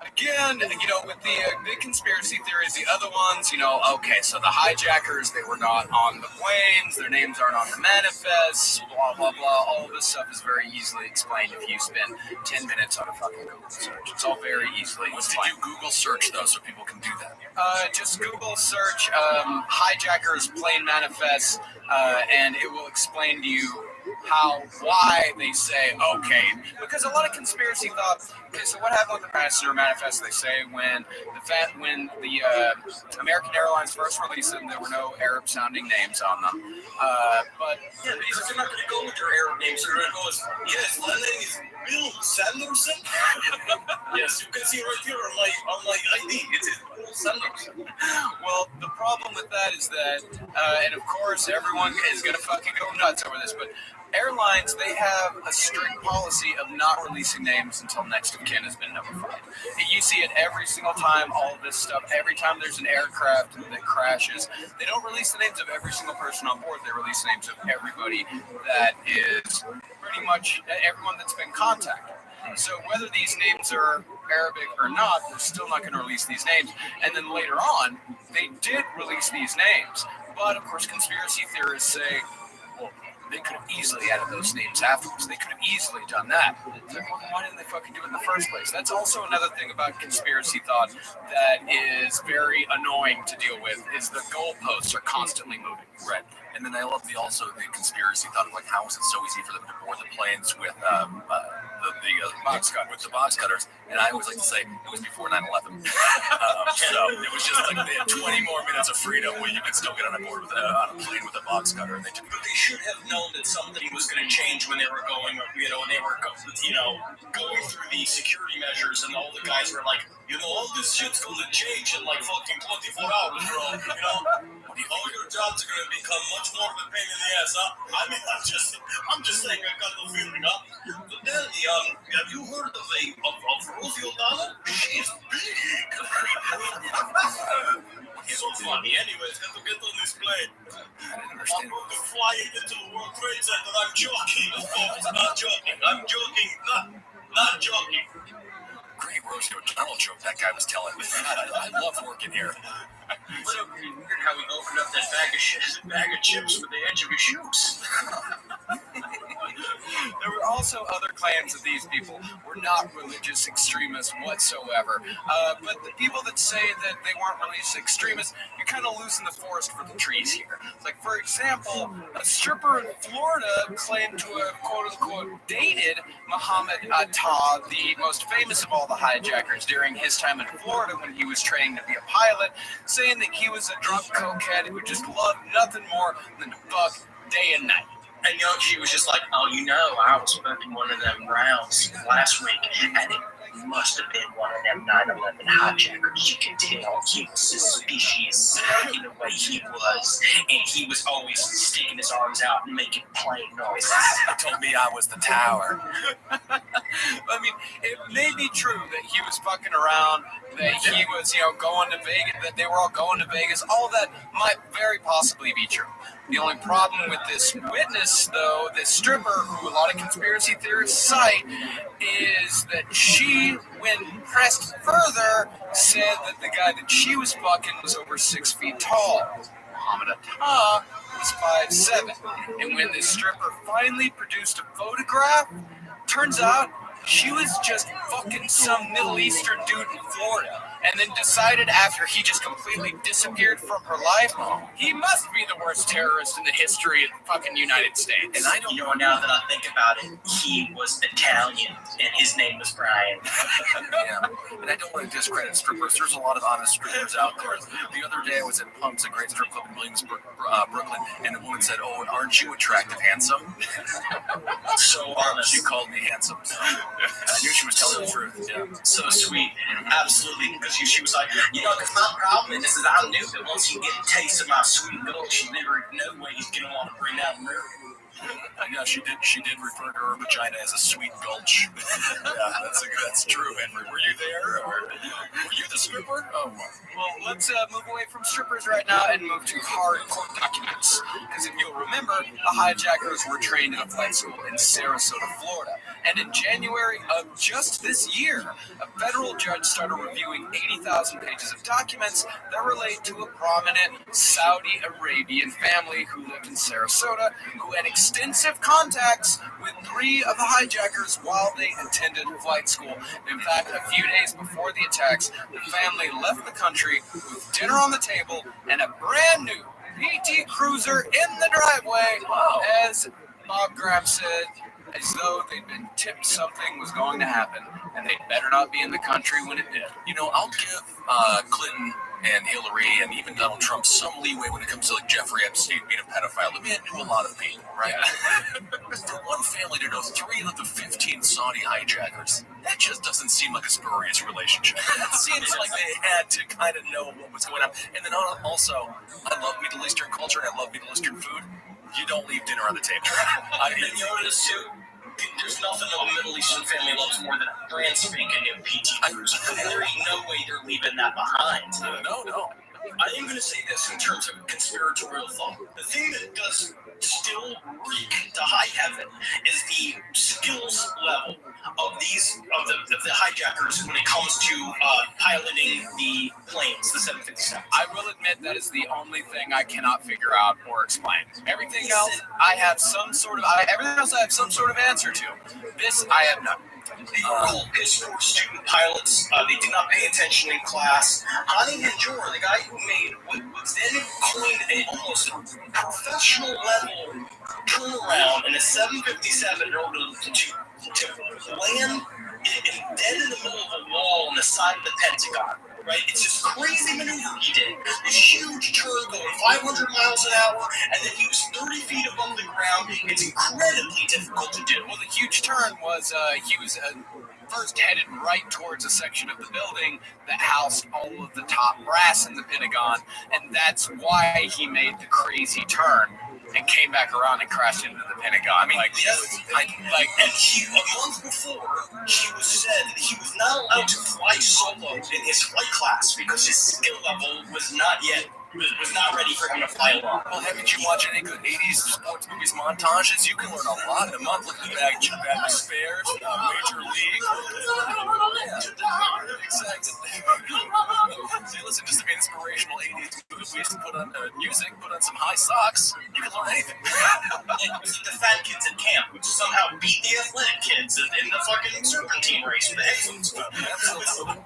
again, with the big conspiracy theories, the other ones, okay, so the hijackers, they were not on the planes, their names aren't on the manifests, blah, blah, blah. All of this stuff is very easily explained if you spend 10 minutes on a fucking Google search. It's all very easily explained. Did you Google search, though, so people can do that? Just Google search hijackers plane manifests, and it will explain to you why they say, okay, because a lot of conspiracy thoughts, okay, so what happened with the manifest, they say when the American Airlines first released them, there were no Arab-sounding names on them, but... Yeah, because they're not going to go with their Arab names, they're going to go as, yes, my name is Bill Sanderson. Yes, you can see right here on my ID, it's Bill Sanderson. Well, the problem with that is that, and of course, everyone is going to fucking go nuts over this, but airlines, they have a strict policy of not releasing names until next of kin has been notified. And you see it every single time, all of this stuff. Every time there's an aircraft that crashes, they don't release the names of every single person on board. They release the names of everybody that is pretty much everyone that's been contacted. So whether these names are Arabic or not, they're still not going to release these names. And then later on, they did release these names. But of course, conspiracy theorists say, well, they could have easily added those names afterwards. They could have easily done that. It's like, well, why didn't they fucking do it in the first place? That's also another thing about conspiracy thought that is very annoying to deal with, is the goalposts are constantly moving. Right. And then I love the conspiracy thought of like, how is it so easy for them to board the planes with the box cutters? And I always like to say it was before 9/11. So it was just like they had 20 more minutes of freedom where you could still get on a plane with a box cutter. And they should have known that something was going to change when they were going, going through the security measures, and all the guys were like, all this shit's going to change in like fucking 24 hours, bro. All your jobs are going to become much more of a pain in the ass, huh? I mean, I'm just saying, I got the feeling, huh? But then, have you heard of Rosie O'Donnell? She's big. He's so funny. Anyways, have to get on this plane. I'm going to fly into the World Trade Center. I'm joking, folks. Not joking. I'm joking. Not joking. Great Rosie O'Donnell joke that guy was telling. I love working here. What a weird how he opened up that bag of chips with the edge of his shoes. There were also other claims that these people were not religious extremists whatsoever. But the people that say that they weren't religious extremists, you're kind of losing the forest for the trees here. Like, for example, a stripper in Florida claimed to have, quote-unquote, dated Muhammad Atta, the most famous of all the hijackers, during his time in Florida when he was training to be a pilot, saying that he was a drunk cokehead who just loved nothing more than to fuck day and night. And she was just like, I was fucking one of them rounds last week, and it must have been one of them 9/11 hijackers. You can tell he was suspicious in the way he was, and he was always sticking his arms out and making plane noises. He told me I was the tower. I mean, it may be true that he was fucking around, that he was, going to Vegas, that they were all going to Vegas. All that might very possibly be true. The only problem with this witness, though, this stripper, who a lot of conspiracy theorists cite, is that she, when pressed further, said that the guy that she was fucking was over 6 feet tall. Muhammad Atta was 5'7". And when this stripper finally produced a photograph, turns out she was just fucking some Middle Eastern dude in Florida. and then decided after he just completely disappeared from her life, he must be the worst terrorist in the history of the fucking United States. And I don't know, now that I think about it, he was Italian, and his name was Brian. Yeah, and I don't want to discredit strippers. There's a lot of honest strippers out there. The other day I was at Pump's, a great strip club in Williamsburg, Brooklyn, and a woman said, "Oh, and aren't you attractive, handsome?" So honest. She called me handsome. So I knew she was telling the truth. Yeah. So sweet. Absolutely. Because she was like, because my problem is I knew that once you get a taste of my sweet milk, she never no way he's going to want to bring out milk. Yeah, she did refer to her vagina as a sweet gulch. Yeah, that's true, Henry. Were you there, or were you the stripper? Oh, well, let's move away from strippers right now and move to hard court documents. Because if you'll remember, the hijackers were trained in a flight school in Sarasota, Florida. And in January of just this year, a federal judge started reviewing 80,000 pages of documents that relate to a prominent Saudi Arabian family who lived in Sarasota, who had extensive contacts with 3 of the hijackers while they attended flight school. In fact, a few days before the attacks, the family left the country with dinner on the table and a brand new PT Cruiser in the driveway, as Bob Graham said, as though they'd been tipped something was going to happen, and they'd better not be in the country when it did. I'll give Clinton and Hillary and even Donald Trump some leeway when it comes to like Jeffrey Epstein being a pedophile. The man knew a lot of people, right? Yeah. For one family to know 3 of the 15 Saudi hijackers, that just doesn't seem like a spurious relationship. It seems like they had to kind of know what was going on. And then also, I love Middle Eastern culture and I love Middle Eastern food. You don't leave dinner on the table. And you notice too, there's nothing a Middle Eastern family loves more than a brand spanking new PT Cruiser. And there ain't no way they're leaving that behind. No. I am going to say this in terms of conspiratorial thought. The thing that does still reek to high heaven is the skills level of the hijackers when it comes to piloting the planes, the 757. I will admit that is the only thing I cannot figure out or explain. Everything else I have some sort of answer to. This I have none. They are all piss poor student pilots. They do not pay attention in class. Ani Hanjour, the guy who made what was then coined almost a professional level turnaround in a 757 in order to land dead in the middle of a wall on the side of the Pentagon. Right? It's this crazy maneuver he did. This huge turn going 500 miles an hour, and then he was 30 feet above the ground. It's incredibly difficult to do. Well, the huge turn was he was first headed right towards a section of the building that housed all of the top brass in the Pentagon, and that's why he made the crazy turn and came back around and crashed into the Pentagon. I mean, and a month before, he was said that he was not allowed to fly solo in his flight class because his skill level was not ready for him to fly alone. Well, haven't you watched any good 80s sports movies montages? You can learn a lot in a month. Look at the bag of spares, Major League. Yeah, exactly. See, listen, just to be inspirational 80s movies, put on music, put on some high socks, you can learn anything. The fat kids at camp, which somehow beat the athletic kids in the fucking serpentine race with the headphones. Absolutely.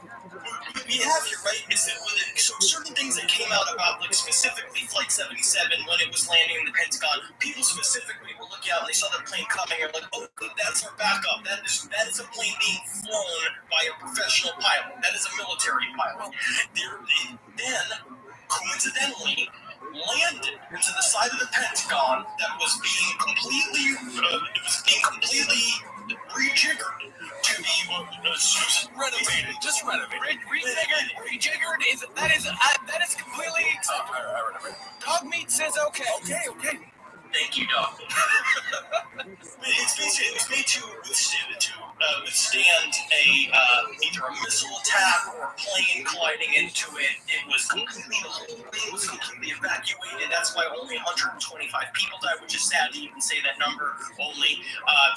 What we have here, right, is that certain things that came out about, like, specifically Flight 77 when it was landing in the Pentagon, people specifically were looking out and they saw the plane coming and were like, oh, good, that's our backup. That is a plane being flown by a professional pilot. That is a military pilot. Then, coincidentally, landed into the side of the Pentagon that was being completely rejiggered to be renovated. Just renovated. Rejiggered that is completely acceptable. Dog meat says okay. Okay. Thank you, dog. It's made to withstand either a missile attack or a plane colliding into it. The whole thing was completely evacuated. That's why only 125 people died, which is sad to even say that number. Only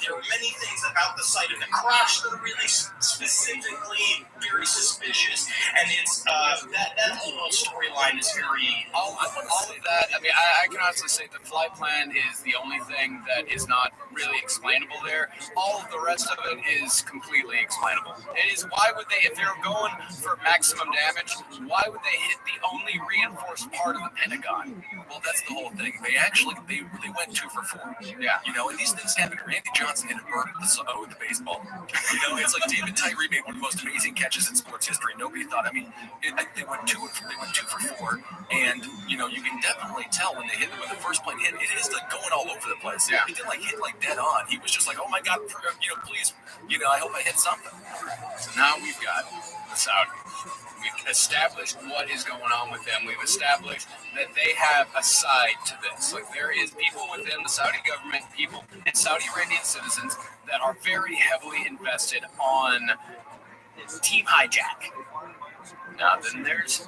there are many things about the site of the crash that are really specifically very suspicious, and it's that whole storyline is very all of that. I mean, I can honestly say the flight plan is the only thing that is not really explainable there. All of the rest of it is completely explainable. It is, why would they, if they're going for maximum damage, why would they hit the only reinforced part of the Pentagon? Well, that's the whole thing. They really went 2 for 4. Yeah. You know, and these things happen. Randy Johnson hit a bird with the baseball. You know, it's like David Tyree made one of the most amazing catches in sports history. Nobody thought. I mean, they went 2 for 4, and you know, you can definitely tell when the first plane hit, it is like going all over the place. Yeah. It didn't like hit like dead on. He was just like, oh my God, you know, please, you know, I hope I hit something. So now we've got the Saudis. We've established what is going on with them. We've established that they have a side to this. Like, there is people within the Saudi government, people and Saudi Arabian citizens that are very heavily invested on Team Hijack. Now, then there's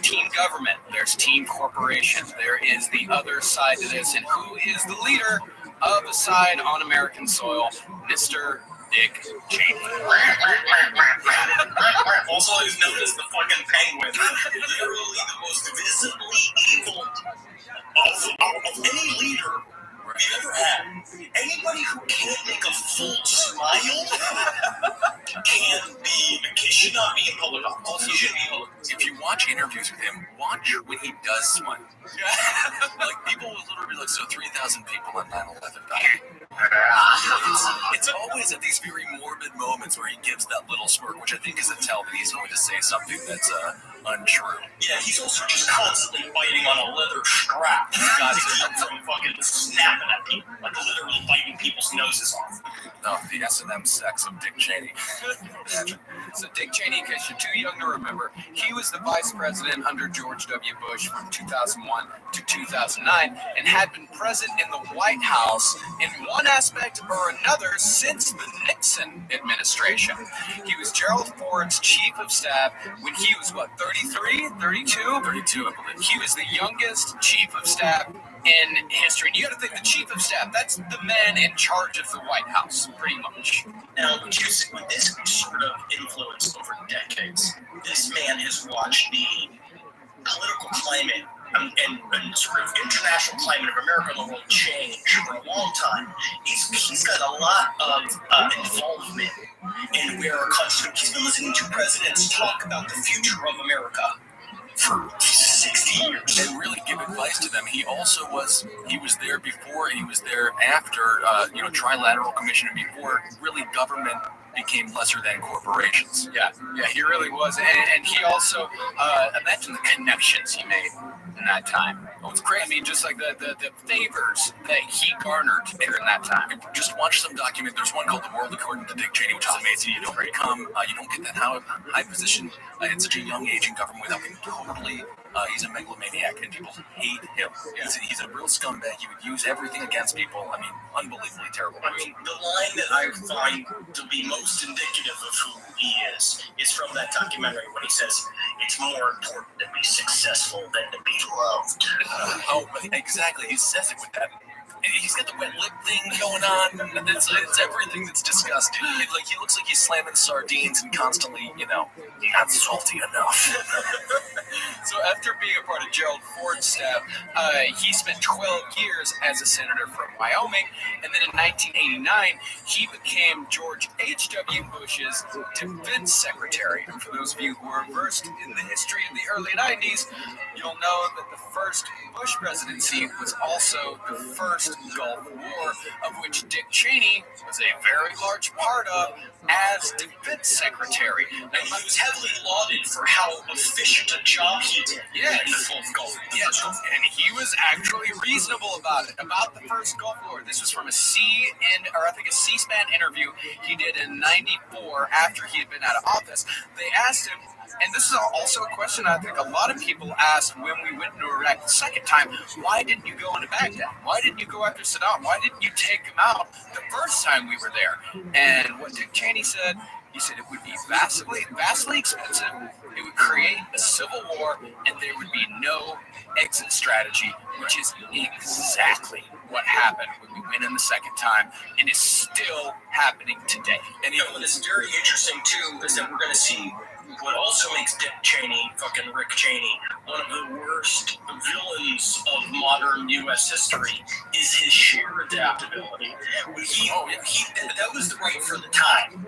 Team Government, there's Team Corporation, there is the other side to this, and who is the leader of the side on American soil? Mr. Dick Cheney. Also, he's known as the fucking Penguin. Literally the most visibly evil of any leader we've ever had. Anybody who can't make a full smile should not be in public office. Also, if you watch interviews with him, watch when he does smile. Like, people will literally be like, so 3,000 people on 9/11 died. It's always at these very morbid moments where he gives that little smirk, which I think is a tell that he's going to say something that's untrue. Yeah, he's also just constantly biting on a leather strap. Got from fucking snapping at people, like literally biting people's noses off. Oh, the S&M sex of Dick Cheney. So Dick Cheney, in case you're too young to remember, he was the vice president under George W. Bush from 2001 to 2009 and had been present in the White House in one aspect or another since the Nixon administration. He was Gerald Ford's chief of staff when he was, 33, 32? 32, I believe. He was the youngest chief of staff in history. And you got to think, the chief of staff, that's the man in charge of the White House, pretty much. Now, with this sort of influence over decades, this man has watched the political climate and sort of international climate of America and the world change for a long time. He's got a lot of involvement in where our country. He's been listening to presidents talk about the future of America for 60 years. And really give advice to them. He was there before, he was there after, Trilateral Commission, and before really government became lesser than corporations. Yeah, he really was. And he also, imagine the connections he made in that time. It was crazy. I mean, just like the favors that he garnered during that time. Just watch some document. There's one called The World According to Dick Cheney, which is amazing. You don't get that high position at such a young age in government without being totally, he's a megalomaniac and people hate him. He's a real scumbag. He would use everything against people. I mean, unbelievably terrible. I mean, the line that I find to be most indicative of who he is from that documentary when he says, it's more important to be successful than to be loved. Exactly. He says it with that. He's got the wet lip thing going on. It's everything that's disgusting. He looks like he's slamming sardines and constantly, not salty enough. So after being a part of Gerald Ford's staff, he spent 12 years as a senator from Wyoming, and then in 1989, he became George H.W. Bush's defense secretary. And for those of you who are versed in the history of the early 90s, you'll know that the first Bush presidency was also the first Gulf War, of which Dick Cheney was a very large part of as defense secretary. And he was heavily lauded for how efficient a job he did in the Gulf War. Yes, and he was actually reasonable about it, about the first Gulf War. This was from a C-SPAN interview he did in '94 after he had been out of office. They asked him, and this is also a question I think a lot of people asked when we went into Iraq the second time, why didn't you go into Baghdad? Why didn't you go after Saddam? Why didn't you take him out the first time we were there? And what Dick Cheney said, He said it would be vastly expensive. It would create a civil war, and there would be no exit strategy, which is exactly what happened when we went in the second time, and is still happening today. And what is very interesting too is that we're going to see what also makes Dick Cheney, fucking Rick Cheney, one of the worst villains of modern U.S. history is his sheer adaptability. That was the right for the time.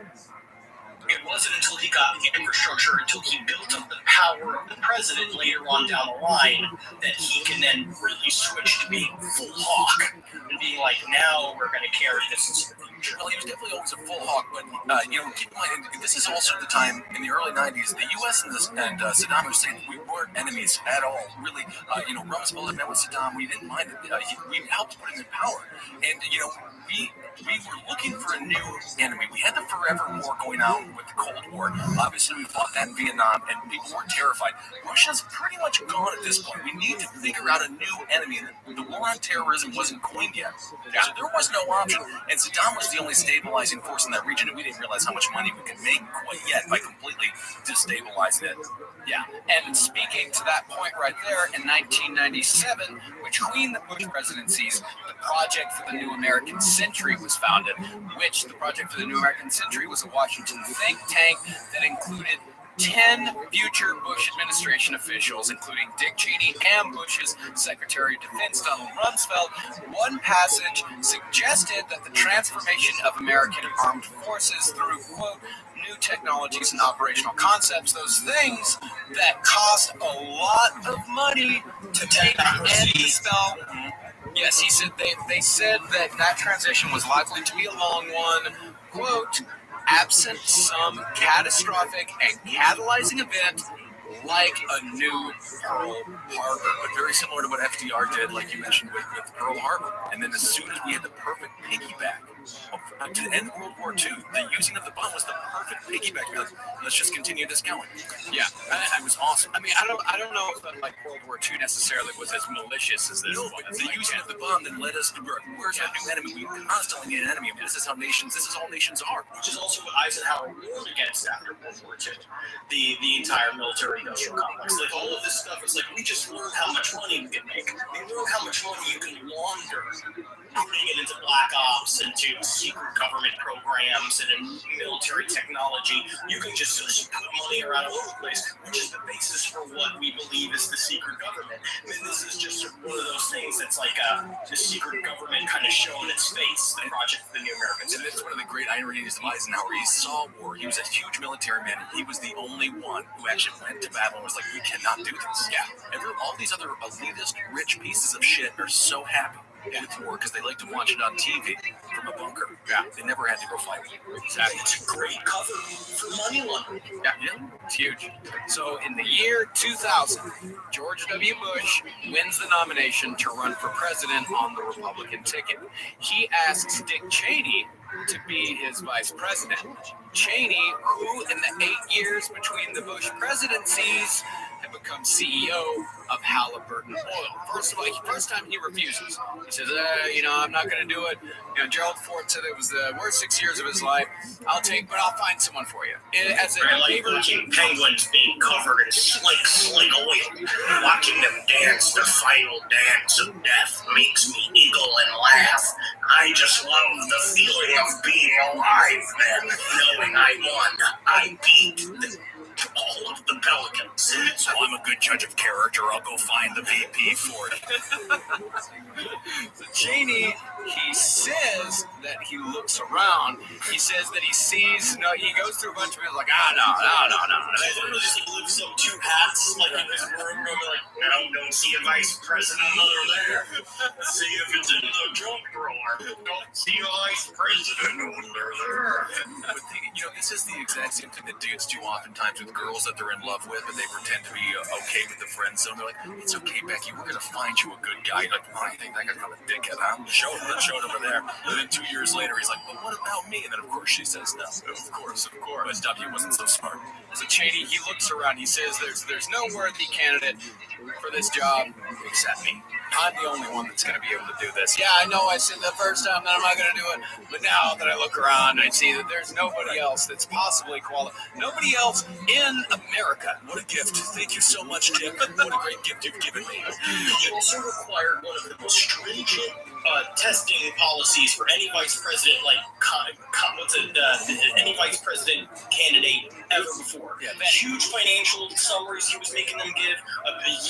It wasn't until he got the infrastructure, until he built up the power of the president later on down the line, that he can then really switch to being full hawk and being like, now we're going to carry this into the future. Well, he was definitely always a full hawk, but keep in mind, this is also the time in the early 90s, the U.S. and Saddam Hussein, we weren't enemies at all, really. Rumsfeld had met with Saddam, we didn't mind it. We helped put him in power. And, we were looking for a new enemy. We had the forever war going on with the Cold War. Obviously, we fought that in Vietnam, and people were terrified. Russia's pretty much gone at this point. We need to figure out a new enemy. The war on terrorism wasn't coined yet, so there was no option. And Saddam was the only stabilizing force in that region, and we didn't realize how much money we could make quite yet by completely destabilizing it. Yeah, and speaking to that point right there, in 1997, between the Bush presidencies, the Project for the New American Century was founded, which the Project for the New American Century was a Washington think tank that included 10 future Bush administration officials, including Dick Cheney and Bush's Secretary of Defense, Donald Rumsfeld. One passage suggested that the transformation of American armed forces through, quote, new technologies and operational concepts, those things that cost a lot of money to take and dispel. Yes, he said they said that transition was likely to be a long one, quote, absent some catastrophic and catalyzing event like a new Pearl Harbor, but very similar to what FDR did, like you mentioned with Pearl Harbor. And then as soon as we had the perfect piggyback to end World War II, the using of the bomb was the perfect piggyback. Let's just continue this going. Yeah, it was awesome. I mean, I don't know if like World War II necessarily was as malicious as this. No, but the using of the bomb then led us to where's our new enemy? We constantly need an enemy. This is all nations are. Which is also what Eisenhower warned against after World War II. The entire military industrial complex. Like all of this stuff is like, we just learned how much money we can make. We learned how much money you can launder, putting it into black ops, into secret government programs, and in military technology. You can just put money around all over the place, which is the basis for what we believe is the secret government. I mean, this is just one of those things that's like the secret government kind of showing its face, the Project for the New American Century. And that's one of the great ironies of Eisenhower. He saw war. He was a huge military man. He was the only one who actually went to battle and was like, we cannot do this. Yeah. All these other elitist, rich pieces of shit are so happy with war because they like to watch it on TV from a bunker. Yeah. They never had to go fight. Exactly. It's a great cover for money laundering. Yeah, it's huge. So in the year 2000, George W. Bush wins the nomination to run for president on the Republican ticket. He asks Dick Cheney to be his vice president. Cheney, who in the 8 years between the Bush presidencies had become CEO of Halliburton Oil. First time he refuses. He says, I'm not going to do it. Gerald Ford said it was the worst 6 years of his life. I'll find someone for you. As a like watching penguins being covered in slick oil. Watching them dance the final dance of death makes me giggle and laugh. I just love the feeling of being alive then, knowing I won. I beat all of the Pelicans. So I'm a good judge of character. I'll go find the VP for it. So Cheney, he says that he looks around. He says that he sees, he goes through a bunch of people like, no. He literally just lifts up two hats, like in his room, like, don't see a vice president over there. See if it's in the junk drawer. Don't see a vice president over there. But this is the exact same thing that dudes do oftentimes with girls that they're in love with, but they pretend to be okay with the friend zone. They're like, it's okay, Becky, we're going to find you a good guy. You're like, I think that guy's kind of a dickhead, huh? Show him over there. And then 2 years later, he's like, well, what about me? And then, of course, she says no. Of course. But W wasn't so smart. So Cheney, he looks around. He says, there's no worthy candidate for this job except me. I'm the only one that's going to be able to do this. Yeah, I know I said the first time that I'm not going to do it, but now that I look around, I see that there's nobody else that's possibly qualified. Nobody else in America. What a gift. Thank you so much, Dick. What a great gift you've given me. He also required one of the most stringent testing policies for any vice president, any vice president candidate ever before. Yeah, huge financial summaries he was making them give,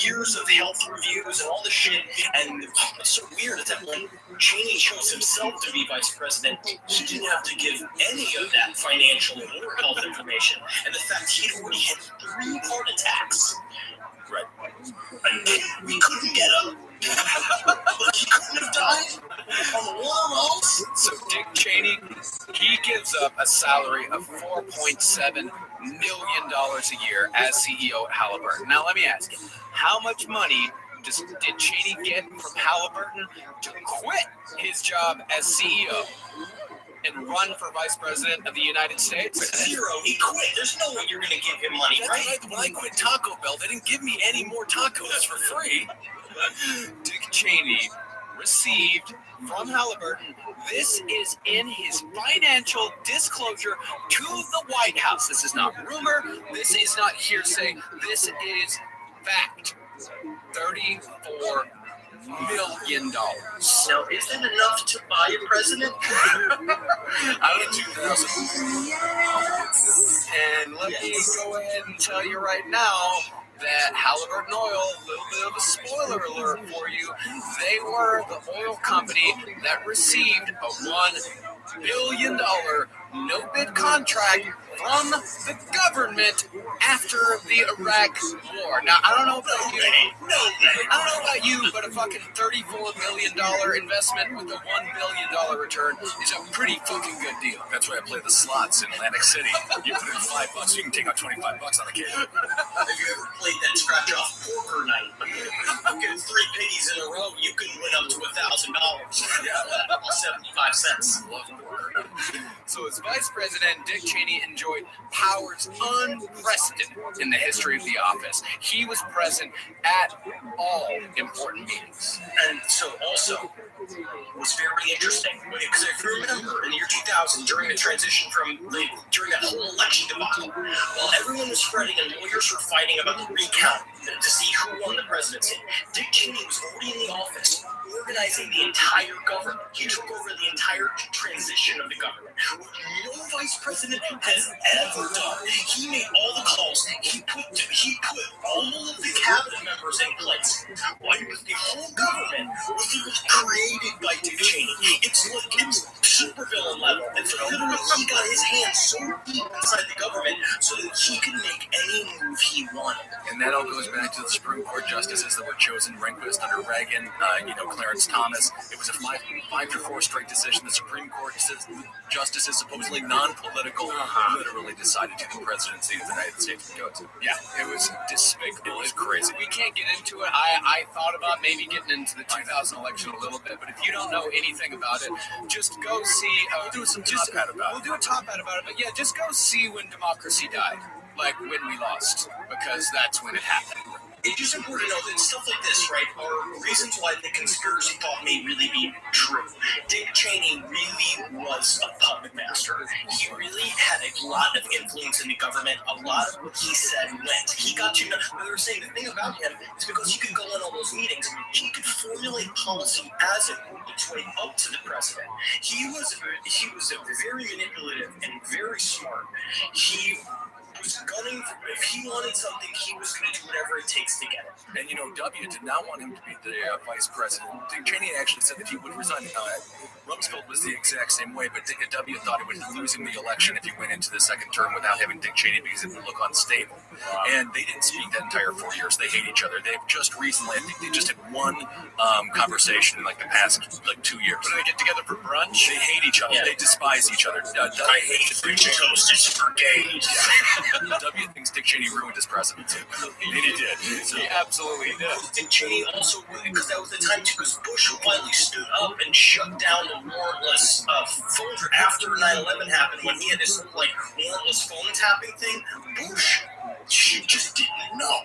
years of health reviews and all this shit. And what's so weird is that when Cheney chose himself to be vice president, he didn't have to give any of that financial or health information. And the fact he'd already had 3 heart attacks. Right. And we couldn't get him. But he couldn't have died on the wall. So Dick Cheney, he gives up a salary of $4.7 million a year as CEO at Halliburton. Now let me ask you, how much money did Cheney get from Halliburton to quit his job as CEO and run for vice president of the United States? 0. He quit. There's no way you're going to give him money, That's right? When I quit Taco Bell, they didn't give me any more tacos for free. Dick Cheney received from Halliburton. This is in his financial disclosure to the White House. This is not rumor. This is not hearsay. This is fact. $34 million. Now, is it enough to buy a president? Out of 2000. And let me go ahead and tell you right now that Halliburton Oil, a little bit of a spoiler alert for you, they were the oil company that received a $1 billion no-bid contract from the government after the Iraq War. Now, I don't know about you, but a fucking $34 million investment with a $1 billion return is a pretty fucking good deal. That's why I play the slots in Atlantic City. You put in $5, you can take out $25 on a kid. Have you ever played that scratch-off poker night? You get 3 piggies in a row, you can win up to $1,000. Yeah, 75 cents. Love poker. So as vice president, Dick Cheney enjoyed powers unprecedented in the history of the office. He was present at all important meetings. And so also, it was very interesting, because if you remember, in the year 2000, during the transition during that whole election debacle, while everyone was spreading and lawyers were fighting about the recount to see who won the presidency, Dick Cheney was already in the office organizing the entire government. He took over the entire transition of the government, which no vice president has ever done. He made all the calls. He put all of the cabinet members in place. The whole government was created by Dick Cheney. It's supervillain level. And so literally, he got his hands so deep inside the government so that he could make any move he wanted. And that all goes back to the Supreme Court justices that were chosen, Rehnquist under Reagan, Clarence Thomas. It was a 5-4 straight decision. The Supreme Court justices, supposedly non-political, literally decided who the presidency of the United States would go to. Yeah, it was despicable. It was crazy. We can't get into it. I thought about maybe getting into the 2000 election a little bit, but if you don't know anything about it, just go see. We'll do some top hat about it. We'll do a top hat about it, but yeah, just go see when democracy died, like when we lost, because that's when it happened. It's just important to know that stuff like this, right, are reasons why the conspiracy thought may really be true. Dick Cheney really was a puppet master. He really had a lot of influence in the government. A lot of what he said went. He got to know. They were saying the thing about him is because he could go in all those meetings, he could formulate policy as it moved its way up to the president. He was a very manipulative and very smart. He was gunning. If he wanted something, he was going to do whatever it takes to get it. And W did not want him to be the vice president. Dick Cheney actually said that he would resign. Rumsfeld was the exact same way, but W thought it would lose him the election if he went into the second term without having Dick Cheney because it would look unstable. And they didn't speak that entire 4 years. They hate each other. They've just recently, I think they just had one conversation in the past 2 years. When they get together for brunch, they hate each other. Yeah. They despise each other. I hate French toast. It's for gays. W thinks Dick Cheney ruined his presidency. And he did. So. He absolutely did. Dick Cheney also, because that was the time because Bush finally stood up and shut down the warrantless phone after 9/11 happened when he had this warrantless phone tapping thing. Bush just didn't know.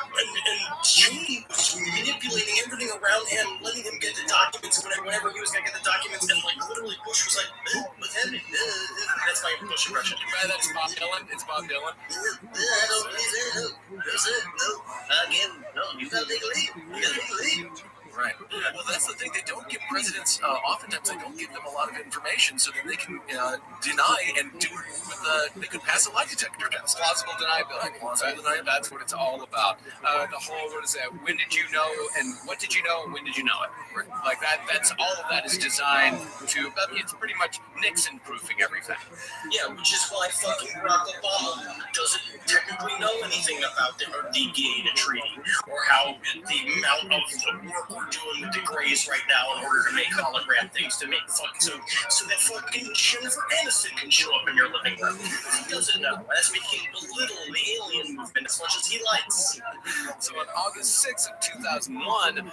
And Cheney was manipulating everything around him, letting him get the documents whenever he was going to get the documents, and like literally Bush was like, what's happening? That's my Bush impression. That's Bob Dylan. It's Bob Dylan. No, you gotta take a lead. Right. Well, that's the thing. They don't give presidents, oftentimes they don't give them a lot of information so that they can deny and do it with, they can pass a lie detector test. Plausible deniability. That's what it's all about. The whole, what is that? When did you know and what did you know and when did you know it? Like that's all of that is designed to, it's pretty much Nixon proofing everything. Yeah, which is why fucking Barack Obama doesn't technically know anything about the Gaeta Treaty or how the amount of work we're doing with the Greys right now in order to make hologram things to make fucking so that fucking Jennifer Aniston can show up in your living room. He doesn't know. That's making belittle the alien movement as much as he likes. So on August 6th of 2001, a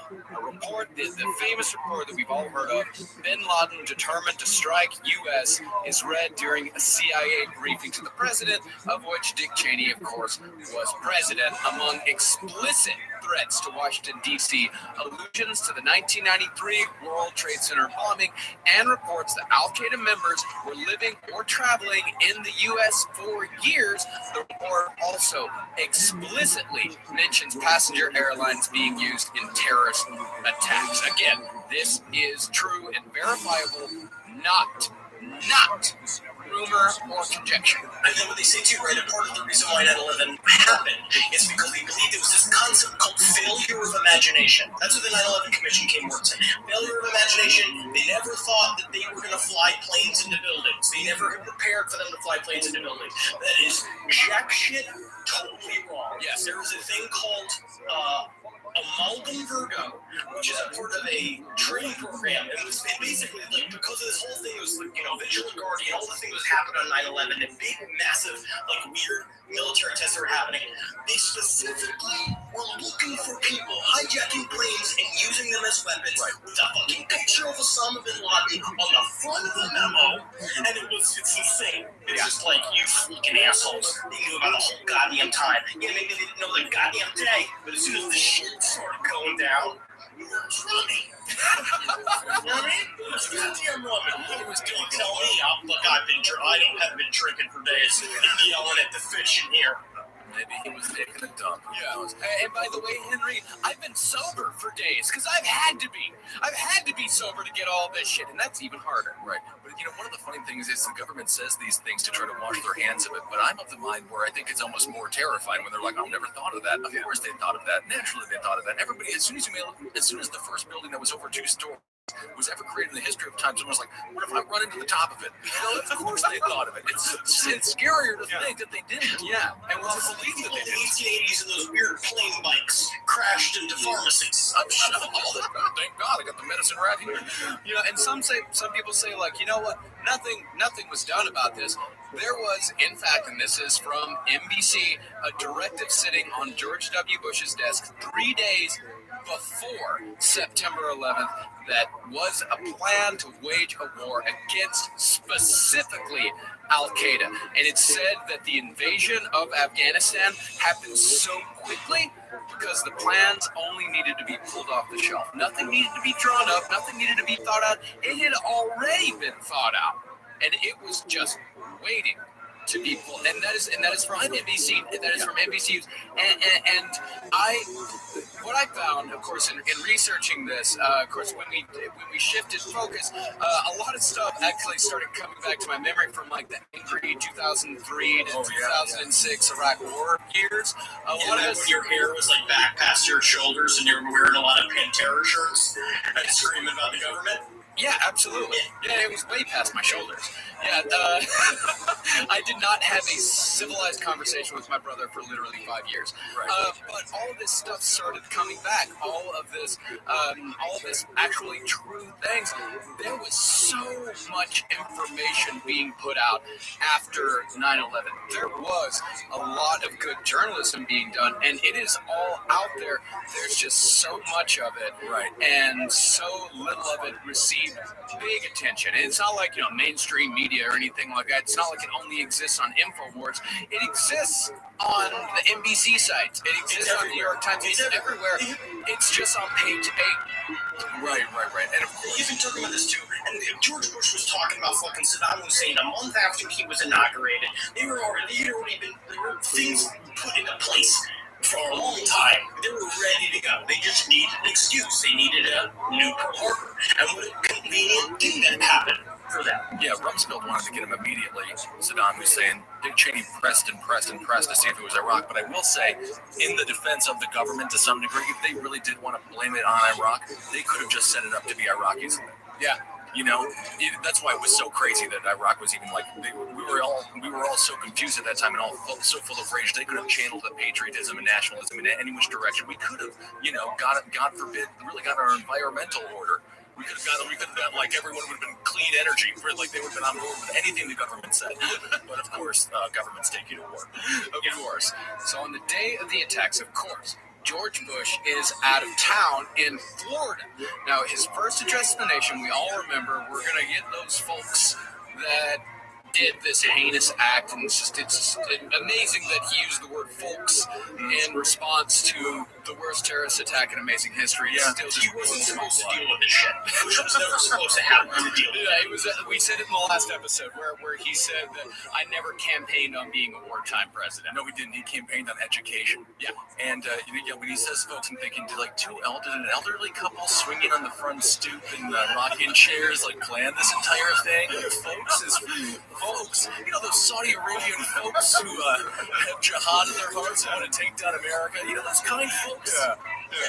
report, the famous report that we've all heard of, Bin Laden determined to strike U.S., is read during a CIA briefing to the president, of which Dick Cheney, of course, was president. Among explicit threats to Washington, D.C., allusions to the 1993 World Trade Center bombing, and reports that Al-Qaeda members were living or traveling in the U.S. for years. The report also explicitly mentions passenger airlines being used in terrorist attacks. Again, this is true and verifiable, not rumor or conjecture. And then what they say too, right, and part of the reason why 9/11 happened is because they believed there was this concept called failure of imagination. That's what the 9/11 Commission came words in. Failure of imagination. They never thought that they were going to fly planes into buildings. They never prepared for them to fly planes into buildings. That is jack shit, totally wrong. Yes, there was a thing called Amalgam Virgo, which is a part of a training program. It was basically like, because of this whole thing, it was like, Vigilant Guardian, all the things that was happening on 9/11, and big, massive, like weird military tests that were happening. They specifically were looking for people hijacking planes and using them as weapons, with a fucking picture of Osama bin Laden on the front of the memo, and it's insane. It's just like, you fucking assholes. They knew about the whole goddamn time. Yeah, maybe they didn't know the goddamn day, but as soon as the shit started going down, it was running. You know what I mean? It was goddamn running. It was, don't tell me, I haven't been drinking for days and yelling at the fish in here. Maybe he was taking a dump. Who knows? And by the way, Henry, I've been sober for days because I've had to be. I've had to be sober to get all this shit, and that's even harder. Right. But one of the funny things is the government says these things to try to wash their hands of it. But I'm of the mind where I think it's almost more terrifying when they're like, "I've never thought of that." Of course they thought of that. Naturally they thought of that. Everybody, as soon as the first building that was over 2 stories was ever created in the history of time, someone was like, what if I run into the top of it? Of course they thought of it. It's scarier to think that they didn't. Yeah. And we'll just believe that they did. In the 1880s, and those weird plane bikes crashed into pharmacies. I'm sure. Thank God I got the medicine right here. And some people say, like, you know what? Nothing was done about this. There was, in fact, and this is from NBC, a directive sitting on George W. Bush's desk 3 days before September 11th that was a plan to wage a war against specifically Al-Qaeda. And it said that the invasion of Afghanistan happened so quickly because the plans only needed to be pulled off the shelf. Nothing needed to be drawn up. Nothing needed to be thought out. It had already been thought out. And it was just waiting to be pulled. And that is from NBC. That is from NBC. And what I found, of course, in researching this, of course, when we shifted focus, a lot of stuff actually started coming back to my memory from like the angry 2003 to 2006 Iraq War years. When your hair was like back past your shoulders and you were wearing a lot of Pantera shirts and screaming about the government. Yeah, absolutely. Yeah, it was way past my shoulders. Yeah, I did not have a civilized conversation with my brother for literally 5 years. Right. But all of this stuff started coming back. All of this actually true things. There was so much information being put out after 9/11. There was a lot of good journalism being done, and it is all out there. There's just so much of it, right? And so little of it received really big attention. And it's not like, mainstream media or anything like that. It's not like it only exists on InfoWars. It exists on the NBC sites. It exists on New York Times. It's everywhere. It's just on page 8. Right. And of course, you've been talking about this too. And George Bush was talking about fucking Saddam Hussein a month after he was inaugurated. There were things put into place for a long time. They were ready to go. They just needed an excuse. They needed a new Pearl Harbor. And what a convenient thing that happened for them. Yeah, Rumsfeld wanted to get him immediately. Saddam Hussein. Dick Cheney pressed to see if it was Iraq. But I will say, in the defense of the government to some degree, if they really did want to blame it on Iraq, they could have just set it up to be Iraqis. Yeah. That's why it was so crazy that Iraq was even we were all so confused at that time and all so full of rage. They could have channeled the patriotism and nationalism in any which direction. We could have, God forbid, really got our environmental order. We could have got everyone would have been clean energy. They would have been on board with anything the government said. But of course, governments take you to war. Of course. So on the day of the attacks, of course, George Bush is out of town in Florida. Now, his first address to the nation, we all remember, we're going to get those folks that did this heinous act, and it's amazing that he used the word folks in response to the worst terrorist attack in amazing history. Yeah, he wasn't supposed to deal with this shit. Bush was never supposed to have to deal with it. It was. We said it in the last episode where he said that I never campaigned on being a wartime president. No, he didn't. He campaigned on education. Yeah, and when he says folks, I'm thinking, did an elderly couple swinging on the front stoop and rocking chairs plan this entire thing? Folks, those Saudi Arabian folks who have jihad in their hearts and want to take down America. Those kind folks. Yeah.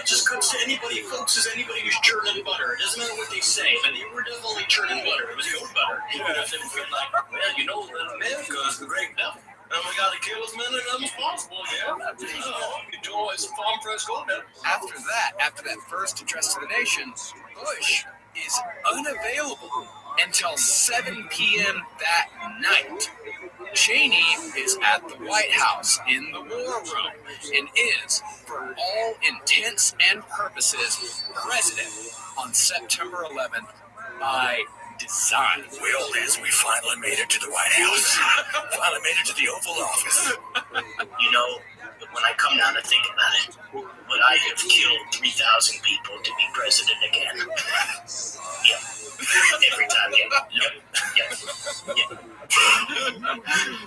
Just comes to anybody. Folks is anybody who's churning butter. It doesn't matter what they say, but they were definitely churning butter. It was good butter. It doesn't feel like, America is the great devil. And we got to kill as many of them as possible, yeah? You do always farm fresh gold now. After that first address to the nation, Bush is unavailable until 7 p.m. that night. Cheney is at the White House in the war room and is, for all intents and purposes, president on September 11th by design. Well, Liz, we finally made it to the White House. Finally made it to the Oval Office. When I come down to think about it, would I have killed 3,000 people to be president again? Yeah. Every time, yeah.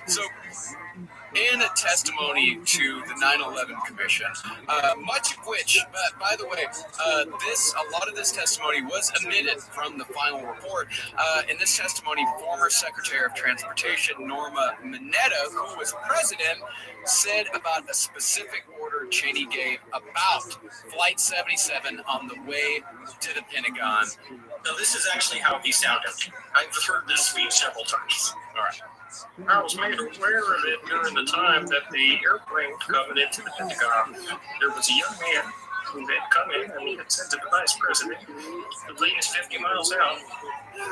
So, in a testimony to the 9/11 Commission, much of which, by the way, a lot of this testimony was omitted from the final report. In this testimony, former Secretary of Transportation Norma Mineta, who was president, said about a specific order Cheney gave about Flight 77 on the way to the Pentagon. Now, this is actually how he sounded. I've heard this speech several times. All right. I was made aware of it during the time that the airplane was coming into the Pentagon. There was a young man who had come in and he had said to the vice president, the plane is 50 miles out,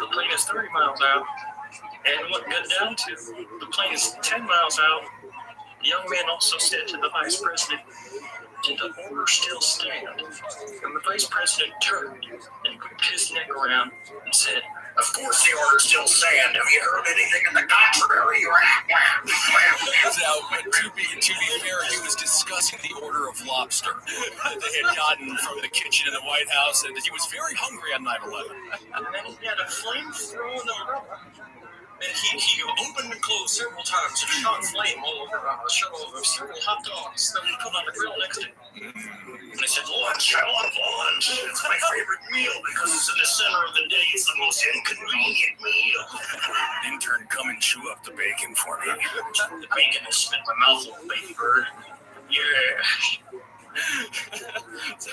the plane is 30 miles out, and what got down to, the plane is 10 miles out. The young man also said to the vice president, did the order still stand? And the vice president turned and whipped his neck around and said, of course the order still stand. Have you heard anything in the contrary? Now, to be fair, he was discussing the order of lobster that they had gotten from the kitchen in the White House, and he was very hungry on 9/11. And then he had a flamethrower umbrella. And he opened and closed several times and shot flame all over several hot dogs that we put on the grill next to him. And I said, lunch, I love lunch. It's my favorite meal because it's in the center of the day. It's the most inconvenient meal. Intern, come and chew up the bacon for me. The bacon has spit my mouth a little, baby bird. Yeah. So,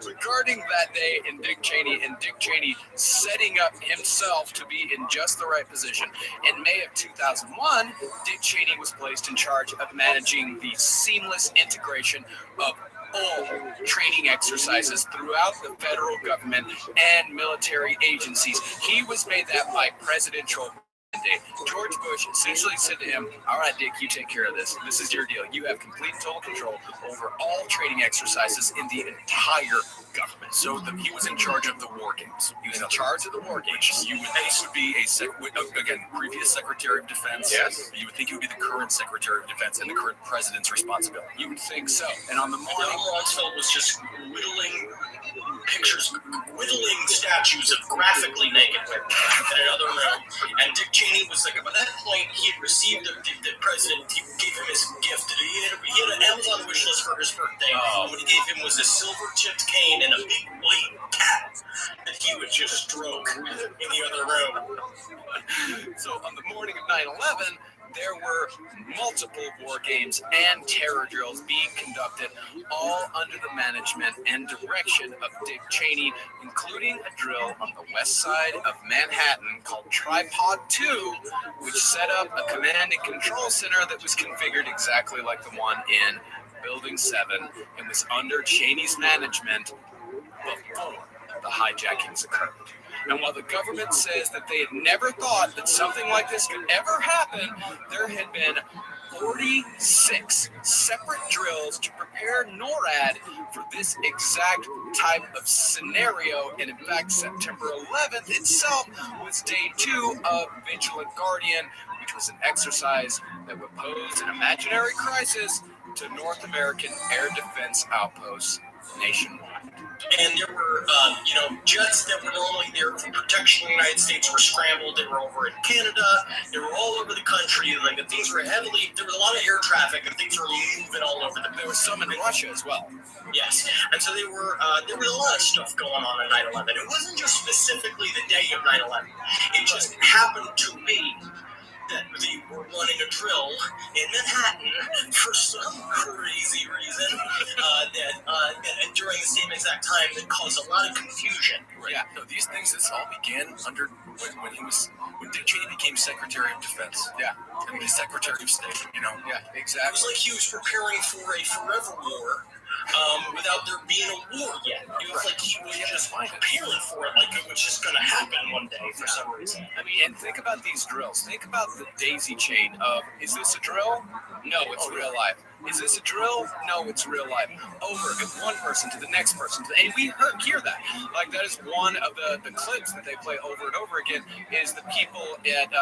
regarding that day and Dick Cheney setting up himself to be in just the right position, in May of 2001, Dick Cheney was placed in charge of managing the seamless integration of all training exercises throughout the federal government and military agencies. He was made that by President Trump. update. George Bush essentially said to him, all right, Dick, you take care of this. This is your deal. You have complete and total control over all training exercises in the entire government. So he was in charge of the war games. He was in charge of the war games. You would think would be previous Secretary of Defense. Yes. You would think it would be the current Secretary of Defense and the current president's responsibility. You would think so. And on the morning, Rumsfeld was just whittling statues of graphically naked women in another room. And Dick Cheney was like, by that point, he had received the president. He gave him his gift. He had an Amazon wish list for his birthday. What he gave him was a silver-tipped cane and a big white cat that he would just stroke in the other room. So on the morning of 9/11, there were multiple war games and terror drills being conducted, all under the management and direction of Dick Cheney, including a drill on the west side of Manhattan called Tripod 2, which set up a command and control center that was configured exactly like the one in Building 7 and was under Cheney's management before the hijackings occurred. And while the government says that they had never thought that something like this could ever happen, there had been 46 separate drills to prepare NORAD for this exact type of scenario. And in fact, September 11th itself was day 2 of Vigilant Guardian, which was an exercise that would pose an imaginary crisis to North American air defense outposts nationwide. And there were, jets that were normally there for protection in the United States were scrambled. They were over in Canada. They were all over the country. Like, things were there was a lot of air traffic, and things were moving all over. There was some in Russia as well. Yes. And so there was a lot of stuff going on 9/11. It wasn't just specifically the day of 9/11. It just happened to be that they were running a drill in Manhattan for some crazy reason that during the same exact time that caused a lot of confusion. Right. Yeah, no, this all began under when Dick Cheney became Secretary of Defense. Yeah, and the Secretary of State. Yeah, exactly. It was like he was preparing for a forever war. Without there being a war yet. It was like he was just preparing for it, like it was just going to happen one day for some reason. I mean, and think about these drills. Think about the daisy chain of, is this a drill? No, it's real life. Is this a drill? No, it's real life. Over with one person to the next person. And we hear that. Like, that is one of the clips that they play over and over again, is the people at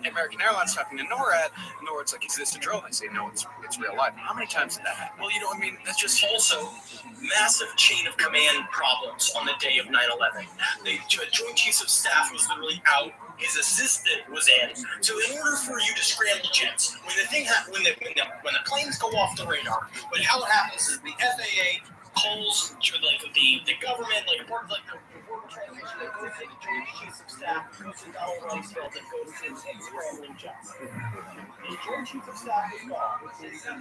American Airlines talking to NORAD. NORAD's like, is this a drill? And they say, no, it's real life. How many times did that happen? Well, that's just also massive chain of command problems on the day of 9/11. The Joint Chiefs of Staff was literally out. His assistant was in. So in order for you to scramble jets, when the planes go off the radar, but how it happens is the FAA calls the government, like part of the Border Transportation, that goes to the Joint Chiefs of Staff, goes to Donald Rumsfeld, that goes to scrambling jets. The Joint Chiefs of Staff is gone. It's the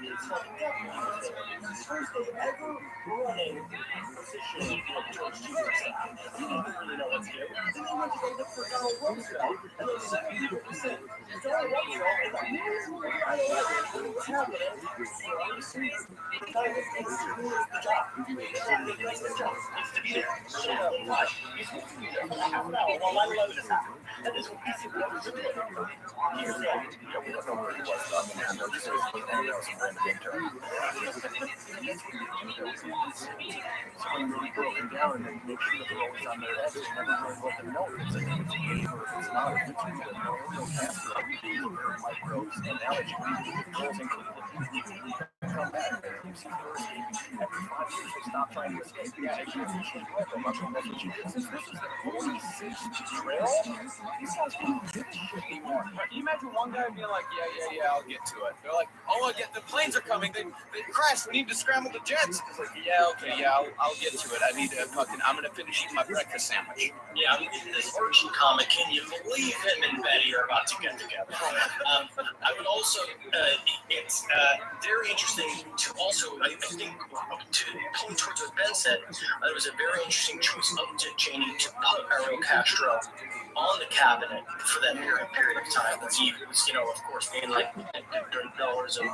first day ever running position of Joint Chiefs of Staff. He didn't really know what to do. Then they went to go look for Donald Rumsfeld, and they said, Donald Rumsfeld is like, what's happening? The job. It's to be there. Why? He's supposed to be there for half an hour while 9/11 is happening. That is what he's supposed to do. Here's the idea. We don't know where he was. When they broke him down and make sure that they're always on their edge, and never really let them know if it's a game or if it's not. If it's no pastor, very micros analogy. Girls in Cleveland come back. You see girls every 5 years they stop trying to escape. Yeah, she's right. That's what she did. This is the 46th trail. These guys don't give a shit anymore. Can you imagine one guy being like, yeah, I'll get to it. They're like, the planes are coming. They crashed. We need to scramble the jets. It's like, I'll get to it. I'm going to finish eating my breakfast sandwich. Yeah, in this Archie comic, can you believe him and Betty are about to get together? I would also, it's very interesting to also, I think, to point towards what Ben said, it was a very interesting choice of Dick Cheney to put Ariel Castro on the cabinet for that period of time. When he was, of course, being like, $30 and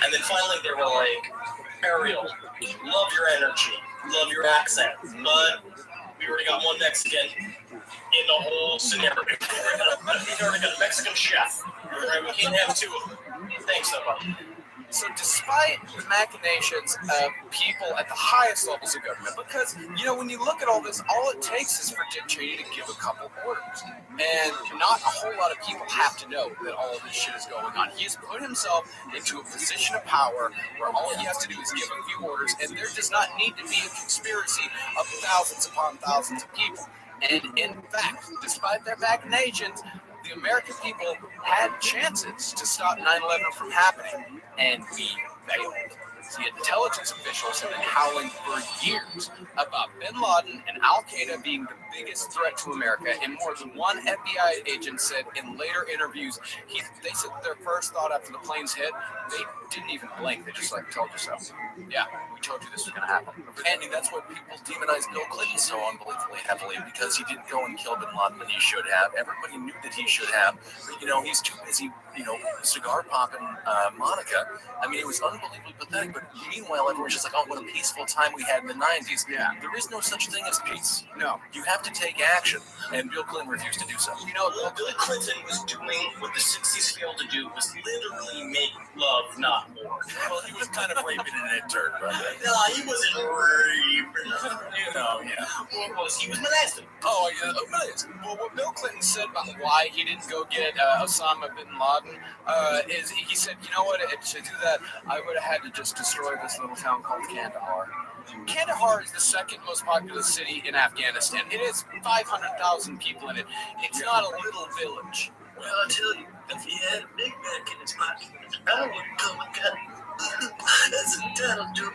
and then finally they were like, Ariel, love your energy, love your accent, but we already got one Mexican in the whole scenario. We already got a Mexican chef. Right? We can't have two of them. Thanks, everybody. So despite the machinations of people at the highest levels of government, because, when you look at all this, all it takes is for Dick Cheney to give a couple orders. And not a whole lot of people have to know that all of this shit is going on. He has put himself into a position of power where all he has to do is give a few orders, and there does not need to be a conspiracy of thousands upon thousands of people. And in fact, despite their machinations, the American people had chances to stop 9/11 from happening, and we failed. The intelligence officials have been howling for years about bin Laden and Al-Qaeda being the biggest threat to America, and more than one FBI agent said in later interviews, they said their first thought after the planes hit, they didn't even blink, they just told you so. Yeah, we told you this was going to happen. And that's why people demonize Bill Clinton so unbelievably heavily, because he didn't go and kill bin Laden when he should have. Everybody knew that he should have, but he's too busy, cigar popping Monica. I mean, it was unbelievably pathetic, but meanwhile, everyone's just like, oh, what a peaceful time we had in the 90s. Yeah. There is no such thing as peace. No. You have to take action, and Bill Clinton refused to do so. What Bill Clinton was doing, what the 60s failed to do, was literally make love, not war. Well, he was kind of raping an intern, brother. No, he wasn't raping. Yeah. What was he? Was molesting. Oh, yeah. Well, what Bill Clinton said about why he didn't go get Osama bin Laden is he said, you know what, to do that, I would have had to just destroy this little town called Kandahar. Kandahar is the second most populous city in Afghanistan. It has 500,000 people in it. It's not a little village. Well, I tell you, if he had a Big Mac in his pocket, I wouldn't come and cut it. That's a title joke.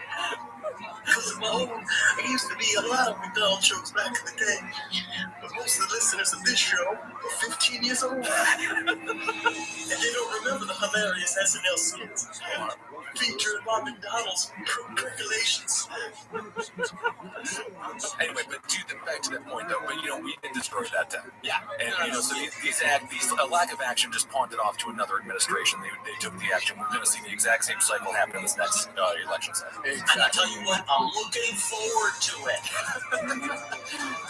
Because of my own, there used to be a lot of McDonald's jokes back in the day. But most of the listeners of this show are 15 years old. And they don't remember the hilarious SNL skits featuring my McDonald's percolations. Anyway, but back to that point, though, but we did destroy that town. Yeah. And, so these lack of action just pawned it off to another administration. They took the action. We're going to see the exact same cycle happen in this next election cycle. Exactly. And I tell you what, I'm looking forward to it.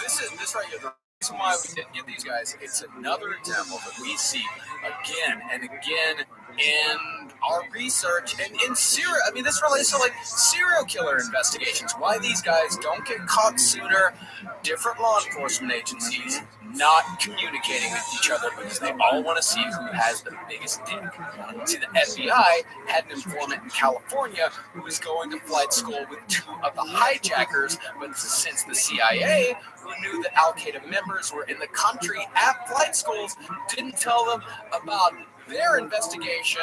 This right here, the reason why we didn't get these guys, it's another example that we see again and again in our research and in serial. I mean, this relates to serial killer investigations. Why these guys don't get caught sooner? Different law enforcement agencies not communicating with each other because they all want to see who has the biggest dick. See, the FBI had an informant in California who was going to flight school with two of the hijackers, but since the CIA, who knew that Al-Qaeda members were in the country at flight schools, didn't tell them about their investigation,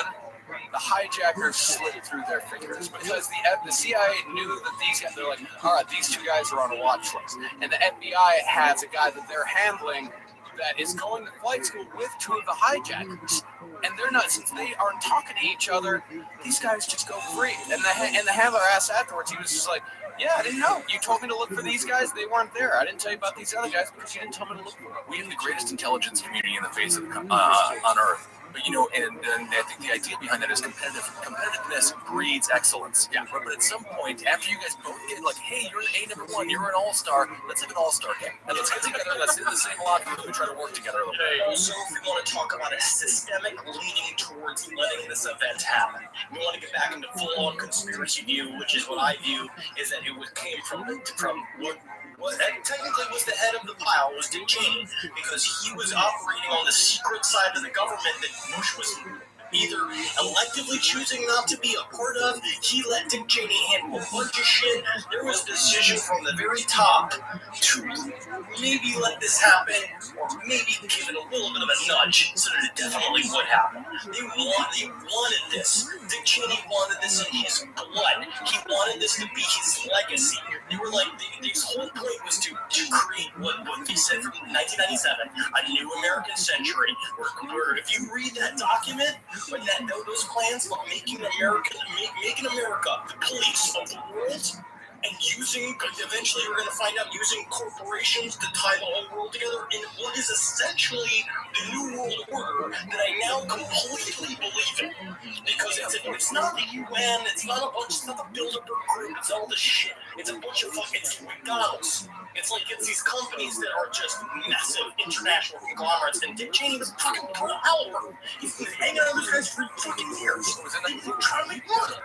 the hijackers slipped through their fingers because the CIA knew that these guys, they're like, all right, these two guys are on a watch list. And the FBI has a guy that they're handling that is going to flight school with two of the hijackers. And they're not, since they aren't talking to each other, these guys just go free. And the handler asked afterwards, he was just like, yeah, I didn't know. You told me to look for these guys. They weren't there. I didn't tell you about these other guys because you didn't tell me to look for them. We have the greatest intelligence community in the face of on Earth. But, and I think the idea behind that is competitiveness breeds excellence. Yeah. But at some point, after you guys both get hey, you're an A#1, you're an all-star, let's have an all-star game. And let's get together, let's in the same locker room and try to work together a little bit. So if we want to talk about a systemic leaning towards letting this event happen, we want to get back into full-on conspiracy view, which is what I view, is that it came from what technically was the head of the pile, was Dick Cheney, because he was operating on the secret side of the government that Bush was either electively choosing not to be a part of. He let Dick Cheney handle a bunch of shit. There was a decision from the very top to maybe let this happen, or maybe give it a little bit of a nudge so that it definitely would happen. They wanted this. Dick Cheney wanted this in his blood. He wanted this to be his legacy. They were like, his whole point was to create what he said from 1997, a new American century, where if you read that document, But those plans of making America the police of the world, and eventually we're going to find out using corporations to tie the whole world together in what is essentially the New World Order that I now completely believe in. Because it's not the UN, it's not the Bilderberg group, it's all this shit. It's a bunch of it's McDonald's. It's these companies that are just massive international conglomerates, and Dick Cheney was fucking Pearl Harbor. He's been hanging out with those guys for fucking years. They're trying to make money.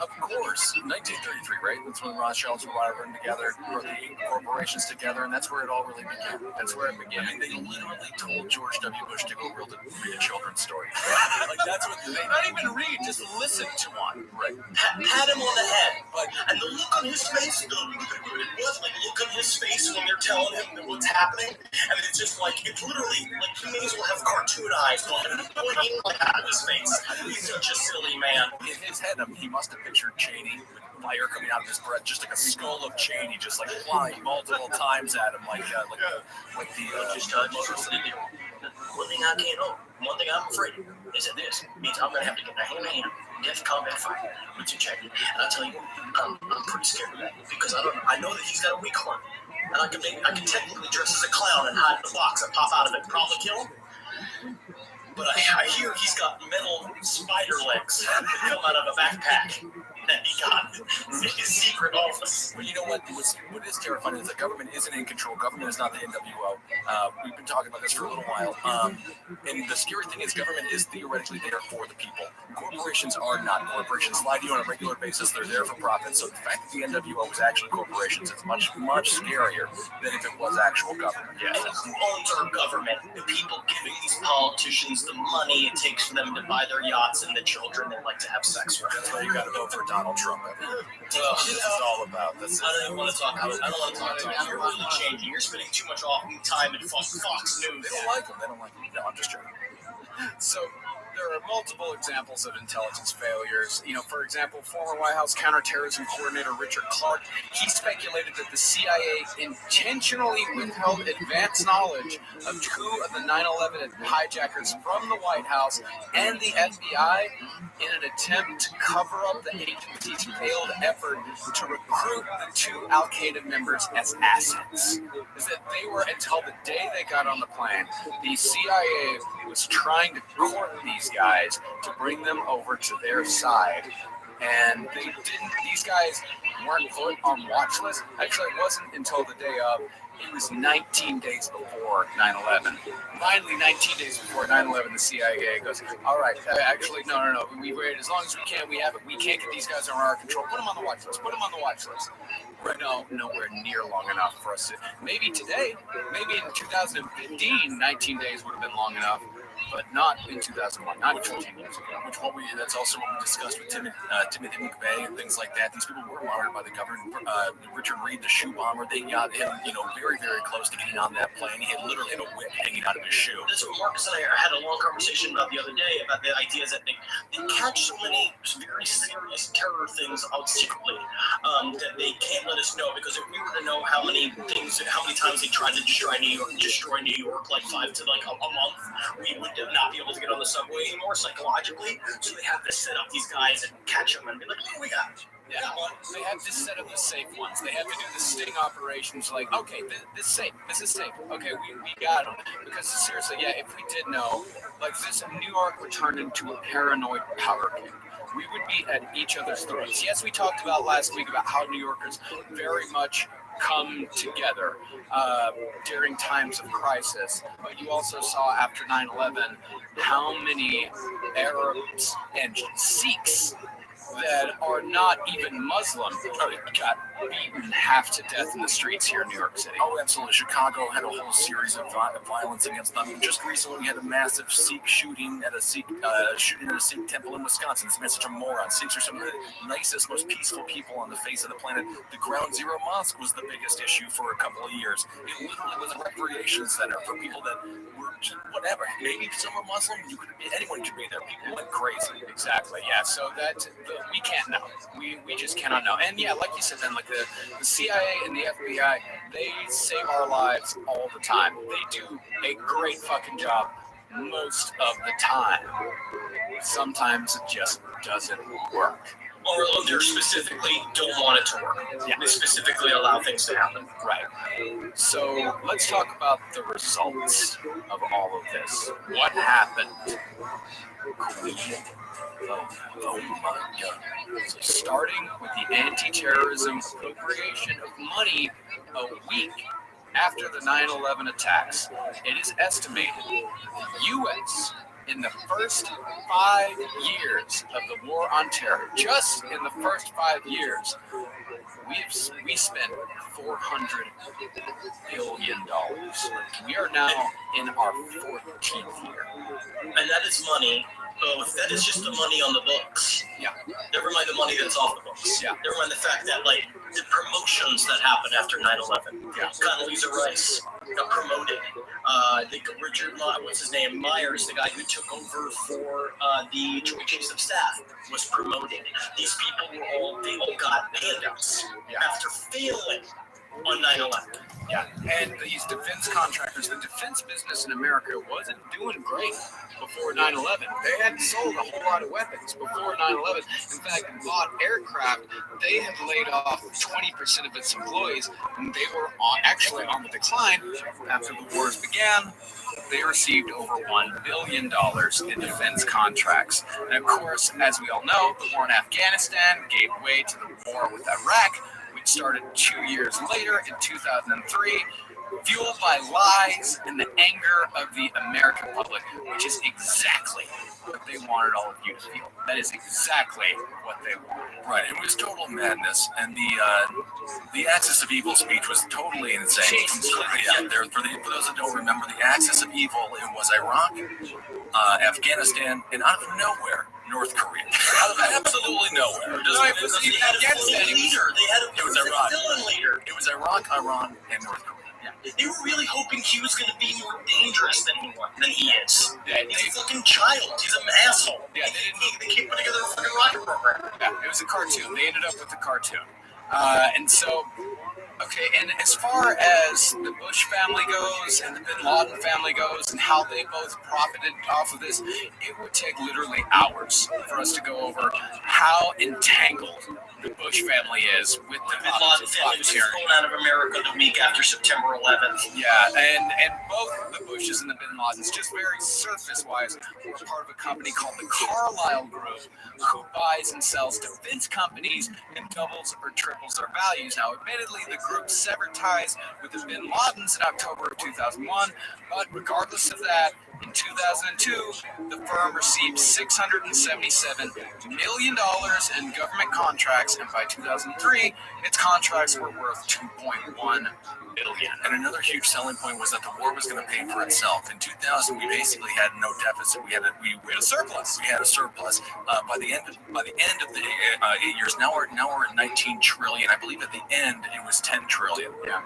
Of course, 1933, right? That's when Rothschilds were wiring together, or the corporations together, and that's where it all really began. That's where it began. I mean, they literally told George W. Bush to go read a children's story. Like, that's what they not even read, just listen to one. Right. Pat him on the head. And the look on his face, look on his face when they're telling him what's happening, and it's just it's literally he may as well have cartoon eyes pointing out of his face. He's such a silly man. In his head, he must have pictured Cheney with fire coming out of his breath, just like a skull of Cheney, just flying multiple times at him, One thing I can't hold, one thing I'm afraid of, is that this means I'm gonna have to get a hand-to-hand death combat fight with Cheney. And I'll tell you, I'm pretty scared of that because I know that he's got a weak heart, and I can technically dress as a clown and hide in the box and pop out of it and probably kill him. But I hear he's got metal spider legs that come out of a backpack that he got in his secret office. Well, you know what? What is terrifying is the government isn't in control. Government is not the NWO. We've been talking about this for a little while. And the scary thing is government is theoretically there for the people. Corporations are not. Corporations lie to you on a regular basis. They're there for profit. So the fact that the NWO was actually corporations is much, much scarier than if it was actual government. Yeah. And who owns our government? The people giving these politicians the money it takes for them to buy their yachts and the children they like to have sex with. That's why you got to vote for Donald Trump. This is all about. I don't even want to talk. I don't want to talk to you. You're really changing. You're spending too much time in Fox News. They don't like him. They don't like him. No, I'm just joking. So there are multiple examples of intelligence failures. For example, former White House counterterrorism coordinator Richard Clark, he speculated that the CIA intentionally withheld advance knowledge of two of the 9/11 hijackers from the White House and the FBI in an attempt to cover up the agency's failed effort to recruit the two Al-Qaeda members as assets. Is that they were, until the day they got on the plane, the CIA was trying to court these guys to bring them over to their side. And they didn't, these guys weren't put on watch list. Actually, it wasn't until the day of. It was 19 days before 9/11. Finally, 19 days before 9/11, the CIA goes, all right, actually, no. We wait as long as we can. We have it. We can't get these guys under our control. Put them on the watch list. Put them on the watch list. Right now, nowhere near long enough for us to. Maybe today, maybe in 2015, 19 days would have been long enough. But not in 2001, not 15 years ago. That's also what we discussed with Timothy McVeigh and things like that. These people were monitored by the government. Richard Reed, the shoe bomber, they got him, very, very close to getting on that plane. He had literally had a whip hanging out of his shoe. That's what Marcus and I had a long conversation about the other day about the ideas that they catch so many very serious terror things out secretly that they can't let us know. Because if we were to know how many times they tried to destroy New York, like 5 to like a month, we would not be able to get on the subway anymore psychologically. So they have to set up these guys and catch them and be like, oh, we got it. Yeah, they have to set up the safe ones. They have to do the sting operations like, okay, this is safe. Okay, we got them. Because seriously, if we did know, like this, New York would turn into a paranoid powder keg. We would be at each other's throats. Yes, we talked about last week about how New Yorkers very much come together during times of crisis. But you also saw after 9/11 how many Arabs and Sikhs that are not even Muslim got beaten half to death in the streets here in New York City. Oh, absolutely. Chicago had a whole series of violence against them. Just recently, we had a massive Sikh shooting at a Sikh temple in Wisconsin. This message of morons. Sikhs are some of the nicest, most peaceful people on the face of the planet. The Ground Zero Mosque was the biggest issue for a couple of years. It literally was a recreation center for people that were just whatever. Maybe some were Muslim. Anyone could be there. People went crazy. Exactly. Yeah. So we can't know. We just cannot know. And like you said, then like the CIA and the FBI, they save our lives all the time. They do a great fucking job most of the time. Sometimes it just doesn't work. Or they specifically don't want it to work. Yeah. They specifically allow things to happen. Right. So let's talk about the results of all of this. What happened? Oh my God. So starting with the anti-terrorism appropriation of money a week after the 9/11 attacks, it is estimated that the U.S. in the first 5 years of the war on terror, just in the first 5 years, we spent $400 billion. We are now in our 14th year. And that is money. Both. That is just the money on the books. Yeah. Never mind the money that's off the books. Yeah. Never mind the fact that, like, the promotions that happened after 9/11. Yeah. Condoleezza Rice got promoted. Richard, what's his name? Myers, the guy who took over for the Joint Chiefs of Staff, was promoted. These people they all got handouts after failing on 9/11. Yeah, and these defense contractors, the defense business in America wasn't doing great before 9/11. They had sold a whole lot of weapons before 9/11. In fact, bought aircraft. They had laid off 20% of its employees, and they were actually on the decline. After the wars began, they received over $1 billion in defense contracts. And of course, as we all know, the war in Afghanistan gave way to the war with Iraq, which started 2 years later in 2003, fueled by lies and the anger of the American public, which is exactly what they wanted all of you to feel. That is exactly what they wanted. Right, it was total madness, and the Axis of Evil speech was totally insane. Yeah, for those that don't remember, the Axis of Evil, it was Iraq, Afghanistan, and out of nowhere, North Korea. Out of absolutely nowhere. It was even Afghanistan. It was Iraq. Villain leader. It was Iraq, Iran, and North Korea. They were really hoping he was going to be more dangerous than he is. Yeah, he's a fucking child. He's an asshole. Yeah, they keep putting together a fucking rocket program. Yeah, it was a cartoon. They ended up with a cartoon. And so, okay, and as far as the Bush family goes and the Bin Laden family goes and how they both profited off of this, it would take literally hours for us to go over how entangled the Bush family is with the Bin Laden family was thrown out of America the week after September 11th. Yeah, and both the Bushes and the Bin Ladens, just very surface-wise, were part of a company called the Carlyle Group, who buys and sells defense companies and doubles or triples their values. Now, admittedly, the group severed ties with the Bin Ladens in October of 2001, but regardless of that, in 2002, the firm received $677 million in government contracts, and by 2003, its contracts were worth $2.1 billion. And another huge selling point was that the war was going to pay for itself. In 2000, we basically had no deficit. We had a surplus. We had a surplus. By the end of the 8 years, now we're at 19 trillion. I believe at the end it was 10 trillion. Yeah.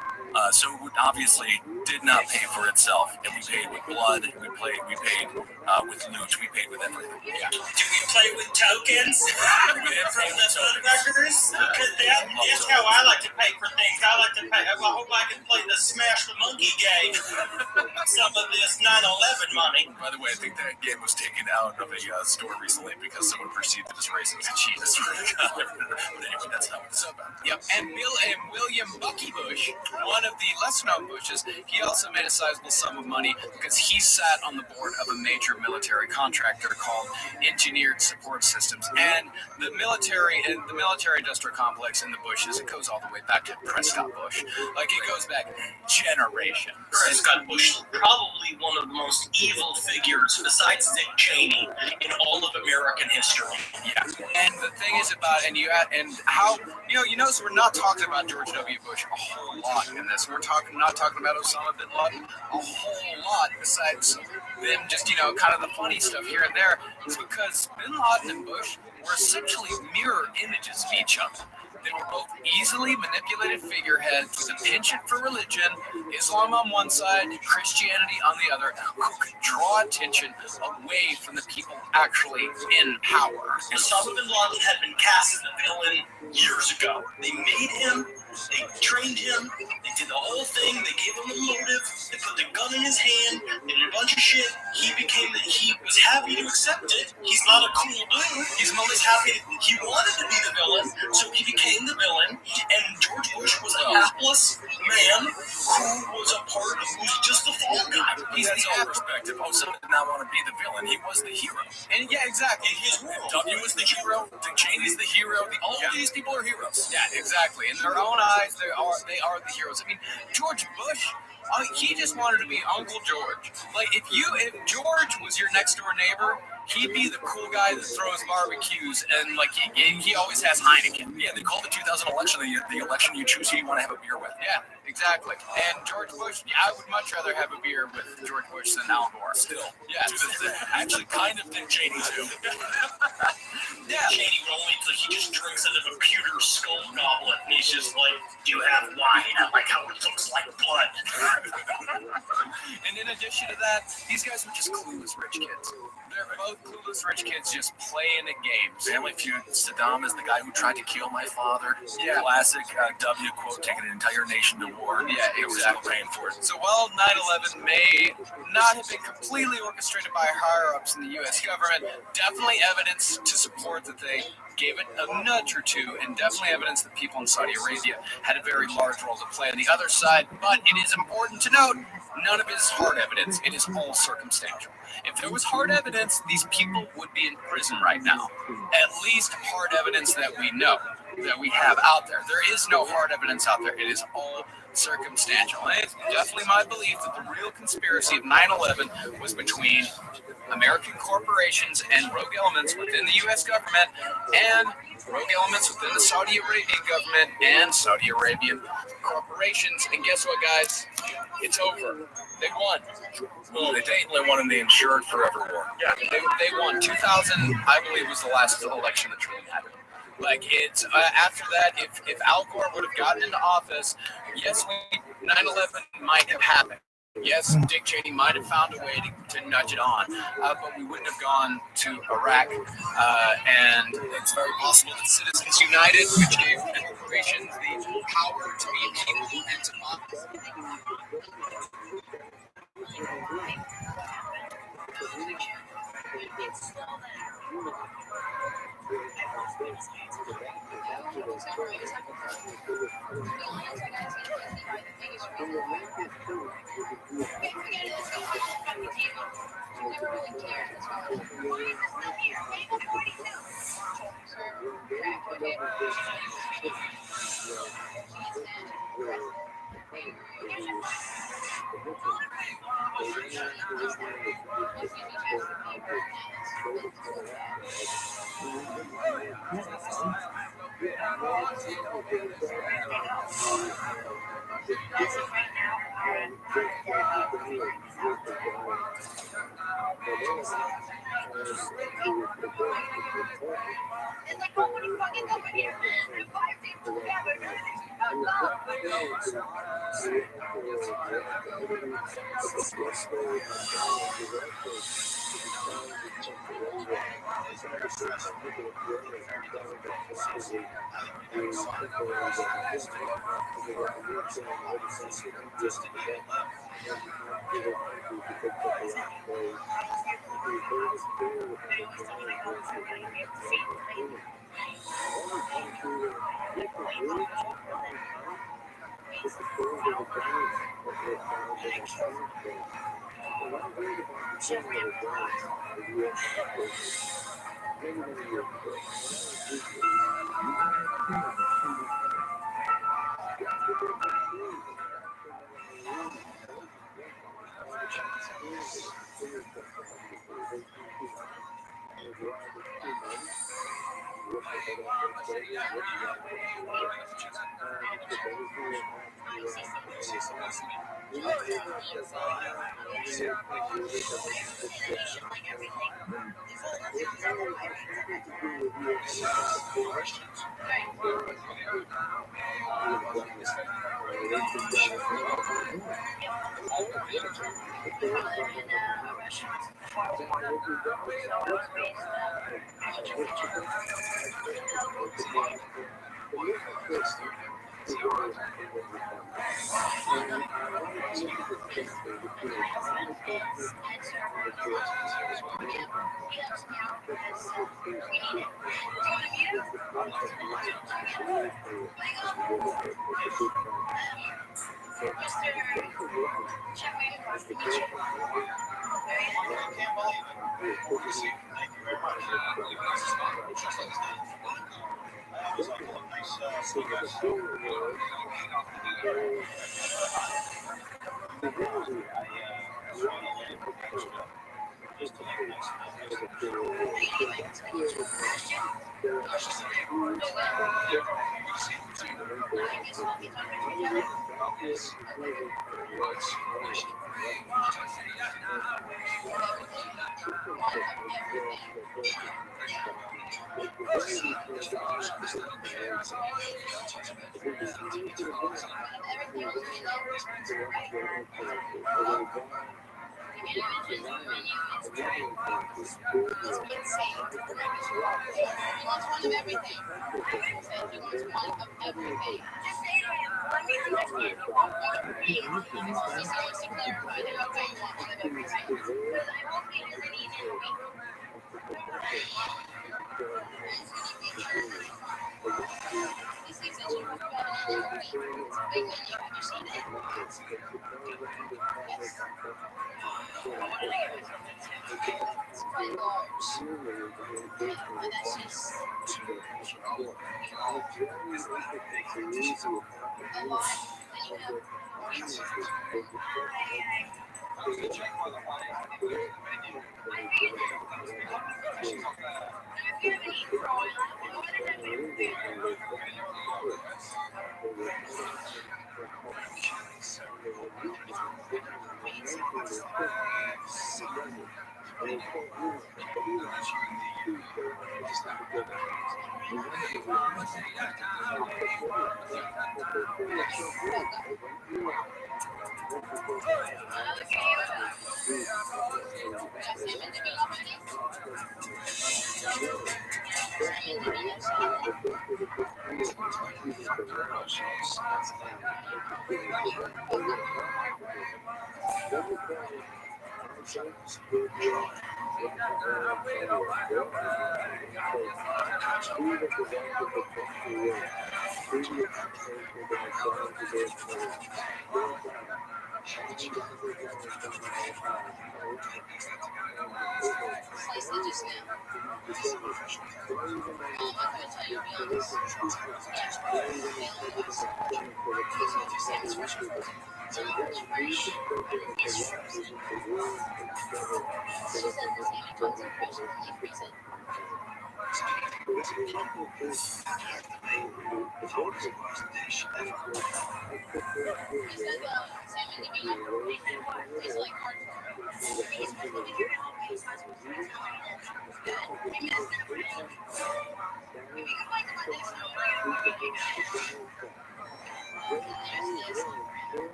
So it obviously did not pay for itself, and we paid with blood. We paid with loot. We paid with everything. Yeah. Do we play with tokens from the motherfuckers? Because that's how I like to pay for things. I like to pay. I hope I can play the Smash the Monkey game. Some of this 9/11 money. By the way, I think that game was taken out of a store recently because someone perceived it as racist. Jesus. But anyway, that's not what it's about. Yep. And William Bucky Bush, one of the lesser-known Bushes, he also made a sizable sum of money because he sat on the board of a major military contractor called Engineered Support Systems. And the military industrial complex in the Bushes, it goes all the way back to Prescott Bush. Like, it goes back generations. Prescott Bush, probably one of the most evil figures, besides Dick Cheney, in all of American history. Yeah. And the thing is about, you notice we're not talking about George W. Bush a whole lot in this. We're not talking about Osama bin Laden a whole lot, besides them just, kind of the funny stuff here and there. It's because bin Laden and Bush were essentially mirror images of each other. They were both easily manipulated figureheads with a penchant for religion, Islam on one side, Christianity on the other, who could draw attention away from the people actually in power. Osama bin Laden had been cast as the villain years ago. They made him, they trained him, they did the whole thing. They gave him the motive. They put the gun in his hand. They did a bunch of shit. He was happy to accept it. He's not a cool dude. He's always happy. He wanted to be the villain, so he became the villain. And George Bush was a hapless man who was just a fall guy. He's the old perspective. Also did not want to be the villain. He was the hero. And yeah, exactly. His world. W was the hero. Dick Cheney's the hero. All of these people are heroes. Yeah, exactly. In their own eyes, they are the heroes. I mean, George Bush, he just wanted to be Uncle George. Like, if George was your next door neighbor, he'd be the cool guy that throws barbecues, and like he always has Heineken. Yeah, they call the 2000 election the election you choose who you want to have a beer with. Yeah, exactly. And George Bush, I would much rather have a beer with George Bush than Al Gore. Still. Yeah. Actually, kind of Dick Cheney, too. Yeah. Cheney he just drinks out of a pewter skull goblet, and he's just like, do you have wine? I like how it looks like blood. And in addition to that, these guys were just clueless rich kids. They're both clueless rich kids just playing a game. Family Feud. Saddam is the guy who tried to kill my father. Yeah. Classic W quote, taking an entire nation to war. Yeah, exactly. Paying for it. So while 9/11 may not have been completely orchestrated by higher-ups in the U.S. government, definitely evidence to support that they gave it a nudge or two, and definitely evidence that people in Saudi Arabia had a very large role to play on the other side. But it is important to note, none of it is hard evidence. It is all circumstantial. If there was hard evidence, these people would be in prison right now. At least hard evidence that we know, that we have out there. There is no hard evidence out there. It is all circumstantial. And it's definitely my belief that the real conspiracy of 9/11 was between American corporations and rogue elements within the U.S. government and rogue elements within the Saudi Arabian government and Saudi Arabian corporations. And guess what, guys? It's over. They won. Well, they definitely won in the insured forever war. Yeah, they won. 2000, I believe, was the last election that truly happened. Like, it's after that, if Al Gore would have gotten into office, yes, 9/11 might have happened. Yes, Dick Cheney might have found a way to nudge it on, but we wouldn't have gone to Iraq. And it's very possible that Citizens United, which gave corporations the power to be people and to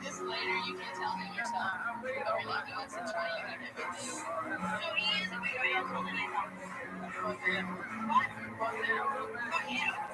This later, you can tell him yourself. But when he wants to try you and everything. So he is a big man from the Fuck him. What? Fuck him. Fuck him.